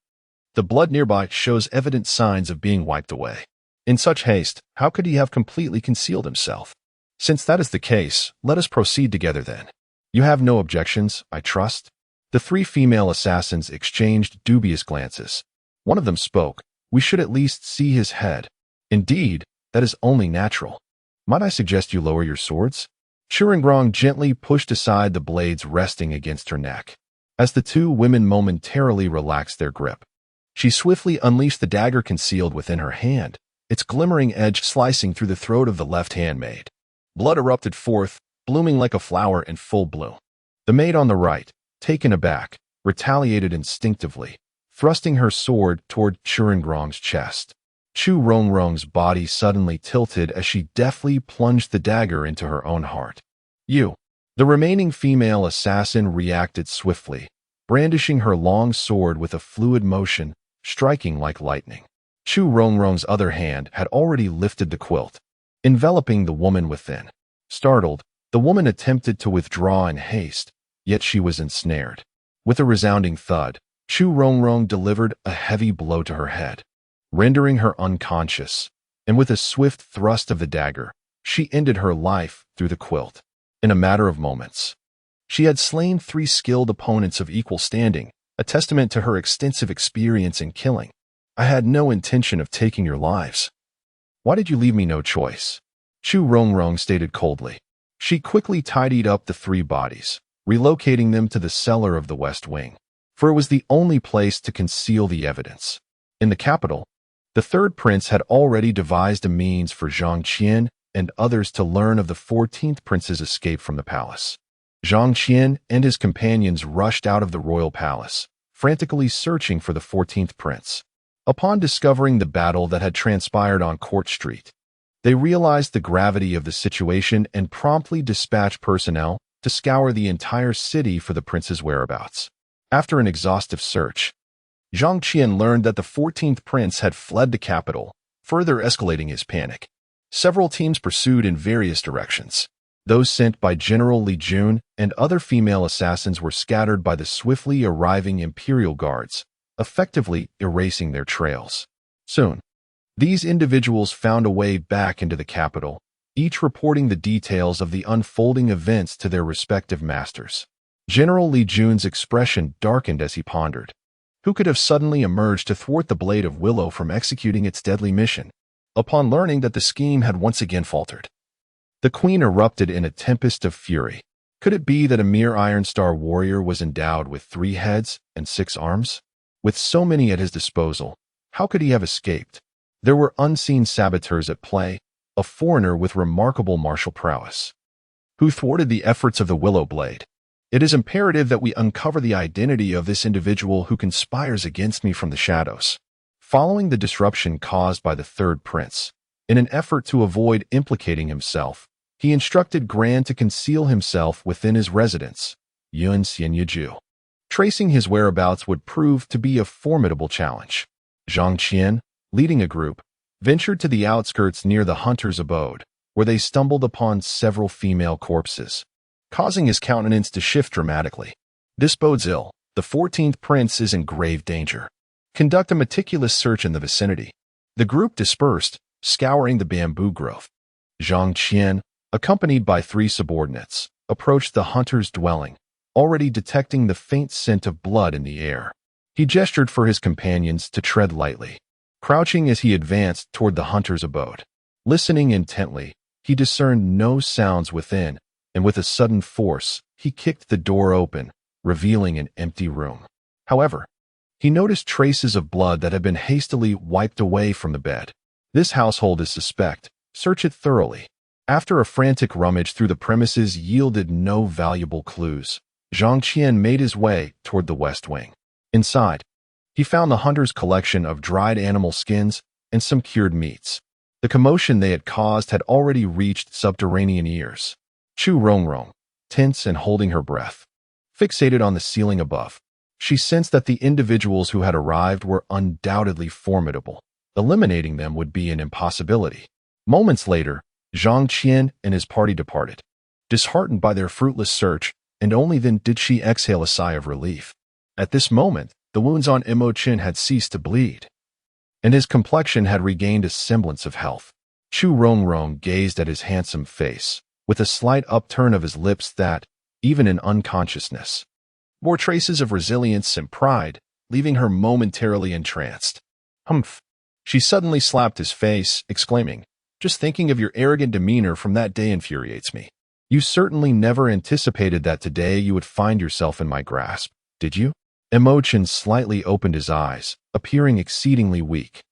The blood nearby shows evident signs of being wiped away. In such haste, how could he have completely concealed himself? Since that is the case, let us proceed together then. You have no objections, I trust?" The 3 female assassins exchanged dubious glances. One of them spoke. "We should at least see his head." "Indeed, that is only natural. Might I suggest you lower your swords?" Churengrong gently pushed aside the blades resting against her neck. As the 2 women momentarily relaxed their grip, she swiftly unleashed the dagger concealed within her hand, its glimmering edge slicing through the throat of the left handmaid. Blood erupted forth, blooming like a flower in full bloom. The maid on the right, taken aback, retaliated instinctively, thrusting her sword toward Churengrong's chest. Chu Rongrong's body suddenly tilted as she deftly plunged the dagger into her own heart. "You!" The remaining female assassin reacted swiftly, brandishing her long sword with a fluid motion, striking like lightning. Chu Rongrong's other hand had already lifted the quilt, enveloping the woman within. Startled, the woman attempted to withdraw in haste, yet she was ensnared. With a resounding thud, Chu Rongrong delivered a heavy blow to her head. rendering her unconscious, and with a swift thrust of the dagger, she ended her life through the quilt. In a matter of moments, she had slain 3 skilled opponents of equal standing, a testament to her extensive experience in killing. I had no intention of taking your lives. Why did you leave me no choice? Chu Rongrong stated coldly. She quickly tidied up the 3 bodies, relocating them to the cellar of the West Wing, for it was the only place to conceal the evidence. In the capital, the 3rd prince had already devised a means for Zhang Qian and others to learn of the 14th prince's escape from the palace. Zhang Qian and his companions rushed out of the royal palace, frantically searching for the 14th prince. Upon discovering the battle that had transpired on Court Street, they realized the gravity of the situation and promptly dispatched personnel to scour the entire city for the prince's whereabouts. After an exhaustive search, Zhang Qian learned that the 14th prince had fled the capital, further escalating his panic. Several teams pursued in various directions. Those sent by General Li Jun and other female assassins were scattered by the swiftly arriving imperial guards, effectively erasing their trails. Soon, these individuals found a way back into the capital, each reporting the details of the unfolding events to their respective masters. General Li Jun's expression darkened as he pondered. Who could have suddenly emerged to thwart the Blade of Willow from executing its deadly mission? Upon learning that the scheme had once again faltered, the queen erupted in a tempest of fury. Could it be that a mere Iron Star warrior was endowed with 3 heads and 6 arms? With so many at his disposal, how could he have escaped? There were unseen saboteurs at play, a foreigner with remarkable martial prowess, who thwarted the efforts of the Willow Blade. It is imperative that we uncover the identity of this individual who conspires against me from the shadows. Following the disruption caused by the 3rd prince, in an effort to avoid implicating himself, he instructed Gran to conceal himself within his residence, Yun Xianyiju. Tracing his whereabouts would prove to be a formidable challenge. Zhang Qian, leading a group, ventured to the outskirts near the hunter's abode, where they stumbled upon several female corpses, causing his countenance to shift dramatically. This bodes ill. The 14th prince is in grave danger. Conduct a meticulous search in the vicinity. The group dispersed, scouring the bamboo grove. Zhang Qian, accompanied by 3 subordinates, approached the hunter's dwelling, already detecting the faint scent of blood in the air. He gestured for his companions to tread lightly, crouching as he advanced toward the hunter's abode. Listening intently, he discerned no sounds within, and with a sudden force, he kicked the door open, revealing an empty room. However, he noticed traces of blood that had been hastily wiped away from the bed. This household is suspect. Search it thoroughly. After a frantic rummage through the premises yielded no valuable clues, Zhang Qian made his way toward the West Wing. Inside, he found the hunter's collection of dried animal skins and some cured meats. The commotion they had caused had already reached subterranean ears. Chu Rongrong, tense and holding her breath, fixated on the ceiling above. She sensed that the individuals who had arrived were undoubtedly formidable. Eliminating them would be an impossibility. Moments later, Zhang Qian and his party departed, disheartened by their fruitless search, and only then did she exhale a sigh of relief. At this moment, the wounds on Chen had ceased to bleed, and his complexion had regained a semblance of health. Chu Rongrong gazed at his handsome face, with a slight upturn of his lips that, even in unconsciousness, bore traces of resilience and pride, leaving her momentarily entranced. Humph! She suddenly slapped his face, exclaiming, "Just thinking of your arrogant demeanor from that day infuriates me. You certainly never anticipated that today you would find yourself in my grasp, did you?" Chen slightly opened his eyes, appearing exceedingly weak,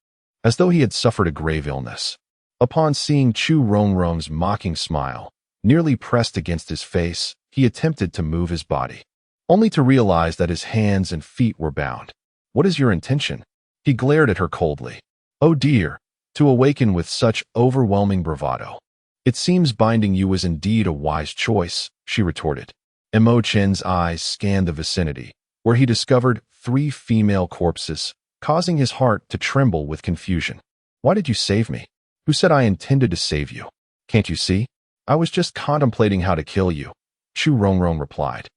as though he had suffered a grave illness. Upon seeing Chu Rongrong's mocking smile, nearly pressed against his face, he attempted to move his body, only to realize that his hands and feet were bound. "What is your intention?" He glared at her coldly. "Oh dear, to awaken with such overwhelming bravado. It seems binding you was indeed a wise choice," she retorted. Chen's eyes scanned the vicinity, where he discovered 3 female corpses, causing his heart to tremble with confusion. "Why did you save me? Who said I intended to save you? Can't you see? I was just contemplating how to kill you," Chu Rongrong replied,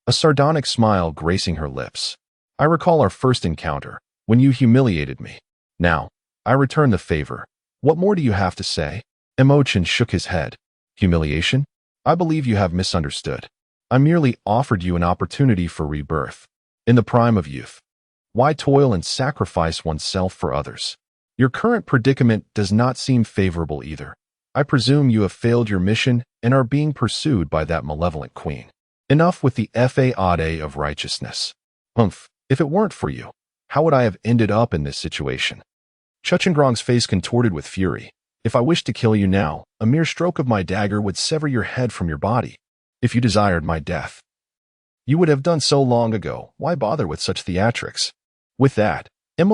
a sardonic smile gracing her lips. "I recall our first encounter, when you humiliated me. Now, I return the favor. What more do you have to say? Chen shook his head. Humiliation? I believe you have misunderstood. I merely offered you an opportunity for rebirth. In the prime of youth. Why toil and sacrifice oneself for others? Your current predicament does not seem favorable either. I presume you have failed your mission and are being pursued by that malevolent queen. Enough with the fade of righteousness. If it weren't for you, how would I have ended up in this situation? Chuchengrong's face contorted with fury. If I wished to kill you now, a mere stroke of my dagger would sever your head from your body. If you desired my death, you would have done so long ago. Why bother with such theatrics? With that,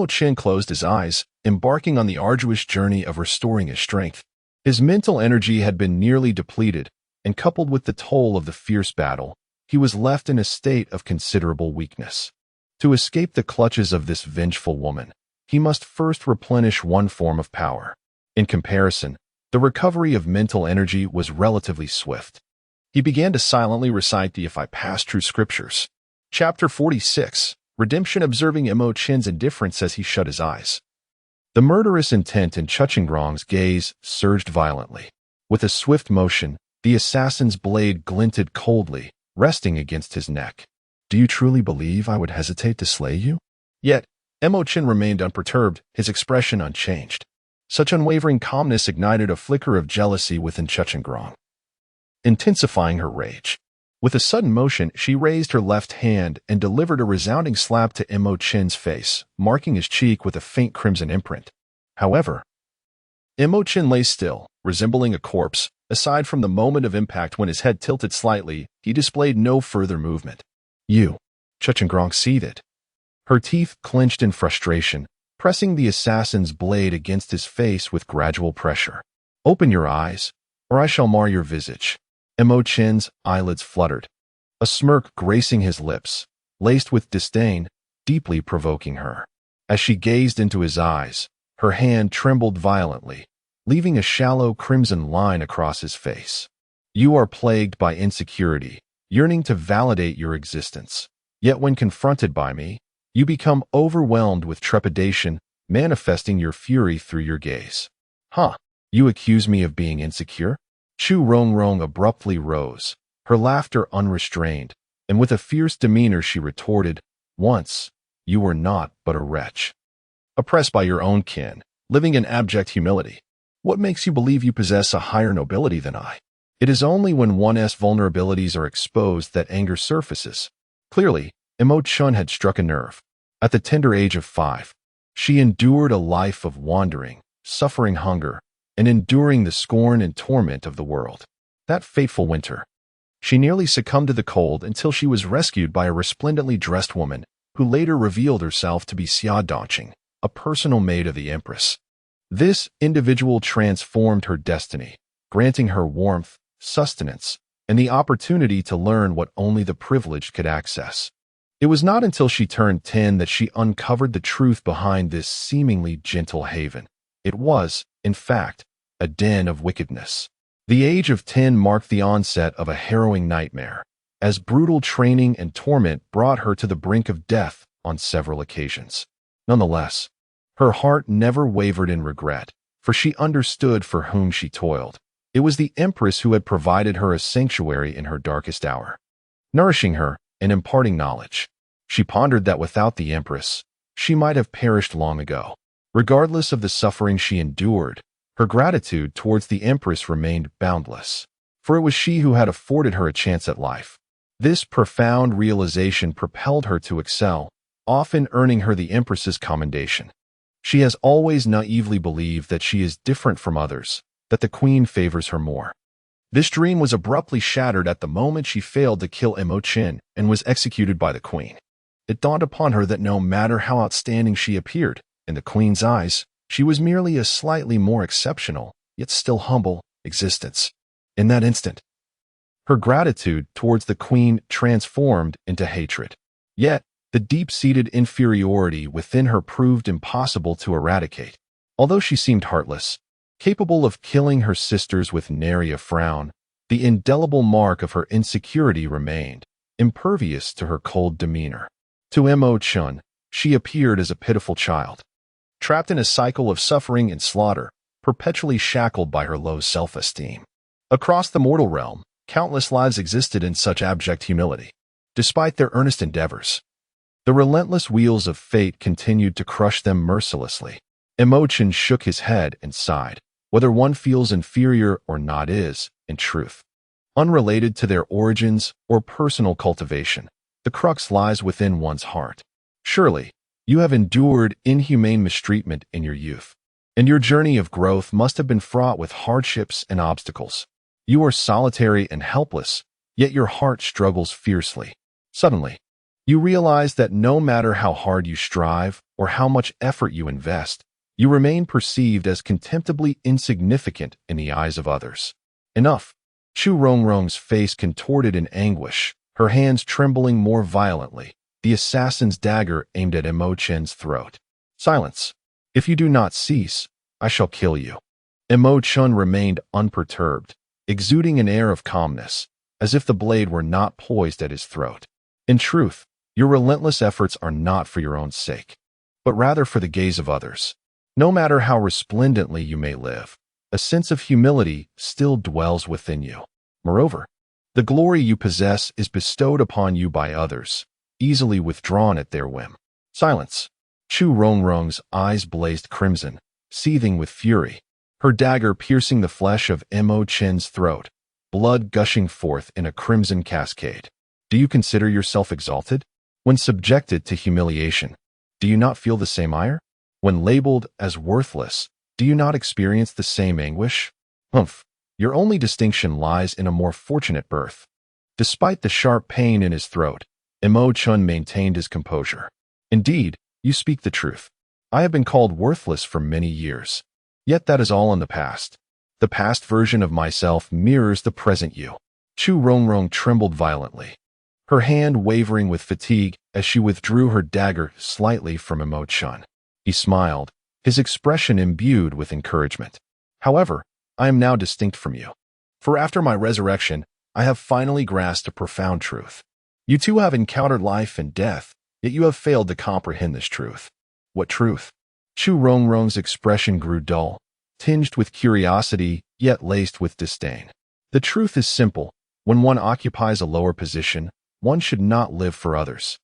Chen closed his eyes, embarking on the arduous journey of restoring his strength. His mental energy had been nearly depleted, and coupled with the toll of the fierce battle, he was left in a state of considerable weakness. To escape the clutches of this vengeful woman, he must first replenish one form of power. In comparison, the recovery of mental energy was relatively swift. He began to silently recite the If I Pass True Scriptures. Chapter 46, Redemption, observing Chen's indifference as he shut his eyes. The murderous intent in Chuchengrong's gaze surged violently. With a swift motion, the assassin's blade glinted coldly, resting against his neck. Do you truly believe I would hesitate to slay you? Yet, Chen remained unperturbed, his expression unchanged. Such unwavering calmness ignited a flicker of jealousy within Chuchengrong, intensifying her rage. With a sudden motion, she raised her left hand and delivered a resounding slap to Chen's face, marking his cheek with a faint crimson imprint. However, Chen lay still, resembling a corpse. Aside from the moment of impact when his head tilted slightly, he displayed no further movement. You, Chuchengrong seethed. Her teeth clenched in frustration, pressing the assassin's blade against his face with gradual pressure. Open your eyes, or I shall mar your visage. Chen's eyelids fluttered, a smirk gracing his lips, laced with disdain, deeply provoking her. As she gazed into his eyes, her hand trembled violently, leaving a shallow crimson line across his face. You are plagued by insecurity, yearning to validate your existence. Yet when confronted by me, you become overwhelmed with trepidation, manifesting your fury through your gaze. You accuse me of being insecure? Chu Rongrong abruptly rose, her laughter unrestrained, and with a fierce demeanor she retorted, Once, you were naught but a wretch. Oppressed by your own kin, living in abject humility. What makes you believe you possess a higher nobility than I? It is only when one's vulnerabilities are exposed that anger surfaces. Clearly, Chen had struck a nerve. At the tender age of 5, she endured a life of wandering, suffering hunger, and enduring the scorn and torment of the world. That fateful winter, she nearly succumbed to the cold until she was rescued by a resplendently dressed woman who later revealed herself to be Xia Dongqing, a personal maid of the Empress. This individual transformed her destiny, granting her warmth, sustenance, and the opportunity to learn what only the privileged could access. It was not until she turned 10 that she uncovered the truth behind this seemingly gentle haven. It was, in fact, a den of wickedness. The age of 10 marked the onset of a harrowing nightmare, as brutal training and torment brought her to the brink of death on several occasions. Nonetheless, her heart never wavered in regret, for she understood for whom she toiled. It was the Empress who had provided her a sanctuary in her darkest hour, nourishing her and imparting knowledge. She pondered that without the Empress, she might have perished long ago. Regardless of the suffering she endured, her gratitude towards the Empress remained boundless, for it was she who had afforded her a chance at life. This profound realization propelled her to excel, often earning her the Empress's commendation. She has always naively believed that she is different from others, that the Queen favors her more. This dream was abruptly shattered at the moment she failed to kill Chen and was executed by the Queen. It dawned upon her that no matter how outstanding she appeared, in the Queen's eyes, she was merely a slightly more exceptional, yet still humble, existence. In that instant, her gratitude towards the Queen transformed into hatred. Yet, the deep-seated inferiority within her proved impossible to eradicate. Although she seemed heartless, capable of killing her sisters with nary a frown, the indelible mark of her insecurity remained, impervious to her cold demeanor. To Chen, she appeared as a pitiful child, trapped in a cycle of suffering and slaughter, perpetually shackled by her low self-esteem. Across the mortal realm, countless lives existed in such abject humility. Despite their earnest endeavors, the relentless wheels of fate continued to crush them mercilessly. Chen shook his head and sighed. Whether one feels inferior or not is, in truth, unrelated to their origins or personal cultivation. The crux lies within one's heart. Surely, you have endured inhumane mistreatment in your youth, and your journey of growth must have been fraught with hardships and obstacles. You are solitary and helpless, yet your heart struggles fiercely. Suddenly, you realize that no matter how hard you strive or how much effort you invest, you remain perceived as contemptibly insignificant in the eyes of others. Enough. Chu Rongrong's face contorted in anguish, her hands trembling more violently, the assassin's dagger aimed at Chen's throat. Silence. If you do not cease, I shall kill you. Chen remained unperturbed, exuding an air of calmness, as if the blade were not poised at his throat. In truth, your relentless efforts are not for your own sake, but rather for the gaze of others. No matter how resplendently you may live, a sense of humility still dwells within you. Moreover, the glory you possess is bestowed upon you by others, easily withdrawn at their whim. Silence. Chu Rongrong's eyes blazed crimson, seething with fury, her dagger piercing the flesh of Chen's throat, blood gushing forth in a crimson cascade. Do you consider yourself exalted? When subjected to humiliation, do you not feel the same ire? When labeled as worthless, do you not experience the same anguish? Humph, your only distinction lies in a more fortunate birth. Despite the sharp pain in his throat, Chen maintained his composure. Indeed, you speak the truth. I have been called worthless for many years. Yet that is all in the past. The past version of myself mirrors the present you. Chu Rongrong trembled violently, her hand wavering with fatigue as she withdrew her dagger slightly from Chen. He smiled, his expression imbued with encouragement. However, I am now distinct from you. For after my resurrection, I have finally grasped a profound truth. You too have encountered life and death, yet you have failed to comprehend this truth. What truth? Chu Rongrong's expression grew dull, tinged with curiosity, yet laced with disdain. The truth is simple. When one occupies a lower position, one should not live for others.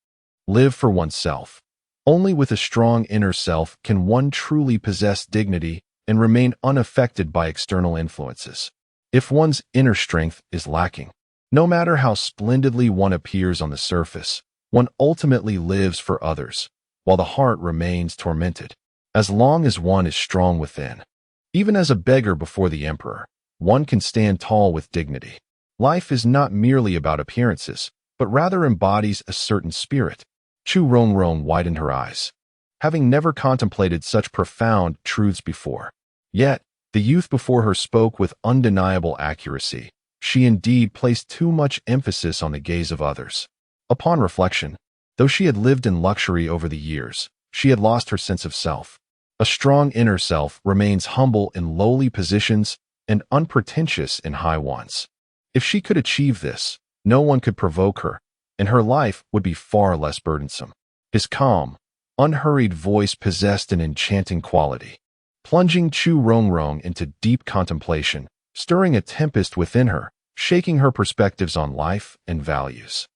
Live for oneself. Only with a strong inner self can one truly possess dignity and remain unaffected by external influences. If one's inner strength is lacking, no matter how splendidly one appears on the surface, one ultimately lives for others, while the heart remains tormented. As long as one is strong within, even as a beggar before the emperor, one can stand tall with dignity. Life is not merely about appearances, but rather embodies a certain spirit. Chu Rongrong widened her eyes, having never contemplated such profound truths before. Yet, the youth before her spoke with undeniable accuracy. She indeed placed too much emphasis on the gaze of others. Upon reflection, though she had lived in luxury over the years, she had lost her sense of self. A strong inner self remains humble in lowly positions and unpretentious in high ones. If she could achieve this, no one could provoke her, and her life would be far less burdensome. His calm, unhurried voice possessed an enchanting quality, plunging Chu Rongrong into deep contemplation, stirring a tempest within her, shaking her perspectives on life and values.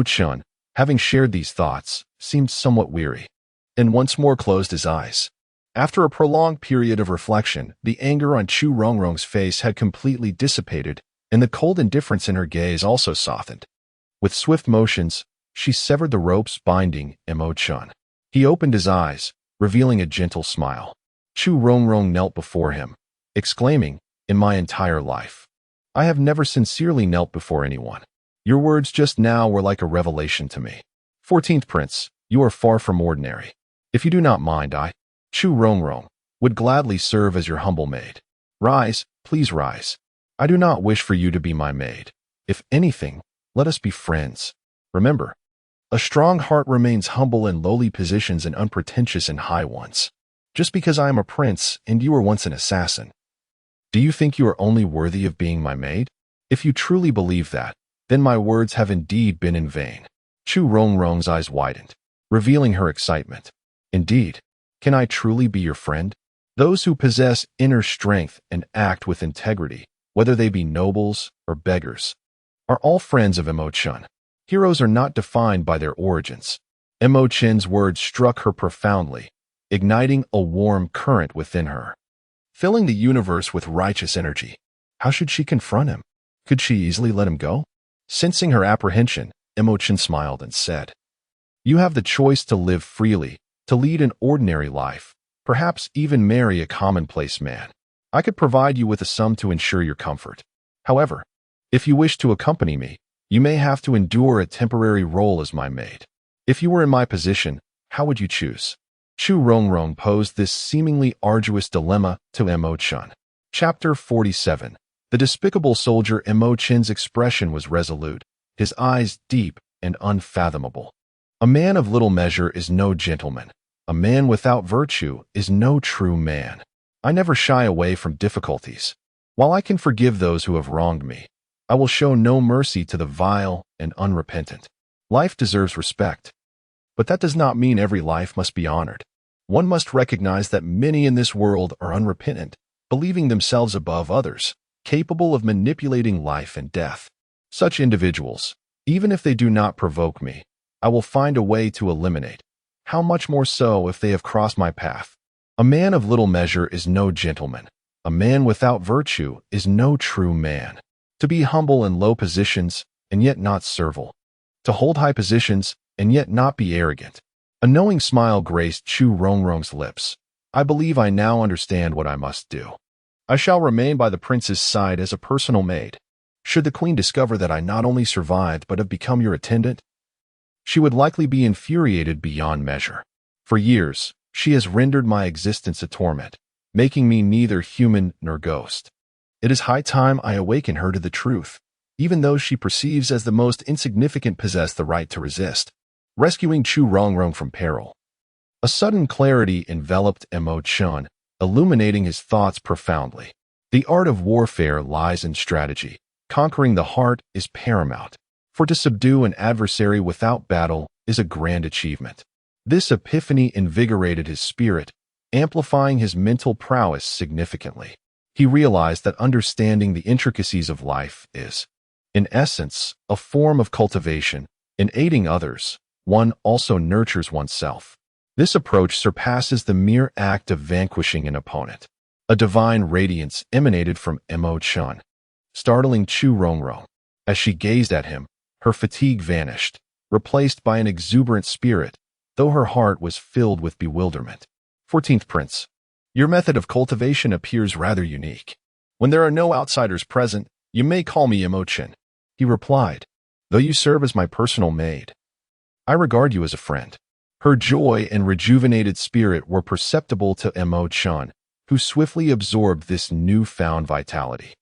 Chen, having shared these thoughts, seemed somewhat weary, and once more closed his eyes. After a prolonged period of reflection, the anger on Chu Rongrong's face had completely dissipated, and the cold indifference in her gaze also softened. With swift motions, she severed the ropes binding Chen. He opened his eyes, revealing a gentle smile. Chu Rongrong knelt before him, exclaiming, "In my entire life, I have never sincerely knelt before anyone. Your words just now were like a revelation to me. 14th Prince, you are far from ordinary. If you do not mind, I, Chu Rongrong, would gladly serve as your humble maid. Rise, please rise. I do not wish for you to be my maid. If anything, let us be friends. Remember, a strong heart remains humble in lowly positions and unpretentious in high ones. Just because I am a prince and you were once an assassin, do you think you are only worthy of being my maid? If you truly believe that, then my words have indeed been in vain." Chu Rongrong's eyes widened, revealing her excitement. Indeed, Can I truly be your friend? Those who possess inner strength and act with integrity, whether they be nobles or beggars, are all friends of Chen. Heroes are not defined by their origins. Chen's words struck her profoundly, igniting a warm current within her, filling the universe with righteous energy. How should she confront him? Could she easily let him go? Sensing her apprehension, Chen smiled and said, "You have the choice to live freely, to lead an ordinary life, perhaps even marry a commonplace man. I could provide you with a sum to ensure your comfort. However, if you wish to accompany me, you may have to endure a temporary role as my maid. If you were in my position, how would you choose?" Chu Rongrong posed this seemingly arduous dilemma to Chen. Chapter 47. The despicable soldier. Chen's expression was resolute, his eyes deep and unfathomable. A man of little measure is no gentleman. A man without virtue is no true man. I never shy away from difficulties. While I can forgive those who have wronged me, I will show no mercy to the vile and unrepentant. Life deserves respect. But that does not mean every life must be honored. One must recognize that many in this world are unrepentant, believing themselves above others, capable of manipulating life and death. Such individuals, even if they do not provoke me, I will find a way to eliminate. How much more so if they have crossed my path? A man of little measure is no gentleman. A man without virtue is no true man. To be humble in low positions and yet not servile. To hold high positions and yet not be arrogant. A knowing smile graced Chu Rongrong's lips. I believe I now understand what I must do. I shall remain by the prince's side as a personal maid. Should the queen discover that I not only survived but have become your attendant, she would likely be infuriated beyond measure. For years, she has rendered my existence a torment, making me neither human nor ghost. It is high time I awaken her to the truth, even though she perceives as the most insignificant possess the right to resist. Rescuing Chu Rongrong from peril. A sudden clarity enveloped Chen, illuminating his thoughts profoundly. The art of warfare lies in strategy. Conquering the heart is paramount. For to subdue an adversary without battle is a grand achievement. This epiphany invigorated his spirit, amplifying his mental prowess significantly. He realized that understanding the intricacies of life is, in essence, a form of cultivation. In aiding others, one also nurtures oneself. This approach surpasses the mere act of vanquishing an opponent. A divine radiance emanated from Chen, startling Chu Rongrong. As she gazed at him, her fatigue vanished, replaced by an exuberant spirit, though her heart was filled with bewilderment. 14th Prince. Your method of cultivation appears rather unique. When there are no outsiders present, you may call me Chen. He replied, though you serve as my personal maid, I regard you as a friend. Her joy and rejuvenated spirit were perceptible to Chen, who swiftly absorbed this newfound vitality.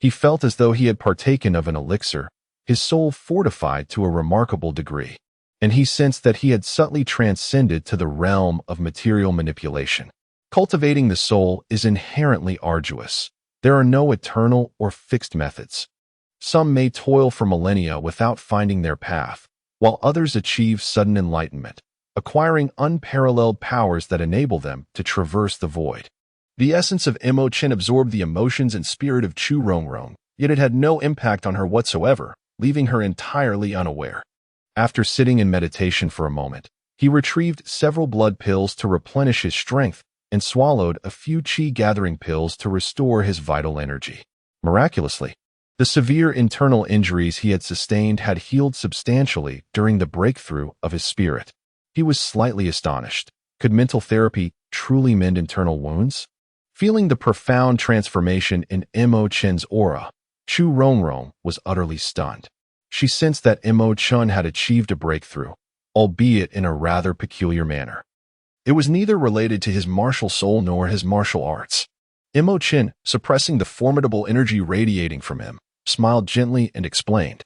He felt as though he had partaken of an elixir, his soul fortified to a remarkable degree, and he sensed that he had subtly transcended to the realm of material manipulation. Cultivating the soul is inherently arduous. There are no eternal or fixed methods. Some may toil for millennia without finding their path, while others achieve sudden enlightenment, acquiring unparalleled powers that enable them to traverse the void. The essence of Chen absorbed the emotions and spirit of Chu Rongrong, yet it had no impact on her whatsoever, leaving her entirely unaware. After sitting in meditation for a moment, he retrieved several blood pills to replenish his strength and swallowed a few qi-gathering pills to restore his vital energy. Miraculously, the severe internal injuries he had sustained had healed substantially during the breakthrough of his spirit. He was slightly astonished. Could mental therapy truly mend internal wounds? Feeling the profound transformation in Chen's aura, Chu Rongrong was utterly stunned. She sensed that Chen had achieved a breakthrough, albeit in a rather peculiar manner. It was neither related to his martial soul nor his martial arts. Chen, suppressing the formidable energy radiating from him, smiled gently and explained,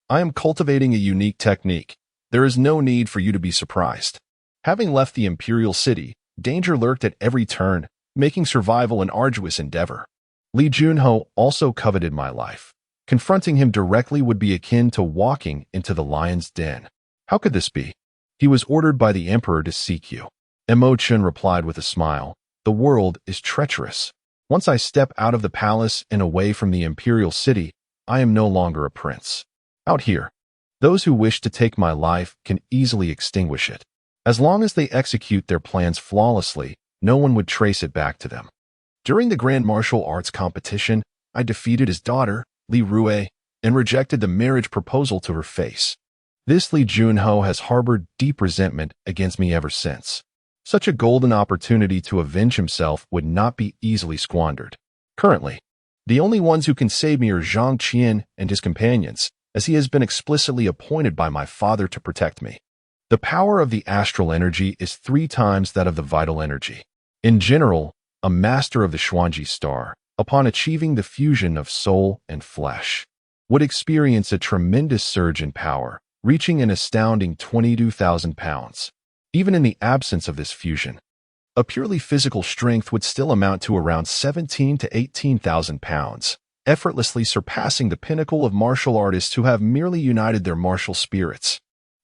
I am cultivating a unique technique. There is no need for you to be surprised. Having left the imperial city, danger lurked at every turn, making survival an arduous endeavor. Li Junho also coveted my life. Confronting him directly would be akin to walking into the lion's den. How could this be? He was ordered by the emperor to seek you. Chen replied with a smile. The world is treacherous. Once I step out of the palace and away from the imperial city, I am no longer a prince. Out here, those who wish to take my life can easily extinguish it. As long as they execute their plans flawlessly, no one would trace it back to them. During the grand martial arts competition, I defeated his daughter, Li Rue, and rejected the marriage proposal to her face. This Li Junho has harbored deep resentment against me ever since. Such a golden opportunity to avenge himself would not be easily squandered. Currently, the only ones who can save me are Zhang Qian and his companions, as he has been explicitly appointed by my father to protect me. The power of the astral energy is 3 times that of the vital energy. In general, a master of the Xuanji star, upon achieving the fusion of soul and flesh, would experience a tremendous surge in power, reaching an astounding 22,000 pounds. Even in the absence of this fusion, a purely physical strength would still amount to around 17 to 18,000 pounds, effortlessly surpassing the pinnacle of martial artists who have merely united their martial spirits.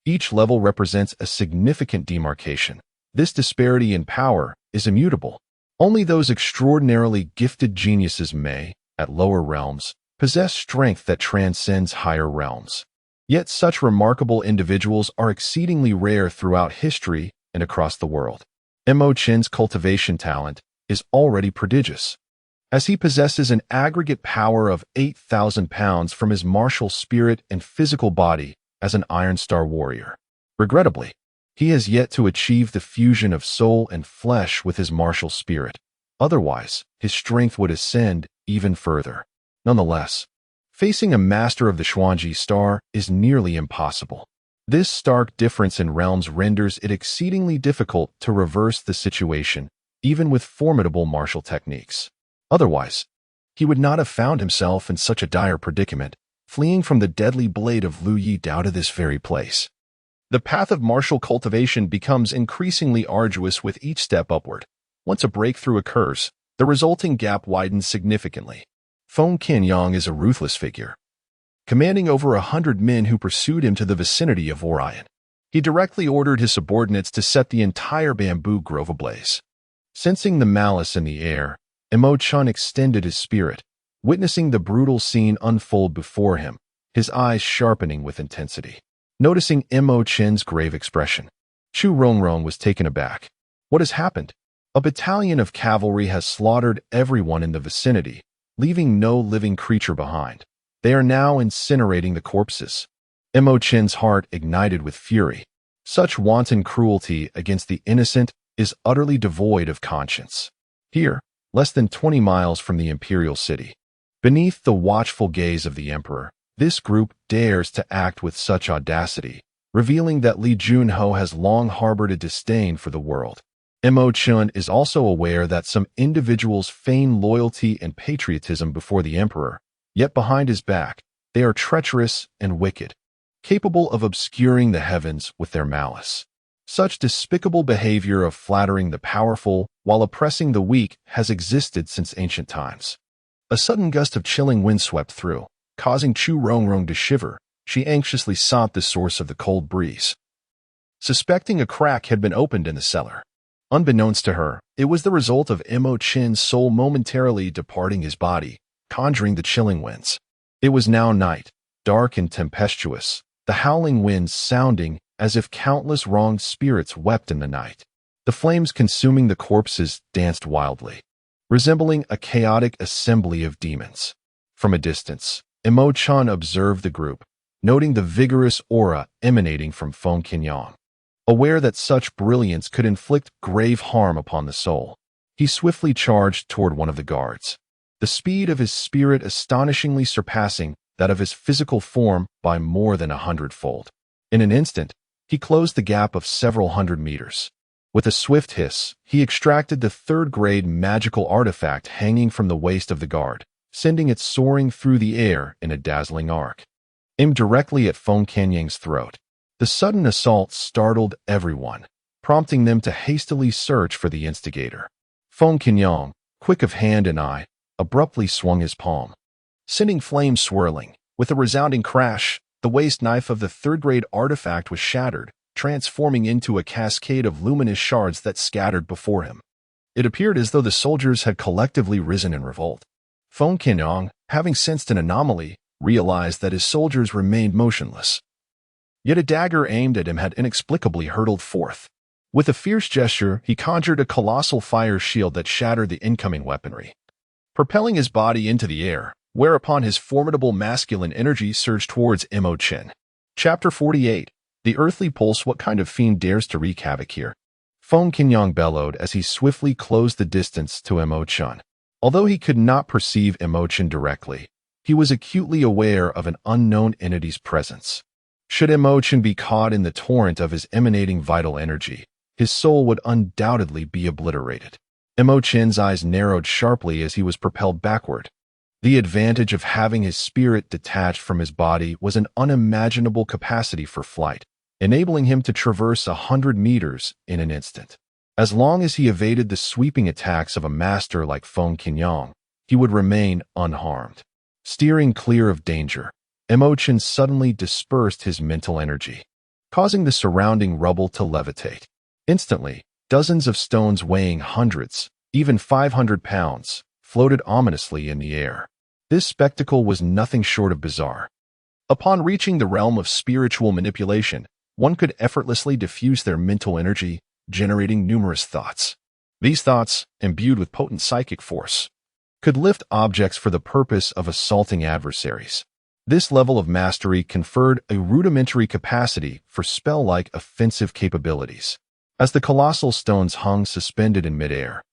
Each level represents a significant demarcation. This disparity in power is immutable. Only those extraordinarily gifted geniuses may, at lower realms, possess strength that transcends higher realms. Yet such remarkable individuals are exceedingly rare throughout history and across the world. Chen's cultivation talent is already prodigious, as he possesses an aggregate power of 8,000 pounds from his martial spirit and physical body as an Iron Star warrior. Regrettably, he has yet to achieve the fusion of soul and flesh with his martial spirit. Otherwise, his strength would ascend even further. Nonetheless, facing a master of the Xuanji star is nearly impossible. This stark difference in realms renders it exceedingly difficult to reverse the situation, even with formidable martial techniques. Otherwise, he would not have found himself in such a dire predicament, fleeing from the deadly blade of Lu Yi Dao to this very place. The path of martial cultivation becomes increasingly arduous with each step upward. Once a breakthrough occurs, the resulting gap widens significantly. Feng Qianyang is a ruthless figure, commanding over 100 men who pursued him to the vicinity of Orion. He directly ordered his subordinates to set the entire bamboo grove ablaze. Sensing the malice in the air, Chen extended his spirit, witnessing the brutal scene unfold before him, his eyes sharpening with intensity. Noticing Chen's grave expression, Chu Rongrong was taken aback. What has happened? A battalion of cavalry has slaughtered everyone in the vicinity, leaving no living creature behind. They are now incinerating the corpses. Chen's heart ignited with fury. Such wanton cruelty against the innocent is utterly devoid of conscience. Here, less than 20 miles from the imperial city, beneath the watchful gaze of the emperor, this group dares to act with such audacity, revealing that Li Junho has long harbored a disdain for the world. Chen is also aware that some individuals feign loyalty and patriotism before the emperor, yet behind his back, they are treacherous and wicked, capable of obscuring the heavens with their malice. Such despicable behavior of flattering the powerful while oppressing the weak has existed since ancient times. A sudden gust of chilling wind swept through, causing Chu Rongrong to shiver. She anxiously sought the source of the cold breeze, suspecting a crack had been opened in the cellar. Unbeknownst to her, it was the result of Chen's soul momentarily departing his body, conjuring the chilling winds. It was now night, dark and tempestuous, the howling winds sounding as if countless wronged spirits wept in the night. The flames consuming the corpses danced wildly, resembling a chaotic assembly of demons. From a distance, Chen observed the group, noting the vigorous aura emanating from Feng Qianyang. Aware that such brilliance could inflict grave harm upon the soul, he swiftly charged toward one of the guards, the speed of his spirit astonishingly surpassing that of his physical form by more than 100-fold. In an instant, he closed the gap of several hundred meters. With a swift hiss, he extracted the third-grade magical artifact hanging from the waist of the guard, sending it soaring through the air in a dazzling arc. Aimed directly at Feng Qianyang's throat. The sudden assault startled everyone, prompting them to hastily search for the instigator. Feng Qianyang, quick of hand and eye, abruptly swung his palm, sending flames swirling. With a resounding crash, the waist knife of the third-grade artifact was shattered, transforming into a cascade of luminous shards that scattered before him. It appeared as though the soldiers had collectively risen in revolt. Feng Qinyang, having sensed an anomaly, realized that his soldiers remained motionless. Yet a dagger aimed at him had inexplicably hurtled forth. With a fierce gesture, he conjured a colossal fire shield that shattered the incoming weaponry, propelling his body into the air, whereupon his formidable masculine energy surged towards Chen. Chapter 48. The Earthly Pulse. What kind of fiend dares to wreak havoc here? Feng Qinyang bellowed as he swiftly closed the distance to Chen. Although he could not perceive Chen directly, he was acutely aware of an unknown entity's presence. Should Chen be caught in the torrent of his emanating vital energy, his soul would undoubtedly be obliterated. Chen's eyes narrowed sharply as he was propelled backward. The advantage of having his spirit detached from his body was an unimaginable capacity for flight, enabling him to traverse 100 meters in an instant. As long as he evaded the sweeping attacks of a master like Feng Qinyang, he would remain unharmed. Steering clear of danger, Chen suddenly dispersed his mental energy, causing the surrounding rubble to levitate. Instantly, dozens of stones weighing hundreds, even 500 pounds, floated ominously in the air. This spectacle was nothing short of bizarre. Upon reaching the realm of spiritual manipulation, one could effortlessly diffuse their mental energy, generating numerous thoughts. These thoughts, imbued with potent psychic force, could lift objects for the purpose of assaulting adversaries. This level of mastery conferred a rudimentary capacity for spell-like offensive capabilities. As the colossal stones hung suspended in midair,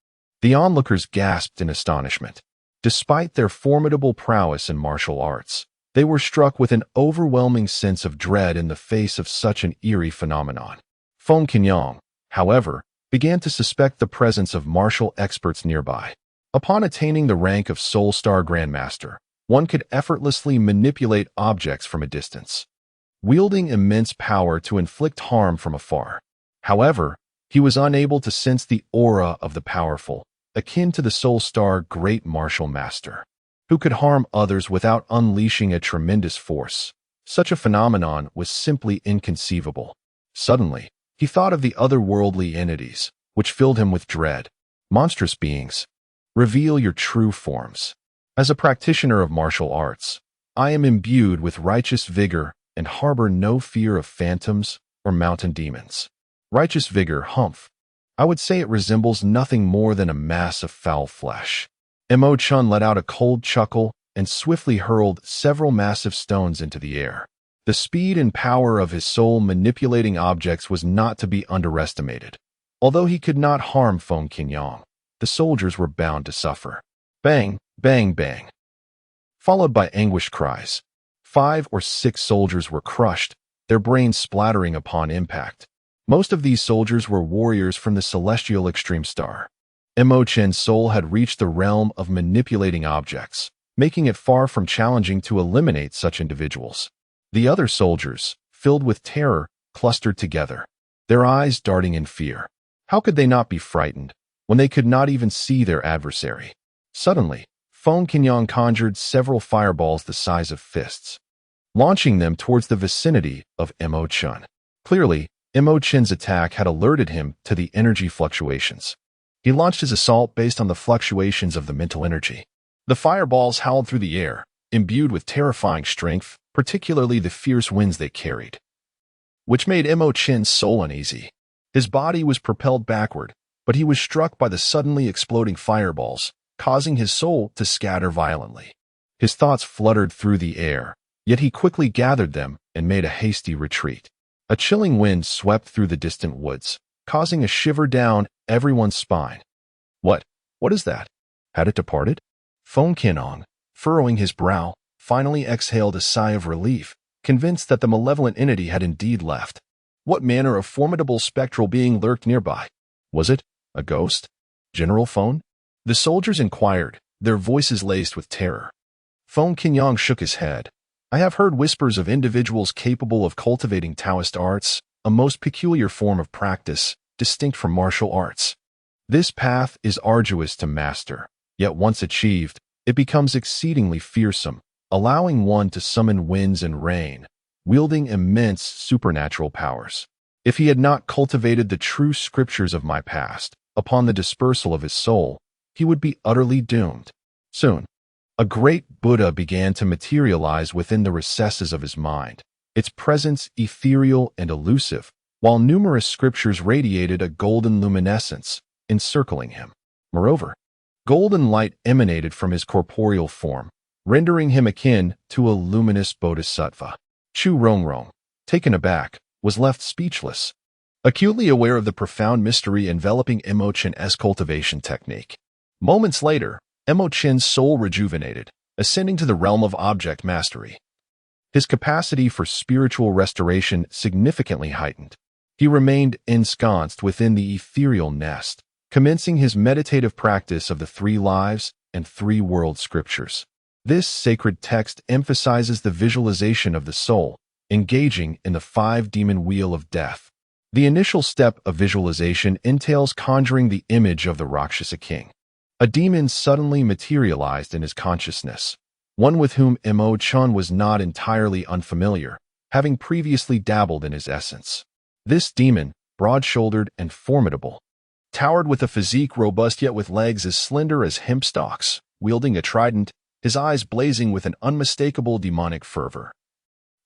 the onlookers gasped in astonishment. Despite their formidable prowess in martial arts, they were struck with an overwhelming sense of dread in the face of such an eerie phenomenon. Feng Qinyang, however, began to suspect the presence of martial experts nearby. Upon attaining the rank of Soul Star Grandmaster, one could effortlessly manipulate objects from a distance, wielding immense power to inflict harm from afar. However, he was unable to sense the aura of the powerful, akin to the Soul Star Great Martial Master, who could harm others without unleashing a tremendous force. Such a phenomenon was simply inconceivable. Suddenly, he thought of the otherworldly entities, which filled him with dread. Monstrous beings, reveal your true forms. As a practitioner of martial arts, I am imbued with righteous vigor and harbor no fear of phantoms or mountain demons. Righteous vigor, humph. I would say it resembles nothing more than a mass of foul flesh. Chen let out a cold chuckle and swiftly hurled several massive stones into the air. The speed and power of his soul manipulating objects was not to be underestimated. Although he could not harm Feng Qinyang, the soldiers were bound to suffer. Bang, bang, bang. Followed by anguished cries. 5 or 6 soldiers were crushed, their brains splattering upon impact. Most of these soldiers were warriors from the celestial extreme star. Chen's soul had reached the realm of manipulating objects, making it far from challenging to eliminate such individuals. The other soldiers, filled with terror, clustered together, their eyes darting in fear. How could they not be frightened when they could not even see their adversary? Suddenly, Feng Qinyang conjured several fireballs the size of fists, launching them towards the vicinity of Chen. Clearly, Chen's attack had alerted him to the energy fluctuations. He launched his assault based on the fluctuations of the mental energy. The fireballs howled through the air, imbued with terrifying strength, particularly the fierce winds they carried, which made Chen's soul uneasy. His body was propelled backward, but he was struck by the suddenly exploding fireballs, causing his soul to scatter violently. His thoughts fluttered through the air, yet he quickly gathered them and made a hasty retreat. A chilling wind swept through the distant woods, causing a shiver down everyone's spine. What is that? Had it departed? Feng Qinyang, furrowing his brow, finally exhaled a sigh of relief, convinced that the malevolent entity had indeed left. What manner of formidable spectral being lurked nearby? Was it a ghost? General Feng? The soldiers inquired, their voices laced with terror. Feng Qinyang shook his head. I have heard whispers of individuals capable of cultivating Taoist arts, a most peculiar form of practice, distinct from martial arts. This path is arduous to master, yet once achieved, it becomes exceedingly fearsome, allowing one to summon winds and rain, wielding immense supernatural powers. If he had not cultivated the true scriptures of my past, upon the dispersal of his soul, he would be utterly doomed. Soon, a great Buddha began to materialize within the recesses of his mind, its presence ethereal and elusive, while numerous scriptures radiated a golden luminescence, encircling him. Moreover, golden light emanated from his corporeal form, rendering him akin to a luminous bodhisattva. Chu Rongrong, taken aback, was left speechless, acutely aware of the profound mystery enveloping Mo Chen's cultivation technique. Moments later, Mo Chen's soul rejuvenated, ascending to the realm of object mastery. His capacity for spiritual restoration significantly heightened. He remained ensconced within the ethereal nest, commencing his meditative practice of the 3 lives and 3 world scriptures. This sacred text emphasizes the visualization of the soul, engaging in the 5-demon wheel of death. The initial step of visualization entails conjuring the image of the Rakshasa king. A demon suddenly materialized in his consciousness, one with whom Mo Chen was not entirely unfamiliar, having previously dabbled in his essence. This demon, broad-shouldered and formidable, towered with a physique robust yet with legs as slender as hemp stalks, wielding a trident, his eyes blazing with an unmistakable demonic fervor.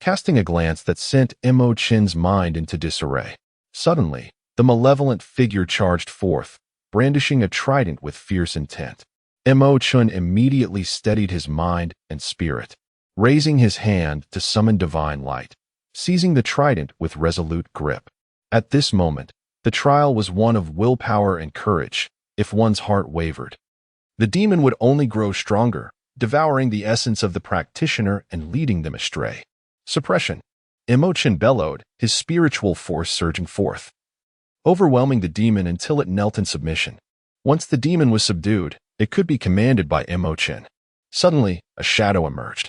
Casting a glance that sent Mo Chen's mind into disarray. Suddenly, the malevolent figure charged forth, brandishing a trident with fierce intent. Mo Chen immediately steadied his mind and spirit, raising his hand to summon divine light, seizing the trident with resolute grip. At this moment, the trial was one of willpower and courage. If one's heart wavered, the demon would only grow stronger, devouring the essence of the practitioner and leading them astray. Suppression. Mo Chen bellowed, his spiritual force surging forth, overwhelming the demon until it knelt in submission. Once the demon was subdued, it could be commanded by Mo Chen. Suddenly, a shadow emerged.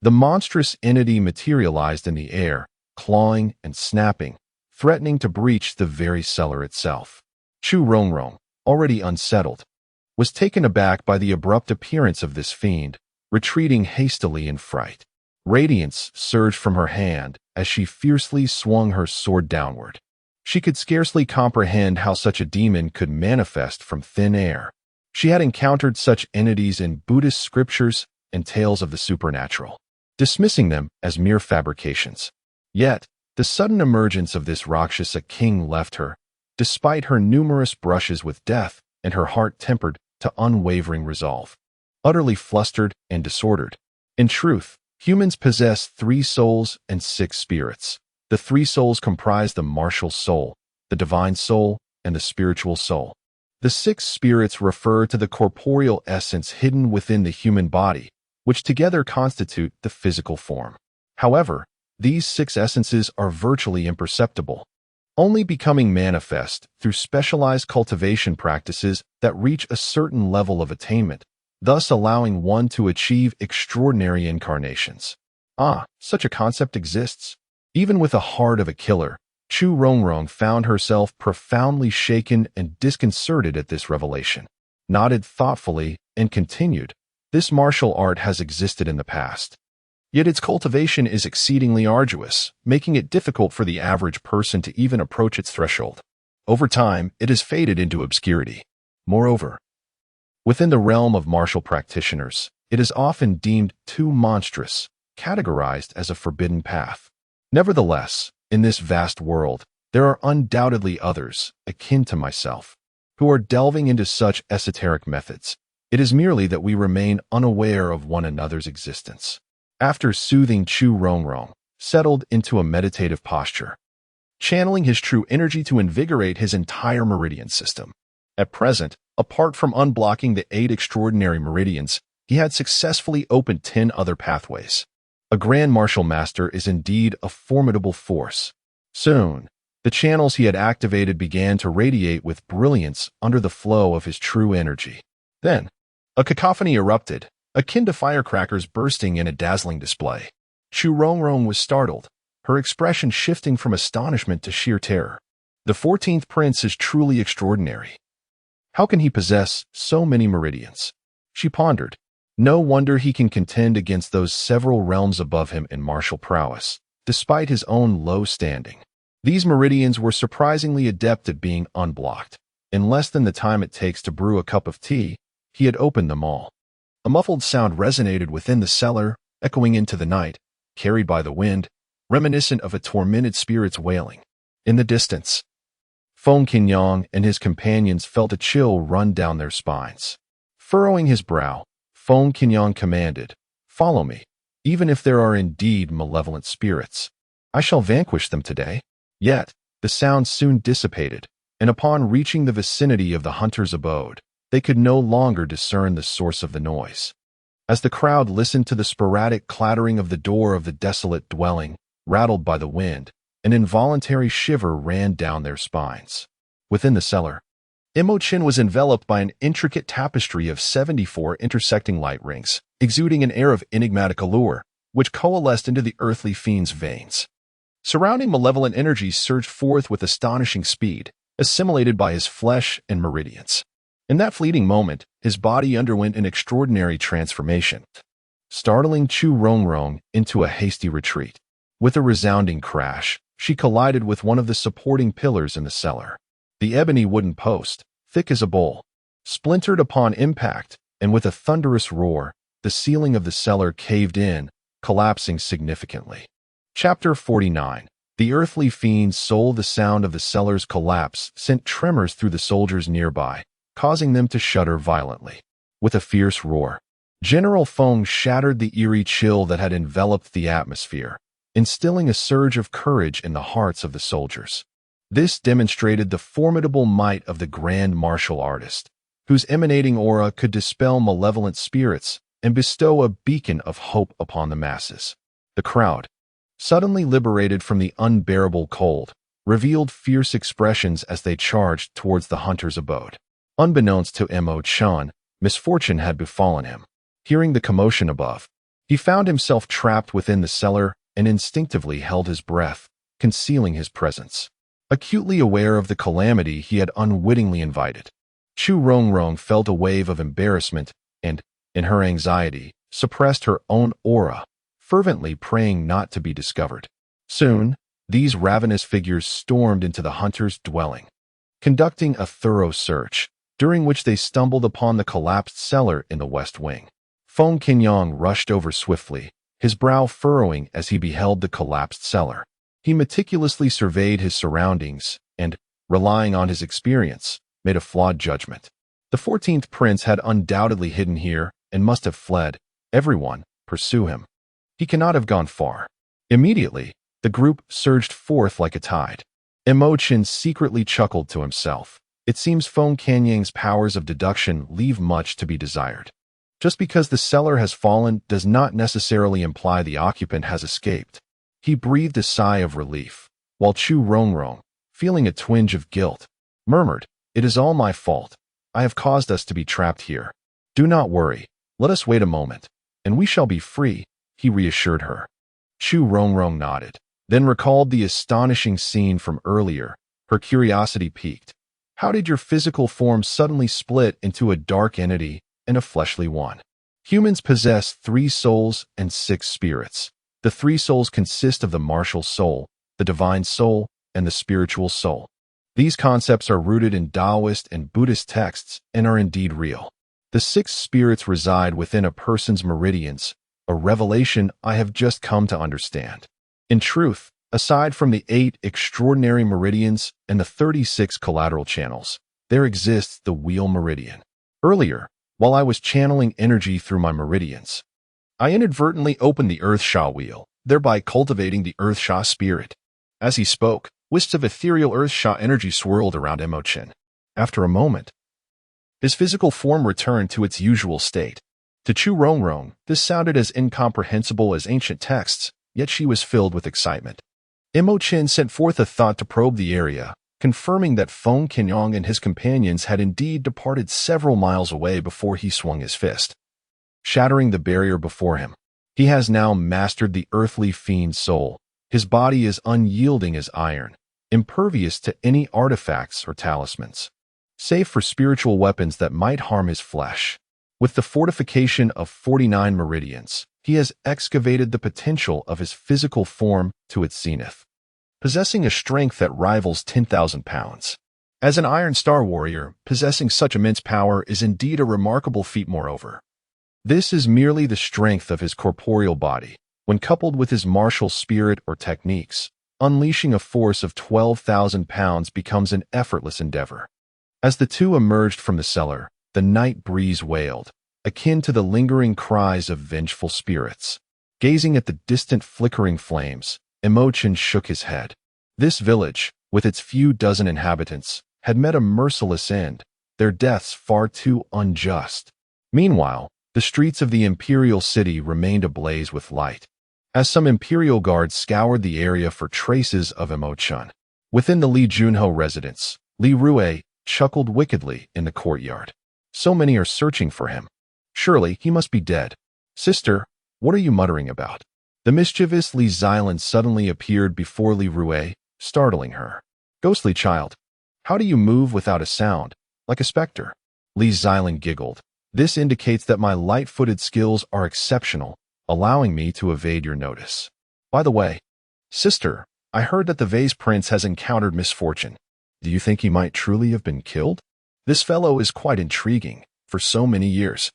The monstrous entity materialized in the air, clawing and snapping, threatening to breach the very cellar itself. Chu Rongrong, already unsettled, was taken aback by the abrupt appearance of this fiend, retreating hastily in fright. Radiance surged from her hand as she fiercely swung her sword downward. She could scarcely comprehend how such a demon could manifest from thin air. She had encountered such entities in Buddhist scriptures and tales of the supernatural, dismissing them as mere fabrications. Yet, the sudden emergence of this Rakshasa king left her, despite her numerous brushes with death and her heart tempered to unwavering resolve, utterly flustered and disordered. In truth, humans possess 3 souls and 6 spirits. The 3 souls comprise the martial soul, the divine soul, and the spiritual soul. The 6 spirits refer to the corporeal essence hidden within the human body, which together constitute the physical form. However, these 6 essences are virtually imperceptible, only becoming manifest through specialized cultivation practices that reach a certain level of attainment, thus allowing one to achieve extraordinary incarnations. Such a concept exists. Even with the heart of a killer, Chu Rongrong found herself profoundly shaken and disconcerted at this revelation, nodded thoughtfully, and continued, "This martial art has existed in the past. Yet its cultivation is exceedingly arduous, making it difficult for the average person to even approach its threshold. Over time, it has faded into obscurity. Moreover, within the realm of martial practitioners, it is often deemed too monstrous, categorized as a forbidden path. Nevertheless, in this vast world, there are undoubtedly others, akin to myself, who are delving into such esoteric methods. It is merely that we remain unaware of one another's existence." After soothing Chu Rongrong, settled into a meditative posture, channeling his true energy to invigorate his entire meridian system. At present, apart from unblocking the 8 extraordinary meridians, he had successfully opened 10 other pathways. A Grand Martial Master is indeed a formidable force. Soon, the channels he had activated began to radiate with brilliance under the flow of his true energy. Then, a cacophony erupted, akin to firecrackers bursting in a dazzling display. Chu Rongrong was startled, her expression shifting from astonishment to sheer terror. The 14th prince is truly extraordinary. How can he possess so many meridians? She pondered. No wonder he can contend against those several realms above him in martial prowess, despite his own low standing. These meridians were surprisingly adept at being unblocked. In less than the time it takes to brew a cup of tea, he had opened them all. A muffled sound resonated within the cellar, echoing into the night, carried by the wind, reminiscent of a tormented spirit's wailing. In the distance, Feng Qinyang and his companions felt a chill run down their spines. Furrowing his brow, Feng Qinyang commanded, "Follow me, even if there are indeed malevolent spirits. I shall vanquish them today." Yet, the sound soon dissipated, and upon reaching the vicinity of the hunter's abode, they could no longer discern the source of the noise. As the crowd listened to the sporadic clattering of the door of the desolate dwelling, rattled by the wind, an involuntary shiver ran down their spines. Within the cellar, Chen was enveloped by an intricate tapestry of 74 intersecting light rings, exuding an air of enigmatic allure, which coalesced into the earthly fiend's veins. Surrounding malevolent energies surged forth with astonishing speed, assimilated by his flesh and meridians. In that fleeting moment, his body underwent an extraordinary transformation, startling Chu Rongrong into a hasty retreat. With a resounding crash, she collided with one of the supporting pillars in the cellar. The ebony wooden post, thick as a bowl, splintered upon impact, and with a thunderous roar, the ceiling of the cellar caved in, collapsing significantly. Chapter 49. The earthly fiend's soul. The sound of the cellar's collapse sent tremors through the soldiers nearby, causing them to shudder violently. With a fierce roar, General Feng shattered the eerie chill that had enveloped the atmosphere, instilling a surge of courage in the hearts of the soldiers. This demonstrated the formidable might of the grand martial artist, whose emanating aura could dispel malevolent spirits and bestow a beacon of hope upon the masses. The crowd, suddenly liberated from the unbearable cold, revealed fierce expressions as they charged towards the hunter's abode. Unbeknownst to Chen, misfortune had befallen him. Hearing the commotion above, he found himself trapped within the cellar and instinctively held his breath, concealing his presence. Acutely aware of the calamity he had unwittingly invited, Chu Rongrong felt a wave of embarrassment and, in her anxiety, suppressed her own aura, fervently praying not to be discovered. Soon, these ravenous figures stormed into the hunter's dwelling, conducting a thorough search, during which they stumbled upon the collapsed cellar in the west wing. Feng Qinyang rushed over swiftly, his brow furrowing as he beheld the collapsed cellar. He meticulously surveyed his surroundings and, relying on his experience, made a flawed judgment. The 14th prince had undoubtedly hidden here and must have fled. Everyone, pursue him. He cannot have gone far. Immediately, the group surged forth like a tide. Chen secretly chuckled to himself. It seems Feng Qinyang's powers of deduction leave much to be desired. Just because the cellar has fallen does not necessarily imply the occupant has escaped. He breathed a sigh of relief, while Chu Rongrong, feeling a twinge of guilt, murmured, "It is all my fault. I have caused us to be trapped here. Do not worry. Let us wait a moment, and we shall be free," he reassured her. Chu Rongrong nodded, then recalled the astonishing scene from earlier. Her curiosity piqued. How did your physical form suddenly split into a dark entity and a fleshly one? Humans possess 3 souls and 6 spirits. The 3 souls consist of the martial soul, the divine soul, and the spiritual soul. These concepts are rooted in Taoist and Buddhist texts and are indeed real. The 6 spirits reside within a person's meridians, a revelation I have just come to understand. In truth, aside from the 8 extraordinary meridians and the 36 collateral channels, there exists the wheel meridian. Earlier, while I was channeling energy through my meridians, I inadvertently opened the Earth Sha wheel, thereby cultivating the Earth Sha spirit. As he spoke, wisps of ethereal Earth Sha energy swirled around Chen. After a moment, his physical form returned to its usual state. To Chu Rongrong, this sounded as incomprehensible as ancient texts, yet she was filled with excitement. Chen sent forth a thought to probe the area, confirming that Feng Qinyang and his companions had indeed departed several miles away before he swung his fist, shattering the barrier before him. He has now mastered the earthly fiend's soul. His body is unyielding as iron, impervious to any artifacts or talismans, save for spiritual weapons that might harm his flesh. With the fortification of 49 meridians, he has excavated the potential of his physical form to its zenith. possessing a strength that rivals 10,000 pounds. As an Iron Star warrior, possessing such immense power is indeed a remarkable feat moreover. This is merely the strength of his corporeal body, when coupled with his martial spirit or techniques. Unleashing a force of 12,000 pounds becomes an effortless endeavor. As the two emerged from the cellar, the night breeze wailed, akin to the lingering cries of vengeful spirits. Gazing at the distant flickering flames, Chen shook his head. This village, with its few dozen inhabitants, had met a merciless end, their deaths far too unjust. Meanwhile, the streets of the imperial city remained ablaze with light, as some imperial guards scoured the area for traces of Chen. Within the Li Junho residence, Li Rue chuckled wickedly in the courtyard. So many are searching for him. Surely he must be dead. Sister, what are you muttering about? The mischievous Li Xilan suddenly appeared before Li Rue, startling her. Ghostly child, how do you move without a sound, like a specter? Li Xilan giggled. This indicates that my light-footed skills are exceptional, allowing me to evade your notice. By the way, sister, I heard that the vase prince has encountered misfortune. Do you think he might truly have been killed? This fellow is quite intriguing, for so many years.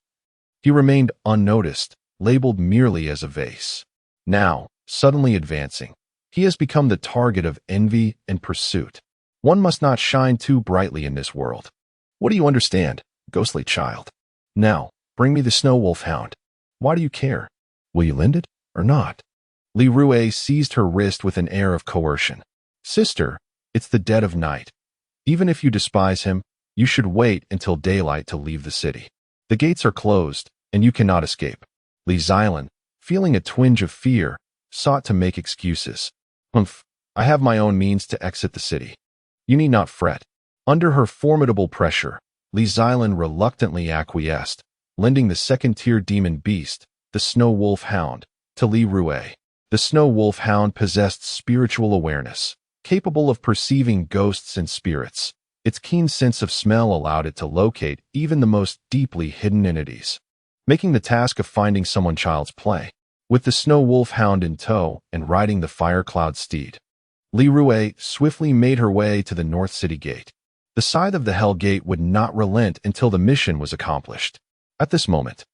He remained unnoticed, labeled merely as a vase. Now, suddenly advancing, he has become the target of envy and pursuit. One must not shine too brightly in this world. What do you understand, ghostly child? Now, bring me the snow wolf hound. Why do you care? Will you lend it, or not? Li Rue seized her wrist with an air of coercion. Sister, it's the dead of night. Even if you despise him, you should wait until daylight to leave the city. The gates are closed, and you cannot escape. Li Xilan, feeling a twinge of fear, sought to make excuses. I have my own means to exit the city. You need not fret. Under her formidable pressure, Li Xilan reluctantly acquiesced, lending the second-tier demon beast, the Snow Wolf Hound, to Li Rue. The Snow Wolf Hound possessed spiritual awareness, capable of perceiving ghosts and spirits. Its keen sense of smell allowed it to locate even the most deeply hidden entities, making the task of finding someone child's play. With the Snow Wolf Hound in tow and riding the Fire Cloud steed, Li Rue swiftly made her way to the North City Gate. The scythe of the Hell Gate would not relent until the mission was accomplished. At this moment,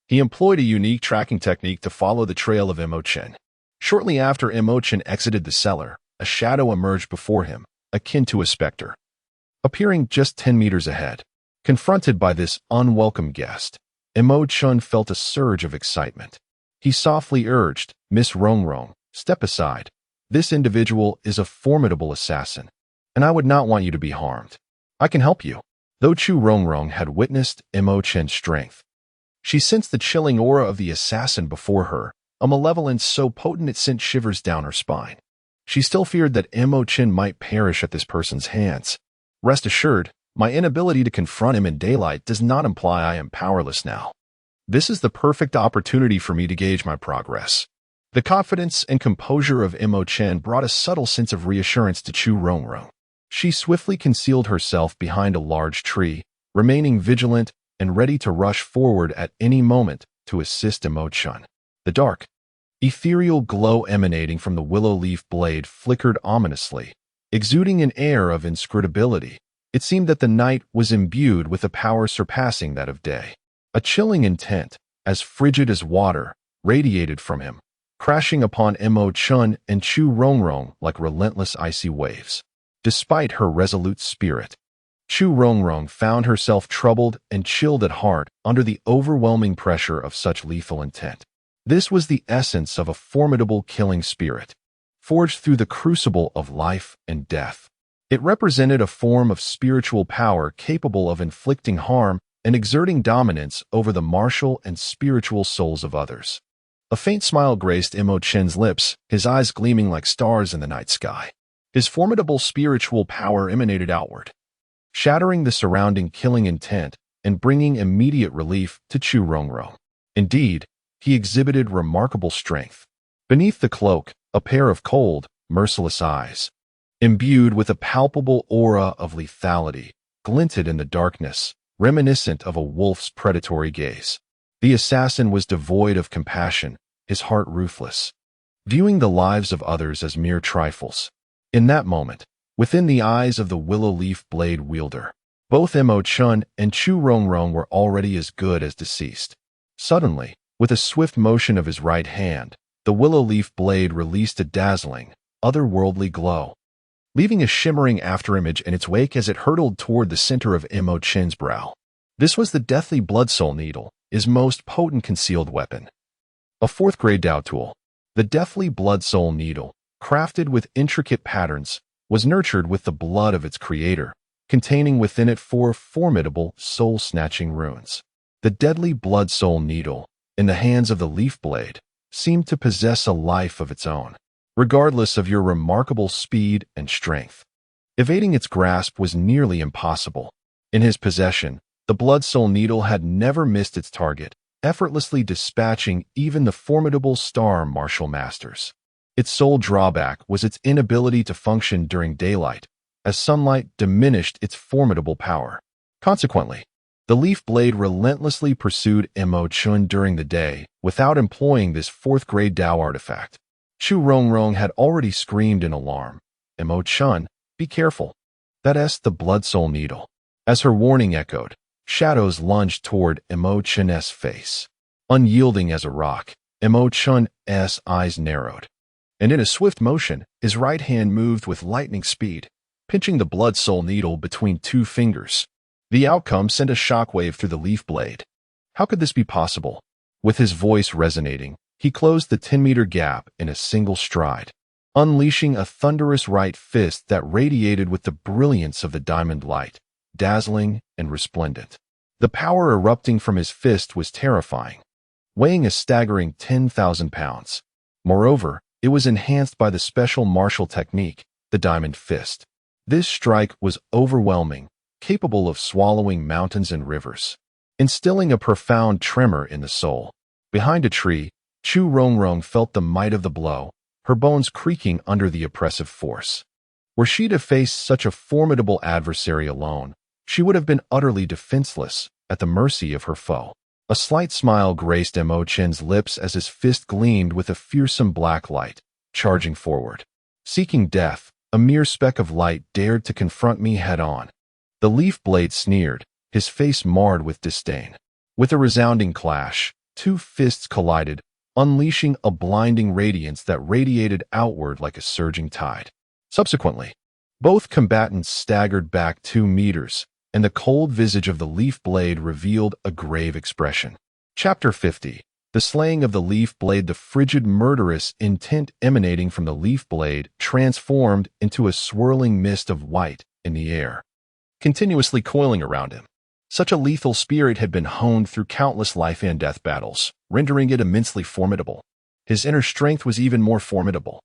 he employed a unique tracking technique to follow the trail of Chen. Shortly after Chen exited the cellar, a shadow emerged before him, akin to a specter. Appearing just 10 meters ahead, confronted by this unwelcome guest, Chen felt a surge of excitement. He softly urged, Miss Rongrong, step aside. This individual is a formidable assassin, and I would not want you to be harmed. I can help you. Though Chu Rongrong had witnessed Chen's strength, she sensed the chilling aura of the assassin before her, a malevolence so potent it sent shivers down her spine. She still feared that Chen might perish at this person's hands. Rest assured, my inability to confront him in daylight does not imply I am powerless now. This is the perfect opportunity for me to gauge my progress. The confidence and composure of Chen brought a subtle sense of reassurance to Chu Rongrong. She swiftly concealed herself behind a large tree, remaining vigilant and ready to rush forward at any moment to assist Chen. The dark, ethereal glow emanating from the willow leaf blade flickered ominously, exuding an air of inscrutability. It seemed that the night was imbued with a power surpassing that of day. A chilling intent, as frigid as water, radiated from him, crashing upon Chen and Chu Rongrong like relentless icy waves. Despite her resolute spirit, Chu Rongrong found herself troubled and chilled at heart under the overwhelming pressure of such lethal intent. This was the essence of a formidable killing spirit, forged through the crucible of life and death. It represented a form of spiritual power capable of inflicting harm and exerting dominance over the martial and spiritual souls of others. A faint smile graced Chen's lips, his eyes gleaming like stars in the night sky. His formidable spiritual power emanated outward, shattering the surrounding killing intent and bringing immediate relief to Chu Rongrong. Indeed, he exhibited remarkable strength. Beneath the cloak, a pair of cold, merciless eyes, imbued with a palpable aura of lethality, glinted in the darkness, reminiscent of a wolf's predatory gaze. The assassin was devoid of compassion, his heart ruthless, viewing the lives of others as mere trifles. In that moment, within the eyes of the willow leaf blade wielder, both Chen and Chu Rongrong were already as good as deceased. Suddenly, with a swift motion of his right hand, the willow leaf blade released a dazzling, otherworldly glow, leaving a shimmering afterimage in its wake as it hurtled toward the center of Chen's brow. This was the deathly blood soul needle, his most potent concealed weapon. A fourth-grade Dao tool, the deathly blood soul needle, crafted with intricate patterns, was nurtured with the blood of its creator, containing within it 4 formidable, soul-snatching runes. The deadly blood soul needle, in the hands of the leaf blade, seemed to possess a life of its own, regardless of your remarkable speed and strength. Evading its grasp was nearly impossible. In his possession, the blood soul needle had never missed its target, effortlessly dispatching even the formidable star martial masters. Its sole drawback was its inability to function during daylight, as sunlight diminished its formidable power. Consequently, the leaf blade relentlessly pursued Chen during the day without employing this fourth-grade Dao artifact. Chu Rongrong had already screamed in alarm. Chen, be careful. That's the blood soul needle. As her warning echoed, shadows lunged toward Chen's face. Unyielding as a rock, Chen's eyes narrowed, and in a swift motion, his right hand moved with lightning speed, pinching the blood soul needle between 2 fingers. The outcome sent a shockwave through the leaf blade. How could this be possible? With his voice resonating, he closed the 10-meter gap in a single stride, unleashing a thunderous right fist that radiated with the brilliance of the diamond light, dazzling and resplendent. The power erupting from his fist was terrifying, weighing a staggering 10,000 pounds. Moreover, it was enhanced by the special martial technique, the diamond fist. This strike was overwhelming, capable of swallowing mountains and rivers, instilling a profound tremor in the soul. Behind a tree, Chu Rongrong felt the might of the blow, her bones creaking under the oppressive force. Were she to face such a formidable adversary alone, she would have been utterly defenseless, at the mercy of her foe. A slight smile graced Chen's lips as his fist gleamed with a fearsome black light, charging forward. Seeking death, a mere speck of light dared to confront me head-on. The leaf blade sneered, his face marred with disdain. With a resounding clash, 2 fists collided, unleashing a blinding radiance that radiated outward like a surging tide. Subsequently, both combatants staggered back 2 meters, and the cold visage of the leaf blade revealed a grave expression. Chapter 50. The slaying of the leaf blade. The frigid, murderous intent emanating from the leaf blade transformed into a swirling mist of white in the air, continuously coiling around him. Such a lethal spirit had been honed through countless life and death battles, rendering it immensely formidable. His inner strength was even more formidable,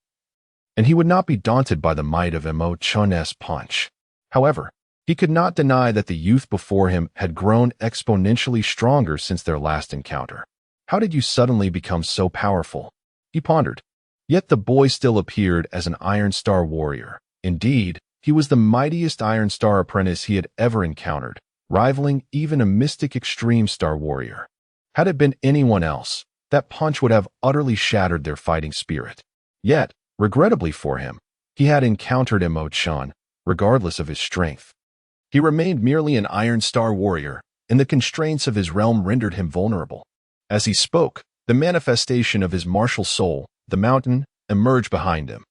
and he would not be daunted by the might of Chen's punch. However, he could not deny that the youth before him had grown exponentially stronger since their last encounter. How did you suddenly become so powerful? He pondered. Yet the boy still appeared as an Iron Star warrior. Indeed, he was the mightiest Iron Star apprentice he had ever encountered, rivaling even a mystic Extreme Star warrior. Had it been anyone else, that punch would have utterly shattered their fighting spirit. Yet, regrettably for him, he had encountered Chen, regardless of his strength. He remained merely an Iron Star warrior, and the constraints of his realm rendered him vulnerable. As he spoke, the manifestation of his martial soul, the mountain, emerged behind him,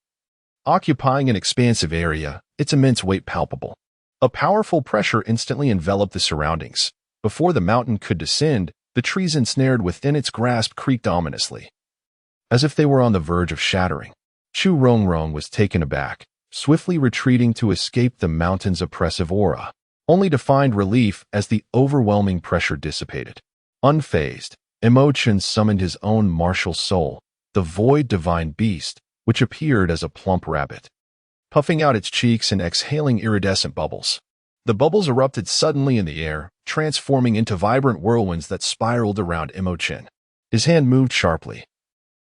occupying an expansive area, its immense weight palpable. A powerful pressure instantly enveloped the surroundings. Before the mountain could descend, the trees ensnared within its grasp creaked ominously, as if they were on the verge of shattering. Chu Rongrong was taken aback, swiftly retreating to escape the mountain's oppressive aura, only to find relief as the overwhelming pressure dissipated. Unfazed, Chen summoned his own martial soul, the void divine beast, which appeared as a plump rabbit, puffing out its cheeks and exhaling iridescent bubbles. The bubbles erupted suddenly in the air, transforming into vibrant whirlwinds that spiraled around Chen. His hand moved sharply,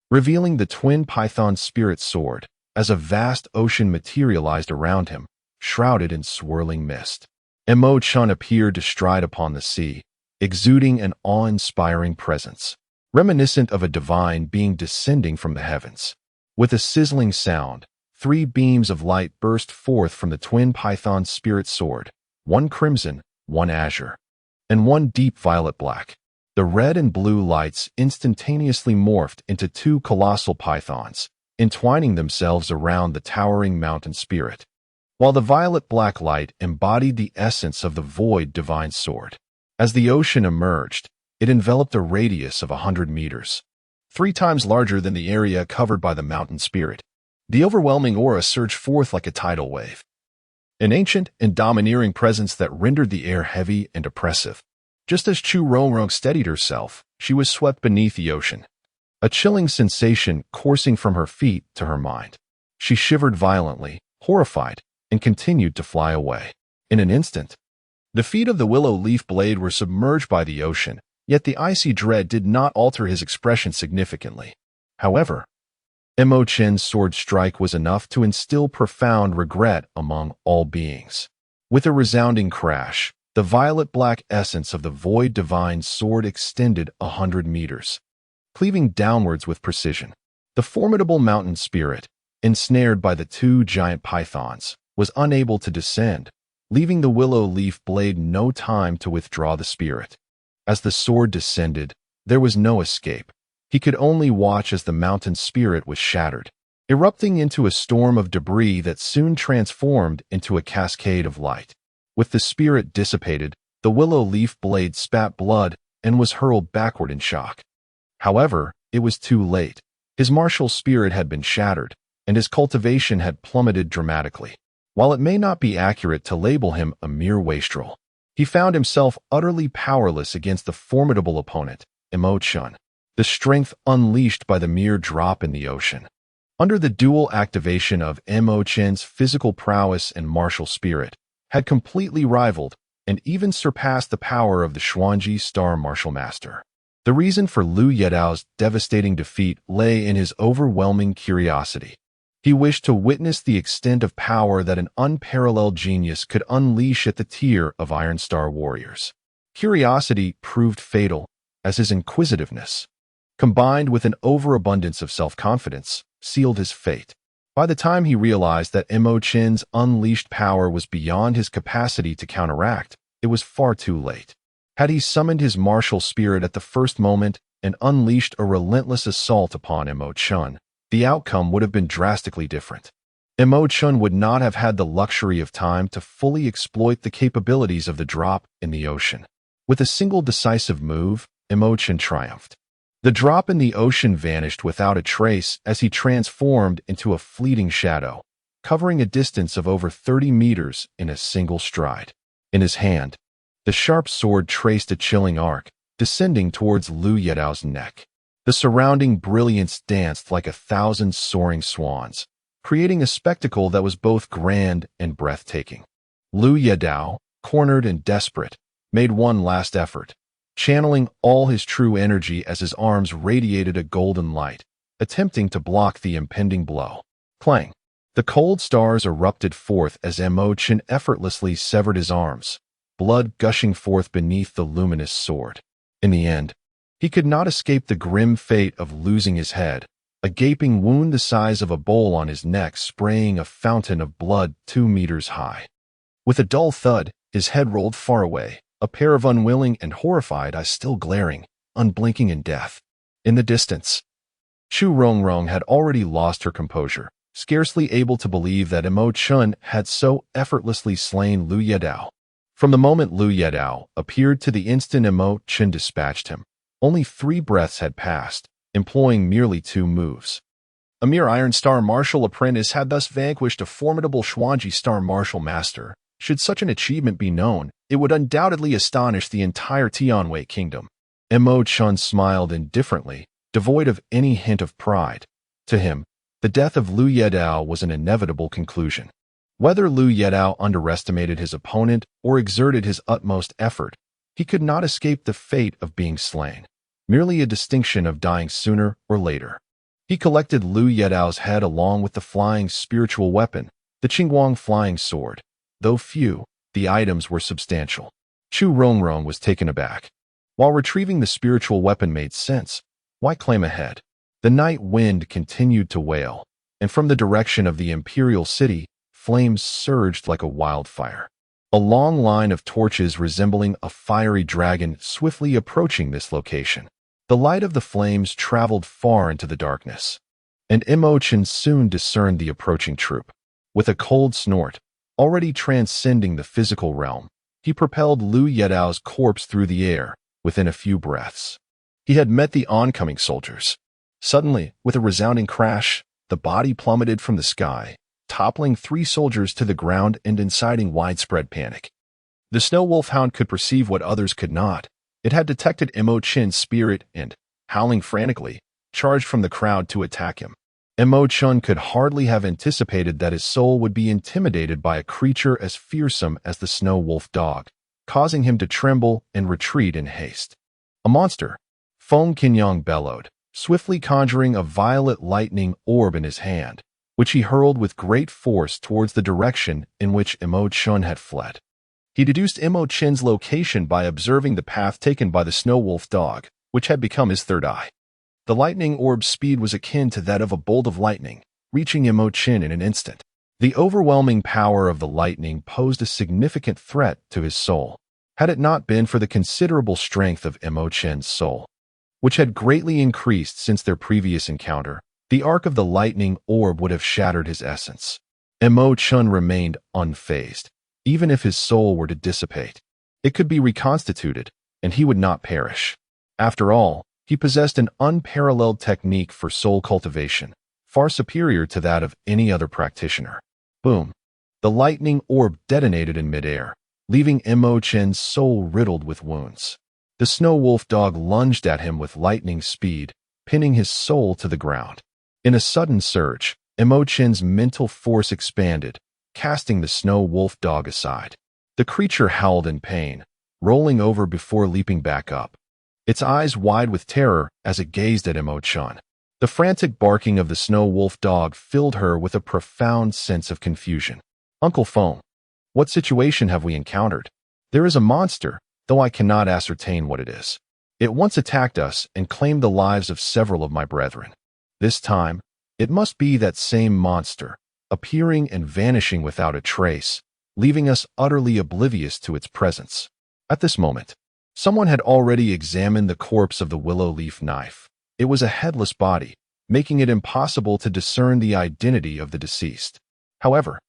revealing the twin python spirit sword, as a vast ocean materialized around him, shrouded in swirling mist. Chen appeared to stride upon the sea, exuding an awe-inspiring presence, reminiscent of a divine being descending from the heavens. With a sizzling sound, 3 beams of light burst forth from the twin python's spirit sword, one crimson, one azure, and one deep violet black. The red and blue lights instantaneously morphed into 2 colossal pythons, entwining themselves around the towering mountain spirit, while the violet-black light embodied the essence of the void divine sword. As the ocean emerged, it enveloped a radius of 100 meters, 3 times larger than the area covered by the mountain spirit. The overwhelming aura surged forth like a tidal wave, an ancient and domineering presence that rendered the air heavy and oppressive. Just as Chu Rongrong steadied herself, she was swept beneath the ocean, a chilling sensation coursing from her feet to her mind. She shivered violently, horrified, and continued to fly away. In an instant, the feet of the willow leaf blade were submerged by the ocean, yet the icy dread did not alter his expression significantly. However, Chen's sword strike was enough to instill profound regret among all beings. With a resounding crash, the violet-black essence of the void divine sword extended 100 meters, cleaving downwards with precision. The formidable mountain spirit, ensnared by the 2 giant pythons, was unable to descend, leaving the willow leaf blade no time to withdraw the spirit. As the sword descended, there was no escape. He could only watch as the mountain spirit was shattered, erupting into a storm of debris that soon transformed into a cascade of light. With the spirit dissipated, the willow leaf blade spat blood and was hurled backward in shock. However, it was too late. His martial spirit had been shattered, and his cultivation had plummeted dramatically. While it may not be accurate to label him a mere wastrel, he found himself utterly powerless against the formidable opponent, Chen, the strength unleashed by the mere drop in the ocean. Under the dual activation of Chen's physical prowess and martial spirit, had completely rivaled and even surpassed the power of the Xuanji Star Martial Master. The reason for Lu Yedao's devastating defeat lay in his overwhelming curiosity. He wished to witness the extent of power that an unparalleled genius could unleash at the tier of Iron Star warriors. Curiosity proved fatal, as his inquisitiveness, combined with an overabundance of self-confidence, sealed his fate. By the time he realized that Chen's unleashed power was beyond his capacity to counteract, it was far too late. Had he summoned his martial spirit at the first moment and unleashed a relentless assault upon Chen, the outcome would have been drastically different. Chen would not have had the luxury of time to fully exploit the capabilities of the drop in the ocean. With a single decisive move, Chen triumphed. The drop in the ocean vanished without a trace as he transformed into a fleeting shadow, covering a distance of over 30 meters in a single stride. In his hand, the sharp sword traced a chilling arc, descending towards Lu Yedao's neck. The surrounding brilliance danced like 1,000 soaring swans, creating a spectacle that was both grand and breathtaking. Lu Yedao, cornered and desperate, made one last effort, channeling all his true energy as his arms radiated a golden light, attempting to block the impending blow. Clang! The cold stars erupted forth as Chen effortlessly severed his arms, blood gushing forth beneath the luminous sword. In the end, he could not escape the grim fate of losing his head, a gaping wound the size of a bowl on his neck spraying a fountain of blood 2 meters high. With a dull thud, his head rolled far away, a pair of unwilling and horrified eyes still glaring, unblinking in death. In the distance, Chu Rongrong had already lost her composure, scarcely able to believe that Chen had so effortlessly slain Lu Yedao. From the moment Lu Yedao appeared to the instant Chen dispatched him, only 3 breaths had passed, employing merely 2 moves. A mere Iron Star martial apprentice had thus vanquished a formidable Xuanji Star martial master. Should such an achievement be known, it would undoubtedly astonish the entire Tianwei kingdom. Chen smiled indifferently, devoid of any hint of pride. To him, the death of Lu Yedao was an inevitable conclusion. Whether Lu Yedao underestimated his opponent or exerted his utmost effort, he could not escape the fate of being slain, merely a distinction of dying sooner or later. He collected Lu Yedao's head along with the flying spiritual weapon, the Qingguang flying sword. Though few, the items were substantial. Chu Rongrong was taken aback. While retrieving the spiritual weapon made sense, why claim a head? The night wind continued to wail, and from the direction of the imperial city, flames surged like a wildfire. A long line of torches resembling a fiery dragon swiftly approaching this location. The light of the flames traveled far into the darkness, and Chen soon discerned the approaching troop. With a cold snort, already transcending the physical realm, he propelled Lu Yedao's corpse through the air within a few breaths. He had met the oncoming soldiers. Suddenly, with a resounding crash, the body plummeted from the sky, toppling 3 soldiers to the ground and inciting widespread panic. The snow wolfhound could perceive what others could not. It had detected Chen's spirit and, howling frantically, charged from the crowd to attack him. Chen could hardly have anticipated that his soul would be intimidated by a creature as fearsome as the snow wolf dog, causing him to tremble and retreat in haste. A monster, Feng Qinyang bellowed, swiftly conjuring a violet lightning orb in his hand, which he hurled with great force towards the direction in which Chen had fled. He deduced Chen's location by observing the path taken by the snow wolf dog, which had become his third eye. The lightning orb's speed was akin to that of a bolt of lightning, reaching Chen in an instant. The overwhelming power of the lightning posed a significant threat to his soul, had it not been for the considerable strength of Chen's soul, which had greatly increased since their previous encounter. The arc of the lightning orb would have shattered his essence. Chen remained unfazed. Even if his soul were to dissipate, it could be reconstituted, and he would not perish. After all, he possessed an unparalleled technique for soul cultivation, far superior to that of any other practitioner. Boom! The lightning orb detonated in midair, leaving Chen's soul riddled with wounds. The snow wolf dog lunged at him with lightning speed, pinning his soul to the ground. In a sudden surge, Chen's mental force expanded, casting the snow wolf dog aside. The creature howled in pain, rolling over before leaping back up, its eyes wide with terror as it gazed at Chen. The frantic barking of the snow wolf dog filled her with a profound sense of confusion. Uncle Feng, what situation have we encountered? There is a monster, though I cannot ascertain what it is. It once attacked us and claimed the lives of several of my brethren. This time, it must be that same monster, appearing and vanishing without a trace, leaving us utterly oblivious to its presence. At this moment, someone had already examined the corpse of the willow leaf knife. It was a headless body, making it impossible to discern the identity of the deceased. However,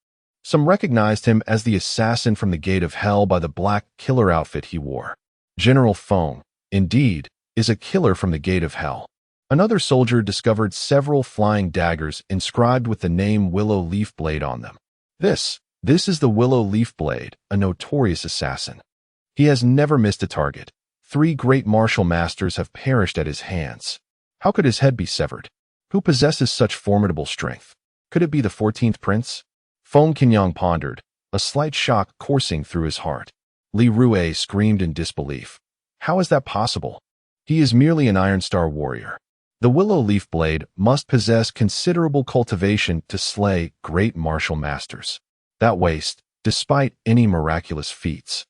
some recognized him as the assassin from the Gate of Hell by the black killer outfit he wore. General Feng, indeed, is a killer from the Gate of Hell. Another soldier discovered several flying daggers inscribed with the name Willow Leaf Blade on them. This is the Willow Leaf Blade, a notorious assassin. He has never missed a target. 3 great martial masters have perished at his hands. How could his head be severed? Who possesses such formidable strength? Could it be the 14th prince? Feng Qinyang pondered, a slight shock coursing through his heart. Li Rue screamed in disbelief. How is that possible? He is merely an Iron Star warrior. The Willow Leaf Blade must possess considerable cultivation to slay great martial masters. That waste, despite any miraculous feats.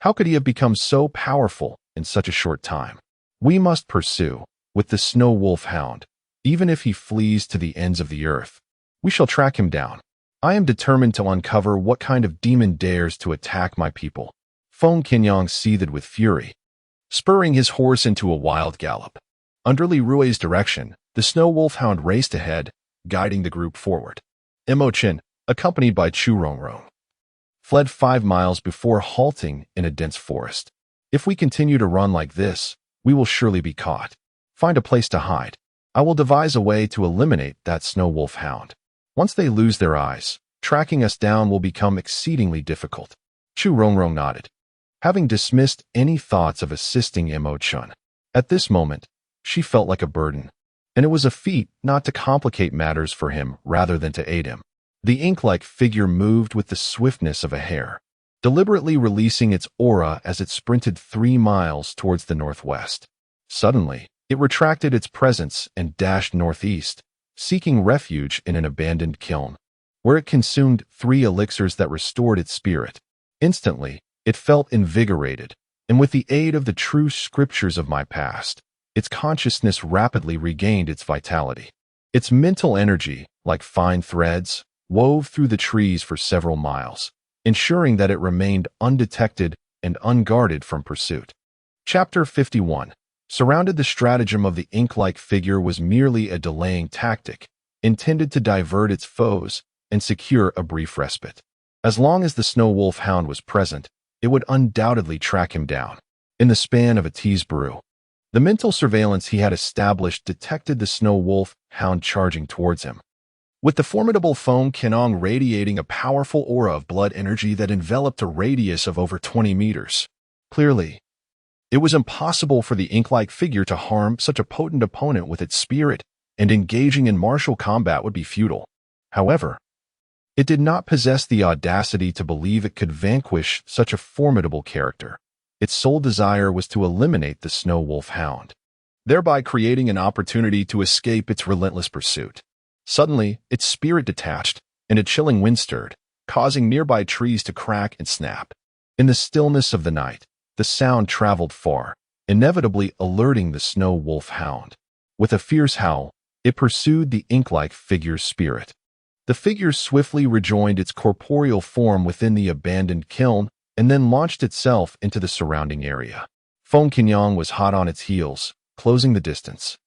How could he have become so powerful in such a short time? We must pursue, with the snow wolf hound, even if he flees to the ends of the earth. We shall track him down. I am determined to uncover what kind of demon dares to attack my people. Feng Qinyang seethed with fury, spurring his horse into a wild gallop. Under Li Rue's direction, the snow wolfhound raced ahead, guiding the group forward. Chen, accompanied by Chu Rongrong, fled 5 miles before halting in a dense forest. If we continue to run like this, we will surely be caught. Find a place to hide. I will devise a way to eliminate that snow wolfhound. Once they lose their eyes, tracking us down will become exceedingly difficult. Chu Rongrong nodded, having dismissed any thoughts of assisting Chen. At this moment, she felt like a burden, and it was a feat not to complicate matters for him rather than to aid him. The ink-like figure moved with the swiftness of a hare, deliberately releasing its aura as it sprinted 3 miles towards the northwest. Suddenly, it retracted its presence and dashed northeast, seeking refuge in an abandoned kiln, where it consumed 3 elixirs that restored its spirit. Instantly, it felt invigorated, and with the aid of the true scriptures of my past, its consciousness rapidly regained its vitality. Its mental energy, like fine threads, wove through the trees for several miles, ensuring that it remained undetected and unguarded from pursuit. Chapter 51. Surrounded. The stratagem of the ink-like figure was merely a delaying tactic, intended to divert its foes and secure a brief respite. As long as the snow wolf hound was present, it would undoubtedly track him down. In the span of a tease brew, the mental surveillance he had established detected the snow wolf hound charging towards him. With the formidable Feng Qinong radiating a powerful aura of blood energy that enveloped a radius of over 20 meters. Clearly, it was impossible for the ink-like figure to harm such a potent opponent with its spirit, and engaging in martial combat would be futile. However, it did not possess the audacity to believe it could vanquish such a formidable character. Its sole desire was to eliminate the snow wolf hound, thereby creating an opportunity to escape its relentless pursuit. Suddenly, its spirit detached, and a chilling wind stirred, causing nearby trees to crack and snap. In the stillness of the night, the sound traveled far, inevitably alerting the snow wolf hound. With a fierce howl, it pursued the ink-like figure's spirit. The figure swiftly rejoined its corporeal form within the abandoned kiln and then launched itself into the surrounding area. Feng Qinong was hot on its heels, closing the distance,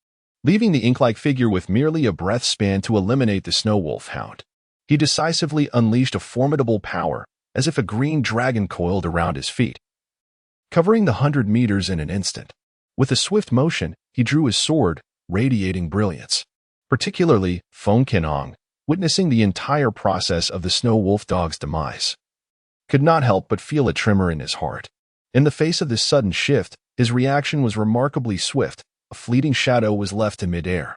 leaving the ink-like figure with merely a breath span to eliminate the snow wolf hound. He decisively unleashed a formidable power, as if a green dragon coiled around his feet, covering the 100 meters in an instant. With a swift motion, he drew his sword, radiating brilliance. Particularly, Feng Qinong, witnessing the entire process of the snow wolf dog's demise, could not help but feel a tremor in his heart. In the face of this sudden shift, his reaction was remarkably swift. A fleeting shadow was left in midair,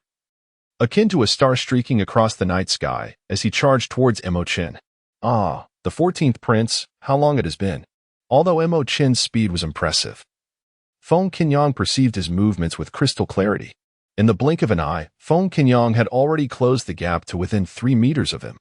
akin to a star streaking across the night sky, as he charged towards Chen. Ah, the 14th prince, how long it has been. Although Chen's speed was impressive, Feng Qinong perceived his movements with crystal clarity. In the blink of an eye, Feng Qinong had already closed the gap to within 3 meters of him.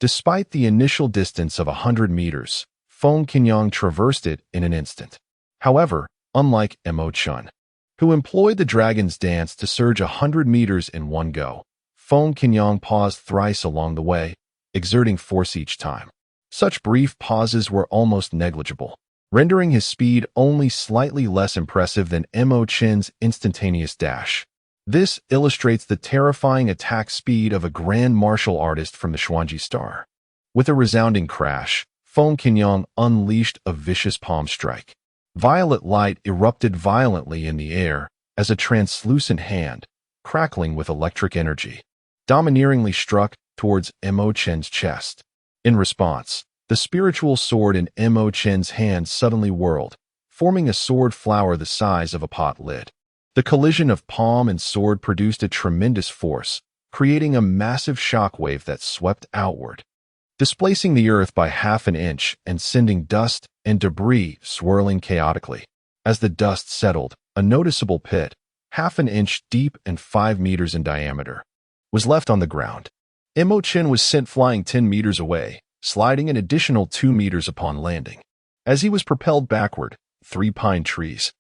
Despite the initial distance of 100 meters, Feng Qinong traversed it in an instant. However, unlike Chen, who employed the dragon's dance to surge 100 meters in one go, Feng Qinong paused thrice along the way, exerting force each time. Such brief pauses were almost negligible, rendering his speed only slightly less impressive than Chen's instantaneous dash. This illustrates the terrifying attack speed of a grand martial artist from the Xuanji Star. With a resounding crash, Feng Qinong unleashed a vicious palm strike. Violet light erupted violently in the air as a translucent hand, crackling with electric energy, domineeringly struck towards Chen's chest. In response, the spiritual sword in Chen's hand suddenly whirled, forming a sword flower the size of a pot lid. The collision of palm and sword produced a tremendous force, creating a massive shockwave that swept outward, displacing the earth by half an inch and sending dust and debris swirling chaotically. As the dust settled, a noticeable pit, half an inch deep and 5 meters in diameter, was left on the ground. Chen was sent flying 10 meters away, sliding an additional 2 meters upon landing. As he was propelled backward, 3 pine trees,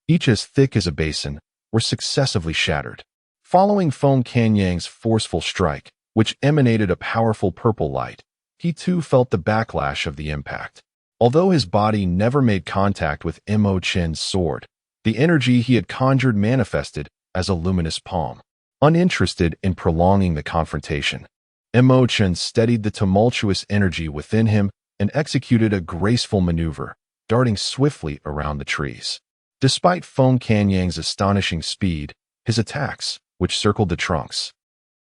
each as thick as a basin, were successively shattered. Following Feng Qinong's forceful strike, which emanated a powerful purple light, he too felt the backlash of the impact. Although his body never made contact with Chen's sword, the energy he had conjured manifested as a luminous palm. Uninterested in prolonging the confrontation, Chen steadied the tumultuous energy within him and executed a graceful maneuver, darting swiftly around the trees. Despite Feng Qinong's astonishing speed, his attacks, which circled the trunks,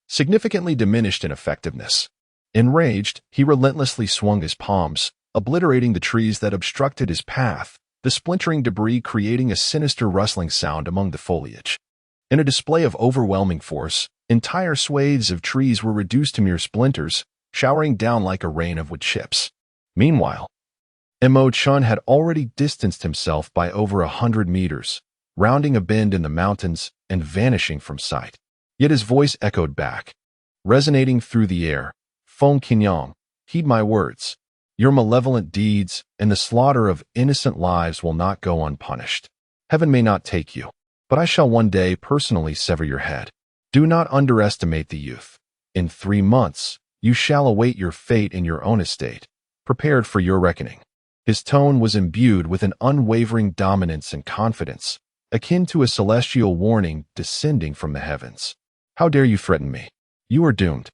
significantly diminished in effectiveness. Enraged, he relentlessly swung his palms, obliterating the trees that obstructed his path, the splintering debris creating a sinister rustling sound among the foliage. In a display of overwhelming force, entire swathes of trees were reduced to mere splinters, showering down like a rain of wood chips. Meanwhile, Chen had already distanced himself by over 100 meters, rounding a bend in the mountains and vanishing from sight. Yet his voice echoed back, resonating through the air. Feng Qinong, heed my words. Your malevolent deeds and the slaughter of innocent lives will not go unpunished. Heaven may not take you, but I shall one day personally sever your head. Do not underestimate the youth. In 3 months, you shall await your fate in your own estate, prepared for your reckoning. His tone was imbued with an unwavering dominance and confidence, akin to a celestial warning descending from the heavens. How dare you threaten me? You are doomed.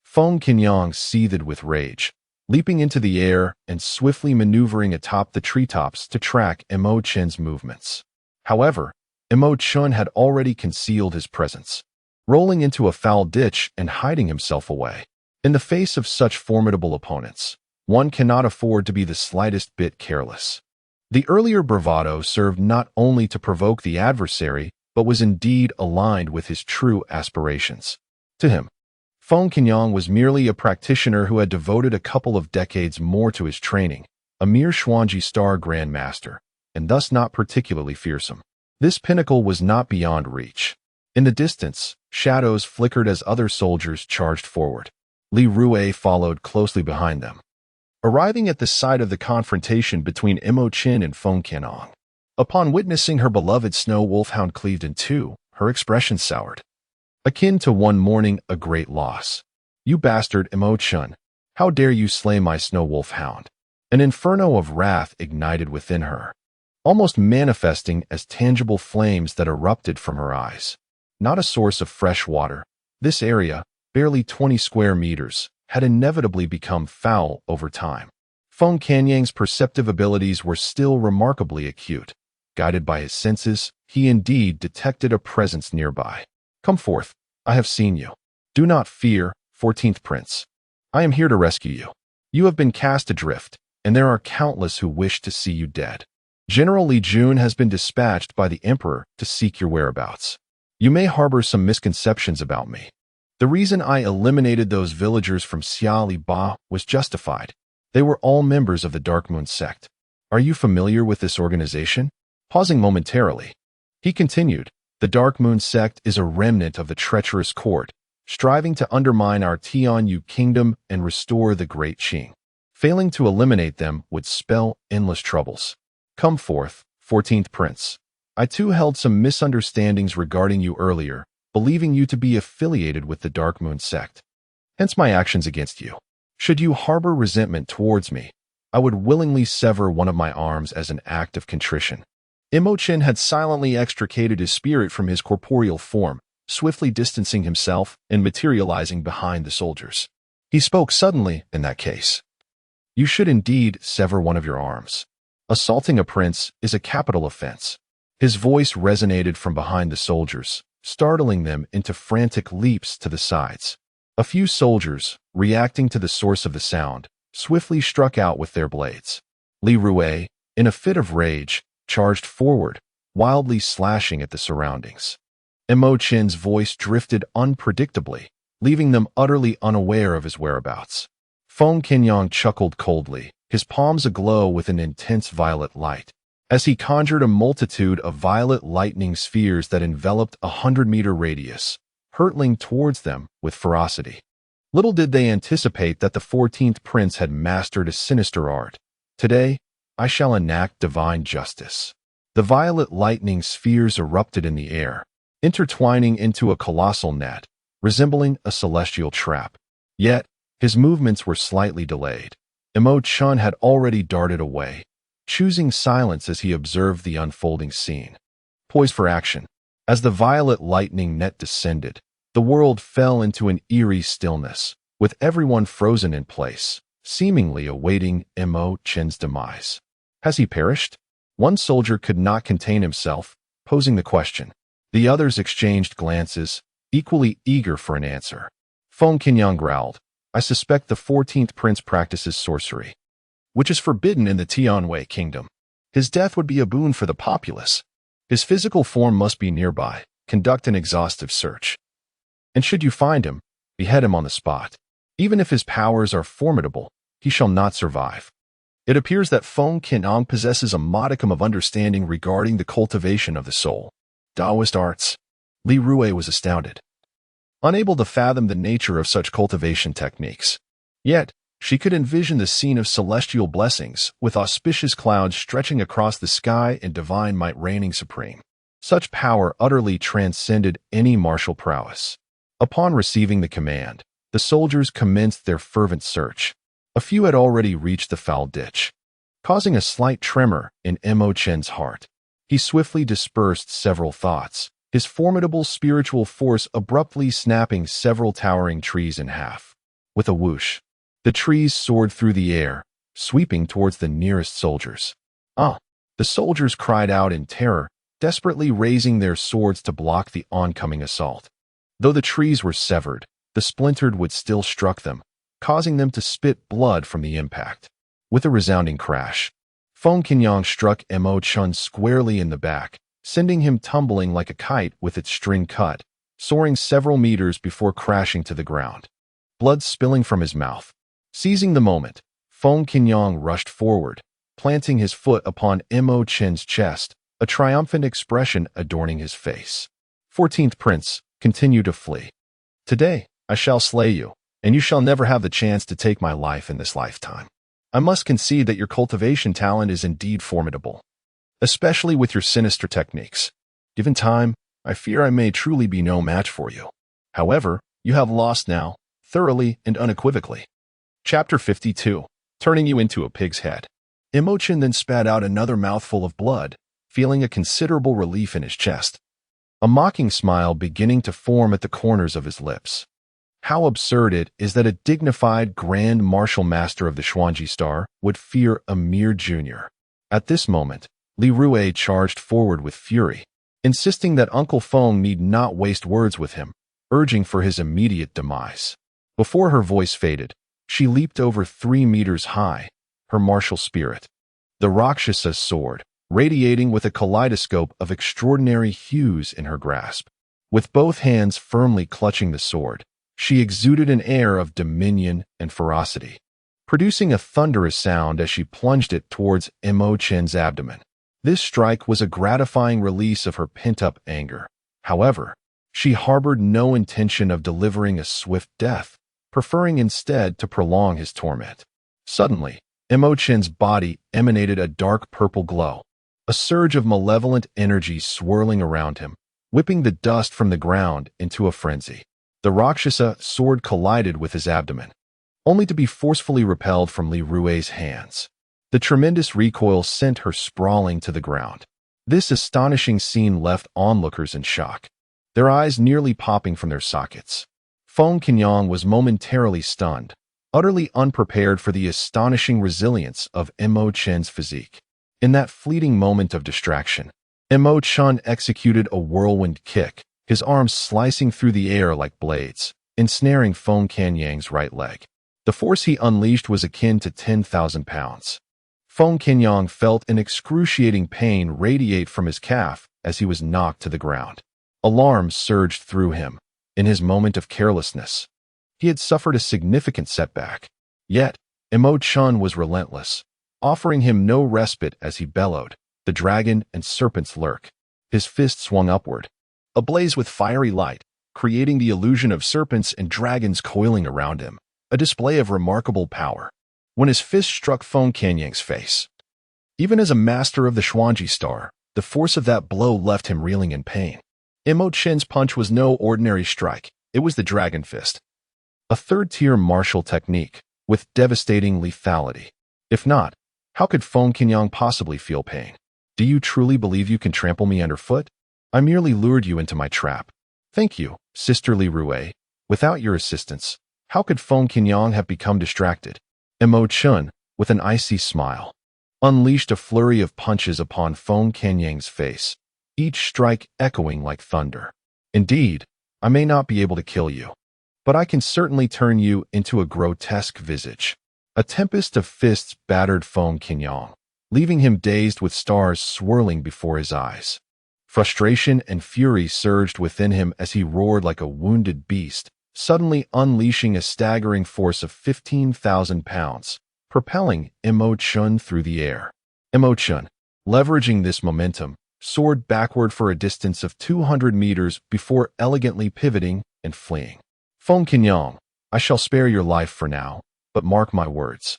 Feng Qinyang seethed with rage, leaping into the air and swiftly maneuvering atop the treetops to track Mo Chen's movements. However, Mo Chen had already concealed his presence, rolling into a foul ditch and hiding himself away. In the face of such formidable opponents, one cannot afford to be the slightest bit careless. The earlier bravado served not only to provoke the adversary, but was indeed aligned with his true aspirations. To him, Feng Qinyang was merely a practitioner who had devoted a couple of decades more to his training, a mere Xuanji Star Grandmaster, and thus not particularly fearsome. This pinnacle was not beyond reach. In the distance, shadows flickered as other soldiers charged forward. Li Rue followed closely behind them, arriving at the site of the confrontation between Mo Chen and Feng Qinyang. Upon witnessing her beloved snow wolfhound cleaved in two, her expression soured, akin to one mourning a great loss. You bastard, Mo Chen! How dare you slay my snow wolfhound? An inferno of wrath ignited within her, almost manifesting as tangible flames that erupted from her eyes. Not a source of fresh water, this area, barely 20 square meters, had inevitably become foul over time. Feng Qinyang's perceptive abilities were still remarkably acute. Guided by his senses, he indeed detected a presence nearby. Come forth, I have seen you. Do not fear, 14th Prince. I am here to rescue you. You have been cast adrift, and there are countless who wish to see you dead. General Li Jun has been dispatched by the Emperor to seek your whereabouts. You may harbor some misconceptions about me. The reason I eliminated those villagers from Xia Li Ba was justified. They were all members of the Dark Moon sect. Are you familiar with this organization? Pausing momentarily, he continued, the Dark Moon sect is a remnant of the treacherous court, striving to undermine our Tianyu kingdom and restore the Great Qing. Failing to eliminate them would spell endless troubles. Come forth, 14th Prince. I too held some misunderstandings regarding you earlier, believing you to be affiliated with the Dark Moon sect. Hence my actions against you. Should you harbor resentment towards me, I would willingly sever one of my arms as an act of contrition. Mo Chen had silently extricated his spirit from his corporeal form, swiftly distancing himself and materializing behind the soldiers. He spoke suddenly, in that case. You should indeed sever one of your arms. Assaulting a prince is a capital offense. His voice resonated from behind the soldiers, startling them into frantic leaps to the sides. A few soldiers, reacting to the source of the sound, swiftly struck out with their blades. Li Rue, in a fit of rage, charged forward, wildly slashing at the surroundings. Mo Chen's voice drifted unpredictably, leaving them utterly unaware of his whereabouts. Feng Qinyang chuckled coldly, his palms aglow with an intense violet light, as he conjured a multitude of violet lightning spheres that enveloped a 100-meter radius, hurtling towards them with ferocity. Little did they anticipate that the 14th Prince had mastered a sinister art. Today, I shall enact divine justice. The violet lightning spheres erupted in the air, intertwining into a colossal net, resembling a celestial trap. Yet, his movements were slightly delayed. Mo Chen had already darted away, choosing silence as he observed the unfolding scene. Poised for action, as the violet lightning net descended, the world fell into an eerie stillness, with everyone frozen in place, seemingly awaiting Mo Chen's demise. Has he perished? One soldier could not contain himself, posing the question. The others exchanged glances, equally eager for an answer. Feng Qinyang growled, I suspect the 14th Prince practices sorcery, which is forbidden in the Tianwei kingdom. His death would be a boon for the populace. His physical form must be nearby. Conduct an exhaustive search. And should you find him, behead him on the spot. Even if his powers are formidable, he shall not survive. It appears that Feng Qinyang possesses a modicum of understanding regarding the cultivation of the soul. Taoist arts. Li Rue was astounded, unable to fathom the nature of such cultivation techniques. Yet, she could envision the scene of celestial blessings, with auspicious clouds stretching across the sky and divine might reigning supreme. Such power utterly transcended any martial prowess. Upon receiving the command, the soldiers commenced their fervent search. A few had already reached the foul ditch, causing a slight tremor in Chen's heart. He swiftly dispersed several thoughts, his formidable spiritual force abruptly snapping several towering trees in half. With a whoosh, the trees soared through the air, sweeping towards the nearest soldiers. Ah! The soldiers cried out in terror, desperately raising their swords to block the oncoming assault. Though the trees were severed, the splintered wood still struck them, causing them to spit blood from the impact. With a resounding crash, Feng Qinyang struck Chen squarely in the back, sending him tumbling like a kite with its string cut, soaring several meters before crashing to the ground. Blood spilling from his mouth. Seizing the moment, Feng Qinyang rushed forward, planting his foot upon Chen's chest, a triumphant expression adorning his face. 14th Prince, continue to flee. Today, I shall slay you, and you shall never have the chance to take my life in this lifetime. I must concede that your cultivation talent is indeed formidable, especially with your sinister techniques. Given time, I fear I may truly be no match for you. However, you have lost now, thoroughly and unequivocally. Chapter 52. Turning you into a pig's head. Chen then spat out another mouthful of blood, feeling a considerable relief in his chest, a mocking smile beginning to form at the corners of his lips. How absurd it is that a dignified Grand Martial Master of the Xuanji Star would fear a mere junior. At this moment, Li Rue charged forward with fury, insisting that Uncle Feng need not waste words with him, urging for his immediate demise. Before her voice faded, she leaped over 3 meters high, her martial spirit, the Rakshasa's sword, radiating with a kaleidoscope of extraordinary hues in her grasp. With both hands firmly clutching the sword, she exuded an air of dominion and ferocity, producing a thunderous sound as she plunged it towards Chen's abdomen. This strike was a gratifying release of her pent-up anger. However, she harbored no intention of delivering a swift death, preferring instead to prolong his torment. Suddenly, Chen's body emanated a dark purple glow, a surge of malevolent energy swirling around him, whipping the dust from the ground into a frenzy. The Rakshasa sword collided with his abdomen, only to be forcefully repelled from Li Rue's hands. The tremendous recoil sent her sprawling to the ground. This astonishing scene left onlookers in shock, their eyes nearly popping from their sockets. Feng Qinyang was momentarily stunned, utterly unprepared for the astonishing resilience of Chen's physique. In that fleeting moment of distraction, Chen executed a whirlwind kick, his arms slicing through the air like blades, ensnaring Feng Qinyang's right leg. The force he unleashed was akin to 10,000 pounds. Feng Qinyang felt an excruciating pain radiate from his calf as he was knocked to the ground. Alarm surged through him. In his moment of carelessness, he had suffered a significant setback. Yet, Chen was relentless, offering him no respite as he bellowed. The dragon and serpents lurk. His fist swung upward, ablaze with fiery light, creating the illusion of serpents and dragons coiling around him, a display of remarkable power. When his fist struck Feng Qinyang's face, even as a master of the Xuanji Star, the force of that blow left him reeling in pain. Chen's punch was no ordinary strike, it was the Dragon Fist, a third-tier martial technique, with devastating lethality. If not, how could Feng Qinyang possibly feel pain? Do you truly believe you can trample me underfoot? I merely lured you into my trap. Thank you, Sister Li Rue. Without your assistance, how could Feng Qinyang have become distracted? Chen, with an icy smile, unleashed a flurry of punches upon Feng Qinyang's face, each strike echoing like thunder. Indeed, I may not be able to kill you, but I can certainly turn you into a grotesque visage. A tempest of fists battered Feng Qinyang, leaving him dazed with stars swirling before his eyes. Frustration and fury surged within him as he roared like a wounded beast, suddenly unleashing a staggering force of 15,000 pounds, propelling Chen through the air. Chen, leveraging this momentum, soared backward for a distance of 200 meters before elegantly pivoting and fleeing. Feng Qinyang, I shall spare your life for now, but mark my words.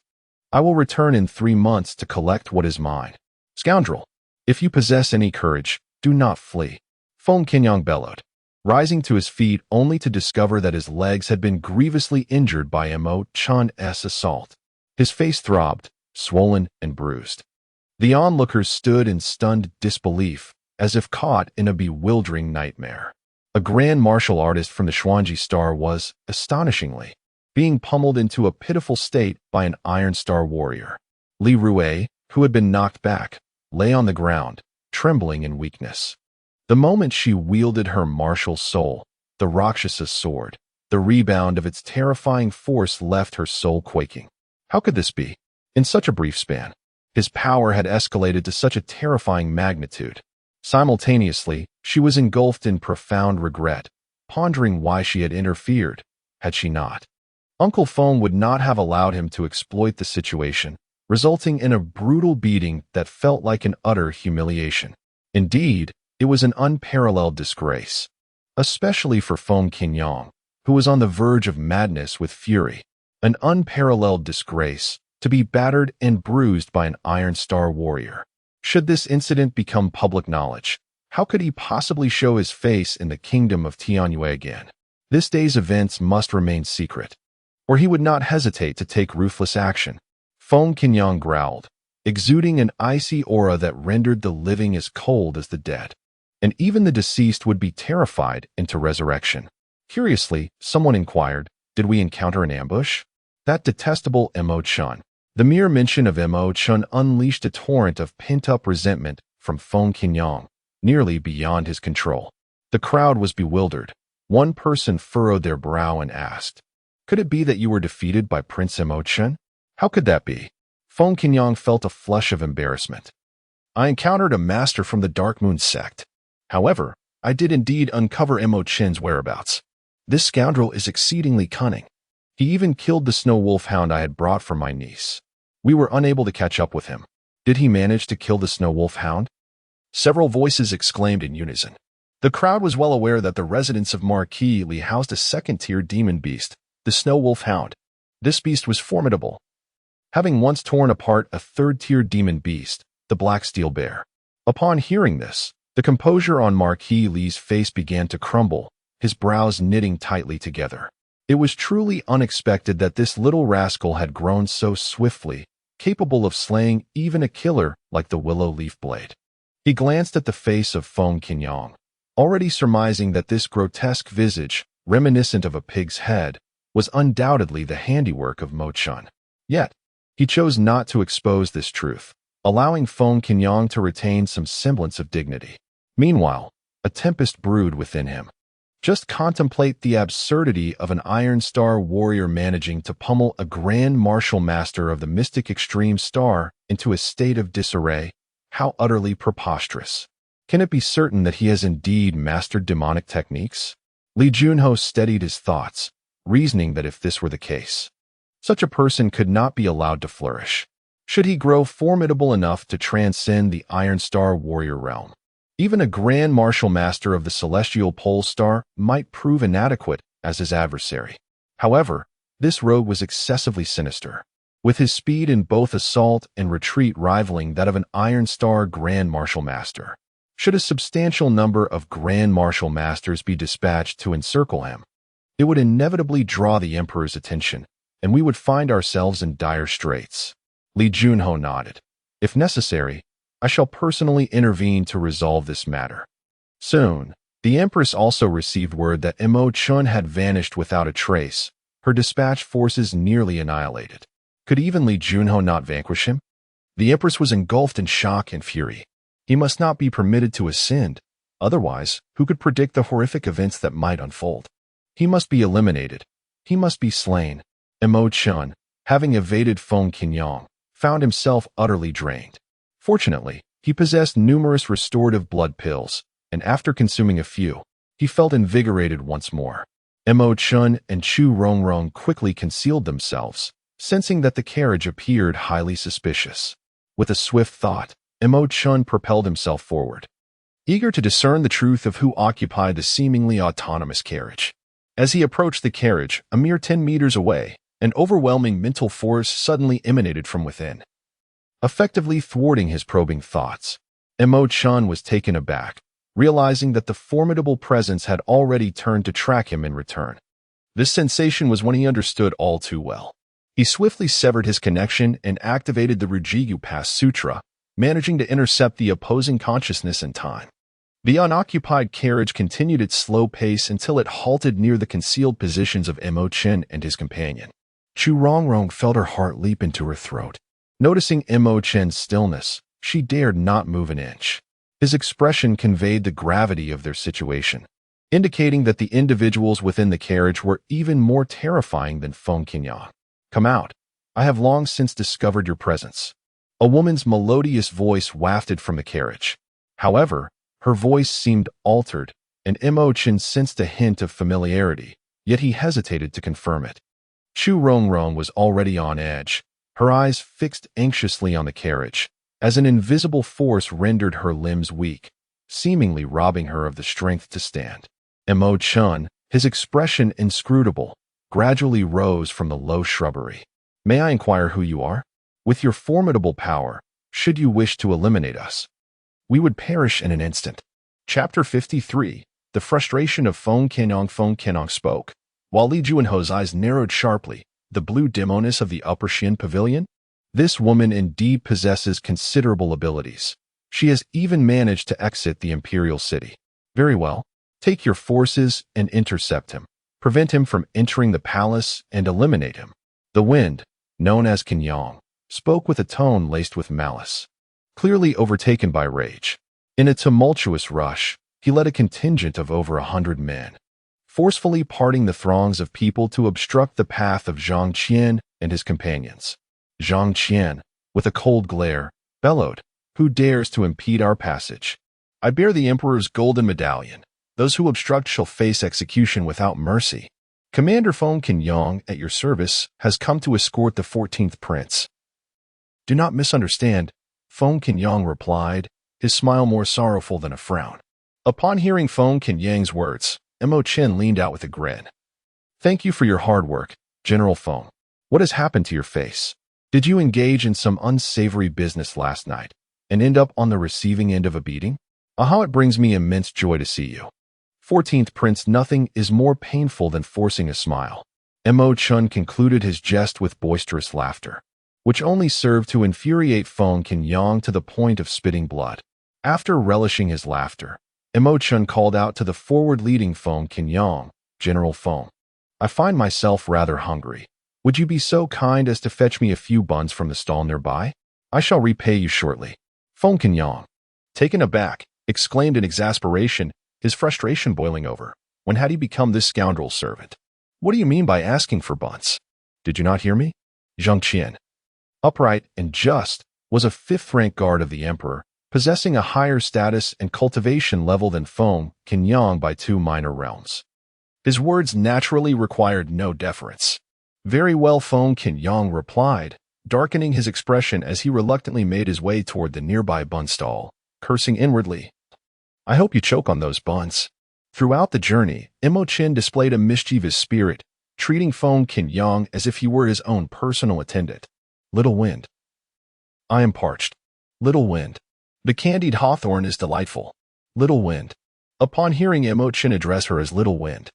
I will return in 3 months to collect what is mine. Scoundrel, if you possess any courage, do not flee. Feng Qinyang bellowed. rising to his feet only to discover that his legs had been grievously injured by Chen's assault. His face throbbed, swollen and bruised. The onlookers stood in stunned disbelief, as if caught in a bewildering nightmare. A grand martial artist from the Xuanji Star was, astonishingly, being pummeled into a pitiful state by an Iron Star warrior. Li Rue, who had been knocked back, lay on the ground, trembling in weakness. The moment she wielded her martial soul, the Rakshasa's sword, the rebound of its terrifying force left her soul quaking. How could this be? In such a brief span, his power had escalated to such a terrifying magnitude. Simultaneously, she was engulfed in profound regret, pondering why she had interfered, had she not. Uncle Feng would not have allowed him to exploit the situation, resulting in a brutal beating that felt like an utter humiliation. Indeed, it was an unparalleled disgrace, especially for Feng Qinyang, who was on the verge of madness with fury. An unparalleled disgrace, to be battered and bruised by an Iron Star warrior. Should this incident become public knowledge, how could he possibly show his face in the kingdom of Tianyue again? This day's events must remain secret, or he would not hesitate to take ruthless action. Feng Qinyang growled, exuding an icy aura that rendered the living as cold as the dead, and even the deceased would be terrified into resurrection. Curiously, someone inquired, "Did we encounter an ambush?" That detestable Chen. The mere mention of Chen unleashed a torrent of pent-up resentment from Feng Qinyang, nearly beyond his control. The crowd was bewildered. One person furrowed their brow and asked, "Could it be that you were defeated by Prince Chen? How could that be?" Feng Qinyang felt a flush of embarrassment. "I encountered a master from the Dark Moon sect. However, I did indeed uncover Chen's whereabouts. This scoundrel is exceedingly cunning. He even killed the snow wolf hound I had brought for my niece. We were unable to catch up with him. Did he manage to kill the snow wolf hound?" Several voices exclaimed in unison. The crowd was well aware that the residence of Marquis Li housed a second-tier demon beast, the snow wolf hound. This beast was formidable, having once torn apart a third-tier demon beast, the black steel bear. Upon hearing this, the composure on Marquis Li's face began to crumble, his brows knitting tightly together. It was truly unexpected that this little rascal had grown so swiftly, capable of slaying even a killer like the willow leaf blade. He glanced at the face of Feng Qinyang, already surmising that this grotesque visage, reminiscent of a pig's head, was undoubtedly the handiwork of Chen. Yet, he chose not to expose this truth, allowing Feng Qinyang to retain some semblance of dignity. Meanwhile, a tempest brewed within him. Just contemplate the absurdity of an Iron Star warrior managing to pummel a Grand Martial Master of the Mystic Extreme Star into a state of disarray. How utterly preposterous. Can it be certain that he has indeed mastered demonic techniques? Li Junho steadied his thoughts, reasoning that if this were the case, such a person could not be allowed to flourish. Should he grow formidable enough to transcend the Iron Star warrior realm, even a Grand Martial Master of the Celestial Pole Star might prove inadequate as his adversary. However, this rogue was excessively sinister, with his speed in both assault and retreat rivaling that of an Iron Star Grand Martial Master. Should a substantial number of Grand Martial Masters be dispatched to encircle him, it would inevitably draw the Emperor's attention, and we would find ourselves in dire straits. Li Junho nodded. "If necessary, I shall personally intervene to resolve this matter." Soon, the Empress also received word that Chen had vanished without a trace, her dispatch forces nearly annihilated. Could even Li Junho not vanquish him? The Empress was engulfed in shock and fury. He must not be permitted to ascend, otherwise, who could predict the horrific events that might unfold? He must be eliminated. He must be slain. Chen, having evaded Feng Qinyang, found himself utterly drained. Fortunately, he possessed numerous restorative blood pills, and after consuming a few, he felt invigorated once more. Chen and Chu Rongrong quickly concealed themselves, sensing that the carriage appeared highly suspicious. With a swift thought, Chen propelled himself forward, eager to discern the truth of who occupied the seemingly autonomous carriage. As he approached the carriage, a mere 10 meters away, an overwhelming mental force suddenly emanated from within, effectively thwarting his probing thoughts. Chen was taken aback, realizing that the formidable presence had already turned to track him in return. This sensation was one he understood all too well. He swiftly severed his connection and activated the Rujigu Pass Sutra, managing to intercept the opposing consciousness in time. The unoccupied carriage continued its slow pace until it halted near the concealed positions of Chen and his companion. Chu Rongrong felt her heart leap into her throat. Noticing Chen's stillness, she dared not move an inch. His expression conveyed the gravity of their situation, indicating that the individuals within the carriage were even more terrifying than Feng Qinyang. "Come out. I have long since discovered your presence." A woman's melodious voice wafted from the carriage. However, her voice seemed altered, and Chen sensed a hint of familiarity, yet he hesitated to confirm it. Chu Rongrong was already on edge, her eyes fixed anxiously on the carriage, as an invisible force rendered her limbs weak, seemingly robbing her of the strength to stand. Chen, his expression inscrutable, gradually rose from the low shrubbery. "May I inquire who you are? With your formidable power, should you wish to eliminate us, we would perish in an instant." Chapter 53. The frustration of Feng Qinyang. Feng Qinyang spoke, while Li Juanho's eyes narrowed sharply. "The blue demoness of the Upper Xian Pavilion? This woman indeed possesses considerable abilities. She has even managed to exit the imperial city. Very well. Take your forces and intercept him. Prevent him from entering the palace and eliminate him." The wind, known as Qinyang, spoke with a tone laced with malice, clearly overtaken by rage. In a tumultuous rush, he led a contingent of over 100 men, forcefully parting the throngs of people to obstruct the path of Zhang Qian and his companions. Zhang Qian, with a cold glare, bellowed, "Who dares to impede our passage? I bear the Emperor's golden medallion. Those who obstruct shall face execution without mercy. Commander Feng Qinyang, at your service, has come to escort the 14th prince." "Do not misunderstand," Feng Qinyang replied, his smile more sorrowful than a frown. Upon hearing Feng Qinyang's words, Chen leaned out with a grin. "Thank you for your hard work, General Feng. What has happened to your face? Did you engage in some unsavory business last night and end up on the receiving end of a beating? How it brings me immense joy to see you." 14th Prince, nothing is more painful than forcing a smile. Chen concluded his jest with boisterous laughter, which only served to infuriate Feng Qinyang to the point of spitting blood. After relishing his laughter, Chen called out to the forward-leading Feng Qinyang, "General Feng, I find myself rather hungry. Would you be so kind as to fetch me a few buns from the stall nearby? I shall repay you shortly." Feng Qinyang, taken aback, exclaimed in exasperation, his frustration boiling over. When had he become this scoundrel's servant? "What do you mean by asking for buns? Did you not hear me?" Zhang Qian, upright and just, was a 5th-rank guard of the Emperor, possessing a higher status and cultivation level than Feng Qinyang by 2 minor realms. His words naturally required no deference. "Very well," Feng Qinyang replied, darkening his expression as he reluctantly made his way toward the nearby bun stall, cursing inwardly. "I hope you choke on those buns." Throughout the journey, Chen displayed a mischievous spirit, treating Feng Qinyang as if he were his own personal attendant. "Little wind. I am parched. Little wind. The candied hawthorn is delightful. Little wind." Upon hearing Chen address her as Little Wind,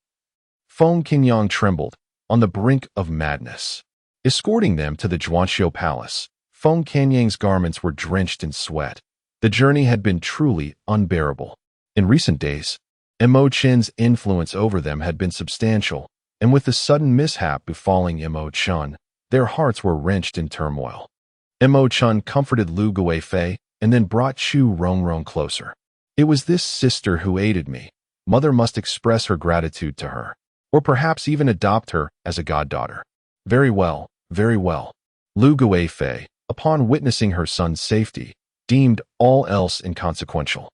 Feng Qinyang trembled, on the brink of madness. Escorting them to the Zhuanxiu Palace, Feng Qinyang's garments were drenched in sweat. The journey had been truly unbearable. In recent days, Chen's influence over them had been substantial, and with the sudden mishap befalling Chen, their hearts were wrenched in turmoil. Chen comforted Lu Guifei and then brought Chu Rongrong closer. "It was this sister who aided me. Mother must express her gratitude to her, or perhaps even adopt her as a goddaughter." Very well, very well." Lu Guifei, upon witnessing her son's safety, deemed all else inconsequential.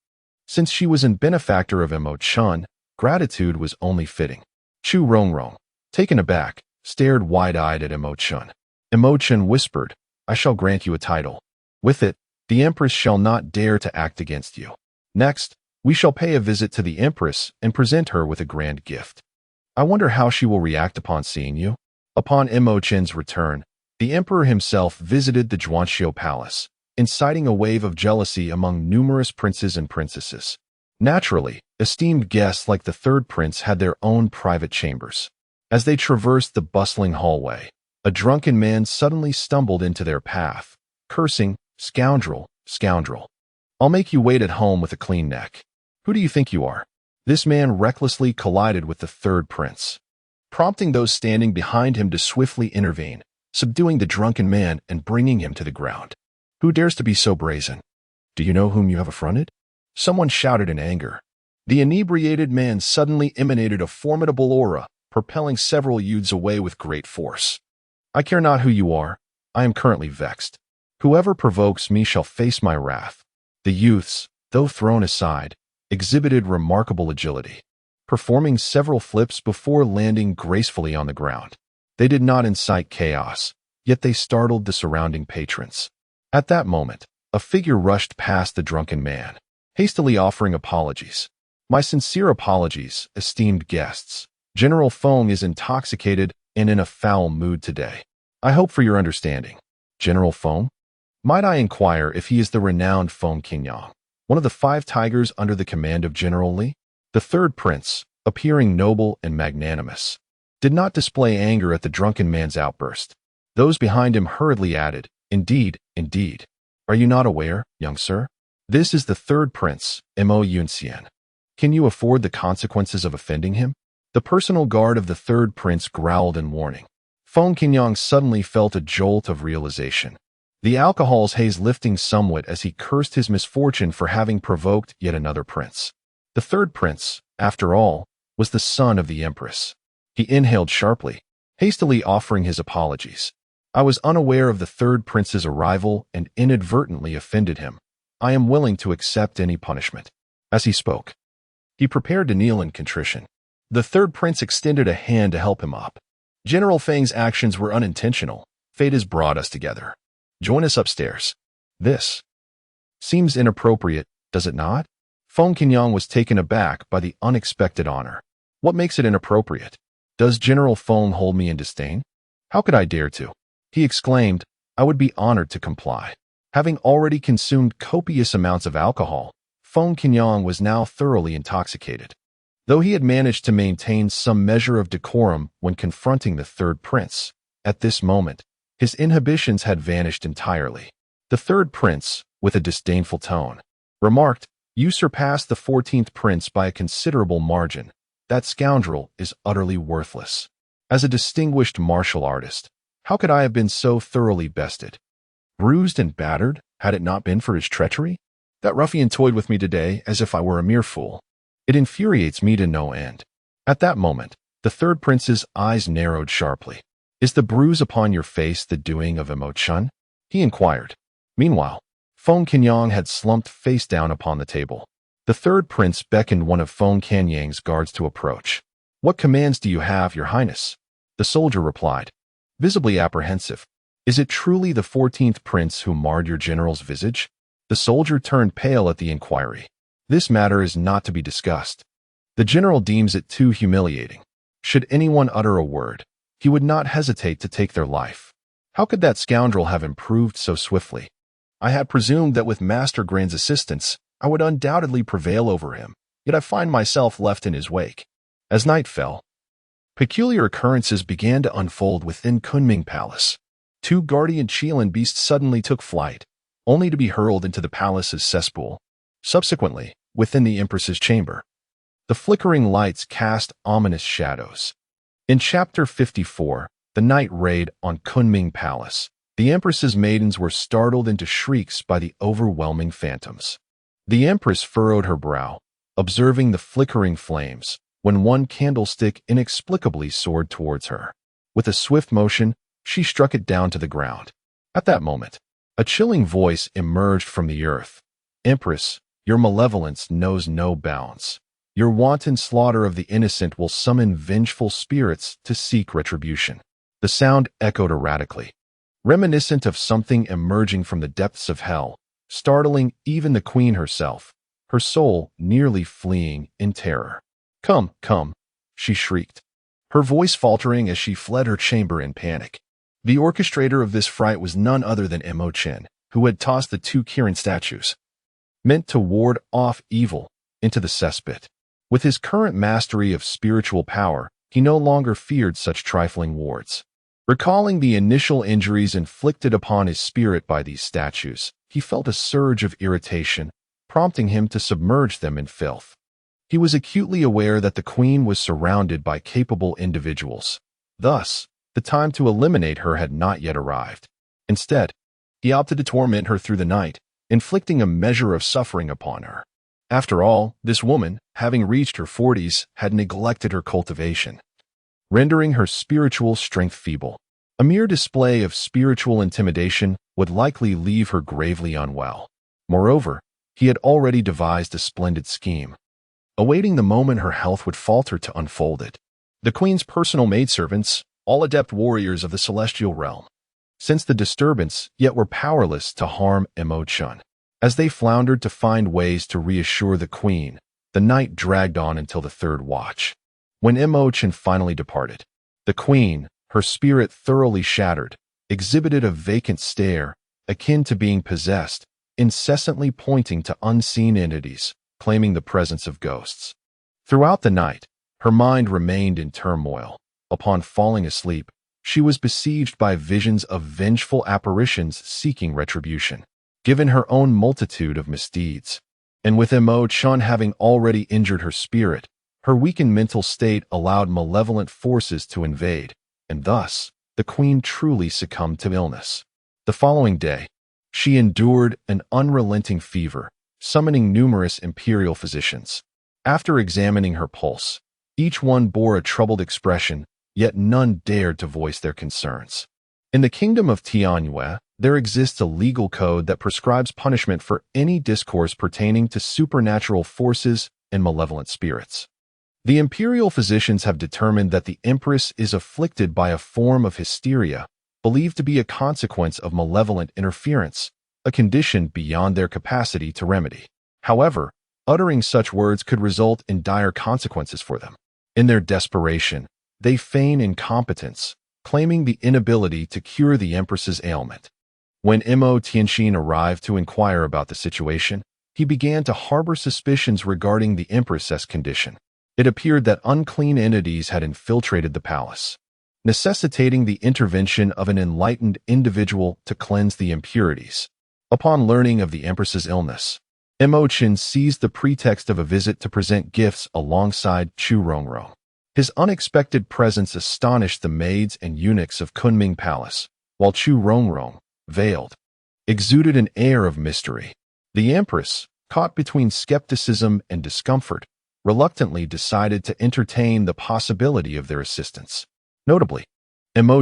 Since she was a benefactor of Chen, gratitude was only fitting. Chu Rongrong, taken aback, stared wide-eyed at Chen. Chen whispered, "I shall grant you a title. With it, the Empress shall not dare to act against you. Next, we shall pay a visit to the Empress and present her with a grand gift. I wonder how she will react upon seeing you." Upon Chen's return, the Emperor himself visited the Zhuanxiu Palace, inciting a wave of jealousy among numerous princes and princesses. Naturally, esteemed guests like the third prince had their own private chambers. As they traversed the bustling hallway, a drunken man suddenly stumbled into their path, cursing, "Scoundrel, scoundrel. I'll make you wait at home with a clean neck. Who do you think you are?" This man recklessly collided with the third prince, prompting those standing behind him to swiftly intervene, subduing the drunken man and bringing him to the ground. "Who dares to be so brazen? Do you know whom you have affronted?" Someone shouted in anger. The inebriated man suddenly emanated a formidable aura, propelling several youths away with great force. "I care not who you are. I am currently vexed. Whoever provokes me shall face my wrath." The youths, though thrown aside, exhibited remarkable agility, performing several flips before landing gracefully on the ground. They did not incite chaos, yet they startled the surrounding patrons. At that moment, a figure rushed past the drunken man, hastily offering apologies. "My sincere apologies, esteemed guests. General Feng is intoxicated and in a foul mood today. I hope for your understanding." "General Feng? Might I inquire if he is the renowned Feng Qingyang, one of the 5 tigers under the command of General Li?" The third prince, appearing noble and magnanimous, did not display anger at the drunken man's outburst. Those behind him hurriedly added, "Indeed, indeed. Are you not aware, young sir? This is the third prince, Mo Yunxian. Can you afford the consequences of offending him?" The personal guard of the third prince growled in warning. Feng Qingyang suddenly felt a jolt of realization, the alcohol's haze lifting somewhat as he cursed his misfortune for having provoked yet another prince. The third prince, after all, was the son of the empress. He inhaled sharply, hastily offering his apologies. "I was unaware of the third prince's arrival and inadvertently offended him. I am willing to accept any punishment." As he spoke, he prepared to kneel in contrition. The third prince extended a hand to help him up. "General Feng's actions were unintentional. Fate has brought us together. Join us upstairs." "This seems inappropriate, does it not?" Feng Qingyang was taken aback by the unexpected honor. "What makes it inappropriate? Does General Feng hold me in disdain? How could I dare to?" he exclaimed. "I would be honored to comply." Having already consumed copious amounts of alcohol, Feng Qingyang was now thoroughly intoxicated. Though he had managed to maintain some measure of decorum when confronting the third prince, at this moment, his inhibitions had vanished entirely. The third prince, with a disdainful tone, remarked, "You surpass the 14th prince by a considerable margin. That scoundrel is utterly worthless. As a distinguished martial artist, how could I have been so thoroughly bested, bruised and battered, had it not been for his treachery? That ruffian toyed with me today as if I were a mere fool. It infuriates me to no end." At that moment, the third prince's eyes narrowed sharply. "Is the bruise upon your face the doing of Mo Chen?" he inquired. Meanwhile, Feng Qingyang had slumped face down upon the table. The third prince beckoned one of Feng Qingyang's guards to approach. "What commands do you have, your highness?" The soldier replied, visibly apprehensive. "Is it truly the 14th prince who marred your general's visage?" The soldier turned pale at the inquiry. "This matter is not to be discussed. The general deems it too humiliating. Should anyone utter a word, he would not hesitate to take their life. How could that scoundrel have improved so swiftly? I had presumed that with Master Grand's assistance, I would undoubtedly prevail over him, yet I find myself left in his wake." As night fell, peculiar occurrences began to unfold within Kunming Palace. 2 guardian Qilin beasts suddenly took flight, only to be hurled into the palace's cesspool. Subsequently, within the Empress's chamber, the flickering lights cast ominous shadows. In Chapter 54, The Night Raid on Kunming Palace, the Empress's maidens were startled into shrieks by the overwhelming phantoms. The Empress furrowed her brow, observing the flickering flames, when one candlestick inexplicably soared towards her. With a swift motion, she struck it down to the ground. At that moment, a chilling voice emerged from the earth. "Empress, your malevolence knows no bounds. Your wanton slaughter of the innocent will summon vengeful spirits to seek retribution." The sound echoed erratically, reminiscent of something emerging from the depths of hell, startling even the queen herself, her soul nearly fleeing in terror. "Come, come," she shrieked, her voice faltering as she fled her chamber in panic. The orchestrator of this fright was none other than Mo Chen, who had tossed the 2 Kirin statues, meant to ward off evil, into the cesspit. With his current mastery of spiritual power, he no longer feared such trifling wards. Recalling the initial injuries inflicted upon his spirit by these statues, he felt a surge of irritation, prompting him to submerge them in filth. He was acutely aware that the queen was surrounded by capable individuals. Thus, the time to eliminate her had not yet arrived. Instead, he opted to torment her through the night, inflicting a measure of suffering upon her. After all, this woman, having reached her 40s, had neglected her cultivation, rendering her spiritual strength feeble. A mere display of spiritual intimidation would likely leave her gravely unwell. Moreover, he had already devised a splendid scheme, awaiting the moment her health would falter to unfold it. The queen's personal maidservants, all adept warriors of the celestial realm, sensed the disturbance, yet were powerless to harm Chen. As they floundered to find ways to reassure the queen, the night dragged on until the third watch. When Chen finally departed, the queen, her spirit thoroughly shattered, exhibited a vacant stare, akin to being possessed, incessantly pointing to unseen entities, claiming the presence of ghosts. Throughout the night, her mind remained in turmoil. Upon falling asleep, she was besieged by visions of vengeful apparitions seeking retribution, given her own multitude of misdeeds. And with Chen having already injured her spirit, her weakened mental state allowed malevolent forces to invade, and thus, the queen truly succumbed to illness. The following day, she endured an unrelenting fever, summoning numerous imperial physicians. After examining her pulse, each one bore a troubled expression, yet none dared to voice their concerns. In the kingdom of Tianyue, there exists a legal code that prescribes punishment for any discourse pertaining to supernatural forces and malevolent spirits. The imperial physicians have determined that the empress is afflicted by a form of hysteria, believed to be a consequence of malevolent interference, a condition beyond their capacity to remedy. However, uttering such words could result in dire consequences for them. In their desperation, they feign incompetence, claiming the inability to cure the empress's ailment. When Tianxin arrived to inquire about the situation, he began to harbor suspicions regarding the empress's condition. It appeared that unclean entities had infiltrated the palace, necessitating the intervention of an enlightened individual to cleanse the impurities. Upon learning of the empress's illness, Chen seized the pretext of a visit to present gifts alongside Chu Rongrong. His unexpected presence astonished the maids and eunuchs of Kunming Palace, while Chu Rongrong, veiled, exuded an air of mystery. The empress, caught between skepticism and discomfort, reluctantly decided to entertain the possibility of their assistance. Notably,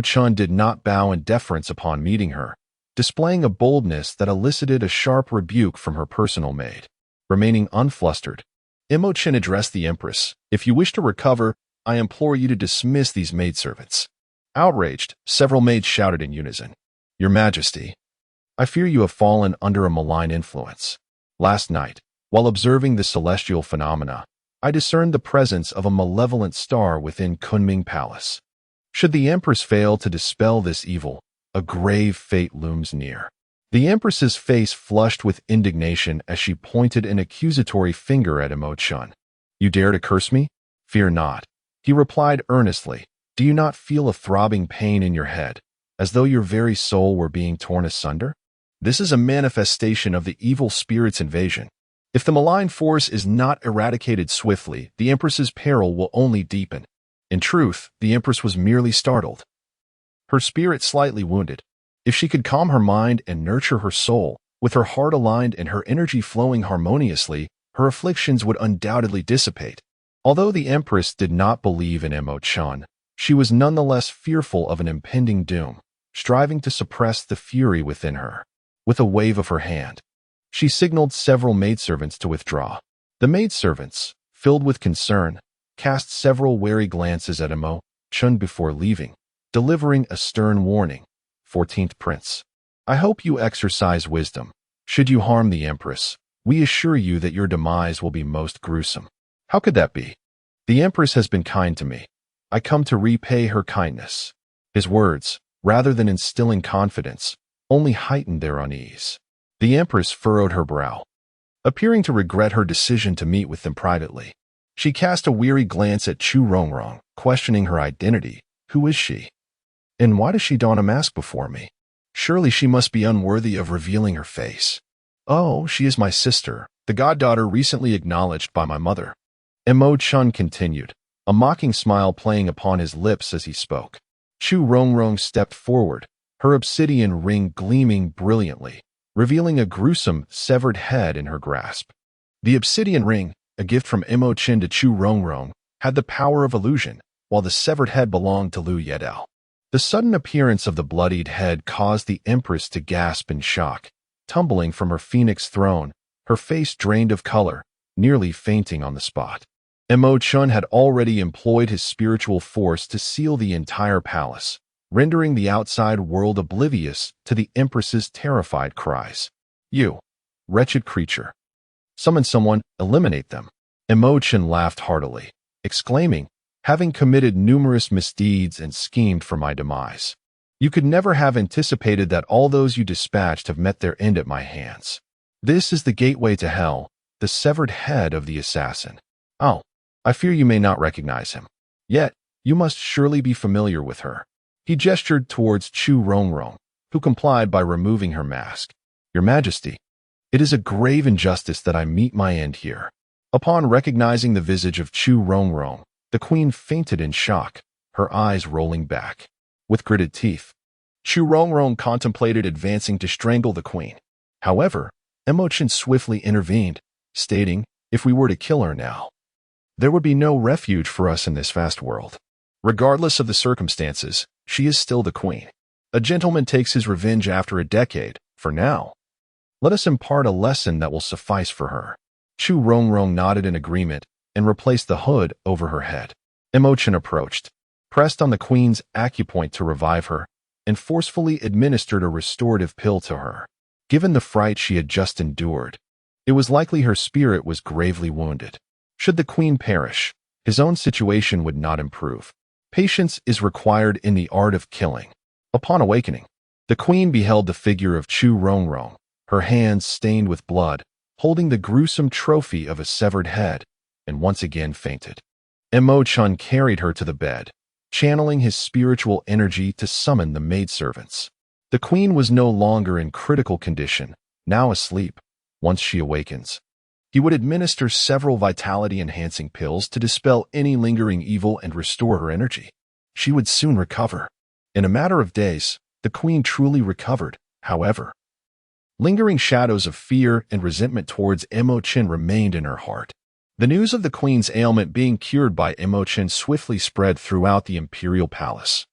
Chen did not bow in deference upon meeting her, displaying a boldness that elicited a sharp rebuke from her personal maid. Remaining unflustered, Chen addressed the empress, "If you wish to recover, I implore you to dismiss these maidservants." Outraged, several maids shouted in unison, "Your Majesty, I fear you have fallen under a malign influence. Last night, while observing the celestial phenomena, I discerned the presence of a malevolent star within Kunming Palace. Should the Empress fail to dispel this evil, a grave fate looms near." The Empress's face flushed with indignation as she pointed an accusatory finger at Chen. "You dare to curse me? Fear not," he replied earnestly. "Do you not feel a throbbing pain in your head, as though your very soul were being torn asunder? This is a manifestation of the evil spirit's invasion. If the malign force is not eradicated swiftly, the Empress's peril will only deepen." In truth, the Empress was merely startled, her spirit slightly wounded. If she could calm her mind and nurture her soul, with her heart aligned and her energy flowing harmoniously, her afflictions would undoubtedly dissipate. Although the Empress did not believe in Chen, she was nonetheless fearful of an impending doom, striving to suppress the fury within her. With a wave of her hand, she signaled several maidservants to withdraw. The maidservants, filled with concern, cast several wary glances at Chen before leaving, delivering a stern warning. 14th Prince, I hope you exercise wisdom. Should you harm the Empress, we assure you that your demise will be most gruesome. How could that be? The Empress has been kind to me. I come to repay her kindness. His words, rather than instilling confidence, only heightened their unease. The Empress furrowed her brow, appearing to regret her decision to meet with them privately. She cast a weary glance at Chu Rongrong, questioning her identity. Who is she? And why does she don a mask before me? Surely she must be unworthy of revealing her face. Oh, she is my sister, the goddaughter recently acknowledged by my mother. Chen continued, a mocking smile playing upon his lips as he spoke. Chu Rongrong stepped forward, her obsidian ring gleaming brilliantly, revealing a gruesome, severed head in her grasp. The obsidian ring, a gift from Chen to Chu Rongrong, had the power of illusion, while the severed head belonged to Lu Yedao. The sudden appearance of the bloodied head caused the Empress to gasp in shock, tumbling from her phoenix throne, her face drained of color, nearly fainting on the spot. Chen had already employed his spiritual force to seal the entire palace, rendering the outside world oblivious to the Empress's terrified cries. You, wretched creature. Summon someone, eliminate them. Chen laughed heartily, exclaiming, having committed numerous misdeeds and schemed for my demise. You could never have anticipated that all those you dispatched have met their end at my hands. This is the gateway to hell, the severed head of the assassin. Oh, I fear you may not recognize him. Yet, you must surely be familiar with her. He gestured towards Chu Rongrong, who complied by removing her mask. Your Majesty, it is a grave injustice that I meet my end here. Upon recognizing the visage of Chu Rongrong, the queen fainted in shock, her eyes rolling back. With gritted teeth, Chu Rongrong contemplated advancing to strangle the queen. However, Chen swiftly intervened, stating, if we were to kill her now, there would be no refuge for us in this vast world. Regardless of the circumstances, she is still the queen. A gentleman takes his revenge after a decade. For now, let us impart a lesson that will suffice for her. Chu Rongrong nodded in agreement and replaced the hood over her head. Chen approached, pressed on the queen's acupoint to revive her, and forcefully administered a restorative pill to her. Given the fright she had just endured, it was likely her spirit was gravely wounded. Should the queen perish, his own situation would not improve. Patience is required in the art of killing. Upon awakening, the queen beheld the figure of Chu Rongrong, her hands stained with blood, holding the gruesome trophy of a severed head, and once again fainted. Chen carried her to the bed, channeling his spiritual energy to summon the maidservants. The queen was no longer in critical condition, now asleep. Once she awakens, he would administer several vitality-enhancing pills to dispel any lingering evil and restore her energy. She would soon recover. In a matter of days, the queen truly recovered, however. Lingering shadows of fear and resentment towards Chen remained in her heart. The news of the queen's ailment being cured by Chen swiftly spread throughout the imperial palace,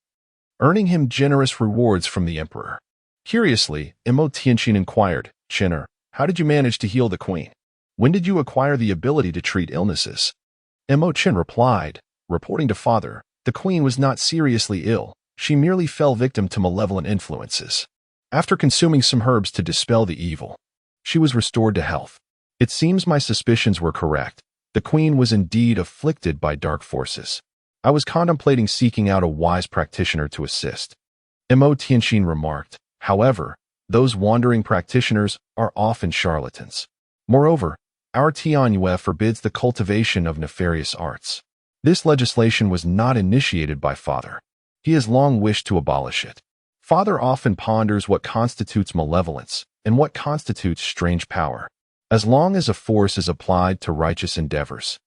earning him generous rewards from the emperor. Curiously, Chen inquired, Chenner, how did you manage to heal the queen? When did you acquire the ability to treat illnesses? Chen replied, reporting to father, the queen was not seriously ill, she merely fell victim to malevolent influences. After consuming some herbs to dispel the evil, she was restored to health. It seems my suspicions were correct. The queen was indeed afflicted by dark forces. I was contemplating seeking out a wise practitioner to assist. Chen remarked, however, those wandering practitioners are often charlatans. Moreover, our Tianyue forbids the cultivation of nefarious arts. This legislation was not initiated by father. He has long wished to abolish it. Father often ponders what constitutes malevolence and what constitutes strange power. As long as a force is applied to righteous endeavors,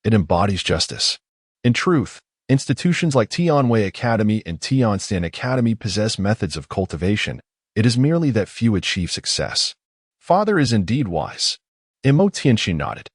it embodies justice. In truth, institutions like Tianwei Academy and Tianshan Academy possess methods of cultivation. It is merely that few achieve success. Father is indeed wise. Chen nodded.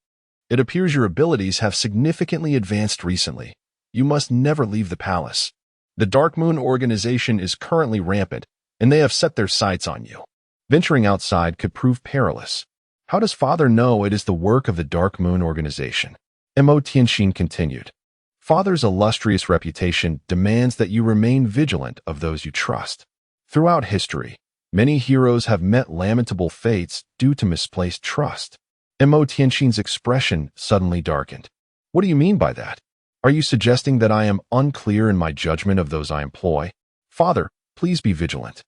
It appears your abilities have significantly advanced recently. You must never leave the palace. The Dark Moon organization is currently rampant, and they have set their sights on you. Venturing outside could prove perilous. How does father know it is the work of the Dark Moon organization? Chen continued. Father's illustrious reputation demands that you remain vigilant of those you trust. Throughout history, many heroes have met lamentable fates due to misplaced trust. Chen's expression suddenly darkened. What do you mean by that? Are you suggesting that I am unclear in my judgment of those I employ? Father, please be vigilant.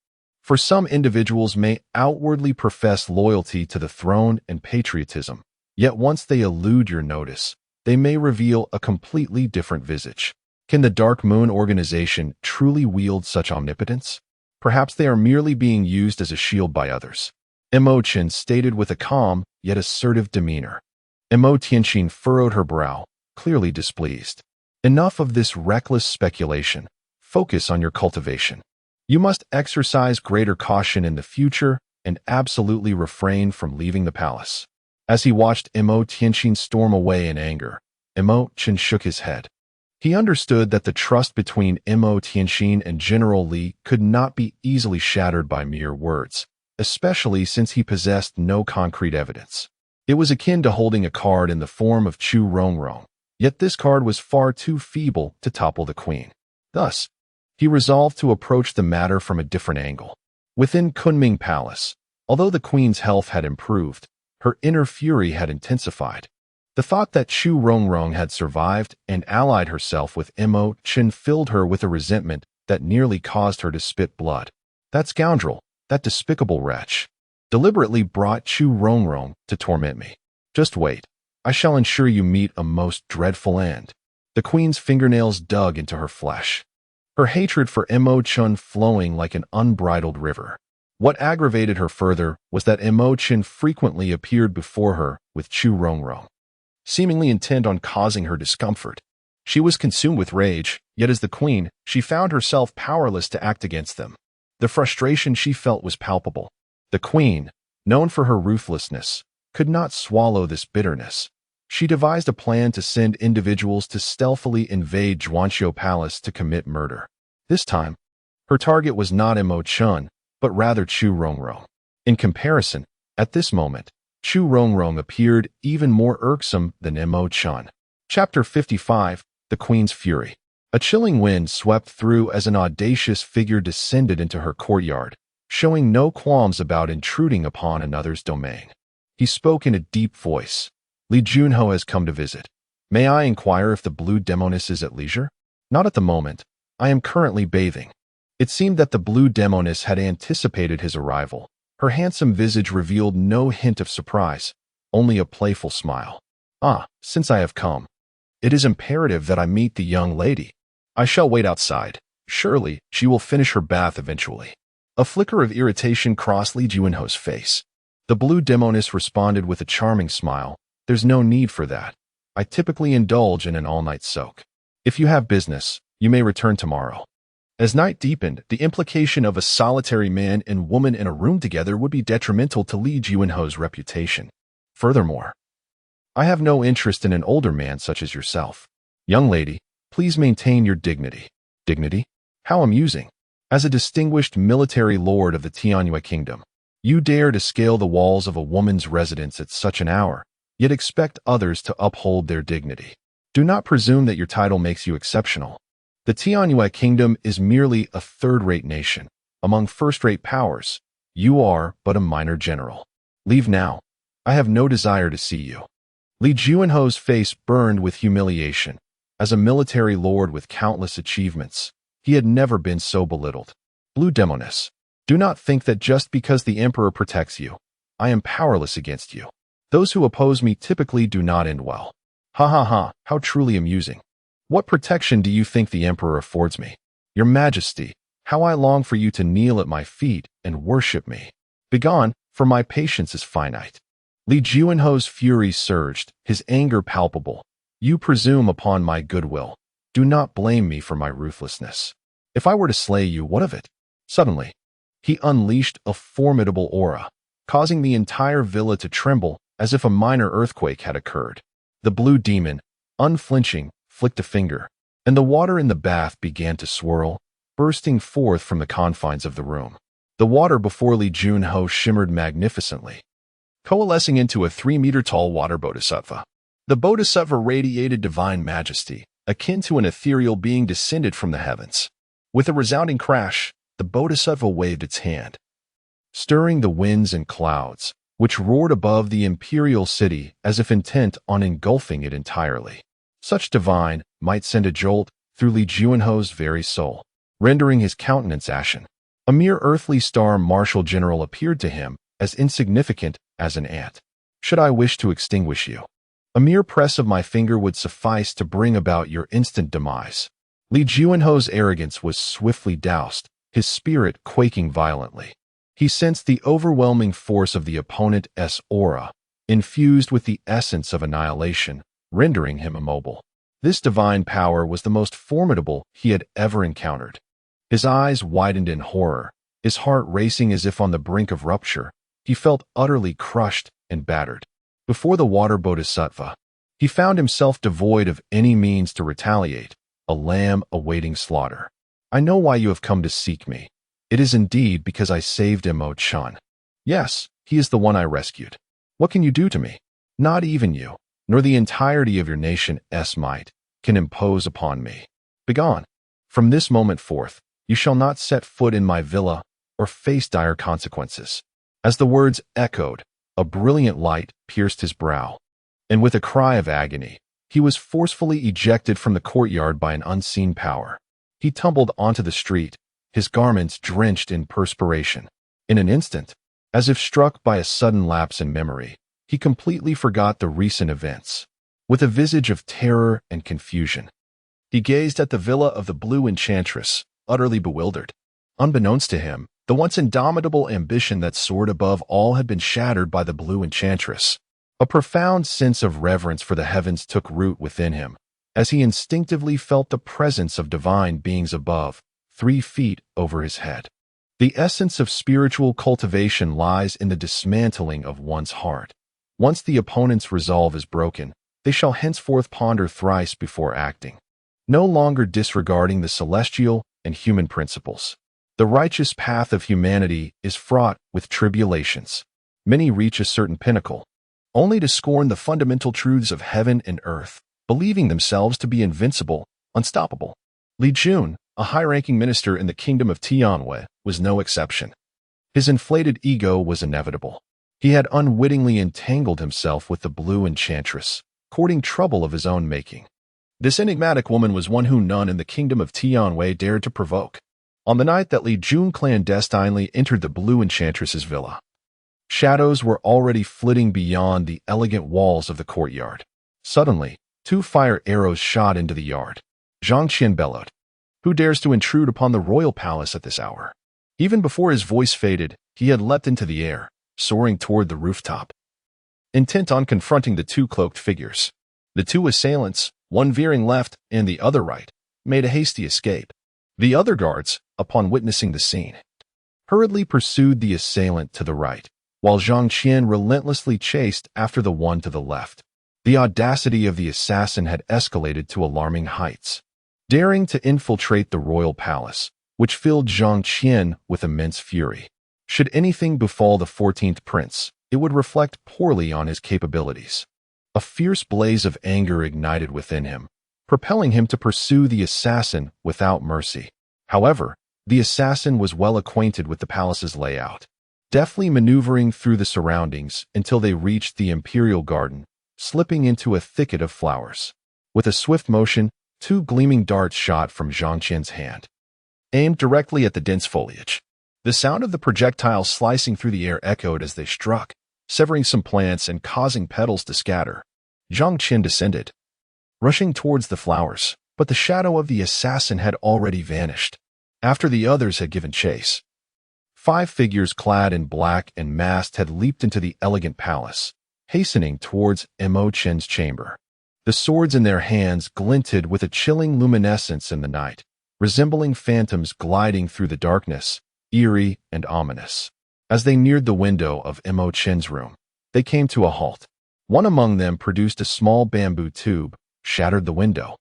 For some individuals may outwardly profess loyalty to the throne and patriotism, yet once they elude your notice, they may reveal a completely different visage. Can the Dark Moon organization truly wield such omnipotence? Perhaps they are merely being used as a shield by others. Chen stated with a calm yet assertive demeanor. Tianqin furrowed her brow, clearly displeased. Enough of this reckless speculation. Focus on your cultivation. You must exercise greater caution in the future and absolutely refrain from leaving the palace. As he watched Tianqin storm away in anger, Chen shook his head. He understood that the trust between Tianqin and General Li could not be easily shattered by mere words, especially since he possessed no concrete evidence. It was akin to holding a card in the form of Chu Rongrong, yet this card was far too feeble to topple the queen. Thus, he resolved to approach the matter from a different angle. Within Kunming Palace, although the queen's health had improved, her inner fury had intensified. The thought that Chu Rongrong had survived and allied herself with Chen filled her with a resentment that nearly caused her to spit blood. That scoundrel, that despicable wretch, deliberately brought Chu Rongrong to torment me. Just wait. I shall ensure you meet a most dreadful end. The queen's fingernails dug into her flesh, her hatred for Chen flowing like an unbridled river. What aggravated her further was that Chen frequently appeared before her with Chu Rongrong, seemingly intent on causing her discomfort. She was consumed with rage, yet as the queen, she found herself powerless to act against them. The frustration she felt was palpable. The queen, known for her ruthlessness, could not swallow this bitterness. She devised a plan to send individuals to stealthily invade Zhuanqiu Palace to commit murder. This time, her target was not Chen, but rather Chu Rongrong. In comparison, at this moment, Chu Rongrong appeared even more irksome than Chen. Chapter 55, The Queen's Fury. A chilling wind swept through as an audacious figure descended into her courtyard, showing no qualms about intruding upon another's domain. He spoke in a deep voice. Li Junho has come to visit. May I inquire if the blue demoness is at leisure? Not at the moment. I am currently bathing. It seemed that the blue demoness had anticipated his arrival. Her handsome visage revealed no hint of surprise, only a playful smile. Ah, since I have come, it is imperative that I meet the young lady. I shall wait outside. Surely, she will finish her bath eventually. A flicker of irritation crossed Li Junho's face. The blue demoness responded with a charming smile. There's no need for that. I typically indulge in an all-night soak. If you have business, you may return tomorrow. As night deepened, the implication of a solitary man and woman in a room together would be detrimental to Li Junho's reputation. Furthermore, I have no interest in an older man such as yourself. Young lady, please maintain your dignity. Dignity? How amusing. As a distinguished military lord of the Tianyue Kingdom, you dare to scale the walls of a woman's residence at such an hour, yet expect others to uphold their dignity. Do not presume that your title makes you exceptional. The Tianyue Kingdom is merely a third-rate nation. Among first-rate powers, you are but a minor general. Leave now. I have no desire to see you. Li Junho's face burned with humiliation. As a military lord with countless achievements, he had never been so belittled. Blue demoness, do not think that just because the emperor protects you, I am powerless against you. Those who oppose me typically do not end well. Ha ha ha, how truly amusing. What protection do you think the emperor affords me? Your Majesty, how I long for you to kneel at my feet and worship me. Begone, for my patience is finite. Li Junho's fury surged, his anger palpable. You presume upon my goodwill. Do not blame me for my ruthlessness. If I were to slay you, what of it? Suddenly, he unleashed a formidable aura, causing the entire villa to tremble as if a minor earthquake had occurred. The blue demon, unflinching, flicked a finger, and the water in the bath began to swirl, bursting forth from the confines of the room. The water before Li Junho shimmered magnificently, coalescing into a 3-meter-tall water bodhisattva. The bodhisattva radiated divine majesty, akin to an ethereal being descended from the heavens. With a resounding crash, the bodhisattva waved its hand, stirring the winds and clouds, which roared above the imperial city as if intent on engulfing it entirely. Such divine might send a jolt through Li Junho's very soul, rendering his countenance ashen. A mere earthly star marshal general appeared to him as insignificant as an ant. Should I wish to extinguish you, a mere press of my finger would suffice to bring about your instant demise. Li Juanho's arrogance was swiftly doused, his spirit quaking violently. He sensed the overwhelming force of the opponent's aura, infused with the essence of annihilation, rendering him immobile. This divine power was the most formidable he had ever encountered. His eyes widened in horror, his heart racing as if on the brink of rupture. He felt utterly crushed and battered. Before the water bodhisattva, he found himself devoid of any means to retaliate, a lamb awaiting slaughter. I know why you have come to seek me. It is indeed because I saved Chen. Yes, he is the one I rescued. What can you do to me? Not even you, nor the entirety of your nation's might, can impose upon me. Begone. From this moment forth, you shall not set foot in my villa or face dire consequences. As the words echoed, a brilliant light pierced his brow, and with a cry of agony, he was forcefully ejected from the courtyard by an unseen power. He tumbled onto the street, his garments drenched in perspiration. In an instant, as if struck by a sudden lapse in memory, he completely forgot the recent events. With a visage of terror and confusion, he gazed at the villa of the Blue Enchantress, utterly bewildered. Unbeknownst to him, the once indomitable ambition that soared above all had been shattered by the Blue Enchantress. A profound sense of reverence for the heavens took root within him, as he instinctively felt the presence of divine beings above, 3 feet over his head. The essence of spiritual cultivation lies in the dismantling of one's heart. Once the opponent's resolve is broken, they shall henceforth ponder thrice before acting, no longer disregarding the celestial and human principles. The righteous path of humanity is fraught with tribulations. Many reach a certain pinnacle, only to scorn the fundamental truths of heaven and earth, believing themselves to be invincible, unstoppable. Li Jun, a high-ranking minister in the kingdom of Tianwei, was no exception. His inflated ego was inevitable. He had unwittingly entangled himself with the Blue Enchantress, courting trouble of his own making. This enigmatic woman was one who none in the kingdom of Tianwei dared to provoke. On the night that Li Jun clandestinely entered the Blue Enchantress's villa, shadows were already flitting beyond the elegant walls of the courtyard. Suddenly, 2 fire arrows shot into the yard. Zhang Qian bellowed. Who dares to intrude upon the royal palace at this hour? Even before his voice faded, he had leapt into the air, soaring toward the rooftop, intent on confronting the 2 cloaked figures. The 2 assailants, one veering left and the other right, made a hasty escape. The other guards, upon witnessing the scene, hurriedly pursued the assailant to the right, while Zhang Qian relentlessly chased after the one to the left. The audacity of the assassin had escalated to alarming heights, daring to infiltrate the royal palace, which filled Zhang Qian with immense fury. Should anything befall the 14th prince, it would reflect poorly on his capabilities. A fierce blaze of anger ignited within him, propelling him to pursue the assassin without mercy. However, the assassin was well acquainted with the palace's layout, deftly maneuvering through the surroundings until they reached the imperial garden, slipping into a thicket of flowers. With a swift motion, 2 gleaming darts shot from Zhang Qian's hand, aimed directly at the dense foliage. The sound of the projectiles slicing through the air echoed as they struck, severing some plants and causing petals to scatter. Zhang Qian descended, rushing towards the flowers, but the shadow of the assassin had already vanished, after the others had given chase. 5 figures clad in black and masked had leaped into the elegant palace, hastening towards Chen's chamber. The swords in their hands glinted with a chilling luminescence in the night, resembling phantoms gliding through the darkness, eerie and ominous. As they neared the window of Chen's room, they came to a halt. One among them produced a small bamboo tube, shattered the window,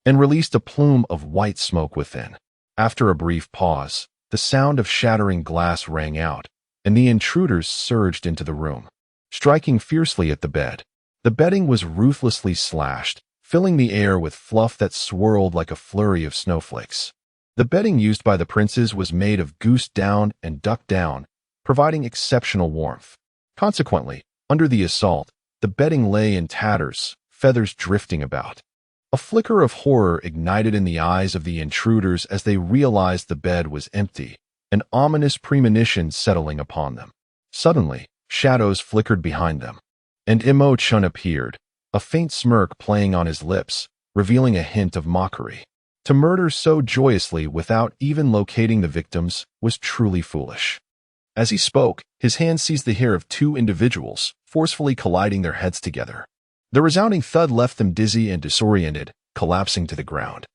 and released a plume of white smoke within. After a brief pause, the sound of shattering glass rang out, and the intruders surged into the room, striking fiercely at the bed. The bedding was ruthlessly slashed, filling the air with fluff that swirled like a flurry of snowflakes. The bedding used by the princes was made of goose down and duck down, providing exceptional warmth. Consequently, under the assault, the bedding lay in tatters, feathers drifting about. A flicker of horror ignited in the eyes of the intruders as they realized the bed was empty, an ominous premonition settling upon them. Suddenly, shadows flickered behind them, and Chen appeared, a faint smirk playing on his lips, revealing a hint of mockery. To murder so joyously without even locating the victims was truly foolish. As he spoke, his hand seized the hair of two individuals, forcefully colliding their heads together. The resounding thud left them dizzy and disoriented, collapsing to the ground,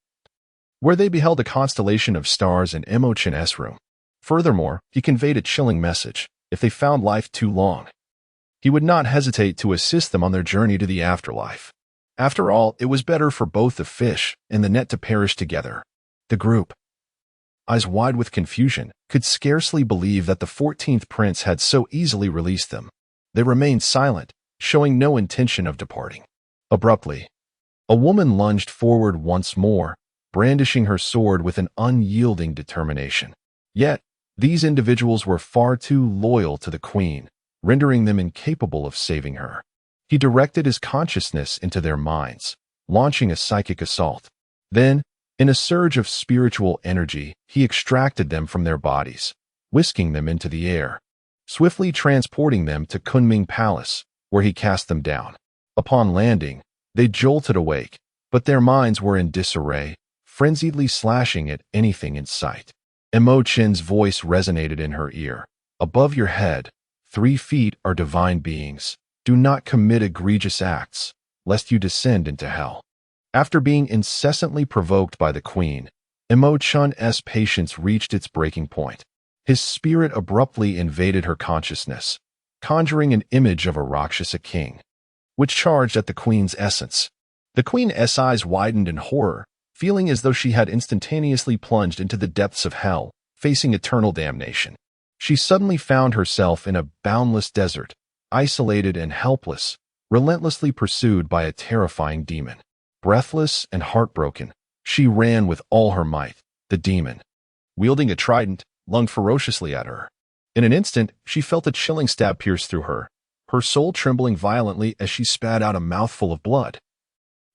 where they beheld a constellation of stars in Chen's room. Furthermore, he conveyed a chilling message. If they found life too long, he would not hesitate to assist them on their journey to the afterlife. After all, it was better for both the fish and the net to perish together. The group, eyes wide with confusion, could scarcely believe that the 14th prince had so easily released them. They remained silent, showing no intention of departing. Abruptly, a woman lunged forward once more, brandishing her sword with an unyielding determination. Yet, these individuals were far too loyal to the queen, rendering them incapable of saving her. He directed his consciousness into their minds, launching a psychic assault. Then, in a surge of spiritual energy, he extracted them from their bodies, whisking them into the air, swiftly transporting them to Kunming Palace, where he cast them down. Upon landing, they jolted awake, but their minds were in disarray, frenziedly slashing at anything in sight. Chen's voice resonated in her ear. Above your head, 3 feet are divine beings. Do not commit egregious acts, lest you descend into hell. After being incessantly provoked by the queen, Chen's patience reached its breaking point. His spirit abruptly invaded her consciousness, conjuring an image of a Rakshasa king, which charged at the queen's essence. The queen's eyes widened in horror, feeling as though she had instantaneously plunged into the depths of hell, facing eternal damnation. She suddenly found herself in a boundless desert, isolated and helpless, relentlessly pursued by a terrifying demon. Breathless and heartbroken, she ran with all her might. The demon, wielding a trident, lunged ferociously at her. In an instant, she felt a chilling stab pierce through her soul trembling violently as she spat out a mouthful of blood,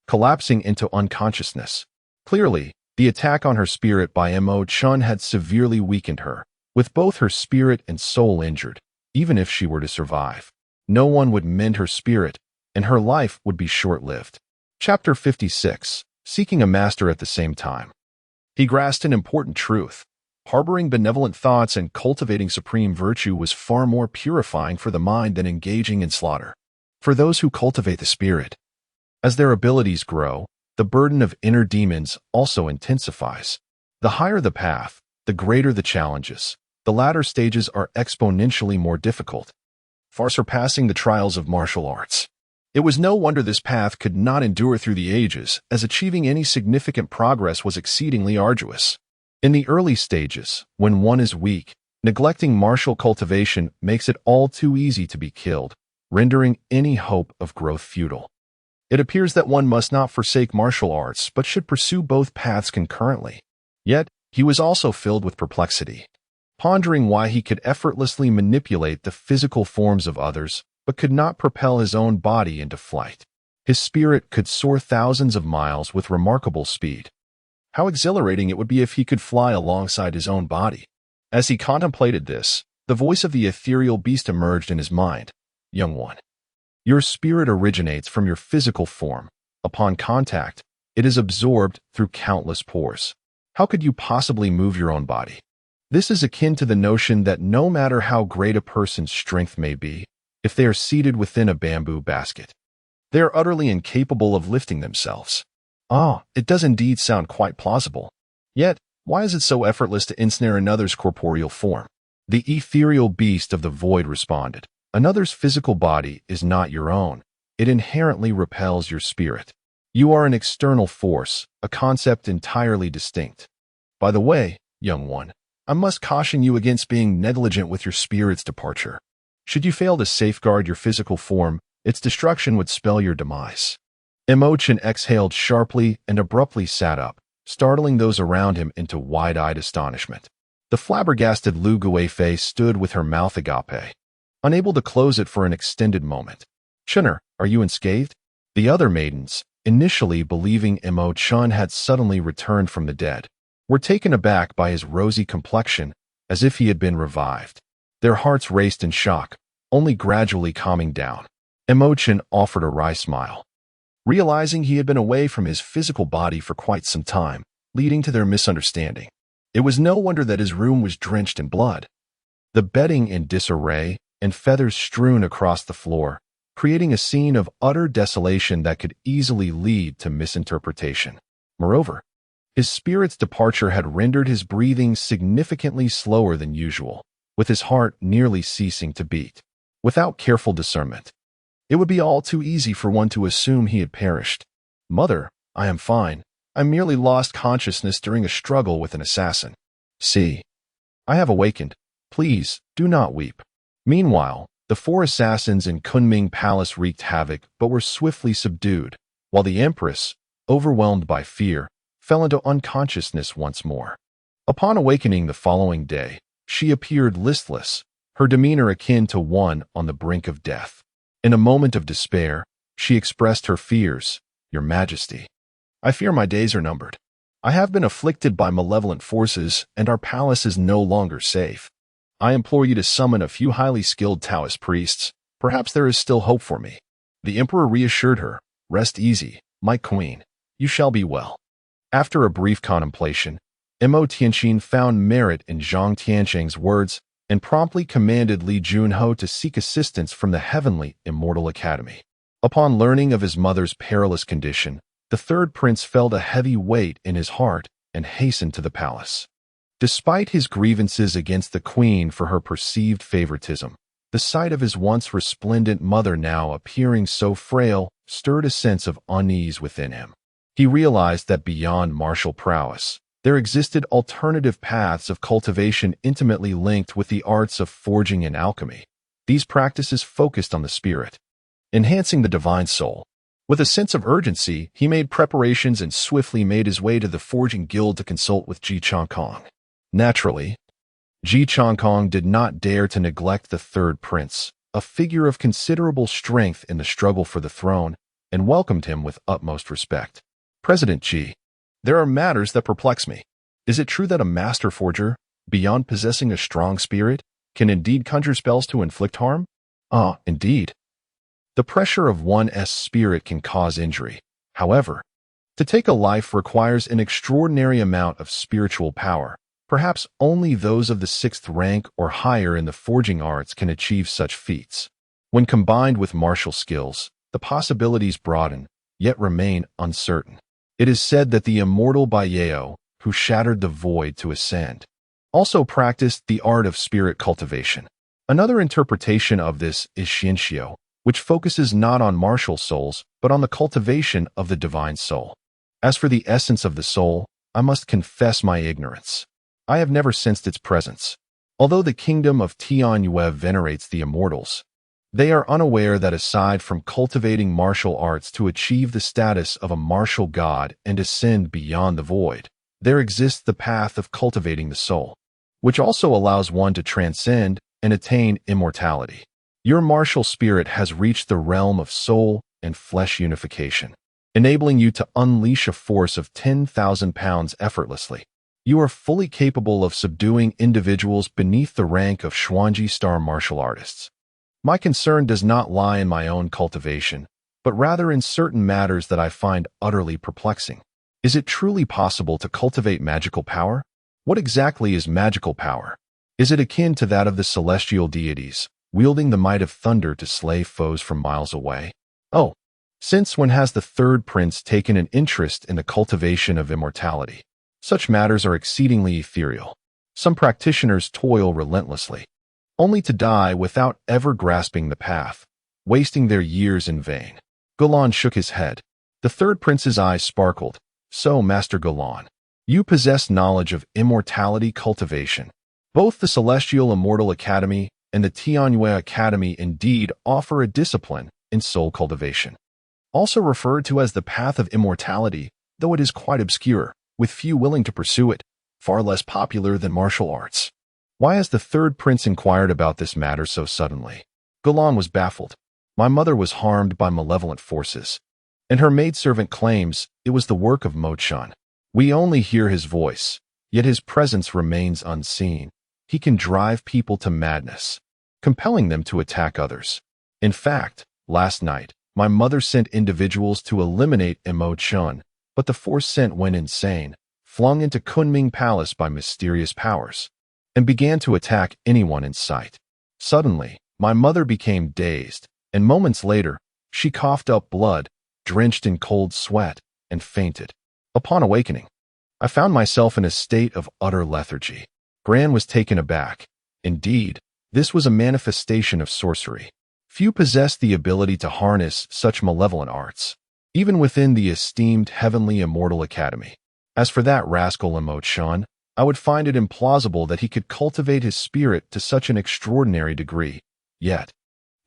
collapsing into unconsciousness. Clearly, the attack on her spirit by Chen had severely weakened her, with both her spirit and soul injured. Even if she were to survive, no one would mend her spirit, and her life would be short-lived. Chapter 56. Seeking a master at the same time. He grasped an important truth. Harboring benevolent thoughts and cultivating supreme virtue was far more purifying for the mind than engaging in slaughter. For those who cultivate the spirit, as their abilities grow, the burden of inner demons also intensifies. The higher the path, the greater the challenges. The latter stages are exponentially more difficult, far surpassing the trials of martial arts. It was no wonder this path could not endure through the ages, as achieving any significant progress was exceedingly arduous. In the early stages, when one is weak, neglecting martial cultivation makes it all too easy to be killed, rendering any hope of growth futile. It appears that one must not forsake martial arts but should pursue both paths concurrently. Yet, he was also filled with perplexity, pondering why he could effortlessly manipulate the physical forms of others but could not propel his own body into flight. His spirit could soar thousands of miles with remarkable speed. How exhilarating it would be if he could fly alongside his own body. As he contemplated this, the voice of the ethereal beast emerged in his mind. Young one, your spirit originates from your physical form. Upon contact, it is absorbed through countless pores. How could you possibly move your own body? This is akin to the notion that no matter how great a person's strength may be, if they are seated within a bamboo basket, they are utterly incapable of lifting themselves. It does indeed sound quite plausible. Yet, why is it so effortless to ensnare another's corporeal form? The ethereal beast of the void responded. Another's physical body is not your own. It inherently repels your spirit. You are an external force, a concept entirely distinct. By the way, young one, I must caution you against being negligent with your spirit's departure. Should you fail to safeguard your physical form, its destruction would spell your demise. Chen exhaled sharply and abruptly sat up, startling those around him into wide-eyed astonishment. The flabbergasted Lu Guifei stood with her mouth agape, unable to close it for an extended moment. Chener, are you unscathed? The other maidens, initially believing Chen had suddenly returned from the dead, were taken aback by his rosy complexion as if he had been revived. Their hearts raced in shock, only gradually calming down. Chen offered a wry smile, realizing he had been away from his physical body for quite some time, leading to their misunderstanding. It was no wonder that his room was drenched in blood, the bedding in disarray, and feathers strewn across the floor, creating a scene of utter desolation that could easily lead to misinterpretation. Moreover, his spirit's departure had rendered his breathing significantly slower than usual, with his heart nearly ceasing to beat. Without careful discernment, it would be all too easy for one to assume he had perished. "Mother, I am fine. I merely lost consciousness during a struggle with an assassin. See, I have awakened. Please, do not weep." Meanwhile, the 4 assassins in Kunming Palace wreaked havoc but were swiftly subdued, while the Empress, overwhelmed by fear, fell into unconsciousness once more. Upon awakening the following day, she appeared listless, her demeanor akin to one on the brink of death. In a moment of despair, she expressed her fears. "Your Majesty, I fear my days are numbered. I have been afflicted by malevolent forces, and our palace is no longer safe. I implore you to summon a few highly skilled Taoist priests. Perhaps there is still hope for me." The emperor reassured her, "Rest easy, my queen. You shall be well." After a brief contemplation, Mo Tianqin found merit in Zhang Tiancheng's words and promptly commanded Li Junho to seek assistance from the Heavenly Immortal Academy. Upon learning of his mother's perilous condition, the 3rd prince felt a heavy weight in his heart and hastened to the palace. Despite his grievances against the queen for her perceived favoritism, the sight of his once resplendent mother now appearing so frail stirred a sense of unease within him. He realized that beyond martial prowess, there existed alternative paths of cultivation intimately linked with the arts of forging and alchemy. These practices focused on the spirit, enhancing the divine soul. With a sense of urgency, he made preparations and swiftly made his way to the forging guild to consult with Ji Changkong. Naturally, Ji Changkong did not dare to neglect the 3rd prince, a figure of considerable strength in the struggle for the throne, and welcomed him with utmost respect. "President Ji, there are matters that perplex me. Is it true that a master forger, beyond possessing a strong spirit, can indeed conjure spells to inflict harm?" "Ah, indeed. The pressure of one's spirit can cause injury. However, to take a life requires an extraordinary amount of spiritual power. Perhaps only those of the 6th rank or higher in the forging arts can achieve such feats. When combined with martial skills, the possibilities broaden, yet remain uncertain. It is said that the immortal Baiyao, who shattered the void to ascend, also practiced the art of spirit cultivation. Another interpretation of this is Xianxiu, which focuses not on martial souls, but on the cultivation of the divine soul. As for the essence of the soul, I must confess my ignorance. I have never sensed its presence. Although the kingdom of Tianyue venerates the immortals, they are unaware that aside from cultivating martial arts to achieve the status of a martial god and ascend beyond the void, there exists the path of cultivating the soul, which also allows one to transcend and attain immortality. Your martial spirit has reached the realm of soul and flesh unification, enabling you to unleash a force of 10,000 pounds effortlessly. You are fully capable of subduing individuals beneath the rank of Xuanji star martial artists. My concern does not lie in my own cultivation, but rather in certain matters that I find utterly perplexing. Is it truly possible to cultivate magical power? What exactly is magical power? Is it akin to that of the celestial deities, wielding the might of thunder to slay foes from miles away? Oh, since when has the 3rd prince taken an interest in the cultivation of immortality? Such matters are exceedingly ethereal. Some practitioners toil relentlessly, only to die without ever grasping the path, wasting their years in vain. Golan shook his head. The 3rd prince's eyes sparkled. "So, Master Golan, you possess knowledge of immortality cultivation. Both the Celestial Immortal Academy and the Tianyue Academy indeed offer a discipline in soul cultivation, also referred to as the path of immortality, though it is quite obscure, with few willing to pursue it, far less popular than martial arts." Why has the 3rd prince inquired about this matter so suddenly? Golan was baffled. My mother was harmed by malevolent forces, and her maidservant claims it was the work of Mo Chen. We only hear his voice, yet his presence remains unseen. he can drive people to madness, compelling them to attack others. In fact, last night, my mother sent individuals to eliminate Chen, but the force sent went insane, flung into Kunming Palace by mysterious powers, and began to attack anyone in sight. Suddenly, my mother became dazed, and moments later, she coughed up blood, drenched in cold sweat, and fainted. Upon awakening, I found myself in a state of utter lethargy. Gran was taken aback. Indeed, this was a manifestation of sorcery. Few possessed the ability to harness such malevolent arts, even within the esteemed Heavenly Immortal Academy. As for that rascal Chen, I would find it implausible that he could cultivate his spirit to such an extraordinary degree. Yet,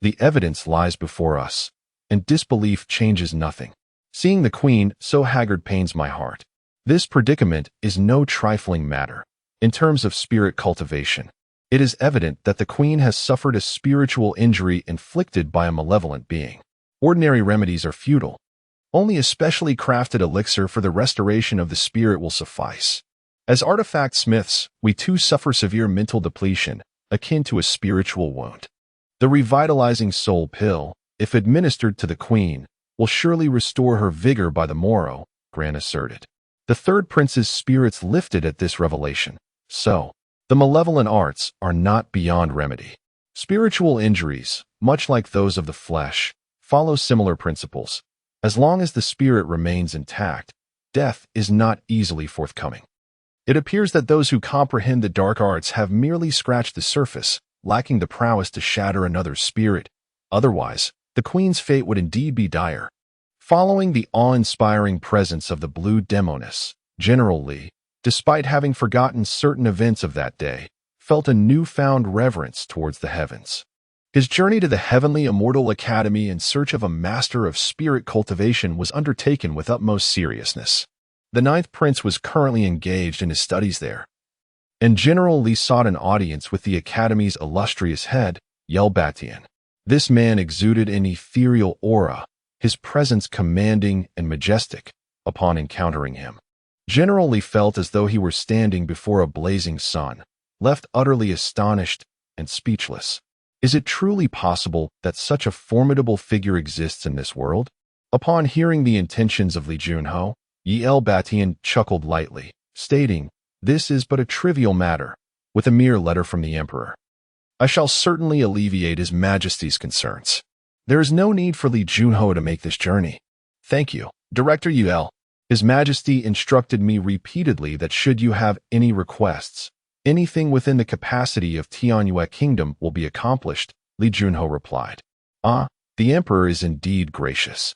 the evidence lies before us, and disbelief changes nothing. Seeing the queen so haggard pains my heart. This predicament is no trifling matter. In terms of spirit cultivation, it is evident that the queen has suffered a spiritual injury inflicted by a malevolent being. Ordinary remedies are futile. Only a specially crafted elixir for the restoration of the spirit will suffice. As artifact smiths, we too suffer severe mental depletion, akin to a spiritual wound. The revitalizing soul pill, if administered to the queen, will surely restore her vigor by the morrow, Gran asserted. The third prince's spirits lifted at this revelation. So, the malevolent arts are not beyond remedy. Spiritual injuries, much like those of the flesh, follow similar principles. As long as the spirit remains intact, death is not easily forthcoming. It appears that those who comprehend the dark arts have merely scratched the surface, lacking the prowess to shatter another's spirit. Otherwise, the queen's fate would indeed be dire. Following the awe-inspiring presence of the blue demoness, General Li, despite having forgotten certain events of that day, felt a newfound reverence towards the heavens. His journey to the Heavenly Immortal Academy in search of a master of spirit cultivation was undertaken with utmost seriousness. The ninth prince was currently engaged in his studies there, and General Li sought an audience with the Academy's illustrious head, Yelbatian. This man exuded an ethereal aura, his presence commanding and majestic. Upon encountering him, General Li felt as though he were standing before a blazing sun, left utterly astonished and speechless. Is it truly possible that such a formidable figure exists in this world? Upon hearing the intentions of Li Junho, Yelbatian chuckled lightly, stating, "This is but a trivial matter, with a mere letter from the emperor. I shall certainly alleviate His Majesty's concerns. There is no need for Li Junho to make this journey. Thank you, Director Yul. His Majesty instructed me repeatedly that should you have any requests, anything within the capacity of Tianyue Kingdom will be accomplished," Li Junho replied. "Ah, the Emperor is indeed gracious.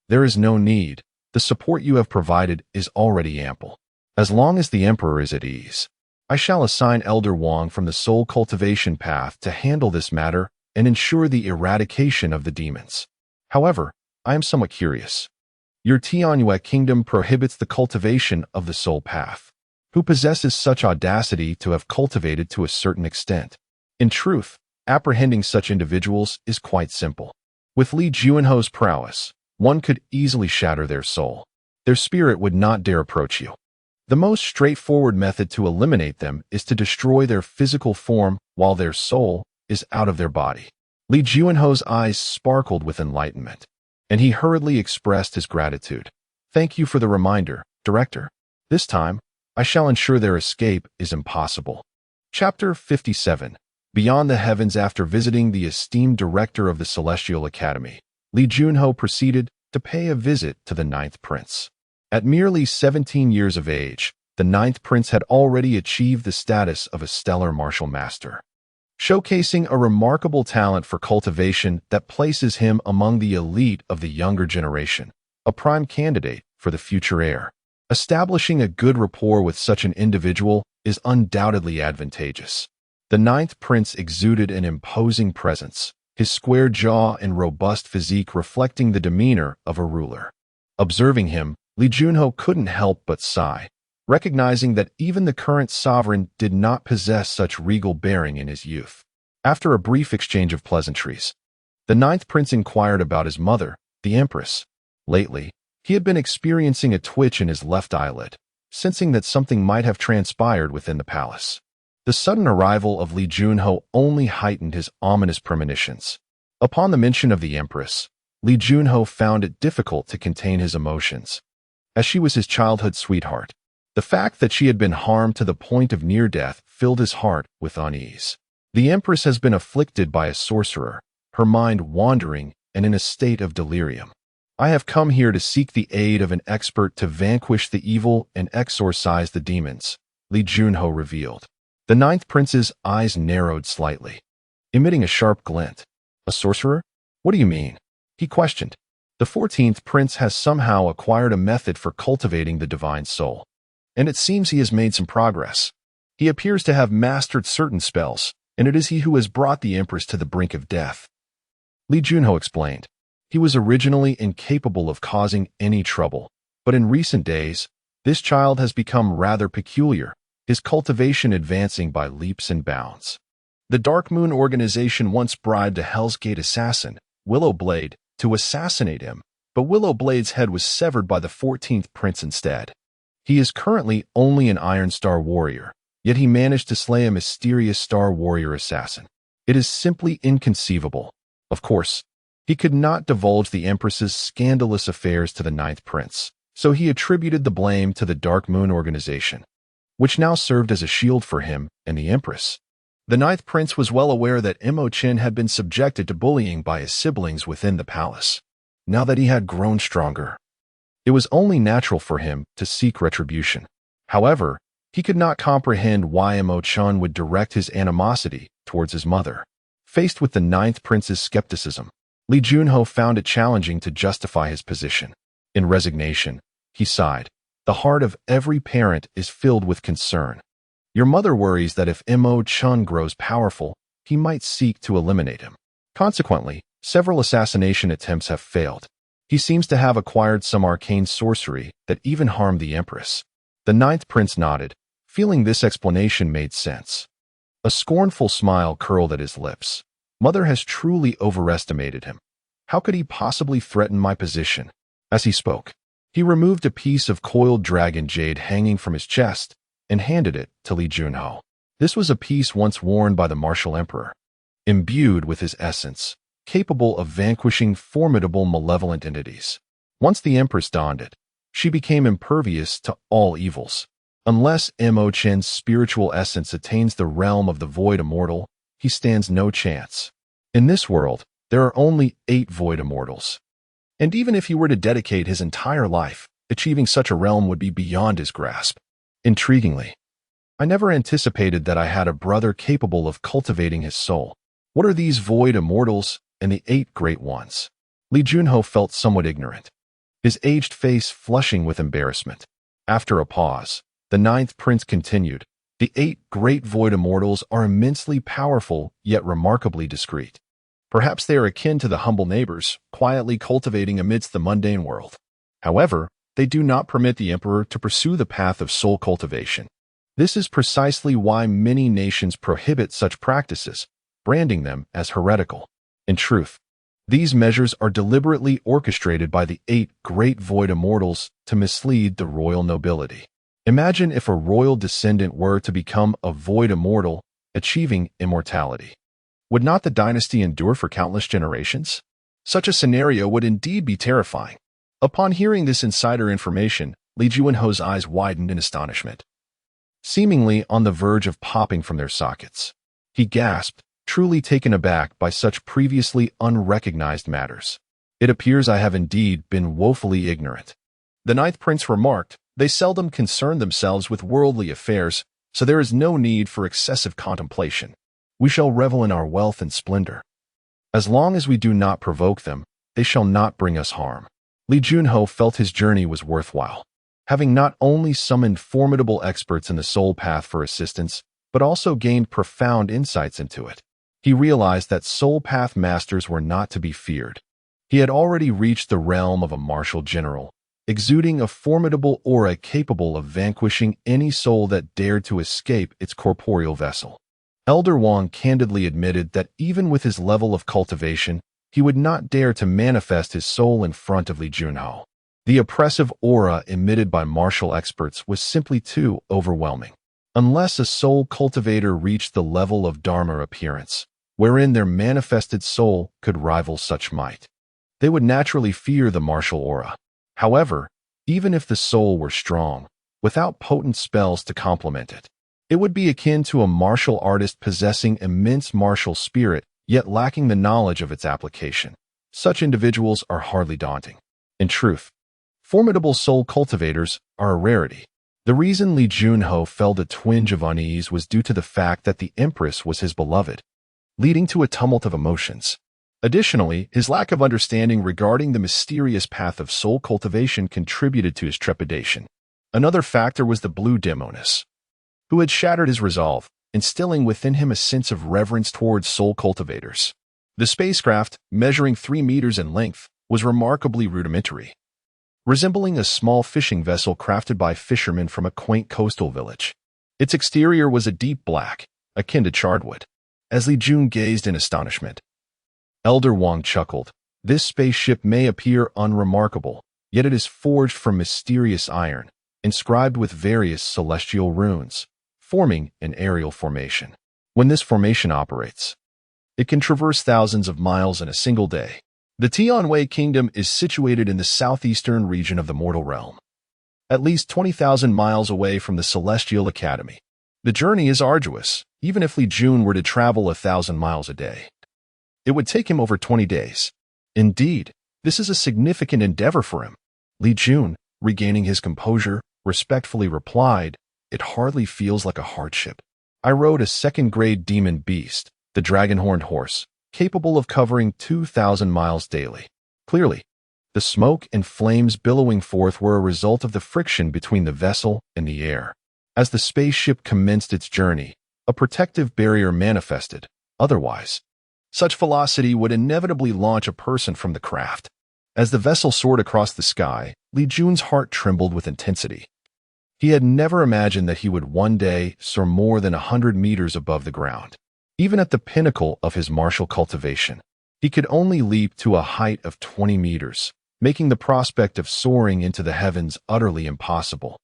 There is no need. The support you have provided is already ample. As long as the Emperor is at ease, I shall assign Elder Wang from the soul cultivation path to handle this matter and ensure the eradication of the demons. However, I am somewhat curious. Your Tianyue Kingdom prohibits the cultivation of the soul path. Who possesses such audacity to have cultivated to a certain extent? In truth, apprehending such individuals is quite simple. With Li Junho's prowess, one could easily shatter their soul. Their spirit would not dare approach you. The most straightforward method to eliminate them is to destroy their physical form while their soul is out of their body." Li Junho's eyes sparkled with enlightenment, and he hurriedly expressed his gratitude. "Thank you for the reminder, Director. This time, I shall ensure their escape is impossible." Chapter 57. Beyond the heavens. After visiting the esteemed director of the Celestial Academy, Li Junho proceeded to pay a visit to the ninth prince. At merely 17 years of age, the ninth prince had already achieved the status of a stellar martial master, showcasing a remarkable talent for cultivation that places him among the elite of the younger generation, a prime candidate for the future heir. Establishing a good rapport with such an individual is undoubtedly advantageous. The ninth prince exuded an imposing presence, his square jaw and robust physique reflecting the demeanor of a ruler. Observing him, Li Junho couldn't help but sigh, recognizing that even the current sovereign did not possess such regal bearing in his youth. After a brief exchange of pleasantries, the ninth prince inquired about his mother, the Empress. Lately, he had been experiencing a twitch in his left eyelid, sensing that something might have transpired within the palace. The sudden arrival of Li Junho only heightened his ominous premonitions. Upon the mention of the Empress, Li Junho found it difficult to contain his emotions. As she was his childhood sweetheart, the fact that she had been harmed to the point of near death filled his heart with unease. The Empress has been afflicted by a sorcerer, her mind wandering and in a state of delirium. I have come here to seek the aid of an expert to vanquish the evil and exorcise the demons, Li Junho revealed. The ninth prince's eyes narrowed slightly, emitting a sharp glint. A sorcerer? What do you mean? He questioned. The 14th prince has somehow acquired a method for cultivating the divine soul, and it seems he has made some progress. He appears to have mastered certain spells, and it is he who has brought the empress to the brink of death. Li Junho explained. He was originally incapable of causing any trouble, but in recent days, this child has become rather peculiar, his cultivation advancing by leaps and bounds. The Dark Moon organization once bribed a Hell's Gate assassin, Willow Blade, to assassinate him, but Willow Blade's head was severed by the 14th prince instead. He is currently only an Iron Star warrior, yet he managed to slay a mysterious Star Warrior assassin. It is simply inconceivable. Of course, he could not divulge the Empress's scandalous affairs to the ninth prince, so he attributed the blame to the Dark Moon organization, which now served as a shield for him and the Empress. The ninth prince was well aware that Chen had been subjected to bullying by his siblings within the palace. Now that he had grown stronger, it was only natural for him to seek retribution. However, he could not comprehend why Chen would direct his animosity towards his mother. Faced with the ninth prince's skepticism, Li Junho found it challenging to justify his position. In resignation, he sighed. The heart of every parent is filled with concern. Your mother worries that if Chen grows powerful, he might seek to eliminate him. Consequently, several assassination attempts have failed. He seems to have acquired some arcane sorcery that even harmed the Empress. The ninth prince nodded, feeling this explanation made sense. A scornful smile curled at his lips. Mother has truly overestimated him. How could he possibly threaten my position? As he spoke, he removed a piece of coiled dragon jade hanging from his chest and handed it to Li Junho. This was a piece once worn by the martial emperor, imbued with his essence, capable of vanquishing formidable malevolent entities. Once the empress donned it, she became impervious to all evils. Unless Chen's spiritual essence attains the realm of the void immortal, he stands no chance. In this world, there are only 8 void immortals. And even if he were to dedicate his entire life, achieving such a realm would be beyond his grasp. Intriguingly, I never anticipated that I had a brother capable of cultivating his soul. What are these void immortals and the 8 great ones? Li Junho felt somewhat ignorant, his aged face flushing with embarrassment. After a pause, the ninth prince continued, the 8 great void immortals are immensely powerful yet remarkably discreet. Perhaps they are akin to the humble neighbors, quietly cultivating amidst the mundane world. However, they do not permit the emperor to pursue the path of soul cultivation. This is precisely why many nations prohibit such practices, branding them as heretical. In truth, these measures are deliberately orchestrated by the 8 great void immortals to mislead the royal nobility. Imagine if a royal descendant were to become a void immortal, achieving immortality. Would not the dynasty endure for countless generations? Such a scenario would indeed be terrifying. Upon hearing this insider information, Li Junho's eyes widened in astonishment, seemingly on the verge of popping from their sockets. He gasped, truly taken aback by such previously unrecognized matters. It appears I have indeed been woefully ignorant. The ninth prince remarked, they seldom concern themselves with worldly affairs, so there is no need for excessive contemplation. We shall revel in our wealth and splendor. As long as we do not provoke them, they shall not bring us harm. Li Junho felt his journey was worthwhile, having not only summoned formidable experts in the soul path for assistance, but also gained profound insights into it. He realized that soul path masters were not to be feared. He had already reached the realm of a martial general, exuding a formidable aura capable of vanquishing any soul that dared to escape its corporeal vessel. Elder Wang candidly admitted that even with his level of cultivation, he would not dare to manifest his soul in front of Li Junho. The oppressive aura emitted by martial experts was simply too overwhelming. unless a soul cultivator reached the level of Dharma appearance, wherein their manifested soul could rival such might. They would naturally fear the martial aura. However, even if the soul were strong, without potent spells to complement it, it would be akin to a martial artist possessing immense martial spirit, yet lacking the knowledge of its application. Such individuals are hardly daunting. In truth, formidable soul cultivators are a rarity. The reason Li Junho felt a twinge of unease was due to the fact that the Empress was his beloved, leading to a tumult of emotions. Additionally, his lack of understanding regarding the mysterious path of soul cultivation contributed to his trepidation. Another factor was the blue demoness, who had shattered his resolve, instilling within him a sense of reverence towards soul cultivators. The spacecraft, measuring 3 meters in length, was remarkably rudimentary, resembling a small fishing vessel crafted by fishermen from a quaint coastal village. Its exterior was a deep black, akin to charred wood. As Li Jun gazed in astonishment, Elder Wang chuckled. This spaceship may appear unremarkable, yet it is forged from mysterious iron, inscribed with various celestial runes, forming an aerial formation. When this formation operates, it can traverse thousands of miles in a single day. The Tianwei Kingdom is situated in the southeastern region of the mortal realm, at least 20,000 miles away from the Celestial Academy. The journey is arduous, even if Li Jun were to travel 1,000 miles a day. It would take him over 20 days. Indeed, this is a significant endeavor for him. Li Jun, regaining his composure, respectfully replied, "It hardly feels like a hardship. I rode a second-grade demon beast, the dragon-horned horse, capable of covering 2,000 miles daily." Clearly, the smoke and flames billowing forth were a result of the friction between the vessel and the air. As the spaceship commenced its journey, a protective barrier manifested. Otherwise, such velocity would inevitably launch a person from the craft. As the vessel soared across the sky, Li Jun's heart trembled with intensity. He had never imagined that he would one day soar more than 100 meters above the ground. Even at the pinnacle of his martial cultivation, he could only leap to a height of 20 meters, making the prospect of soaring into the heavens utterly impossible.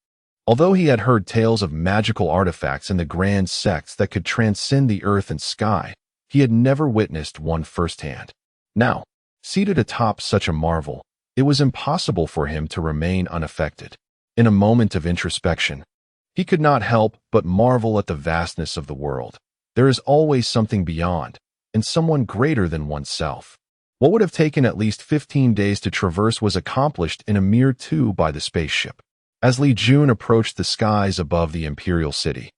Although he had heard tales of magical artifacts in the grand sects that could transcend the earth and sky, he had never witnessed one firsthand. Now, seated atop such a marvel, it was impossible for him to remain unaffected. In a moment of introspection, he could not help but marvel at the vastness of the world. There is always something beyond, and someone greater than oneself. What would have taken at least 15 days to traverse was accomplished in a mere 2 by the spaceship. As Li Jun approached the skies above the imperial city,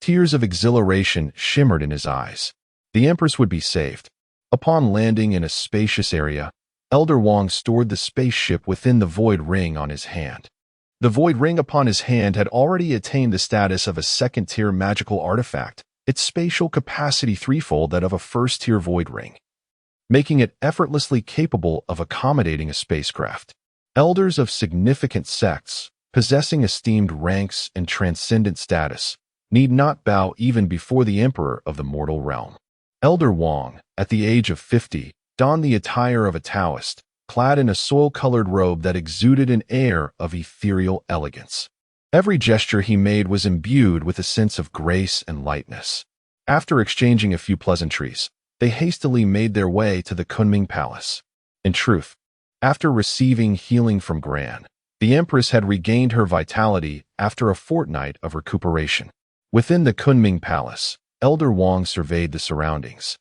tears of exhilaration shimmered in his eyes. The Empress would be saved. Upon landing in a spacious area, Elder Wang stored the spaceship within the void ring on his hand. The void ring upon his hand had already attained the status of a second-tier magical artifact, its spatial capacity threefold that of a first-tier void ring, making it effortlessly capable of accommodating a spacecraft. Elders of significant sects, possessing esteemed ranks and transcendent status, need not bow even before the emperor of the mortal realm. Elder Wang, at the age of 50, donned the attire of a Taoist, clad in a soil-colored robe that exuded an air of ethereal elegance. Every gesture he made was imbued with a sense of grace and lightness. After exchanging a few pleasantries, they hastily made their way to the Kunming Palace. In truth, after receiving healing from Gran, the Empress had regained her vitality after a fortnight of recuperation. Within the Kunming Palace, Elder Wang surveyed the surroundings,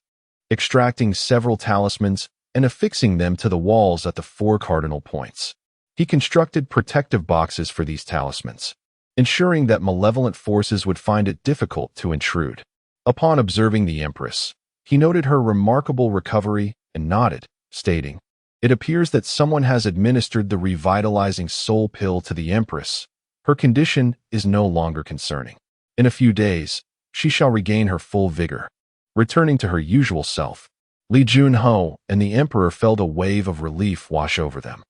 extracting several talismans and affixing them to the walls at the 4 cardinal points. He constructed protective boxes for these talismans, ensuring that malevolent forces would find it difficult to intrude. Upon observing the Empress, he noted her remarkable recovery and nodded, stating, "It appears that someone has administered the revitalizing soul pill to the Empress. Her condition is no longer concerning. In a few days, she shall regain her full vigor." Returning to her usual self, Li Junho and the Emperor felt a wave of relief wash over them.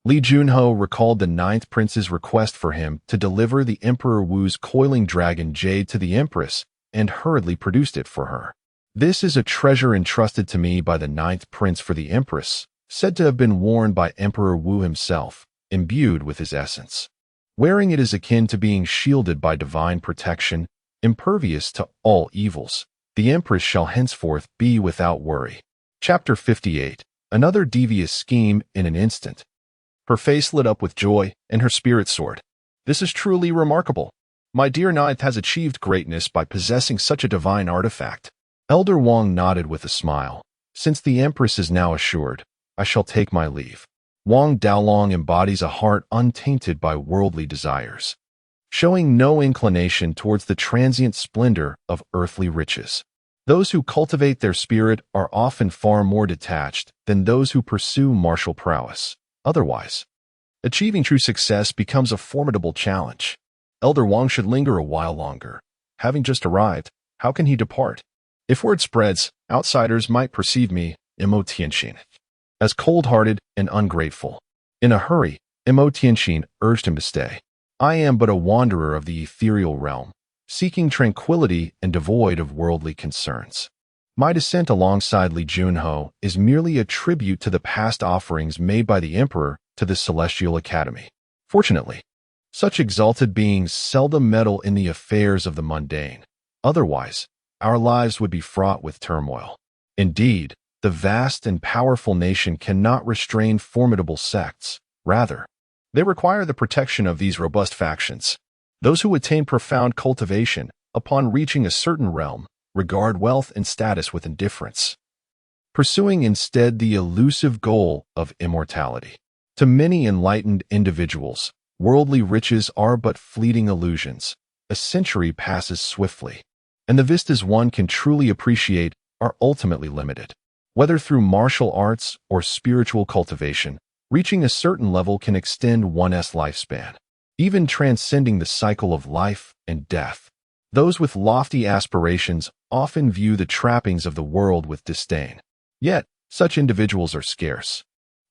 Li Junho recalled the 9th Prince's request for him to deliver the Emperor Wu's coiling dragon jade to the Empress and hurriedly produced it for her. "This is a treasure entrusted to me by the 9th Prince for the Empress, said to have been worn by Emperor Wu himself, imbued with his essence. Wearing it is akin to being shielded by divine protection impervious to all evils. The Empress shall henceforth be without worry. Chapter 58. Another devious scheme in an instant. Her face lit up with joy, and her spirit soared. This is truly remarkable. My dear ninth has achieved greatness by possessing such a divine artifact. Elder Wang nodded with a smile. Since the Empress is now assured, I shall take my leave. Wang Daolong embodies a heart untainted by worldly desires, showing no inclination towards the transient splendor of earthly riches. Those who cultivate their spirit are often far more detached than those who pursue martial prowess. Otherwise, achieving true success becomes a formidable challenge. Elder Wang should linger a while longer. Having just arrived, how can he depart? If word spreads, outsiders might perceive me, Imo Tianxin, as cold-hearted and ungrateful. In a hurry, Imo Tianxin urged him to stay. I am but a wanderer of the ethereal realm, seeking tranquility and devoid of worldly concerns. My descent alongside Li Junho is merely a tribute to the past offerings made by the Emperor to the Celestial Academy. Fortunately, such exalted beings seldom meddle in the affairs of the mundane. Otherwise, our lives would be fraught with turmoil. Indeed, the vast and powerful nation cannot restrain formidable sects. Rather, they require the protection of these robust factions. Those who attain profound cultivation, upon reaching a certain realm, regard wealth and status with indifference, pursuing instead the elusive goal of immortality. To many enlightened individuals, worldly riches are but fleeting illusions. A century passes swiftly, and the vistas one can truly appreciate are ultimately limited. Whether through martial arts or spiritual cultivation, reaching a certain level can extend one's lifespan, even transcending the cycle of life and death. Those with lofty aspirations often view the trappings of the world with disdain. Yet, such individuals are scarce.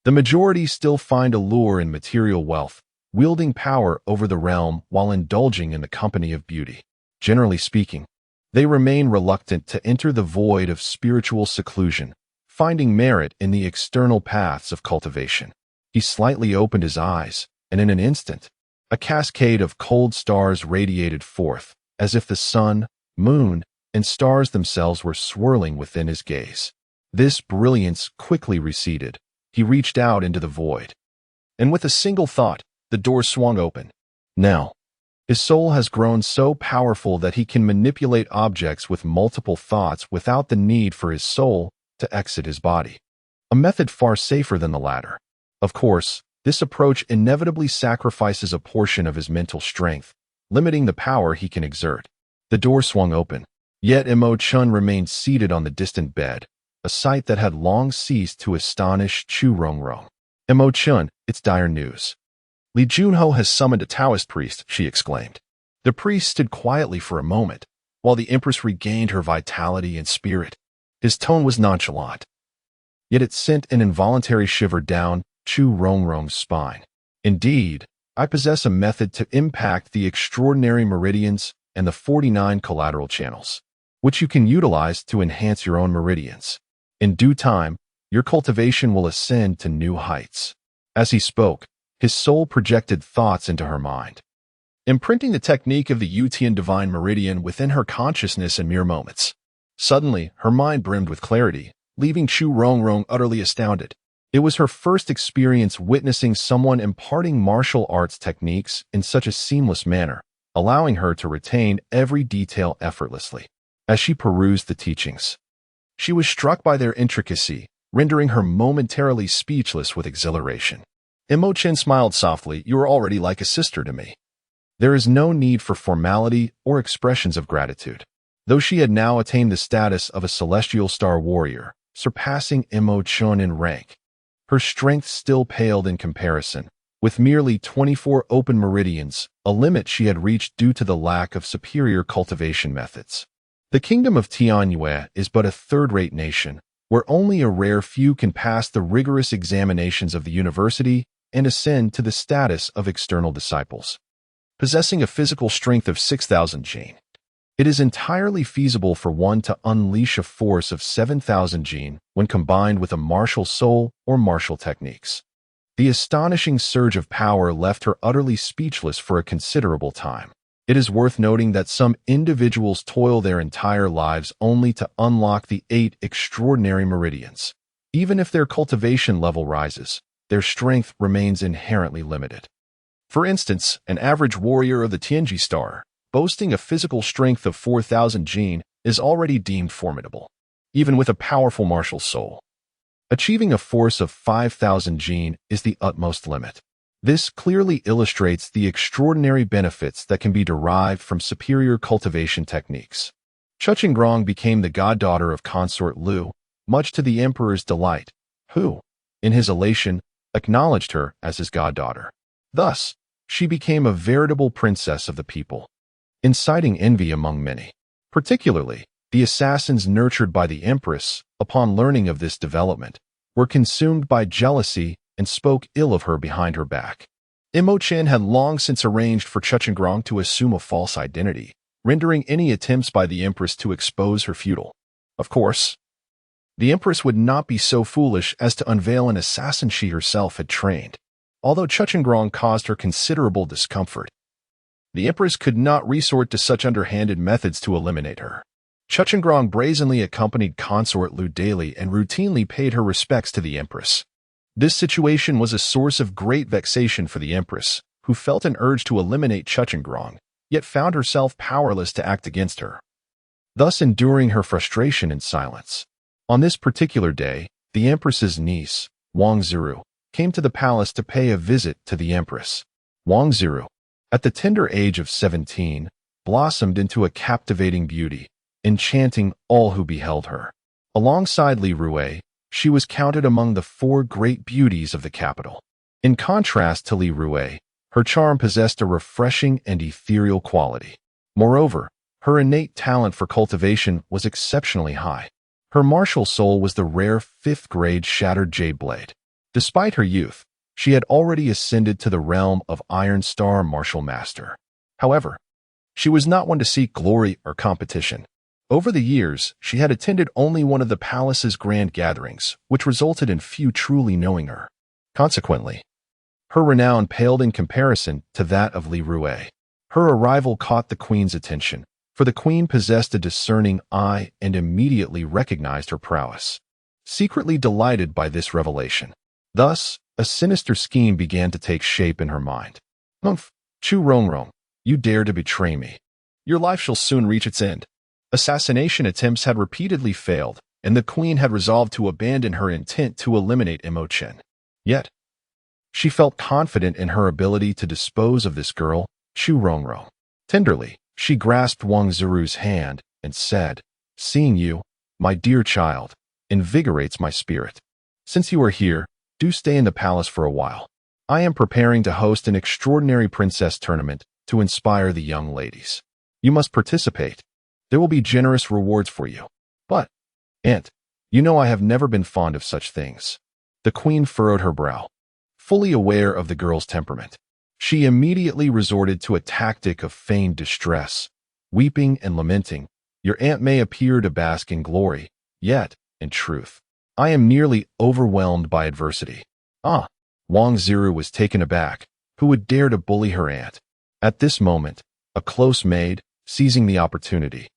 The majority still find allure in material wealth, wielding power over the realm while indulging in the company of beauty. Generally speaking, they remain reluctant to enter the void of spiritual seclusion, finding merit in the external paths of cultivation. He slightly opened his eyes, and in an instant, a cascade of cold stars radiated forth, as if the sun, moon, and stars themselves were swirling within his gaze. This brilliance quickly receded. He reached out into the void, and with a single thought, the door swung open. Now, his soul has grown so powerful that he can manipulate objects with multiple thoughts without the need for his soul to exit his body. A method far safer than the latter. Of course, this approach inevitably sacrifices a portion of his mental strength, limiting the power he can exert. The door swung open, yet Imo Chun remained seated on the distant bed, a sight that had long ceased to astonish Chu Rongrong. Imo Chun, it's dire news. Li Junho has summoned a Taoist priest, she exclaimed. The priest stood quietly for a moment, while the Empress regained her vitality and spirit. His tone was nonchalant, yet it sent an involuntary shiver down Chu Rongrong's spine. Indeed, I possess a method to impact the extraordinary meridians and the 49 collateral channels, which you can utilize to enhance your own meridians. In due time, your cultivation will ascend to new heights. As he spoke, his soul projected thoughts into her mind, imprinting the technique of the Yutian divine meridian within her consciousness in mere moments. Suddenly, her mind brimmed with clarity, leaving Chu Rongrong utterly astounded. It was her first experience witnessing someone imparting martial arts techniques in such a seamless manner, allowing her to retain every detail effortlessly. As she perused the teachings, she was struck by their intricacy, rendering her momentarily speechless with exhilaration. Imo Chen smiled softly. You are already like a sister to me. There is no need for formality or expressions of gratitude. Though she had now attained the status of a celestial star warrior, surpassing Imo Chun in rank, her strength still paled in comparison. With merely 24 open meridians, a limit she had reached due to the lack of superior cultivation methods. The kingdom of Tianyue is but a third-rate nation, where only a rare few can pass the rigorous examinations of the university and ascend to the status of external disciples. Possessing a physical strength of 6,000 jin, it is entirely feasible for one to unleash a force of 7,000 jin when combined with a martial soul or martial techniques. The astonishing surge of power left her utterly speechless for a considerable time. It is worth noting that some individuals toil their entire lives only to unlock the 8 extraordinary meridians. Even if their cultivation level rises, their strength remains inherently limited. For instance, an average warrior of the Tianji star, boasting a physical strength of 4,000 jin, is already deemed formidable, even with a powerful martial soul. Achieving a force of 5,000 jin is the utmost limit. This clearly illustrates the extraordinary benefits that can be derived from superior cultivation techniques. Chuchengrong became the goddaughter of consort Lu, much to the emperor's delight, who, in his elation, acknowledged her as his goddaughter. Thus, she became a veritable princess of the people, inciting envy among many. Particularly, the assassins nurtured by the empress, upon learning of this development, were consumed by jealousy and spoke ill of her behind her back. Chen had long since arranged for Chuchengrong to assume a false identity, rendering any attempts by the empress to expose her futile. Of course, the empress would not be so foolish as to unveil an assassin she herself had trained. Although Chuchengrong caused her considerable discomfort, the empress could not resort to such underhanded methods to eliminate her. Chuchengrong brazenly accompanied consort Lu daily and routinely paid her respects to the empress. This situation was a source of great vexation for the empress, who felt an urge to eliminate Chuchengrong, yet found herself powerless to act against her, thus enduring her frustration in silence. On this particular day, the empress's niece, Wang Ziru, came to the palace to pay a visit to the empress. Wang Ziru, at the tender age of 17, blossomed into a captivating beauty, enchanting all who beheld her. Alongside Li Rui, she was counted among the 4 great beauties of the capital. In contrast to Li Rui, her charm possessed a refreshing and ethereal quality. Moreover, her innate talent for cultivation was exceptionally high. Her martial soul was the rare 5th-grade shattered jade blade. Despite her youth, she had already ascended to the realm of Iron Star Martial Master. However, she was not one to seek glory or competition. Over the years, she had attended only one of the palace's grand gatherings, which resulted in few truly knowing her. Consequently, her renown paled in comparison to that of Li Rui. Her arrival caught the queen's attention, for the queen possessed a discerning eye and immediately recognized her prowess. Secretly delighted by this revelation, thus, a sinister scheme began to take shape in her mind. "Humph, Chu Rongrong, you dare to betray me. Your life shall soon reach its end." Assassination attempts had repeatedly failed, and the queen had resolved to abandon her intent to eliminate Chen. Yet, she felt confident in her ability to dispose of this girl, Chu Rongrong. Tenderly, she grasped Wang Ziru's hand and said, "Seeing you, my dear child, invigorates my spirit. Since you are here, do stay in the palace for a while. I am preparing to host an extraordinary princess tournament to inspire the young ladies. You must participate. There will be generous rewards for you. But, Aunt, you know I have never been fond of such things." The queen furrowed her brow. Fully aware of the girl's temperament, she immediately resorted to a tactic of feigned distress. Weeping and lamenting, "Your aunt may appear to bask in glory, yet, in truth, I am nearly overwhelmed by adversity." "Ah!" Wang Ziru was taken aback. Who would dare to bully her aunt? At this moment, a close maid, seizing the opportunity,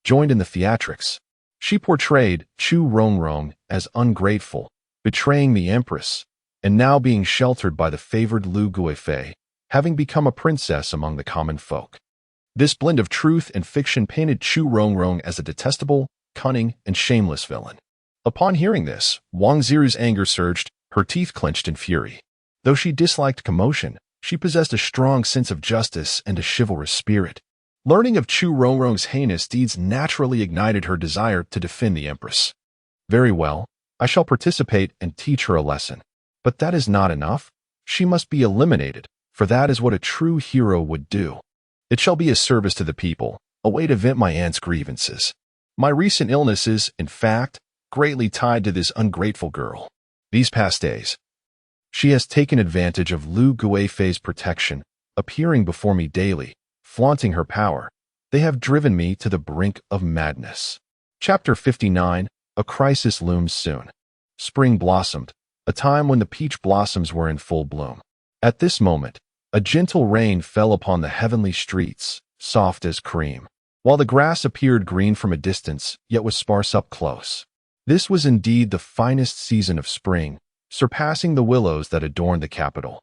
joined in the theatrics. She portrayed Chu Rongrong as ungrateful, betraying the empress, and now being sheltered by the favored Lu Guifei, having become a princess among the common folk. This blend of truth and fiction painted Chu Rongrong as a detestable, cunning, and shameless villain. Upon hearing this, Wang Ziru's anger surged, her teeth clenched in fury. Though she disliked commotion, she possessed a strong sense of justice and a chivalrous spirit. Learning of Chu Rongrong's heinous deeds naturally ignited her desire to defend the empress. "Very well, I shall participate and teach her a lesson. But that is not enough. She must be eliminated, for that is what a true hero would do. It shall be a service to the people, a way to vent my aunt's grievances. My recent illness is, in fact, greatly tied to this ungrateful girl. These past days, she has taken advantage of Lu Guifei's protection, appearing before me daily, flaunting her power. They have driven me to the brink of madness." Chapter 59, A Crisis Looms Soon. Spring blossomed, a time when the peach blossoms were in full bloom. At this moment, a gentle rain fell upon the heavenly streets, soft as cream, while the grass appeared green from a distance, yet was sparse up close. This was indeed the finest season of spring, surpassing the willows that adorned the capital.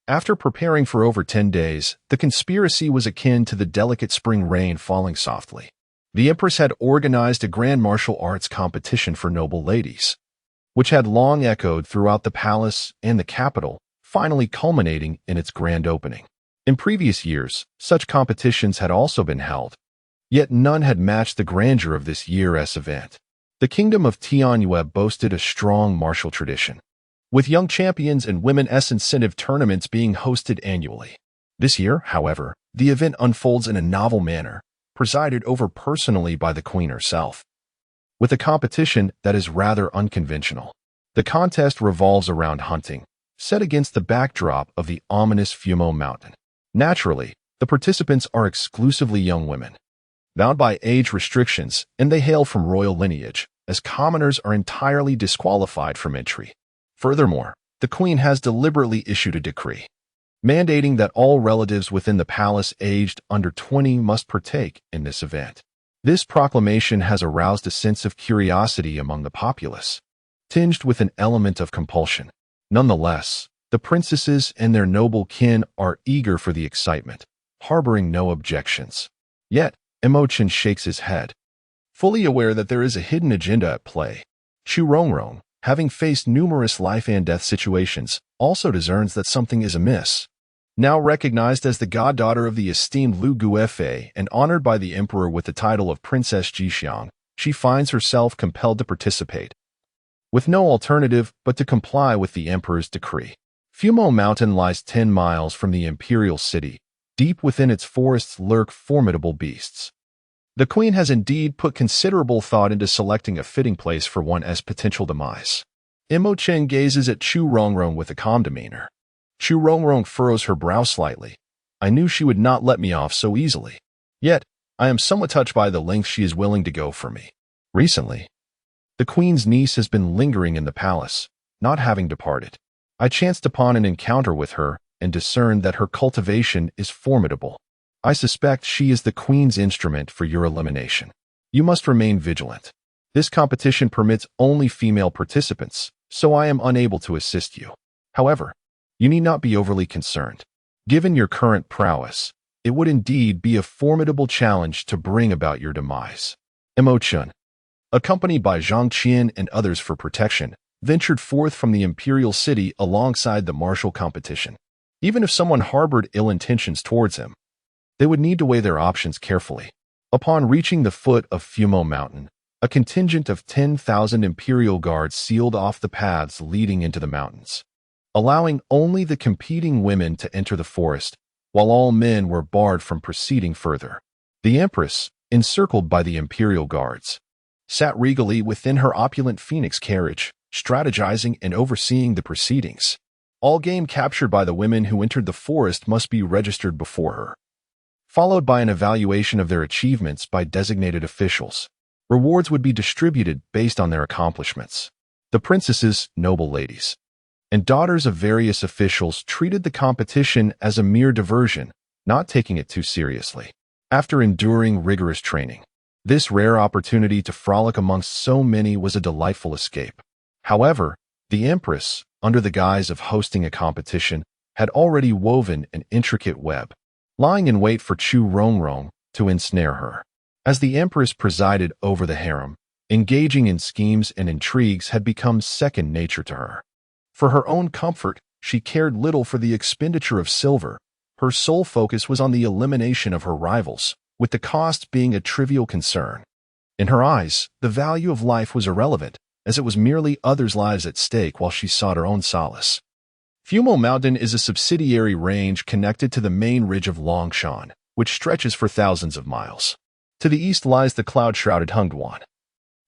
After preparing for over 10 days, the conspiracy was akin to the delicate spring rain falling softly. The empress had organized a grand martial arts competition for noble ladies, which had long echoed throughout the palace and the capital, finally culminating in its grand opening. In previous years, such competitions had also been held, yet none had matched the grandeur of this year's event. The kingdom of Tianyue boasted a strong martial tradition, with young champions and women-s incentive tournaments being hosted annually. This year, however, the event unfolds in a novel manner, presided over personally by the queen herself, with a competition that is rather unconventional. The contest revolves around hunting, set against the backdrop of the ominous Fumo Mountain. Naturally, the participants are exclusively young women, bound by age restrictions, and they hail from royal lineage, as commoners are entirely disqualified from entry. Furthermore, the queen has deliberately issued a decree, mandating that all relatives within the palace aged under 20 must partake in this event. This proclamation has aroused a sense of curiosity among the populace, tinged with an element of compulsion. Nonetheless, the princesses and their noble kin are eager for the excitement, harboring no objections. Yet, Chen shakes his head, fully aware that there is a hidden agenda at play. Chu Rongrong, having faced numerous life and death situations, also discerns that something is amiss. Now recognized as the goddaughter of the esteemed Lu Guifei and honored by the emperor with the title of Princess Jixiang, she finds herself compelled to participate, with no alternative but to comply with the emperor's decree. Fumo Mountain lies 10 miles from the imperial city. Deep within its forests lurk formidable beasts. The queen has indeed put considerable thought into selecting a fitting place for one's potential demise. Chen gazes at Chu Rongrong with a calm demeanor. Chu Rongrong furrows her brow slightly. I knew she would not let me off so easily. Yet, I am somewhat touched by the length she is willing to go for me. Recently, the queen's niece has been lingering in the palace, not having departed. I chanced upon an encounter with her and discerned that her cultivation is formidable. I suspect she is the queen's instrument for your elimination. You must remain vigilant. This competition permits only female participants, so I am unable to assist you. However, you need not be overly concerned. Given your current prowess, it would indeed be a formidable challenge to bring about your demise. Chen, accompanied by Zhang Qian and others for protection, ventured forth from the imperial city alongside the martial competition. Even if someone harbored ill intentions towards him, they would need to weigh their options carefully. Upon reaching the foot of Fumo Mountain, a contingent of 10,000 imperial guards sealed off the paths leading into the mountains, allowing only the competing women to enter the forest, while all men were barred from proceeding further. The empress, encircled by the imperial guards, sat regally within her opulent phoenix carriage, strategizing and overseeing the proceedings. All game captured by the women who entered the forest must be registered before her, followed by an evaluation of their achievements by designated officials. Rewards would be distributed based on their accomplishments. The princesses, noble ladies, and daughters of various officials treated the competition as a mere diversion, not taking it too seriously. After enduring rigorous training, this rare opportunity to frolic amongst so many was a delightful escape. However, the empress, under the guise of hosting a competition, had already woven an intricate web, lying in wait for Chu Rongrong to ensnare her. As the empress presided over the harem, engaging in schemes and intrigues had become second nature to her. For her own comfort, she cared little for the expenditure of silver. Her sole focus was on the elimination of her rivals, with the cost being a trivial concern. In her eyes, the value of life was irrelevant, as it was merely others' lives at stake while she sought her own solace. Fumo Mountain is a subsidiary range connected to the main ridge of Longshan, which stretches for thousands of miles. To the east lies the cloud-shrouded Hengduan,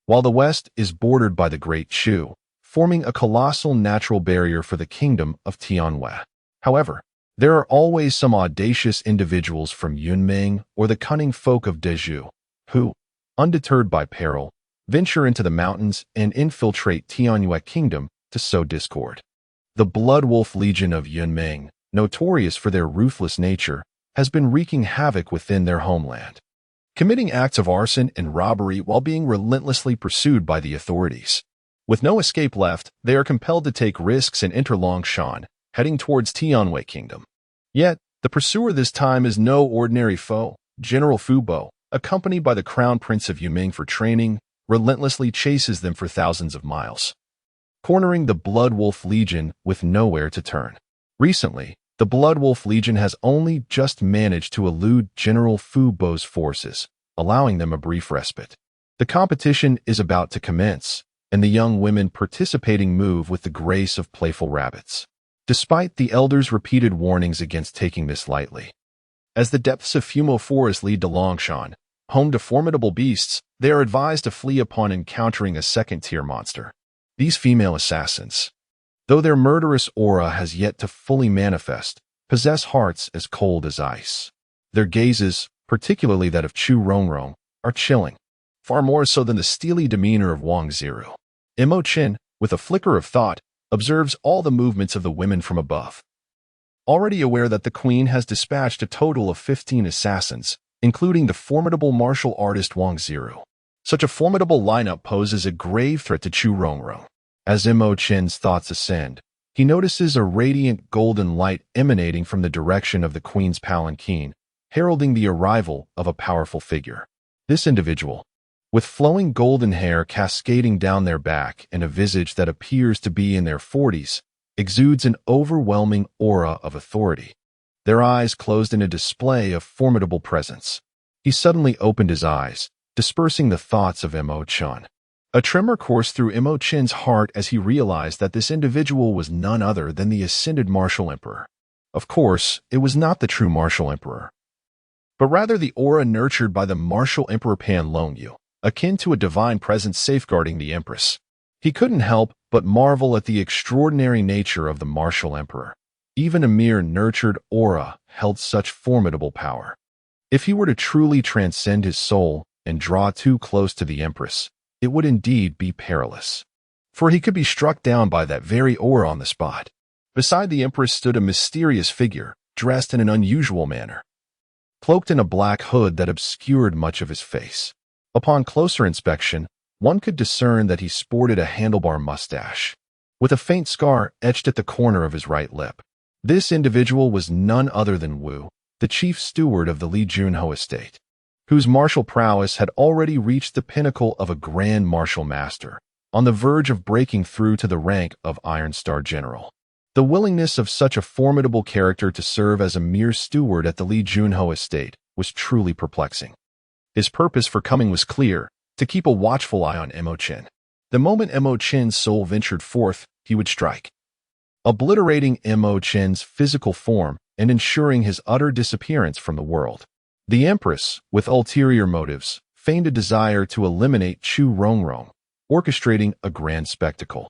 while the west is bordered by the Great Chu, forming a colossal natural barrier for the kingdom of Tianyue. However, there are always some audacious individuals from Yunming or the cunning folk of Deju, who, undeterred by peril, venture into the mountains and infiltrate Tianyue Kingdom to sow discord. The Blood Wolf Legion of Yunming, notorious for their ruthless nature, has been wreaking havoc within their homeland, committing acts of arson and robbery while being relentlessly pursued by the authorities. With no escape left, they are compelled to take risks and enter Longshan, heading towards Tianwei Kingdom. Yet, the pursuer this time is no ordinary foe. General Fubo, accompanied by the Crown Prince of Yuming for training, relentlessly chases them for thousands of miles, cornering the Blood Wolf Legion with nowhere to turn. Recently, the Blood Wolf Legion has only just managed to elude General Fubo's forces, allowing them a brief respite. The competition is about to commence, and the young women participating move with the grace of playful rabbits, despite the elders' repeated warnings against taking this lightly. As the depths of Fumo Forest lead to Longshan, home to formidable beasts, they are advised to flee upon encountering a second-tier monster. These female assassins, though their murderous aura has yet to fully manifest, possess hearts as cold as ice. Their gazes, particularly that of Chu Rongrong, are chilling, far more so than the steely demeanor of Wang Ziru. Chen, with a flicker of thought, observes all the movements of the women from above. Already aware that the queen has dispatched a total of 15 assassins, including the formidable martial artist Wang Ziru. Such a formidable lineup poses a grave threat to Chu Rongrong. As Chen's thoughts ascend, he notices a radiant golden light emanating from the direction of the queen's palanquin, heralding the arrival of a powerful figure. This individual, with flowing golden hair cascading down their back and a visage that appears to be in their 40s, exudes an overwhelming aura of authority. Their eyes closed in a display of formidable presence. He suddenly opened his eyes, dispersing the thoughts of Chen. A tremor coursed through Chen's heart as he realized that this individual was none other than the ascended martial emperor. Of course, it was not the true martial emperor, but rather the aura nurtured by the martial emperor Pan Longyu, akin to a divine presence safeguarding the empress. He couldn't help but marvel at the extraordinary nature of the martial emperor. Even a mere nurtured aura held such formidable power. If he were to truly transcend his soul and draw too close to the empress, it would indeed be perilous, for he could be struck down by that very aura on the spot. Beside the empress stood a mysterious figure, dressed in an unusual manner, cloaked in a black hood that obscured much of his face. Upon closer inspection, one could discern that he sported a handlebar mustache, with a faint scar etched at the corner of his right lip. This individual was none other than Wu, the chief steward of the Li Junho estate, whose martial prowess had already reached the pinnacle of a grand martial master, on the verge of breaking through to the rank of Iron Star General. The willingness of such a formidable character to serve as a mere steward at the Li Junho estate was truly perplexing. His purpose for coming was clear: to keep a watchful eye on Chen. The moment Chen's soul ventured forth, he would strike, obliterating Chen's physical form and ensuring his utter disappearance from the world. The empress, with ulterior motives, feigned a desire to eliminate Chu Rongrong, orchestrating a grand spectacle.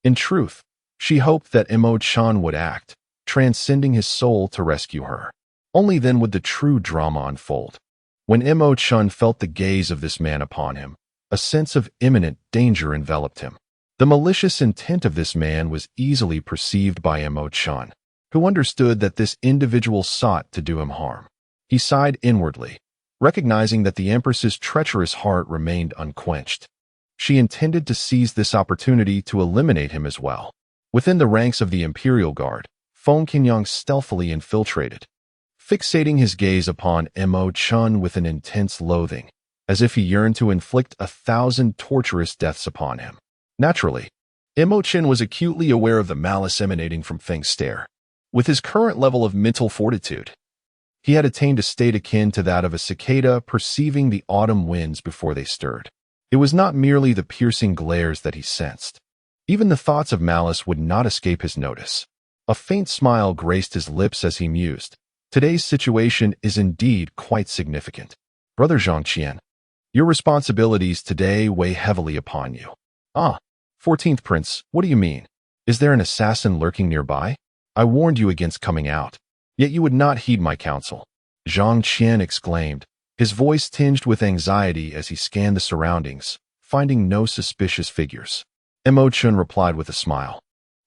In truth, she hoped that Chen would act, transcending his soul to rescue her. Only then would the true drama unfold. When Chen felt the gaze of this man upon him, a sense of imminent danger enveloped him. The malicious intent of this man was easily perceived by Chen, who understood that this individual sought to do him harm. He sighed inwardly, recognizing that the empress's treacherous heart remained unquenched. She intended to seize this opportunity to eliminate him as well. Within the ranks of the Imperial Guard, Feng Qinyang stealthily infiltrated, fixating his gaze upon Chen with an intense loathing, as if he yearned to inflict 1,000 torturous deaths upon him. Naturally, Chen was acutely aware of the malice emanating from Feng's stare. With his current level of mental fortitude, he had attained a state akin to that of a cicada perceiving the autumn winds before they stirred. It was not merely the piercing glares that he sensed. Even the thoughts of malice would not escape his notice. A faint smile graced his lips as he mused. Today's situation is indeed quite significant. Brother Zhangqian, your responsibilities today weigh heavily upon you. Ah, 14th Prince, what do you mean? Is there an assassin lurking nearby? I warned you against coming out, yet you would not heed my counsel. Zhang Qian exclaimed, his voice tinged with anxiety as he scanned the surroundings, finding no suspicious figures. Chen replied with a smile.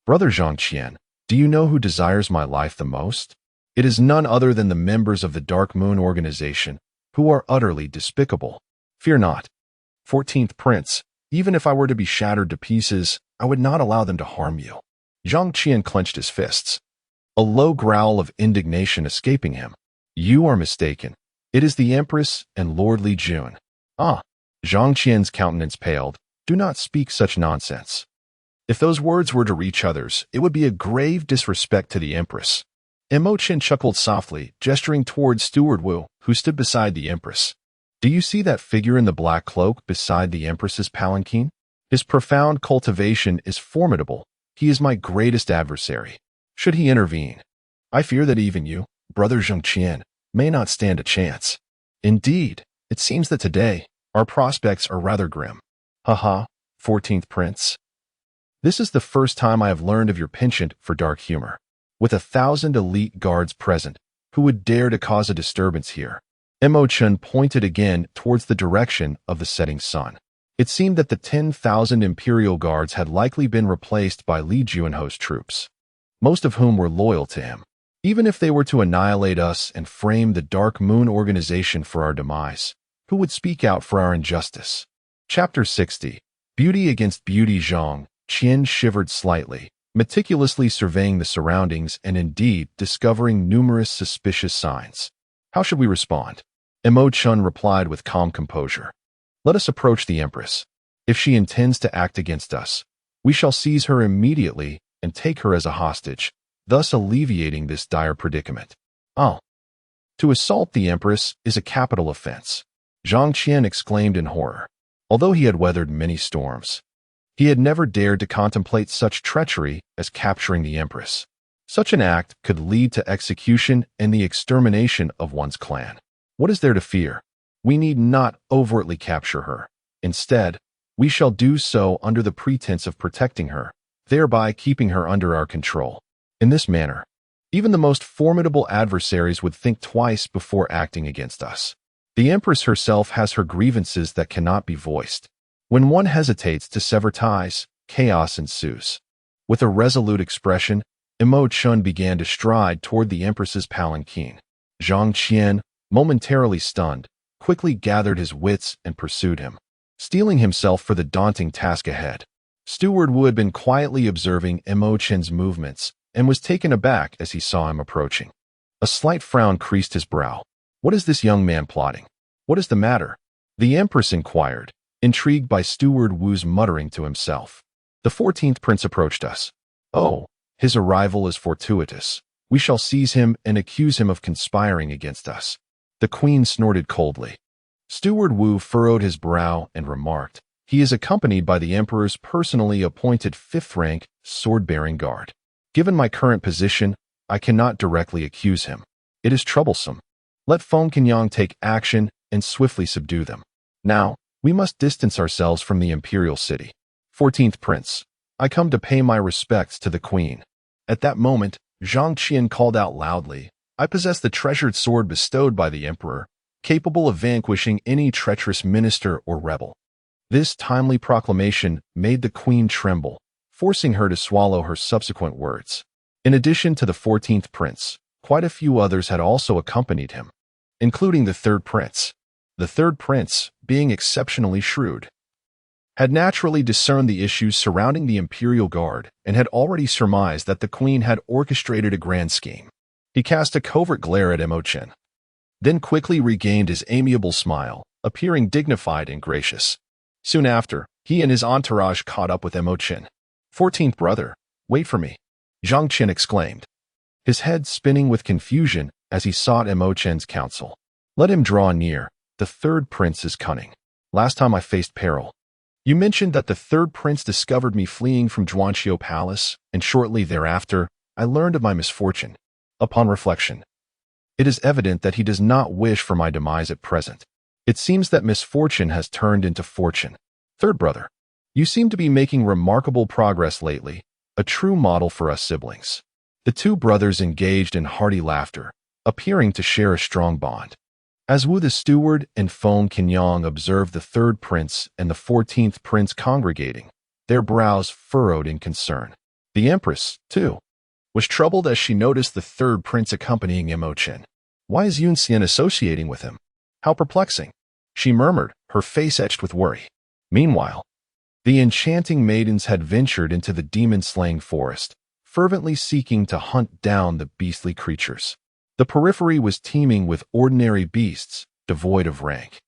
Brother Zhang Qian, do you know who desires my life the most? It is none other than the members of the Dark Moon organization, who are utterly despicable. Fear not, 14th Prince. Even if I were to be shattered to pieces, I would not allow them to harm you. Zhang Qian clenched his fists, a low growl of indignation escaping him. You are mistaken. It is the Empress and Lord Li Jun. Ah, Zhang Qian's countenance paled. Do not speak such nonsense. If those words were to reach others, it would be a grave disrespect to the Empress. Chen chuckled softly, gesturing towards Steward Wu, who stood beside the Empress. Do you see that figure in the black cloak beside the Empress's palanquin? His profound cultivation is formidable. He is my greatest adversary. Should he intervene, I fear that even you, Brother Zhang Qian, may not stand a chance. Indeed, it seems that today, our prospects are rather grim. Haha, 14th Prince. This is the first time I have learned of your penchant for dark humor. With 1,000 elite guards present, who would dare to cause a disturbance here? Chen pointed again towards the direction of the setting sun. It seemed that the 10,000 Imperial Guards had likely been replaced by Li Junho's troops, most of whom were loyal to him. Even if they were to annihilate us and frame the Dark Moon organization for our demise, who would speak out for our injustice? Chapter 60. Beauty against beauty. Zhang Qian shivered slightly, meticulously surveying the surroundings and indeed discovering numerous suspicious signs. How should we respond? Chen replied with calm composure. Let us approach the Empress. If she intends to act against us, we shall seize her immediately and take her as a hostage, thus alleviating this dire predicament. Oh, to assault the Empress is a capital offense, Zhang Qian exclaimed in horror. Although he had weathered many storms, he had never dared to contemplate such treachery as capturing the Empress. Such an act could lead to execution and the extermination of one's clan. What is there to fear? We need not overtly capture her. Instead, we shall do so under the pretense of protecting her, thereby keeping her under our control. In this manner, even the most formidable adversaries would think twice before acting against us. The Empress herself has her grievances that cannot be voiced. When one hesitates to sever ties, chaos ensues. With a resolute expression, Chen began to stride toward the Empress's palanquin. Zhang Qian, momentarily stunned, quickly gathered his wits and pursued him, steeling himself for the daunting task ahead. Steward Wu had been quietly observing Chen's movements and was taken aback as he saw him approaching. A slight frown creased his brow. What is this young man plotting? What is the matter? The Empress inquired, intrigued by Steward Wu's muttering to himself. The 14th Prince approached us. Oh, his arrival is fortuitous. We shall seize him and accuse him of conspiring against us. The Queen snorted coldly. Steward Wu furrowed his brow and remarked, he is accompanied by the Emperor's personally appointed 5th-rank sword-bearing guard. Given my current position, I cannot directly accuse him. It is troublesome. Let Feng Kenyang take action and swiftly subdue them. Now, we must distance ourselves from the imperial city. 14th Prince, I come to pay my respects to the Queen. At that moment, Zhang Qian called out loudly, I possess the treasured sword bestowed by the Emperor, capable of vanquishing any treacherous minister or rebel. This timely proclamation made the Queen tremble, forcing her to swallow her subsequent words. In addition to the 14th Prince, quite a few others had also accompanied him, including the 3rd Prince. The 3rd Prince, being exceptionally shrewd, had naturally discerned the issues surrounding the Imperial Guard and had already surmised that the Queen had orchestrated a grand scheme. He cast a covert glare at Chen, then quickly regained his amiable smile, appearing dignified and gracious. Soon after, he and his entourage caught up with Chen. 14th brother, wait for me, Zhang Qian exclaimed, his head spinning with confusion as he sought Chen's counsel. Let him draw near. The 3rd Prince is cunning. Last time I faced peril, you mentioned that the 3rd Prince discovered me fleeing from Zhuangqiu Palace, and shortly thereafter, I learned of my misfortune. Upon reflection, it is evident that he does not wish for my demise at present. It seems that misfortune has turned into fortune. 3rd brother, you seem to be making remarkable progress lately, a true model for us siblings. The two brothers engaged in hearty laughter, appearing to share a strong bond. As Wu the steward and Feng Kenyang observed the 3rd Prince and the 14th Prince congregating, their brows furrowed in concern. The Empress, too, was troubled as she noticed the third prince accompanying Chen. Why is Yunxian associating with him? How perplexing, she murmured, her face etched with worry. Meanwhile, the enchanting maidens had ventured into the demon-slaying forest, fervently seeking to hunt down the beastly creatures. The periphery was teeming with ordinary beasts, devoid of rank,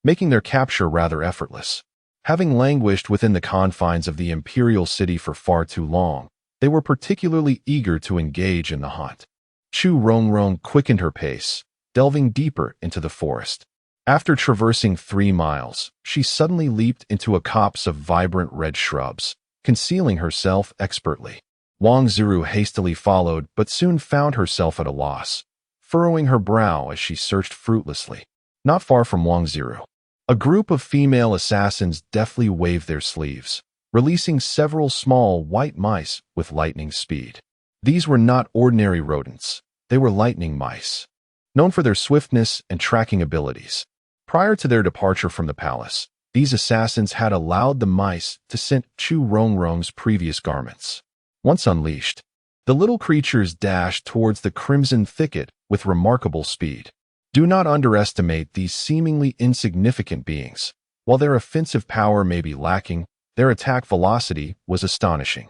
making their capture rather effortless. Having languished within the confines of the imperial city for far too long, they were particularly eager to engage in the hunt. Chu Rongrong quickened her pace, delving deeper into the forest. After traversing 3 miles, she suddenly leaped into a copse of vibrant red shrubs, concealing herself expertly. Wang Ziru hastily followed, but soon found herself at a loss, furrowing her brow as she searched fruitlessly. Not far from Wang Ziru, a group of female assassins deftly waved their sleeves, releasing several small white mice with lightning speed. These were not ordinary rodents, they were lightning mice, known for their swiftness and tracking abilities. Prior to their departure from the palace, these assassins had allowed the mice to scent Chu Rongrong's previous garments. Once unleashed, the little creatures dashed towards the crimson thicket with remarkable speed. Do not underestimate these seemingly insignificant beings. While their offensive power may be lacking, their attack velocity was astonishing.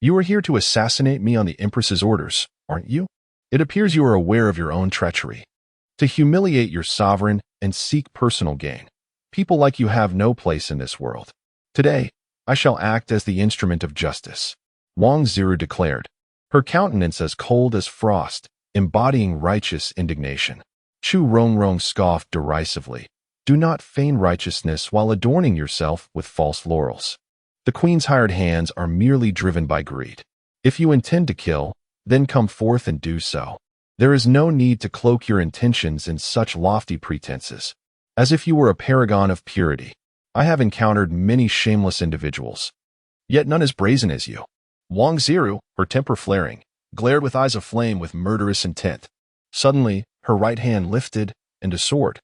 You are here to assassinate me on the Empress's orders, aren't you? It appears you are aware of your own treachery. To humiliate your sovereign and seek personal gain. People like you have no place in this world. Today, I shall act as the instrument of justice, Wang Ziru declared, her countenance as cold as frost, embodying righteous indignation. Chu Rongrong scoffed derisively. Do not feign righteousness while adorning yourself with false laurels. The queen's hired hands are merely driven by greed. If you intend to kill, then come forth and do so. There is no need to cloak your intentions in such lofty pretenses, as if you were a paragon of purity. I have encountered many shameless individuals, yet none as brazen as you. Wang Ziru, her temper flaring, glared with eyes aflame with murderous intent. Suddenly, her right hand lifted, and a sword,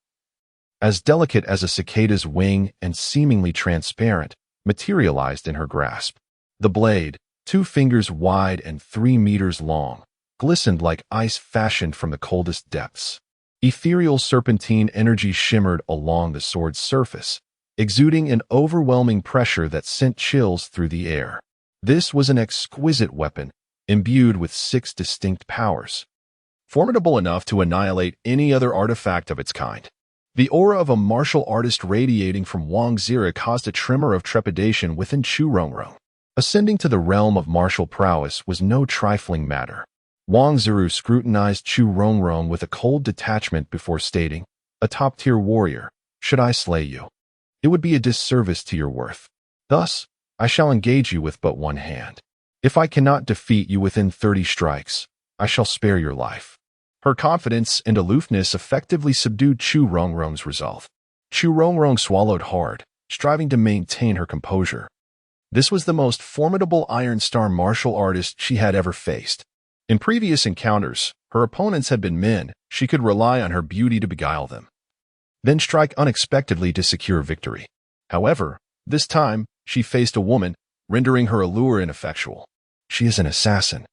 as delicate as a cicada's wing and seemingly transparent, materialized in her grasp. The blade, 2 fingers wide and 3 meters long, glistened like ice fashioned from the coldest depths. Ethereal serpentine energy shimmered along the sword's surface, exuding an overwhelming pressure that sent chills through the air. This was an exquisite weapon, imbued with 6 distinct powers, formidable enough to annihilate any other artifact of its kind. The aura of a martial artist radiating from Wang Ziru caused a tremor of trepidation within Chu Rongrong. Ascending to the realm of martial prowess was no trifling matter. Wang Ziru scrutinized Chu Rongrong with a cold detachment before stating, a top-tier warrior, should I slay you, it would be a disservice to your worth. Thus, I shall engage you with but 1 hand. If I cannot defeat you within 30 strikes, I shall spare your life. Her confidence and aloofness effectively subdued Chu Rongrong's resolve. Chu Rongrong swallowed hard, striving to maintain her composure. This was the most formidable Iron Star martial artist she had ever faced. In previous encounters, her opponents had been men. She could rely on her beauty to beguile them, then strike unexpectedly to secure victory. However, this time, she faced a woman, rendering her allure ineffectual. She is an assassin,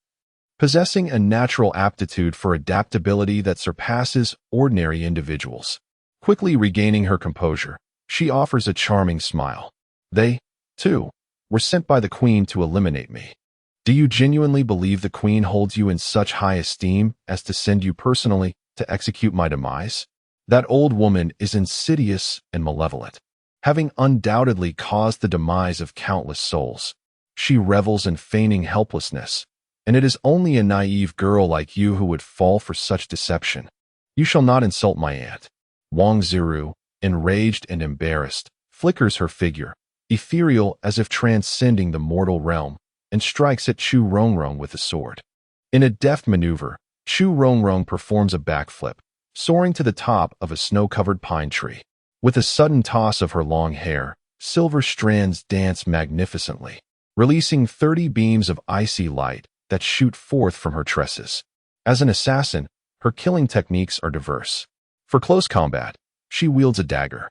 possessing a natural aptitude for adaptability that surpasses ordinary individuals. Quickly regaining her composure, she offers a charming smile. They, too, were sent by the queen to eliminate me. Do you genuinely believe the queen holds you in such high esteem as to send you personally to execute my demise? That old woman is insidious and malevolent, having undoubtedly caused the demise of countless souls. She revels in feigning helplessness, and it is only a naive girl like you who would fall for such deception. You shall not insult my aunt. Wang Ziru, enraged and embarrassed, flickers her figure, ethereal as if transcending the mortal realm, and strikes at Chu Rongrong with a sword. In a deft maneuver, Chu Rongrong performs a backflip, soaring to the top of a snow-covered pine tree. With a sudden toss of her long hair, silver strands dance magnificently, releasing 30 beams of icy light that shoot forth from her tresses. As an assassin, her killing techniques are diverse. For close combat, she wields a dagger,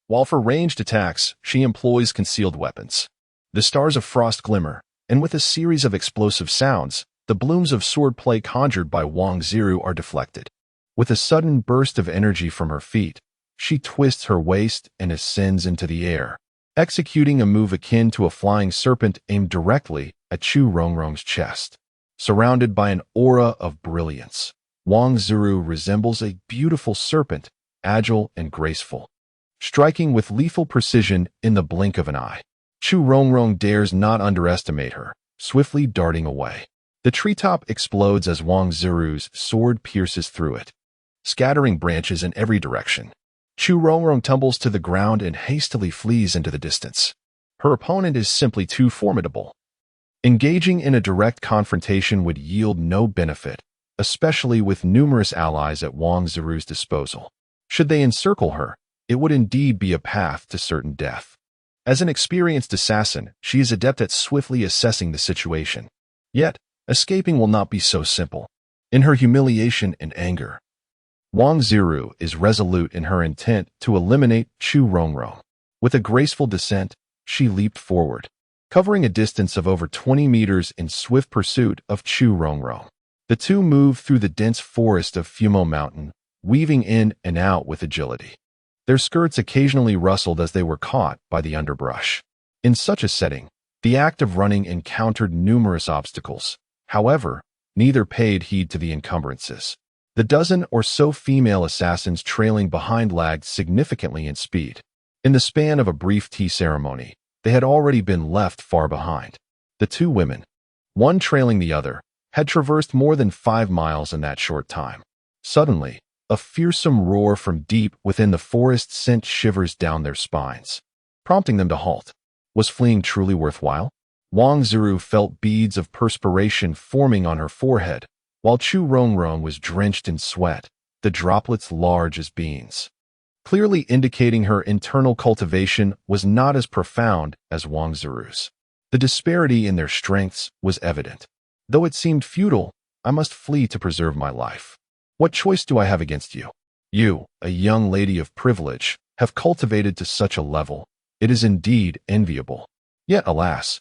while for ranged attacks, she employs concealed weapons. The stars of frost glimmer, and with a series of explosive sounds, The blooms of swordplay conjured by Wang Ziru are deflected. With a sudden burst of energy from her feet, she twists her waist and ascends into the air, executing a move akin to a flying serpent aimed directly at Chu Rongrong's chest. Surrounded by an aura of brilliance, Wang Ziru resembles a beautiful serpent, agile and graceful, striking with lethal precision in the blink of an eye. Chu Rongrong dares not underestimate her, swiftly darting away. The treetop explodes as Wang Ziru's sword pierces through it, scattering branches in every direction. Chu Rongrong tumbles to the ground and hastily flees into the distance. Her opponent is simply too formidable. Engaging in a direct confrontation would yield no benefit, especially with numerous allies at Wang Ziru's disposal. Should they encircle her, it would indeed be a path to certain death. As an experienced assassin, she is adept at swiftly assessing the situation. Yet, escaping will not be so simple. In her humiliation and anger, Wang Ziru is resolute in her intent to eliminate Chu Rongrong. With a graceful descent, she leaped forward, covering a distance of over 20 meters in swift pursuit of Chu Rongrong. The two moved through the dense forest of Fumo Mountain, weaving in and out with agility. Their skirts occasionally rustled as they were caught by the underbrush. In such a setting, the act of running encountered numerous obstacles. However, neither paid heed to the encumbrances. The dozen or so female assassins trailing behind lagged significantly in speed. In the span of a brief tea ceremony, they had already been left far behind. The two women, one trailing the other, had traversed more than 5 miles in that short time. Suddenly, a fearsome roar from deep within the forest sent shivers down their spines, prompting them to halt. Was fleeing truly worthwhile? Wang Ziru felt beads of perspiration forming on her forehead, while Chu Rongrong was drenched in sweat, the droplets large as beans, clearly indicating her internal cultivation was not as profound as Wang Ziru's. The disparity in their strengths was evident. Though it seemed futile, I must flee to preserve my life. What choice do I have against you? You, a young lady of privilege, have cultivated to such a level. It is indeed enviable. Yet, alas,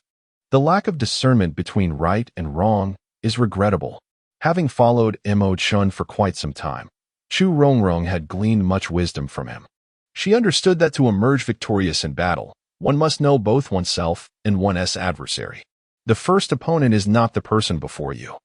the lack of discernment between right and wrong is regrettable. Having followed Mo Chen for quite some time, Chu Rongrong had gleaned much wisdom from him. She understood that to emerge victorious in battle, one must know both oneself and one's adversary. The first opponent is not the person before you,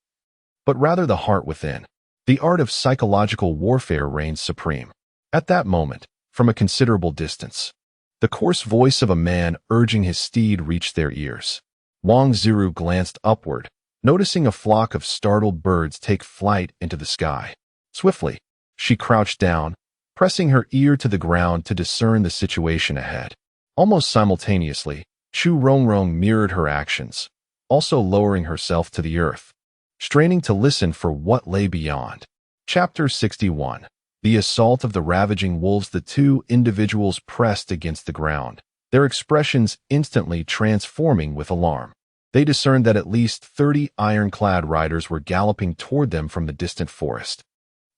but rather the heart within. The art of psychological warfare reigns supreme. At that moment, from a considerable distance, the coarse voice of a man urging his steed reached their ears. Wang Ziru glanced upward, noticing a flock of startled birds take flight into the sky. Swiftly, she crouched down, pressing her ear to the ground to discern the situation ahead. Almost simultaneously, Chu Rongrong mirrored her actions, also lowering herself to the earth, straining to listen for what lay beyond. Chapter 61. The Assault of the Ravaging Wolves. The two individuals pressed against the ground, their expressions instantly transforming with alarm. They discerned that at least 30 ironclad riders were galloping toward them from the distant forest.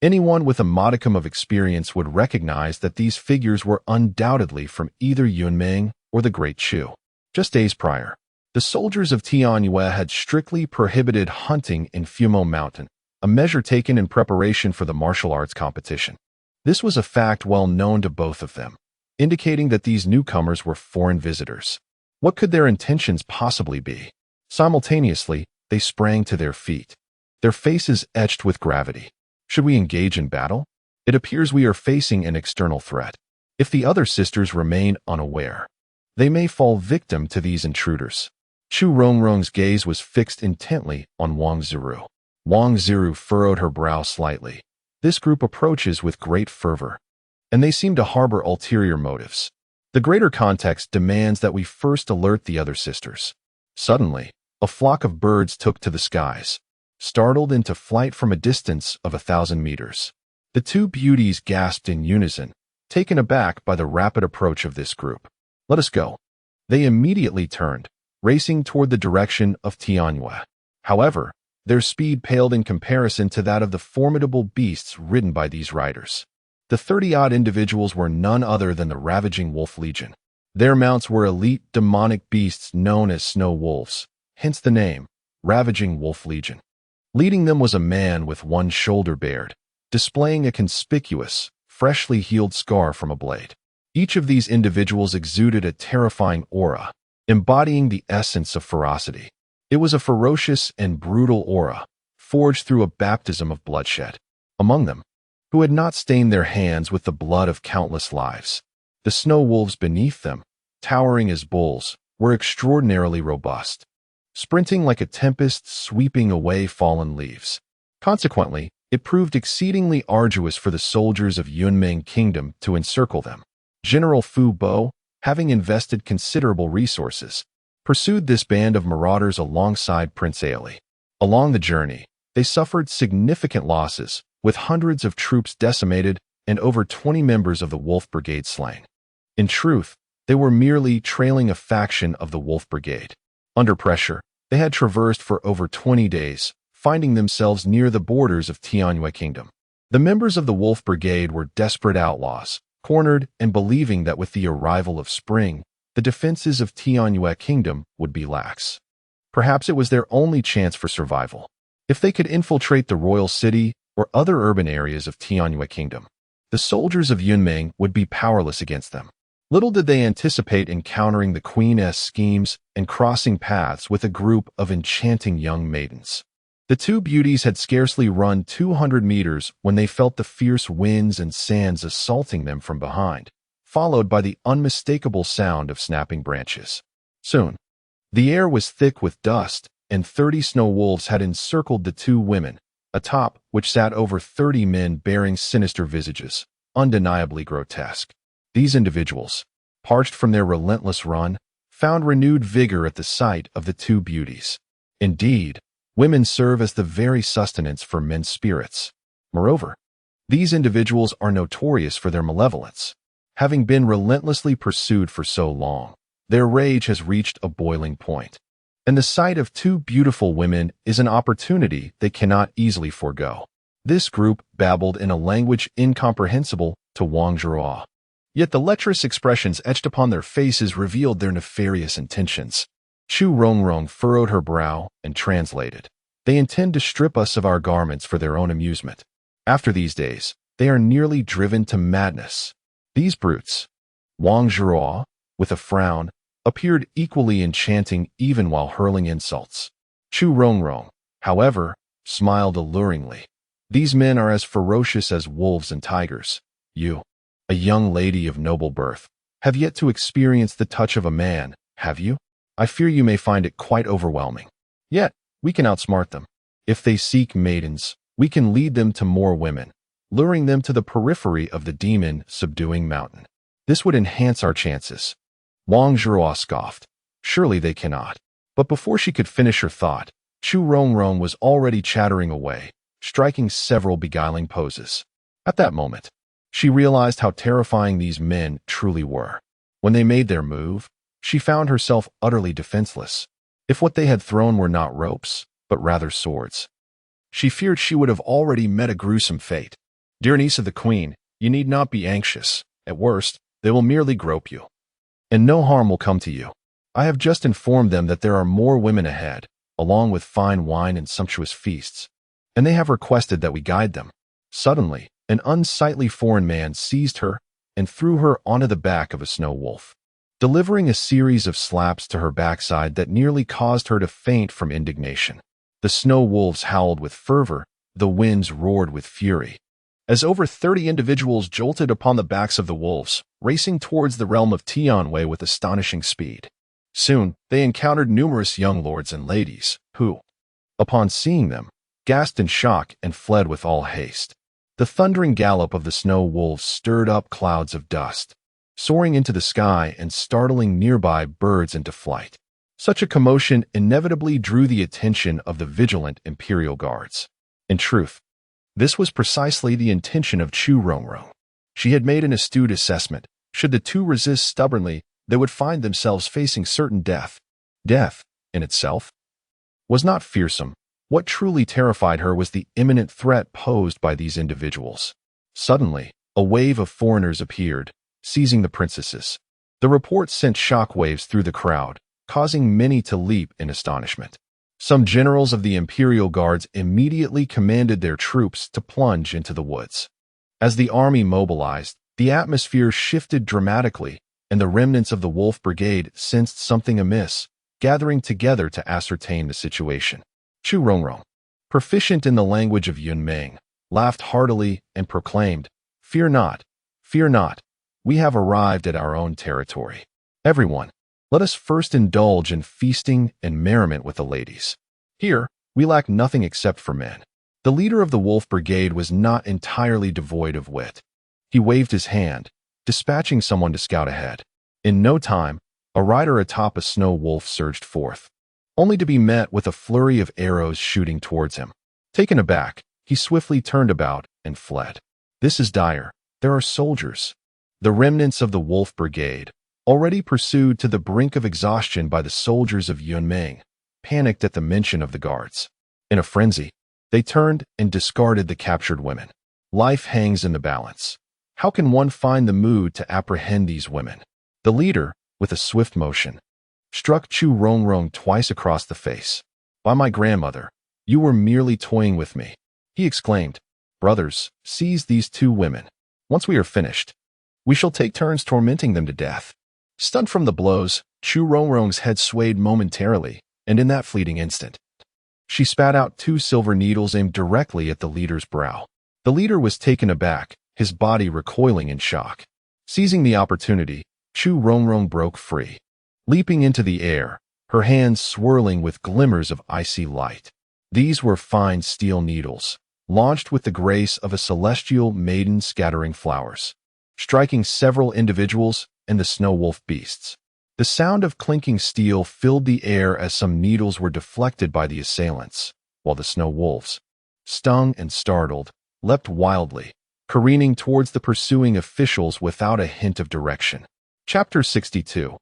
Anyone with a modicum of experience would recognize that these figures were undoubtedly from either Yunmeng or the Great Chu. Just days prior, the soldiers of Tianyue had strictly prohibited hunting in Fumo Mountain, a measure taken in preparation for the martial arts competition. This was a fact well known to both of them, indicating that these newcomers were foreign visitors. What could their intentions possibly be? Simultaneously, they sprang to their feet, their faces etched with gravity. Should we engage in battle? It appears we are facing an external threat. If the other sisters remain unaware, they may fall victim to these intruders. Chu Rongrong's gaze was fixed intently on Wang Ziru. Wang Ziru furrowed her brow slightly. This group approaches with great fervor, and they seem to harbor ulterior motives. The greater context demands that we first alert the other sisters. Suddenly, a flock of birds took to the skies, startled into flight from a distance of 1,000 meters. The two beauties gasped in unison, taken aback by the rapid approach of this group. Let us go. They immediately turned, racing toward the direction of Tianyue. However, their speed paled in comparison to that of the formidable beasts ridden by these riders. The 30-odd individuals were none other than the Ravaging Wolf Legion. Their mounts were elite demonic beasts known as snow wolves, hence the name, Ravaging Wolf Legion. Leading them was a man with one shoulder bared, displaying a conspicuous, freshly healed scar from a blade. Each of these individuals exuded a terrifying aura, embodying the essence of ferocity. It was a ferocious and brutal aura, forged through a baptism of bloodshed. Among them, who had not stained their hands with the blood of countless lives, the snow wolves beneath them, towering as bulls, were extraordinarily robust, sprinting like a tempest sweeping away fallen leaves. Consequently, it proved exceedingly arduous for the soldiers of Yunmeng Kingdom to encircle them. General Fu Bo, having invested considerable resources, pursued this band of marauders alongside Prince Ailey. Along the journey, they suffered significant losses, with hundreds of troops decimated and over 20 members of the Wolf Brigade slain. In truth, they were merely trailing a faction of the Wolf Brigade. Under pressure, they had traversed for over 20 days, finding themselves near the borders of Tianyue Kingdom. The members of the Wolf Brigade were desperate outlaws, cornered and believing that with the arrival of spring, the defenses of Tianyue Kingdom would be lax. Perhaps it was their only chance for survival. If they could infiltrate the royal city or other urban areas of Tianyue Kingdom, the soldiers of Yunmeng would be powerless against them. Little did they anticipate encountering the Queen's schemes and crossing paths with a group of enchanting young maidens. The two beauties had scarcely run 200 meters when they felt the fierce winds and sands assaulting them from behind, followed by the unmistakable sound of snapping branches. Soon, the air was thick with dust, and 30 snow wolves had encircled the two women, atop which sat over 30 men bearing sinister visages, undeniably grotesque. These individuals, parched from their relentless run, found renewed vigor at the sight of the two beauties. Indeed, women serve as the very sustenance for men's spirits. Moreover, these individuals are notorious for their malevolence. Having been relentlessly pursued for so long, their rage has reached a boiling point, and the sight of two beautiful women is an opportunity they cannot easily forego. This group babbled in a language incomprehensible to Wang Zhuo. Yet the lecherous expressions etched upon their faces revealed their nefarious intentions. Chu Rongrong furrowed her brow and translated. They intend to strip us of our garments for their own amusement. After these days, they are nearly driven to madness. These brutes, Wang Zhuo, with a frown, appeared equally enchanting even while hurling insults. Chu Rongrong, however, smiled alluringly. These men are as ferocious as wolves and tigers. You, a young lady of noble birth, have yet to experience the touch of a man, have you? I fear you may find it quite overwhelming. Yet, we can outsmart them. If they seek maidens, we can lead them to more women, luring them to the periphery of the demon-subduing mountain. This would enhance our chances. Wang Zhuo scoffed. Surely they cannot. But before she could finish her thought, Chu Rongrong was already chattering away, striking several beguiling poses. At that moment, she realized how terrifying these men truly were. When they made their move, she found herself utterly defenseless. If what they had thrown were not ropes, but rather swords, she feared she would have already met a gruesome fate. Dear niece of the queen, you need not be anxious. At worst, they will merely grope you, and no harm will come to you. I have just informed them that there are more women ahead, along with fine wine and sumptuous feasts, and they have requested that we guide them. Suddenly, an unsightly foreign man seized her and threw her onto the back of a snow wolf, delivering a series of slaps to her backside that nearly caused her to faint from indignation. The snow wolves howled with fervor, the winds roared with fury, as over 30 individuals jolted upon the backs of the wolves, racing towards the realm of Tianyue with astonishing speed. Soon, they encountered numerous young lords and ladies, who, upon seeing them, gasped in shock and fled with all haste. The thundering gallop of the snow wolves stirred up clouds of dust, soaring into the sky and startling nearby birds into flight. Such a commotion inevitably drew the attention of the vigilant imperial guards. In truth, this was precisely the intention of Chu Rongrong. She had made an astute assessment. Should the two resist stubbornly, they would find themselves facing certain death. Death, in itself, was not fearsome. What truly terrified her was the imminent threat posed by these individuals. Suddenly, a wave of foreigners appeared, seizing the princesses. The report sent shockwaves through the crowd, causing many to leap in astonishment. Some generals of the Imperial Guards immediately commanded their troops to plunge into the woods. As the army mobilized, the atmosphere shifted dramatically, and the remnants of the Wolf Brigade sensed something amiss, gathering together to ascertain the situation. Chu Rongrong, proficient in the language of Yunmeng, laughed heartily and proclaimed, fear not, we have arrived at our own territory. Everyone, let us first indulge in feasting and merriment with the ladies. Here, we lack nothing except for men." The leader of the Wolf Brigade was not entirely devoid of wit. He waved his hand, dispatching someone to scout ahead. In no time, a rider atop a snow wolf surged forth, only to be met with a flurry of arrows shooting towards him. Taken aback, he swiftly turned about and fled. "This is dire. There are soldiers." The remnants of the Wolf Brigade, already pursued to the brink of exhaustion by the soldiers of Yunmeng, panicked at the mention of the guards. In a frenzy, they turned and discarded the captured women. Life hangs in the balance. How can one find the mood to apprehend these women? The leader, with a swift motion, struck Chu Rongrong twice across the face. "By my grandmother, you were merely toying with me," he exclaimed. "Brothers, seize these two women. Once we are finished, we shall take turns tormenting them to death." Stunned from the blows, Chu Rongrong's head swayed momentarily, and in that fleeting instant, she spat out 2 silver needles aimed directly at the leader's brow. The leader was taken aback, his body recoiling in shock. Seizing the opportunity, Chu Rongrong broke free, leaping into the air, her hands swirling with glimmers of icy light. These were fine steel needles, launched with the grace of a celestial maiden scattering flowers, striking several individuals and the snow wolf beasts. The sound of clinking steel filled the air as some needles were deflected by the assailants, while the snow wolves, stung and startled, leapt wildly, careening towards the pursuing officials without a hint of direction. Chapter 62.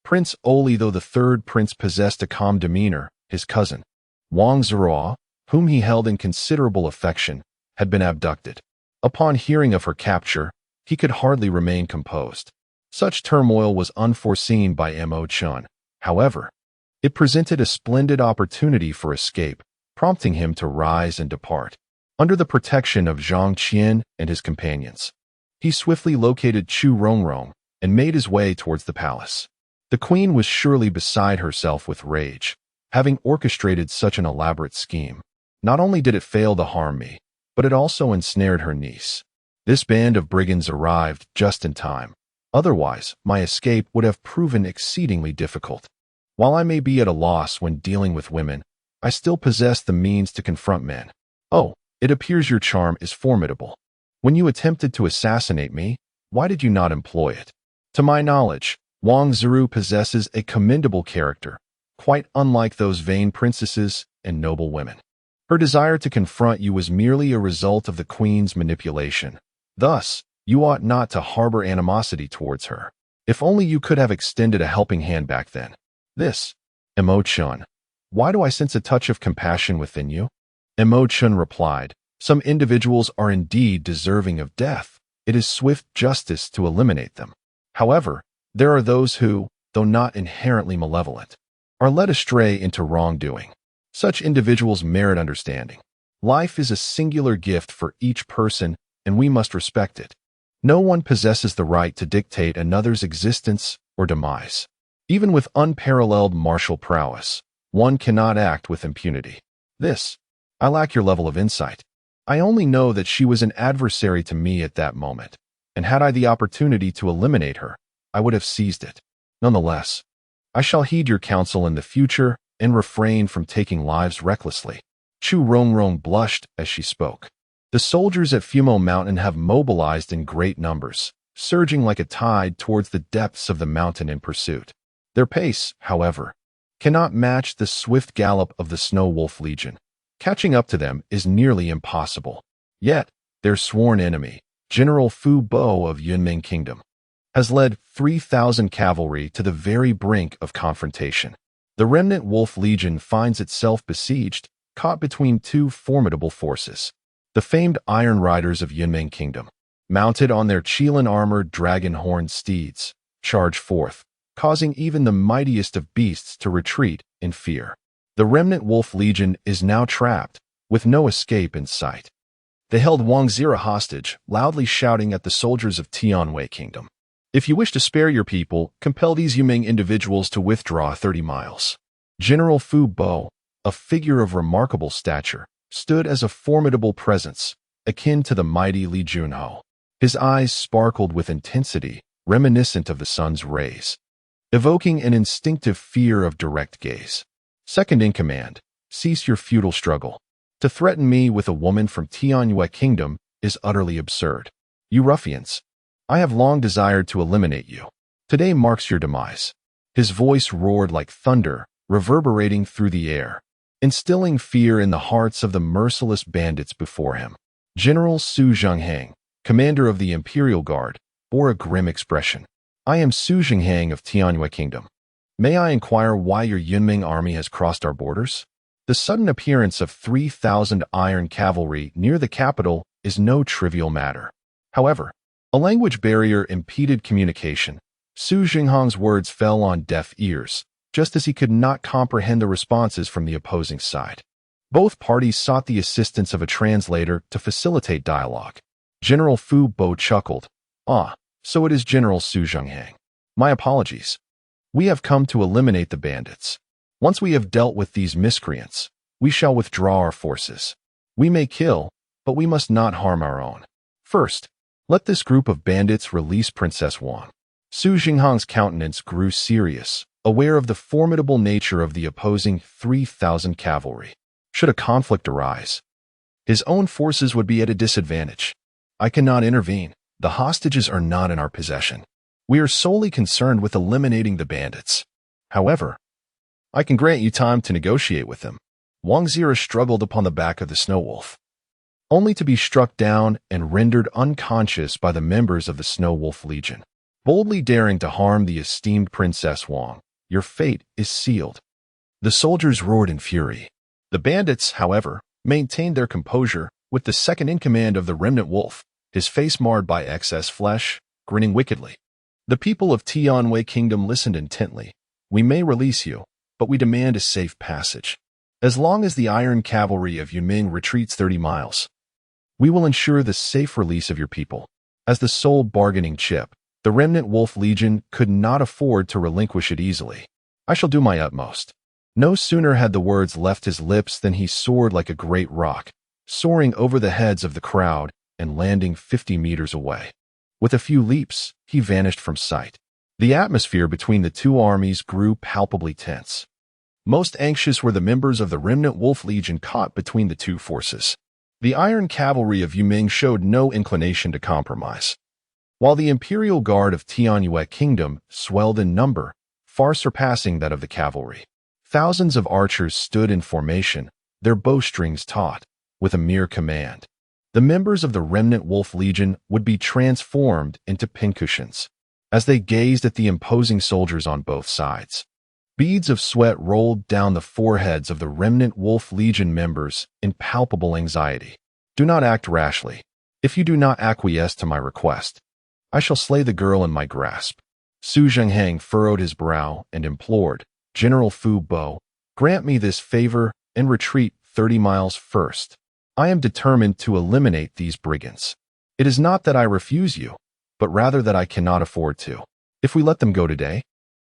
Prince Oli. Though the third prince possessed a calm demeanor, his cousin, Wang Ziraw, whom he held in considerable affection, had been abducted. Upon hearing of her capture, he could hardly remain composed. Such turmoil was unforeseen by Mo Chen. However, it presented a splendid opportunity for escape, prompting him to rise and depart. Under the protection of Zhang Qian and his companions, he swiftly located Chu Rongrong and made his way towards the palace. The queen was surely beside herself with rage, having orchestrated such an elaborate scheme. Not only did it fail to harm me, but it also ensnared her niece. This band of brigands arrived just in time. Otherwise, my escape would have proven exceedingly difficult. While I may be at a loss when dealing with women, I still possess the means to confront men. Oh, it appears your charm is formidable. When you attempted to assassinate me, why did you not employ it? To my knowledge, Wang Ziru possesses a commendable character, quite unlike those vain princesses and noble women. Her desire to confront you was merely a result of the queen's manipulation. Thus, you ought not to harbor animosity towards her. If only you could have extended a helping hand back then. This, Mo Chen. Why do I sense a touch of compassion within you? Mo Chen replied, "Some individuals are indeed deserving of death. It is swift justice to eliminate them. However, there are those who, though not inherently malevolent, are led astray into wrongdoing. Such individuals merit understanding. Life is a singular gift for each person, and we must respect it. No one possesses the right to dictate another's existence or demise. Even with unparalleled martial prowess, one cannot act with impunity. This, I lack your level of insight. I only know that she was an adversary to me at that moment, and had I the opportunity to eliminate her, I would have seized it. Nonetheless, I shall heed your counsel in the future and refrain from taking lives recklessly." Chu Rongrong blushed as she spoke. The soldiers at Fumo Mountain have mobilized in great numbers, surging like a tide towards the depths of the mountain in pursuit. Their pace, however, cannot match the swift gallop of the Snow Wolf Legion. Catching up to them is nearly impossible. Yet, their sworn enemy, General Fu Bo of Yunmeng Kingdom, has led 3,000 cavalry to the very brink of confrontation. The remnant Wolf Legion finds itself besieged, caught between 2 formidable forces. The famed Iron Riders of Yunmeng Kingdom, mounted on their Qilin-armored dragon-horned steeds, charge forth, causing even the mightiest of beasts to retreat in fear. The remnant Wolf Legion is now trapped, with no escape in sight. They held Wang Zira hostage, loudly shouting at the soldiers of Tianwei Kingdom. If you wish to spare your people, compel these Yuming individuals to withdraw 30 miles. General Fu Bo, a figure of remarkable stature, stood as a formidable presence, akin to the mighty Li Junho. His eyes sparkled with intensity, reminiscent of the sun's rays, evoking an instinctive fear of direct gaze. Second in command, cease your futile struggle. To threaten me with a woman from Tianyue Kingdom is utterly absurd. You ruffians, I have long desired to eliminate you. Today marks your demise. His voice roared like thunder, reverberating through the air, instilling fear in the hearts of the merciless bandits before him. General Su Zhenghang, commander of the Imperial Guard, bore a grim expression. I am Su Zhenghang of Tianyue Kingdom. May I inquire why your Yunming army has crossed our borders? The sudden appearance of 3,000 iron cavalry near the capital is no trivial matter. However, a language barrier impeded communication. Su Zhenghang's words fell on deaf ears, just as he could not comprehend the responses from the opposing side. Both parties sought the assistance of a translator to facilitate dialogue. General Fu Bo chuckled. Ah, so it is General Su Zhenghang. My apologies. We have come to eliminate the bandits. Once we have dealt with these miscreants, we shall withdraw our forces. We may kill, but we must not harm our own. First, let this group of bandits release Princess Wang. Su Zhenghang's countenance grew serious, aware of the formidable nature of the opposing 3,000 cavalry. Should a conflict arise, his own forces would be at a disadvantage. I cannot intervene. The hostages are not in our possession. We are solely concerned with eliminating the bandits. However, I can grant you time to negotiate with them. Wang Zira struggled upon the back of the Snow Wolf, only to be struck down and rendered unconscious by the members of the Snow Wolf Legion. Boldly daring to harm the esteemed Princess Wang, your fate is sealed. The soldiers roared in fury. The bandits, however, maintained their composure, with the second-in-command of the remnant wolf, his face marred by excess flesh, grinning wickedly. The people of Tianwei Kingdom listened intently. We may release you, but we demand a safe passage. As long as the iron cavalry of Yunming retreats 30 miles, we will ensure the safe release of your people. As the sole bargaining chip, the remnant Wolf Legion could not afford to relinquish it easily. I shall do my utmost. No sooner had the words left his lips than he soared like a great rock, soaring over the heads of the crowd and landing 50 meters away. With a few leaps, he vanished from sight. The atmosphere between the two armies grew palpably tense. Most anxious were the members of the remnant Wolf Legion caught between the two forces. The iron cavalry of Yuming showed no inclination to compromise, while the Imperial Guard of Tianyue Kingdom swelled in number, far surpassing that of the cavalry. Thousands of archers stood in formation, their bowstrings taut, with a mere command. The members of the remnant Wolf Legion would be transformed into pincushions as they gazed at the imposing soldiers on both sides. Beads of sweat rolled down the foreheads of the remnant Wolf Legion members in palpable anxiety. Do not act rashly. If you do not acquiesce to my request, I shall slay the girl in my grasp. Su Zhenghang furrowed his brow and implored, General Fu Bo, grant me this favor and retreat 30 miles first. I am determined to eliminate these brigands. It is not that I refuse you, but rather that I cannot afford to. If we let them go today,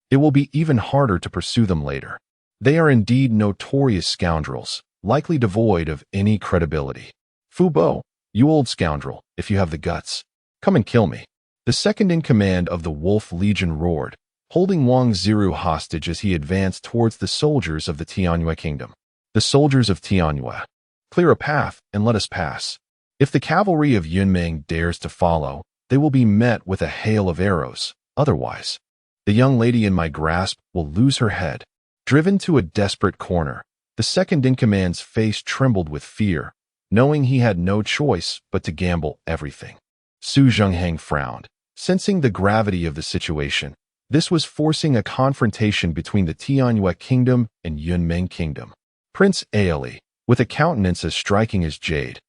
it will be even harder to pursue them later. They are indeed notorious scoundrels, likely devoid of any credibility. Fu Bo, you old scoundrel, if you have the guts, come and kill me. The second-in-command of the Wolf Legion roared, holding Wang Ziru hostage as he advanced towards the soldiers of the Tianyue Kingdom. The soldiers of Tianyue, clear a path and let us pass. If the cavalry of Yunming dares to follow, they will be met with a hail of arrows. Otherwise, the young lady in my grasp will lose her head. Driven to a desperate corner, the second-in-command's face trembled with fear, knowing he had no choice but to gamble everything. Su Zhenghang frowned, sensing the gravity of the situation. This was forcing a confrontation between the Tianyue Kingdom and Yunming Kingdom. Prince Aili, with a countenance as striking as jade,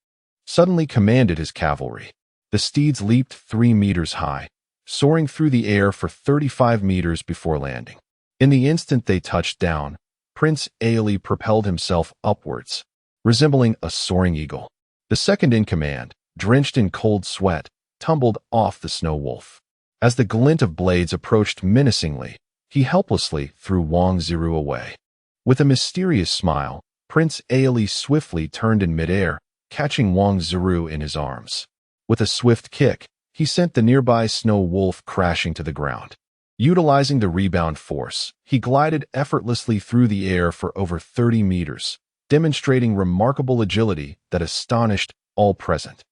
suddenly commanded his cavalry. The steeds leaped 3 meters high, soaring through the air for 35 meters before landing. In the instant they touched down, Prince Aili propelled himself upwards, resembling a soaring eagle. The second in command, drenched in cold sweat, tumbled off the snow wolf. As the glint of blades approached menacingly, he helplessly threw Wang Ziru away. With a mysterious smile, Prince Aili swiftly turned in midair, catching Wang Ziru in his arms. With a swift kick, he sent the nearby snow wolf crashing to the ground. Utilizing the rebound force, he glided effortlessly through the air for over 30 meters, demonstrating remarkable agility that astonished all present.